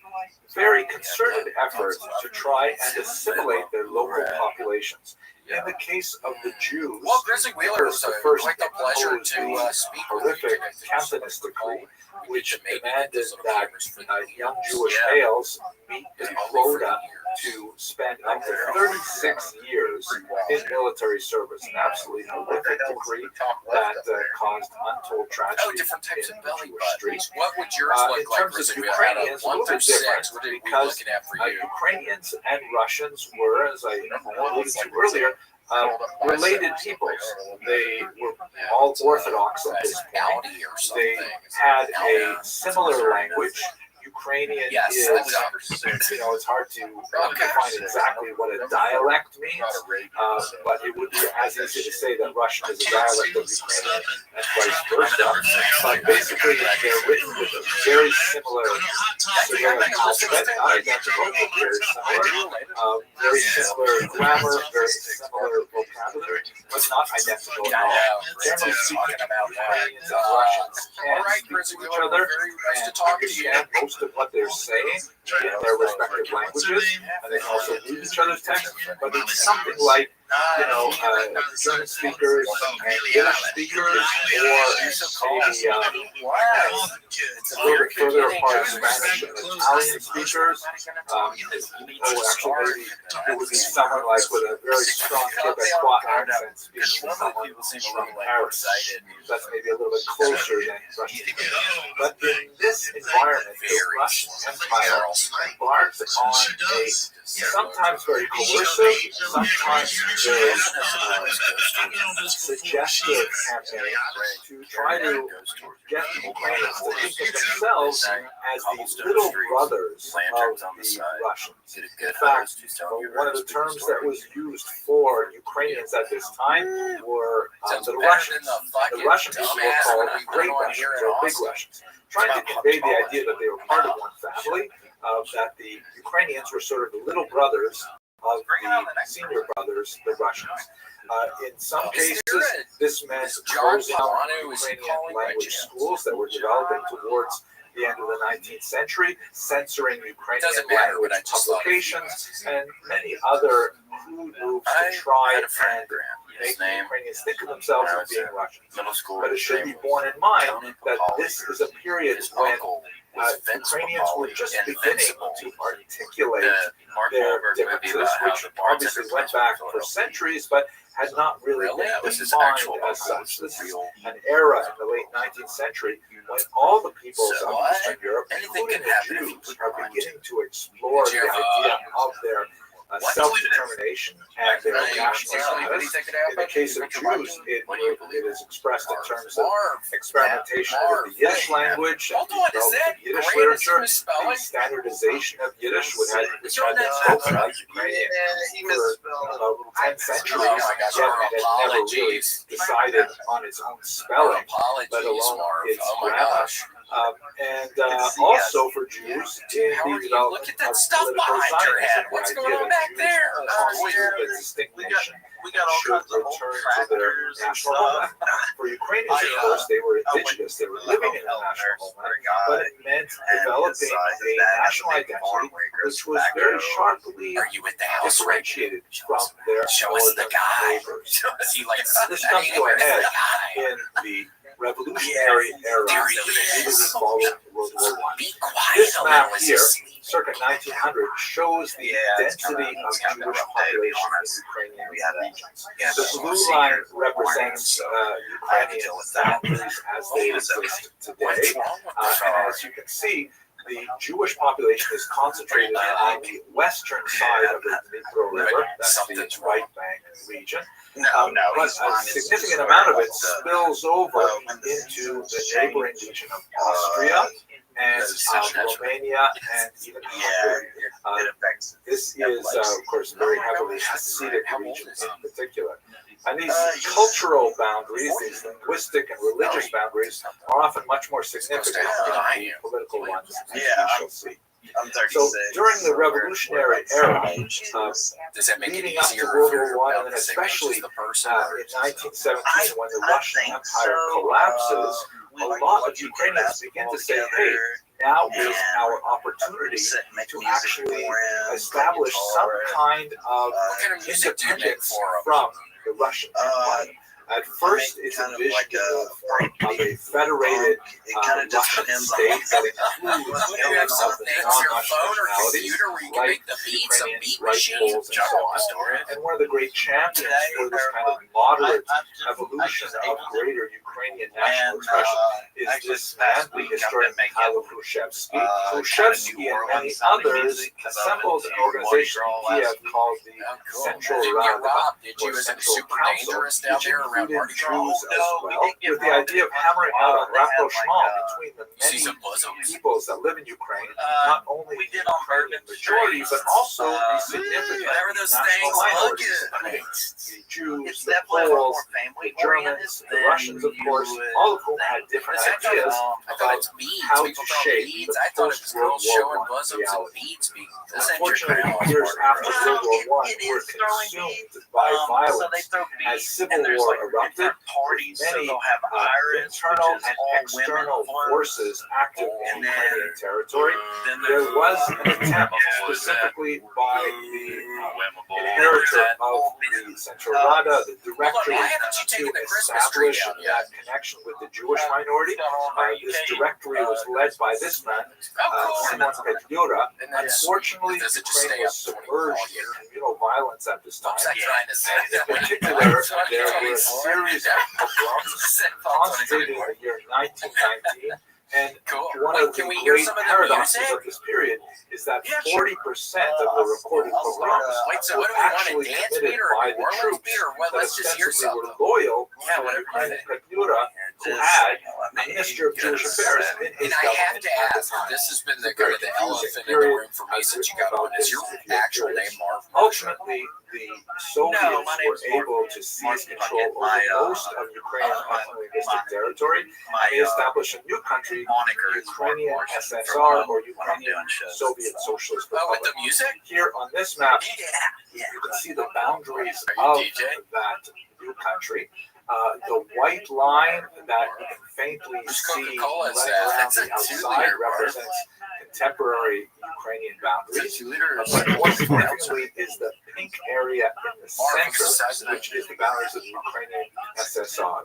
very concerted effort to try and assimilate their local populations. In the case of the Jews, Well, Grizzly Wheeler, was it the was first quite the pleasure imposed to the speak with you horrific today. Cantonist decree, which Maybe demanded those little that cameras for the young viewers. Jewish Yeah. males meet the quota to spend up to 36 years in military service. An absolutely horrific decree that caused untold tragedy Oh, different types in of the belly Jewish buttons. streets. What would yours In look like, terms of Grizzly Wheeler? Out of Ukrainians, a 1 little through bit 6, different what are we because looking at for you? Ukrainians and Russians were, as I alluded to earlier, related peoples. They were all Orthodox at this point. Audi or They something. had a similar language. Ukrainian Yes, is, it's hard to define exactly what a dialect means, but it would be as easy to say that Russian is a dialect of Ukrainian and vice versa. But basically, they're written with a very similar Cyrillic alphabet, not identical, but very similar. Very similar grammar, very similar vocabulary, but not identical at all. Generally speaking, Ukrainians and Russians can speak to each other and understand most of what they're saying in their respective languages, and they can also read each other's text, but it's something like German speakers and Yiddish speakers, or maybe a little bit further apart, Spanish and Italian speakers. Actually, it would be someone like with a very strong Quebecois accent speaking to someone from Paris. That's maybe a little bit closer than Russian. But in this environment, the Russian Empire embarks on a sometimes very coercive, sometimes very suggestive campaign to try to get the Ukrainians to think of themselves as these little brothers of the Russians. In fact, one of the terms that was used for Ukrainians at this time were the Russians. The Russians were called Great Russians or Big Russians, trying to convey the idea that they were part of one family, that the Ukrainians were sort of the little brothers of the senior brothers, the Russians. In some cases, this meant closing Ukrainian language schools that were developing towards the end of the 19th century, censoring Ukrainian language publications, and many other crude moves to try and make the Ukrainians think of themselves as being Russians. But it should be borne in mind that this is a period when Ukrainians were just beginning to articulate their differences, which obviously went back for centuries, but had not really been defined as such. This is an era in the late 19th century when all the peoples of Eastern Europe, including the Jews, are beginning to explore the idea of their self-determination and their national status. In the case of Jews, it is expressed in terms of experimentation with the Yiddish language and development of Yiddish literature, the standardization of Yiddish, which had been spoken by Ukrainian for about 10 centuries, yet it had never really decided on its own spelling, let alone its grammar. And also for Jews in the development of political Zionism, the idea that Jews constitute a distinct nation should return to their national homeland. For Ukrainians, of course, they were indigenous, they were living in a national homeland, but it meant developing a national identity which was very sharply differentiated from their neighbors. This comes to a head in the Revolutionary era immediately following World War I. This map here, circa 1900, shows the density of Jewish population in Ukrainian regions. The blue line represents Ukrainian boundaries as they exist today. And as you can see, the Jewish population is concentrated on the western side of the Dnipro River, that's the right bank region. But a significant amount of it spills over into the neighboring region of Austria and Romania and even Hungary. This is, of course, very heavily Hasidic region in particular. And these cultural boundaries, these linguistic and religious boundaries, are often much more significant than the political ones, as we shall see. So during the Revolutionary era, leading up to World War I, and then especially in 1917, when the Russian Empire collapses, a lot of Ukrainians begin to say, hey, now is our opportunity to actually establish some kind of independence from the Russian Empire. At first, it's a vision of a federated Russian state that includes elements of the non-Russian nationalities, like Ukrainians, like Poles, and so on. And one of the great champions for this kind of moderate evolution of greater Ukrainian national expression is this man, the historian Mikhail Khrushchevsky. Khrushchevsky and many others assembled an organization in Kiev called the Central Rada, or Central Council, which included Jews as well, with the idea of hammering out a rapprochement between the many peoples that live in Ukraine, not only the Ukrainian majority, but also the significant national minorities. The Jews, the Poles, the Germans, the Russians, of course, all of whom had different ideas about how to shape the post-World War I reality. Unfortunately, years after World War I were consumed by violence as civil war erupted. parties, so Many they'll have Iris, internal which is and all external women forces active in And then- Ukrainian territory. Then There there's was an attempt specifically by the inheritor of the Central Rada, the directory, Why haven't you to taken the Christmas tree establish down yet? that connection with the Jewish minority. This directory was led by this man, Simon Petliura. And then Unfortunately, does it just Ukraine stay was up 24 submerged all in year? communal violence at this time. What's that trying to say? In particular, there were a series of pogroms concentrated in the year 1919. And one of the great paradoxes of this period is that 40% of the recorded pogroms Wait, so were what do we want, a actually dance committed beat or a by New the Orleans troops beat or what? that Let's just hear ostensibly were something. loyal Yeah, to whatever you Ukrainian think. Petliura, who had a Minister of Jewish Affairs in his And I have government to at the ask, time. this has been the kind of the elephant in the room for me since you got on. Is your actual name Marv? Ultimately, the Soviets No, my name's were able to seize control over most of Ukraine's linguistic territory, and they established a new country, moniker is Ukrainian Mark SSR, or when I'm Ukrainian doing shows. Soviet Socialist Oh, with Republic. the music? Here on this map, Yeah. you can see the boundaries Are of you DJ? that new country. The white line that you can faintly Whose see Coca-Cola is right that? around That's a the outside 2-liter, bro. represents contemporary Ukrainian boundaries. 2-liter. But more significantly is the pink area in the Mark, center, which is the boundaries of the Ukrainian SSR.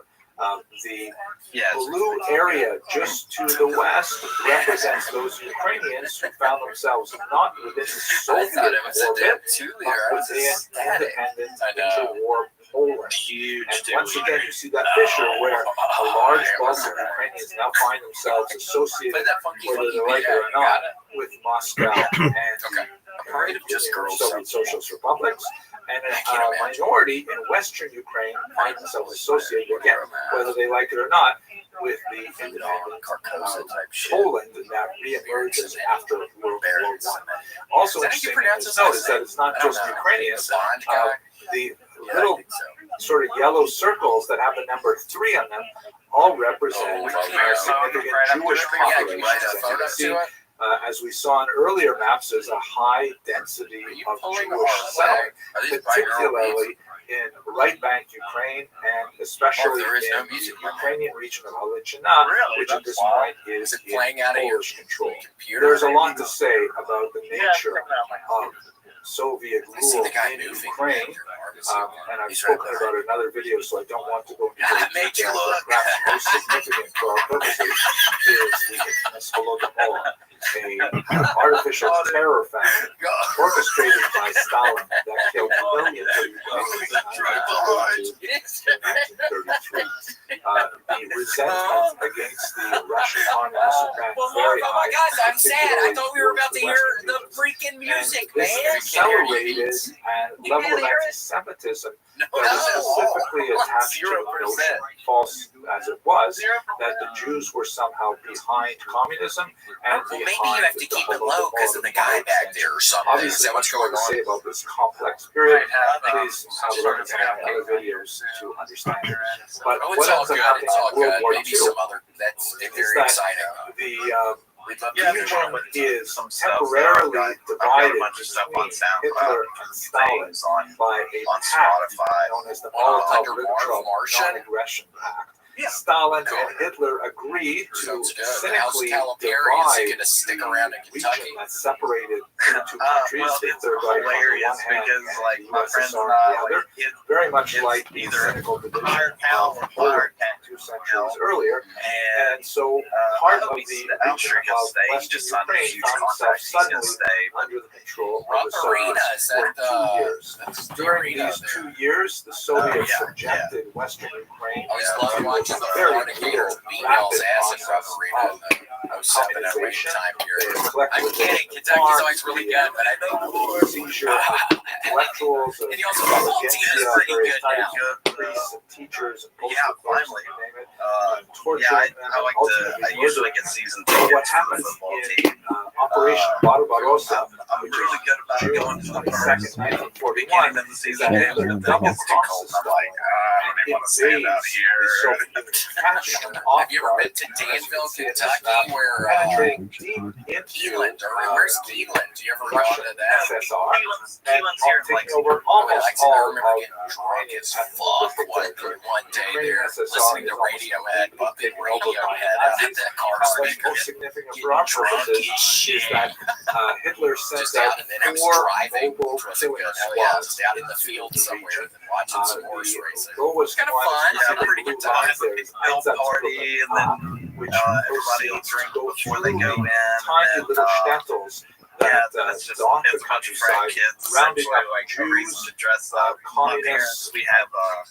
The Yes. blue area just to the west represents those Ukrainians who found themselves not within the I Soviet thought it was a orbit, 2-liter. but I was within ecstatic. independent I know. interwar Poland. Huge. And once again, you see that fissure where a large bulk of Ukrainians now find themselves Play associated, that funky, whether funky they like beat. it or You not, got it. with Moscow and Okay. I'm afraid of just girls. Soviet Socialist republics, and a minority in Western Ukraine find themselves associated again, whether they like it or not, with the independent Poland that reemerges after World War I. Also interesting to notice that it's not just Ukrainians. The little sort of yellow circles that have the number 3 on them all represent significant Jewish populations. As you can see, as we saw in earlier maps, there's a high density of Jewish settlement, particularly in right bank Ukraine and especially in the Ukrainian region of Halichina, which at this point is in Polish control. There's a lot to say about the nature of Soviet rule in Ukraine, and I've spoken about it in other videos, so I don't want to go into the details. But perhaps most significant for our purposes is the infamous Holodomor, an artificial terror famine orchestrated by Stalin that killed millions of Ukrainians in 1933. The resentment against the Russian communists ran very Oh my high. gosh, I'm sad. I thought we were about to hear the freaking music, man. Accelerated and level of anti-Semitism that was specifically attached to the notion, false as it was, that the Jews were somehow behind communism and maybe you have to keep it low because of the guy back there or something. Obviously, much more to say about this complex period. Please have a look at some of the other videos to understand it. But what ends up happening in World War II that's is very that exciting. the region is temporarily divided between Hitler and Stalin by a pact known as the Molotov-Ribbentrop Non-Aggression Pact. Stalin and Hitler agreed to cynically divide the region that separated the two countries, the Third Reich on the one hand and the USSR on the other, very much like the cynical division of Poland 2 centuries earlier. And so part of the region of Western Ukraine found itself suddenly under the control of the Soviets for 2 years. During these 2 years, the Soviets subjected Western Ukraine to The very fornicators beating y'all's ass in Rubberina in the 07 and waiting time period. I'm kidding. Kentucky's always really good, but I think seizure intellectuals and the football team is pretty good now. priests and teachers and finally. you name it, I usually get season tickets what for the happens football in team. Operation Barbarossa I'm really good about going to the first beginning of the season game. It gets too cold. I'm like, I don't even want to stand out here. Have you ever been to Danville, Kentucky, where Keeland, or where's Keeland? Do you ever go to that? Keeland's here in like I remember getting drunk as fuck one day there, listening to Radiohead, bumping Radiohead out at the car speaker, getting drunk as shit. Hitler said Just that out, and then I was driving, which wasn't good. Hell yeah, I was out in the field somewhere and watching some horse racing. It was kind of fun. Had a pretty good time. Bell party, and then everybody will drink before they go in. Tiny little shtetls. It's just it's a bunch of frat kids, rounding up like a reason Jews, to dress up. communists, We have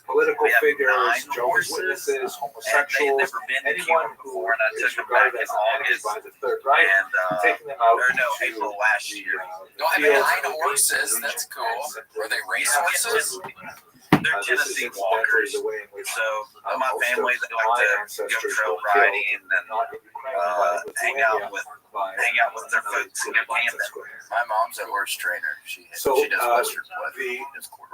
political figures, 9 Jehovah's horses, Witnesses, and they had homosexuals, never been to anyone Cuba who before, and I is took them back regarded in as an enemy August, by the Third Reich, and taking them out or no, to, April last year. Don't have 9 horses. That's cool. Were they race horses? They're Tennessee walkers. So my family, they like to go trail riding and hang out with their folks and go camping. My mom's a horse trainer. She does Western Blood.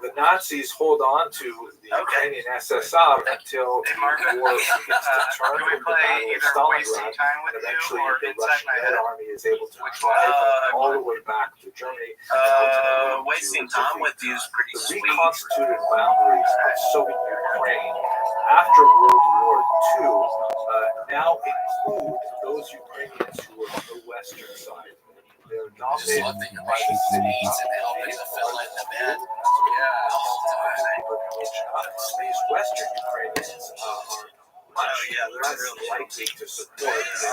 the Nazis hold on to the Ukrainian SSR until the war begins to turn from the Battle of Stalingrad, and eventually the Russian Red Army is able to drive them all the way back to Germany. Wasting time with you is pretty The sweet. reconstituted boundaries of Soviet Ukraine after World War II now include those Ukrainians who were on the western side. They're I just love that you're writing these and helping to fill in the men. Yeah, the whole time. These Western Ukrainians are much less likely to support the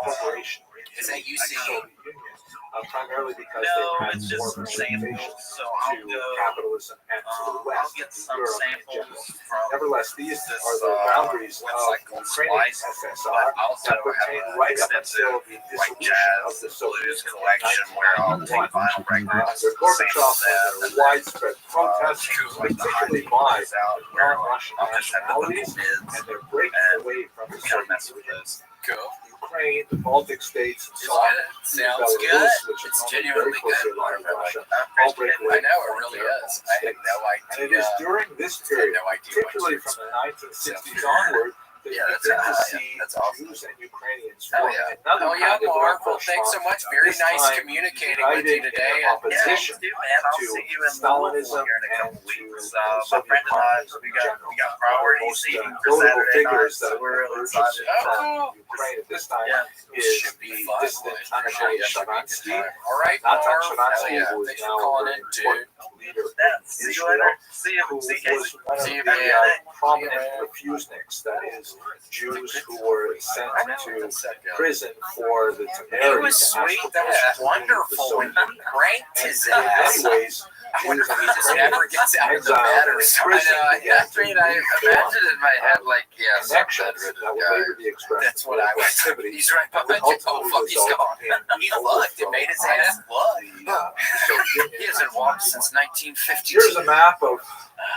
corporation. Is that you Soviet seeing? Union, primarily because No, they had it's more just of an samples. orientation So I'll to go. capitalism and to the I'll West, get to some Europe in samples general. from Nevertheless, these this, are the boundaries of Ukrainian SSR also that pertain have right an up until the like dissolution of jazz the Soviet blues Union collection where I'll take vinyl records, Under Gorbachev, sample there were widespread protests, like the particularly high by out where non-Russian I'll just have the vocal nationalities, bids and they're breaking and away from the kind of Soviet mess with Union. those. Cool. Ukraine, the Baltic states, and so on. Sounds good. Belarus, which It's is genuinely very closely good. aligned with Russia, I all break away I know, it from really their is. own I had states. no And it idea. is during this I had period, no idea what particularly you from the 1960s So- onward, that Yeah, you that's begin to awesome. see That's awesome. Jews and Ukrainians Oh forming yeah. another Oh yeah, kind of Mark. Well, thanks so rapprochement, much. Very this nice time communicating with you united today. in opposition Yeah, man. I'll to see you in Stalinism Louisville here in a and couple weeks. to My Soviet friend and I, communism we in got general. priority Most seating for notable Saturday night, figures so that we're really emerges excited. Oh, from Ukraine at this time Yeah. is should be the fun. dissident Boy. Anatoly That should be a good Sharansky. time. All right, Natan Marv. Sharansky, Hell yeah. who is Thanks now for a calling very in, dude. important leader Yeah, in see you Israel, later. See you. who See you was guys. one of See you, the man. prominent refuseniks, that is, Jews who were sent to prison for the It temerity was to sweet. ask That for was peace wonderful when with the he pranked And his in ass. many ways, I wonder if Jews he and just ever gets out of the exiled bed or in something. prison I began to mean, I reform, imagine in my head, like, yeah, some connections bedridden that would guy. later be expressed That's in what I political was. activity. He's right That behind would you. Oh, ultimately fuck, he's result gone. in the He looked. It overthrow made his of ass look. the Soviet Union. He hasn't walked since 1952. Here's a map of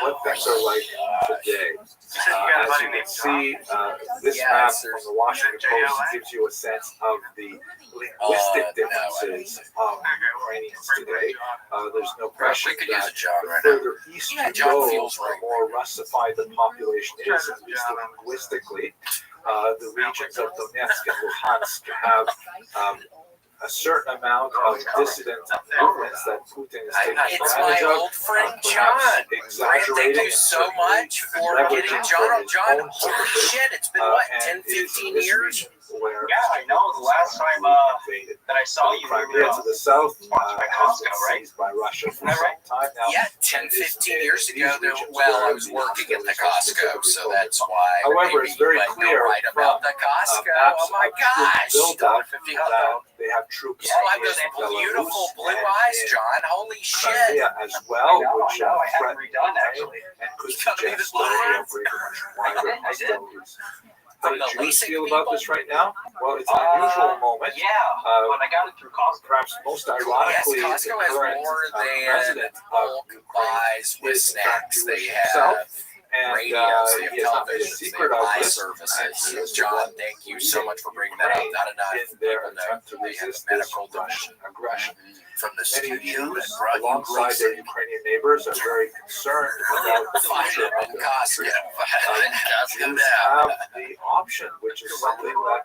what things are like today. As you can see, this map from the Washington Post gives you a sense of the linguistic differences of Ukrainians today. There's no question We could use that a John the right now. further east Yeah, you John go, feels the right. more Russified the population is, at least linguistically. The regions of Donetsk and Luhansk have a certain amount of dissident movements that Putin is taking It's my advantage of. old friend perhaps John. Grant, exaggerating thank you so and much for leveraging getting for John. his John, own holy purposes. shit, it's been what, And 10, it is 15 in this years? region where Yeah, I know. The last time that I saw you, Crimea to the south has Costco, been right? seized by Russia for Is that some time now. Yeah, 10, 15 years ago, well, I was working at the Costco, so that's why. However, maybe it's very you clear know right about the Costco. maps Oh my of troop gosh, buildup $1.50 that hot dog. they have troops You have those in beautiful Belarus blue and eyes, in John. Holy shit. Crimea as well, which I haven't threaten redone actually. and could You gotta be the suggest blue a eyes. very much wider I did. hostilities. How From do the Jews LASIK feel about people? this right now? Well, it's an unusual moment. Yeah, but I got it through Costco. Perhaps most Yes, ironically, Costco the has current more than president of bulk Ukraine buys with is in fact snacks. They Jewish himself, have radio, so you have television, so you have live services. John, thank you so much for bringing that up. Not enough people know they have a medical division from the studio that brought you alongside their Ukrainian neighbors, are very concerned about the future of their country. Jews have the option, which is something that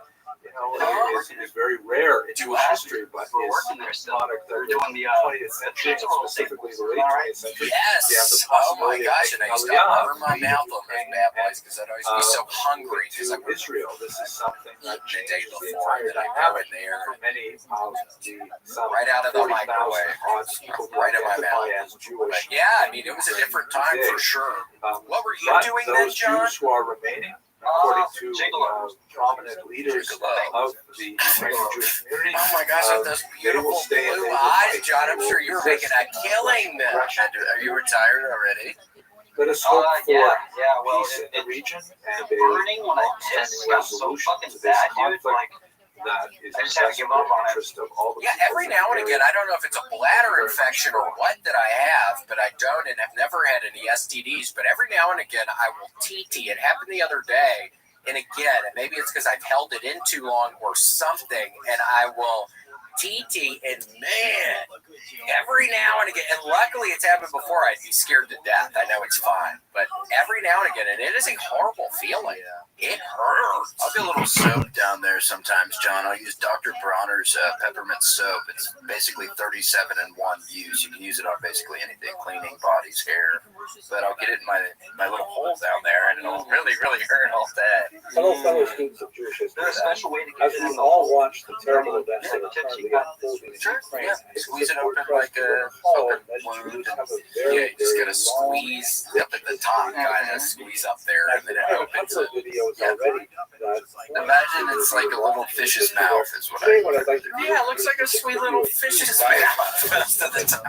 is very rare in Jewish history, but is product of the 20th century, and specifically the late 20th century. Yes. Oh my gosh, and I used to cover my mouth on those bad boys because I'd always be so hungry. Because I would Israel, this is something that the day before that I go in there, for many right out of the microwave, right in my mouth. But yeah, I mean, it was a different time for sure. What were you doing then, John? Jews who are remaining, according to prominent leaders of the Ukrainian Jewish community. Oh my gosh, with those beautiful blue eyes, John. I'm sure you were making a killing then. Are you retired already? Let us hope for peace in the region and a long-standing resolution to this conflict that is in the best interest of all the people. Every now and again, I don't know if it's a bladder infection or what that I have, but I don't and have never had any STDs. But every now and again, I will TT. It happened the other day, and again, and maybe it's because I've held it in too long or something, and I will TT, and man, every now and again, and luckily it's happened before, I'd be scared to death. I know it's fine, but every now and again, and it is a horrible feeling. It hurts. I'll get a little soap down there sometimes, John. I'll use Dr. Bronner's peppermint soap. It's basically 37 in one use. You can use it on basically anything, cleaning bodies, hair. But I'll get it in my little hole down there, and it'll really, really hurt all day. Fellow students of Jewish history, as we all watch the terrible events that are currently unfolding in Ukraine, Squeeze it open like a open wound. Yeah, you just gotta squeeze up at the top, kind of squeeze up there, and then it opens it. Imagine it's like a little fish's mouth is what I think. Yeah, it looks like a sweet little fish's mouth most of the time.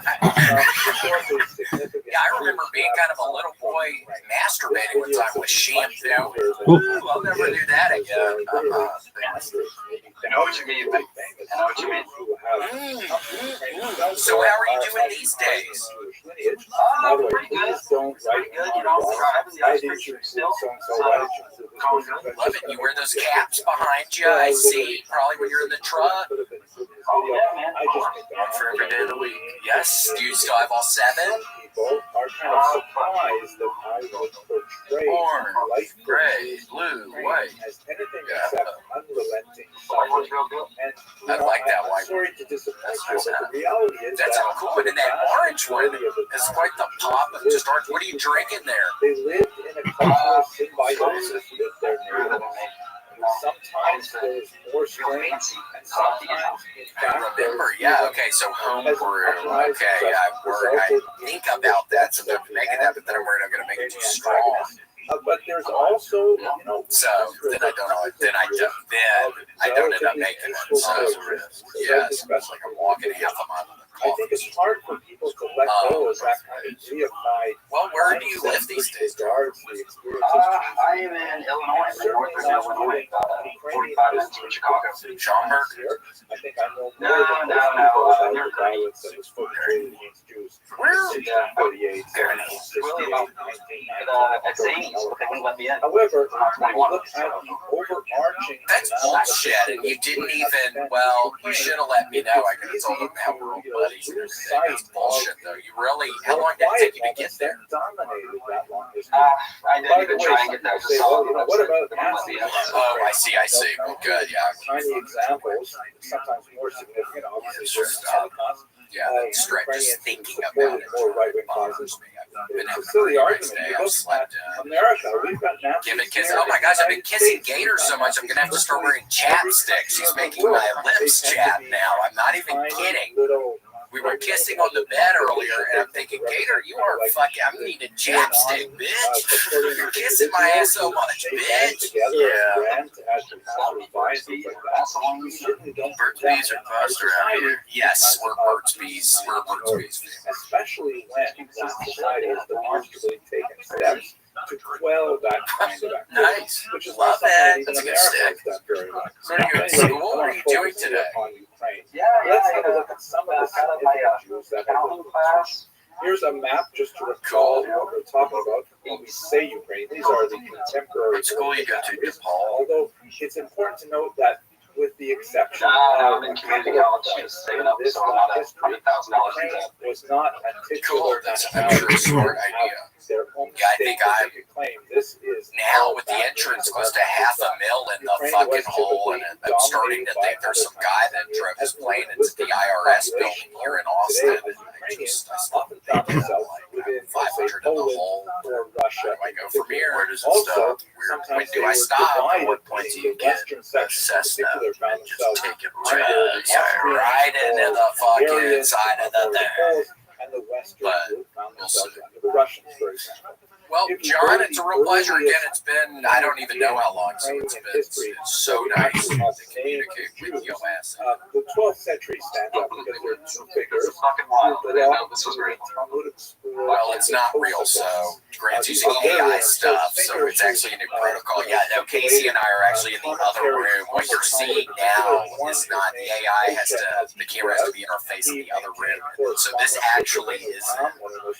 Yeah, I remember being kind of a little boy masturbating one time with shampoo. Ooh, I'll never do that again. I know what you mean. I know what you mean. So how are you doing these days? Pretty good. Pretty good. You know, driving the ice cream still. Love it. You wear those caps behind you. I see. Probably when you're in the truck. Oh yeah, man. On for every day of the week. Yes. Do you still have all 7? Are kind of surprised that I will portray Orange, gray, blue, white. as anything except unrelenting suffering. And I like that white. I'm sorry to disappoint you, but the reality is That's how cool. And then that orange one is quite the pop of just orange. What are you drinking there? they lived in a cultural symbiosis with their neighbors. Sometimes there's more strength, and sometimes, in fact, Remember, yeah, okay, so home brew. Okay, I think about that, so I'm making that, but then I'm worried I'm going to make it too strong. but there's also, So then I don't end up making it. So yeah, it's like I'm walking half a mile. I think it's hard for people to let go of that kind of reified. Well, where do you live these days? I am in Illinois, northern Illinois, 45 minutes from Chicago. Schaumburg? I think I know No, more than most people about the violence that was perpetrated against Jews. Where? 1948, At Zany's, but they wouldn't let me in. However, when you look at the overarching. That's bullshit, and you didn't even, well, you should have let me know. I could have told them how we're all buddies and everything. That's bullshit, though. You really, how long did it take you to get there? I didn't even try and get there. What about Nazi? Oh, I see. Well, good, yeah. Tiny examples, sometimes more significant, obviously, Holocaust. Yeah, just thinking about it bothers me. I've been having a silly nice argument. day. You I've look slept at America, we've got Nazi. Give a kiss. Oh my gosh, I've been kissing gators so much, I'm going to have to start wearing chapstick. She's making my lips chap now. I'm not even kidding. We were kissing on the bed earlier, and I'm thinking, Gator, you are fucking, I'm needing chapstick, bitch. You're kissing my ass so much, bitch. Yeah. Burt's Bees are buzzed around here. Yes, we're Burt's Bees. We're Burt's Bees. Especially when society has demonstrably taken steps to quell that kind of activity. Nice. Which is Love that. That's a good stick. So are you at school? What are you doing today? Let's have a look at some of the significant Jews that have been Here's a map just to recall what we're talking about when we say Ukraine. These are the contemporary. What school you go to, DePaul? Although it's important to note that with the exception I'm of in community college, just saving up this so a lot of history, $100,000 Ukraine was not a Cool. titular That's nationality. a smart idea. Their own Yeah, I state think that I- they could claim. This is Now with the entrance close to $500,000 in the fucking hole, and I'm starting to think there's some guy that drove his plane into the IRS building here in Austin. And I still often found think themselves like within, 500 in the Poland hole. or Russia. Where do I go from here? Where does it Also, stop? When sometimes do they I were stop? At divided what point do you into get Western sections in Cessna particular found and just themselves take it under the Austrian right into the fucking Hungarians, side of or the Poles, and the Western But group found we'll themselves see. under the Russians, for example. Well, If you John, go to it's a the real pleasure again. earliest It's been, I don't even know how long since it's been. It's history, so we nice actually have to communicate with your ass. the 12th century stands up because there are two figures. It's fucking wild. I didn't know this was real. Well, it's not real, so Grant's using AI stuff, so it's actually a new protocol. Yeah, no, Casey and I are actually in the other room. What you're seeing now is not, the AI has to, the camera has to be interfaced in the other room. So this actually is,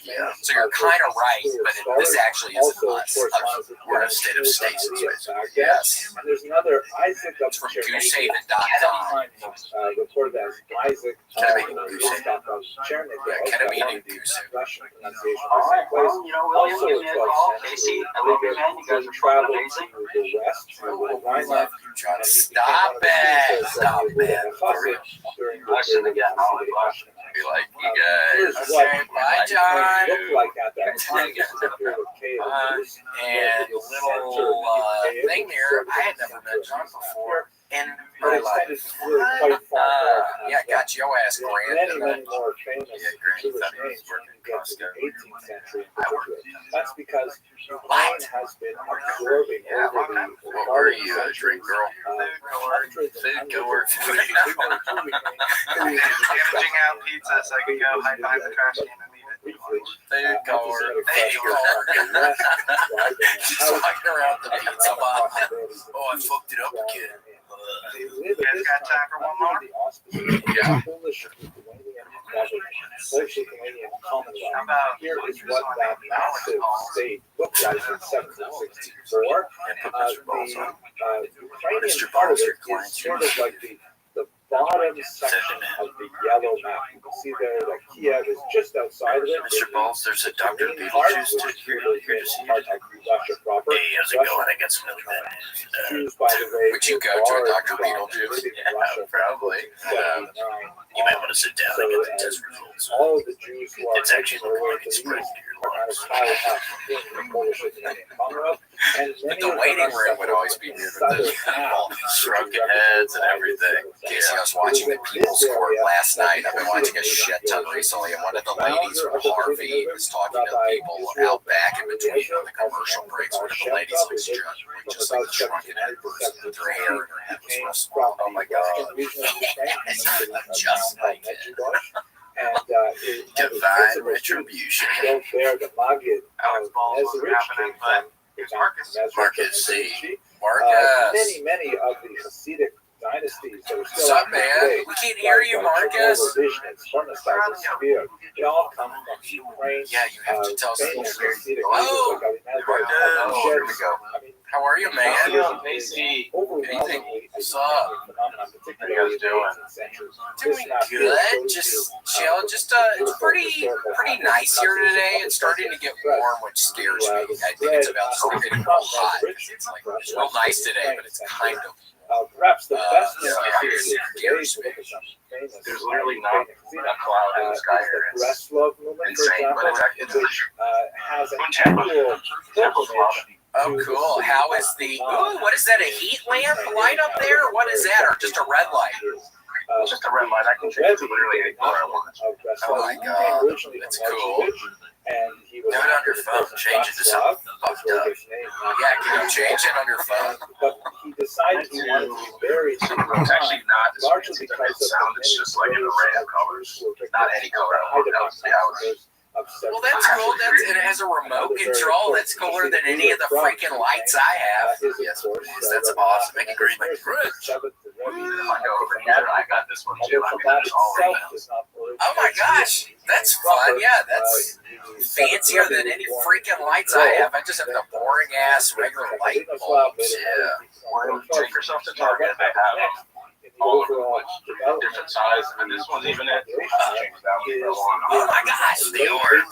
yeah, so you're kind of right, but this actually isn't us. We're in a state of stasis, basically. Yes. And there's another Isaac It's from goosehaven.com. reported as Isaac Ketamine and goose. Russian pronunciation All of right, the place. well, you know, William, Also, give me a call. Casey, I love you, man. You guys are fucking amazing. to the west, to the Rhineland, John, stop it! Stop it! For real. during I shouldn't have gotten all the blush. Be like, you guys. Okay, Bye, John. looked like at that time. This is a period of chaos. And the little thing there, I had never met John before in my life. Yeah, got your ass, Grant. Many more famous Yeah, Grant, you Jewish thought he was names working when you get to the Costco. 18th century. I worked. That's because Ukraine has been absorbing Yeah, over the what were you, a drink girl? hundreds and Food goer. Damaging out pizza so I can go hide behind the trash can and leave it. Food goer. Just walking around the pizza box. Oh, I fucked it up again. You guys got time for one more? Yeah. How about Here is what that massive state looked like in 1764. The Ukrainian part of it is sort of like the bottom section of the yellow map. You can see there that Kiev is just outside of it. Mr. Balls, there's a Dr. Beetlejuice here to see you. Russia proper. Hey, how's it going? I got some really bad news. Jews, by the way, Would you go to a Dr. Beetlejuice? Yeah, probably. You might want to sit down and get the test results. all of the Jews who are It's actually looking away like to it's the spread east to your are kind of lungs. piled up in the Polish and Canadian Commonwealth. And But many the of them waiting are room would always be weird with those people shrugging heads and everything. Casey, I was watching the People's Court last night. I've been watching a shit ton recently, and one of the ladies from Harvey was talking to people out back in between on the commercial breaks. One of the ladies looks just like a shrunken head person with her hair and her head was real small. Oh my god. It's just like it. Divine retribution. Don't bear the Maggid Alex Balls wasn't happening, but here's Marcus. Marcus C. Marcus. Many of the Hasidic dynasties that are What's still up, man? today, We can't hear you, Marcus. They all come from Ukraine. Yeah, you have to tell us the famous story. Hasidic Oh, leaders like oh, here we go. I mean, How are you, man? Casey. Anything? What's up? What are you guys Doing good. Just chill. Just it's pretty nice here today. It's starting to get warm, which scares me. I think it's about to start getting real hot. It's like it's real nice today, but it's kind of perhaps the best yeah, is scares me. There's literally not a cloud in the sky here. the breast love movement, Insane, for but example, it's has an annual pilgrimage. Oh, cool. How is the? Ooh, what is that? A heat lamp light up there? Or what is that? Or just a red light? It's just a red light. I can change it literally any color I want. Oh my god, that's cool. And he was Do it on your phone. Change it to something fucked up. Yeah, can you change it on your phone? But he decided he wanted to be buried in It's actually not as largely fancy because as it sounds. It's just like an array of colors. Not any color I want. That was the hours. Well, that's cool. And it has a remote control. That's cooler than any of the freaking lights I have. Yes, please. That's awesome. Make it green like green. If I go over here, I got this one too. I mean, there's all around. Oh my gosh, that's fun. Yeah, that's fancier than any freaking lights I have. I just have the boring ass regular light bulbs. Yeah. When take yourself to Target, they have them all over the place, different size, and this one's even it. Oh my gosh, they are.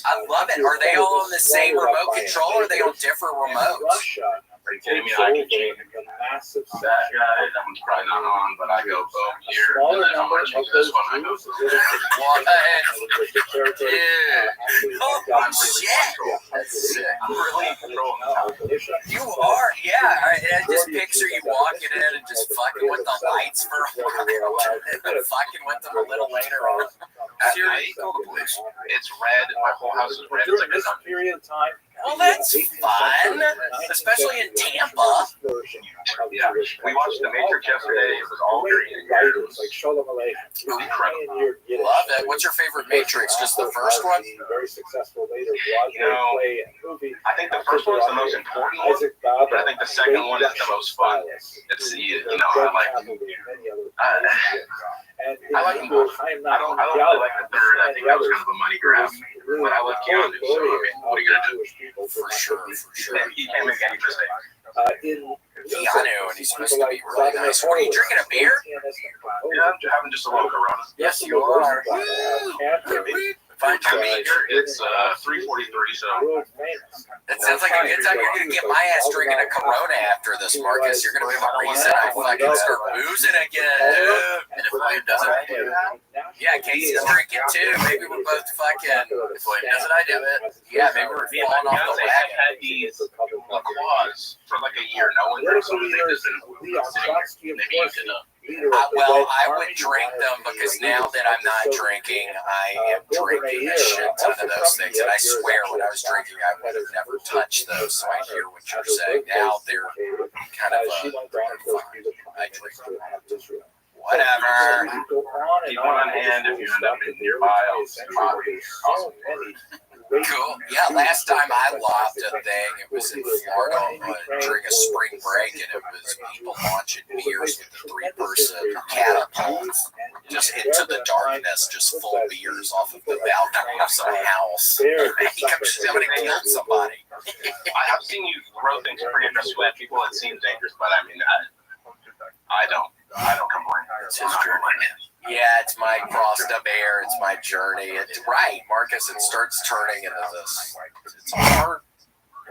I love it. Are they all on the same remote control, or are they on different remotes? Are you kidding me? I can change that guy. That one's probably not on, but I go boom here, and then I'm gonna change this one. I go boom. What? Dude. Oh shit. That's sick. I'm really controlling the time. You are, yeah. I just picture you walking in and just fucking with the lights for a while, and then fucking with them a little later on. Seriously, call the police. It's red. My whole house is red. It's like a period of time. Well, that's fun, especially in Tampa. Yeah, we watched The Matrix yesterday. It was all green. It was incredible. Love it. What's your favorite Matrix? Just the first one? Very successful later. You know, I think the first one's the most important one, but I think the second one is the most fun. It's I like them both. I don't really like the third. I think that was kind of a money grab. But I love Keanu, so I mean, what are you gonna do? For sure. He can't make any mistake. Keanu, and he's supposed to be really nice. What are you drinking, a beer? Yeah, I'm having just a little Corona. Yes, you are. Fine, it's 3:43, so it sounds like a good time. You're gonna get my ass drinking a Corona after this, Marcus. You're gonna be the reason I fucking start boozing again, dude. And if William doesn't do it, yeah, Casey's drinking too. Maybe we're both fucking. If William doesn't, I do it. Yeah, maybe we're falling off the wagon. had these claws for like a year. No one drinks them. They just been maybe you could. Well, I would drink them because now that I'm not drinking, I am drinking a shit ton of those things. And I swear, when I was drinking, I would have never touched those. So I hear what you're saying. Now they're kind of I drink them. Whatever. Keep one on hand if you end up in nearby. Awesome. Cool. Yeah, last time I lobbed a thing, it was in Florida during a spring break, and it was people launching beers with the 3-person catapults just into the darkness, just full beers off of the balcony of some house. Somebody killed somebody. I have seen you throw things pretty aggressively at people. It seems dangerous, but I mean, I don't complain. It's his journey. Yeah, it's my cross to bear. It's my journey. It's right, Marcus. It starts turning into this. It's a hard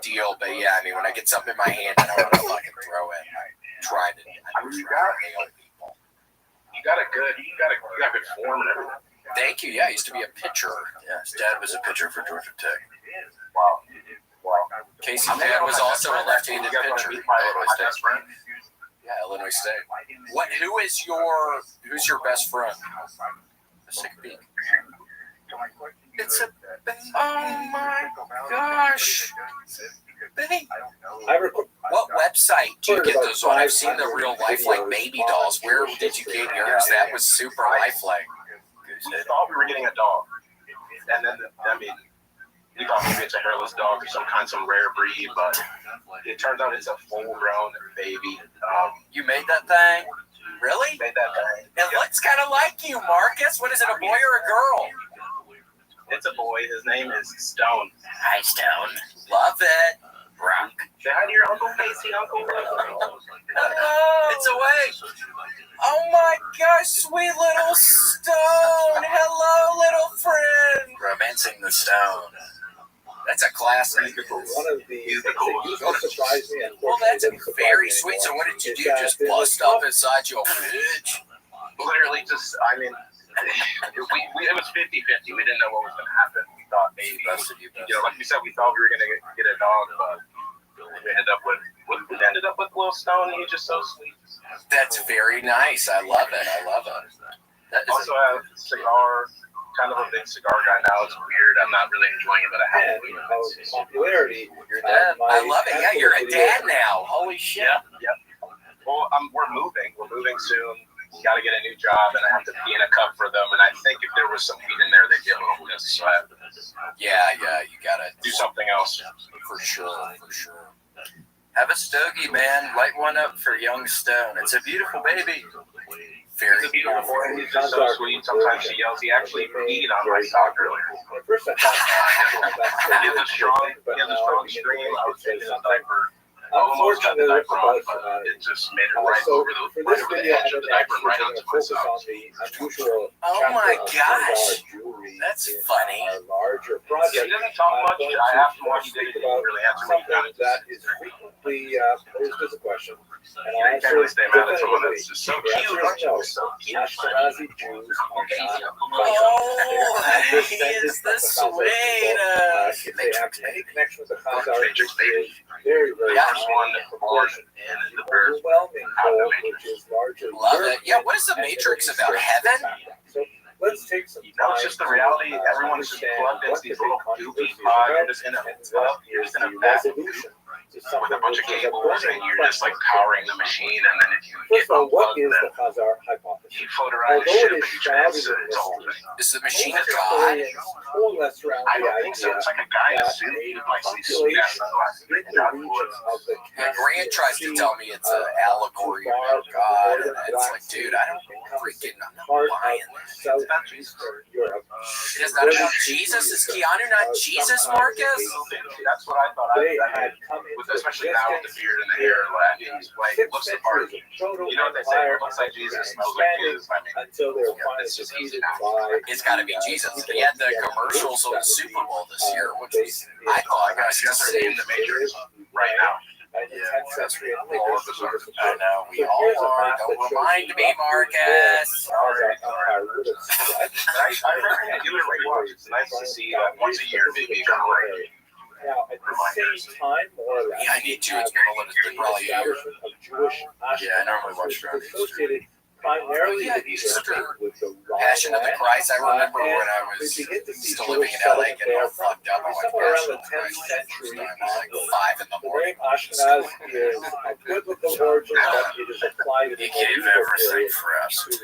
deal, but yeah, I mean, when I get something in my hand and I want to fucking throw it, I try to nail people. You got good form and everything. Thank you. Yeah, I used to be a pitcher. Yeah, his dad was a pitcher for Georgia Tech. Wow. Casey's dad was also a left-handed pitcher. Yeah, Illinois State. Who's your best friend? A sick beak. It's a oh my gosh. What website do you get those on? I've seen the real lifelike baby dolls. Where did you get yours? That was super lifelike. We thought we were getting a dog. And then we thought maybe it's a hairless dog or some rare breed, but it turns out it's a full-grown baby. You made that thing? Really? Made that thing. It looks kind of like you, Marcus. What is it, a boy or a girl? It's a boy. His name is Stone. Hi, Stone. Love it. Rock. Say hi to your Uncle Casey, Uncle. It's away. Oh my gosh, sweet little Stone. Hello, little friend. Romancing the Stone. That's a classic. One of the things that surprised me. Well, that's very sweet. So what did you do? Just bust up inside your bitch? Literally just, I mean, it was 50-50. We didn't know what was going to happen. We thought maybe, like we said, we thought we were going to get a dog, but we ended up with Little Stone. He's just so sweet. That's very nice. I love it. Also, I have a cigar. Kind of a big cigar guy now. It's weird. I'm not really enjoying it, but I have it. Popularity. Your dad. I love it. Yeah, you're a dad now. Holy shit. Yeah. Well, we're moving. We're moving soon. Got to get a new job, and I have to pee in a cup for them. And I think if there was some weed in there, they'd get a little pissed. So I have to yeah, you got to do something else. For sure. Have a stogie, man. Light one up for young Stone. It's a beautiful baby. Very He's a beautiful boy. He's just so sweet. Sometimes he yells. He actually peed on my sock earlier. First, I thought He has a strong stream. I would say in the diaper. Almost got the diaper on, but it just made it right over the edge of the diaper, right onto my sock. Oh my gosh, that's funny. He didn't talk much. I asked him what he did. He didn't really answer me. That is frequently posed as a question. And you can't really stay mad at someone that's just so cute. So cute. Ashkenazi Jews are Oh, he is the Swede. if they have any connection with the Khazar, Matrix baby. very, very One proportion and the birds. overwhelming vote, which is largely Love it. Yeah, what is the Matrix about? Heaven? So let's take some time. No, it's just the reality. Everyone's just plugged into these little goofy pods. You're just in a resolution with a bunch of cables, and you're just like powering the machine. And then if you First get of all, what unplugged, is then the Khazar hypothesis? you float around the Although ship it and is you shrouded transit. in It's all mystery, Is the machine a most god? historians coalesce around I the don't think so. idea It's like a guy in a that suit a with like these population sunglasses in and the out region of the Yeah, Grant tries to tell me it's an allegory about God, and it's like, dude, I don't freaking, I'm not part buying of that. southeastern Europe. It is not about Jesus? Is Keanu not Jesus, Marcus? That's what I thought. They had come With, into especially now with the beard and the hair, like he's like looks the part. You know what they say? It looks like Jesus, smells like Jesus. I mean, until they were finally it's just defeated easy. by It's got to be Jesus. He had the commercials on the Super Bowl this year, which was, I thought, You guys are in the Matrix right now. Yeah, century and I know, we all are. Don't remind me, Marcus. I recommend you to rewatch. It's nice to see once a year, maybe kind of like. Now, at the same time, more or less, Yeah, I need to. It's been a little bit, probably a year. establishment of Jewish Yeah, I normally watch around Easter. associated primarily Yeah, with Easter. with the Passion of the Christ. I remember when I was still living in LA getting all fucked up. I went somewhere around Passion the of the 10th Christ century. like 5 in the The morning. name Ashkenaz is of biblical origin, but it is applied in He gave everything for us. to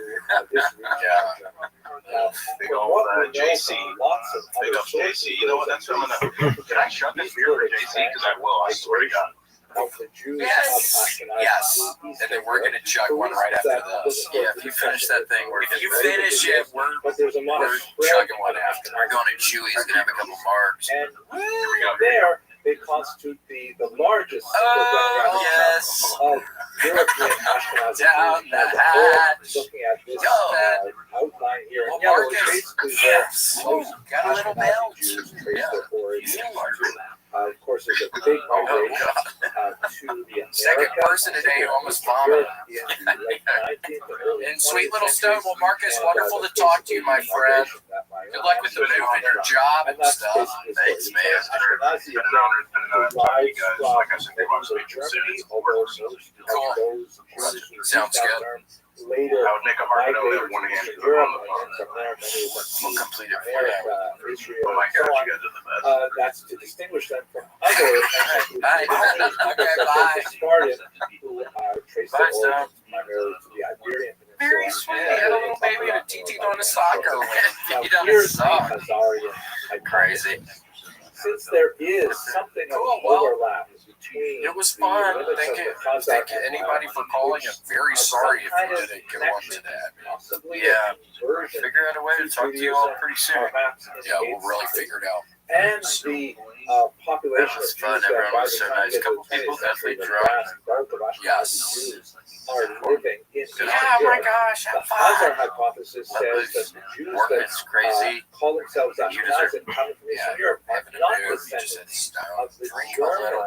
this region. Now, Big from old what we know JC. from lots of Big other up JC. sources, You know what? That's what I'm gonna. Can I shut this beer for JC? Because I will. I swear to God. of the Jews Yes, of Ashkenaz. yes. And then we're going to chug one right after this. Yeah, if you finish that thing, if you finish it, we're But there's a lot of chugging one after. We're going to Chewy's, going to have a couple marks. And there, they constitute the largest single demographic yes. of European Ashkenazi Down Jews the as a whole. hatch. Looking at this Go. outline here Well, in yellow, Marcus, basically yes. most Got a little Ashkenazi belt. Jews trace Yeah. their origins Yeah. to. Of course, there's a big migration to the Second Americas. person today who almost vomited. In the late 19th and early And sweet 20th little centuries. Stone. Well, Marcus, And, wonderful to that's talk to you, my basically friend. migration that my Good luck with the move and your job and that's stuff. basically Thanks, the man. Ashkenazi It's been an honor. It's been an honor to talk to you guys. Like I said, they watch from Matrix soon. Germany, It's although over. most of Cool. those Jews who Sounds used that good. term later I would make a hard note migrated every one again. to Europe, and from there many went We'll to complete it for you. America, Israel, Oh my and so gosh, on. you guys are the best. That's to distinguish them from other ethnic groups, Bye. Okay, bye. Spartan, who trace Bye, their Sam. origins primarily to the Iberian Peninsula. Very sweet. He had a little baby and a TT on his soccer. Now, He done here's his the sock. Khazarian hypothesis. Crazy. Since there is something of Cool, an well, overlap between It was fun. the limits Thank of you. the Khazar Thank you Empire, anybody for calling. I'm very sorry if kind you of didn't go up to that. possibly Yeah. a version Figure out a way to talk to you all pretty soon. perhaps Yeah, we'll indicates really something. figure it out. And the population That was of fun. Jews that Everyone by was the so time nice. they get to Couple the people 20th century, definitely the drunk. vast bulk of Ashkenazi Yes. Jews are living in Eastern Yeah, oh my Europe. gosh, The have Khazar fun. hypothesis That says was that the Jews working. that It's crazy. call themselves You Ashkenazim deserve- coming from Yeah, Eastern Europe are having a not dude, you just descendants said stone. of the Drink a German little.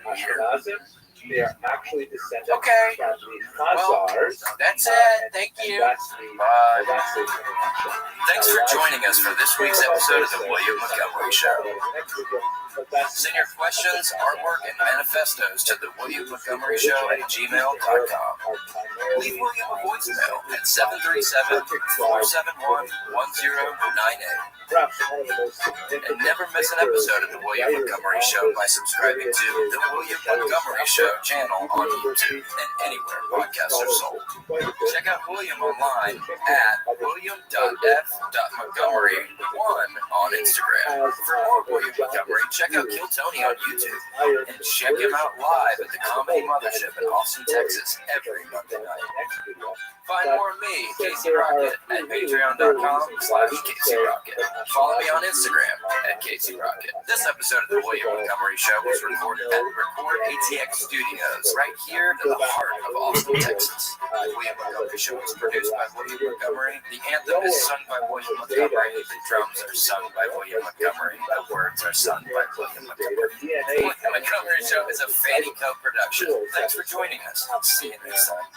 Ashkenazim. They are actually descendants Okay. from the Khazars. That's it. Thank And you. that's the Bye. that's the introduction. Thanks for joining us for this week's episode of the William Montgomery Show. Send your questions, artwork, and manifestos to the William Montgomery Show at gmail.com. Leave William a voicemail at 737-471-1098. And never miss an episode of the William Montgomery Show by subscribing to the William Montgomery Show channel on YouTube and anywhere podcasts are sold. Check out William online at william.f.montgomery1 on Instagram. For more William Montgomery, check check out Kill Tony on YouTube and check him out live at the Comedy Mothership in Austin, Texas every Monday night. Find more of me, Casey Rocket, at patreon.com/Casey Rocket. Follow me on Instagram at Casey Rocket. This episode of the William Montgomery Show was recorded at Record ATX Studios, right here in the heart of Austin, Texas. The William Montgomery Show is produced by William Montgomery. The anthem is sung by William Montgomery. The drums are sung by William Montgomery. The words are sung by William Montgomery. The William Montgomery Show is a Fanny Co. production. Thanks for joining us. I'll see you next time.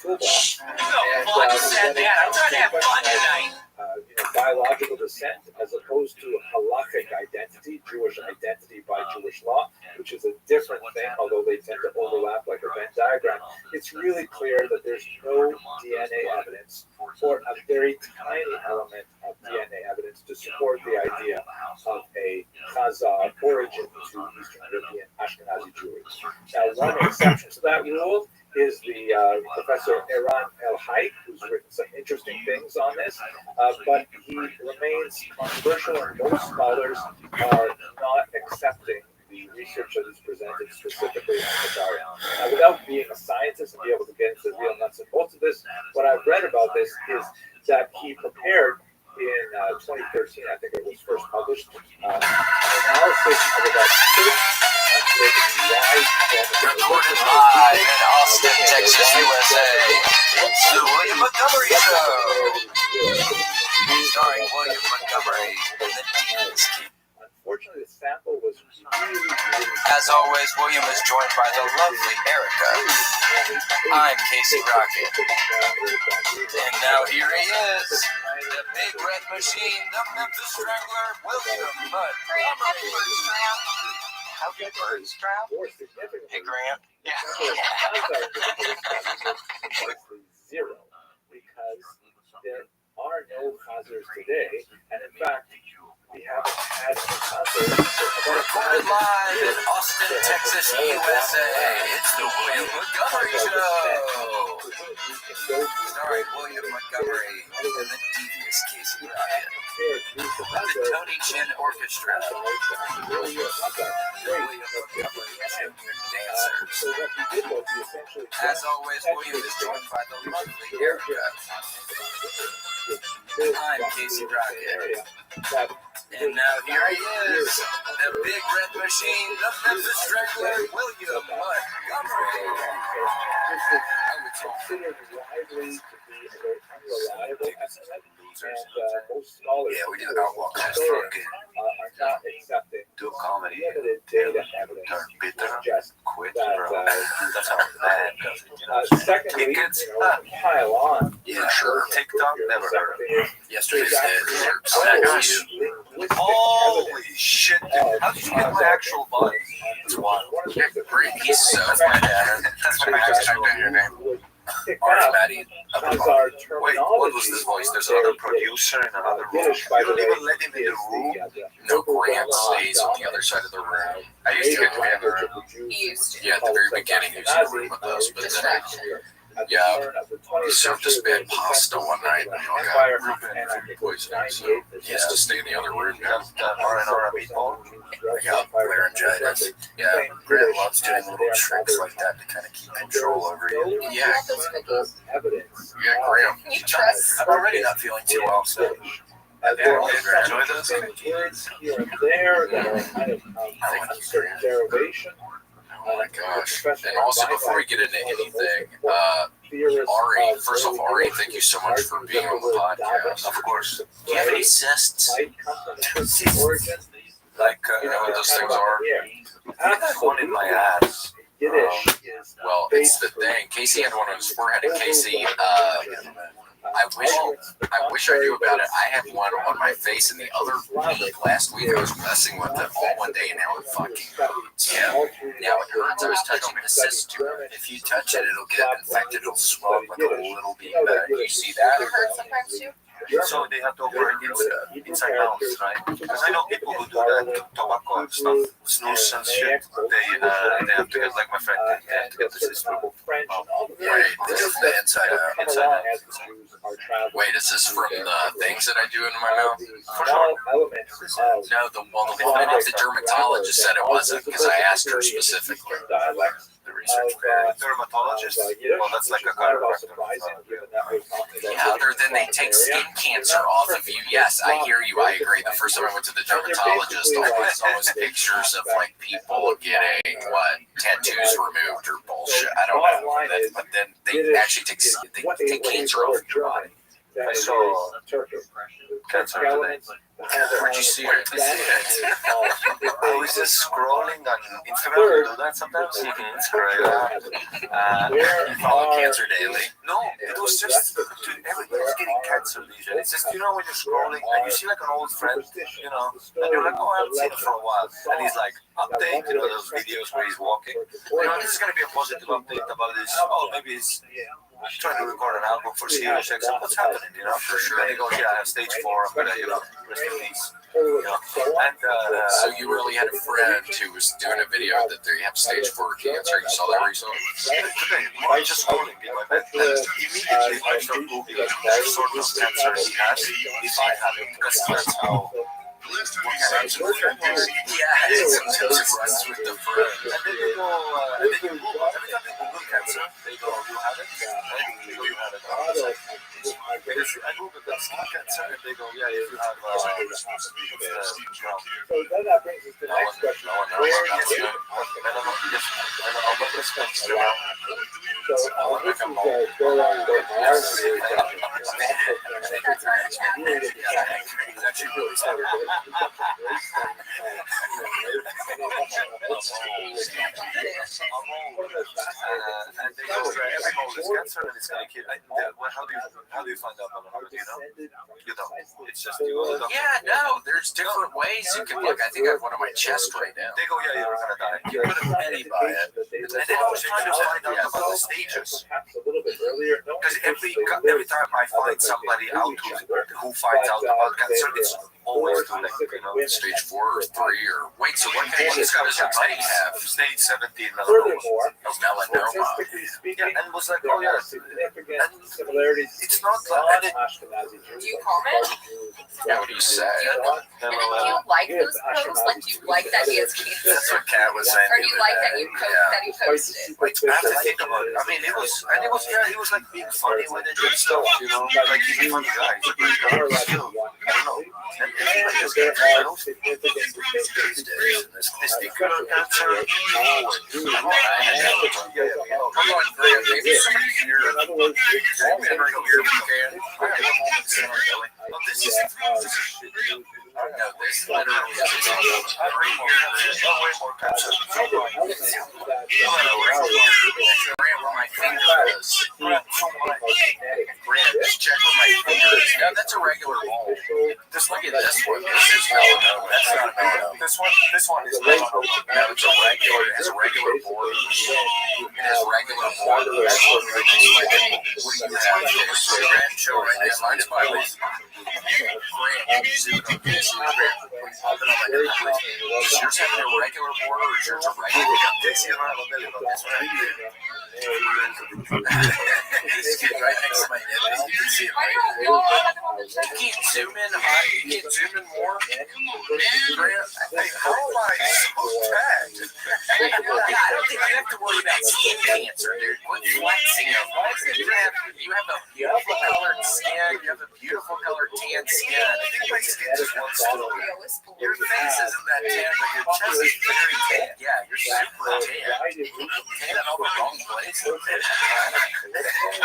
Fun said that. I'm trying to have fun tonight. Biological descent as opposed to halachic identity, Jewish identity by Jewish law, which is a different thing, although they tend to overlap like a Venn diagram. It's really clear that there's no DNA evidence or a very tiny element of DNA evidence to support the idea of a Khazar origin to Eastern European Ashkenazi Jews. Now, one exception to that rule is the Professor Eran El-Hayek, who's written some interesting things on this, but he remains controversial, and most scholars are not accepting the research that is presented specifically on Khazarian. Now, without being a scientist and be able to get into the real nuts and bolts of this, what I've read about this is that he prepared in 2013, I think it was first published, an analysis of about 6 Recorded live in Austin, Texas, USA. It's the William Montgomery Show. Starring William Montgomery and the Dean's Key. Unfortunately, the sample was really As always, William is joined by the lovely Erica. I'm Casey Rocket. And now here he is, the Big Red Machine, the Memphis Strangler, William Montgomery. How good birds trap? Hey, Grant. Yeah. Zero, because there are no Khazars today, and in fact, we haven't had a Khazar Recorded live in Austin, Texas, USA. It's the William Montgomery Show. Starring William Montgomery and the devious Casey Rocket. The Tony Chin Orchestra. William Montgomery Junior Dancers. As always, William is joined by the lovely Erica. I'm Casey Rocket. And now here he is, the Big Red Machine, the Memphis Strangler, William Montgomery. I would consider widely to be a very unreliable estimate, and most scholars we do Outlaw are not accepting limited data evidence to suggest That's how bad does it. Secondly, pile on. Yeah, sure. TikTok, never heard of it. Yesterday's dead. Oh my gosh. Holy shit, dude. How did you get my actual body? It's wild. He's so my dad. That's my actual typed in your name. Ours, Maddie. Wait, what was this voice? There's another producer in another room. You don't even let him in the room. No, Grant stays on the other side of the room. I used to get Grant in the room. He used to. Yeah, at the very beginning, he was in the room with us, but then he served us bad pasta one night and he got real bad food poisoning, so he has to stay in the other room now. Yeah, laryngitis. Yeah, Grant loves doing little tricks like that to kind of keep control over you. Yeah, Grant. Can you trust? I'm already not feeling too well, so. There are Enjoy those words here and there that are kind of uncertain derivation. Oh my gosh. And also, before we get into anything, Ari, first off, Ari, thank you so much for being on the podcast. Of course. Do you have any cysts? Like, you know what those things are? I have one in my ass. Well, it's the thing. Casey had one on his forehead, and Casey, I wish I knew about it. I had one on my face, and the other week, last week, I was messing with it all one day, and now it fucking hurts. Yeah. Now it hurts. I was touching the cyst tumor. If you touch it, it'll get infected. It'll swell up like a little bit. You see that? It hurts sometimes too. So they have to operate inside house, right? Because I know people who do that, tobacco and stuff, snus and shit. They have to get, like my friend, they have to get the cyst removed. Right, this is the inside out. Wait, is this from the things that I do in my mouth? No, the dermatologist said it wasn't because I asked her specifically. The research period. Dermatologist? Well, that's like a chiropractor. Yeah, other than they take skin cancer off of you. Yes, I hear you. I agree. The first time I went to the dermatologist, always pictures of like people getting tattoos removed or bullshit. I don't know. But then they actually take cancer off of your body. I saw cancer today. Where'd you see it? I was just scrolling on Instagram. You do that sometimes? It's great. You follow Cancer Daily? No, it was just everybody's getting cancer these days. It's just, you know, when you're scrolling and you see like an old friend, you know, and you're like, oh, I haven't seen him for a while. And he's like, update, you know, those videos where he's walking. You know, this is going to be a positive update about this. Oh, maybe he's trying to record an album for Serious XM. What's happening, you know, for sure. And he goes, yeah, I have stage 4. I'm going to, you know, rest in peace. You know? And, so you really had a friend who was doing a video that they have stage 4 cancer. You saw that recently? Today, I'm just scrolling in my bed. Immediately, I start Googling what sort of cancer he has, if I have it, because that's how. Yeah, it's with the friend. And then they go, and then you Google, every time you Google cancer, they go, you have it? And they go, you have it. I Googled that skin cancer, and they go, yeah, if you have, So then that brings us to the next question. Where is it? How do you find out about it? You know? You don't. It's just Yeah, no, there's different ways you can look. I think I have one on my chest right now. They go, yeah, you're gonna die. You put a penny by it. And then I was trying to find out about the stages. Because every time I find somebody out who finds out about cancer, it's always too late, you know. Stage 4 or 3 or wait, so what kind of This cancer guy was does your buddy have? stage 17 melanoma. Melanoma. Yeah, and was like, oh yeah, and it's not Do you comment? Yeah, what do you say? And do you like those posts? Like, do you like that he has cancer? That's what Kat was saying. Or do you like that you posted? Wait, I have to think about it. I mean, it was like being funny with it and stuff, you know, like he's a funny guy. But still, I don't know. And everybody has cancer. I don't think this particular cancer. No, this literally my finger is. Just check where my finger is. No, that's a regular mole. Just look at this one. This is melanoma. That's not a melanoma. This one is melanoma. No, it's a regular. It has regular borders. It has regular borders. That's what makes my nipple. What do you have? Show right there. Mine's my waist. Grant, you zoom on this. Pop it on my nipple. Does yours have a regular border or is yours a regular? This is not a belly button. This one. This kid right next to my nipple. You can see it right here. You can't zoom in high. You can't zoom in more. Grant, How am I so tagged? I don't think you have to worry about skin cancer, dude. Quit flexing them. You have a beautiful colored skin. You have a beautiful colored tan skin. I think my skin just wants to. Your face isn't that tan, but your chest is very tan. Yeah, you're super tan. Tan in all the wrong places.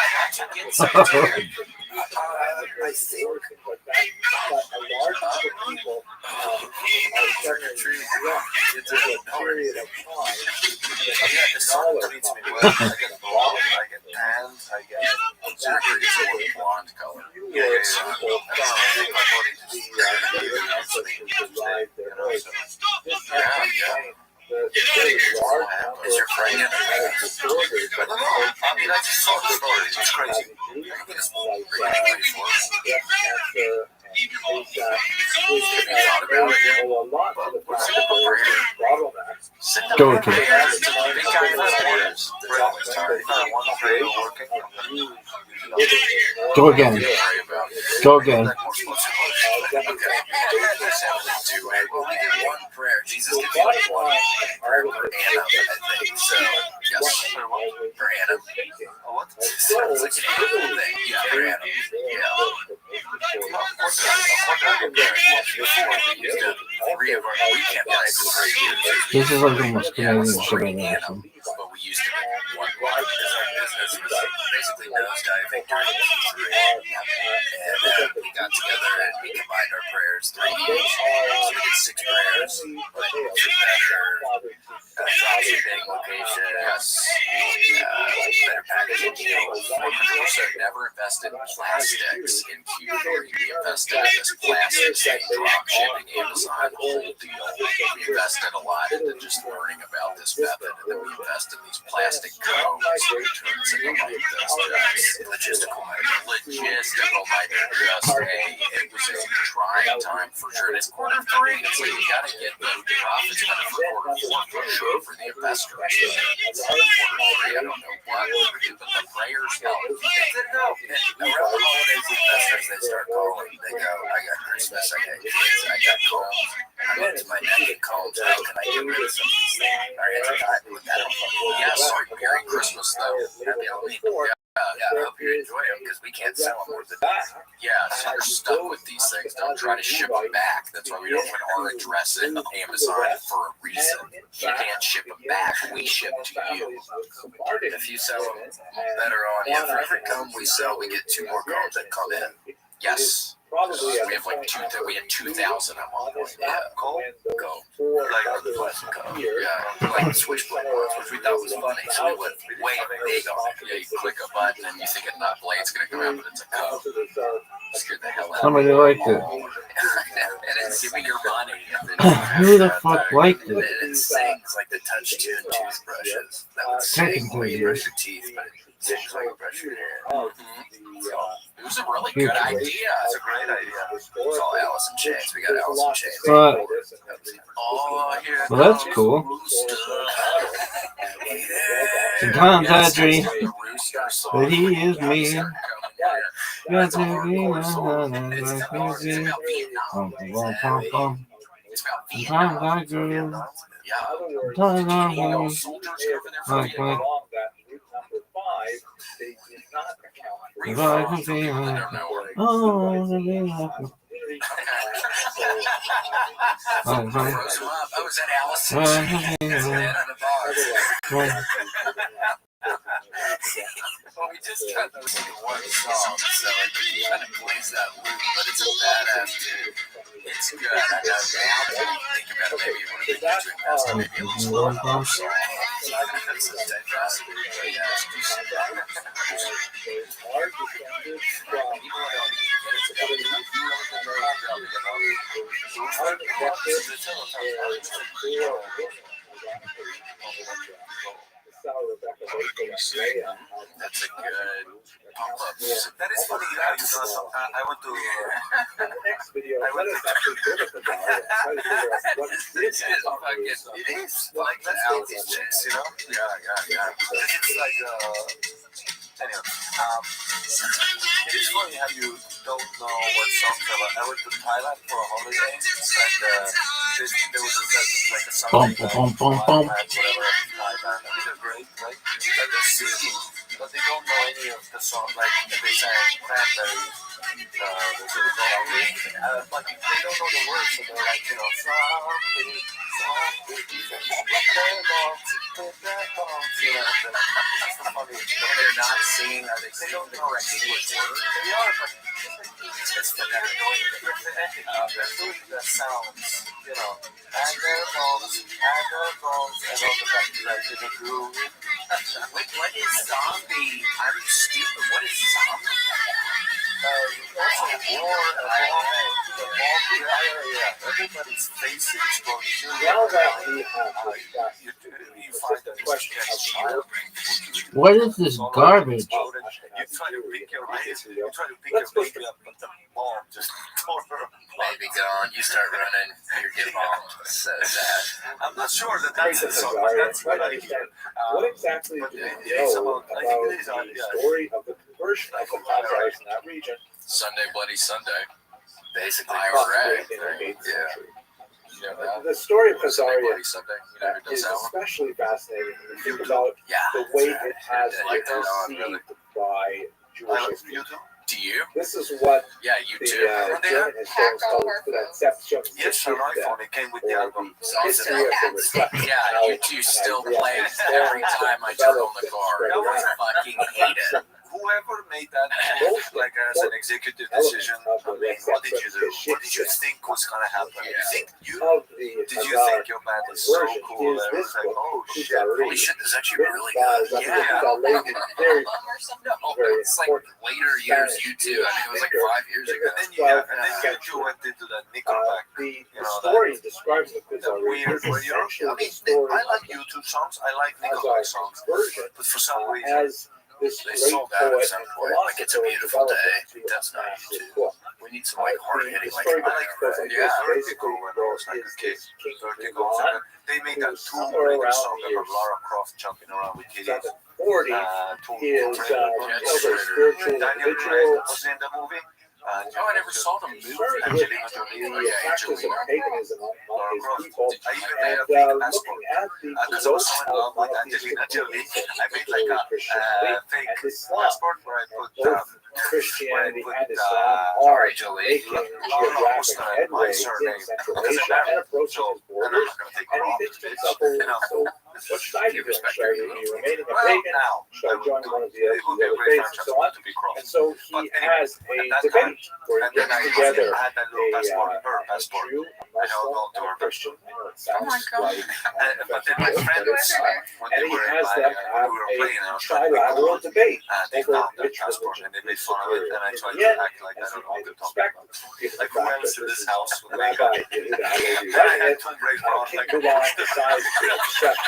How'd you get so tan? I think a large number of people are starting to treat it's a period of time. the sun treats me well. I get blonde, I get tan, I get It's a blonde color. Is your friend in I mean, I just saw the story. It's crazy. Go to Big guy in the Go again. Go again. Okay. Well, we did one prayer. Jesus gave me like one prayer for Anna, I think. So, yes, for Anna. Sounds like an animal thing. Yeah, for Anna. Yeah. We used to 3 of our weekend nights for 3 years. This is like the most Canadian shit I've ever Anna, seen. but we used to do one because our business was basically nosediving during Q3. And we got together and we combined our prayers 3 each. So we did 6 prayers, like better dropshipping location, better packaging. 100% never invested in plastics in Q3. We invested in this plastic thing, dropshipping, Amazon, whole deal. We invested a lot into just learning about this method, and then we invested in these plastic cones. It turns into like this logistical nightmare. Just it was a trying time for sure. And it's quarter 3. It's like you gotta get the profits better for quarter 4 for sure for the investors. It's quarter 3, I don't know what we're doing, but the prayers help. And around the holidays, the investors, they start calling. They go, I got Christmas, I got kids, I got combs. I'm into my neck and combs. How can I get rid of some of these things? Our hands are tied with that. Yes, Merry Christmas, though. Happy Halloween. I hope you enjoy them because we can't sell them worth it. Yeah, so you're stuck with these things. Don't try to ship them back. That's why we don't put our address in Amazon for a reason. You can't ship them back. We ship to you. If you sell them better on, for every comb we sell, we get 2 more combs that come in. Yes. We have like 2,000 of them on one. Yeah, go. Like the plastic comb. Yeah, like the switchblade ones, which we thought was funny. So we went way big on it. Yeah, you click a button and you think a nut blade's gonna come out, but it's a comb. Scared the hell out of me. Somebody liked it. And it's give me your money. Who the fuck liked it? It sings like the touch tune toothbrushes. That would sing when you brush your teeth, but it sings like you brush your hair. It was a really good idea. It's a great idea. It's all Alice in Chains. We got Alice in Chains. Well, that's cool. Sometimes I dream that he is me. Got to be like music. Sometimes I dream. Sometimes I dream. Like if I can be like, oh, to be like. I was at Alice in Chains. Well, we just got to sing one song, so it kind of plays that loop, but it's a badass tune. It's good. I know now that you think about it, maybe one of the things we passed on, maybe a little slow down song. It's a diversity, but yeah. That's a good pop-up music. That is funny how you saw some. I went to next video. I went to it is like let's get these chicks, you know? Yeah. It's like anyway, it is funny how you don't know what songs are like. I went to Thailand for a holiday, and there was like a song whatever Thailand. These are great, right? And they're singing, but they don't know any of the songs. Like they sang Cranberries, like they don't know the words, so they're like, you know, they're not singing, are they singing the correct English words? They are, but it's they're doing the sounds, you know, and their bones, and all the fact that they grew. What is zombie? I'm stupid. What is zombie? Also war, everybody's face is exploding. You find that question. What is this garbage? You try to pick your baby up, but the bomb just tore her apart. Baby gone, you start running, you're getting bombed. So sad. I'm not sure that's it. So that's what I hear. What exactly do you know about the story of the version of the Khazars in that region. Sunday, Bloody Sunday. Basically, Right. In the 8th Yeah. century. You know that? The story of Sunday, Khazaria Bloody Sunday. You know who does is that one? especially fascinating when you think about Yeah. the way it has I been like that one, received by Jewish history. Do you? This is what Yeah, you the too. German historians call the Konzeptionsgeschichte, Yes, on iPhone, it came with the or album. the history of the reflection. Yeah, you two still play every time I turn on the car. I fucking hate it. Whoever made that move, like as an executive decision, I mean, what did you do? What did you think was gonna happen? Yeah. You think you Of the did you think your band is so version cool? is That it this was like, book, oh shit, Holy shit, this is actually really by good. Rabbi Yeah. Rothschild, very, No, very it's like important later years, Spanish you two. I mean, it was like 5 years ago. And then you two went into that Nickelback. The You know, story describes the That Kuzari weird, is where you're, essentially I the mean, story I like of YouTube songs, I like the Nickelback Khazar songs, version but for some reason, as this They great sold out at poet some and point. Like, it's a philosopher beautiful developed day. into a That's nice, massive too. book. We need some like hard hitting, The like story I goes like this. Vertigo Basically, when I there was like a is kid. this King Vertigo, Iran, they made that who's Tomb somewhere Raider around song the about years Lara Croft jumping around with kitties. 740 is a very spiritual Daniel individual. Craig was in the movie. Oh, I never saw the movie. Angelina Jolie. The practice of paganism among his people, I even made a and fake passport. looking at the Because I was so in growth love of with monotheistic Angelina Jolie, religions, I made like a Christianity fake and Islam. passport where I put Both Christianity put, and Islam are making geographic headways in Central Asia and approaching its borders. And he thinks to himself, so what should I be doing? Should I be remaining a pagan? Should I join one of the other faiths and so on? And so he has a debate where he gets together a Jew, a Muslim, and a Christian. I know it sounds like but then my friends, when and they he were has in them my, have we were playing, I a was trying to be trilateral cool. debate They over found that which passport religion and they made is fun of it, superior. and I tried Yet, to act like I as don't you know what might they're talking expect, about. given the Like who fact else that in this this is house would make Rabbi that? Yehuda Halevi I writing had it, Tomb Raider on King like Milan decides to accept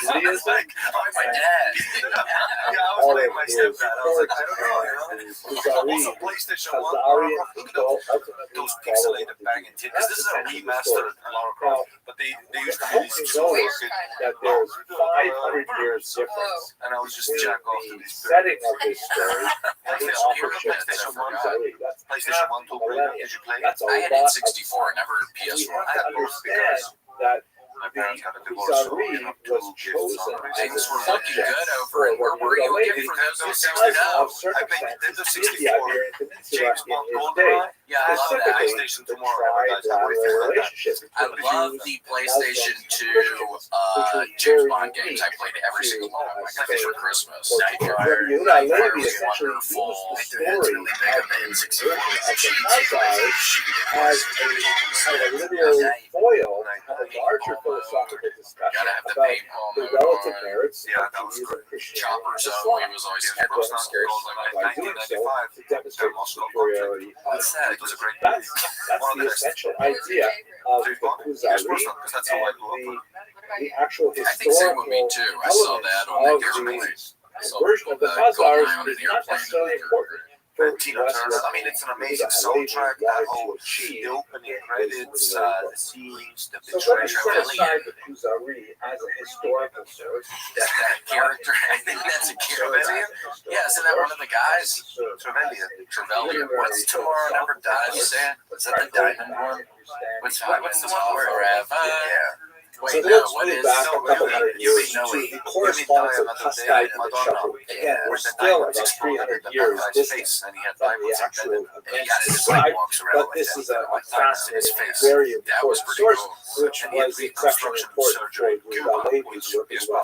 Judaism like, oh, my and dad. Yeah, I was all playing of my his stepdad. I was like, I don't know, courts you know. and Also, Khazari, PlayStation 1, Khazarian look at people ultimately those follow pixelated the banging tits. Because this is a remastered Lara Now, Croft, but they used to do I hope these you super notice that there's 500 years difference and I was just between jack off to the these setting of this story and the authorship of PlayStation 1, Khazari. That's PlayStation half 1, a Tomb Raider. millennium. Did you play it? That's a I had lot of N64, never time. We PS1. have I to had both understand that my the parents got a divorce, so Khazari you know, was two chosen kids. as Things a were looking subject good over for it. Where were you Rabbi again for those who because know? of circumstances in the Iberian Peninsula James in Bond his Goldeneye. day. Yeah, I love that. Specifically, PlayStation the tomorrow. trilateral relationship I between love Jews, the PlayStation 2 which was James very Bond games. I unique played every single one of them. I got these for Christmas. Rabbi Nightfire, Yehuda Nightfire Halevi was essentially wonderful. used the Their head's story really big on the of N64. the Khazars as a kind of literary foil to have a larger philosophical discussion Gotta have the about paintball the mode relative on. merits Yeah, of that was Judaism, great. Christianity, Chopper and Zone Islam. was always Yeah, super Boston scary. Gold like By doing so, 1995. to demonstrate the Moscow superiority of What's that? It was a great That's One of the the best. essential idea of the Khazari because that's how I and grew up. the actual I think same with me historical too. I saw that on elements the of the airplane. I saw version of the Goldeneye Khazars on is the not airplane. necessarily important for Tina West Turner. I mean, it's an amazing soundtrack. That whole the opening credits, the scenes, the So let me betrayal. set aside the Khazari as a historical source. That character, I think that's a character. Yeah, isn't that one of the guys? Trevelyan. What's Tomorrow Never Dies? Is that the diamond one? What's the one where forever? Yeah. So Wait, no, let's what move is back a couple hundred years no, to wait. the correspondence of Hastite and the Shepherd. Again, we're still about 300 years distant from the actual events described, but this is a fascinating, very important source, which was exceptionally important for Yehuda Halevi's work as well.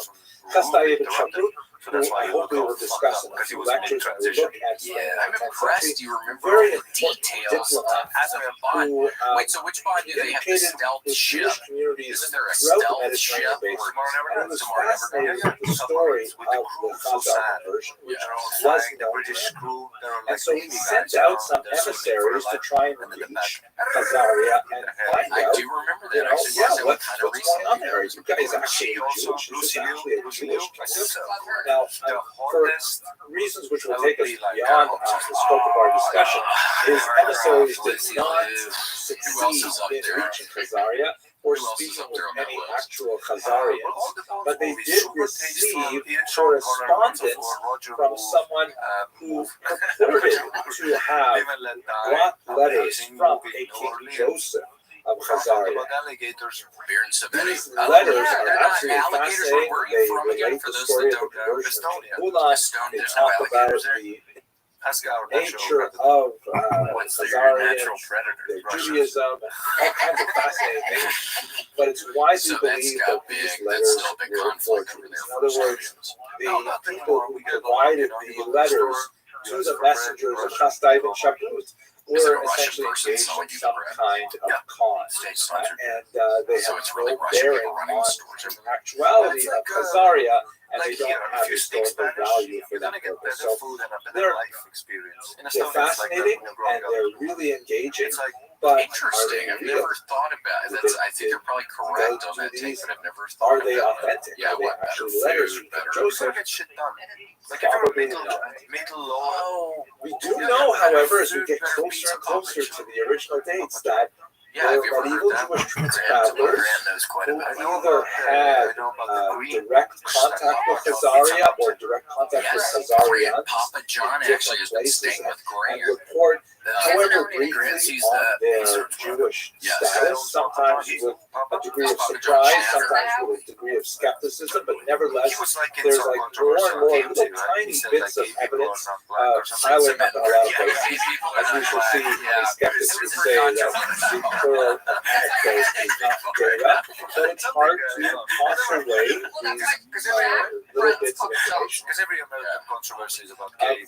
Hastite and Shepherd, who I hope we will discuss in a few lectures when we look at I'm impressed you remember very all the details of Bond. who Wait, so which Bond do they have the dedicated stealth his ship? Jewish communities Isn't there a throughout the stealth Mediterranean ship? basin. And it was Tomorrow Never fascinating Dies? that the story of the Khazar version, which was known to him. And so he sent out some emissaries to try and reach Khazaria and find I out, do remember you that. know, Actually, yeah, watched that one what's kind of going on recently. there? Is the guy's actually Jewish? Is this actually a Jewish kingdom? Now, for reasons which will take us beyond the scope of our discussion, his emissaries did not succeed in reaching Khazaria, or Who else is speaking up with there on that any list? actual Khazarians, but they did receive correspondence from someone who purported to have brought letters from a King Joseph of Khazaria. These letters are absolutely fascinating. They relate the story of the conversion of King Ulan. They talk about the nature of Khazarian, their Judaism, all kinds of fascinating things. But it's widely believed that these letters were forgeries. In other words, the people who provided the letters to the messengers of Shastai and Shabbos were essentially engaged in some kind of con. And they have no bearing on the actuality of Khazaria, and they don't have historical value for that purpose. So they're fascinating and they're really engaging. But interesting. I've never thought about it. I think you're probably correct on that take, but I've never thought are they authentic? Yeah, are they what actually better letters food, from better Joseph? get shit done. Like if you're middle low. We do know, however, as we get closer and closer to the original dates, that there were medieval Jewish travelers who either had direct contact with Khazaria or direct contact with Khazarians Papa John in actually has different been staying places with and Granger. report, however Grant briefly, sees on that their Jewish status, sometimes with a degree of surprise, sometimes with a degree of skepticism, but nevertheless, there's like more and more little tiny bits of evidence piling up in a lot of places. As we shall see, many skeptics would say that the plural anecdote is not straight up, but it's hard to toss away these little bits of information.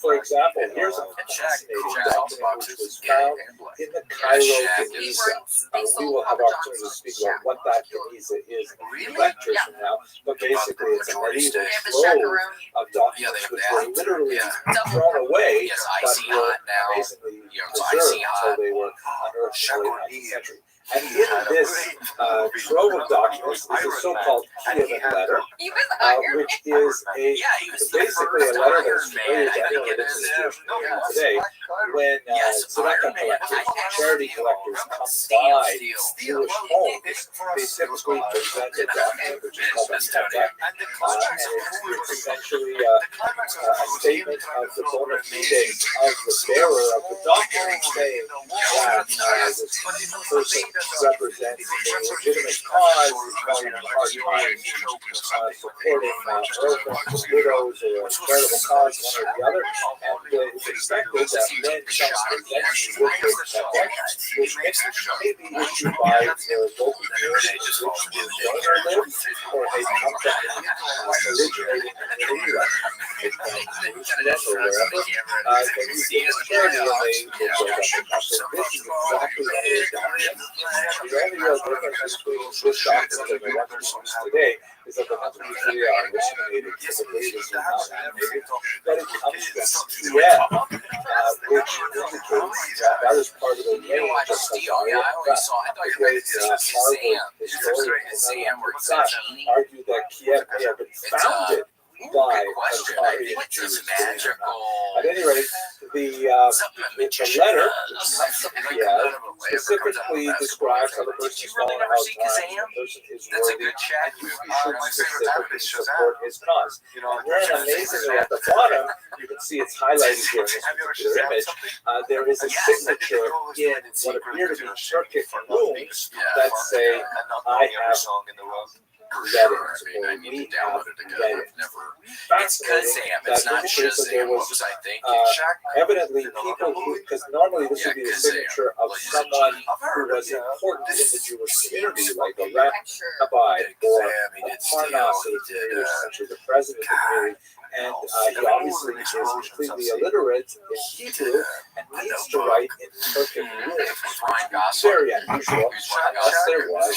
For example, here's a fascinating document which was found in the Cairo Geniza. We will have opportunity to speak about what that Geniza is in lectures from now, but basically it's a medieval trove of documents which were literally thrown away, but were amazingly preserved until they were unearthed in the late 19th century. And in this trove of documents is a so-called Kievan letter, which is basically a letter that is familiar to anyone that is in the Jewish community today. When tzedakah collectors, charity collectors come by Jewish homes, they typically present a document which is called a tzedakah, and it's essentially a statement of the bona fides of the bearer of the document, saying that this person represents a legitimate cause, is going in hard times, supporting orphans, widows, or a charitable cause, one or the other. And it's expected that when someone presents you with this text, which may be issued by the local community in which the donor lives, or may come from the originating community, like Jerusalem or wherever, then you see a charity and they will build up the house. So this is exactly what it is. The only real difference between this document and the one we use today is that the ones we see are laminated, typically this is not animated, but it comes from TM, which indicates that is part of the range of Khazaria. The great Harvard historian argued that Kiev may have been founded by Khazarian Jews. At any rate, the letter specifically describes how the person is falling out of line, the person is worthy, and he should specifically support his cause. And then, amazingly, at the bottom, you can see it's highlighted here in this particular image. There is a signature in what appear to be Turkic runes that say, I have I need to download it again. I've never. It's Kazam. It's not Shazam. I think. Evidently, people who, because normally this would be the signature of someone who was important in the Jewish community, like a rabbi or a parnasi, essentially the president of the community. And he obviously is completely illiterate in Hebrew and needs to write in Turkic runes. Very unusual, unless there was a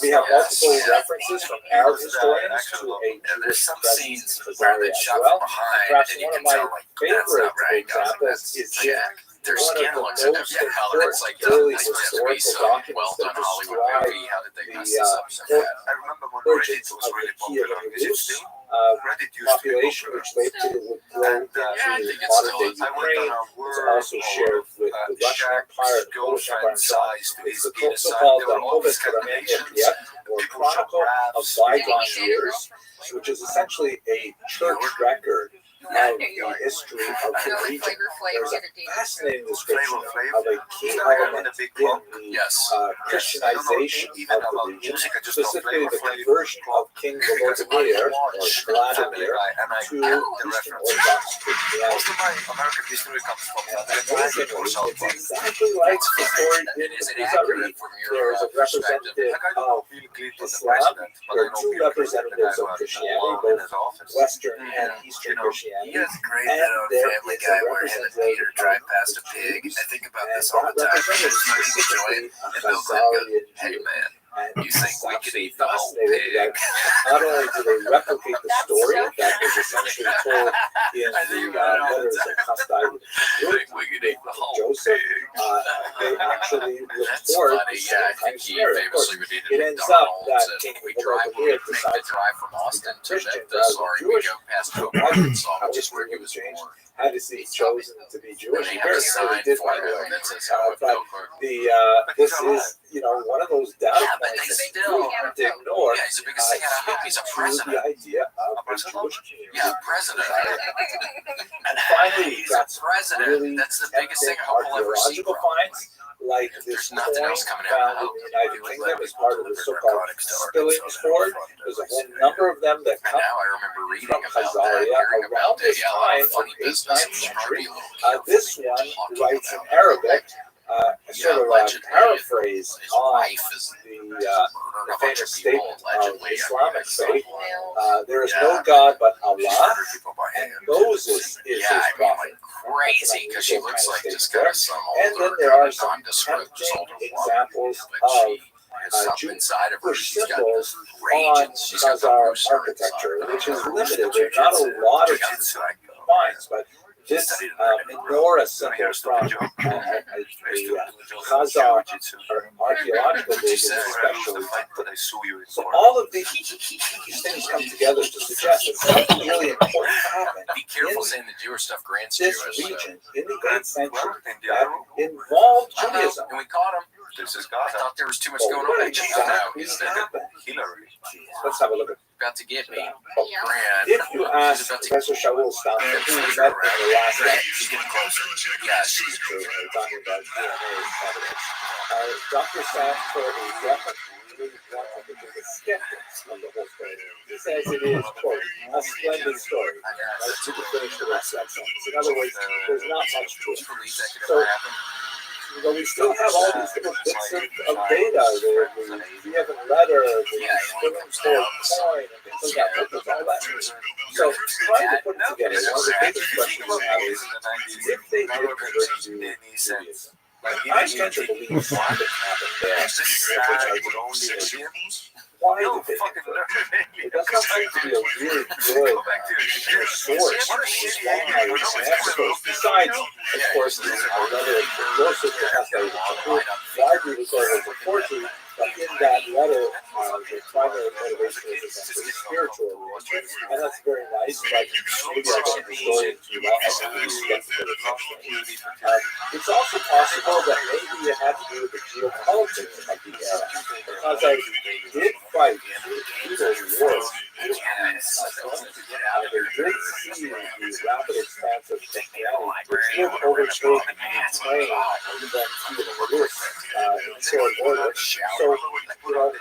We have multiple references from Arab historians to a Jewish presence in Khazaria as well. Perhaps one of my favorite examples is their one skin of the looks most important early historical documents that describe the origins of the Kievan Rus population, which later would grow into modern-day Ukraine. It's also shared with the Russian Empire, the Polish Empire, and so on. It's the so-called or Chronicle of Bygone Years, which is essentially a church record of the history of the region. There's a fascinating description of a key element in the Christianization of the region, specifically the conversion of King Volodymyr or Vladimir to Eastern Orthodox Christianity. It's exactly like the story in Missouri. There is a representative of Islam. There are two representatives of Christianity, both Western and Eastern Christianity. You guys great that on Family Guy where him and Peter drive past a pig. I think about this all the time. They're smoking a joint, and Bill Clinton goes, "Hey man, you think we could eat the whole pig?" Not only do they replicate the story that was essentially told in the letters of hostile Joseph, they actually look toward the same kind of scenario. Of course, it ends up that King Volodymyr decides to drive from Austin to Christian Memphis, rather or than we Jewish. go past Arkansas, which is where he was changed. born. Had his seat chosen to be Jewish. They have a sign did, for by the way. him that says, But this is, one of those data points that you can't ignore. Yeah, he's the biggest thing, and I hope he's a president. The idea of a Jewish community. Yeah, president. And finally, he's a president. Really that's the biggest thing I hope we'll ever see. Archaeological finds, like this There's nothing coin else coming out. found in the United Kingdom as part of the so-called Spillings Hoard. There's a whole number of them that come now I remember reading from about Khazaria hearing around about this the time of funny 8th, business 9th century. of This one writes in Arabic, sort of a paraphrase on the famous statement of Islamic faith. There is no God but Allah, and Moses is his prophet. Crazy, because she looks like just kind of some And then there are some tempting examples of Jewish symbols on Khazar architecture, which is limited. There are not a lot of finds, but this menorah symbol from a Khazar archaeological division especially. So all of these things come together to suggest that something really important happened Be careful saying the Jewish stuff. Grant's in this Jewish. region in the 8th century that involved Judaism. And we caught him. This is God. I thought there was too much going on. What exactly happened? Let's have a look at About to get me. Grant. If you ask Professor Shaul Stein, who we met in the last She's getting closer. Yes. talking about DNA evidence, Dr. Sanford is definitely one of the skeptics of the whole story. He says it is, quote, a splendid story. Let's finish the rest of that sentence. In other words, there's not much to it. So, but we still have all these little bits of data, the Kievan letter, the Spillings Hoard coin, and things like that. All that. So trying to put it together, one of the biggest questions we have is, if they did convert to Judaism, I tend to believe something happened there. Why did they convert? It does not seem to be a really good source. Besides, of course, there's another Joseph that has to widely regarded as a forgery, but in that letter, the primary motivation is essentially spiritual religion, and that's very nice, but maybe I think the story is it's also possible that maybe it had to do with the geopolitics of the era, because I did fight through those wars. They did see the rapid expanse of Christianity, which would overtake Spain and then to the Lewis short order. So,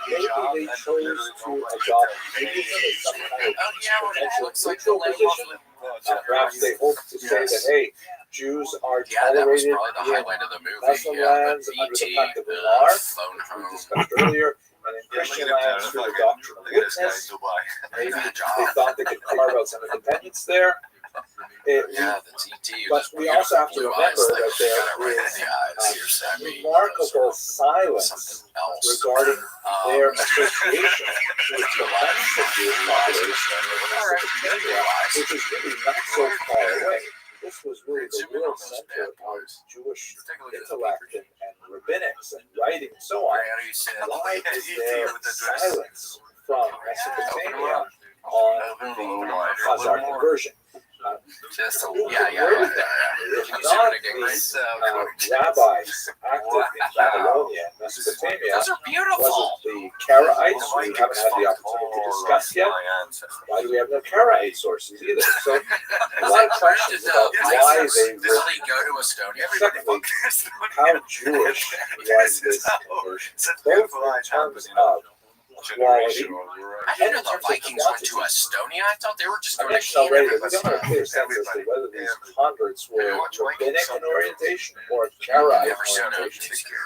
maybe they chose to adopt Judaism as some kind of neutral position. Perhaps they hope to say that, hey, Jews are tolerated in Muslim lands under the fact of Lamar, we discussed earlier, and in Christian lands through the doctrine of witness. Maybe they thought they could carve out some independence there. But we also have to remember that there is remarkable silence regarding their association with the rest of the population, which is really not so far away. This was really the real center of Jewish intellect and rabbinics and writing and so on. Why is there silence from Mesopotamia on the Khazar conversion? Just a Yeah. Can you zoom in again, Grace? Rabbis active in Babylonia and Mesopotamia. Those are beautiful. Was it the Karaites we haven't had the opportunity to discuss yet? Why do we have no Karaite sources either? So a lot of questions about why they Did he go to Estonia? Secondly, how Jewish was this conversion? Both in terms of quality. I didn't know the Vikings went to Estonia. I thought they were just I going to mentioned already Canada. that we don't have a clear sense as to whether these converts were rabbinic in orientation or Karaite in orientation.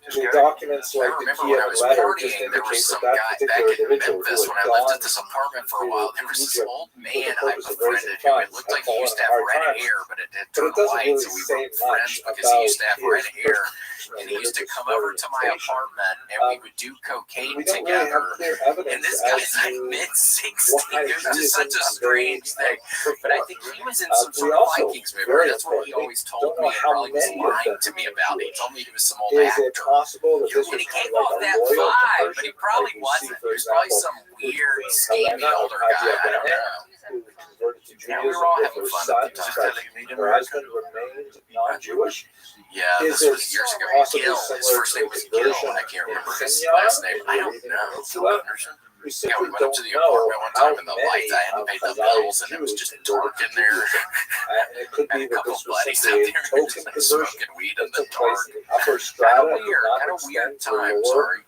The documents like the Kiev letter just indicate that that particular individual who When I had lived gone at this apartment for a while, there was this Egypt old for the man I purpose of raising befriended who it funds looked had like he fallen used on to have hard red times. hair, but it But turned it doesn't white, really so we say were friends much because he about used to have red his hair. Christian And he used to religious come over to my orientation. apartment and we would do cocaine We don't really have together. clear And evidence this as guy's like to mid-60s. why It was he just such a strange thing. But I think he was in some we sort of also, Vikings movie. very That's what he importantly, always told don't know me and how probably was many of lying them to me are about it. He Jewish. told me he was some old Is it actor. possible that this And was he kind gave of off like a that royal vibe, but conversion? he probably Like we see, wasn't. for He was probably example, some weird, Queen schemy Helena of older guy. I don't know. who converted to Yeah, we Judaism were all with having her fun son, at the time. but her husband remained non-Jewish. Yeah, Is this it was years ago. possibly Gil, his similar first to name the was Gil. conversion I can't remember in his Sinjar last name. in I the don't Arabian know. Peninsula? We Yeah, simply we went up to don't the know apartment one how time in the many lights. I hadn't of paid the Khazari's bills and it was Jews just converted dark to in there. Judaism. And it could And be a that couple this was buddies out simply a there token just like conversion smoking weed in that the took place dark. in the upper Kind strata of and did weird, not kind of weird extend to the time. lower Sorry.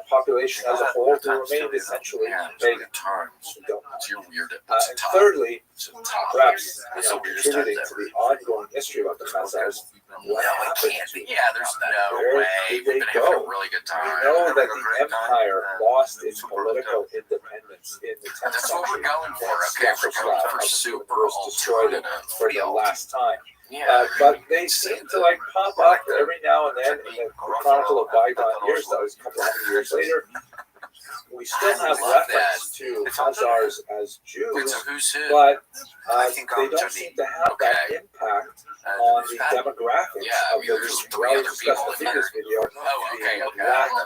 population as a whole, who remained Yeah, essentially it's pagan. weird times. We don't know. You're weird at And thirdly, it's a top. perhaps It's the weirdest time contributing to ever. the ongoing mystery about the Khazars, No, what it happened can't to be. them? Yeah, there's no Where way. did We've they been having a go? really good We time. know that the empire lost its political independence in the 10th That's what we're century. going for. And Okay, we're going for Slavs super was destroyed alternative. for the last time. Yeah. But they seem to like pop up every now and then in the chronicle of bygone years. That was a couple hundred years later. We still have reference to Khazars as Jews, It's a who's who. but they don't seem to have that impact on the demographics Yeah, of the there's region. three We other discussed people in the in previous there. video Oh, okay, the okay. lack of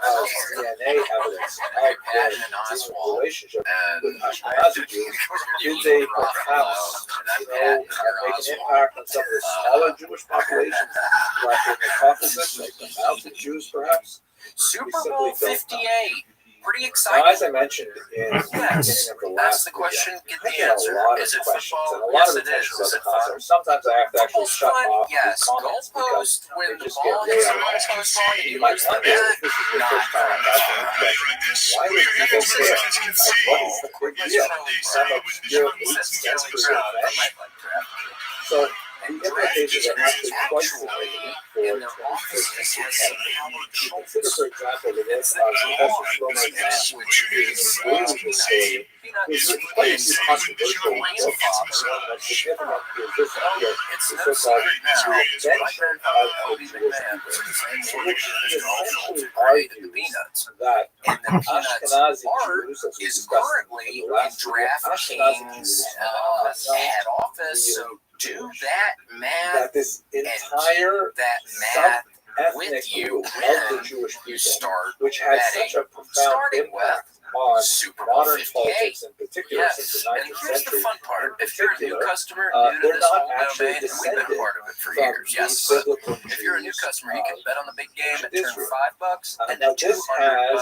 DNA evidence of their Patton and intimate Oswald. relationship And with Ashkenazi Jews. Did they perhaps, make an impact on some of the smaller Jewish populations, like in the Caucasus, like the mountain Jews, perhaps? Super simply Bowl don't know. 58. Pretty Now, exciting. as I mentioned in the beginning Yes. of the Ask last the video, question, get I the get answer. a lot Is of it questions and a football? lot Yes, of it attention is. to Is the it fun? concert. Sometimes I have to actually Football's shut fun. off Yes. the comments because Goalpost when they the just ball get hits way the out of hand. goalpost line and You you might lose the wonder if bet. this is your Not first time fun. asking this question. Why would people care? Like, what is the big deal? Some obscure 18th century event. So the implications are actually quite significant for In their 21st offices century has health. some Consider, for example, the work of Professor Shlomo Zahn, which who is is a Jewish historian, who's written quite a few controversial books. One of significant is this one here, the so-called Invention of the Jewish People, in which he essentially argues that Ashkenazi Jews, as we is discussed currently in the in last video, Ashkenazi DraftKings Jews head office. So do that math that this entire that math ethnic with you group of the when Jewish you people, start which had betting, such a profound starting impact on Super Bowl modern 58. politics in particular since Yes, the and 19th here's the century. fun part. In If you're a new particular, customer, new to they're this not whole actually domain, and we've been descended part of it for from years. Yes, the biblical if you're a new Jews, customer, you can bet on the big game and Israel. turn $5 into now this $200 has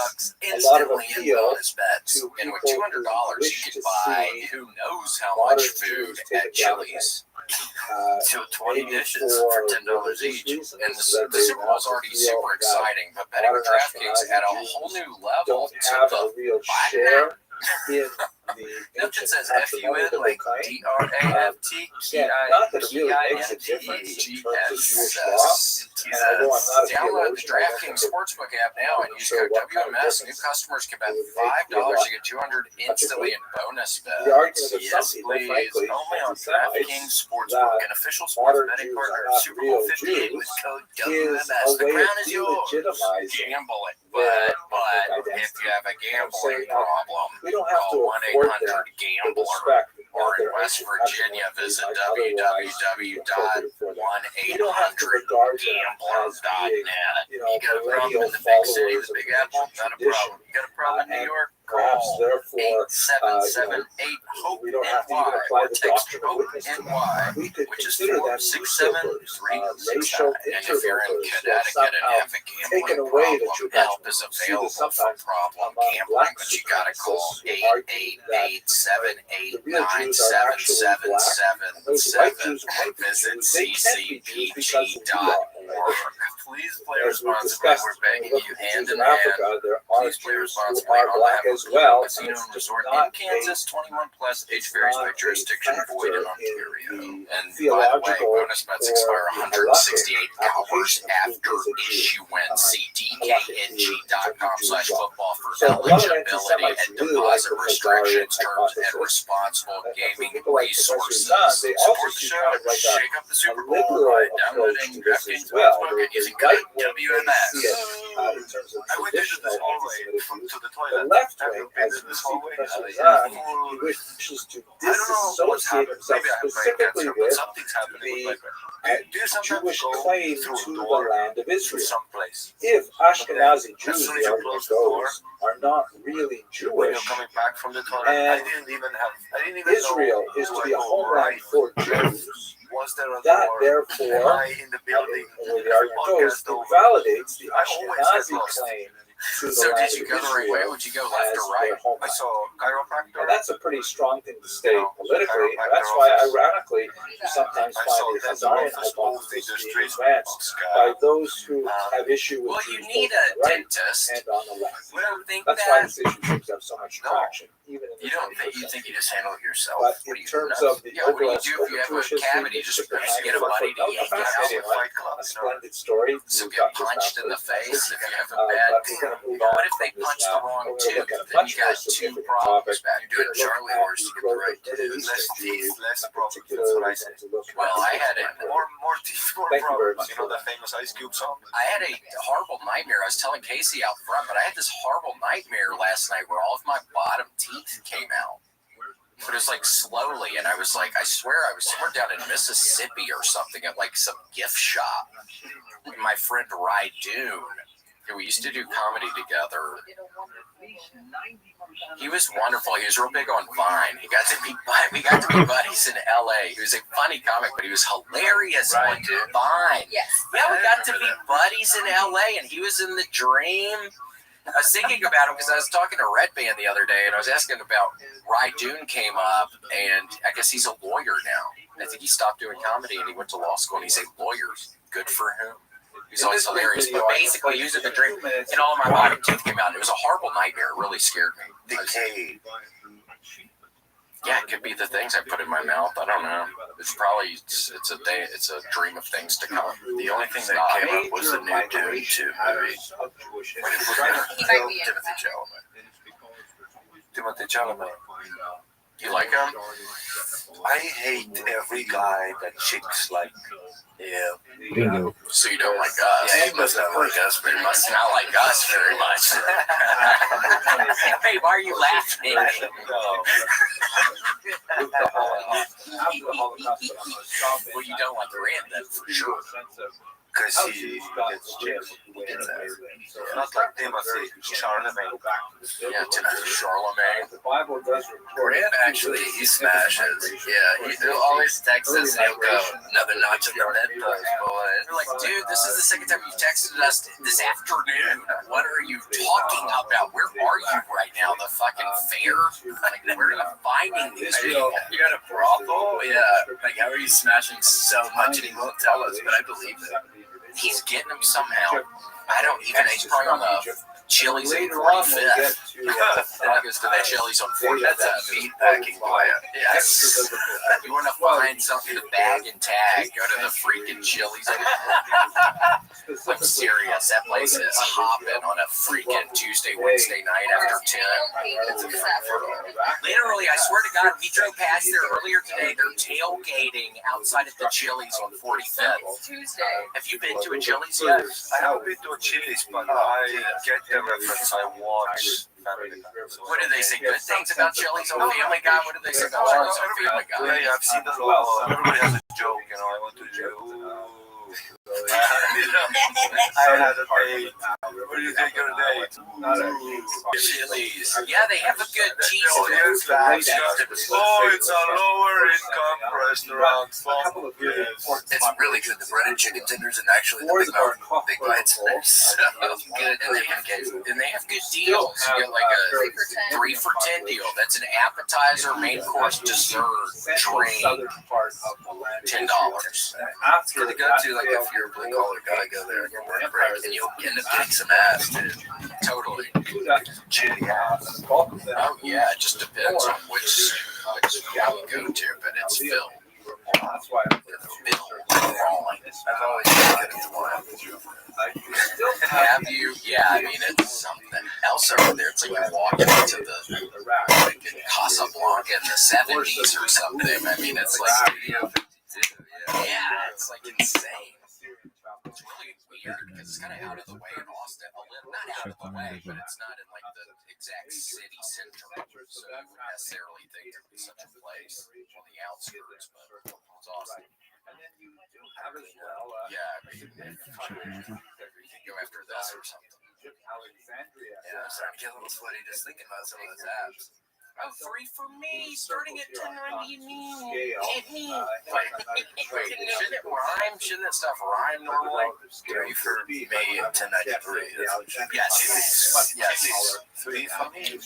a lot of instantly in appeal bonus bets. to And with people $200, who you wish can to buy see who knows how modern much food Jews at taken down Chili's. uh, To 20 maybe dishes for for $10 religious each. reasons, And that the they Super Bowl is want to already feel super that exciting, but betting with modern DraftKings Ashkenazi at a Jews whole new level don't to have the a real bottom. share in the Nothing ancient says patrimony FUN that like they claim. DRAFT. Not that it really makes a difference in terms of Jewish law. And although I'm not a Download the theologian, I don't DraftKings think Sportsbook app now and use code WMS. New customers can bet $5 to get $200 instantly in bonus bets. the argument of some Yes, people, please. frankly, Only on anti-Semites, DraftKings Sportsbook, an official sports modern betting Jews partner are of not Super Bowl real 58 with Jews code is WMS. a The way crown of is yours. delegitimizing Gamble it. their But identity. if you have a gambling saying that problem, we don't have call to afford them 1-800-GAMBLER. the respect Or that in their West ancient Virginia, patrimony visit might otherwise be appropriate for them. We don't have to regard them as being, www.1-800-GAMBLER.net. you know, You got a problem millennial in the big city, followers the of Big ancient Apple? Not a tradition. problem. You got a problem in New And York? perhaps call therefore 8778 HOPE we don't have to even apply or the text doctrine of HOPE witness to NY, that. We could which is consider them 467-369. racial And if you're in interlopers who Connecticut have and somehow have a taken gambling away the problem, true help judgment. is We see this available for sometimes problem among gambling, black but you gotta call supremacists who argue that the real Jews are actually black, and those white Jews who and might be visit Jews, they can't be Jews because we are. ccpg.org. Please play As we've responsibly. discussed, We're when we begging look you at the hand Jews in in hand. Africa, there are Please play Jews who responsibly. are black I'll as have a well. casino It's and just resort in not Kansas, 21 plus, age varies by jurisdiction, void in Ontario. And by the way, bonus bets expire 168 hours after issuance. See dkng.com/football for eligibility and deposit restrictions, terms, and responsible gaming resources. Support the show. Shake up the Super Bowl by downloading DraftKings Sportsbook and using code WMS. I went into this hallway to the toilet. The left Have wing, you been as to this we see hallway? Professor Zahn, he wishes to disassociate himself specifically with something's happening with the Jewish claim to the land of Israel. someplace. If Ashkenazi Jews, As soon as the you argument close the door, goes, are not really when you're Jewish, coming back from the toilet, and I didn't even Israel know is to be a homeland for Jews, was there a that door? therefore, Am I in the building? where the argument goes, it validates the I always get Ashkenazi lost. claim to the So land did you of go the right way? Israel Would you go left as or right? their homeland. I saw chiropractor. Now, that's a pretty strong thing to state No, politically. chiropractor That's why, office. ironically, you sometimes I find saw the dental Hazarian office, hypothesis movie being industry, advanced by those who have issue with Well, Jews you both need on a the right dentist. and on the left. You don't think That's why that? this issue seems to have so much No. traction, even in the You don't think 21st you think century. you just handle it yourself? But What in are you, terms nuts? of the Yeah, what do you overall do if you have a Jewish history, cavity? Just get a buddy to yank it fascinating out. one, a splendid story. So We've get got this punched now in the for face if you have a but bad we're going to move on What if they from this punch the now. wrong We're going to tooth? look at a Then much you more got two significant problems topic. back. You're doing We're going to Charlie look horse to at get the growth right of Middle tooth. Eastern Jews, less and problems. That's particularly what I want said. to look at Well, I had a More Thank you very problems. much You know for the famous Ice Cube song? I had a horrible nightmare. I was telling Casey out front, but I had this horrible nightmare last night where all of my bottom teeth came out. But it was like slowly, and I was like, I swear I was somewhere down in Mississippi or something at like some gift shop. And my friend Rye Dune, we used to do comedy together. He was wonderful. He was real big on Vine. We got to be buddies in LA. He was a funny comic, but he was hilarious on Vine. Yes. Yeah, we got to be buddies in LA, and he was in The Dream. I was thinking about him because I was talking to Red Band the other day, and I was asking about Rye Dune came up, and I guess he's a lawyer now. I think he stopped doing comedy, and he went to law school, and he's a lawyer. Good for him. He's always hilarious. But basically, he was in The Dream, and all of my bottom teeth came out. It was a horrible nightmare. It really scared me. Decay. Yeah, it could be the things I put in my mouth. I don't know. It's probably it's a dream of things to come. The only thing that came up was the new Dune 2 movie. He might be in Timothy that. Chalamet. Timothy Chalamet. You like him? I hate every guy that chicks like. Yeah. Bingo. So you don't like us? Yeah, he must not like us very You much. must not like us very much. Hey, why are you laughing? Well, you don't like Rand, then for sure. Because he gets chicks. Not like Timothy Chalamet. Yeah, Timothy Charlemagne. The Bible does report Rand actually, he smashes. Yeah, he'll always text us and he'll go, another notch in the Mentos, boys. We're like, dude, this is the second time you texted us this afternoon. What are you talking about? Where are you right now? The fucking fair? Like, where are you finding these people? You got a brothel? Yeah. Like, how are you smashing so much and he won't tell us, but I believe it. He's getting them somehow. I don't even. He's probably on the Chili's on later on we'll get 45th. to Probably goes to the Chili's on 45th. That's a meat packing plant. Yes. You want to find something to bag and tag? Go to the freaking Chili's. I'm serious. That place is hopping on a freaking Tuesday, Wednesday night after 10. It's a literally, I swear to God, we drove past there earlier today. They're tailgating outside of the Chili's on 45th. Tuesday. Have you been to a Chili's yet? I haven't been to a Chili's, but I get the reference. I watch Family Guy. What do they say? Good things about Chili's on Family Guy? What do they say about Chili's on Family Guy? Yeah, I've seen the law. Everybody has a joke, you know. I went to jail. I had a date. What do you think of a date? Chili's. Yeah, they have a good cheese. It's a lower income restaurant. It's really good. The breaded chicken tenders and actually the big bites. They're so good, and they have good deals. You get like a 3 for $10 deal. That's an appetizer, main course, dessert, drink, $10. It's good to go to, like if you're a blue collar guy, go there and work break, and you'll end up getting some ass, dude. Totally. Chili ass. Oh yeah, it just depends on which how you go to, but it's filled. That's why I've always been good at Have you? Yeah, I mean, it's something else over there. It's like you're walking into the Casablanca in the 70s or something. I mean, it's like, yeah, it's like insane. It's really weird because it's kind of out of the way in Austin. Not out of the way, but it's not in like the exact city center. So you wouldn't necessarily think there'd be such a place on the outskirts, but it's awesome. Yeah, I mean, you can go after this or something. Yeah, I'm starting to get a little sweaty just thinking about some of those apps. Oh, 3 for me, starting at $10.90. Hit me. Wait, shouldn't it rhyme? Shouldn't that stuff rhyme normally? 3 for me at $10.93. Yes. Yes. 3 for me.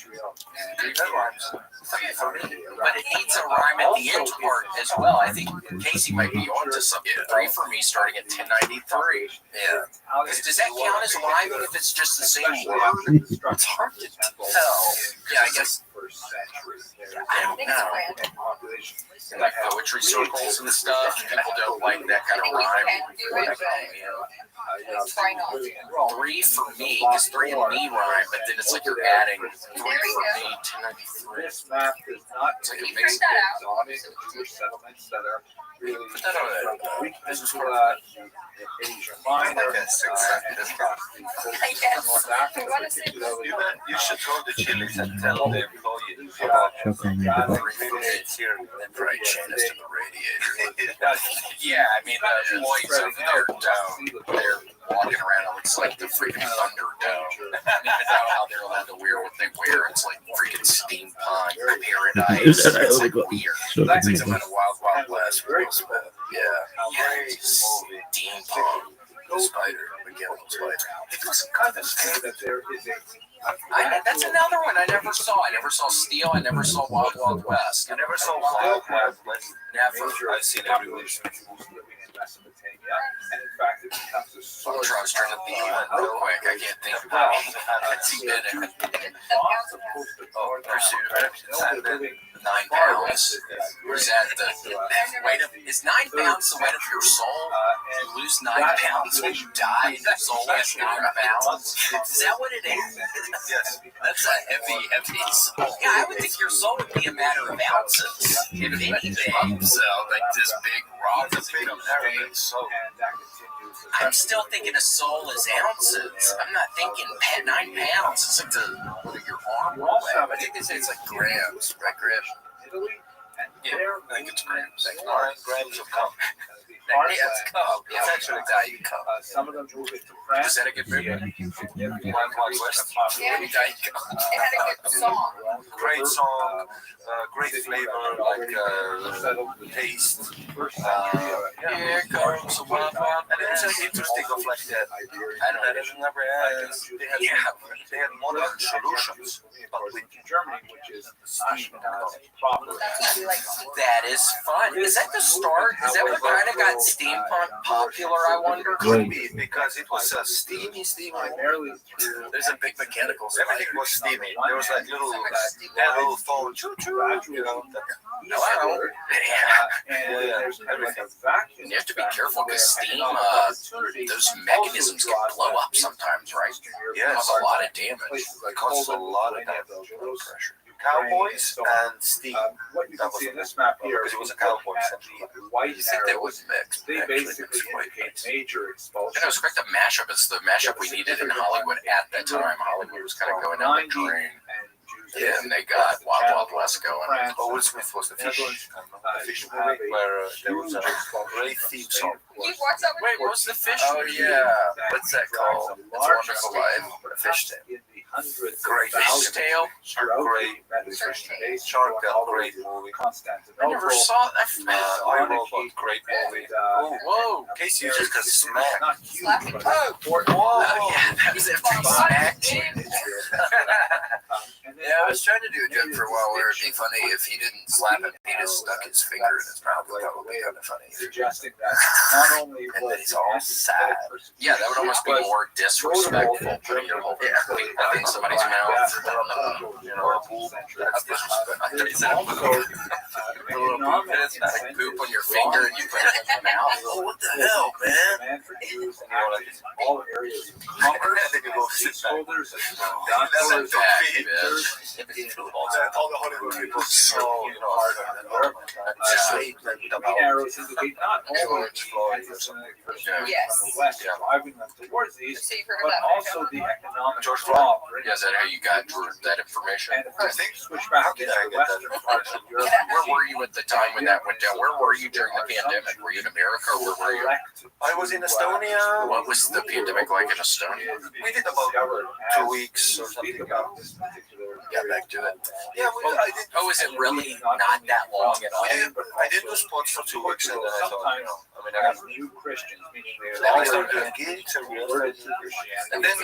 That rhymes. 3 for me. But it needs a rhyme at the end part as well. I think Casey might be on to something. 3 for me, starting at $10.93. Yeah. Does that count as rhyming if it's just the same word? It's hard to tell. Yeah, I guess. I don't know. Like poetry circles and stuff, people don't like that kind of rhyme. 3 for me, because 3 and me rhyme, but then it's like you're adding 3 for me, 1093. This map does not So you mix that out. settlements that are really Put that on we can Asia Minor, You should go to Chili's and tell the employees about here and try chain us to the radiator. Yeah, I mean, the employees over there don't. They're walking around, it looks like the freaking Thunderdome. I don't even know how they're allowed to wear what they wear. It's like freaking steampunk paradise. It's like weird. It's like some kind of wild west. Yeah. Yeah. Steampunk. The spider. Miguel Spider. It looks kind of that there is that's another one I never saw. I never saw Steel. I never saw Wild West. I never saw Wild West. Never. I've seen everyone. And in fact, it becomes a I'm trying to think real quick. I can't think about it. Has he been in Pursuit of Happiness? 9 pounds. Is that the weight of? Is 9 pounds the weight of your soul? You lose 9 pounds when you die, and your soul has 9 pounds. Is that what it is? Yes. That's a heavy soul. Yeah, I would think your soul would be a matter of ounces, if anything. So, like this big rock is a big soul. I'm still thinking a soul is ounces. I'm not thinking 9 pounds. It's like your arm will weigh. I think they say it's like grams, right, Griff? Yeah, I think it's grams. 9 grams of cum. Yeah, it's cum. It's actually Diet cum. Some of them move into France. Is that a good movie? Wild West. Yeah. Diet cum. It had a good song. Great song, great flavor, like taste. Here comes the wild. And it's just interesting of like that. I don't know. They had modern solutions, but with Germany, which is proper. That is fun. Is that the start? Is that what kind of got steampunk popular, I wonder? Could be, because it was steamy. Primarily through There's a big mechanical side. Everything was steamy. There was like little phone, you know. Hello. and there's everything. Vacuum. You have to be careful because steam, those mechanisms can blow up sometimes, right? Yes. Cause a lot of damage. It causes a lot of damage. Cowboys and steam. What you can see in this map here, Because it was a cowboy. the white You think they would arrows, mix? they Actually basically mix quite indicate nice. major expulsion. And it was correct. The mashup is the mashup we needed in Hollywood at that time. Hollywood was kind of going down the drain. And Jews Yeah, and they got Wild Wild West going. Will Smith was the fish movie where there was a great theme song. He walks up. Wait, what was the fish? Oh yeah, what's that called? It's a Wonderful Life. A fish tale. Great Fish tale. Great Shark Tale, great movie. I never saw that. I Robot, great movie. Oh, whoa! Casey, you just got smacked. Slapping. Oh yeah, that was after he smacked you. Yeah, I was trying to do a joke for a while where it'd be funny if he didn't slap him, he just stuck his finger in his mouth. That would be kind of funny. Suggesting that not only and then he's all sad. Yeah, that would almost be more disrespectful. Putting your whole finger in somebody's mouth. you know, a pool, that's disrespectful. I thought he said it's not like poop on your finger and you put it in your mouth. Oh, what the hell, man? You know, like all areas of commerce, and then you go sit holders and That's a fact, bitch. all the Hollywood people so, you know, hard on the arrows indicate not only Yes. the West driving them towards the East, So you've heard but about also the economic draw. Yeah, is that how you got that information? And I think switch back into the Western parts of Europe. Where were you at the time when that went down? Where were you during the pandemic? Were you in America or where were you? I was in Estonia. What was the pandemic like in Estonia? We did about 2 weeks or something. Got back to it. Yeah, I did. Oh, is it really not that long at all? I did do sports for 2 weeks and then I thought, you know, I mean, I got new Christians, meaning they started doing gigs and and then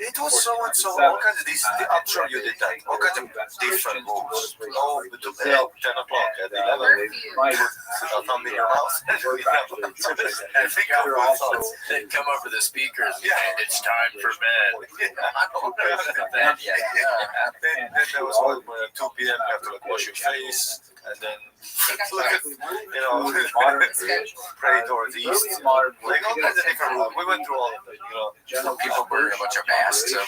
it was so and so, all kinds of these, I'm sure you did that, all kinds of different moves. No, between 10 o'clock at 11, I'll come to your house. I think I was come over the speakers and it's time for bed. I don't know that yet. Then there was like 2 p.m. you have to like wash your face and then look at, you know, pray towards the east. Like all kinds of different rules. We went through all of it, you know. People wearing a bunch of masks. You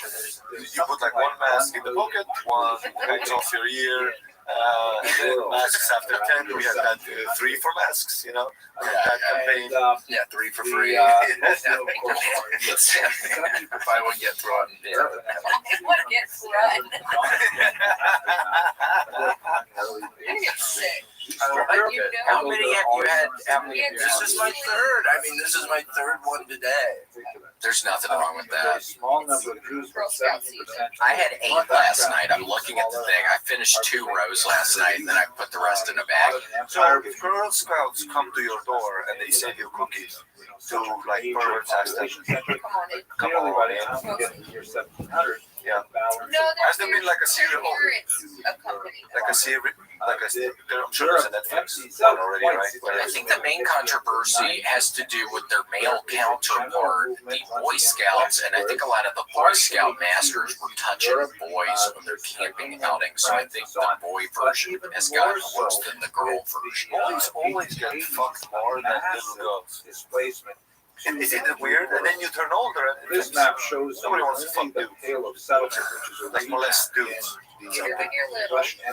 put like one mask in the pocket, one hangs off your ear. And then masks after 10, we had that 3 for masks, you know. That campaign. Yeah, 3 for free. If I would get thrown. I want to get thrown. I get sick. How many have you had? This is my third. I mean, this is my third one today. There's nothing wrong with that. I had 8 last night. I'm looking at the thing. I finished 2 rows last night, and then I put the rest in a bag. So if Girl Scouts come to your door and they send you cookies to like perverts ask them, come on in. Yeah. No, Has there been like a serial? Like a serial? Like I'm sure there's a Netflix one already, right? I think the main controversy has to do with their male counterpart, the Boy Scouts, and I think a lot of the Boy Scout masters were touching boys when they're camping outings. So I think the boy version has gotten worse than the girl version. Boys always get fucked more than little girls. Displacement. Isn't it weird? And then you turn older and this map shows nobody wants to fuck dudes. Like molest dudes. You're little.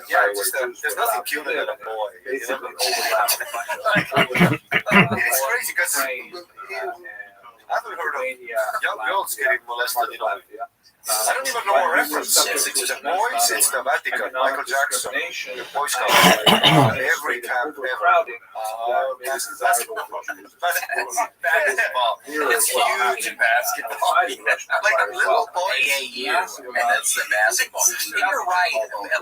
Yeah, there's nothing cuter than a boy. It's crazy because I haven't heard of young girls getting molested, you know. I don't even know what reference. It's the boys, it's the Vatican, Michael Jackson, the Boy Scouts, every camp ever. Basketball. It's huge in basketball. Like a little boy. AAU, and that's the basketball. And you're right.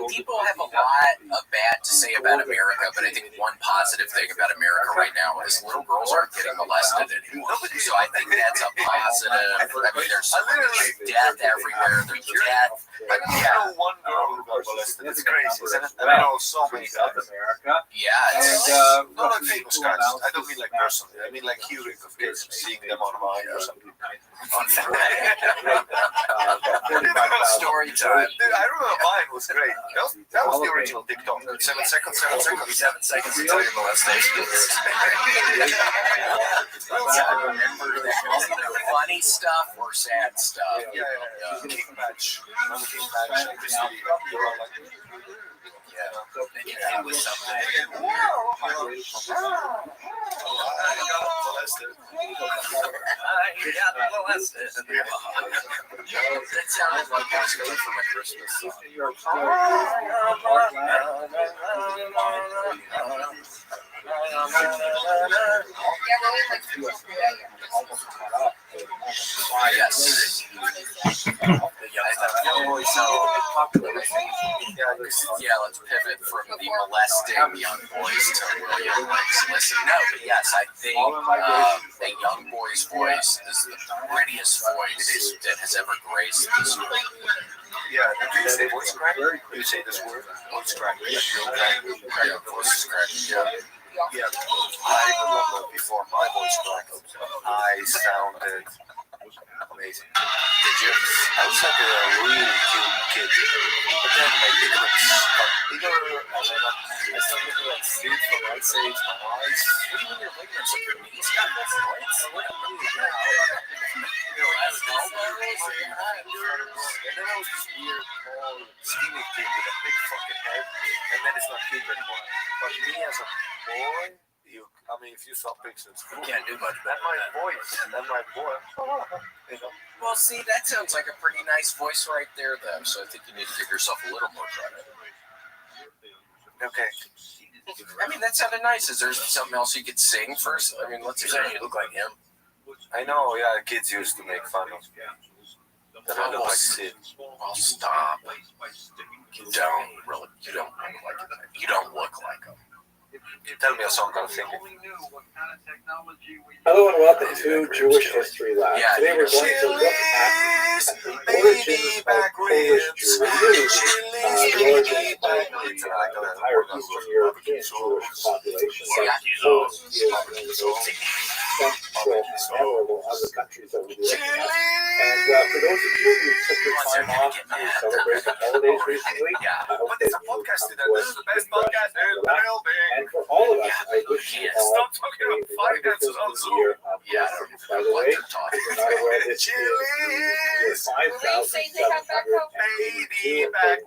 People have a lot of bad to say about America, but I think one positive thing about America right now is little girls aren't getting molested anymore. So I think that's a positive. I mean, there's so much death everywhere. There's death. I don't know one girl who got molested. It's crazy, isn't it? And I know so many guys. Yeah, it's not like famous guys. I don't mean like personally. I mean like hearing of cases, seeing them online or something. Story time. Dude, I remember mine was great. That was the original TikTok. 7 seconds. 7 seconds until your molestation. I remember that. Funny stuff or sad stuff. Yeah. King match. Remember King match? Yeah, it was something. I got molested. That sounded like I was going for my Christmas. Yes. Yeah, let's pivot from the molesting young boys to William Blake's listen. No, but yes, I think a young boy's voice is the prettiest voice that has ever graced this world. Yeah, did you say voice crack? You say this word? Voice crack. Yeah, voice crack. Yeah, I remember before my voice cracked, I sounded amazing. Did you? I was like a really cute kid. But then my dick got bigger, and then I started to like see it from right side to my eyes. What do you mean your ligaments of your knees got this noise? What do you mean? And then I was this weird, tall, skinny kid with a big fucking head, and then it's not cute anymore. But me as a boy, if you saw pictures, you can't do much better. And my voice, and my voice, you know. Well, see, that sounds like a pretty nice voice right there, though. So I think you need to give yourself a little more credit. Okay. I mean, that sounded nice. Is there something else you could sing first? I mean, let's hear it. You look like him. I know, yeah, kids used to make fun of that I look like Sid. Well, stop. You don't look like him. Tell me a song I'm singing. Hello and welcome to Jewish History Lab. Today we're going to look at the origins of Polish Jews, the origins of the entire Eastern European Jewish population. Poland is central and memorable of the countries that we'll be looking at. And for those of you who took your time off to celebrate the holidays recently, I hope that you come to us and for all of us, I wish you all a wonderful year of blessings. By the way, if you're not aware, this is the year 5,782 I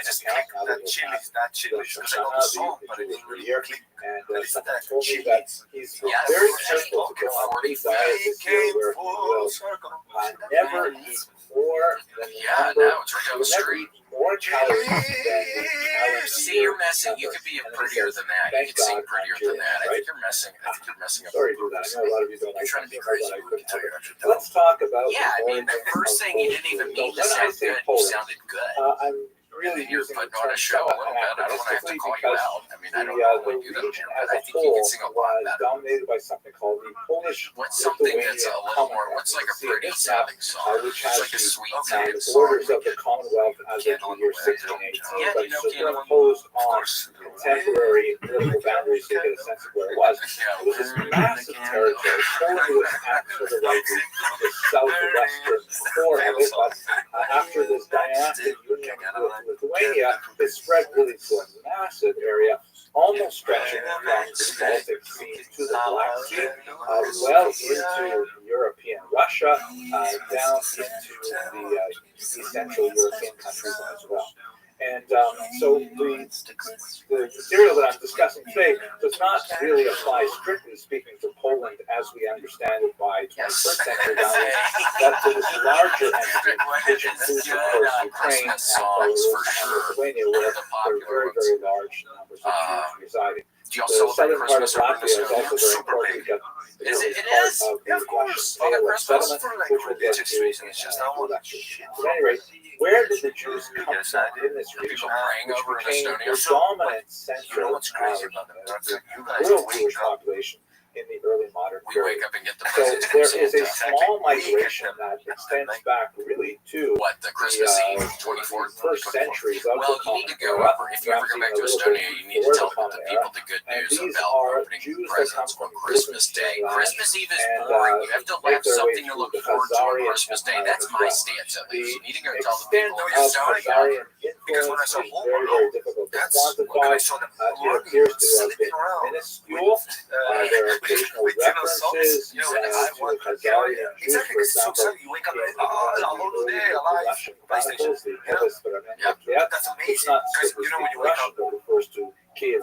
just clicked that chilies, because I know the song, but it didn't really click. And someone told me that he's very careful to go on his diet this year where he will never eat more than more calories than calories. See, you're messing. You could be prettier than that. You could sing prettier than that. I think you're messing up. Sorry to do that. I know a lot of you don't like trying to be crazy. Let's talk about. Yeah, I mean, the first thing you didn't even mean to sound good. You sounded good. I'm really You're using putting on a show a little bit. I don't want to have to call you out. I mean, I don't know what you do here, but I think you can sing a lot better. Dominated by something called the Polish. What's something that's a little more? What's like a pretty sounding song? Which It's has like a sweet the sounding song. borders of the Commonwealth as of the year 1618, but superimposed on contemporary political boundaries to get a sense of where it was. It was this massive territory. Poland was at sort of like the southwestern core of it, but after this dynastic union with Lithuania, it spread really to a massive area, almost stretching from the Baltic Sea to the Black Sea, well into European Russia, down into the Central European countries as well. And so the material that I'm discussing today does not really apply, strictly speaking, to Poland as we understand it by 21st century values, but to this larger entity, which includes, of course, Ukraine and Belarus and Lithuania, where there are very, very large numbers of Jews residing. The southern part of Latvia is also very important because it is part of the Russian settlement, which will get to in the lecture. At any rate, where did the Jews come from in this region, which became the dominant center of the world Jewish population in the early modern period? So there is a small migration that extends back really to the Christmas Eve, 24th, first centuries of well, you need to go up, if you ever go back to Estonia, you need to tell the people the good news about opening presents on Christmas Day. Christmas Eve is boring. You have to have something to look forward to on Christmas Day. That's my stance, at least. You need to go tell the people in Estonia. Because when I saw very difficult to quantify. It appears to have been minuscule. There are occasional references to Khazarian Jews, for example, you wake up in the Russian chronicles, the Chronicles, but it's not strictly speaking Russian, but refers to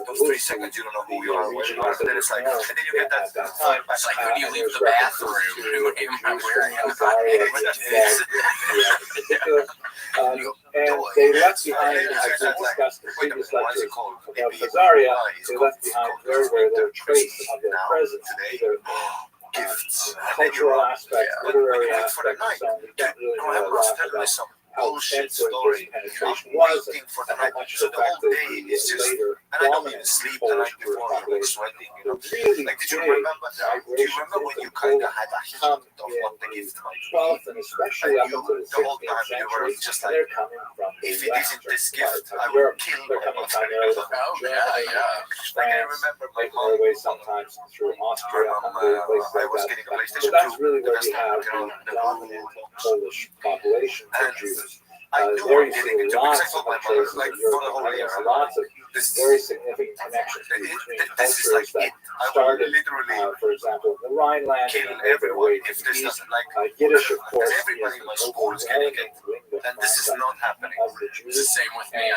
those 3 seconds you don't know who you are, where you are, and then it's like, and then you get that. It's like when you leave the bathroom, you don't even know where I am. And they left behind, as we discussed in previous lectures about Caesarea, they left behind very, very little trace of their presence, either cultural aspects, literary aspects, so we don't really know a lot about how extensive this penetration was and how much of the fact that the later dominant Polish population really like, did you remember when you kind of had a hint of what the gift might be? 12th and especially up into the 16th century, just like, they're coming from the if it isn't this gift, I Europe. will kill They're coming primarily from Germany, Like, I remember my mom, Norway, sometimes through Austria, Hungary, places I was like getting that. a PlayStation 2. So that's really where you have the dominant Polish population for Jews. There you see lots of traces of Europe, and there's lots of very significant connections between cultures that started, for example, in the Rhineland, and everywhere if this doesn't like Yiddish, of course, everybody in my school is getting it, and this is not happening. It's the same with me.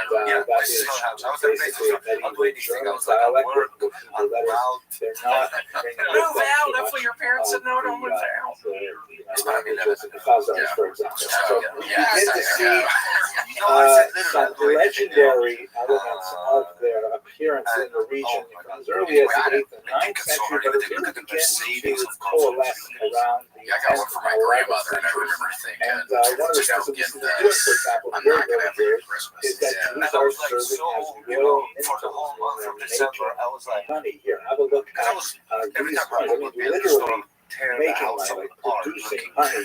This is not happening. I was at PlayStation. I'll do anything. I was like, I'll work. I'll move out. Move out. That's what your parents said. No, don't move out. For example. So we begin to see some legendary elements of their appearance in the region from as early as the 8th and 9th century, but it really begins to coalesce around the I got one for my grandmother, and I remember thinking, and one of the things that this is doing, for example, I'm very, not going to very have clear, Christmas. is that Jews are serving as royal influence in making money. Here, have a look at these coins. I mean, literally making money, like producing money,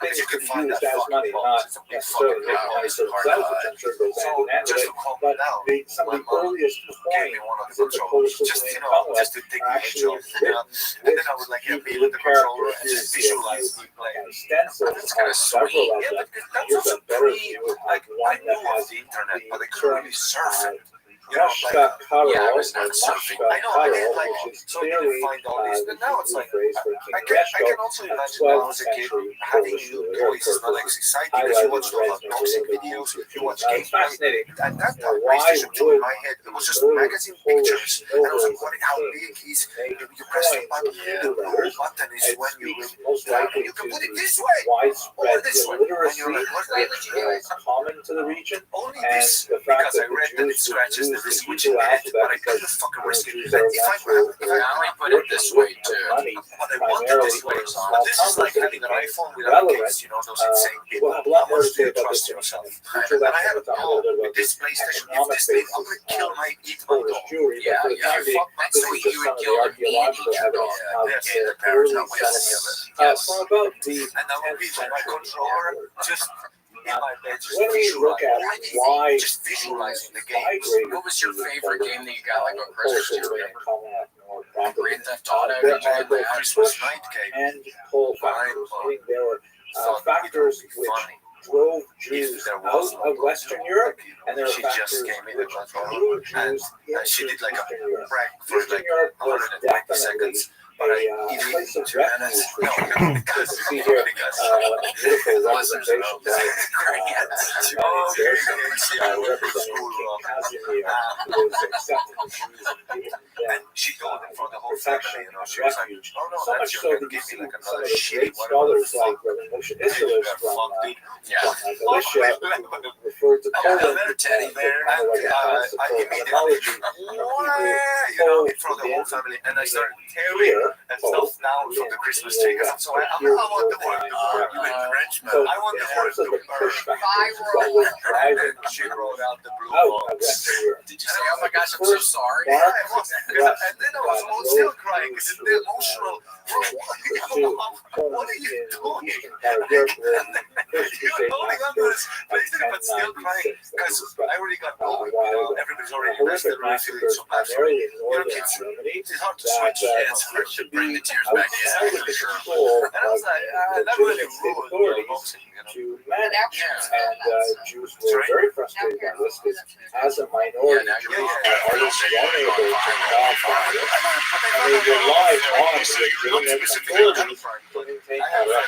things that can be used as money, not necessarily making money for themselves, which I'm sure goes hand in hand with it, but some of the earliest coins in the Polish Lithuanian Commonwealth are actually written with Hebrew characters. You see stencils on several of them. Here's a better view of one that has the term Mashka Karol, which is clearly the phrase for King Reshko, a 12th century Polish ruler. Of course, highlighted boxing videos, it's fascinating. At that You know, time, why PlayStation 2 would in my head, it was just early magazine Polish pictures, and I was nobles like, and how kings big he's. make You press the coins button, with Hebrew the letters? button is It when you speaks most likely you to can put it the this way or widespread this way. illiteracy And you're like, what which was common to the region, only and this the fact because I that the read that it Jews would scratches use the the switching Hebrew head, but I alphabet couldn't because fucking risk it. Jews are If I only put it this way too, money, but I wanted primarily this for way. small This is like companies having an iPhone without relevant. case, you know, those insane people. We'll have a lot How more to much do say you about trust this yourself? future And I lecture. had We'll a talk a no little bit with about this the PlayStation. If economic this thing, I'm basis gonna kill my eat my Polish dog. Jewry, but for the time being, this is just some of the archaeological evidence of their early settlements from about the 10th century onward. Just in my bed, just When we look at why just visualizing the game. migrated What was your favorite game that you got like on Polish Christmas? Do you Lithuanian remember? Commonwealth more properly, Grand Theft Auto. there Did you are get both that Christmas push night game? and pull factors. Meaning there were factors which drove Jews out of Western Europe, and there are She just factors gave me which the controller, drew and Jews into she did like a Eastern Europe. break for Eastern like Europe was 120 definitely seconds. But I a eat place of 2 minutes. refuge for No, Jews. You can see here beautiful representation by representing King Casimir, who was accepting the Jews and giving them she told it for the whole protection family, you know. and She was like, refuge. oh no, So much that's so your that you give see me like some another of the shitty great one. scholars like Rabbi Moshe Isserles from Galicia, who referred to Poland another teddy bear, kind of like a fanciful etymology of Hebrew you know, in front of the whole family, and I started tearing and stuff down from the Christmas tree. So I want the word. You in French, so I want the word. the push factors that was driving She wrote out the blue out box. of Western Europe. Did you say, oh my gosh, I'm so sorry? Yeah, it was. And then I was still crying because the emotional. What are you doing? You're holding on to this basically, but still crying because I already got going. You know, everybody's already invested, already feeling so bad for me. You know, kids, it's hard to switch. It's hard to bring the tears back in. For sure. And I was like, that really ruined boxing. To manage, and Jews were very frustrated by this because as a minority, Jews are always vulnerable to wildfire, and they relied on the legitimate authorities to maintain order.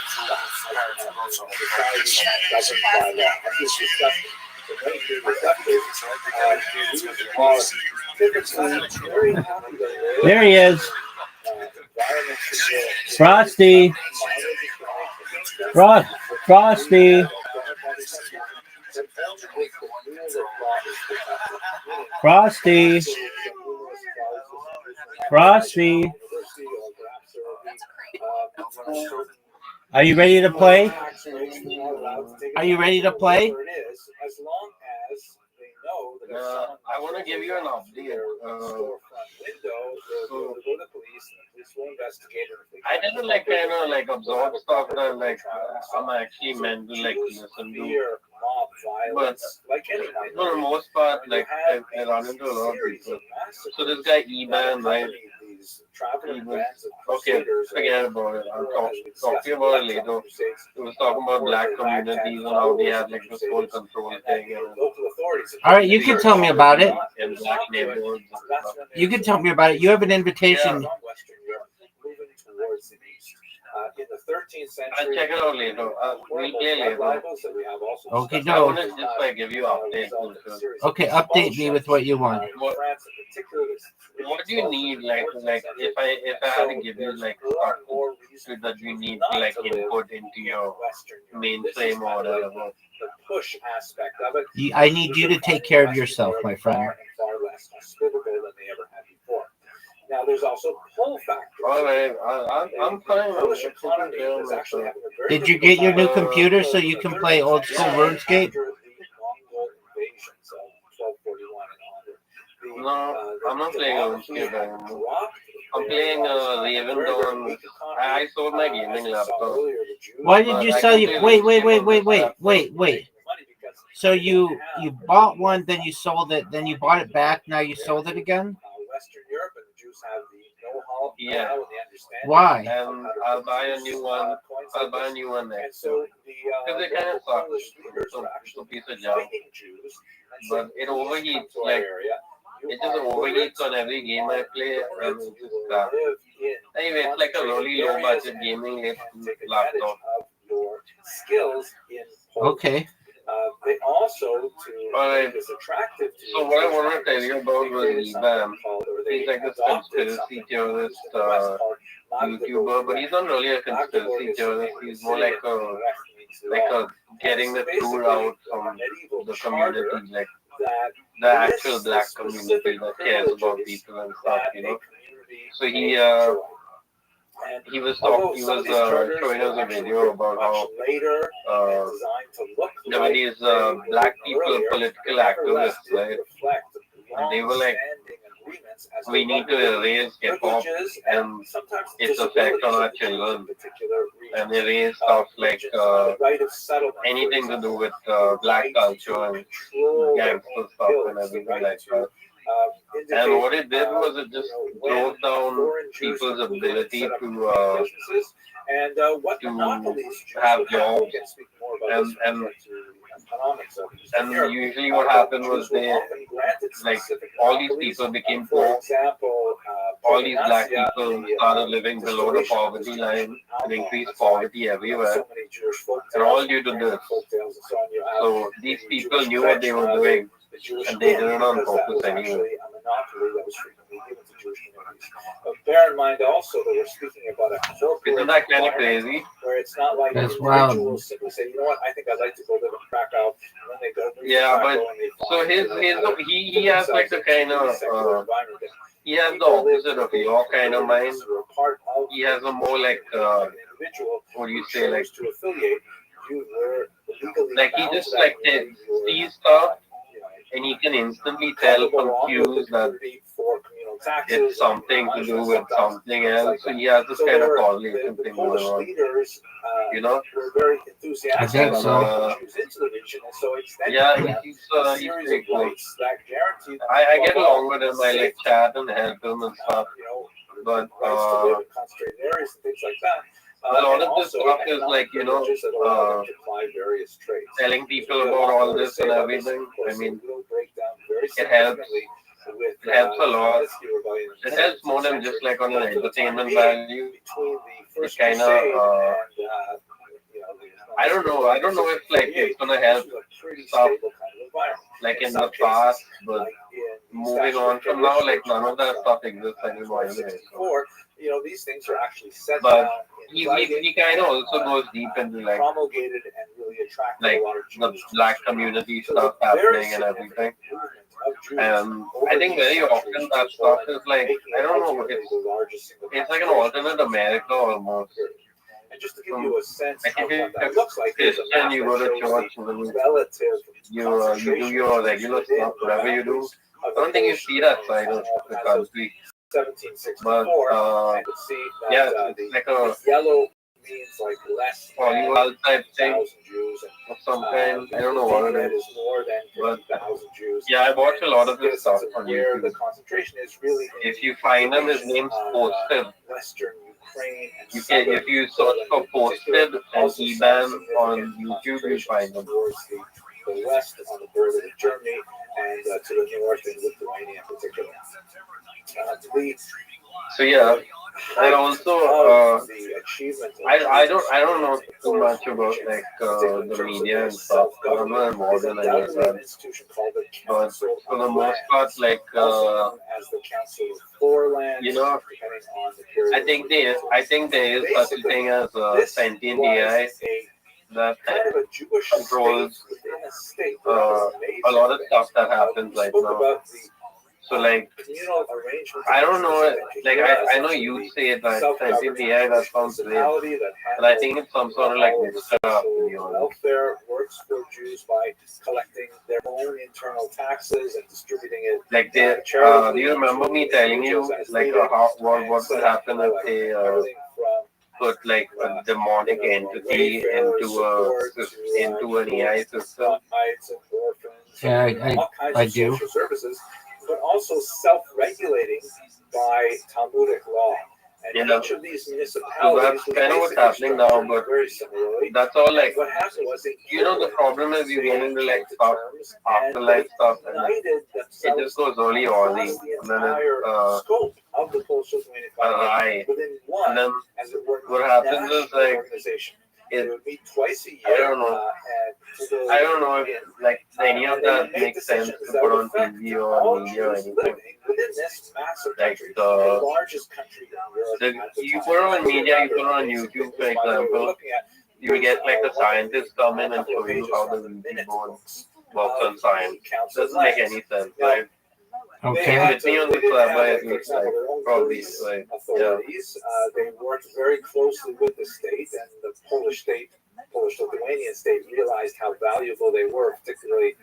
Society governed by law. This is disgusting. So many Jews reflected, Jews are There he is. Frosty. Frosty. Frosty. Frosty. Are you ready to play? Are you ready to play? I want to give you an update. I didn't like kind of like absorb stuff that like I'm actually meant to like listen to. But for the most part, like I run into a lot of people. So this guy Eban, right? Okay, forget about it. I'll talking about it later. He was talking about black communities and how they had like this whole control thing. All right, you can tell me about it. In black neighborhoods. You can tell me about it. You have an invitation. In the 13th century, I'll check it out later. We'll play later. Okay, I no. want to just like give you updates. Okay, update me with what you want. What do you need? Like if I had to give you like something that you need to like input into your mainframe or whatever. The push aspect of it. I need you to take care of yourself, my friend. Far less hospitable than they ever had before. Now, there's also pull factor. All right, I'm fine. Polish economy is actually having a very Did you get your new computer so you can play old school RuneScape? No, I'm not playing RuneScape anymore. I'm playing Raven Dawn. I sold my gaming laptop. Why did you sell you? Wait. So you bought one, then you sold it, then you bought it back, now you sold it again? Western Europe and the Jews have the know-how. Yeah. Why? And I'll buy a new one. I'll buy a new one next. Because it kind of sucks. It's a piece of junk. But it overheats. Like it just overheats on every game I play. And it's just anyway, it's like a really low budget gaming laptop. Skills in okay. They also is attractive to. So what I want to tell you about was Ebam. He's like this conspiracy theorist YouTuber, but he's not really a conspiracy theorist. He's more like a getting the truth out from the community, like the actual black community that cares about people and stuff, you know. So he was showing us a video about how there were these black people, political activists, right? And they were like, we need to erase hip hop and its effect on our children, and erase stuff like anything to do with black culture and gangster stuff and everything like that. And what it did was it just drove down people's ability to have jobs, and usually what happened was they, like, all these people became poor. All these black people started living below the poverty line and increased poverty everywhere, and all due to this. So these people knew what they were doing, and they did it on purpose anyway. Bear in mind also that we're speaking about a corporate. Isn't that kind of crazy? Where it's not like individuals simply say, you know what, I think I'd like to go live in Krakow, and then they go. Yeah, but so he has like the kind of he has the opposite of your kind of mind. He has a more like what do you say, like he just like sees stuff, and he can instantly tell from cues that it's something to do with something else. So he has this kind of correlation thing going on. You know? I think so. Yeah, he's pretty cool. I get along with him. I like chat and help him and stuff. But a lot of this stuff is like, you know, telling people about all this and everything. I mean, it helps. It helps a lot. It helps more than just like on an entertainment value. It's kind of, I don't know if like it's gonna help stuff like in the past, but moving on from now, like none of that stuff exists anymore. Anyway, so. These things are actually set But down he kind of also goes deep into like promulgated and really attracted like a lot of the Jews. black community stuff happening and everything. And I think very often that stuff is like, I don't know, it's like an alternate America almost. And just to give you a sense Like of if what that looks like, there's a Christian, map you that go to shows church, the relative you do your regular stuff, whatever you do. I don't think you see that side of the country. 1764, But and you see that yeah, the it's like a yellow means like less than Hollywood type thing 1,000 Jews, of some kind. I don't know what red it is is. more than But 50,000 Jews. yeah, I watch a lot of this stuff on where the YouTube. concentration is really in If you find them, his name's posted. Western Ukraine and You can, if you search for posted and EBAN on YouTube, you find them. towards the west on the border with Germany and to the north in Lithuania in particular. So yeah, and also the achievement I don't know too much about like the media and stuff. I'm not involved in any of that. But for the most part, like as the Council of Foreland, you know, I think there is such a thing as sentient AI that controls a lot of stuff that happens right now. So like, I don't know, like I know you say that sentient AI, that sounds great, but I think it's some sort of like witchcraft, to be honest. Welfare works for Jews by collecting their own internal taxes and distributing it. Like do you remember me telling you like what would happen if they put like a demonic entity into an AI system? Yeah, I do. Services, but also self-regulating by Talmudic law. And each of these municipalities, so that's kind of what's happening now, but very similarly. That's all like, What happened was the problem is you get into like stuff, afterlife stuff, and it just goes really early, and then it's scope of the right, and then what happens is like, it would meet twice a year. I don't know if like any of that makes sense to put on TV or media or anything. Like the largest country in Europe. You put on media, you put on YouTube, for example, you get like a scientist come in and show you how the Ouija board works on science. Doesn't make any sense, right? Okay. With me on the server, it looks like probably like, yeah. They worked very closely with the state, and the Polish-Lithuanian state realized how valuable they were, particularly.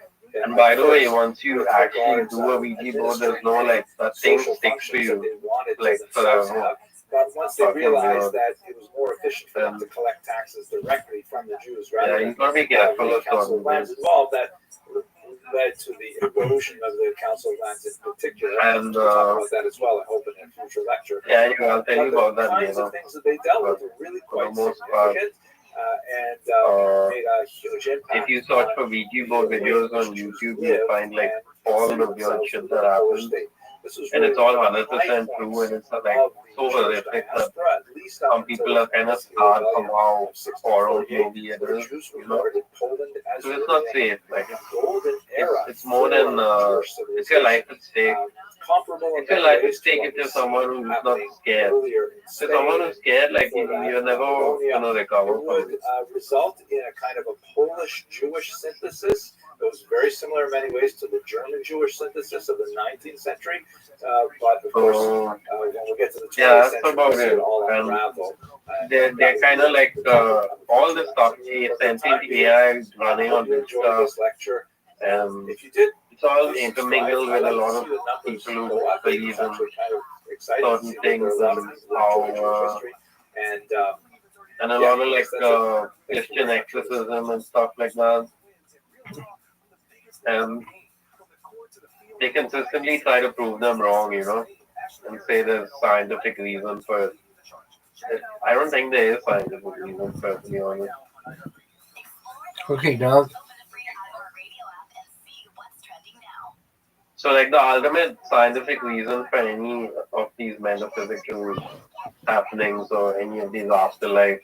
And by the way, once you actually do a Ouija board, there's no like that thing sticks to you like forever. But once they realized that it was more efficient for them to collect taxes directly from the Jews rather you gotta be careful of Council of Lands involved, that led to the erosion of the Council of Lands in particular. And we'll talk about that as well, I hope, in a future lecture. Yeah, I'll tell you about that. The kinds of things that they dealt with were really quite significant. And made a huge impact. If you search for Ouija board videos on YouTube, you'll find like all the weird shit that happens. And it's all 100% true, and it's like so horrific that some people are kind of scarred from how horror movie it is, you know. So it's not safe. Like it's more than it's your life at stake. It's your life at stake if you're someone who's not scared. If you're someone who's scared, like you're never gonna recover from it. Result in a kind of a Polish-Jewish synthesis. It was very similar in many ways to the German Jewish synthesis of the 19th century. But of course, when we get to the 20th century, about it. all unravel. They're kind of like all the stuff, sentient AI running on this stuff. It's all intermingled with a lot of people who believe in certain things and how, and a lot of like Christian exorcism and stuff like that. And they consistently try to prove them wrong, you know, and say there's scientific reason for it. I don't think there is scientific reason for it, to be honest. Okay, dog. So, like, the ultimate scientific reason for any of these metaphysical happenings or any of these afterlife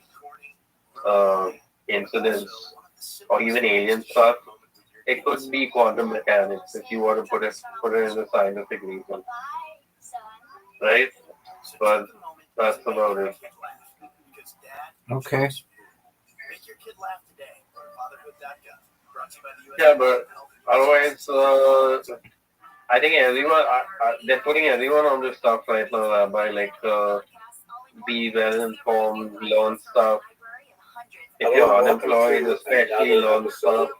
incidents or even alien stuff It could be quantum mechanics if you want to put it in the scientific reason, right? But that's about it. Okay. Yeah, but otherwise, I think everyone they're putting everyone on this stuff right now, Rabbi. Like, be well informed, learn stuff. If you're unemployed, especially learn stuff.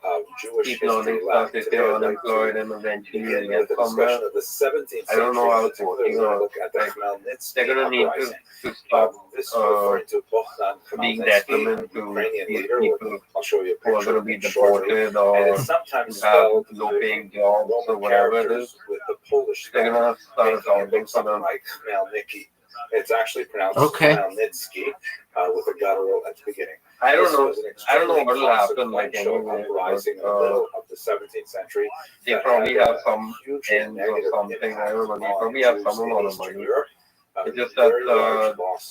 Keep learning stuff if you're unemployed, and eventually you'll get somewhere. I don't know how it's working out. Like, they're gonna need to stop being detriment to people who are gonna be deported or have low-paying jobs or whatever it is. They're gonna start accounting for them. It's actually pronounced Khmelnytsky with a guttural at the beginning. I don't know what will happen. Like, anyway, rising in the middle of the 17th century. They probably have some ends or something. I don't know. They probably have some amount of money. It's just that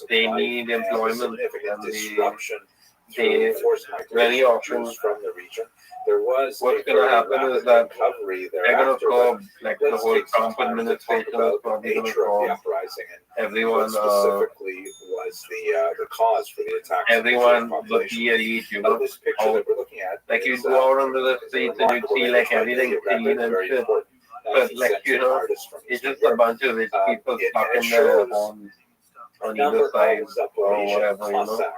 they need employment, and they very often from the region. There was what's going to happen is that they're going to curb, like the whole Trump administration is probably going to curb everyone. Specifically was the cause for the attack. Everyone would be elite, you know. Like you go out onto the streets and you see like everything clean and shit. But like, you know, it's just a bunch of rich people stuck in their homes on either side or whatever, you know.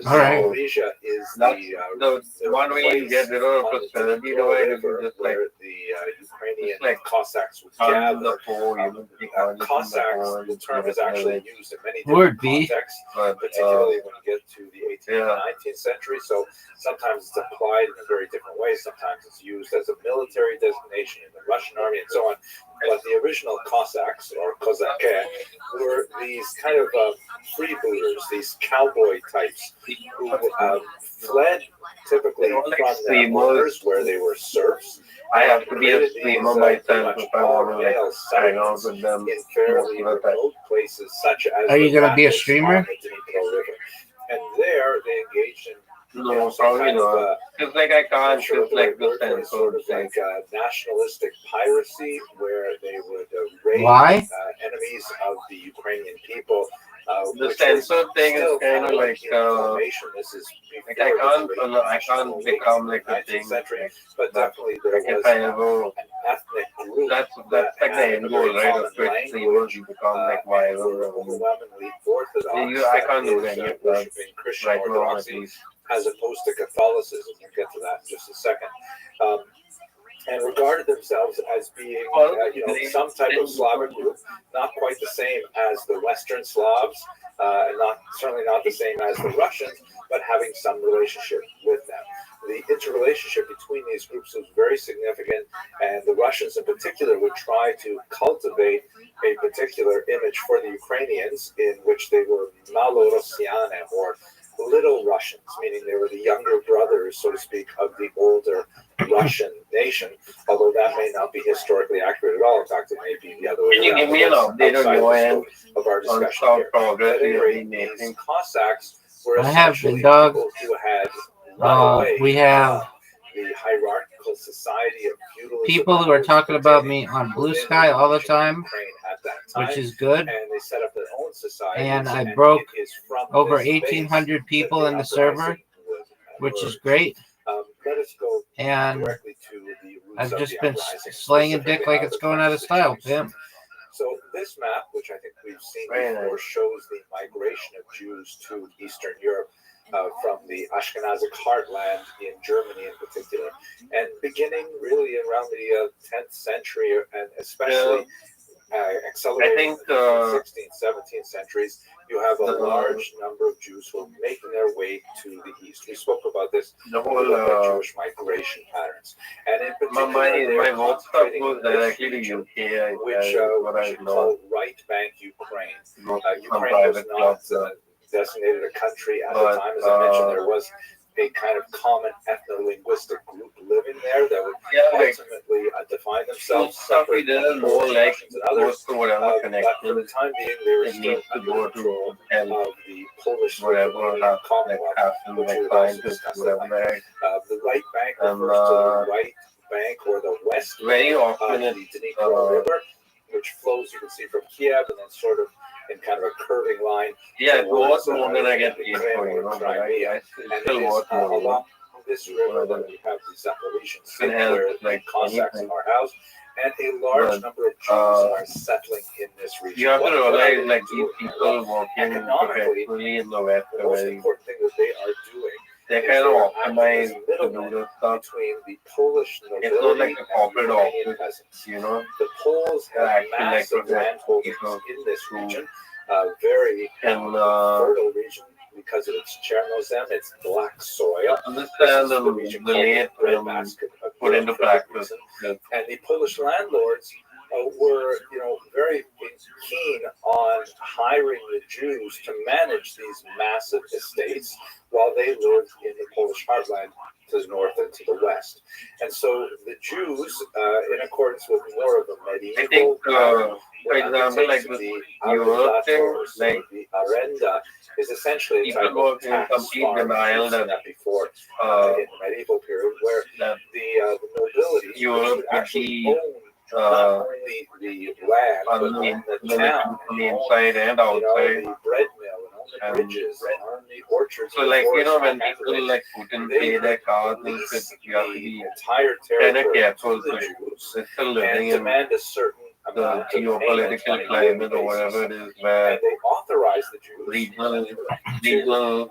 All right. The one way you get rid of prosperity, the way is just like Ukrainian Cossacks would gather the poor, you know, Cossacks. The term is actually used in many Word different B. contexts, particularly when you get to the 18th and 19th century. So sometimes it's applied in a very different way. Sometimes it's used as a military designation in the Russian army and so on. But the original Cossacks or Kozake were these kind of freebooters, these cowboy types who fled typically from their owners where they were serfs. I have to be a streamer myself if I want to like hang out with them in fairly remote places such as Are you gonna be a streamer? And there they engaged in no, probably not. It's like I can't just like the sense sort of like nationalistic piracy where they would raid enemies of the Ukrainian people. The censored thing is kind of like I can't become like a thing. But definitely there was an ethnic group. That's like the end goal, right? Of Twitch streamers, you become like viral. I can't do any of that right now, at least. As opposed to Catholicism. We'll get to that in just a second. And regarded themselves as being, some type of Slavic group, not quite the same as the Western Slavs, and certainly not the same as the Russians, but having some relationship with them. The interrelationship between these groups was very significant, and the Russians in particular would try to cultivate a particular image for the Ukrainians in which they were Malorossiane, or Little Russians, meaning they were the younger brothers, so to speak, of the older Russian nation, although that may not be historically accurate at all. In fact, it may be the other way around. Can you give me an update on your end of our discussion here? Progress at any rate, these Cossacks were I have essentially been, dog. people who had run away We have the hierarchical society of feudalism. people who are talking about me on Blue Sky all the time, which is good. And they set up their own society. And I broke over 1,800 people in the server, which is great. Let us go and directly to the roots I've of just the been uprising, slaying dick like it's going out of style, pimp. So this map, which I think we've seen before, shows the migration of Jews to Eastern Europe from the Ashkenazic heartland in Germany in particular, and beginning really around the 10th century and especially accelerating in the 16th, 17th centuries. You have a large number of Jews who are making their way to the east. We spoke about this, the whole Jewish migration patterns, and in particular, my work stuff goes directly to UK, which what I call right bank Ukraine. Ukraine was not designated a country at the time. As I mentioned, there was a kind of common ethno-linguistic group living there that would ultimately define themselves separate from more like others. But for the time being, they were still under control of the Polish Commonwealth, which we also discussed. The right bank refers to the right bank or the west bank of the Dnieper River, which flows, you can see, from Kiev and then sort of in kind of a curving line. Yeah, it was more than I get paid for, you know, Crimea. And it is along this river that we have the Zaporizhian Sea, where the Cossacks are housed, and a large number of Jews are settling in this region. You have to realize, like, these people working professionally in the West, the most important thing that they are doing, they kind of optimize the noodle stuff between the Polish nobility it's not like a corporate and the office, peasants. you know. The Poles have massive land holdings in this region, very fertile region because of its Chernozem, its black soil. Understand the late put into practice. And the Polish landlords were, you know, very keen on hiring the Jews to manage these massive estates while they lived in the Polish heartland to the north and to the west. And so the Jews, in accordance with more of a medieval, I think, for example, like the Europe thing, like the arenda is essentially a type of tax farm that before in the medieval period, where the nobility Europe would actually own the land, but in the town, on the inside and outside, you know, the bread mill and all the bridges and all the orchards. So, like, you know, when people like Putin pay their cars and shit, you have to be kind of careful. They're still living in the geopolitical climate or whatever it is, where regional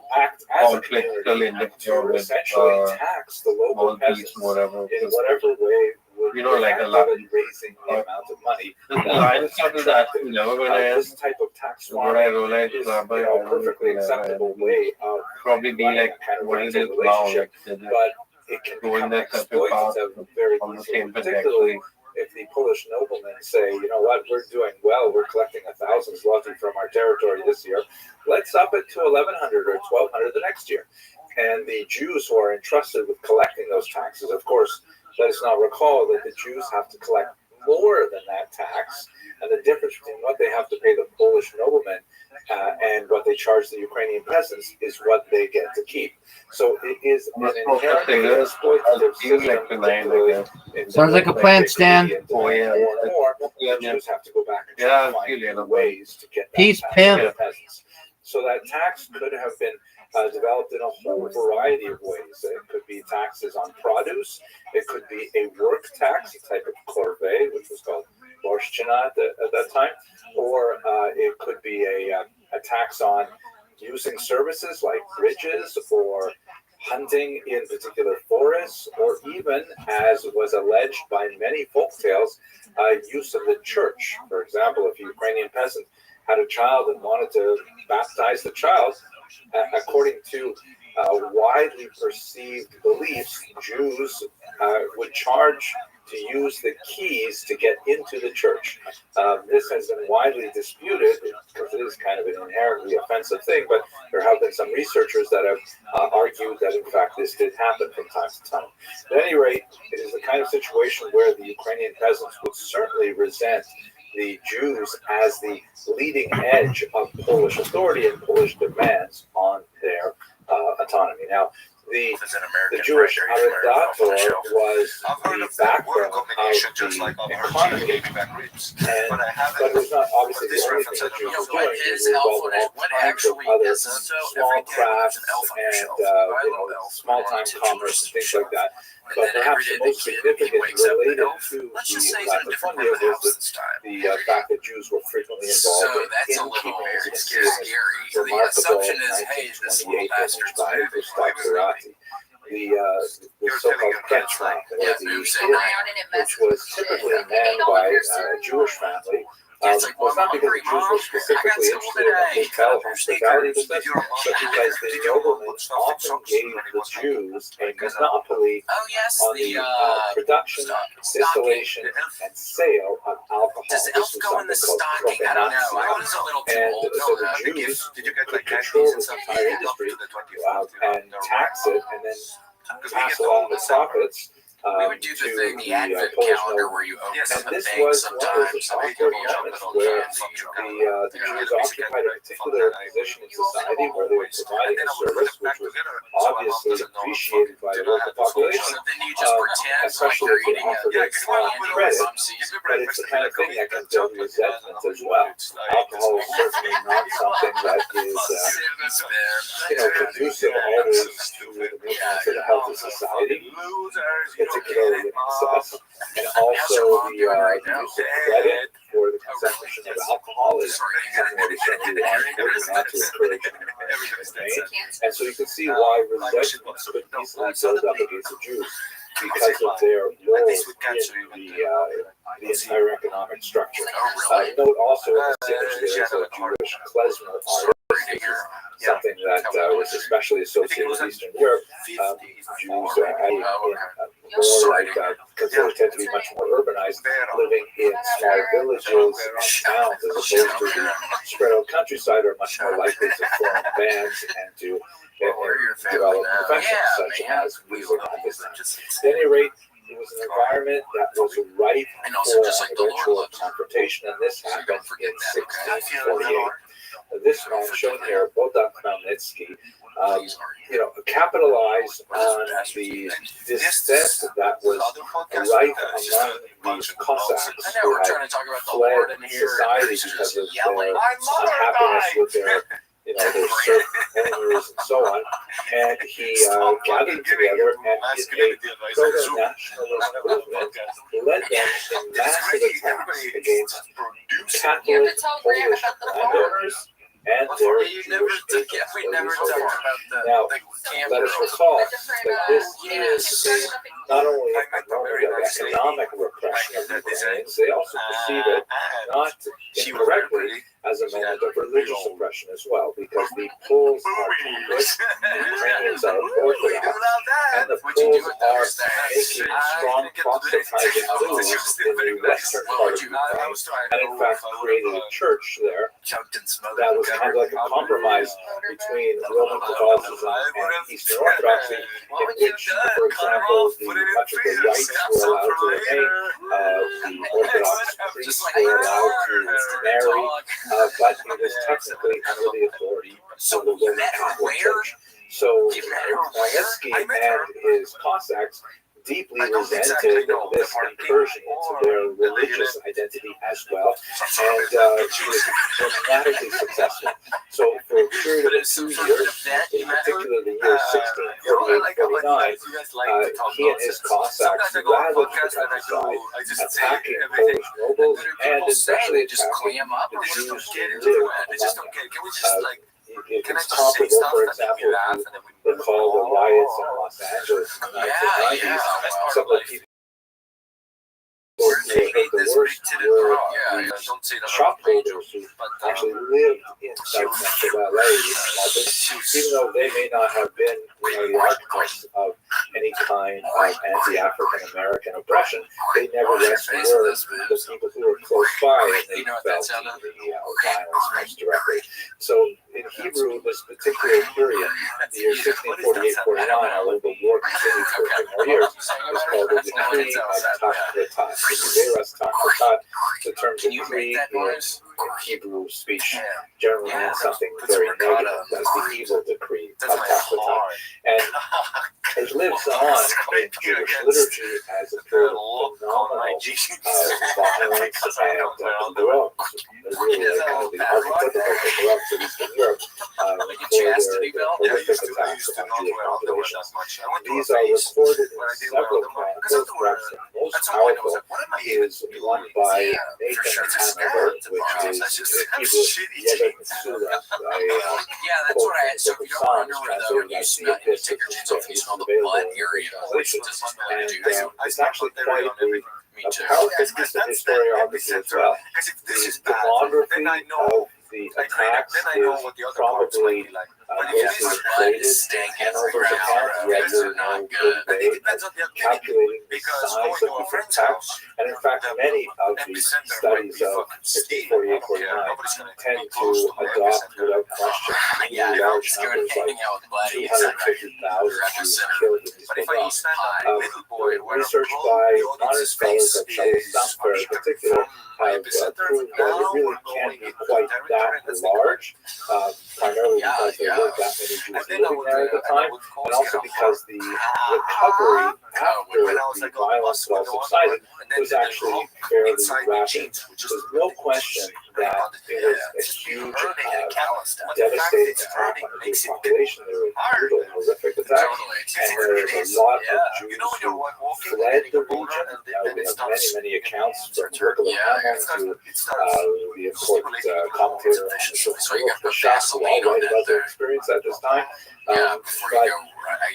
conflicts interfere with all peace, whatever. In whatever way, you know, like a lot of raising the amount of money. The line stuff is actually never going to end. This type of tax What I realized is a perfectly acceptable way of probably be like what it is now, like but it can going their separate paths on the same trajectory. If the Polish noblemen say, you know what, we're doing well, we're collecting 1,000 zloty from our territory this year, let's up it to 1,100 or 1,200 the next year. And the Jews who are entrusted with collecting those taxes, of course, let us now recall that the Jews have to collect more than that tax, and the difference between what they have to pay the Polish noblemen and what they charge the Ukrainian peasants is what they get to keep. So it is an inherently exploitative system. Sounds like a plan, Stan. More the Jews have to go back and try to find ways to get Peace, that pimp. to the peasants. So that tax could have been developed in a whole variety of ways. It could be taxes on produce. It could be a work tax, a type of corvée, which was called borshchina at that time. Or it could be a tax on using services like bridges or hunting in particular forests, or even, as was alleged by many folktales, use of the church. For example, if a Ukrainian peasant had a child and wanted to baptize the child, according to widely perceived beliefs, Jews would charge to use the keys to get into the church. This has been widely disputed because it is kind of an inherently offensive thing, but there have been some researchers that have argued that in fact this did happen from time to time. At any rate, it is the kind of situation where the Ukrainian peasants would certainly resent the Jews as the leading edge of Polish authority and Polish demands on their autonomy. Now, the Jewish Aredator was the backbone of the economy, but it was not obviously the only thing that Jews were doing. It was involved in all kinds of other small crafts and small-time commerce and things like that. But perhaps the most significant related to the latifundia was the fact that Jews were frequently involved in innkeeping. The assumption is, hey, this little bastard's the so-called Ketchmark, which was typically manned by a Jewish family Yeah, it's like, well, was not I'm because hungry, the Jews Mom. were I got specifically civil interested in the today. hotel hospitality business, but because the noblemen often gave the Jews a monopoly Oh, yes, on the production, distillation, and sale of alcohol. Does the This elf was go in the something called stocking? I don't know. I was a little too and old. so the Jews could control this entire industry and tax it, and then pass along the profits. We would do the thing, the Advent calendar, where you open up a this bank was sometimes. one of those moments where the Jews occupied a particular position in society where they were providing a service which was obviously appreciated by the local population, So then you just pretend like especially you're if you eating offer a it candy credit. or season. But it's the kind of thing that can build resentment as well. Alcohol is certainly not something that is, conducive always to the maintenance of the health of society, particularly in excess. And also the use of credit for the consumption of alcohol is something that we certainly want not to encourage in Maine. And so you can see why resentment could easily build up against the Jews because of their role in the entire economic structure. Note also in the signature there's a Jewish klezmer art. Something that was especially associated with Eastern Europe. Jews more like, tend to be much more urbanized, living in small villages and towns as opposed to the spread out countryside, are much more likely to form bands and to develop professions such as music and business. At any rate, it was an environment that was ripe for an eventual confrontation, and this happened in 1648. This man shown here, Bohdan Khmelnytsky, capitalized on the dissent that was rife among these Cossacks who had fled society because of their unhappiness with their serf owners and so on. And he gathered together and in a proto-nationalist movement led them in massive attacks against Catholic Polish landowners and their Jewish agents. Now, let us recall that this is not only a moment of economic repression of Ukrainians, they also perceive it not incorrectly as a moment of religious oppression as well, because the Poles are Catholic, the Ukrainians are Orthodox, and the Poles are making strong proselytizing moves in the western part of Ukraine, and in fact created a church there that was kind of like a compromise between Roman Catholicism and Eastern Orthodoxy, in which, for example, much of the rites were allowed to remain, the Orthodox priests were allowed to marry, but it was technically under the authority of the Roman Catholic Church. So Khmelnytsky and his Cossacks deeply resented this incursion into their religious identity as well, and he was dramatically successful. So for a period of 2 years, in particular the year 1648-49, he and his Cossacks ravaged the countryside, attacking Polish nobles and especially attacking the Jews who lived among them. It's comparable, for example, if you recall the riots in Los Angeles in the 1990s. Some of the people who heard the worst were the shop holders who actually lived in South Central LA, even though they may not have been the architects of any kind of anti-African American oppression. They nevertheless were the people who were close by, and they felt the violence most directly. So in Hebrew, this particular period, the year 1648-49, although the war continued for a few more years, was called the Decree of Tachretat. The term decree in Hebrew speech generally means something very negative. That's the evil decree of Tachretat. And it lives on in Jewish liturgy as a period of phenomenal violence and pogroms. Really kind of the archetypical pogroms of Eastern Europe for their horrific attacks upon Jewish populations. These are recorded in several chronicles. Perhaps the most powerful is one by Nathan of Hanover, which is Hebrew Yeved Mesula, a quote from the Psalms translated by the Epistle. It's available in translation, and it's actually quite a a powerful piece of historiography as well. Because if this is The bad, demography then I know. of the attacks Then I know is what the other parts might probably be like. But if mostly this inflated. is stank And every over the round, past, you have these are really not no good. good I think way it depends on the of activity. calculating the Because size going of to a the friend's impact. house, And in fact, many of the studies of 1548-49 tend to adopt without question yeah, really if I'm large just going numbers, like hanging out with buddies, 250,000 killed in these but if I bombs. stand up a little boy, Research by modern scholars like Charles Stamper in particular have proved that it really can't be quite that large, primarily because there weren't that many Jews living there at the time, and also because the recovery after the violence all subsided was actually fairly rapid. There's no question that it was a huge, devastating attack on the Jewish population. They were brutal, horrific attacks, and there's a lot of Jews who fled the region. We have many accounts from Michael Hammond to the important commentator on the Shah, who all write about their experience at this time. But I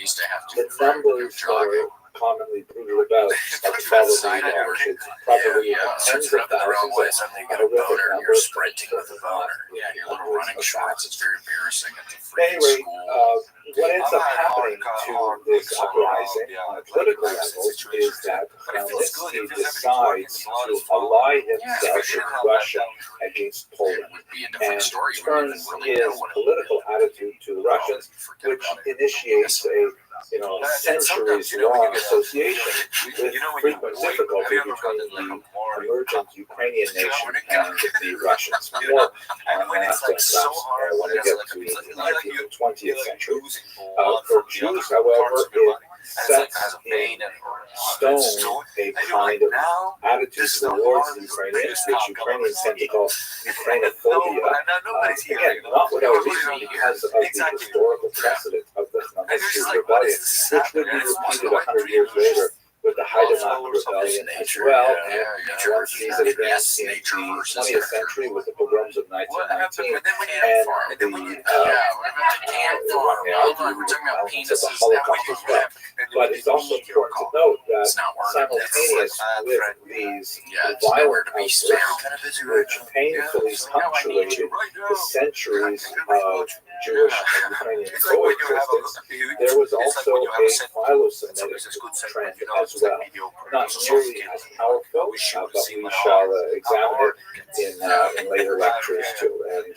used to have to. the numbers that are commonly brutal about are probably large. It's probably tens of thousands of horrific numbers. You're sprinting with a boner. Yeah, your little running shorts. It's very embarrassing at the free Anyway, school. what ends up happening to this uprising on a political level is that Khmelnytsky decides to ally himself with Russia against Poland and turns his political attitude to the Russians, which initiates a centuries-long association with frequent difficulty between the emergent Ukrainian nation and the Russians. More on that perhaps when we get to the 19th and 20th century. For Jews, however, it sets in stone a kind of attitude towards the Ukrainians, which Ukrainians tend to call Ukrainophobia. Again, not without reason, because of the historical precedent of the Khmelnytsky rebellion, which would be repeated 100 years later with the Haidamach rebellion as well, and one sees it again in the 20th century with the pogroms of 1919 and the violence of the Holocaust as well. But it's also important to note that simultaneous with these violent outbursts, which painfully punctuated the centuries of Jewish and Ukrainian coexistence, there was also a philo-Semitic trend as well. Not nearly as powerful, but we shall examine it in later lectures too. And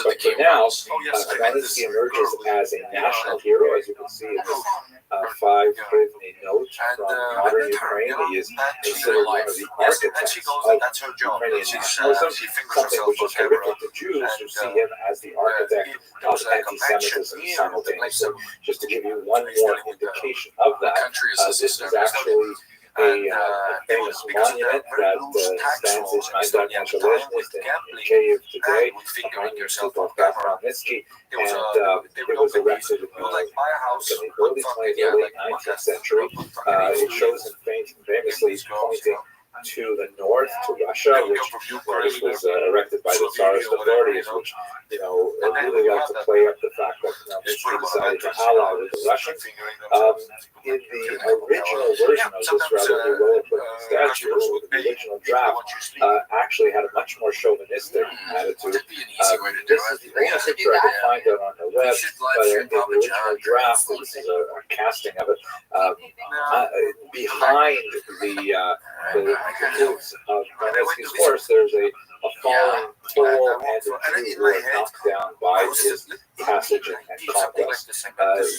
but for now, Khmelnytsky emerges as a national hero, as you can see in this 5-hidden note from modern Ukraine. He is considered one of the architects of Ukrainian nationalism, something which is horrific to Jews who see him as the architect of anti-Semitism simultaneously. Just to give you one more indication of that, this is actually a famous monument that stands in Maidan Nezalezhny in Kyiv today, honoring Khmelnytsky, and it was erected in the early 20th or late 19th century. It shows him famously pointing to the north, to Russia, which was erected by the Tsarist authorities, which really like to play up the fact that Khmelnytsky decided to ally with the Russians. In the original version of this rather heroic statue, the original draft actually had a much more chauvinistic attitude. This is the only picture I could find out on the web, but in the original draft, this is a casting of it, behind the hooves of Khmelnytsky's horse, there's a fallen pole and a Jew who are knocked down by his passage and conquest,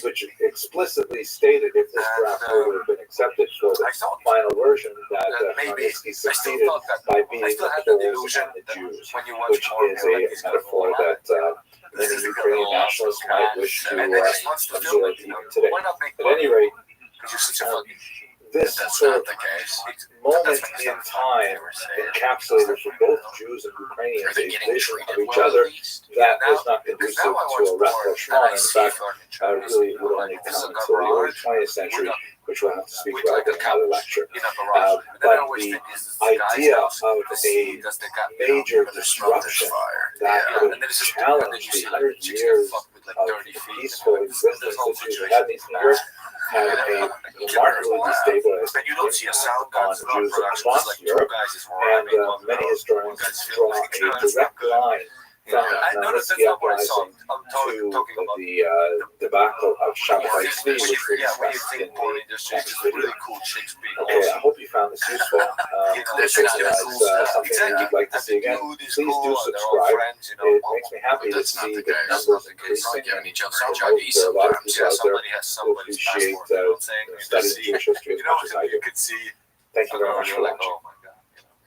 which explicitly stated, if this draft would have been accepted for the final version, that Khmelnytsky succeeded by beating the Poles and the Jews, which is a metaphor that many Ukrainian nationalists might wish to absorb even today. At any rate, this sort of moment in time encapsulated for both Jews and Ukrainians a vision of each other that was not conducive to a rapprochement. In fact, really would only come until the early 20th century, which we'll have to speak about in another lecture. But the idea of a major disruption that would challenge the 100 years of peaceful existence that Jews had in Eastern Europe had a remarkably destabilized And you don't see a sound on guy in Jews production. across It's like two Europe, guys is and rhyming. many historians draw a direct line from I noticed that's Manisky not what I saw. uprising I'm to talking about the debacle of Shabbat Tzvi, which we when you discussed in think porn the industry is next video. really cool chicks being Okay, I awesome. hope you found this useful. If it was something that you'd like to see again, please do subscribe. It makes me happy to see the numbers increasing. giving each other I a know there are a lot of sometimes. people out there Somebody has who somebody's appreciate passport. You know what I'm saying? You studying just see, Jewish history as you know, much as I do. you could see. Thank you very much for You're like, watching. oh my god.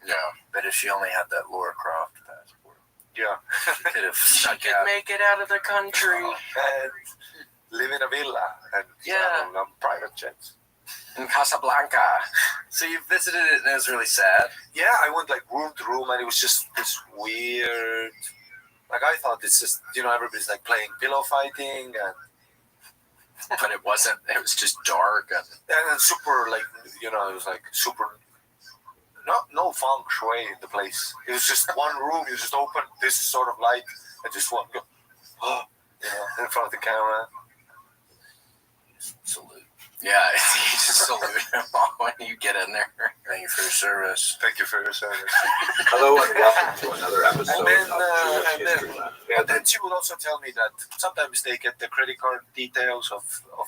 Yeah, but if she only had that Laura Croft passport, Yeah. could have She snuck could out. make it out of the country and live in a villa and travel on private jets. In Casablanca. So you visited it and it was really sad. Yeah, I went like room to room and it was just this weird. Like I thought it's just, you know, everybody's like playing pillow fighting and But it wasn't. It was just dark. And then super like, you know, it was like super. No feng shui in the place. It was just one room. You just open this sort of light and just one go, oh, you know, in front of the camera. salute. Yeah, you just salute him when you get in there. Thank you for your service. Thank you for your service. Hello and welcome to another episode And then, of Jewish History Lab. But then she would also tell me that sometimes they get the credit card details of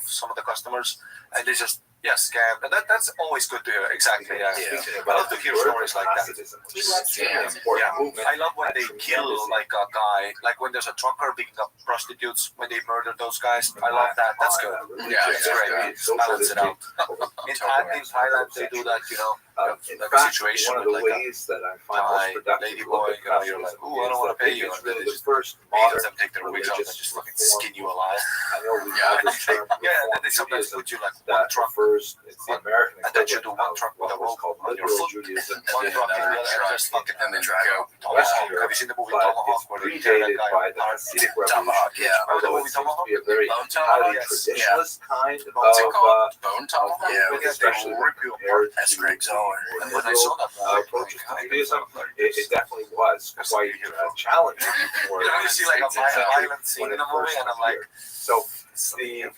some of the customers and they just scam. And that's always good to hear. Exactly. Yeah. I love to hear stories like that. I love when they kill like a guy, like when there's a trucker picking up prostitutes, when they murder those guys. I love that. That's good. Yeah, it's great. Balance it out. In Thailand, they do that, you know. In Like fact, a situation one of with the like ways that I find most productive lady boy, you know, you're like, ooh, I don't want to pay you. is And then really they the just first eight modern of them take their wigs off and religious just fucking reform. skin you alive. I know we have this term And then Reform they sometimes Judaism put you like one that truck, refers, it's the American attach you to equivalent one of truck with a what was rope called on your liberal foot, Judaism one truck in the other, and just fucking and then drag out. Western Have you seen the movie but Tomahawk it's where they tear that predated guy by the apart? Hasidic revolution, Tomahawk, yeah. although it seems to be a very Bone highly Tomahawk, traditionalist kind of What's it called? Bone Tomahawk? movement, especially when compared That's to Greg Zoller. the And when I saw that movie, approaches to Judaism, it definitely was quite challenging for you know, you see like a violent scene when in it the movie, first and I'm like, appeared. So the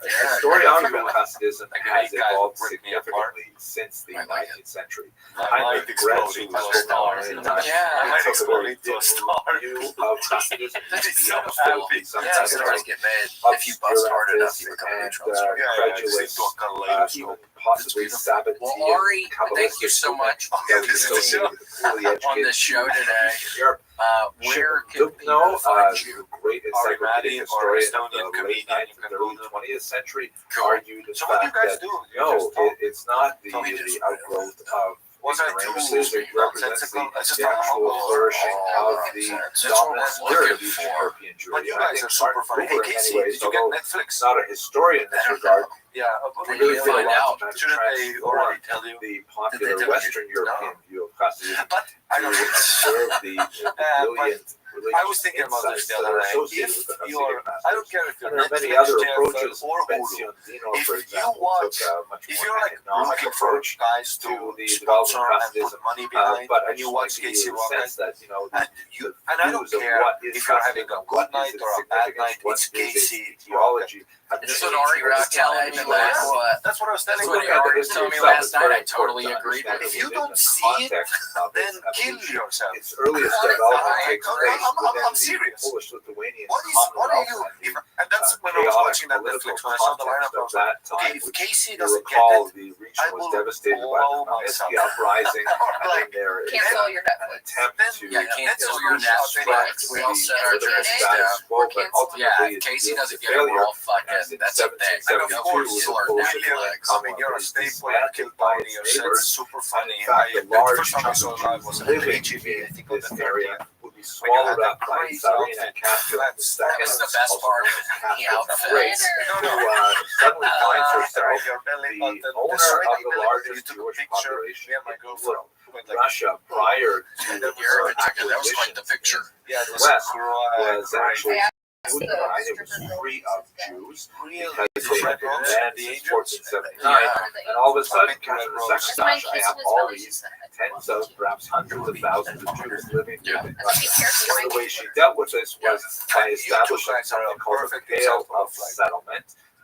historiography of Hasidism has evolved significantly since the 19th century. I might explode into a star. I might took a explode very into a different star. view of Hasidism. That's so Still happy. be some Yeah, type stories of get made. If you bust hard enough, you become a and neutral story. credulous, even possibly Sabbath Well, Ari, thank you so much for that was associated with the poorly on educated the show Jews today. in Europe. Where can Dubno, people find you? great encyclopedic or historian of Estonian the late comedian, 19th and early 20th century, Cool. argued in So what do you fact guys that do? no, it's not the outgrowth of Was I too ignoramuses. It represents nonsensical? I just the actual don't know. flourishing of the That's dominant what we're spirit looking of Eastern for. European Jewry. But you And I guys think are super Martin funny. Buber, Hey, in Casey, many ways, did you get although Netflix? not a historian in this regard, Yeah, we really feel find a out. lot to Shouldn't they already tell you? the Did popular they tell you? Western European view of Hasidism But I to don't know. observe the brilliant I was thinking about this the other day. If you're, I don't care if you're and there are many Netflix, other Netflix, approaches. or Ben Hulu. Ciondino, If for you example, watch, took a much if more you're like economic looking for approach guys to the sponsor development of and put Hasidism. money behind, But I and you just watch want to give Casey you a Walker, sense that, you know, and I don't views of care what is if you're having a Hasidism, good what night is or a its bad significance, night, what it's is its Casey theology. This is what Ari was telling me last. That's what I was That's telling what you. Ari was telling me last night. I totally agreed with If you. you don't see it, then kill yourself. Its earliest development takes place I'm within serious. the Polish-Lithuanian What are you? And that's when I was watching that Netflix, when I saw the lineup, I was like, okay, if Casey doesn't get recall, it, the region I was will devastated by blow the myself. Manisky uprising, Like, and there is Cancel your an Netflix. attempt to Yeah, cancel your disrupt Netflix. We all set the our original jerseys status down. quo, but ultimately Yeah, if it's Casey due doesn't to get it, we're failure. all fucking. That's a thing. And of course, Cancel our Netflix. coming, you're a staple at Kill Tony, your set's super funny. In fact, The a large first time I chunk saw of it live was Jews in living HEB, I think, in on this the area 30th. would be swallowed up by crazy Sarina outfit. Catfield, That's the best part of the outfit. Grace, who suddenly finds herself your belly the button, owner sweaty of the belly button. You largest took a Jewish picture, population me and my in the girlfriend world. went like, Russia, prior to That was quite the picture. yeah, it was West crying. was actually Yeah. Ukraine. It was free of Jews Real because they had been banned the since angels. 1479. And all of a sudden, Catherine II, Just my I kiss have was all really these just tens of, perhaps hundreds of thousands of Jews living Yeah. in Let's be careful. One of the ways she dealt with this was by You two establishing guys are something a called the perfect Pale example of of, like, Settlement,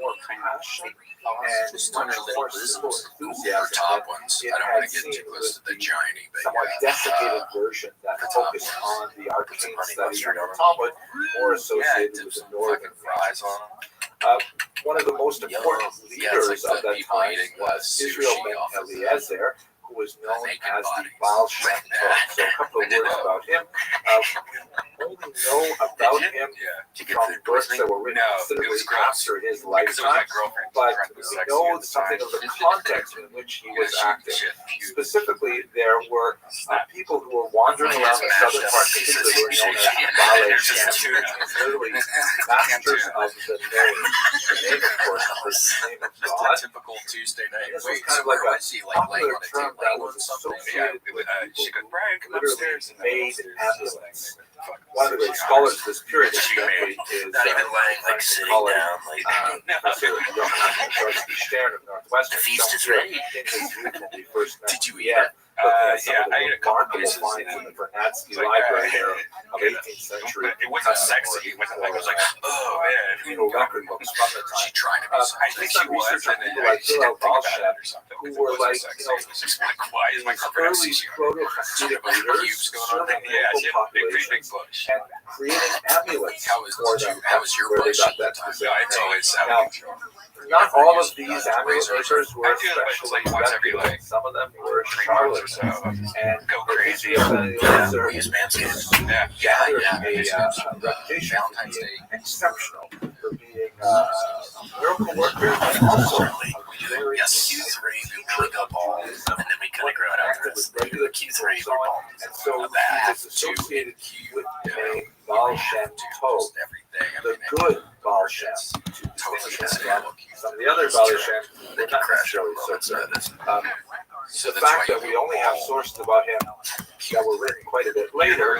more passion and Just on much your little more simple business. Our enthusiasm. top ones. It I don't want had to get too seen close to the the giant, but somewhat desiccated version that focused on the arcane study of the Talmud, more associated with the northern fries on them. one of the most important leaders it's like of the that people time eating was sushi Israel ben off of Eliezer, who was known as the Baal Shem Tov. So a couple of words about him. Only know about him from books that were written considerably after his lifetime, but we know something of the context in which he was acting. Specifically, there were people who were wandering around the southern part, particularly who were known as Baal Shem, literally masters of the name. The name, of course, was the name of God. Typical Tuesday night. This was Wait, kind so of like where a was he? Like laying popular on a term table, that laying was on something? associated with She could, people Brian, come literally upstairs. And made amulets. One of the great scholars of this period is not even laying, like sitting down, like Professor Johann George Stern of Northwestern. The feast is ready. Did you eat it? I ate a couple pieces in the Vernadsky Library there of 18th century. It wasn't sexy. It wasn't like, it was like, oh man. Record books from the time. She trying to be I think she was, and then she didn't think about it or something. Who were like, Why is my carpet early proto-Hasidic leaders serving the local population and creating amulets for them. How was your Where they bush? got that specific It's always Now, not all of these amulet makers were especially reputable. Some of them were charlatans and go crazy. They use Manscaped. gathered a reputation for being exceptional, for being miracle workers, and also very Q3 we really got balls, and then we kind of grow it out to this. regular Q3 so on. And so he is associated with the name Baal Shem Tov, the good Baal Shem. Some of the other Baal Shem were not necessarily so good. The fact that we only have sources about him that were written quite a bit later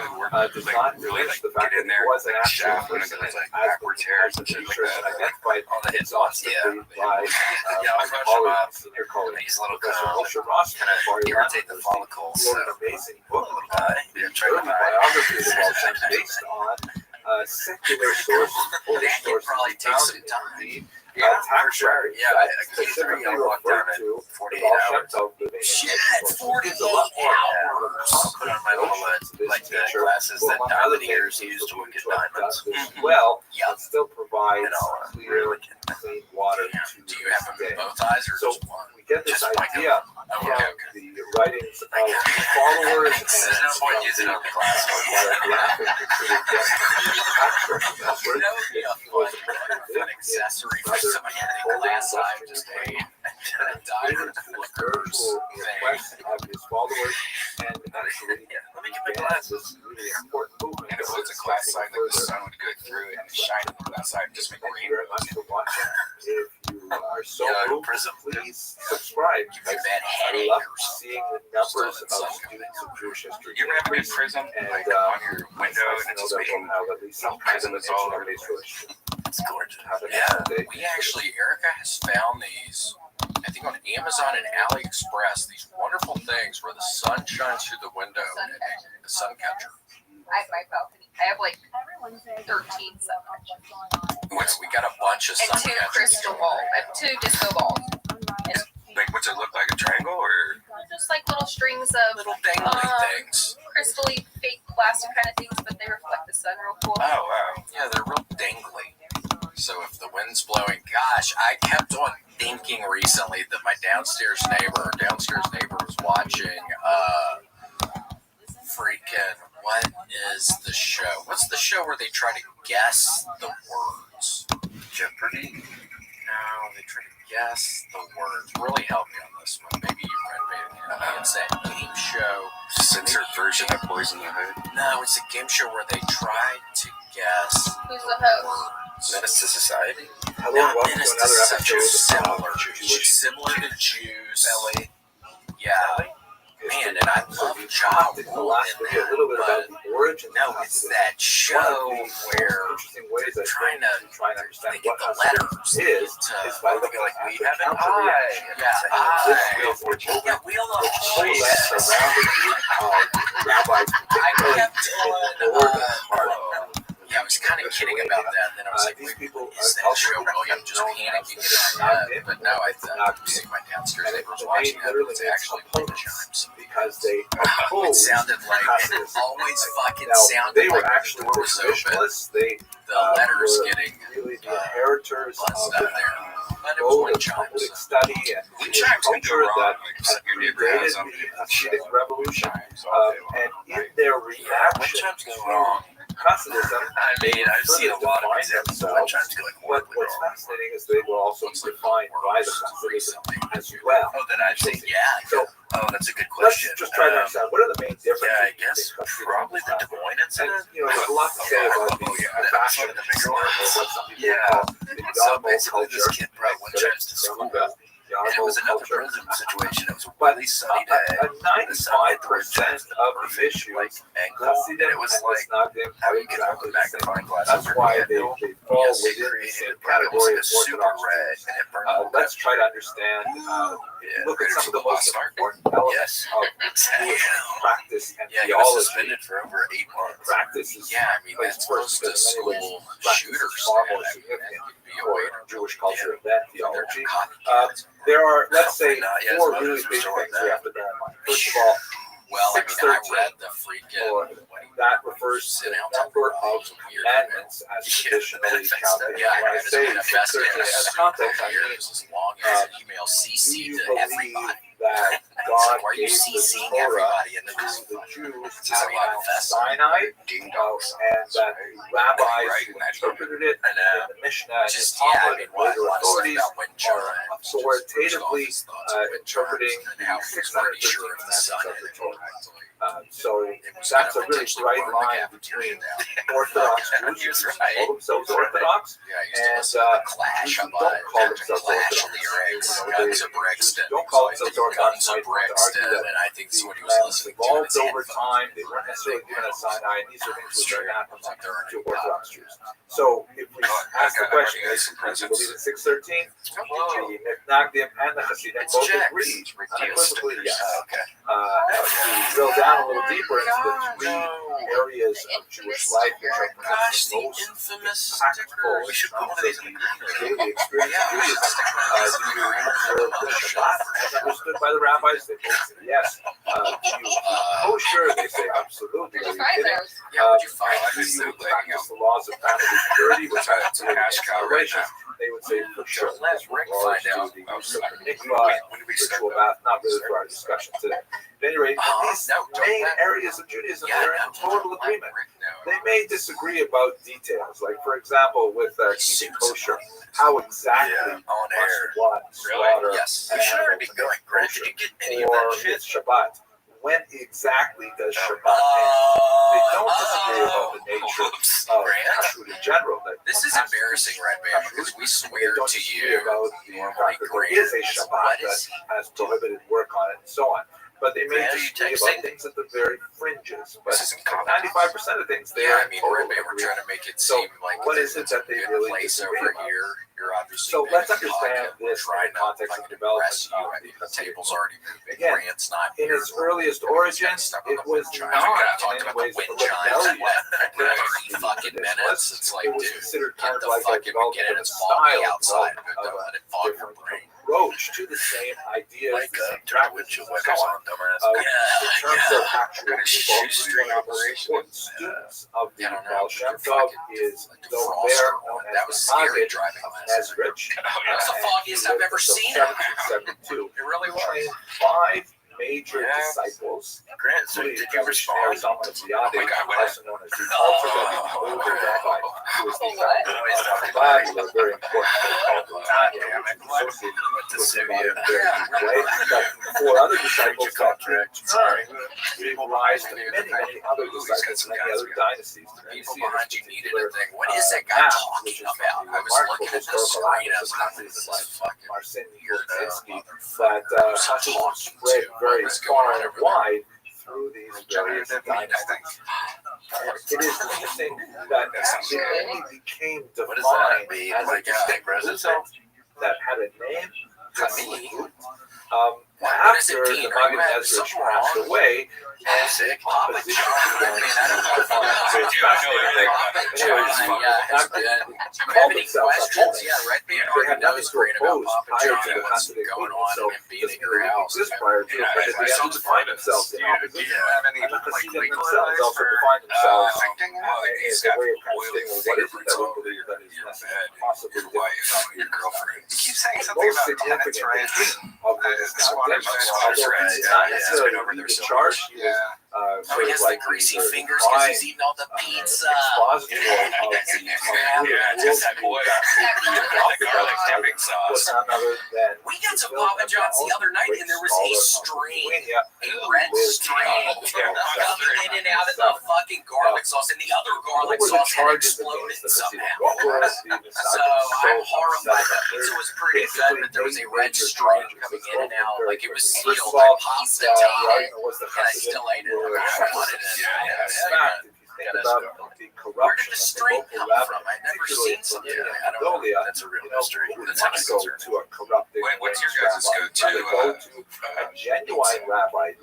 does not diminish the fact that he was an actual person as researched and identified exhaustively by my colleague, senior colleague, Professor Moshe Rothschild, who irritate the follicles. wrote an amazing book, early biography of Baal Shem based on secular sources, Polish sources, probably takes some time. For sure. Yeah, specifically referred to 48 hours. Shit, 48 hours. I'll put on my little, like the glasses that diamonders use to look at diamonds. Well, Yeah. it still provides clear, clean water. Do you have them in both eyes or just one? We get this Just like idea from the writings of followers and There's no point using up the glass. biographic That would be a fun accessory for somebody having a glass eye, just a diamond flickers thing. of his followers and actually Let me get my glasses. really important movement. And if it was a glass side, like the sun would go through it and shine on the glass side, just make Thank green. you very much for watching. If you are so Yeah, moved, prism. please subscribe. Give me a bad I headache love or something. seeing the numbers of students of Jewish history. You ever have a good prism And like on your window and it's know just that making we'll have at least some kind of prism is all over the educational place. It's gorgeous. Have a Yeah, nice day. we actually, Erica has found these, I think on Amazon and AliExpress, these wonderful things where the sun shines through the window and the sun catcher. I have my balcony. I have like 13 sun catchers. We got a bunch of And sun 2 catchers. crystal balls. I have 2 disco balls. Like, what's it look like? A triangle or? Just like little strings of Little dangly things. crystally fake plastic kind of things, but they reflect the sun real cool. Oh, wow. Yeah, they're real dangly. So if the wind's blowing, gosh, I kept on thinking recently that my downstairs neighbor was watching freaking, what is the show? What's the show where they try to guess the words? Jeopardy? No, they try to guess the words. Really help me on this one. Maybe you read it. It's that game show. Censored version of Boys in the Hood. No, it's a game show where they try to guess Who's the host? words. Menace to Society? Hello, Not welcome to Menace to another Society, episode similar to Jews. Belly. Yeah. Man, and I love John In the last video, a little bit about the origin. no, it's that show where interesting ways that trying to understand they get what the letters is to by looking like at we the have an counter eye. reaction. Yeah, Yeah, Wheel of coalesce Choice. around the group of rabbis, I particularly kept in on, the part yeah, I was kind of kidding about that. Then I was like, these wait, people is that show really? I'm just panicking in my head. But no, I thought I see my downstairs neighbors watching it. It's actually wind chimes. because they It sounded like it always fucking now, sounded they were like actually the door was open. traditionalists. They The letters were getting really the inheritors buzzed of up there. mode of public study and culture that has predated the Hasidic revolution, and in their reaction to Hasidism, I've seen a lot of examples of wind chimes going horribly what's wrong. fascinating is they were also defined by the Hasidism as well. Oh, then I've seen, So that's a good let's question. just try to understand what are the main differences. Yeah, I guess probably the Des Moines And incident. there's a lot to say about the fashion of the or what some people call the So Yarmul basically, culture. this kid brought wind chimes to school, and it was another prison situation. It was a really sunny day. A 95% of the issues, and it was like how you get out the magnifying glass. That's why they fall Yes, they within the created same it, but it was category a as super Orthodox red, Jews. and it burned. Let's try to understand, look at some of the most important elements of Jewish practice and Yeah, he was theology. suspended for over 8 months. Practice is that's close to school shooters. far more significant for Jewish culture than theology. There are, let's say, four really big things we have to bear in mind. First of all, I read the freaking that refers to the number of commandments as traditionally calculated. When I say 613 as context, I mean, as long as an email CC to everybody. That God Why are you gave the CCing Torah everybody in to the the Jews This is a lot of at Sinai, and that the rabbis who interpreted it in the Mishnah and the Talmud and later authorities are authoritatively interpreting the 613 commandments of the Torah. So that's a really bright line between Orthodox Jews who call themselves Orthodox and Jews who don't call themselves Orthodox. Don't call themselves Orthodox. Might want to argue that and I think this is what he was listening to. evolved over time. They weren't necessarily given at Sinai, and these are things which are anathema to Orthodox Jews. So if we ask the question, do you believe in 613? The Mithnagdim and the Hasidim both agree unequivocally yes. To drill down a little deeper into the three areas of Jewish life which are perhaps the most impactful daily experience of Judaism. Do you observe the Shabbat as understood by the rabbis? They both say yes. Do you kosher? They say absolutely. Are you kidding? Do you practice the laws of family security, which I consider an they would say for sure. Let's regards to the use of the mikvah, ritual bath, not really for our discussion today. At any rate, these main areas of Judaism are in total agreement. They may disagree about details, like for example, with keeping kosher, how exactly must one slaughter an animal to make kosher, or with Shabbat. When exactly does Shabbat end? They don't disagree about the nature of kashrut in general. This is embarrassing, Red Bear, because we swear to you about the fact that there is a Shabbat that has prohibited work on it and so on. But they may disagree about things at the very fringes. But 95% of things they are Red Bear, we're trying to make it seem like what is it that they really disagree over about? here. You're obviously so let's understand this in the context of development of the table's already moving. Again, in its earliest origins, it was not in any ways a rebellion against fucking minutes. It's like, it was dude, considered kind of like a get it. development It's style outside of a different approach to the same ideas, like the same practices, and so on. In terms of actual people, one of the important students of the Baal Shem Tov is though they're known as the Maggid of Ezrich. That's the foggiest I've ever seen. 1772. It really was. Trained 5 major disciples. Grant, so did you respond? Also known as the Alter Rebbe, the older rabbi, who was the founder of Chabad, who was very important to associated with the very deep way. Four other disciples got gave rise to many, many other disciples, many other dynasties. People behind you needed a thing. What is that guy talking about? I was looking at the screen. I was like, Marcin Yerzinski, that spread very far and wide through these various dynasties. It is interesting that it only became defined as a distinct result that had a name, Hasid, What does it after mean? the Are you Magen having Ezra something passed wrong? away, and Sick. Papa opposition John. I mean, I don't know if Papa John, yeah, has been. Do you have any questions? Yeah, write me an Artie Nose green about Papa John and what's going on and him being at your house. This prior to it, but they had to define themselves in opposition. Do you have any And the like Hasidim legal themselves advice also for define themselves affecting it? as a way of kind of saying, well, what is it that we believe that is possibly your wife, your girlfriend. You keep saying something most about tenants' significant rights. of the Squatters' rights. It's not necessarily over charge. Oh, yes, the greasy fingers because he's eating all the pizza. Just that boy. The garlic dipping sauce. We got some Papa John's the other night, and there was a string, a red string, coming in and out of the fucking garlic sauce, and the other garlic sauce had exploded somehow. So I'm horrified. The pizza was pretty good, but there was a red string coming in and out, like it was sealed. I pasta ate it, and I still ate it. I wanted it. Where did the string come from? I've never seen something. I don't know. That's a real mystery. That's not to a corrupt. What's your guys' go-to? A genuine rabbi,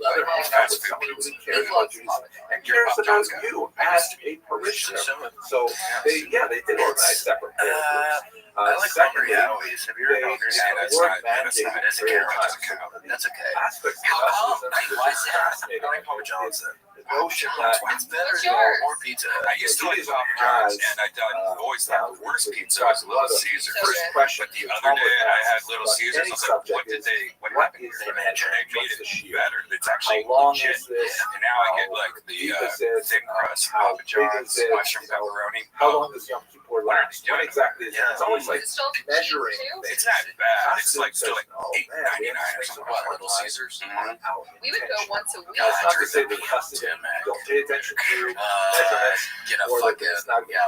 somebody who really cares about Jesus and cares about you as a parishioner. So they did organize separate prayers. I like Hungry Howie's. Have you heard of Hungry Howie's? That's okay. How come? Why is that? I like Papa John's. It's better than more pizza. I used to like Papa John's, and I always thought the worst pizza was Little Caesars. But the other day, I had Little Caesars. I was like, what happened here? They made it better. It's actually legit. And now I get like the thin crust Papa John's, mushroom pepperoni. How long does Yom Kippur last? What exactly is it? It's always like measuring It's things. not bad. It's like still like $8.99 or something. What, Little Caesars? We would go once a week. It's not to say that Hasidim don't pay attention to measurements. Get a fucking,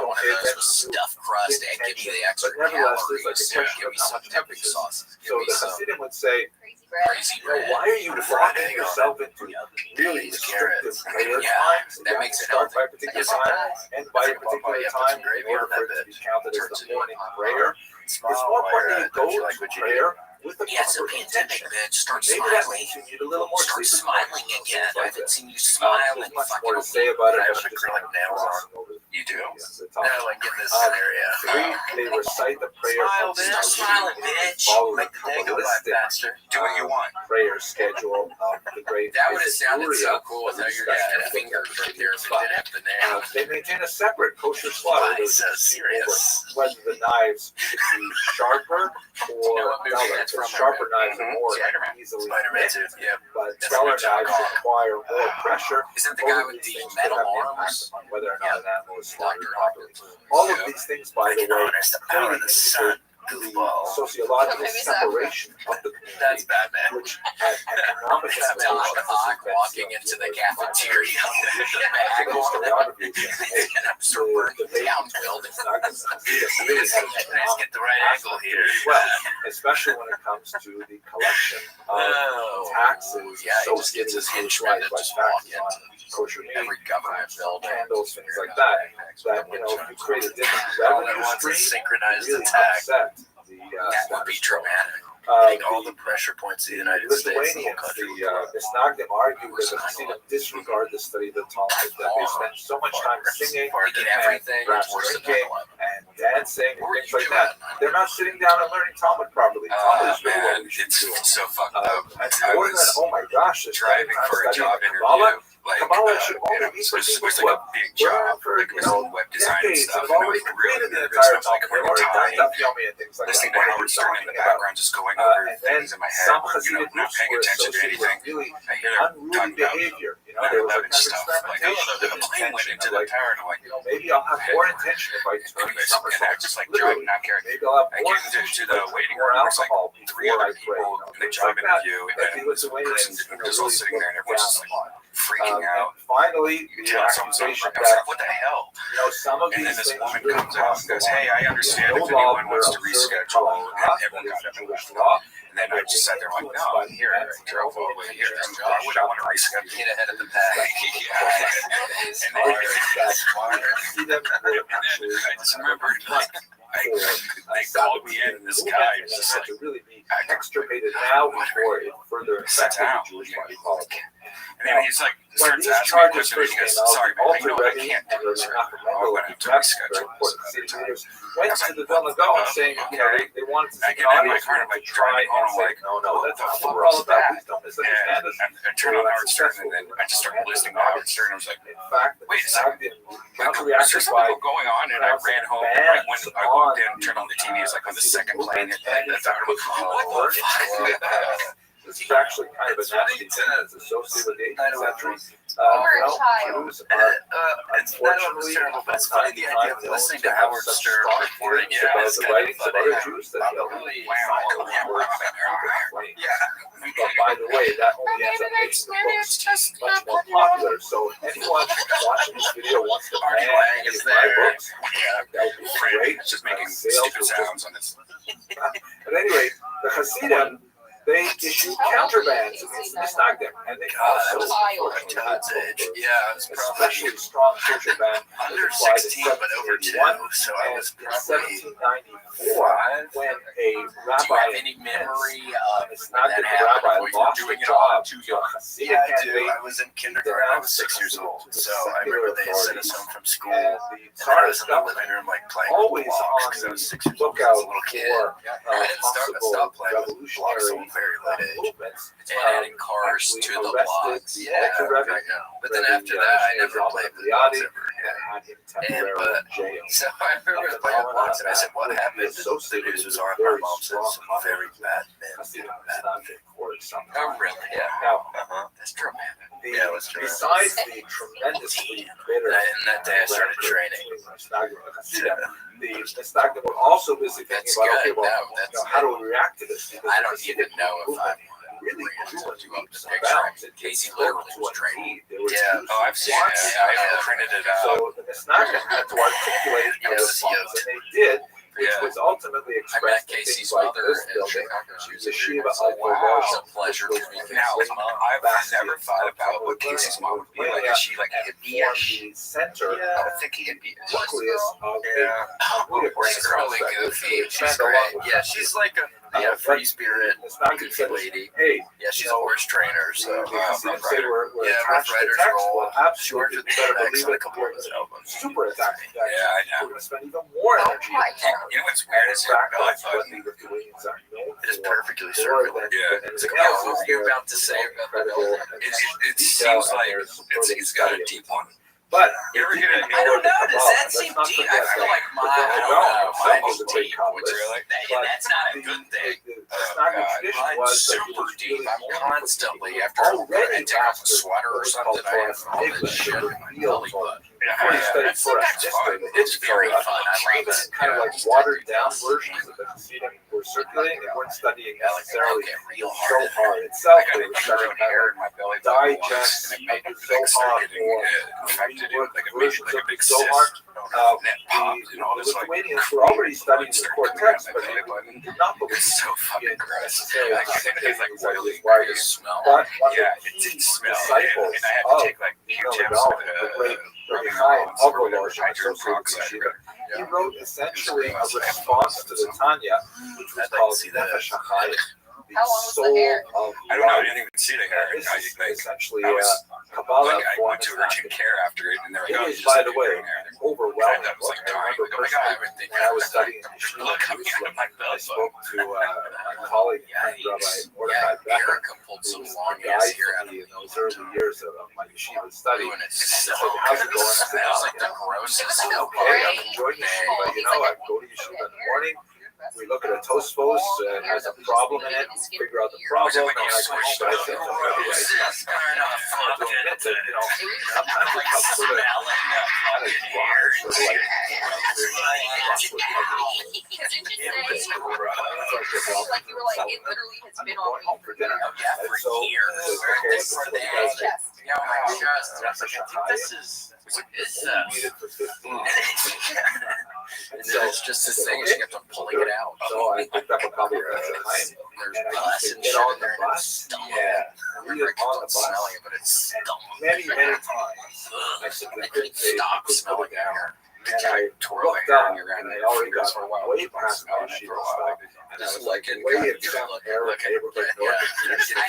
one of those with stuffed crust and give me the extra calories. Give me some dipping sauce. So the Hasidim would say, Crazy bread. why are you locking yourself into really restrictive prayer times? That makes it start healthy. by a particular time and by a particular time in order for it to be counted as the morning prayer. It's more important that you go to prayer with the Yeah, it's a proper pandemic, intention. bitch. Start Maybe that smiling. means you need a little more Start sleep. smiling again. I haven't seen you smile in There's much fucking more to say about it. I but have just acrylic nails on. You do? Yes, it's No, awesome. like in this scenario. They recite the prayer. Smile, bitch. Start smiling, bitch. Follow Make the day go by faster. Do what you want. Prayer schedule of the great. That would have sounded so Surya, cool without your who's dad fingers right there if you didn't have the nail. They maintain a separate kosher slaughter. Why so serious? Whether the knives should be sharper or what movie duller. that's from, Sharper knives are more Spider-Man. easily Spider-Man hit, 2. Yeah. but That's duller what I'm knives talking require more pressure. Is that the guy All of with these the things metal could have an arms? impact on whether or not an animal is slaughtered Dr. properly. Octopus. All of these things, by the way, Harness the power of the sun. the sociological separation of the That's community, bad, man. which had economic It's Doc Ock walking into the cafeteria. And I'm sort of burning down buildings. Let's get the right angle here. Well, especially when it comes to the collection of taxes. Yeah, he just gets his hinge right to just walk into kosher meat, every government building. candles, things like that. That, you know, if you create a different revenue stream, synchronized really attack. upset the That would be status quo. dramatic. All the pressure points of the United States, the whole Lithuanians, country. the Misnagdim argue that the Hasidim disregard the study of the Talmud, that they spend so much time singing Get everything perhaps worse than drinking 9/11. and dancing and things like that. They're not sitting down and learning Talmud properly. Talmud is really what we should It's do. so fucked up. I More than was oh my gosh, this driving for a job Kabbalah. interview. Like, Kabbalah should and only it be was for people like who a big job, like it was in web design and decades stuff. have And I already was really completed the nervous. I entire was like, Talmud. I'm They've already done dying. Daf Yomi and things like Listening to that. Howard Stern in the About. background, just going over And then things in my head. some You know, Hasidic not groups paying were attention to associated anything. with really I hear them unruly talking about behavior. You know, there was a 9/11 kind of stuff. Like, experimentation the with plane went into intention. the Like, tower, and I'm like, you know, maybe I'll have more intention if I turn anyways, and I somersaults. just like Literally. driving, not caring. Maybe I'll have I more get into intention the if I waiting drink more room. There's like alcohol 3 before other I pray. people You know, in the things job like that. interview, Like and the this person Lithuanians, just all sitting there, and everyone's just like freaking and out. finally, You the tell someone something, accusation I was that, like, what the hell? you know, some of And then these this things woman really comes out cross and the goes, line. hey, I understand No if anyone longer wants to observe reschedule, and Kabbalah, everyone that got is up and Jewish left. law. And then I just sat there like, no, I'm here. I drove all the way here. Why would I want to reschedule? Get ahead of the pack. And then I just remembered, like, They called me in, and this guy was just like, really be extirpated now before it further affected the Jewish life. And then he's like, starts asking me a question, and he goes, sorry, man, I can't do this right now. I'm going to have to reschedule this. Went to the Vilna Gaon saying, they wanted to I get in my car, and I'm like, driving home, I'm like, no, that's not what we're all about. Please don't misunderstand us. And I turn on Howard Stern, and then I just started listening to Howard Stern. I was like, in fact, wait a second. Was there something going on? And I ran home, and right when I walked in, turned on the TV, it was like on the second plane, and I thought, what the fuck? This is actually kind of a nasty thing that's associated with the 18th century. Jews are unfortunately, it's funny the idea of listening to Howard Stern reporting about the writings of other Jews that probably But by the way, that only ends up making the books much more popular. So if anyone watching this video wants to ban any of my books, that would be great. Just making stupid sounds on this. At any rate, the Hasidim, they issued counterbands against the Misnagdim, and they also yeah, it was especially strong counterban under 16, but over 2. So I was probably 1794 when a rabbi, do you have any memory of Misnagdim that rabbi happened? lost Doing a it all job too to a young. Hasidic Yeah, I do. candidate. I was in kindergarten. I was 6 years old. So I remember they sent us home from school, And and the I was Tsarist in the government living room like playing always blocks on because I the was 6 years old. lookout I was a little kid. for I didn't possible stop playing with blocks till a revolutionary very late age. movements. And adding cars actually to the arrested blocks. the Yeah, Reverend but then after that, I never played with blocks ever. had him And temporarily in jail. so I remember playing with blocks, and I said, "What happened?" The news was on. My mom said some very bad men. Oh, really? Yeah. Now, That's dramatic. yeah, besides the tremendously bitter And that day I started training. The Misnagdim were also busy thinking That's about, good. okay, No, that's how do we react to this? Because I don't the even Hasidic know if movement I really grew grew up into to leaps the and picture. bounds. Casey spoke literally to was a training. T. There was Yeah. huge Oh, I've seen it. nuances Yeah, I there. printed it out. So the Misnagdim had to articulate a response, and they did, which was ultimately I met expressed in Casey's things like mother this in building, Chicago. She was the a Yeshiva It's a pleasure to meet which now. was I've never thought about what Casey's mom would be like. Is she like a hippie-ish? the center, I would think hippie-ish. nucleus of Yeah. She's really goofy. She's great. Yeah, she's like a free spirit, goofy lady. Hey, Yeah, she's a horse trainer, so the Hasidim say we're yeah, attached Rough to Riders text. roll. Well, She worked absolutely, with you better DMX believe on a it. couple of his albums. Super attached. Yeah, I know. We're going to spend even more energy. You know what's weird is In fact, her belly that's what button the Lithuanians are known is for. perfectly More circular. than Yeah, it's like, anything else what is were you their about to say about the incredible belly? It detail seems and like their it's got a deep one. But You ever get even I don't know. Does above, that seem let's not deep? I forget feel that like the mine. I don't Vilna know. Gaon Mine was is a big deep. conflict. And that's not a good thing. The Misnagdim tradition Mine's was that it super was deep. really I'm more for constantly people after I already take off a mastered sweater or what was something. called I have Torah all English, this shit in the my real belly Torah. button. Before you study Torah That's history, fun. It's very fun. I love even it. kind of like watered down versions of the Hasidim were circulating. They weren't studying necessarily real the hard. Zohar itself. I got They an were studying ingrown hair in my belly button once, digest and it made of me the like start Zohar getting or infected. reworked Like it made versions like of a big the cyst. Zohar. And it popped and all The this like Lithuanians were already studying the core text, but they did not believe it's so fucking gross. necessarily I think it's like oily writing. smell. But one Yeah, of the it key did smell. disciples And I had to of take like Vilna Q-tips Gaon, with the great rubbing Chaim alcohol of or whatever, Volozhin, hydrogen associated peroxide. with Yeshiva. He wrote essentially a response to the Tanya, which was called Nefesh HaChaim, the soul of I don't know. I life. didn't even see the hair. This is essentially I was Kabbalah like, I for went to urgent care after it, and they're like, It "Oh, is, you just by have the way, green hair." overwhelming. That was like I dying. remember Like, oh my God, personally when I was studying in Yeshiva in Jerusalem, I spoke to my colleague, Rabbi Rothschild, Erica pulled some long ass hair out of me in those early years of my yeshiva study. doing it. I So said, how's it going? I said, smells like the grossest. okay, I'm enjoying yeshiva. You know, I go to yeshiva in the morning. We look at a Tosfos, it has a problem in it, we figure out the problem, and I go home, but I think, sometimes it comes sort of dry, sort of like, I'm going home for dinner. And so, okay, so what you guys do? Yeah, my chest. And I was like, I think this is. What is Eat this? it for 15 And then it's just this thing, and you have to pulling it out. So I picked up a copy of the There's Chaim, and I pus used to and get shit on in there, the and bus. it's stunk. Yeah, I read remember it on the bus. smelling it, but it's stunk. Many times. I I simply couldn't couldn't stop put it smelling down. hair. And I looked up, and I already got way past my sheet of stock. And I was like, way in some Arab neighborhood north of Houston.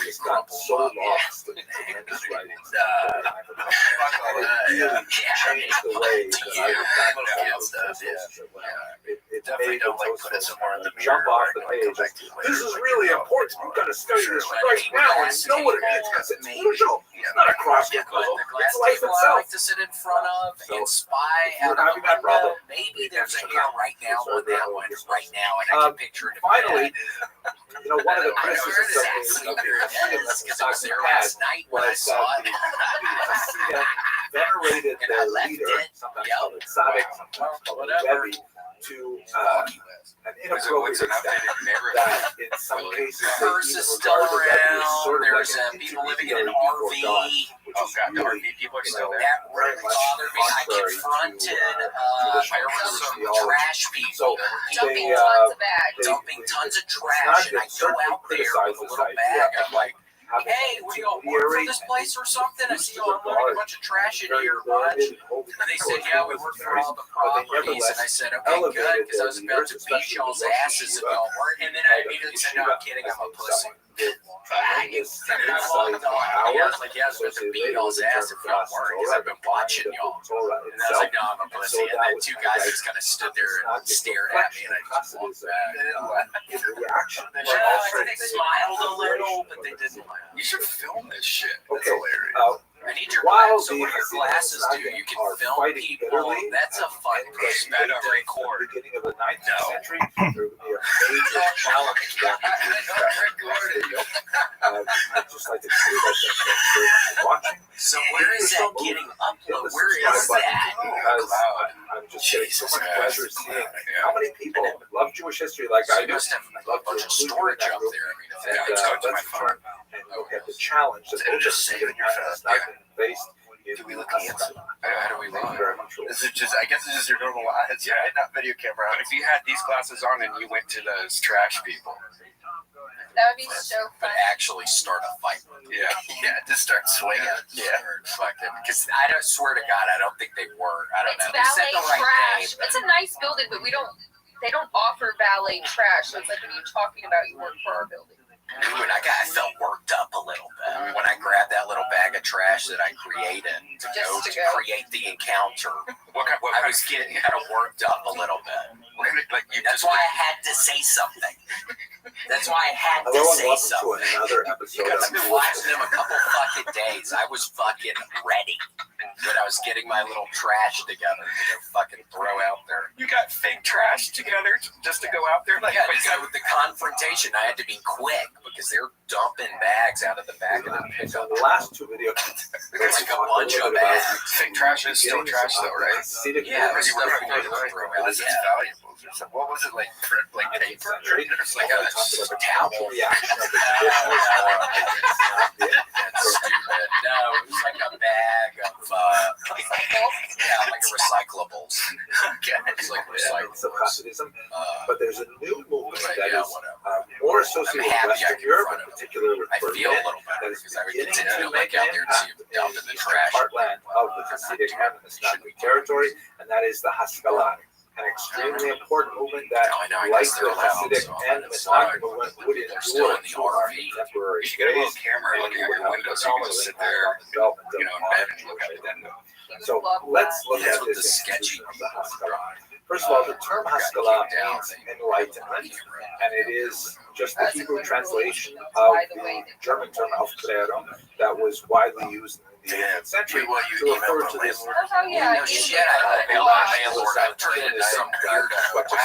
It's got so lost in his writings. Really changed the way that I look back at stuff. It Definitely made don't it like put it somewhere in the jump mirror off the page. This is really important. You've got to study this right now and know what it means because it's crucial. It's not a crossword puzzle. It's life I itself. like to sit in front of and spy you're out having that problem. Maybe there's a hair right now on that one right now, and I can picture it. Finally, one of the criticisms of because I was there last night when I saw it. Venerated their leader, sometimes called it Tzaddik, sometimes called it Rebbe, to an inappropriate extent that in some cases The hearse is still around. There's people living in an RV. Oh god, the RV people are still there. That really bothered me. I confronted some trash people dumping tons of trash, and I go out there with a little bag. I'm like, hey, we all work for this place or something? I see y'all loading a bunch of trash in here, bunch. And they said, yeah, we work for all the properties. And I said, okay, good, because I was about to beat y'all's asses if y'all weren't. And then I immediately said, no, I'm kidding, I'm a pussy. I was like, yeah, I was about to beat y'all's ass if y'all weren't, because I've been watching y'all. And I was like, no, I'm a pussy. And then two guys just kind of stood there and stared at me, and I just walked back. They smiled a little, but they didn't laugh. You should film this shit. Okay. That's hilarious. I need your glasses. So what your glasses do? You can film people. That's a fun perspective. Record. Beginning of the 19th century, there would be a major challenge that I'd just like to clear that watching. So where is that getting uploaded? Where is that? Because I'm just getting so much pleasure seeing how many people love Jewish history like I do. You must have a bunch of storage up there. I mean, let's turn and look at the challenge that It'll just save in your phone. has not been faced. Do we look handsome? How do we look? Very much. Is it just? I guess it's just your normal eyes, right? Not video camera. But if you had these glasses on and you went to those trash people, That would be so but fun. actually start a fight. yeah, just start swinging. Yeah, fucking. Because I don't swear to God, I don't think they were. I don't It's know. They said valet the right trash. name. It's a nice building, but they don't offer valet trash. So it's like when you're talking about you work for our building. Dude, I felt worked up a little bit when I grabbed that little bag of trash that I created to create the encounter. I was getting kind of worked up a little bit. That's why I had to say something. That's why I had to say something. I've been watching them a couple fucking days. I was fucking ready. But I was getting my little trash together to go fucking throw out there. You got fake trash together just to go out there? Yeah, with the confrontation, I had to be quick because they're dumping bags out of the back of the pickup. The last two videos, there's like a bunch of bags. Fake trash is still trash, though, right? Yeah, This is valuable. So what was it like? Like paper? It's like a towel. Reaction of the That's stupid. No, it was like a bag of like recyclables. It's like recyclables. But there's a new movement that is more associated with Western Europe, in particular with I feel a little better because I would continue to look out there and see dump in the trash. Heartland of the Hasidic and the Snapping territory, and that is the Haskalah. An extremely important movement that, like the Hasidic and the Snapping movement, would endure to our contemporary days. You get a little camera looking out your window, so you can sit there, in bed and look out the window. So let's look at this sketchy of the Haskalah. First of all, the term Haskalah means enlightenment, and it is just the Hebrew translation of the German term Aufklärung that was widely used in the 18th century to refer to this. Shit, I turned into some weird looking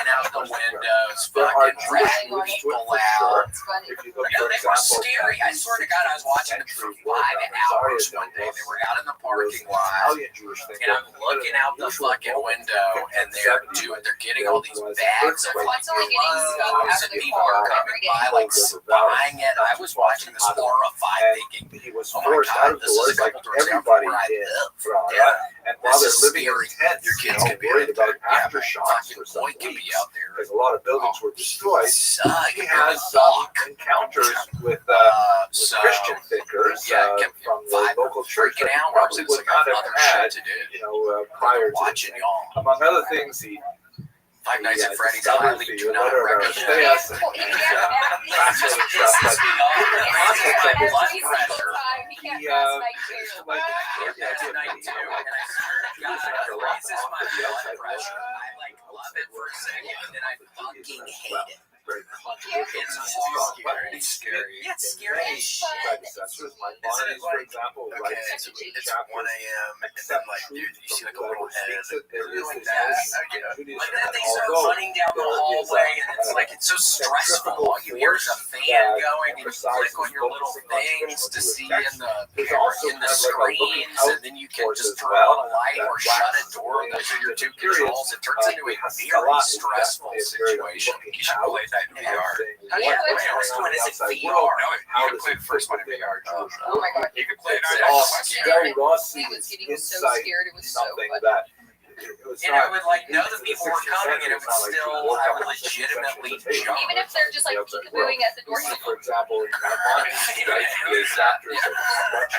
out the windows, fucking dragging people out. They were scary. I swear to God, I was watching them for 5 hours one day. They were out in the parking lot, and I'm looking out the fucking window, and they're getting all these bags of and people are coming by like buying it. I was watching this horrified, thinking, he was forced out of doors like everybody did. And while they're living in tents, your kids could be worried about aftershocks for some weeks, because a lot of buildings were destroyed. He has some encounters with Christian thinkers from the local church that he probably would not have had to do. Prior to Watching y'all. among other things, he Five Nights at Freddy's discovered highly the do not letter of recommend. Aristaeus and fascinating stuff, but Every My blood single pressure. time he can't he pass night used two. to like That's night two, and I swear to God, it raises my blood pressure. I like love it for a second, and then I fucking hate it. It's horrible. It's scary. Yeah, it's scary as shit. predecessors, like Bonnie's, for example, Okay, writes it's 1 chapters a.m. and then like, dude, you see like a little head. there is Like this that. Like then they start running down the hallway, and it's like it's so stressful. All you hear is a fan going, and you click on your little things to see in the screens, and then you can just turn on a light or shut a door. Those are your two controls. It turns into a very stressful situation. You should play that in VR. Oh, yeah, the first one is in VR. No, you can play the first one in VR. Oh my god. You can play it on He was getting so scared. It was so funny. And I would like know that people were coming, and it would still, I would legitimately jump. Even if they're just like peekabooing at the door. For example, in Bonnie's, the chapters of much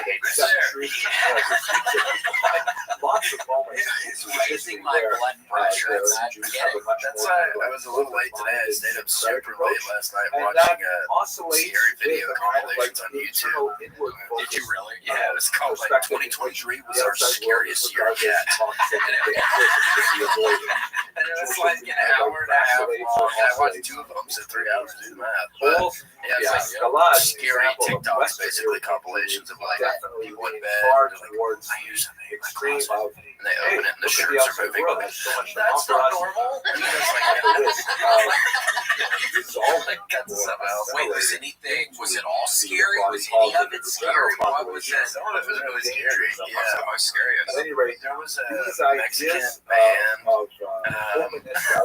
of lots of moments. It's raising my blood pressure. That's why I was a little late today. I stayed up super late last night watching scary video compilations on YouTube. Did you really? Yeah, it was called like 2023 was our scariest year yet. And it was like an hour and a half long. I watched 2 of them, so 3 hours to do the math. But yeah, it's like scary TikToks, basically compilations of like people in bed. Like, I hear something in my closet. And they open it and the shirts are moving. That's not normal. Wait, was it all scary? Was any of it scary? What was this? Some of it was really scary. Yeah, the most scariest. There was a Mexican band.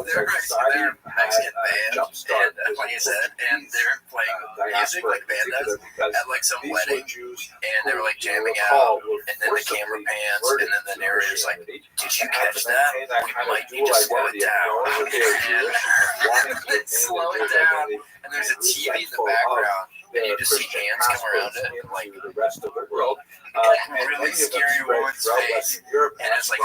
They're a Mexican band, and like I said, and they're playing music like band does at like some wedding, and they were like jamming out, and then the camera pans, and then the narrator's like, "Did you catch that? We might need to slow it down." And slow it down, and there's a TV in the background, and you just see hands come around it, and like the rest of the world. Really scary woman's face, and it's like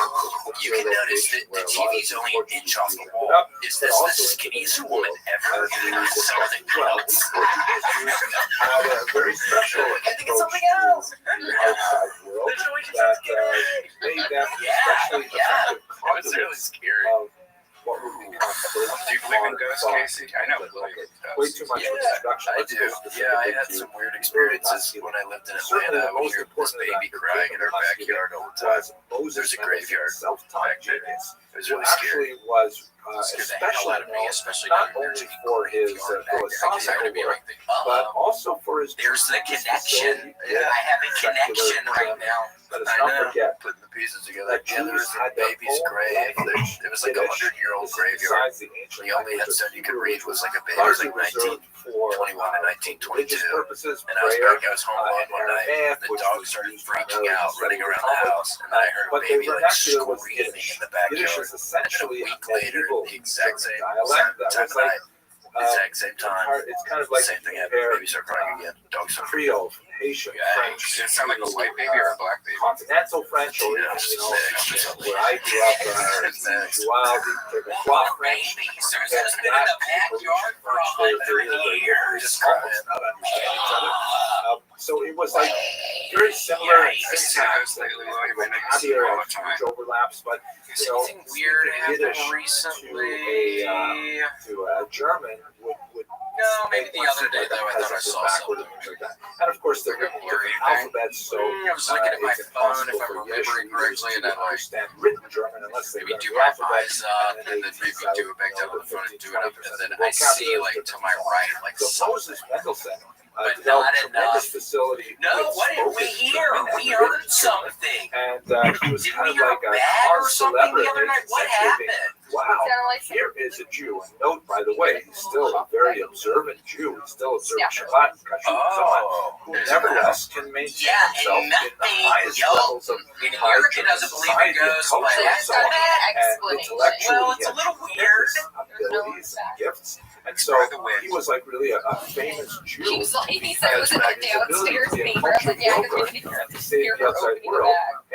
you can notice that the TV's only an inch off the wall. Is this the skinniest woman ever? Something else? Very special. I think it's something else. There's no way to get away. Yeah. It was really scary. Do you believe in ghosts, Casey? I know. Way too much introduction. I do. Yeah, I had some weird experiences when I lived in Atlanta. We heard this baby crying in our backyard all the time. There's a graveyard back there. It was really scary. Scared the hell out of me, especially not only for his philosophical work, but also for his. There's the connection. I have a connection right now. Let us not forget, putting the pieces together. Yeah, there was a baby's grave. It was like a 100-year-old graveyard. The only headstone you could read was like a baby. It was like 1921 to 1922. And I was home alone one night, and the dog started freaking out, running around the house. And then I heard a baby like screaming in the backyard. And then a week later, the exact same time of night, exact same time, it's kind of like same thing happened. Baby started crying again. Dog started Creole, Haitian, French. It sounded like a white baby or a black baby. Continental French, or where I grew up, the Quack French. There's just been in the backyard for 100 years. Just almost not understanding each other. So it was like very similar. There are huge overlaps, but something weird happened recently. To a German would no, maybe the other day though. I thought I saw something. And of course, they're different alphabets. So I was looking at my phone, if I'm remembering correctly, and I understand written German unless they maybe do my eyes up, and then maybe do it back down on the phone and do it up, and then I see like to my right, like Moses Mendelssohn. But not enough. Facility. No, what did we hear? We heard something. And he was kind of hear like a a bag hard or something the other night? What happened? Wow, here is a Jew. And note, by the way, he's still a very observant Jew. He's still observant Shabbat and Kashrut, who nevertheless can maintain himself in the highest levels of America doesn't believe in ghosts, but that's a bad explanation. Well, it's a little weird. Abilities and gifts. And so he was like really a famous Jew. He said it was in the downstairs neighbor. I was like, yeah, because we can hear the outside world.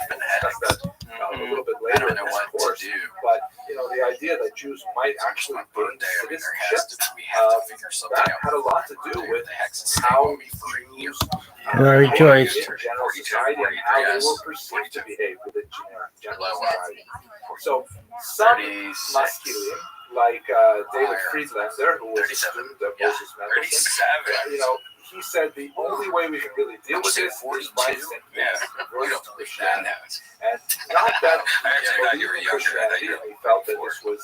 you've been heading. A little bit later in this course. But the idea that Jews might actually gain citizenship, we have to figure something that out. had a lot to do with How how you Very behaved choice. in general society and how they were perceived to behave within general society. So some masculine, like David Friedlander, who was a student of Moses Mendelssohn, he said the only way we can really deal with this is by simply converting to Christianity. And not that he believed in Christianity, and he felt that this was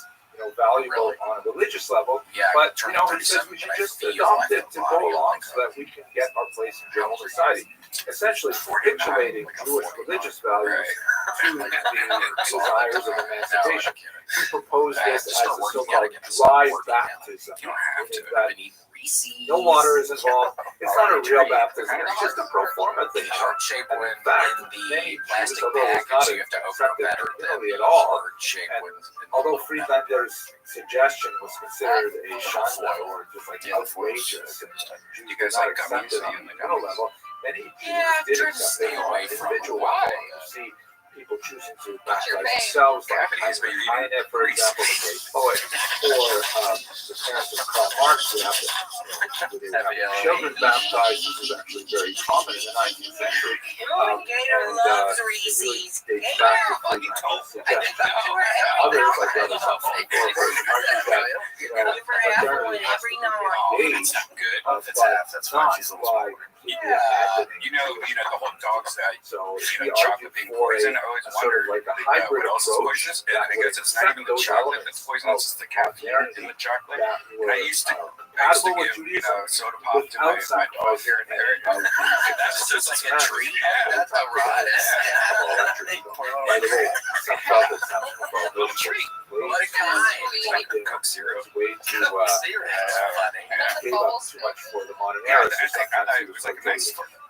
valuable on a religious level, but he says we should just adopt it to go along so that we can get our place in general society. Essentially capitulating Jewish religious values to the desires of emancipation. He proposed this as the so-called dry baptism, meaning that no water is involved. It's not a real baptism. It's just a pro forma thing. And in fact, many Jews, although it was not accepted communally at all, and although Friedlander's suggestion was considered a shanda or just like outrageous, and Jews did not accept it on a communal level, many Jews did accept it on an individual level. You see people choosing to baptize themselves, like Heine, for example, the great poet, or the parents of Karl Marx, who have children baptized. This was actually very common in the 19th century. And it dates back to Friedlander's suggestion. Others, like Rabbi Rothschild, argue that fraternity has to be engaged, but not by the whole dog side. So he argued for a sort of like a hybrid approach that would accept those elements of Christianity that were compatible with Judaism without sacrificing That's just like a tree. That's a rod. By the way, some felt that sounds about tree. What a guy. Coke zero. Way too gave up too much for the modern era. So sometimes it was like a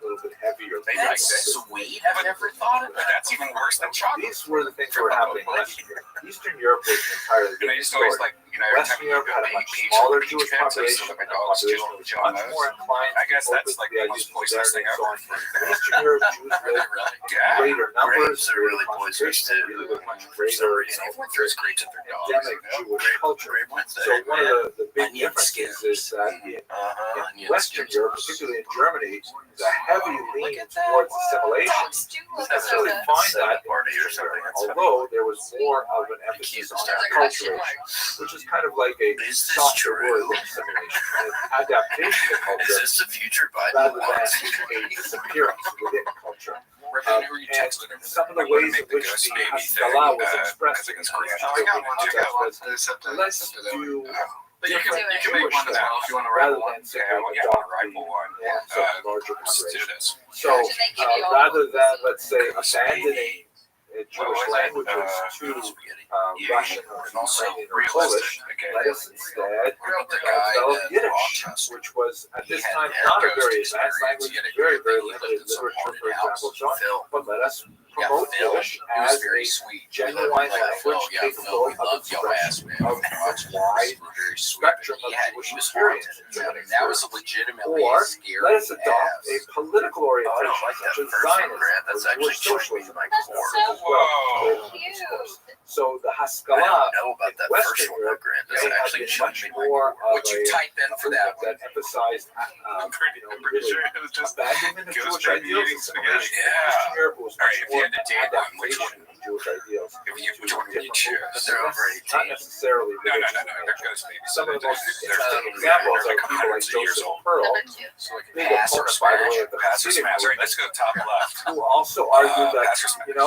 little bit heavier. That's sweet. I've never thought of that. That's even worse than chocolate. These were the things that were happening in Western Europe. Eastern Europe was an entirely different story. Western Europe had a much smaller Jewish population, and the population was much more inclined to open to the ideas of modernity and so on. In Eastern Europe, Jews lived in greater numbers, really concentration, really with much greater endemic Jewish culture. So one of the big differences is that in Western Europe, particularly in Germany, the heavy lean towards assimilation. You don't necessarily find that in Eastern Europe, although there was more of an emphasis on acculturation, which is kind of like a softer word than assimilation, an adaptation to culture rather than a disappearance within culture. And some of the ways in which the Haskalah was expressed in the was, let's do you can make one now if you want to rather rifle one. than simply adopt the larger population. So rather than, let's say, abandoning Jewish languages to Russian or Ukrainian or Polish, let us instead develop Yiddish, which was at this time not a very advanced language, very, very limited literature, for example, so on, but let us promote Yiddish as a genuine language capable of expression of a wide spectrum of Jewish experience. That was a legitimately or scary. let us adopt a political orientation, such as Zionism, That's or actually Jewish showing me socialism, my as well. So the Haskalah in Western Europe may have been much more of a movement that emphasized, really abandonment of Jewish ideals and assimilation. Eastern Europe was much more adaptation of Jewish ideals to different movements, not necessarily religious. Some of the most interesting examples are people like Joseph Pearl, big opponent, by the way, of the Hasidic movement, Let's go top left. who also argued that,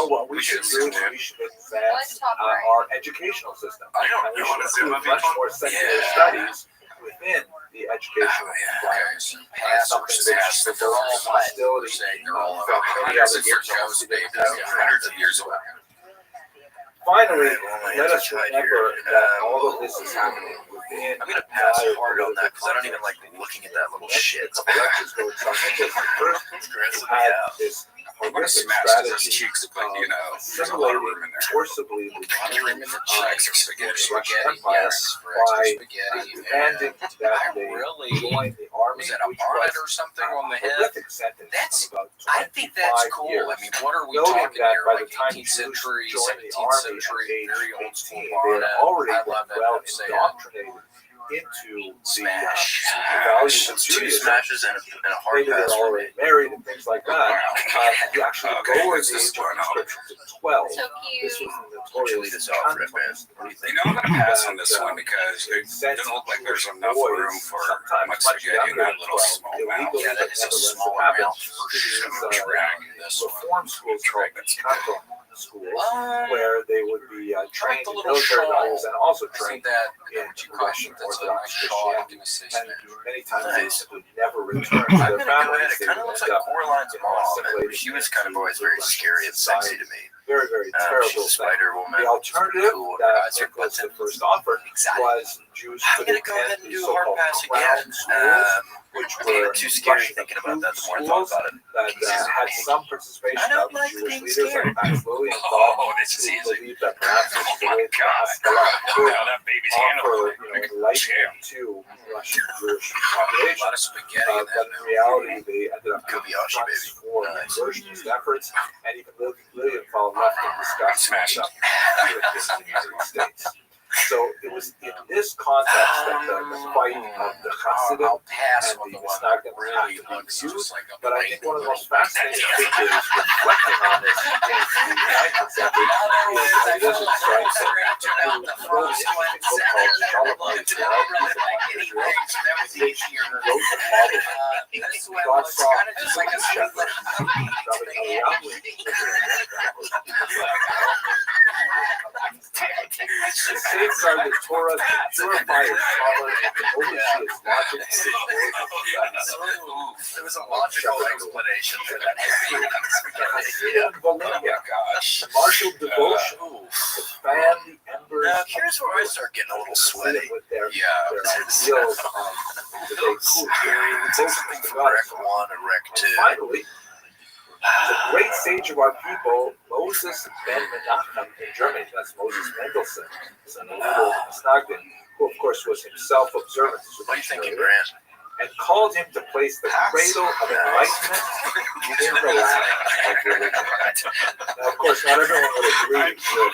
what we should do is we should advance our educational system. And we should include much more secular studies within the educational environment. Something that provokes hostility from many other Hundreds of years away. Finally, let us remember that all of this is happening within. I'm gonna pass hard on that because I don't even like looking at that little shit. Lectures go some interest. First, had this horrific strategy of assimilating forcibly the Russian Empire by demanding that they join the Army, was it a which bonnet was or something on the a head? horrific sentence That's- of about I think that's 25 cool. years. I mean, what are we Noting talking that here? by Like the time 18th Jews century, joined the 17th army century, at age very old school 18, they had bonnet. already I been love that. well Don't say it. indoctrinated into Smash. the values of It's 2 Judaism. smashes and a hard Maybe they're pass for me. already married and things like that. You actually Okay, lowered what's the this age of going on? conscription to 12. So This cute. was the Why don't you lead notorious us off, Red Man? What do you think? I'm going to pass on this one because it doesn't look like there's enough room for much spaghetti in that little small mouth. Yeah, that is a smaller mouth for sure. Drag this one. Reform schools called Catholic schools, Um, where they would be trained the in little military shawl. values and also I trained think that in what you call Russian that's a Orthodox nice shawl. Christianity. Give me six And minutes. many times they Nice. simply never returned to I'm their gonna go ahead. families. It They kind of would looks end like up, Coraline's mom. assimilated She was kind of into always very Russian scary and sexy to society. me. Very, very terrible She's a thing. Spider Woman. The alternative Cool. that Eyes are Nicholas the button. first offered Exotic. was Jews I'm could gonna go ahead attend and the do a hard so-called pass crown again. schools, which It's were too scary Russian thinking about that the more I schools thought about it. that had some participation I don't of like Jewish being leaders scared. like Max Lilly and Oh, Thought, this is who easy. believed that perhaps this is a Oh my way for God. Haskalah could Now that baby's hand offer over enlightenment to Russian Jewish A population. lot of spaghetti in But that in reality, they ended up Kobayashi, fronts baby. for Nice. conversionist efforts, and even Lilienthal left in disgust Smash it. in the United States. So it was in this context that the fight of the Hasidim I'll pass and on the the one that Misnagdim really have to be looks used. just like a But I plain think one of the little most fascinating figures reflecting on this in the 19th century is Elizabeth Strikes, who wrote an interesting book called Shalom Aleichem, This one God looks saw kind of just like a shepherd, to safeguard the Torah, to purify its scholars, and to oversee its logic and its There was a logical explanation for that. Hasidim Volhynia, martial devotion to fan the embers Now, of here's where I start getting a little sweaty. with their Yeah. ideals of the day Scary. It's like something from Rec 1 and Rec 2. And finally, the great sage of our people, Moses ben Menachem in Germany, that's Moses Mendelssohn, son of Misnagdim, who of course was himself observant, What are you thinking, Grant? and called him to place the cradle of enlightenment in the lap of religion. Now, of course, not everyone would agree with the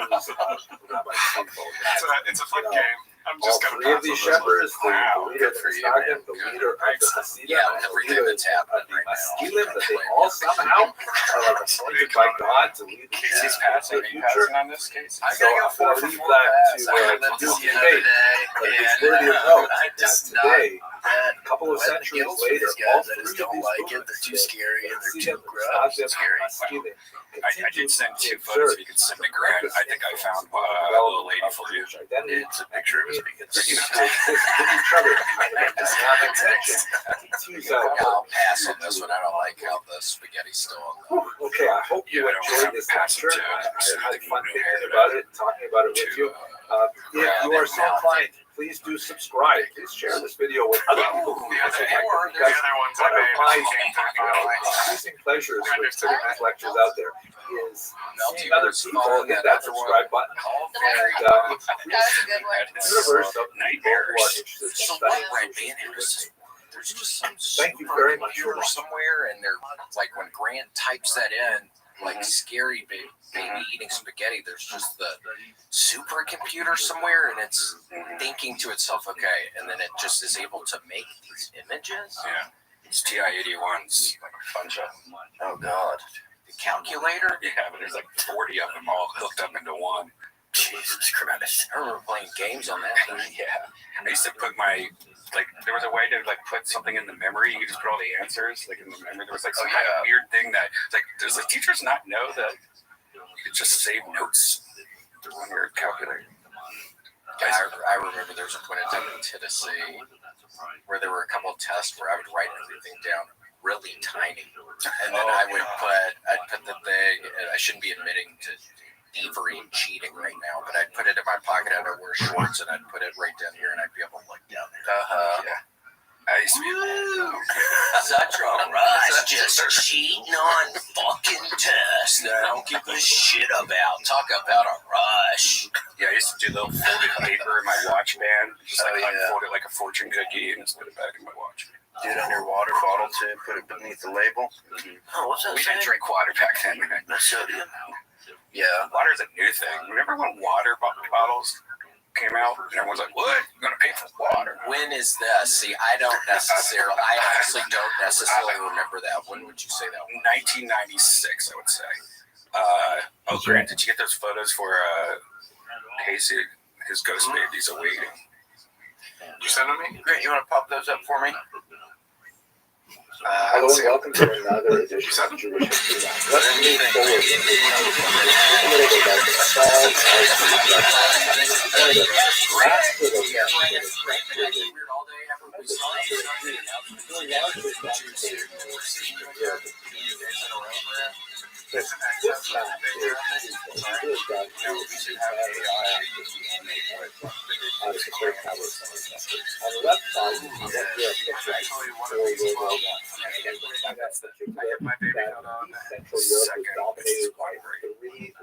views of Rabbi Rothschild. It's a fun game. I'm All just going three to of these shepherds, the leader of the for you, Misnagdim, the leader of the Hasidim, Yeah, and the everything leader that's happening of the right now. Maskilim, that they all somehow are like appointed by God to lead the Casey's future. passing. Are you passing on this, Casey? I So gotta go I'm going to leave for that pass. to I do lived the the debate. other day, But it's and worthy of note I that just today, not a couple of wet the centuries gills for later, these all guys. I three just of don't these like it. movements, They're too scary and they're Hasidim, too gross. Misnagdim, Scary. and Maskilim, I did send continue 2 to photos. exert You can send to Grant. I think I found a little lady for you. identity. It's a picture of us being They used to exist with each other, kind of a dynamic tension to tease out. I'll pass on this one. I don't like how the spaghetti's still on the Okay, I hope you Yeah, I don't enjoyed have this to pass it lecture. to I had fun thinking about it, talking about it with you. If you are so inclined, please do subscribe. Please share this video with other people who Yeah, want to the connect with you other guys. ones One I of made my came to increasing pleasures with putting these lectures out there is seeing other people Following hit that that other one. subscribe button and That was a good one. universe of people who are interested in So studying what Red social Banner is, studies. there's just some Thank you very much for supercomputer watching. somewhere, and they're like when Grant types that in, like scary baby eating spaghetti. There's just the supercomputer somewhere, and it's thinking to itself, okay, and then it just is able to make these images. Yeah. It's TI-81s, like a bunch of them. Oh, God. The calculator. Yeah, but there's like 40 of them all hooked up into one. Jesus Christ. I remember playing games on that thing. Yeah. I used to put there was a way to put something in the memory. You could just put all the answers in the memory. There was some kind of weird thing that does the teachers not know that you could just save notes on your calculator? I remember there was a point in time in Tennessee where there were a couple of tests where I would write everything down really tiny, and then I'd put the thing, and I shouldn't be admitting to thievery and cheating right now, but I'd put it in my pocket, I'd wear shorts, and I'd put it right down here, and I'd be able to look down there. Yeah. I used to be Such a rush, just cheating on fucking tests that I don't give a shit about. Talk about a rush. I used to do a little folded paper in my watch band, just like unfold it like a fortune cookie and just put it back in my watch. Do it on your water bottle too. Put it beneath the label. Oh, what's that? We didn't drink water back then. No sodium. Yeah, water's a new thing. Remember when water bottles came out and everyone's like, "What? You're gonna pay for water?" When is this? See, I actually don't necessarily remember that. When would you say that was? 1996, I would say. Grant, did you get those photos for Casey? His ghost baby's awaiting. You send them me? Grant, you want to pop those up for me? Hello and welcome to another edition of Jewish History Live. Let's move forward in the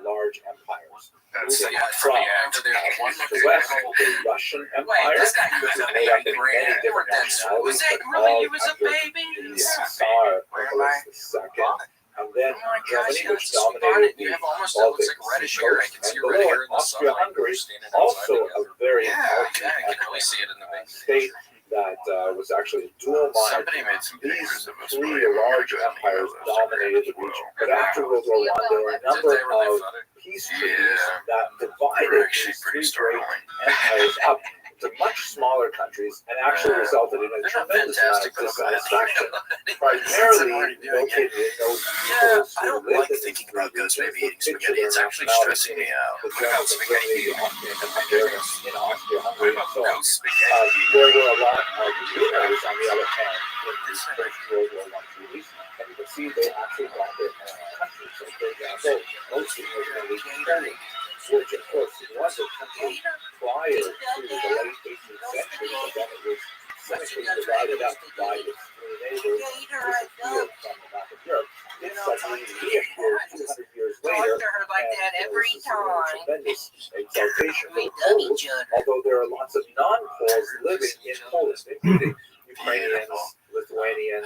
large empires. The West, the Russian Empire, was made up of many different nationalities, but all under the Tsar Nicholas II. And then Germany, which dominated the Baltic coast, and below it, Austria-Hungary, also a very important state that was actually a dual monarchy. These three large empires dominated the region. But after World War I, there were a number of peace treaties that divided these three great empires up to much smaller countries and actually resulted in a tremendous amount of dissatisfaction, primarily located in those peoples who lived in these regions. Maybe eating spaghetti, it's actually stressing me out. The Germans, the Austrians, and Hungarians in Austria-Hungary, and so on. There were a lot of winners, on the other hand, in these First World War I treaties, and you can see they actually got their own countries. So, for example, most of them were going to be Germany, which, of course, was a country prior to the late 18th century, but then it was essentially divided up by its three neighbors, disappeared from the map of Europe. It suddenly reappeared 200 years later, and there was this tremendous exaltation for the Poles, although there are lots of non-Poles living in Poland, including Ukrainians, Lithuanians,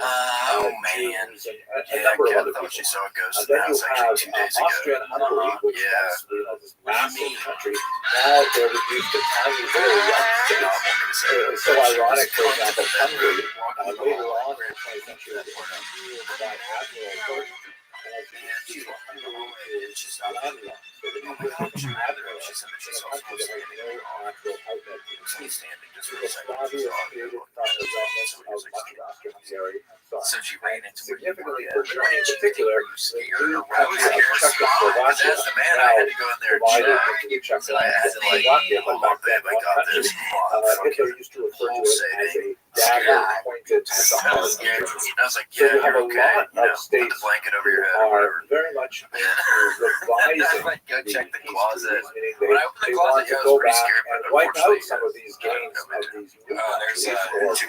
Jews, and a number of other people. And then you have Austria and Hungary, which was this massive country. Now they're reduced to tiny, very young states. It's so ironic, for example, Hungary, later on in the 20th century, was by Admiral first. And as you can see, Hungary is landlocked. So the new British admiral is a country that has no natural outlet to the sea. Yugoslavia was created from the remnants of much of Austria-Hungary and so on. And significantly for Germany in particular, the new country of Czechoslovakia now divided into the Czechoslovakia, but back then one country. Hitler used to refer to it as a dagger pointed at the heart of Germany. So you have a lot of states who are very much revising check the closet. They want to go back and wipe out some of these gains of these new countries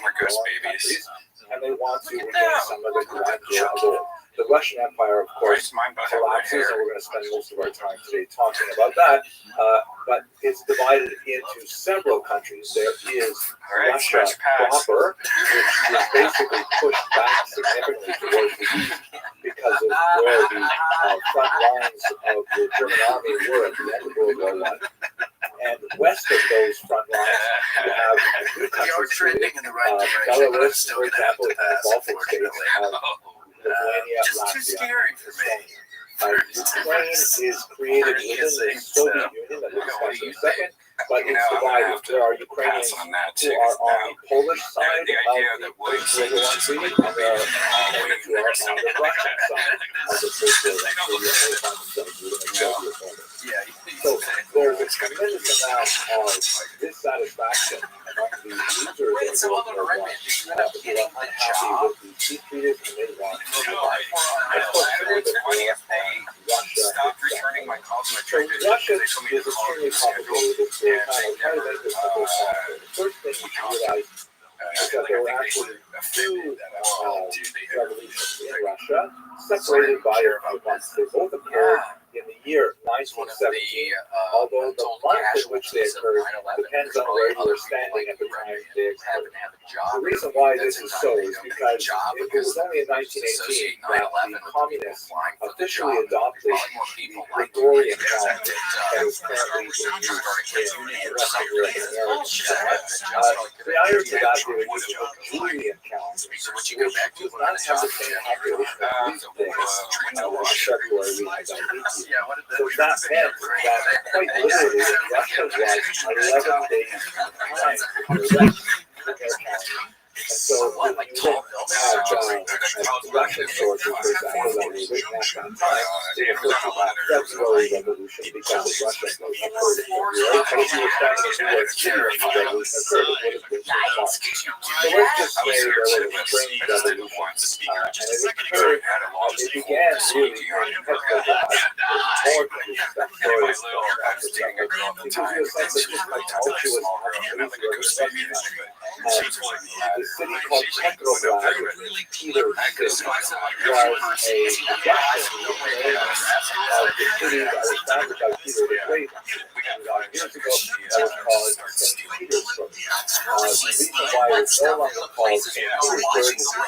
or ghost babies, and they want to regain some of the grandeur of the Russian Empire, of course, collapses, and we're going to spend most of our time today talking about that. But it's divided into several countries. There is Russia proper, which is basically pushed back significantly towards the east because of where the front lines of the German army were at the end of World War I. And west of those front lines, you have new countries, Belarus, for example, and the Baltic states, Lithuania, Latvia, Ukraine is created within the Soviet Union, that we'll discuss in a second, but it's divided. There are Ukrainians who are on the Polish side of the First World War Treaty, and there are Ukrainians who are on the Russian side of the First World War Treaty, and they find themselves within a Soviet order. So there's a tremendous amount of dissatisfaction among the users of World War I who are unhappy with the peace treaties, and they want to divide. Of course, there was Russia. So Russia is extremely complicated. I'll try to make this simple. The first thing you should realize is that there were actually two revolutions in Russia, separated by a few months. They both occurred in the year One of 1917, the although the told month in which they casualties of occurred 9/11. depends There's on where probably you were other people standing like at the you, time Rabbi, they who happen occurred. to have a job. The reason why That's this a is time so they is don't get a because job it because was only in associate 1918 that 9/11 the with the people communists applying for the officially job. adopted Probably more the people like you Gregorian that calendar that is currently being used in the rest of Europe and America. Prior to that, they were using the Julian calendar, So what you which go back to does not have the same calculation of leap days as February we had that 18. Yeah, what did So that meant that quite literally Russia was 11 days behind the rest of their calendar. And so if you look at Russian sources, for example, that were written at that time, they refer to that February Revolution because of Russia occurred in February. But if you were standing in New York City when the revolution occurred, it would have been in March. So let's just say there was a spring revolution, and it occurred, it began really in Petrograd, more than that story because you a sense of just how tumultuous and how crazy Russia was. The city called Petrograd, Peter's city, was a Russian name of the city that was founded by Peter the Great years ago that was called St. Petersburg. The reason why it's no longer called St. Petersburg is because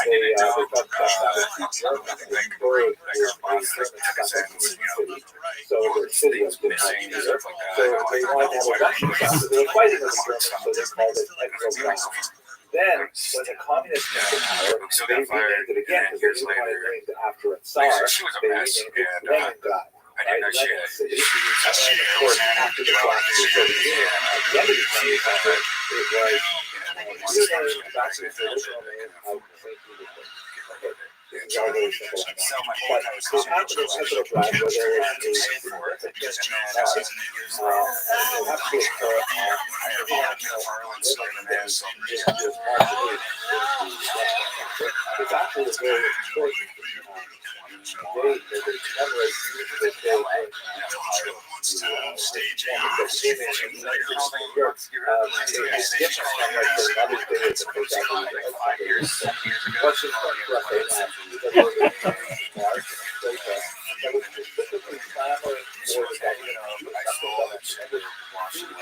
they thought that was too German. Petersburg is a German city, so the city was different Peter. So they wanted to have a Russian sound. So they were fighting with the Germans, so they called it Petrograd. Then, when the communists came to power, they renamed it again because they didn't want to name it after a Tsar. They renamed it Leningrad. Right, Lenin City. And then, of course, after the collapse of the Soviet Union, at the end of the 20th century, it was renamed back to its original name of St. Petersburg. Okay. This is all very simple. But this happened in Petrograd where there was a significant and it has to occur on International Women's Day, which is March 8th. It's actually a very important date that they commemorate this day in it's different from like the Mother's Day is for example, 5 years, 7 years ago. What's important for us right now is that March that was specifically clamoring for the government to accept the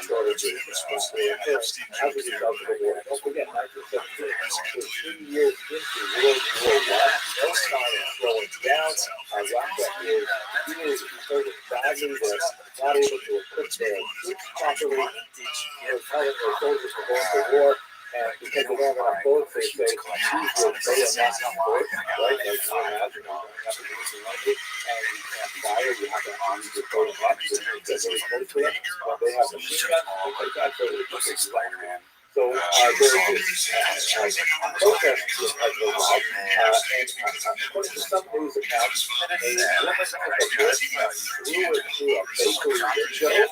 government shortages as a result of the war. Don't forget, 1917 was 2 years into World War I. No sign of slowing down. Russia is really hurting badly. They're not able to equip their troops properly. They're telling their soldiers to go into war. And because they don't have enough bullets, they say, use your bayonet bullets, right? Like, you imagine, you don't have to use your rifle, and you can't fire, you have to use your bayonet, because they're supposed to, but they have machine guns, things like that, so it looks like Spider-Man. So there's this protest in Petrograd, and according to some news accounts, a woman of the Brits threw into a bakery window.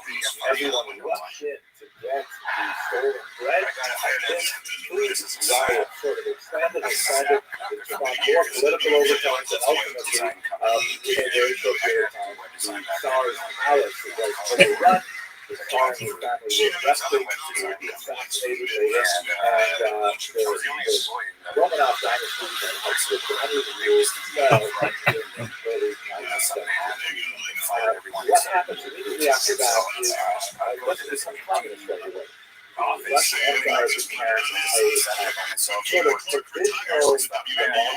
Everyone rushed in to get the stolen bread, and this food riot sort of expanded, it took on more political overtones, and ultimately, in a very short period of time, the Tsar's palace was overrun. The Tsar and his family were arrested, assassinated, and the Romanov dynasty that had stood for hundreds of years fell in early 1917. What happens immediately after that is Russia becomes communist right away. Russian Empire becomes a sort of provisional democracy, and it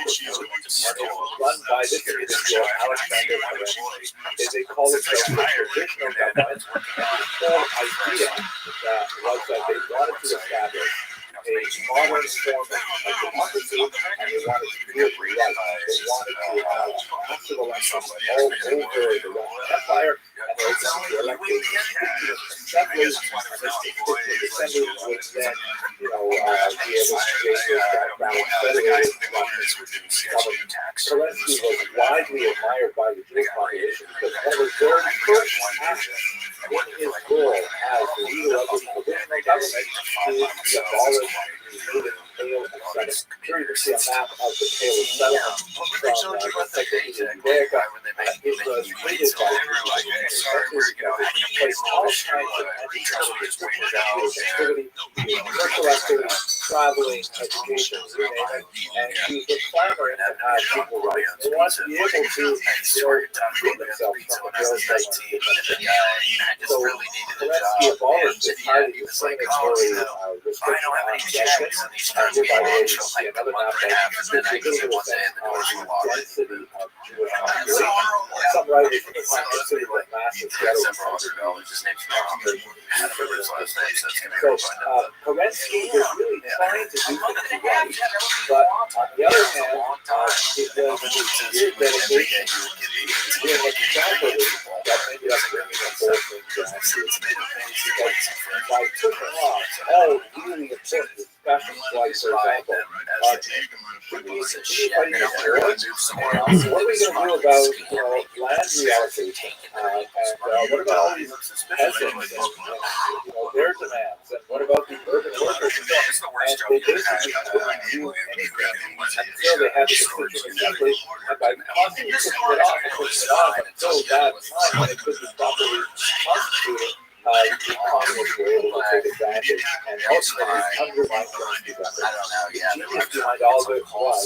was run by this individual, Alexander Kerensky. They call it the provisional government, and the whole idea that was that they wanted to establish a modern form of democracy, and they wanted to do it right. They wanted to have actual elections all over the Russian Empire, and they wanted to elect a constituent assembly, and this constituent assembly would then, be able to create this background federated government. Kerensky was widely admired by the Jewish population because one of his very first actions in his role as leader of the provisional government is to abolish the native Pale of settlement. Here you can see a map of the Pale of settlement from the Encyclopedia Judaica, is tweeted by place all kinds of restrictions on activity, commercial activity, traveling, education, you name it, and he was clamoring to have equal rights. They want to be able to free themselves from the bills that so Kerensky abolished this highly discriminatory restriction on residence, and here, by the way, you see another map that gives you a sense of the density of Jewish population. Some writers consider that massive ghetto so Kerensky was really trying to do things right, but on the other hand, it was a sheer dedication to doing it exactly that ended up bringing the whole thing down to its because by pushing off all really important discussions, like, for example, what are we going to do about land reallocation, and what about all these peasants and their demands, and what about the urban workers and so on? And they basically couldn't do anything until they had the Constituent Assembly, and by constantly pushing it off until that time when it could be properly constituted, the communists were able to take advantage and ultimately undermine Kerensky's efforts. The genius behind all of it was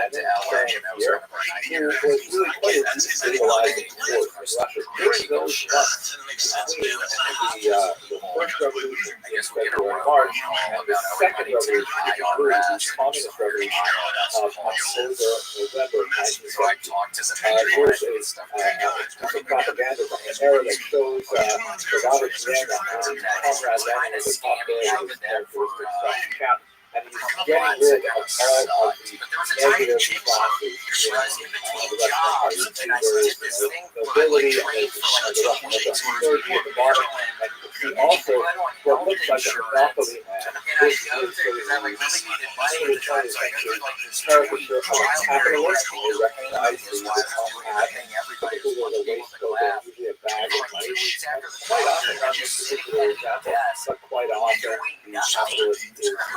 Lenin, who was really quite a destabilizing force in Russia during those months between the first revolution in February, March, and the second revolution, the communist revolution of October, November 1917. There's a propaganda from the era that shows Robert Vienna and Conrad Lenin as a top man with characteristics cap, and he's getting rid of all of the negative classes in the Russian Empire. There's nobility and there's the Russian clergy at the bottom, and he also what looks like a monopoly man. This is sort of the 20th century caricature of a capitalist who recognizes the compact, particularly the waistcoat and usually a bag of money. And quite often, not this particular example, but quite often, the capitalist is so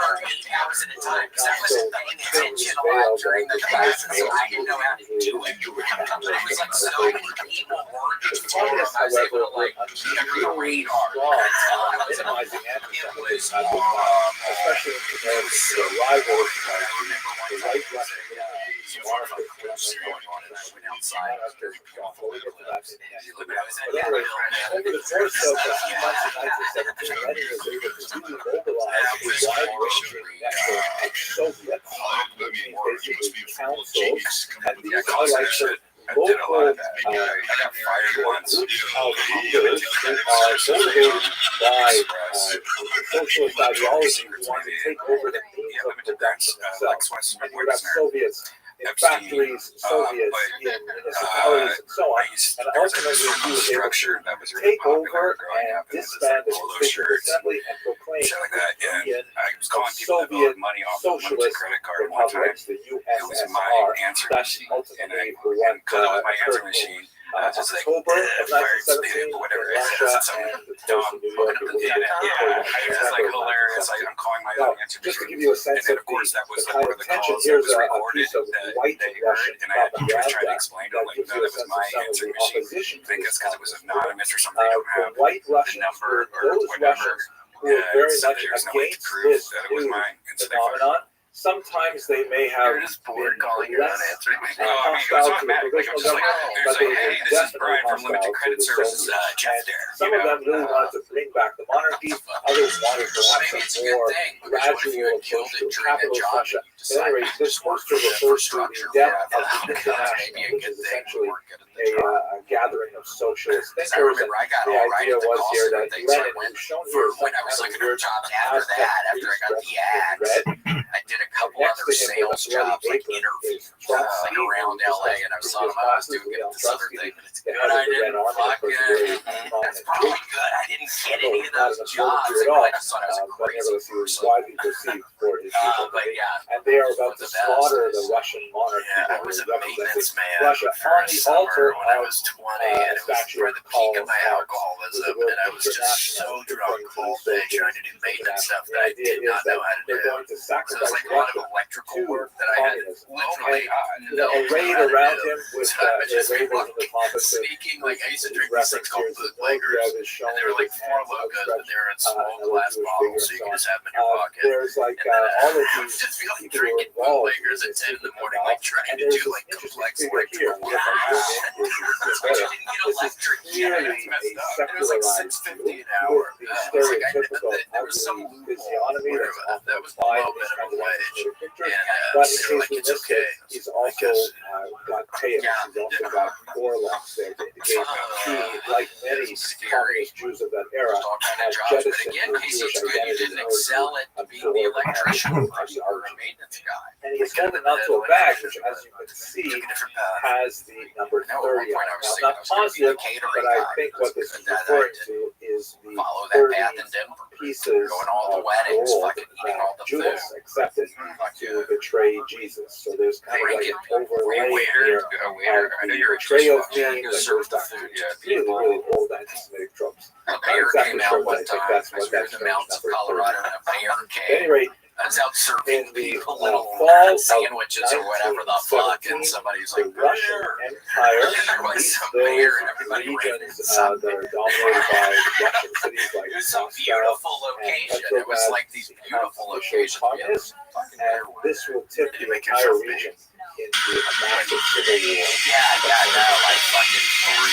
thinly veiled that it disguises the communists, however, were unusually strong on minimizing anti-Semitism at the time, especially in comparison to their rivals like the right Russian monarchists. We'll get to that in the next video. But anyway, over the course of a few months in 1917, Lenin was able to remobilize a wide-ranging network of Soviets, which means basically councils, and these are like the local groups of leaders who are motivated by socialist ideology who want to take over the means of production themselves. And you have Soviets in factories, Soviets in municipalities, and so on. And ultimately, he was able to take over and disband the Constituent Assembly and proclaim the Union of Soviet Socialist Republics, the USSR. That's ultimately what occurred in October of 1917 in Russia and the coast of New York. Now, just to give you a sense of the kind of tension, here's a piece of white Russian propaganda that gives you a sense of some of the opposition to this conflict. The white Russians were those Russians who were very much against this new phenomenon. Sometimes they may have been less hostile to the provisional government, but they were definitely hostile to the Soviets. And some of them really wanted to bring back the monarchy, others wanted perhaps a more gradual approach to capitalist Russia. At any rate, this poster refers to the death of the International, which is essentially a gathering of socialist thinkers, and the idea was here that Lenin, who's shown here as some kind of weird I did a couple other sales jobs, like interviews, like around LA, and I was telling them I was doing this other thing. And I didn't that's probably good. I didn't get any of those jobs. I just thought I was a crazy person. Widely perceived for his and they are about to slaughter the Russian monarchy. I was a maintenance man Russia on the altar when I was 20, and it was for the peak of my alcoholism. was and I was just so drunk all day trying to do maintenance stuff that I did not know how to do. So it was like a lot of electrical work that I had literally arrayed around him with so I was just sneaking, like I used to drink these things called bootleggers, and they were like 4 locos, but they were in small glass bottles, so you could just have them in your pocket. There's like all of I was just like drinking bootleggers at 10 in the morning, like trying to do like complex electrical work. I didn't get electric yet. It was like $6.50 an hour. There was some loophole where that was below minimum wage, and they were like, it's okay. He's also got tails. He's also got forelocks there to indicate he, like many communist Jews of that era, had jettisoned But again, the Casey, Jewish it's good you identity didn't excel at being the electrician or a maintenance guy. And he's holding onto a bag, which, as you can see, has the number 30 on it. Now, not positive, but I think what this is referring to is the 30 pieces going all the weddings, fucking eating all the Judas food. accepted to betray Jesus. So there's kind of like an overlay here of the betrayal theme that goes back to really, really old anti-Semitic tropes. A bear came out one time. I was in the mountains of Colorado, and a bear At came. any rate, I was out serving people little fall sandwiches or whatever the fuck, and somebody's like, the Russian Empire, there was some those bear, and everybody ran regions inside. that are dominated by Russian cities like It was a Moscow beautiful location. It was like these beautiful locations. and this will tip the entire region into a massive civil war. Yeah, no, like fucking threw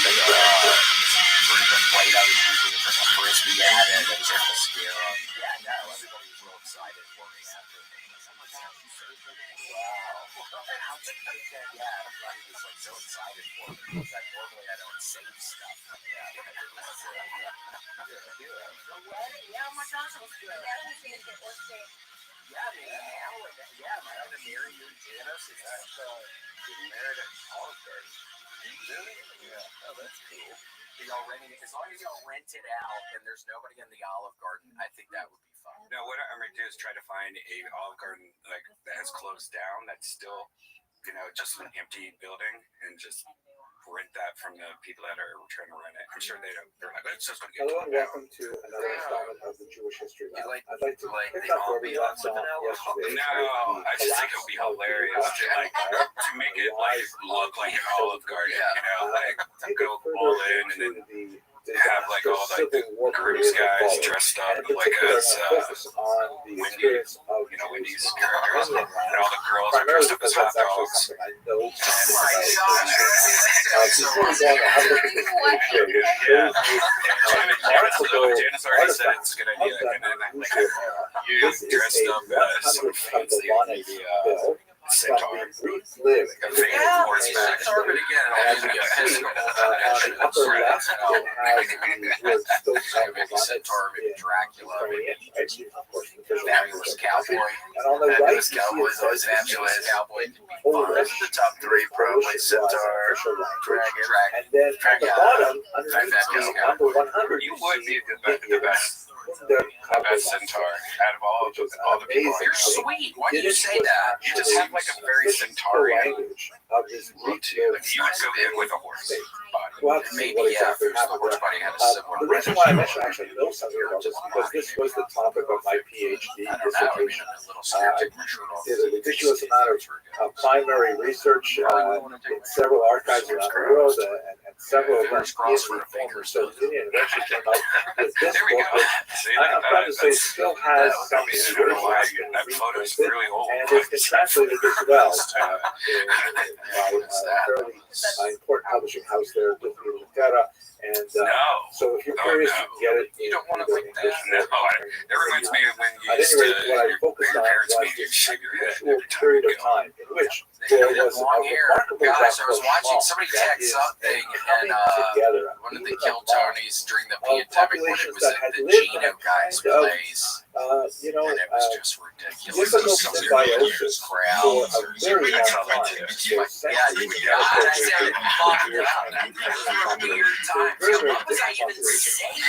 the plate I was using with like a frisbee at it. It was able to scare them. Yeah, no, everybody was real excited for me after. Yeah, everybody was like so excited for me because normally I don't save stuff like that. Yeah, my gosh, it was good. That was going to get worse too. Yeah, my other married new Janice is getting married at Olive Garden. Really? Yeah. Oh, that's cool. Y'all renting it, as long as y'all rent it out and there's nobody in the Olive Garden, I think that would be fun. No, what I'm gonna do is try to find a Olive Garden like that has closed down that's still, just an empty building, and just rent that from the people that are trying to rent it. I'm sure they're like, it's just gonna get Hello and torn down. welcome to another installment of the Jewish History Lab. I'd like to pick up where we left off yesterday. No, I just think it would be hilarious to make it like look like an Olive Garden, like go all in and then have like all like the cruise guys dressed up like as Wendy's characters, and all the girls are dressed up as hot dogs. Janice already said it's a good idea, and then like you dressed up as some fancy centaur. Centaur, but again, Centaur, maybe Dracula, fabulous cowboy. Fabulous cowboys always fabulous cowboy. Those are the top 3, probably Centaur, Dragon, and then at the bottom, underneath number 100, you would be the best centaur out of all the people. You're sweet. Why do you say that? You just have like a very centaurian of this look to you. Like you would go in with a horse body. We'll have to see what exactly happened. The reason why I mentioned I actually know something about this is because this was the topic of my PhD dissertation. I did a ridiculous amount of primary research in several archives around the world, and several of them in the former Soviet Union. Eventually came out with this book, which I'm proud to say still has some that photo is really old. and it's been translated as well by a fairly important publishing house there, Litera. And so if you're curious, you can get it. You don't want to think that. No, it reminds me of when you used to, what I focused on parents was made you this shave your head unusual every time period you of go. time in which there was a long hair. remarkable Guys, I was rapprochement watching somebody that text is something, coming and together one of the kill Tonys during the of pandemic when it populations was that at had the lived Geno in a guys' kind of, place. And it was just ridiculous. difficult Some symbiosis for crowds a very long time. yeah, you got it. I said, fuck, weird times. What was I even saying?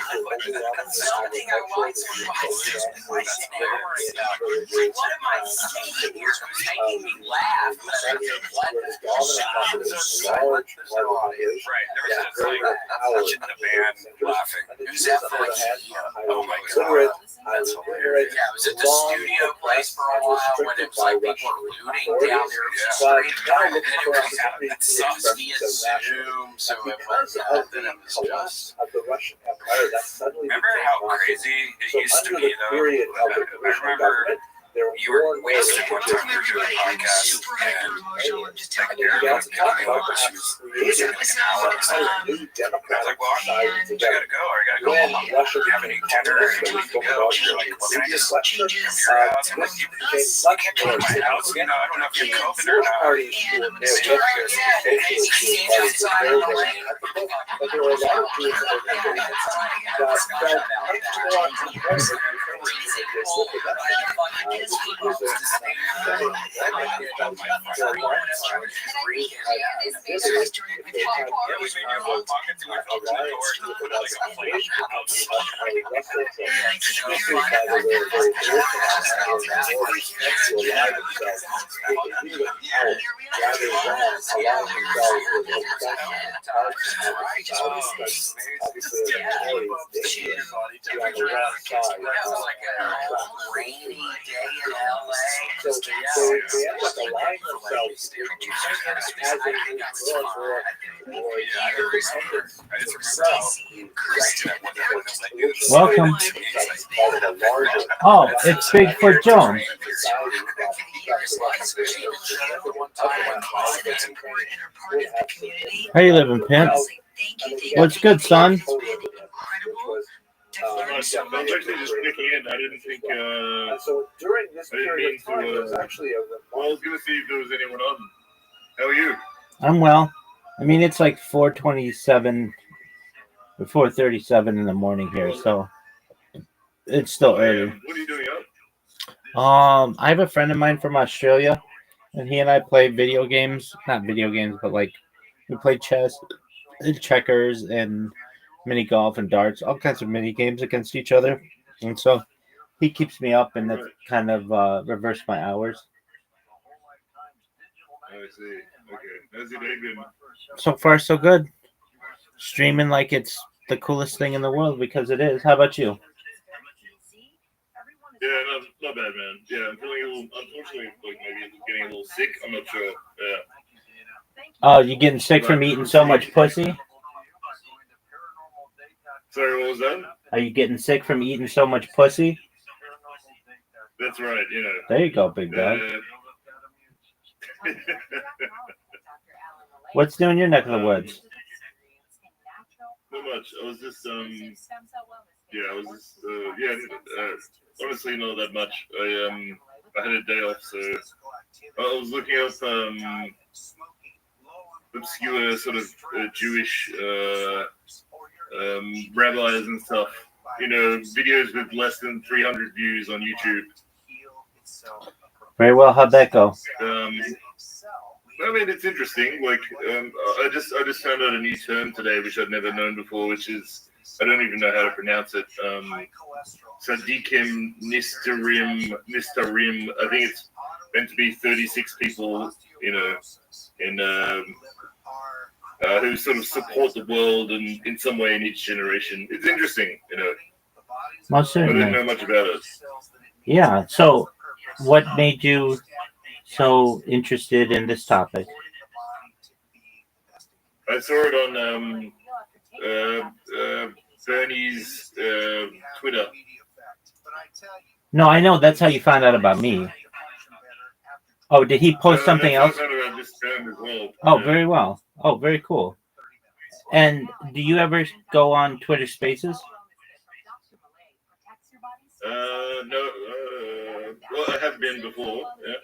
Something I want to watch an hour ago. What am I saying here? Who's making me laugh? What? Silent. There's no audience. Right. It's like watching the band laughing. Who's that for? Oh my god. That's hilarious. Yeah, it was at the studio place for a while when it was like people were looting down there. And it was via Zoom, so it was then it was just. Remember how crazy it used to be though? I remember you were wasted one time we were doing a podcast and like Erica was getting me over. She was like an hour. I was like, well, I gotta go. I gotta go home. You have any dinner? And we can go. You're like, well, can I just come to your house? I'm like, you can't come to my house. You know, I don't know if you have COVID or not. Rainy day in LA. Welcome. Oh, it's Bigfoot Jones. How you living, pimp? What's good, son? I'm actually just clicking in. I didn't think. So during this period of time, there was actually I was gonna see if there was anyone on. How are you? I'm well. I mean, it's like 4:27 or 4:37 in the morning here, so it's still early. What are you doing up? I have a friend of mine from Australia, and he and I play video games. Not video games, but like we play chess, and checkers, and mini golf and darts, all kinds of mini games against each other. And so he keeps me up, and that's kind of reversed my hours. I see. Okay. How's your day been? So far, so good. Streaming like it's the coolest thing in the world because it is. How about you? Yeah, not bad, man. Yeah, I'm feeling a little, unfortunately, like maybe getting a little sick. I'm not sure. Yeah. Oh, you getting sick from eating so much pussy? Sorry, what was that? Are you getting sick from eating so much pussy? That's right, yeah. There you go, big dog. What's new in your neck of the woods? Not much. I was just, honestly, not that much. I had a day off, so I was looking up obscure sort of Jewish rabbis and stuff. You know, videos with less than 300 views on YouTube. Very well. How'd that go? I mean, it's interesting. Like, I just found out a new term today, which I'd never known before, which is, I don't even know how to pronounce it. Sadikim Nistarim. I think it's meant to be 36 people, you know, in who sort of support the world and in some way in each generation. It's interesting, you know. Most certainly. I didn't know much about it. Yeah. So, what made you so interested in this topic? I saw it on Bernie's Twitter. No, I know. That's how you found out about me. Oh, did he post something else? Oh, very well. Oh, very cool. And do you ever go on Twitter Spaces? No. Well, I have been before. Yeah.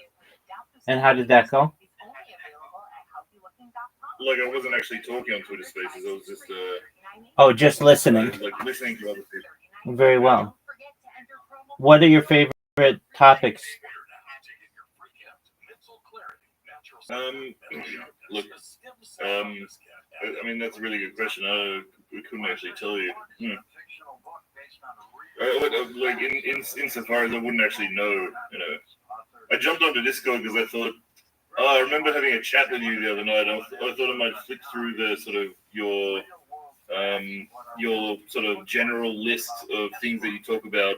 And how did that go? Like, I wasn't actually talking on Twitter Spaces. I was just. Oh, just listening. Like listening to other people. Very well. What are your favorite topics? Look, I mean, that's a really good question. We couldn't actually tell you. Like insofar as I wouldn't actually know, I jumped onto Discord because I thought, I remember having a chat with you the other night. I thought I might flick through the sort of your sort of general list of things that you talk about,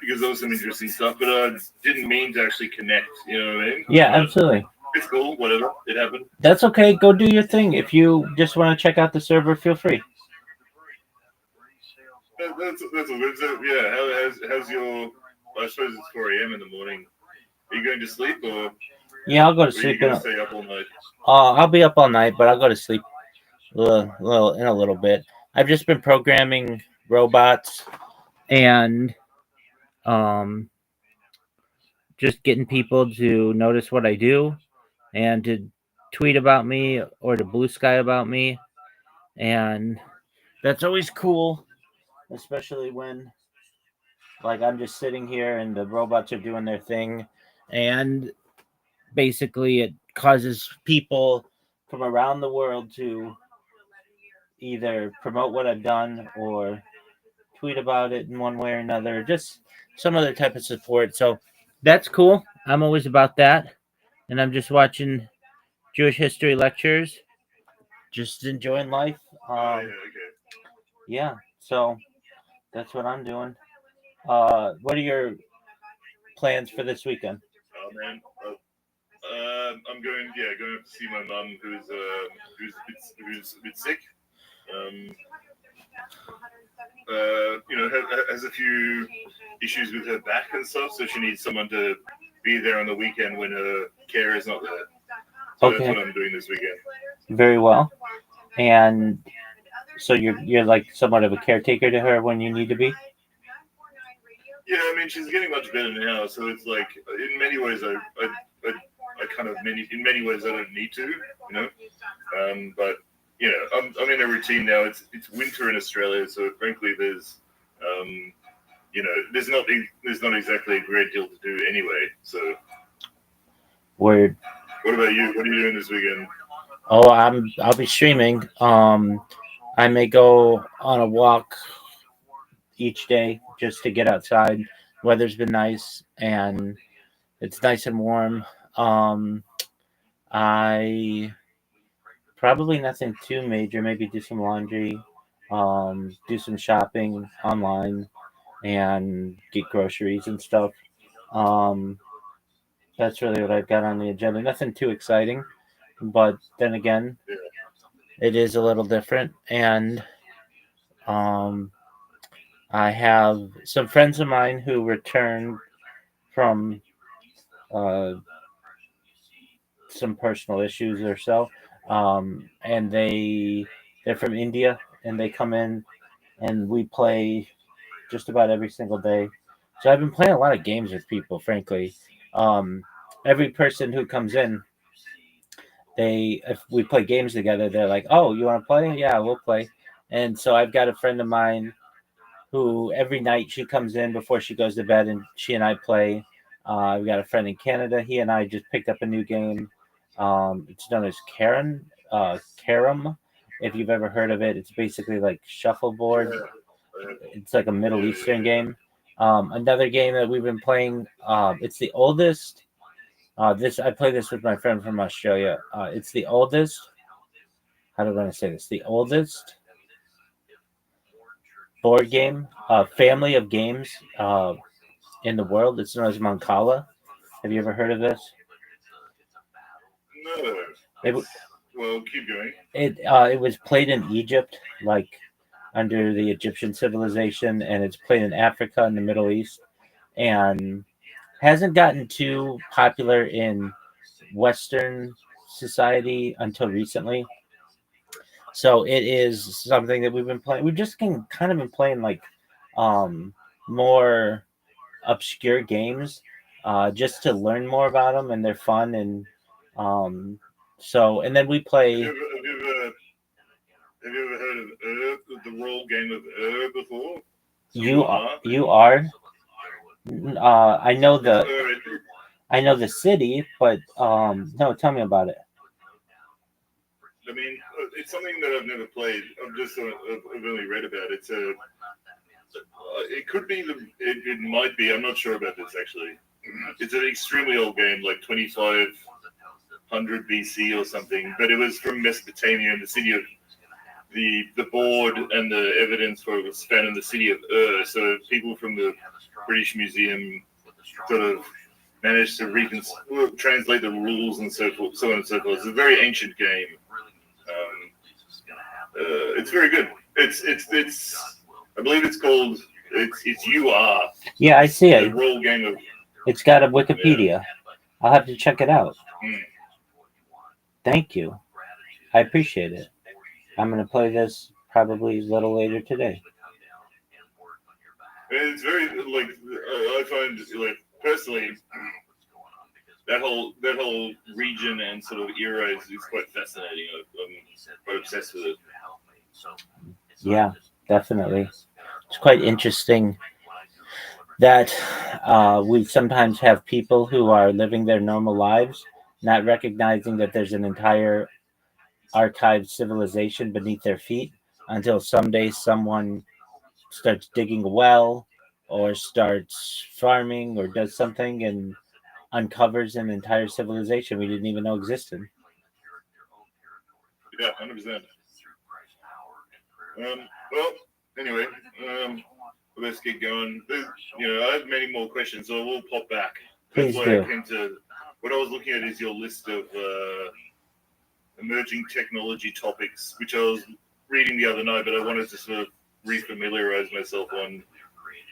because there was some interesting stuff, but I didn't mean to actually connect, you know what I mean? Yeah, absolutely. It's cool, whatever, it happened. That's okay. Go do your thing. If you just want to check out the server, feel free. That's all good. So, yeah, how's your, I suppose it's 4 a.m. in the morning. Are you going to sleep, or? Yeah, I'll go to sleep. Are you going to stay up all night? I'll be up all night, but I'll go to sleep in a little bit. I've just been programming robots and just getting people to notice what I do and to tweet about me or to blue sky about me. And that's always cool, especially when like I'm just sitting here and the robots are doing their thing, and basically it causes people from around the world to either promote what I've done or tweet about it in one way or another, just some other type of support. So that's cool. I'm always about that. And I'm just watching Jewish history lectures, just enjoying life. Yeah, so that's what I'm doing. What are your plans for this weekend? Oh man, I'm going up to see my mum, who's a bit sick. Has a few issues with her back and stuff, so she needs someone to be there on the weekend when her care is not there. So Okay. That's what I'm doing this weekend. Very well. And so you're like somewhat of a caretaker to her when you need to be? Yeah, I mean, she's getting much better now, so it's like, in many ways, I kind of, in many ways, I don't need to, but, I'm in a routine now. It's winter in Australia, so frankly, there's not exactly a great deal to do anyway, so. Word. What about you? What are you doing this weekend? Oh, I'll be streaming. I may go on a walk each day just to get outside. Weather's been nice and it's nice and warm. I probably nothing too major. Maybe do some laundry, do some shopping online, and get groceries and stuff. That's really what I've got on the agenda. Nothing too exciting, but then again, it is a little different. And I have some friends of mine who returned from some personal issues or so, and they're from India, and they come in, and we play just about every single day. So I've been playing a lot of games with people, frankly. Every person who comes in, if we play games together, they're like, "Oh, you want to play? Yeah, we'll play." And so I've got a friend of mine who every night she comes in before she goes to bed, and she and I play. I've got a friend in Canada. He and I just picked up a new game. It's known as Carom. If you've ever heard of it, it's basically like shuffleboard. It's like a Middle Eastern game. Another game that we've been playing. It's the oldest. I play this with my friend from Australia. It's the oldest. How do I want to say this? The oldest board game, family of games in the world. It's known as Mancala. Have you ever heard of this? No. Well, keep going. It was played in Egypt, like under the Egyptian civilization, and it's played in Africa and the Middle East, and hasn't gotten too popular in Western society until recently. So it is something that we've been playing. We've just kind of been playing like more obscure games just to learn more about them, and they're fun. And and then we play. Have you ever heard of the role game of before? You are. I know the city, but no, tell me about it. I mean, it's something that I've never played. I've only read about it. It could be it might be. I'm not sure about this actually. It's an extremely old game, like 2500 BC or something. But it was from Mesopotamia, and the city of the board and the evidence for it was found in the city of So people from the British Museum sort of managed to translate the rules and so forth, so on and so forth. It's a very ancient game. It's very good. It's I believe it's called it's UR. Yeah, I see it. The role game of. It's got a Wikipedia. Yeah. I'll have to check it out. Thank you. I appreciate it. I'm going to play this probably a little later today. It's very like I find like personally that whole region and sort of era is quite fascinating. I'm quite obsessed with it. Yeah, definitely. It's quite interesting that we sometimes have people who are living their normal lives, not recognizing that there's an entire archived civilization beneath their feet until someday someone starts digging a well or starts farming or does something and uncovers an entire civilization we didn't even know existed. Yeah, 100%. Well, anyway, let's get going. I have many more questions, so we'll pop back. Please That's do. why I came to. What I was looking at is your list of emerging technology topics, which I was reading the other night, but I wanted to sort of refamiliarize myself on.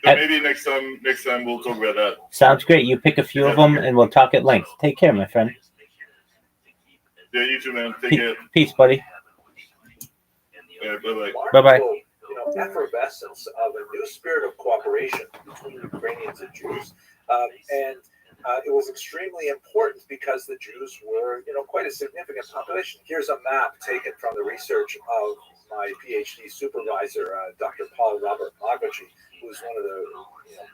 But maybe next time we'll talk about that. Sounds great. You pick a few of them, and we'll talk at length. Take care, my friend. Yeah, you too, man. Take care. Peace, buddy. Bye-bye. Bye-bye. Effervescence of a new spirit of cooperation between Ukrainians and Jews, and it was extremely important because the Jews were, quite a significant population. Here's a map taken from the research of my PhD supervisor, Dr. Paul Robert Magachi, who's one of the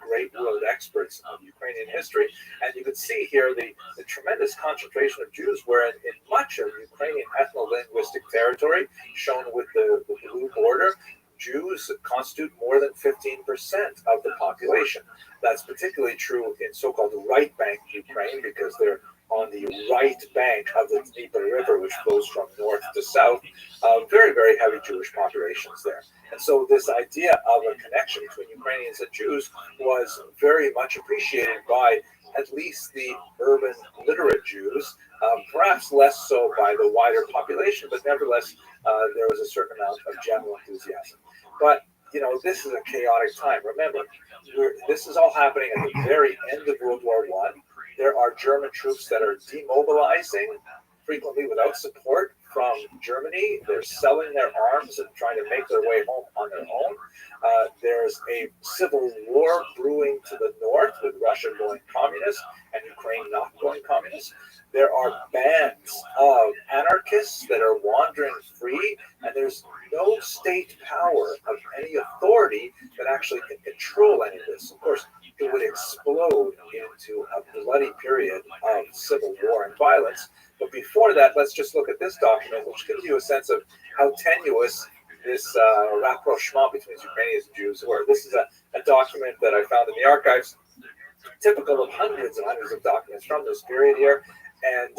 great world experts of Ukrainian history. And you can see here the tremendous concentration of Jews, where in much of Ukrainian ethno-linguistic territory, shown with the blue border, Jews constitute more than 15% of the population. That's particularly true in so-called right bank Ukraine, because they're on the right bank of the Dnieper River, which flows from north to south. Very, very heavy Jewish populations there. And so this idea of a connection between Ukrainians and Jews was very much appreciated by at least the urban literate Jews, perhaps less so by the wider population, but nevertheless, there was a certain amount of general enthusiasm. But, this is a chaotic time. Remember, this is all happening at the very end of World War I. There are German troops that are demobilizing, frequently without support from Germany. They're selling their arms and trying to make their way home on their own. There's a civil war brewing to the north, with Russia going communist and Ukraine not going communist. There are bands of anarchists that are wandering free, and there's no state power of any authority that actually can control any of this. Of course, it would explode into a bloody period of civil war and violence. But before that, let's just look at this document, which gives you a sense of how tenuous this rapprochement between Ukrainians and Jews were. This is a document that I found in the archives, typical of hundreds and hundreds of documents from this period here. And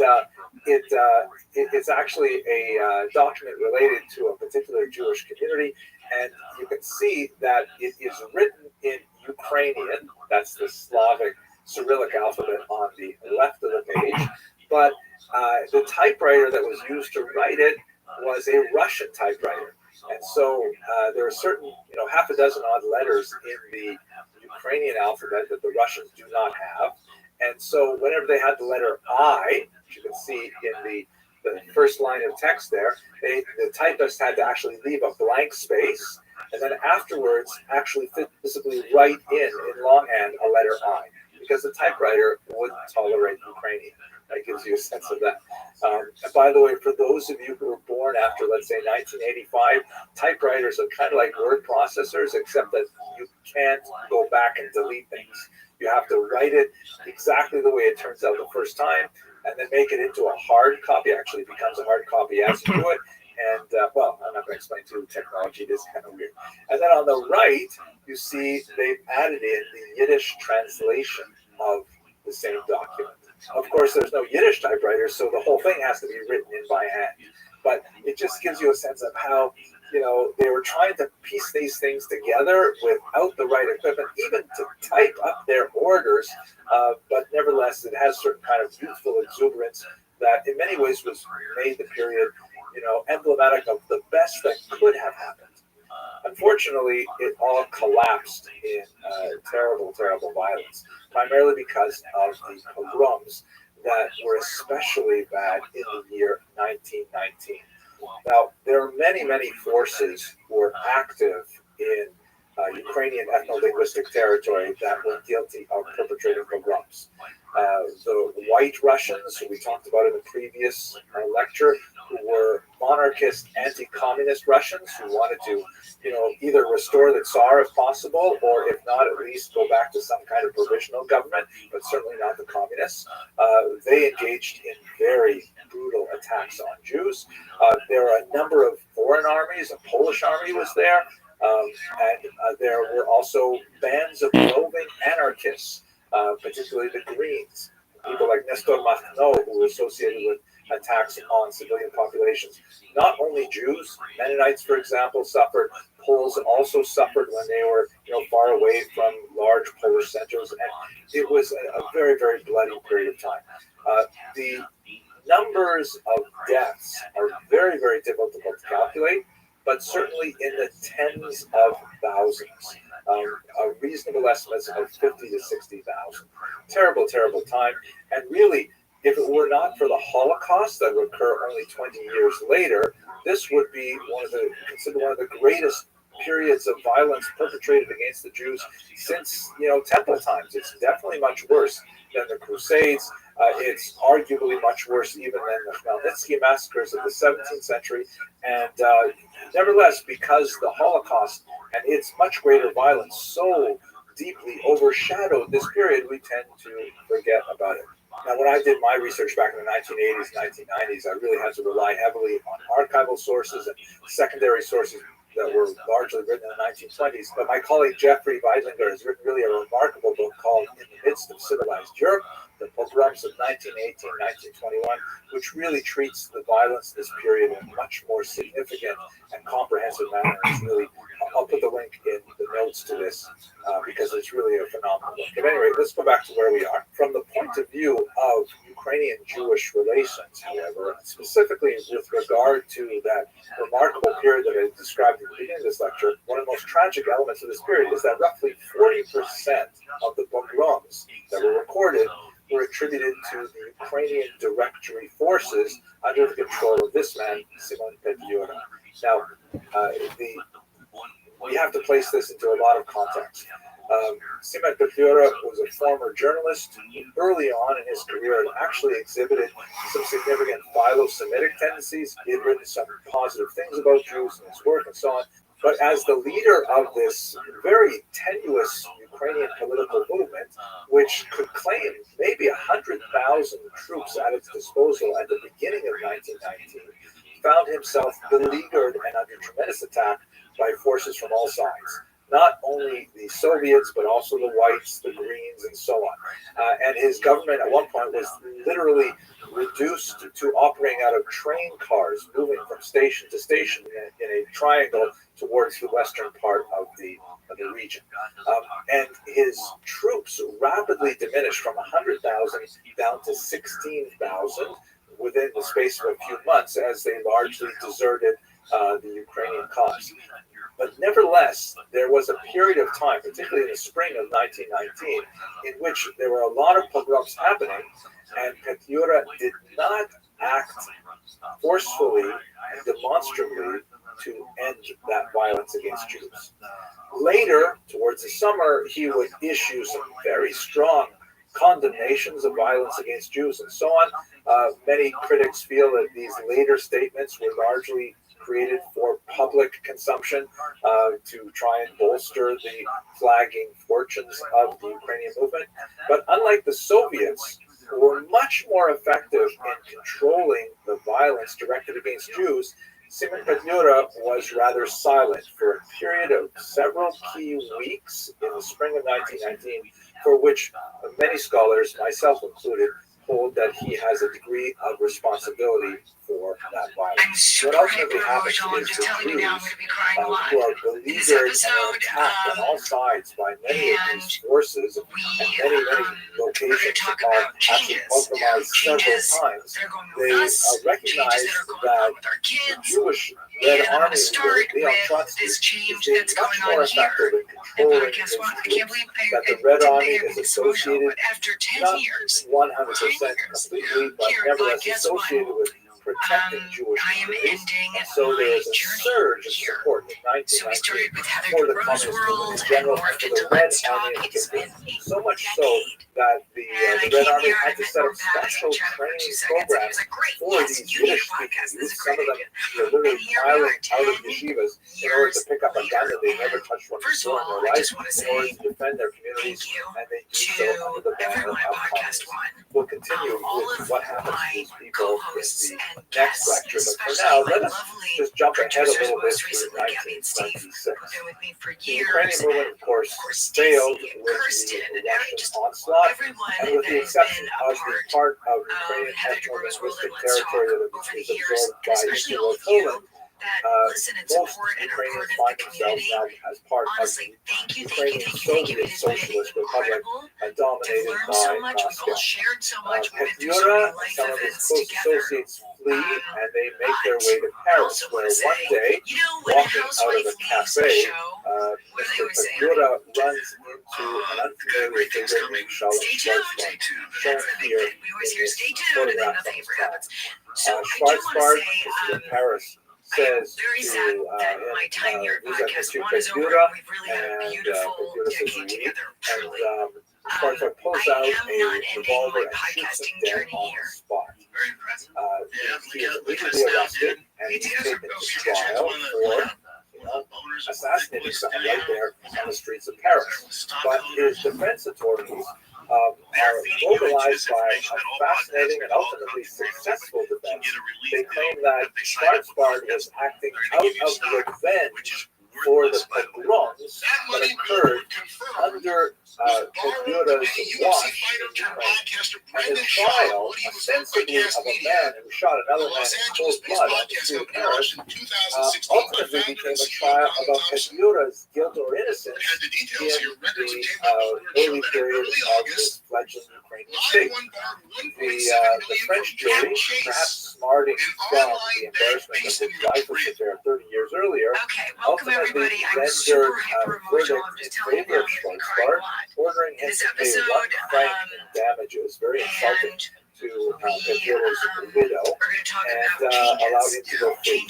it's actually a document related to a particular Jewish community. And you can see that it is written in Ukrainian. That's the Slavic Cyrillic alphabet on the left of the page. But the typewriter that was used to write it was a Russian typewriter. And so there are certain, half a dozen odd letters in the Ukrainian alphabet that the Russians do not have. And so whenever they had the letter I, which you can see in the first line of text there, the typist had to actually leave a blank space, and then afterwards actually physically write in longhand a letter I, because the typewriter wouldn't tolerate Ukrainian. That gives you a sense of that. And by the way, for those of you who were born after, let's say, 1985, typewriters are kind of like word processors, except that you can't go back and delete things. You have to write it exactly the way it turns out the first time, and then make it into a hard copy. Actually, it becomes a hard copy as you do it. And well, I'm not going to explain to you technology. It is kind of weird. And then on the right, you see they've added in the Yiddish translation of the same document. Of course, there's no Yiddish typewriter, so the whole thing has to be written in by hand. But it just gives you a sense of how, you know, they were trying to piece these things together without the right equipment, even to type up their orders. But nevertheless, it has certain kind of youthful exuberance that in many ways was made the period, you know, emblematic of the best that could have happened. Unfortunately, it all collapsed in terrible, terrible violence, primarily because of the pogroms that were especially bad in the year 1919. Now, there are many, many forces who were active in Ukrainian ethno-linguistic territory that were guilty of perpetrating pogroms. The White Russians, who we talked about in the previous lecture, who were monarchist, anti-communist Russians who wanted to, you know, either restore the Tsar if possible, or if not, at least go back to some kind of provisional government, but certainly not the communists. They engaged in very brutal attacks on Jews. There are a number of foreign armies. A Polish army was there. And there were also bands of roving anarchists, particularly the Greens, people like Nestor Makhno, who were associated with attacks on civilian populations. Not only Jews, Mennonites, for example, suffered. Poles also suffered when they were, you know, far away from large Polish centers, and it was a very, very bloody period of time. The numbers of deaths are very, very difficult to calculate, but certainly in the tens of thousands. A reasonable estimate of 50 to 60,000. Terrible, terrible time. And really, if it were not for the Holocaust that would occur only 20 years later, this would be considered one of the greatest periods of violence perpetrated against the Jews since, you know, Temple times. It's definitely much worse than the Crusades. It's arguably much worse even than the Khmelnytsky massacres of the 17th century. And nevertheless, because the Holocaust and its much greater violence so deeply overshadowed this period, we tend to forget about it. Now, when I did my research back in the 1980s, 1990s, I really had to rely heavily on archival sources and secondary sources that were largely written in the 1920s. But my colleague Jeffrey Weidlinger has written really a remarkable book called In the Midst of Civilized Europe, the pogroms of 1918, 1921, which really treats the violence of this period in a much more significant and comprehensive manner. It's really, I'll put the link in the notes to this because it's really a phenomenal book. At any rate, let's go back to where we are. From the point of view of Ukrainian-Jewish relations, however, specifically with regard to that remarkable period that I described at the beginning of this lecture, one of the most tragic elements of this period is that roughly 40% of the pogroms that were recorded were attributed to the Ukrainian Directory forces under the control of this man, Simon Petyura. Now, we have to place this into a lot of context. Simon Petyura was a former journalist who early on in his career had actually exhibited some significant philo-Semitic tendencies. He had written some positive things about Jews in his work and so on. But as the leader of this very tenuous Ukrainian political movement, which could claim maybe 100,000 troops at its disposal at the beginning of 1919, found himself beleaguered and under tremendous attack by forces from all sides. Not only the Soviets, but also the Whites, the Greens, and so on. And his government at one point was literally reduced to operating out of train cars, moving from station to station in a triangle towards the western part of the region. And his troops rapidly diminished from 100,000 down to 16,000 within the space of a few months as they largely deserted the Ukrainian cause. But nevertheless, there was a period of time, particularly in the spring of 1919, in which there were a lot of pogroms happening, and Petyura did not act forcefully and demonstrably to end that violence against Jews. Later, towards the summer, he would issue some very strong condemnations of violence against Jews and so on. Many critics feel that these later statements were largely created for public consumption to try and bolster the flagging fortunes of the Ukrainian movement. But unlike the Soviets, who were much more effective in controlling the violence directed against Jews, Simon Pedura was rather silent for a period of several key weeks in the spring of 1919, for which many scholars, myself included, hold that he has a degree of responsibility for that violence. What ultimately happens is the Jews, who are beleaguered and attacked on all sides by many of these forces and many locations are actually compromised several times, they recognize that the Jewish Red Army leader, Leon Trotsky, is being much more effective in controlling his groups, that the Red Army is associated, not 100% completely, but nevertheless associated with protecting Jewish communities. And so there is a surge of support in 1919 for the Communist movement in general and for the Red Army in particular. So much so that the Red Army had to set up special training programs for these Yiddish-speaking youth. Some of them literally piling out of yeshivas in order to pick up a gun that they never touched one before in their life, in order to defend their communities, and they do so under the banner of communism. We'll continue with what happens to these people in the next lecture, but for now, let us just jump ahead a little bit to 1926. The Ukrainian movement, of course, failed with the Russian onslaught, and with the exception of the part of Ukrainian ethno-linguistic territory that was absorbed by Hitler Poland, most Ukrainians find themselves now as part of the Ukrainian Soviet Socialist Republic, dominated by Moscow. Pedura and some of his close associates flee, and they make their way to Paris, where one day, walking out of a cafe, Mr. Pedura runs into an unfamiliar figure named Charlotte Schwarzbard, shown here in this photograph on his back. Schwarzbard is in Paris. Says to he's at Mr. Pedura, and Pedura says leave, and Schwarzbard pulls out a revolver and shoots him dead on the spot. He is immediately arrested, and he's taken to trial for assassinating someone right there on the streets of Paris. But his defense attorneys are mobilized by a fascinating and ultimately successful defense. They claim that Schwarzbard was acting out of revenge for the pogroms that occurred under Pedura's watch in Ukraine. And the trial, ostensibly of a man who shot another man in cold blood on the street of Paris, ultimately became a trial about Pedura's guilt or innocence in the early periods of this fledgling Ukrainian state. The French jury, perhaps smarting from the embarrassment of his life was there 30 years earlier, ultimately rendered verdict in favor of Schwarzbard, ordering him to pay £1 franc in damages, very insulting to Pedura's widow, and allowed him to go free.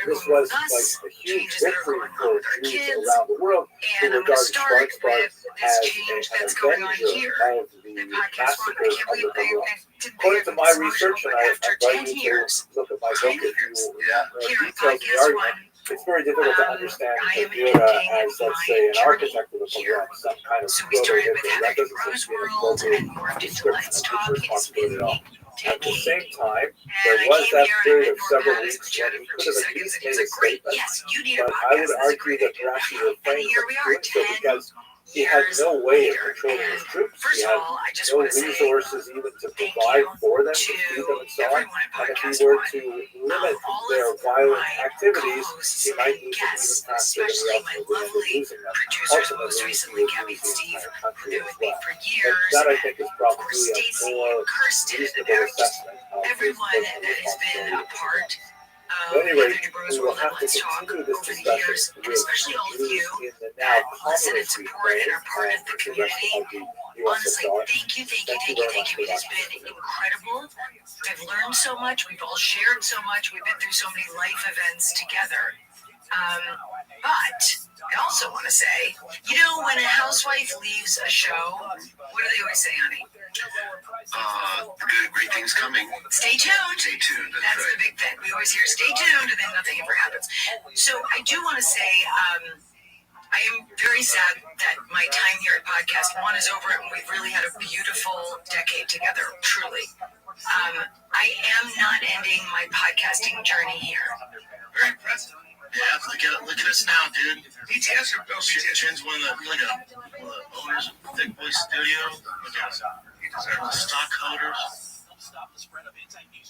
This was like a huge victory for Jews around the world who regarded Schwarzbard as an avenger of the massacre of the pogroms. According to my research, and I invite you to look at my book if you details the argument, it's very difficult to understand Pedura as, let's say, an architect of the pogrom, some kind of proto-Hitler. That doesn't seem to be an appropriate description of his responsibility at all. At the same time, there was that period of several weeks when he could have at least made a statement, but I would argue that perhaps he refrained from doing so because he had no way of controlling his troops. He had no resources even to provide for them, to feed them, and so on. And if he were to limit their violent activities, he might lose them even faster than he ultimately ended up losing them. Ultimately, he was losing the entire country as well. But that, I think, is probably a more reasonable assessment of his personal responsibility. At any rate, we will have to continue this discussion with Jews in the now communist Ukraine and the rest of the USSR. Thank you very much. It has been incredible. I've learned so much. We've all shared so much. We've been through so many life events together. But I also want to say, you know, when a housewife leaves a show, what do they always say, honey? Great things coming. Stay tuned. Stay tuned. That's the big thing. We always hear stay tuned, and then nothing ever happens. So I do want to say, I am very sad that my time here at Podcast One is over, and we've really had a beautiful decade together, truly. I am not ending my podcasting journey here. Very impressive. Yeah, look at us now, dude. BTS are built. Chin's one of the owners of Thick Boy Studio. Look at us. They're the stockholders.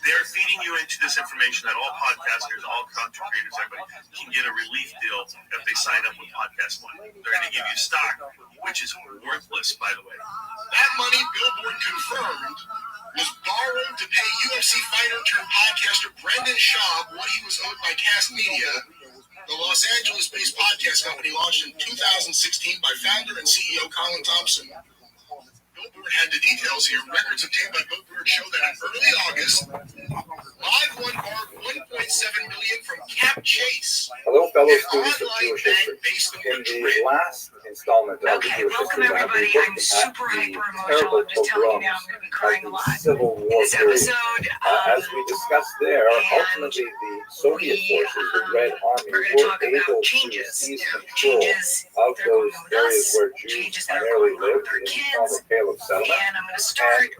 They're feeding you into this information that all podcasters, all content creators, everybody can get a relief deal if they sign up with Podcast One. They're going to give you stock, which is worthless, by the way. That money, Billboard confirmed, was borrowed to pay UFC fighter turned podcaster Brendan Schaub what he was owed by Cast Media, the Los Angeles-based podcast company launched in 2016 by founder and CEO Colin Thompson. Billboard had the details here. Records obtained by Billboard show that in early August, Live One borrowed $1.7 million from Cap Chase. Hello, fellow students of Jewish history. In the last installment of the Jewish welcome history, everybody. I'm super hyper emotional. I'm just telling you now, I'm going to be crying a lot. Civil War This episode, as we discussed there, ultimately the Soviet forces, the Red Army, were able to seize control of those areas where Jews primarily lived in the former Pale of Settlement. And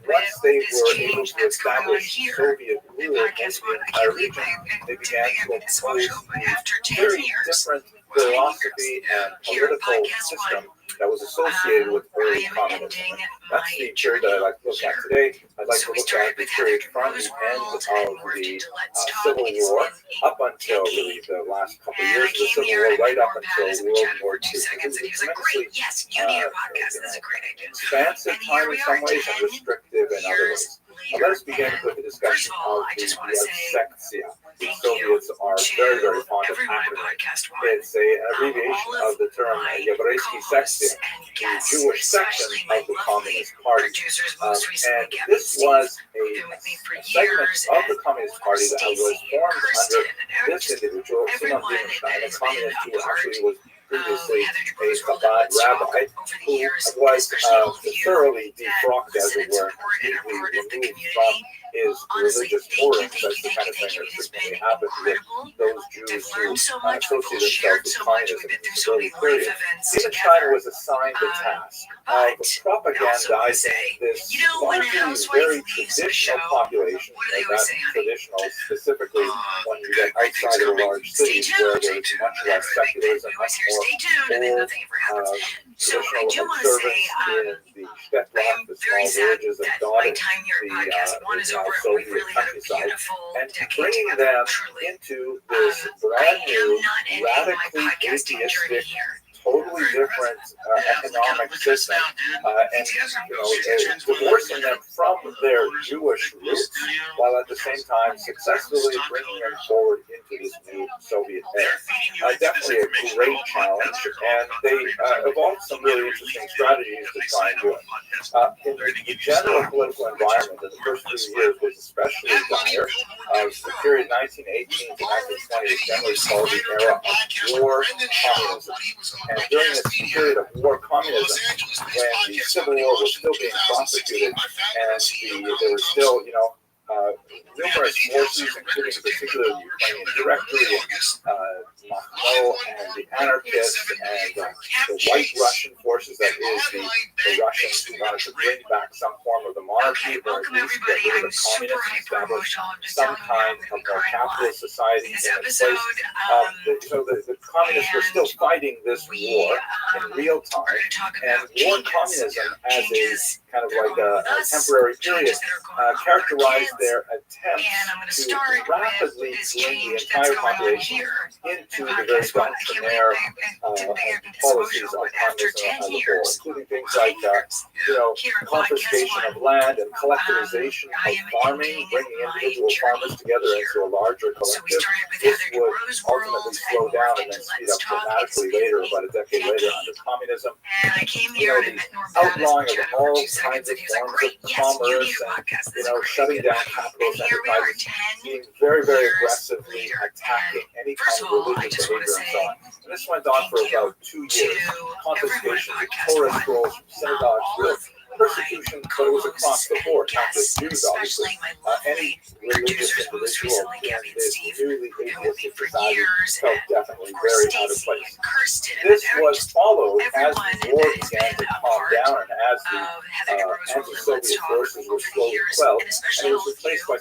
once they were able to establish Soviet rule in the entire region, they began to impose a very different philosophy and political system that was associated with early communism. That's the period that I like to look at today. I'd like to look at the period from the end of the Civil War up until really the last couple of years of the Civil War, right up until World War II. Expansive time in some ways and restrictive in other ways. Let us begin with the discussion of the Yevsektia. The Soviets are very, very fond of acronyms. It's an abbreviation of the term Yevreysky Sektia, the Jewish section of the Communist Party. And this was a segment of the Communist Party that was formed under this individual, Simon Wittgenstein, a communist who actually was previously a Chabad rabbi who was thoroughly defrocked, as it were, completely removed from his religious forums. That's the kind of thing that frequently happens with those Jews who associate themselves with communism in the early period. Wittgenstein was assigned the task of propagandizing this largely very traditional population, that's traditional specifically when you get outside of the large cities where there's much less secularism, much more traditional observance in the Shtetlach, the small villages that dotted the Soviet countryside, and bringing them into this brand new, radically atheistic, totally different economic system, and divorcing them from their Jewish roots, while at the same time successfully bringing them forward into this new Soviet era. Definitely a great challenge, and they evolved some really interesting strategies to try and do it. The general political environment in the first few years was especially dire. The period 1918 to 1920 is generally called the era of war communism. And during this period of war communism, when the Civil War was still being prosecuted, and there were still, numerous forces, including particularly the Ukrainian Directory, Machno, and the anarchists, and the White Russian forces, that is, the Russians who wanted to bring back some form of the monarchy, or at least get rid of the communists and establish some kind of more capitalist society in its place. So the communists were still fighting this war in real time, and war communism as a kind of like a temporary period characterized their attempts to rapidly bring the entire population into the very doctrinaire policies of communism as a whole, including things like confiscation of land and collectivization of farming, bringing individual farmers together into a larger collective. This would ultimately slow down and then speed up dramatically later, about a decade later, under communism. The outlawing of all kinds of forms of commerce and shutting down capitalist enterprises, being very, very aggressively attacking any kind of religious behavior and so on. And this went on for about 2 years. Confiscation of Torah scrolls from synagogues, real persecution, but it was across the board, not just Jews, obviously. Any religious individual in this newly atheistic society felt definitely very out of place. This was followed as the war began to calm down and as the anti-Soviet forces were slowly quelled, and it was replaced by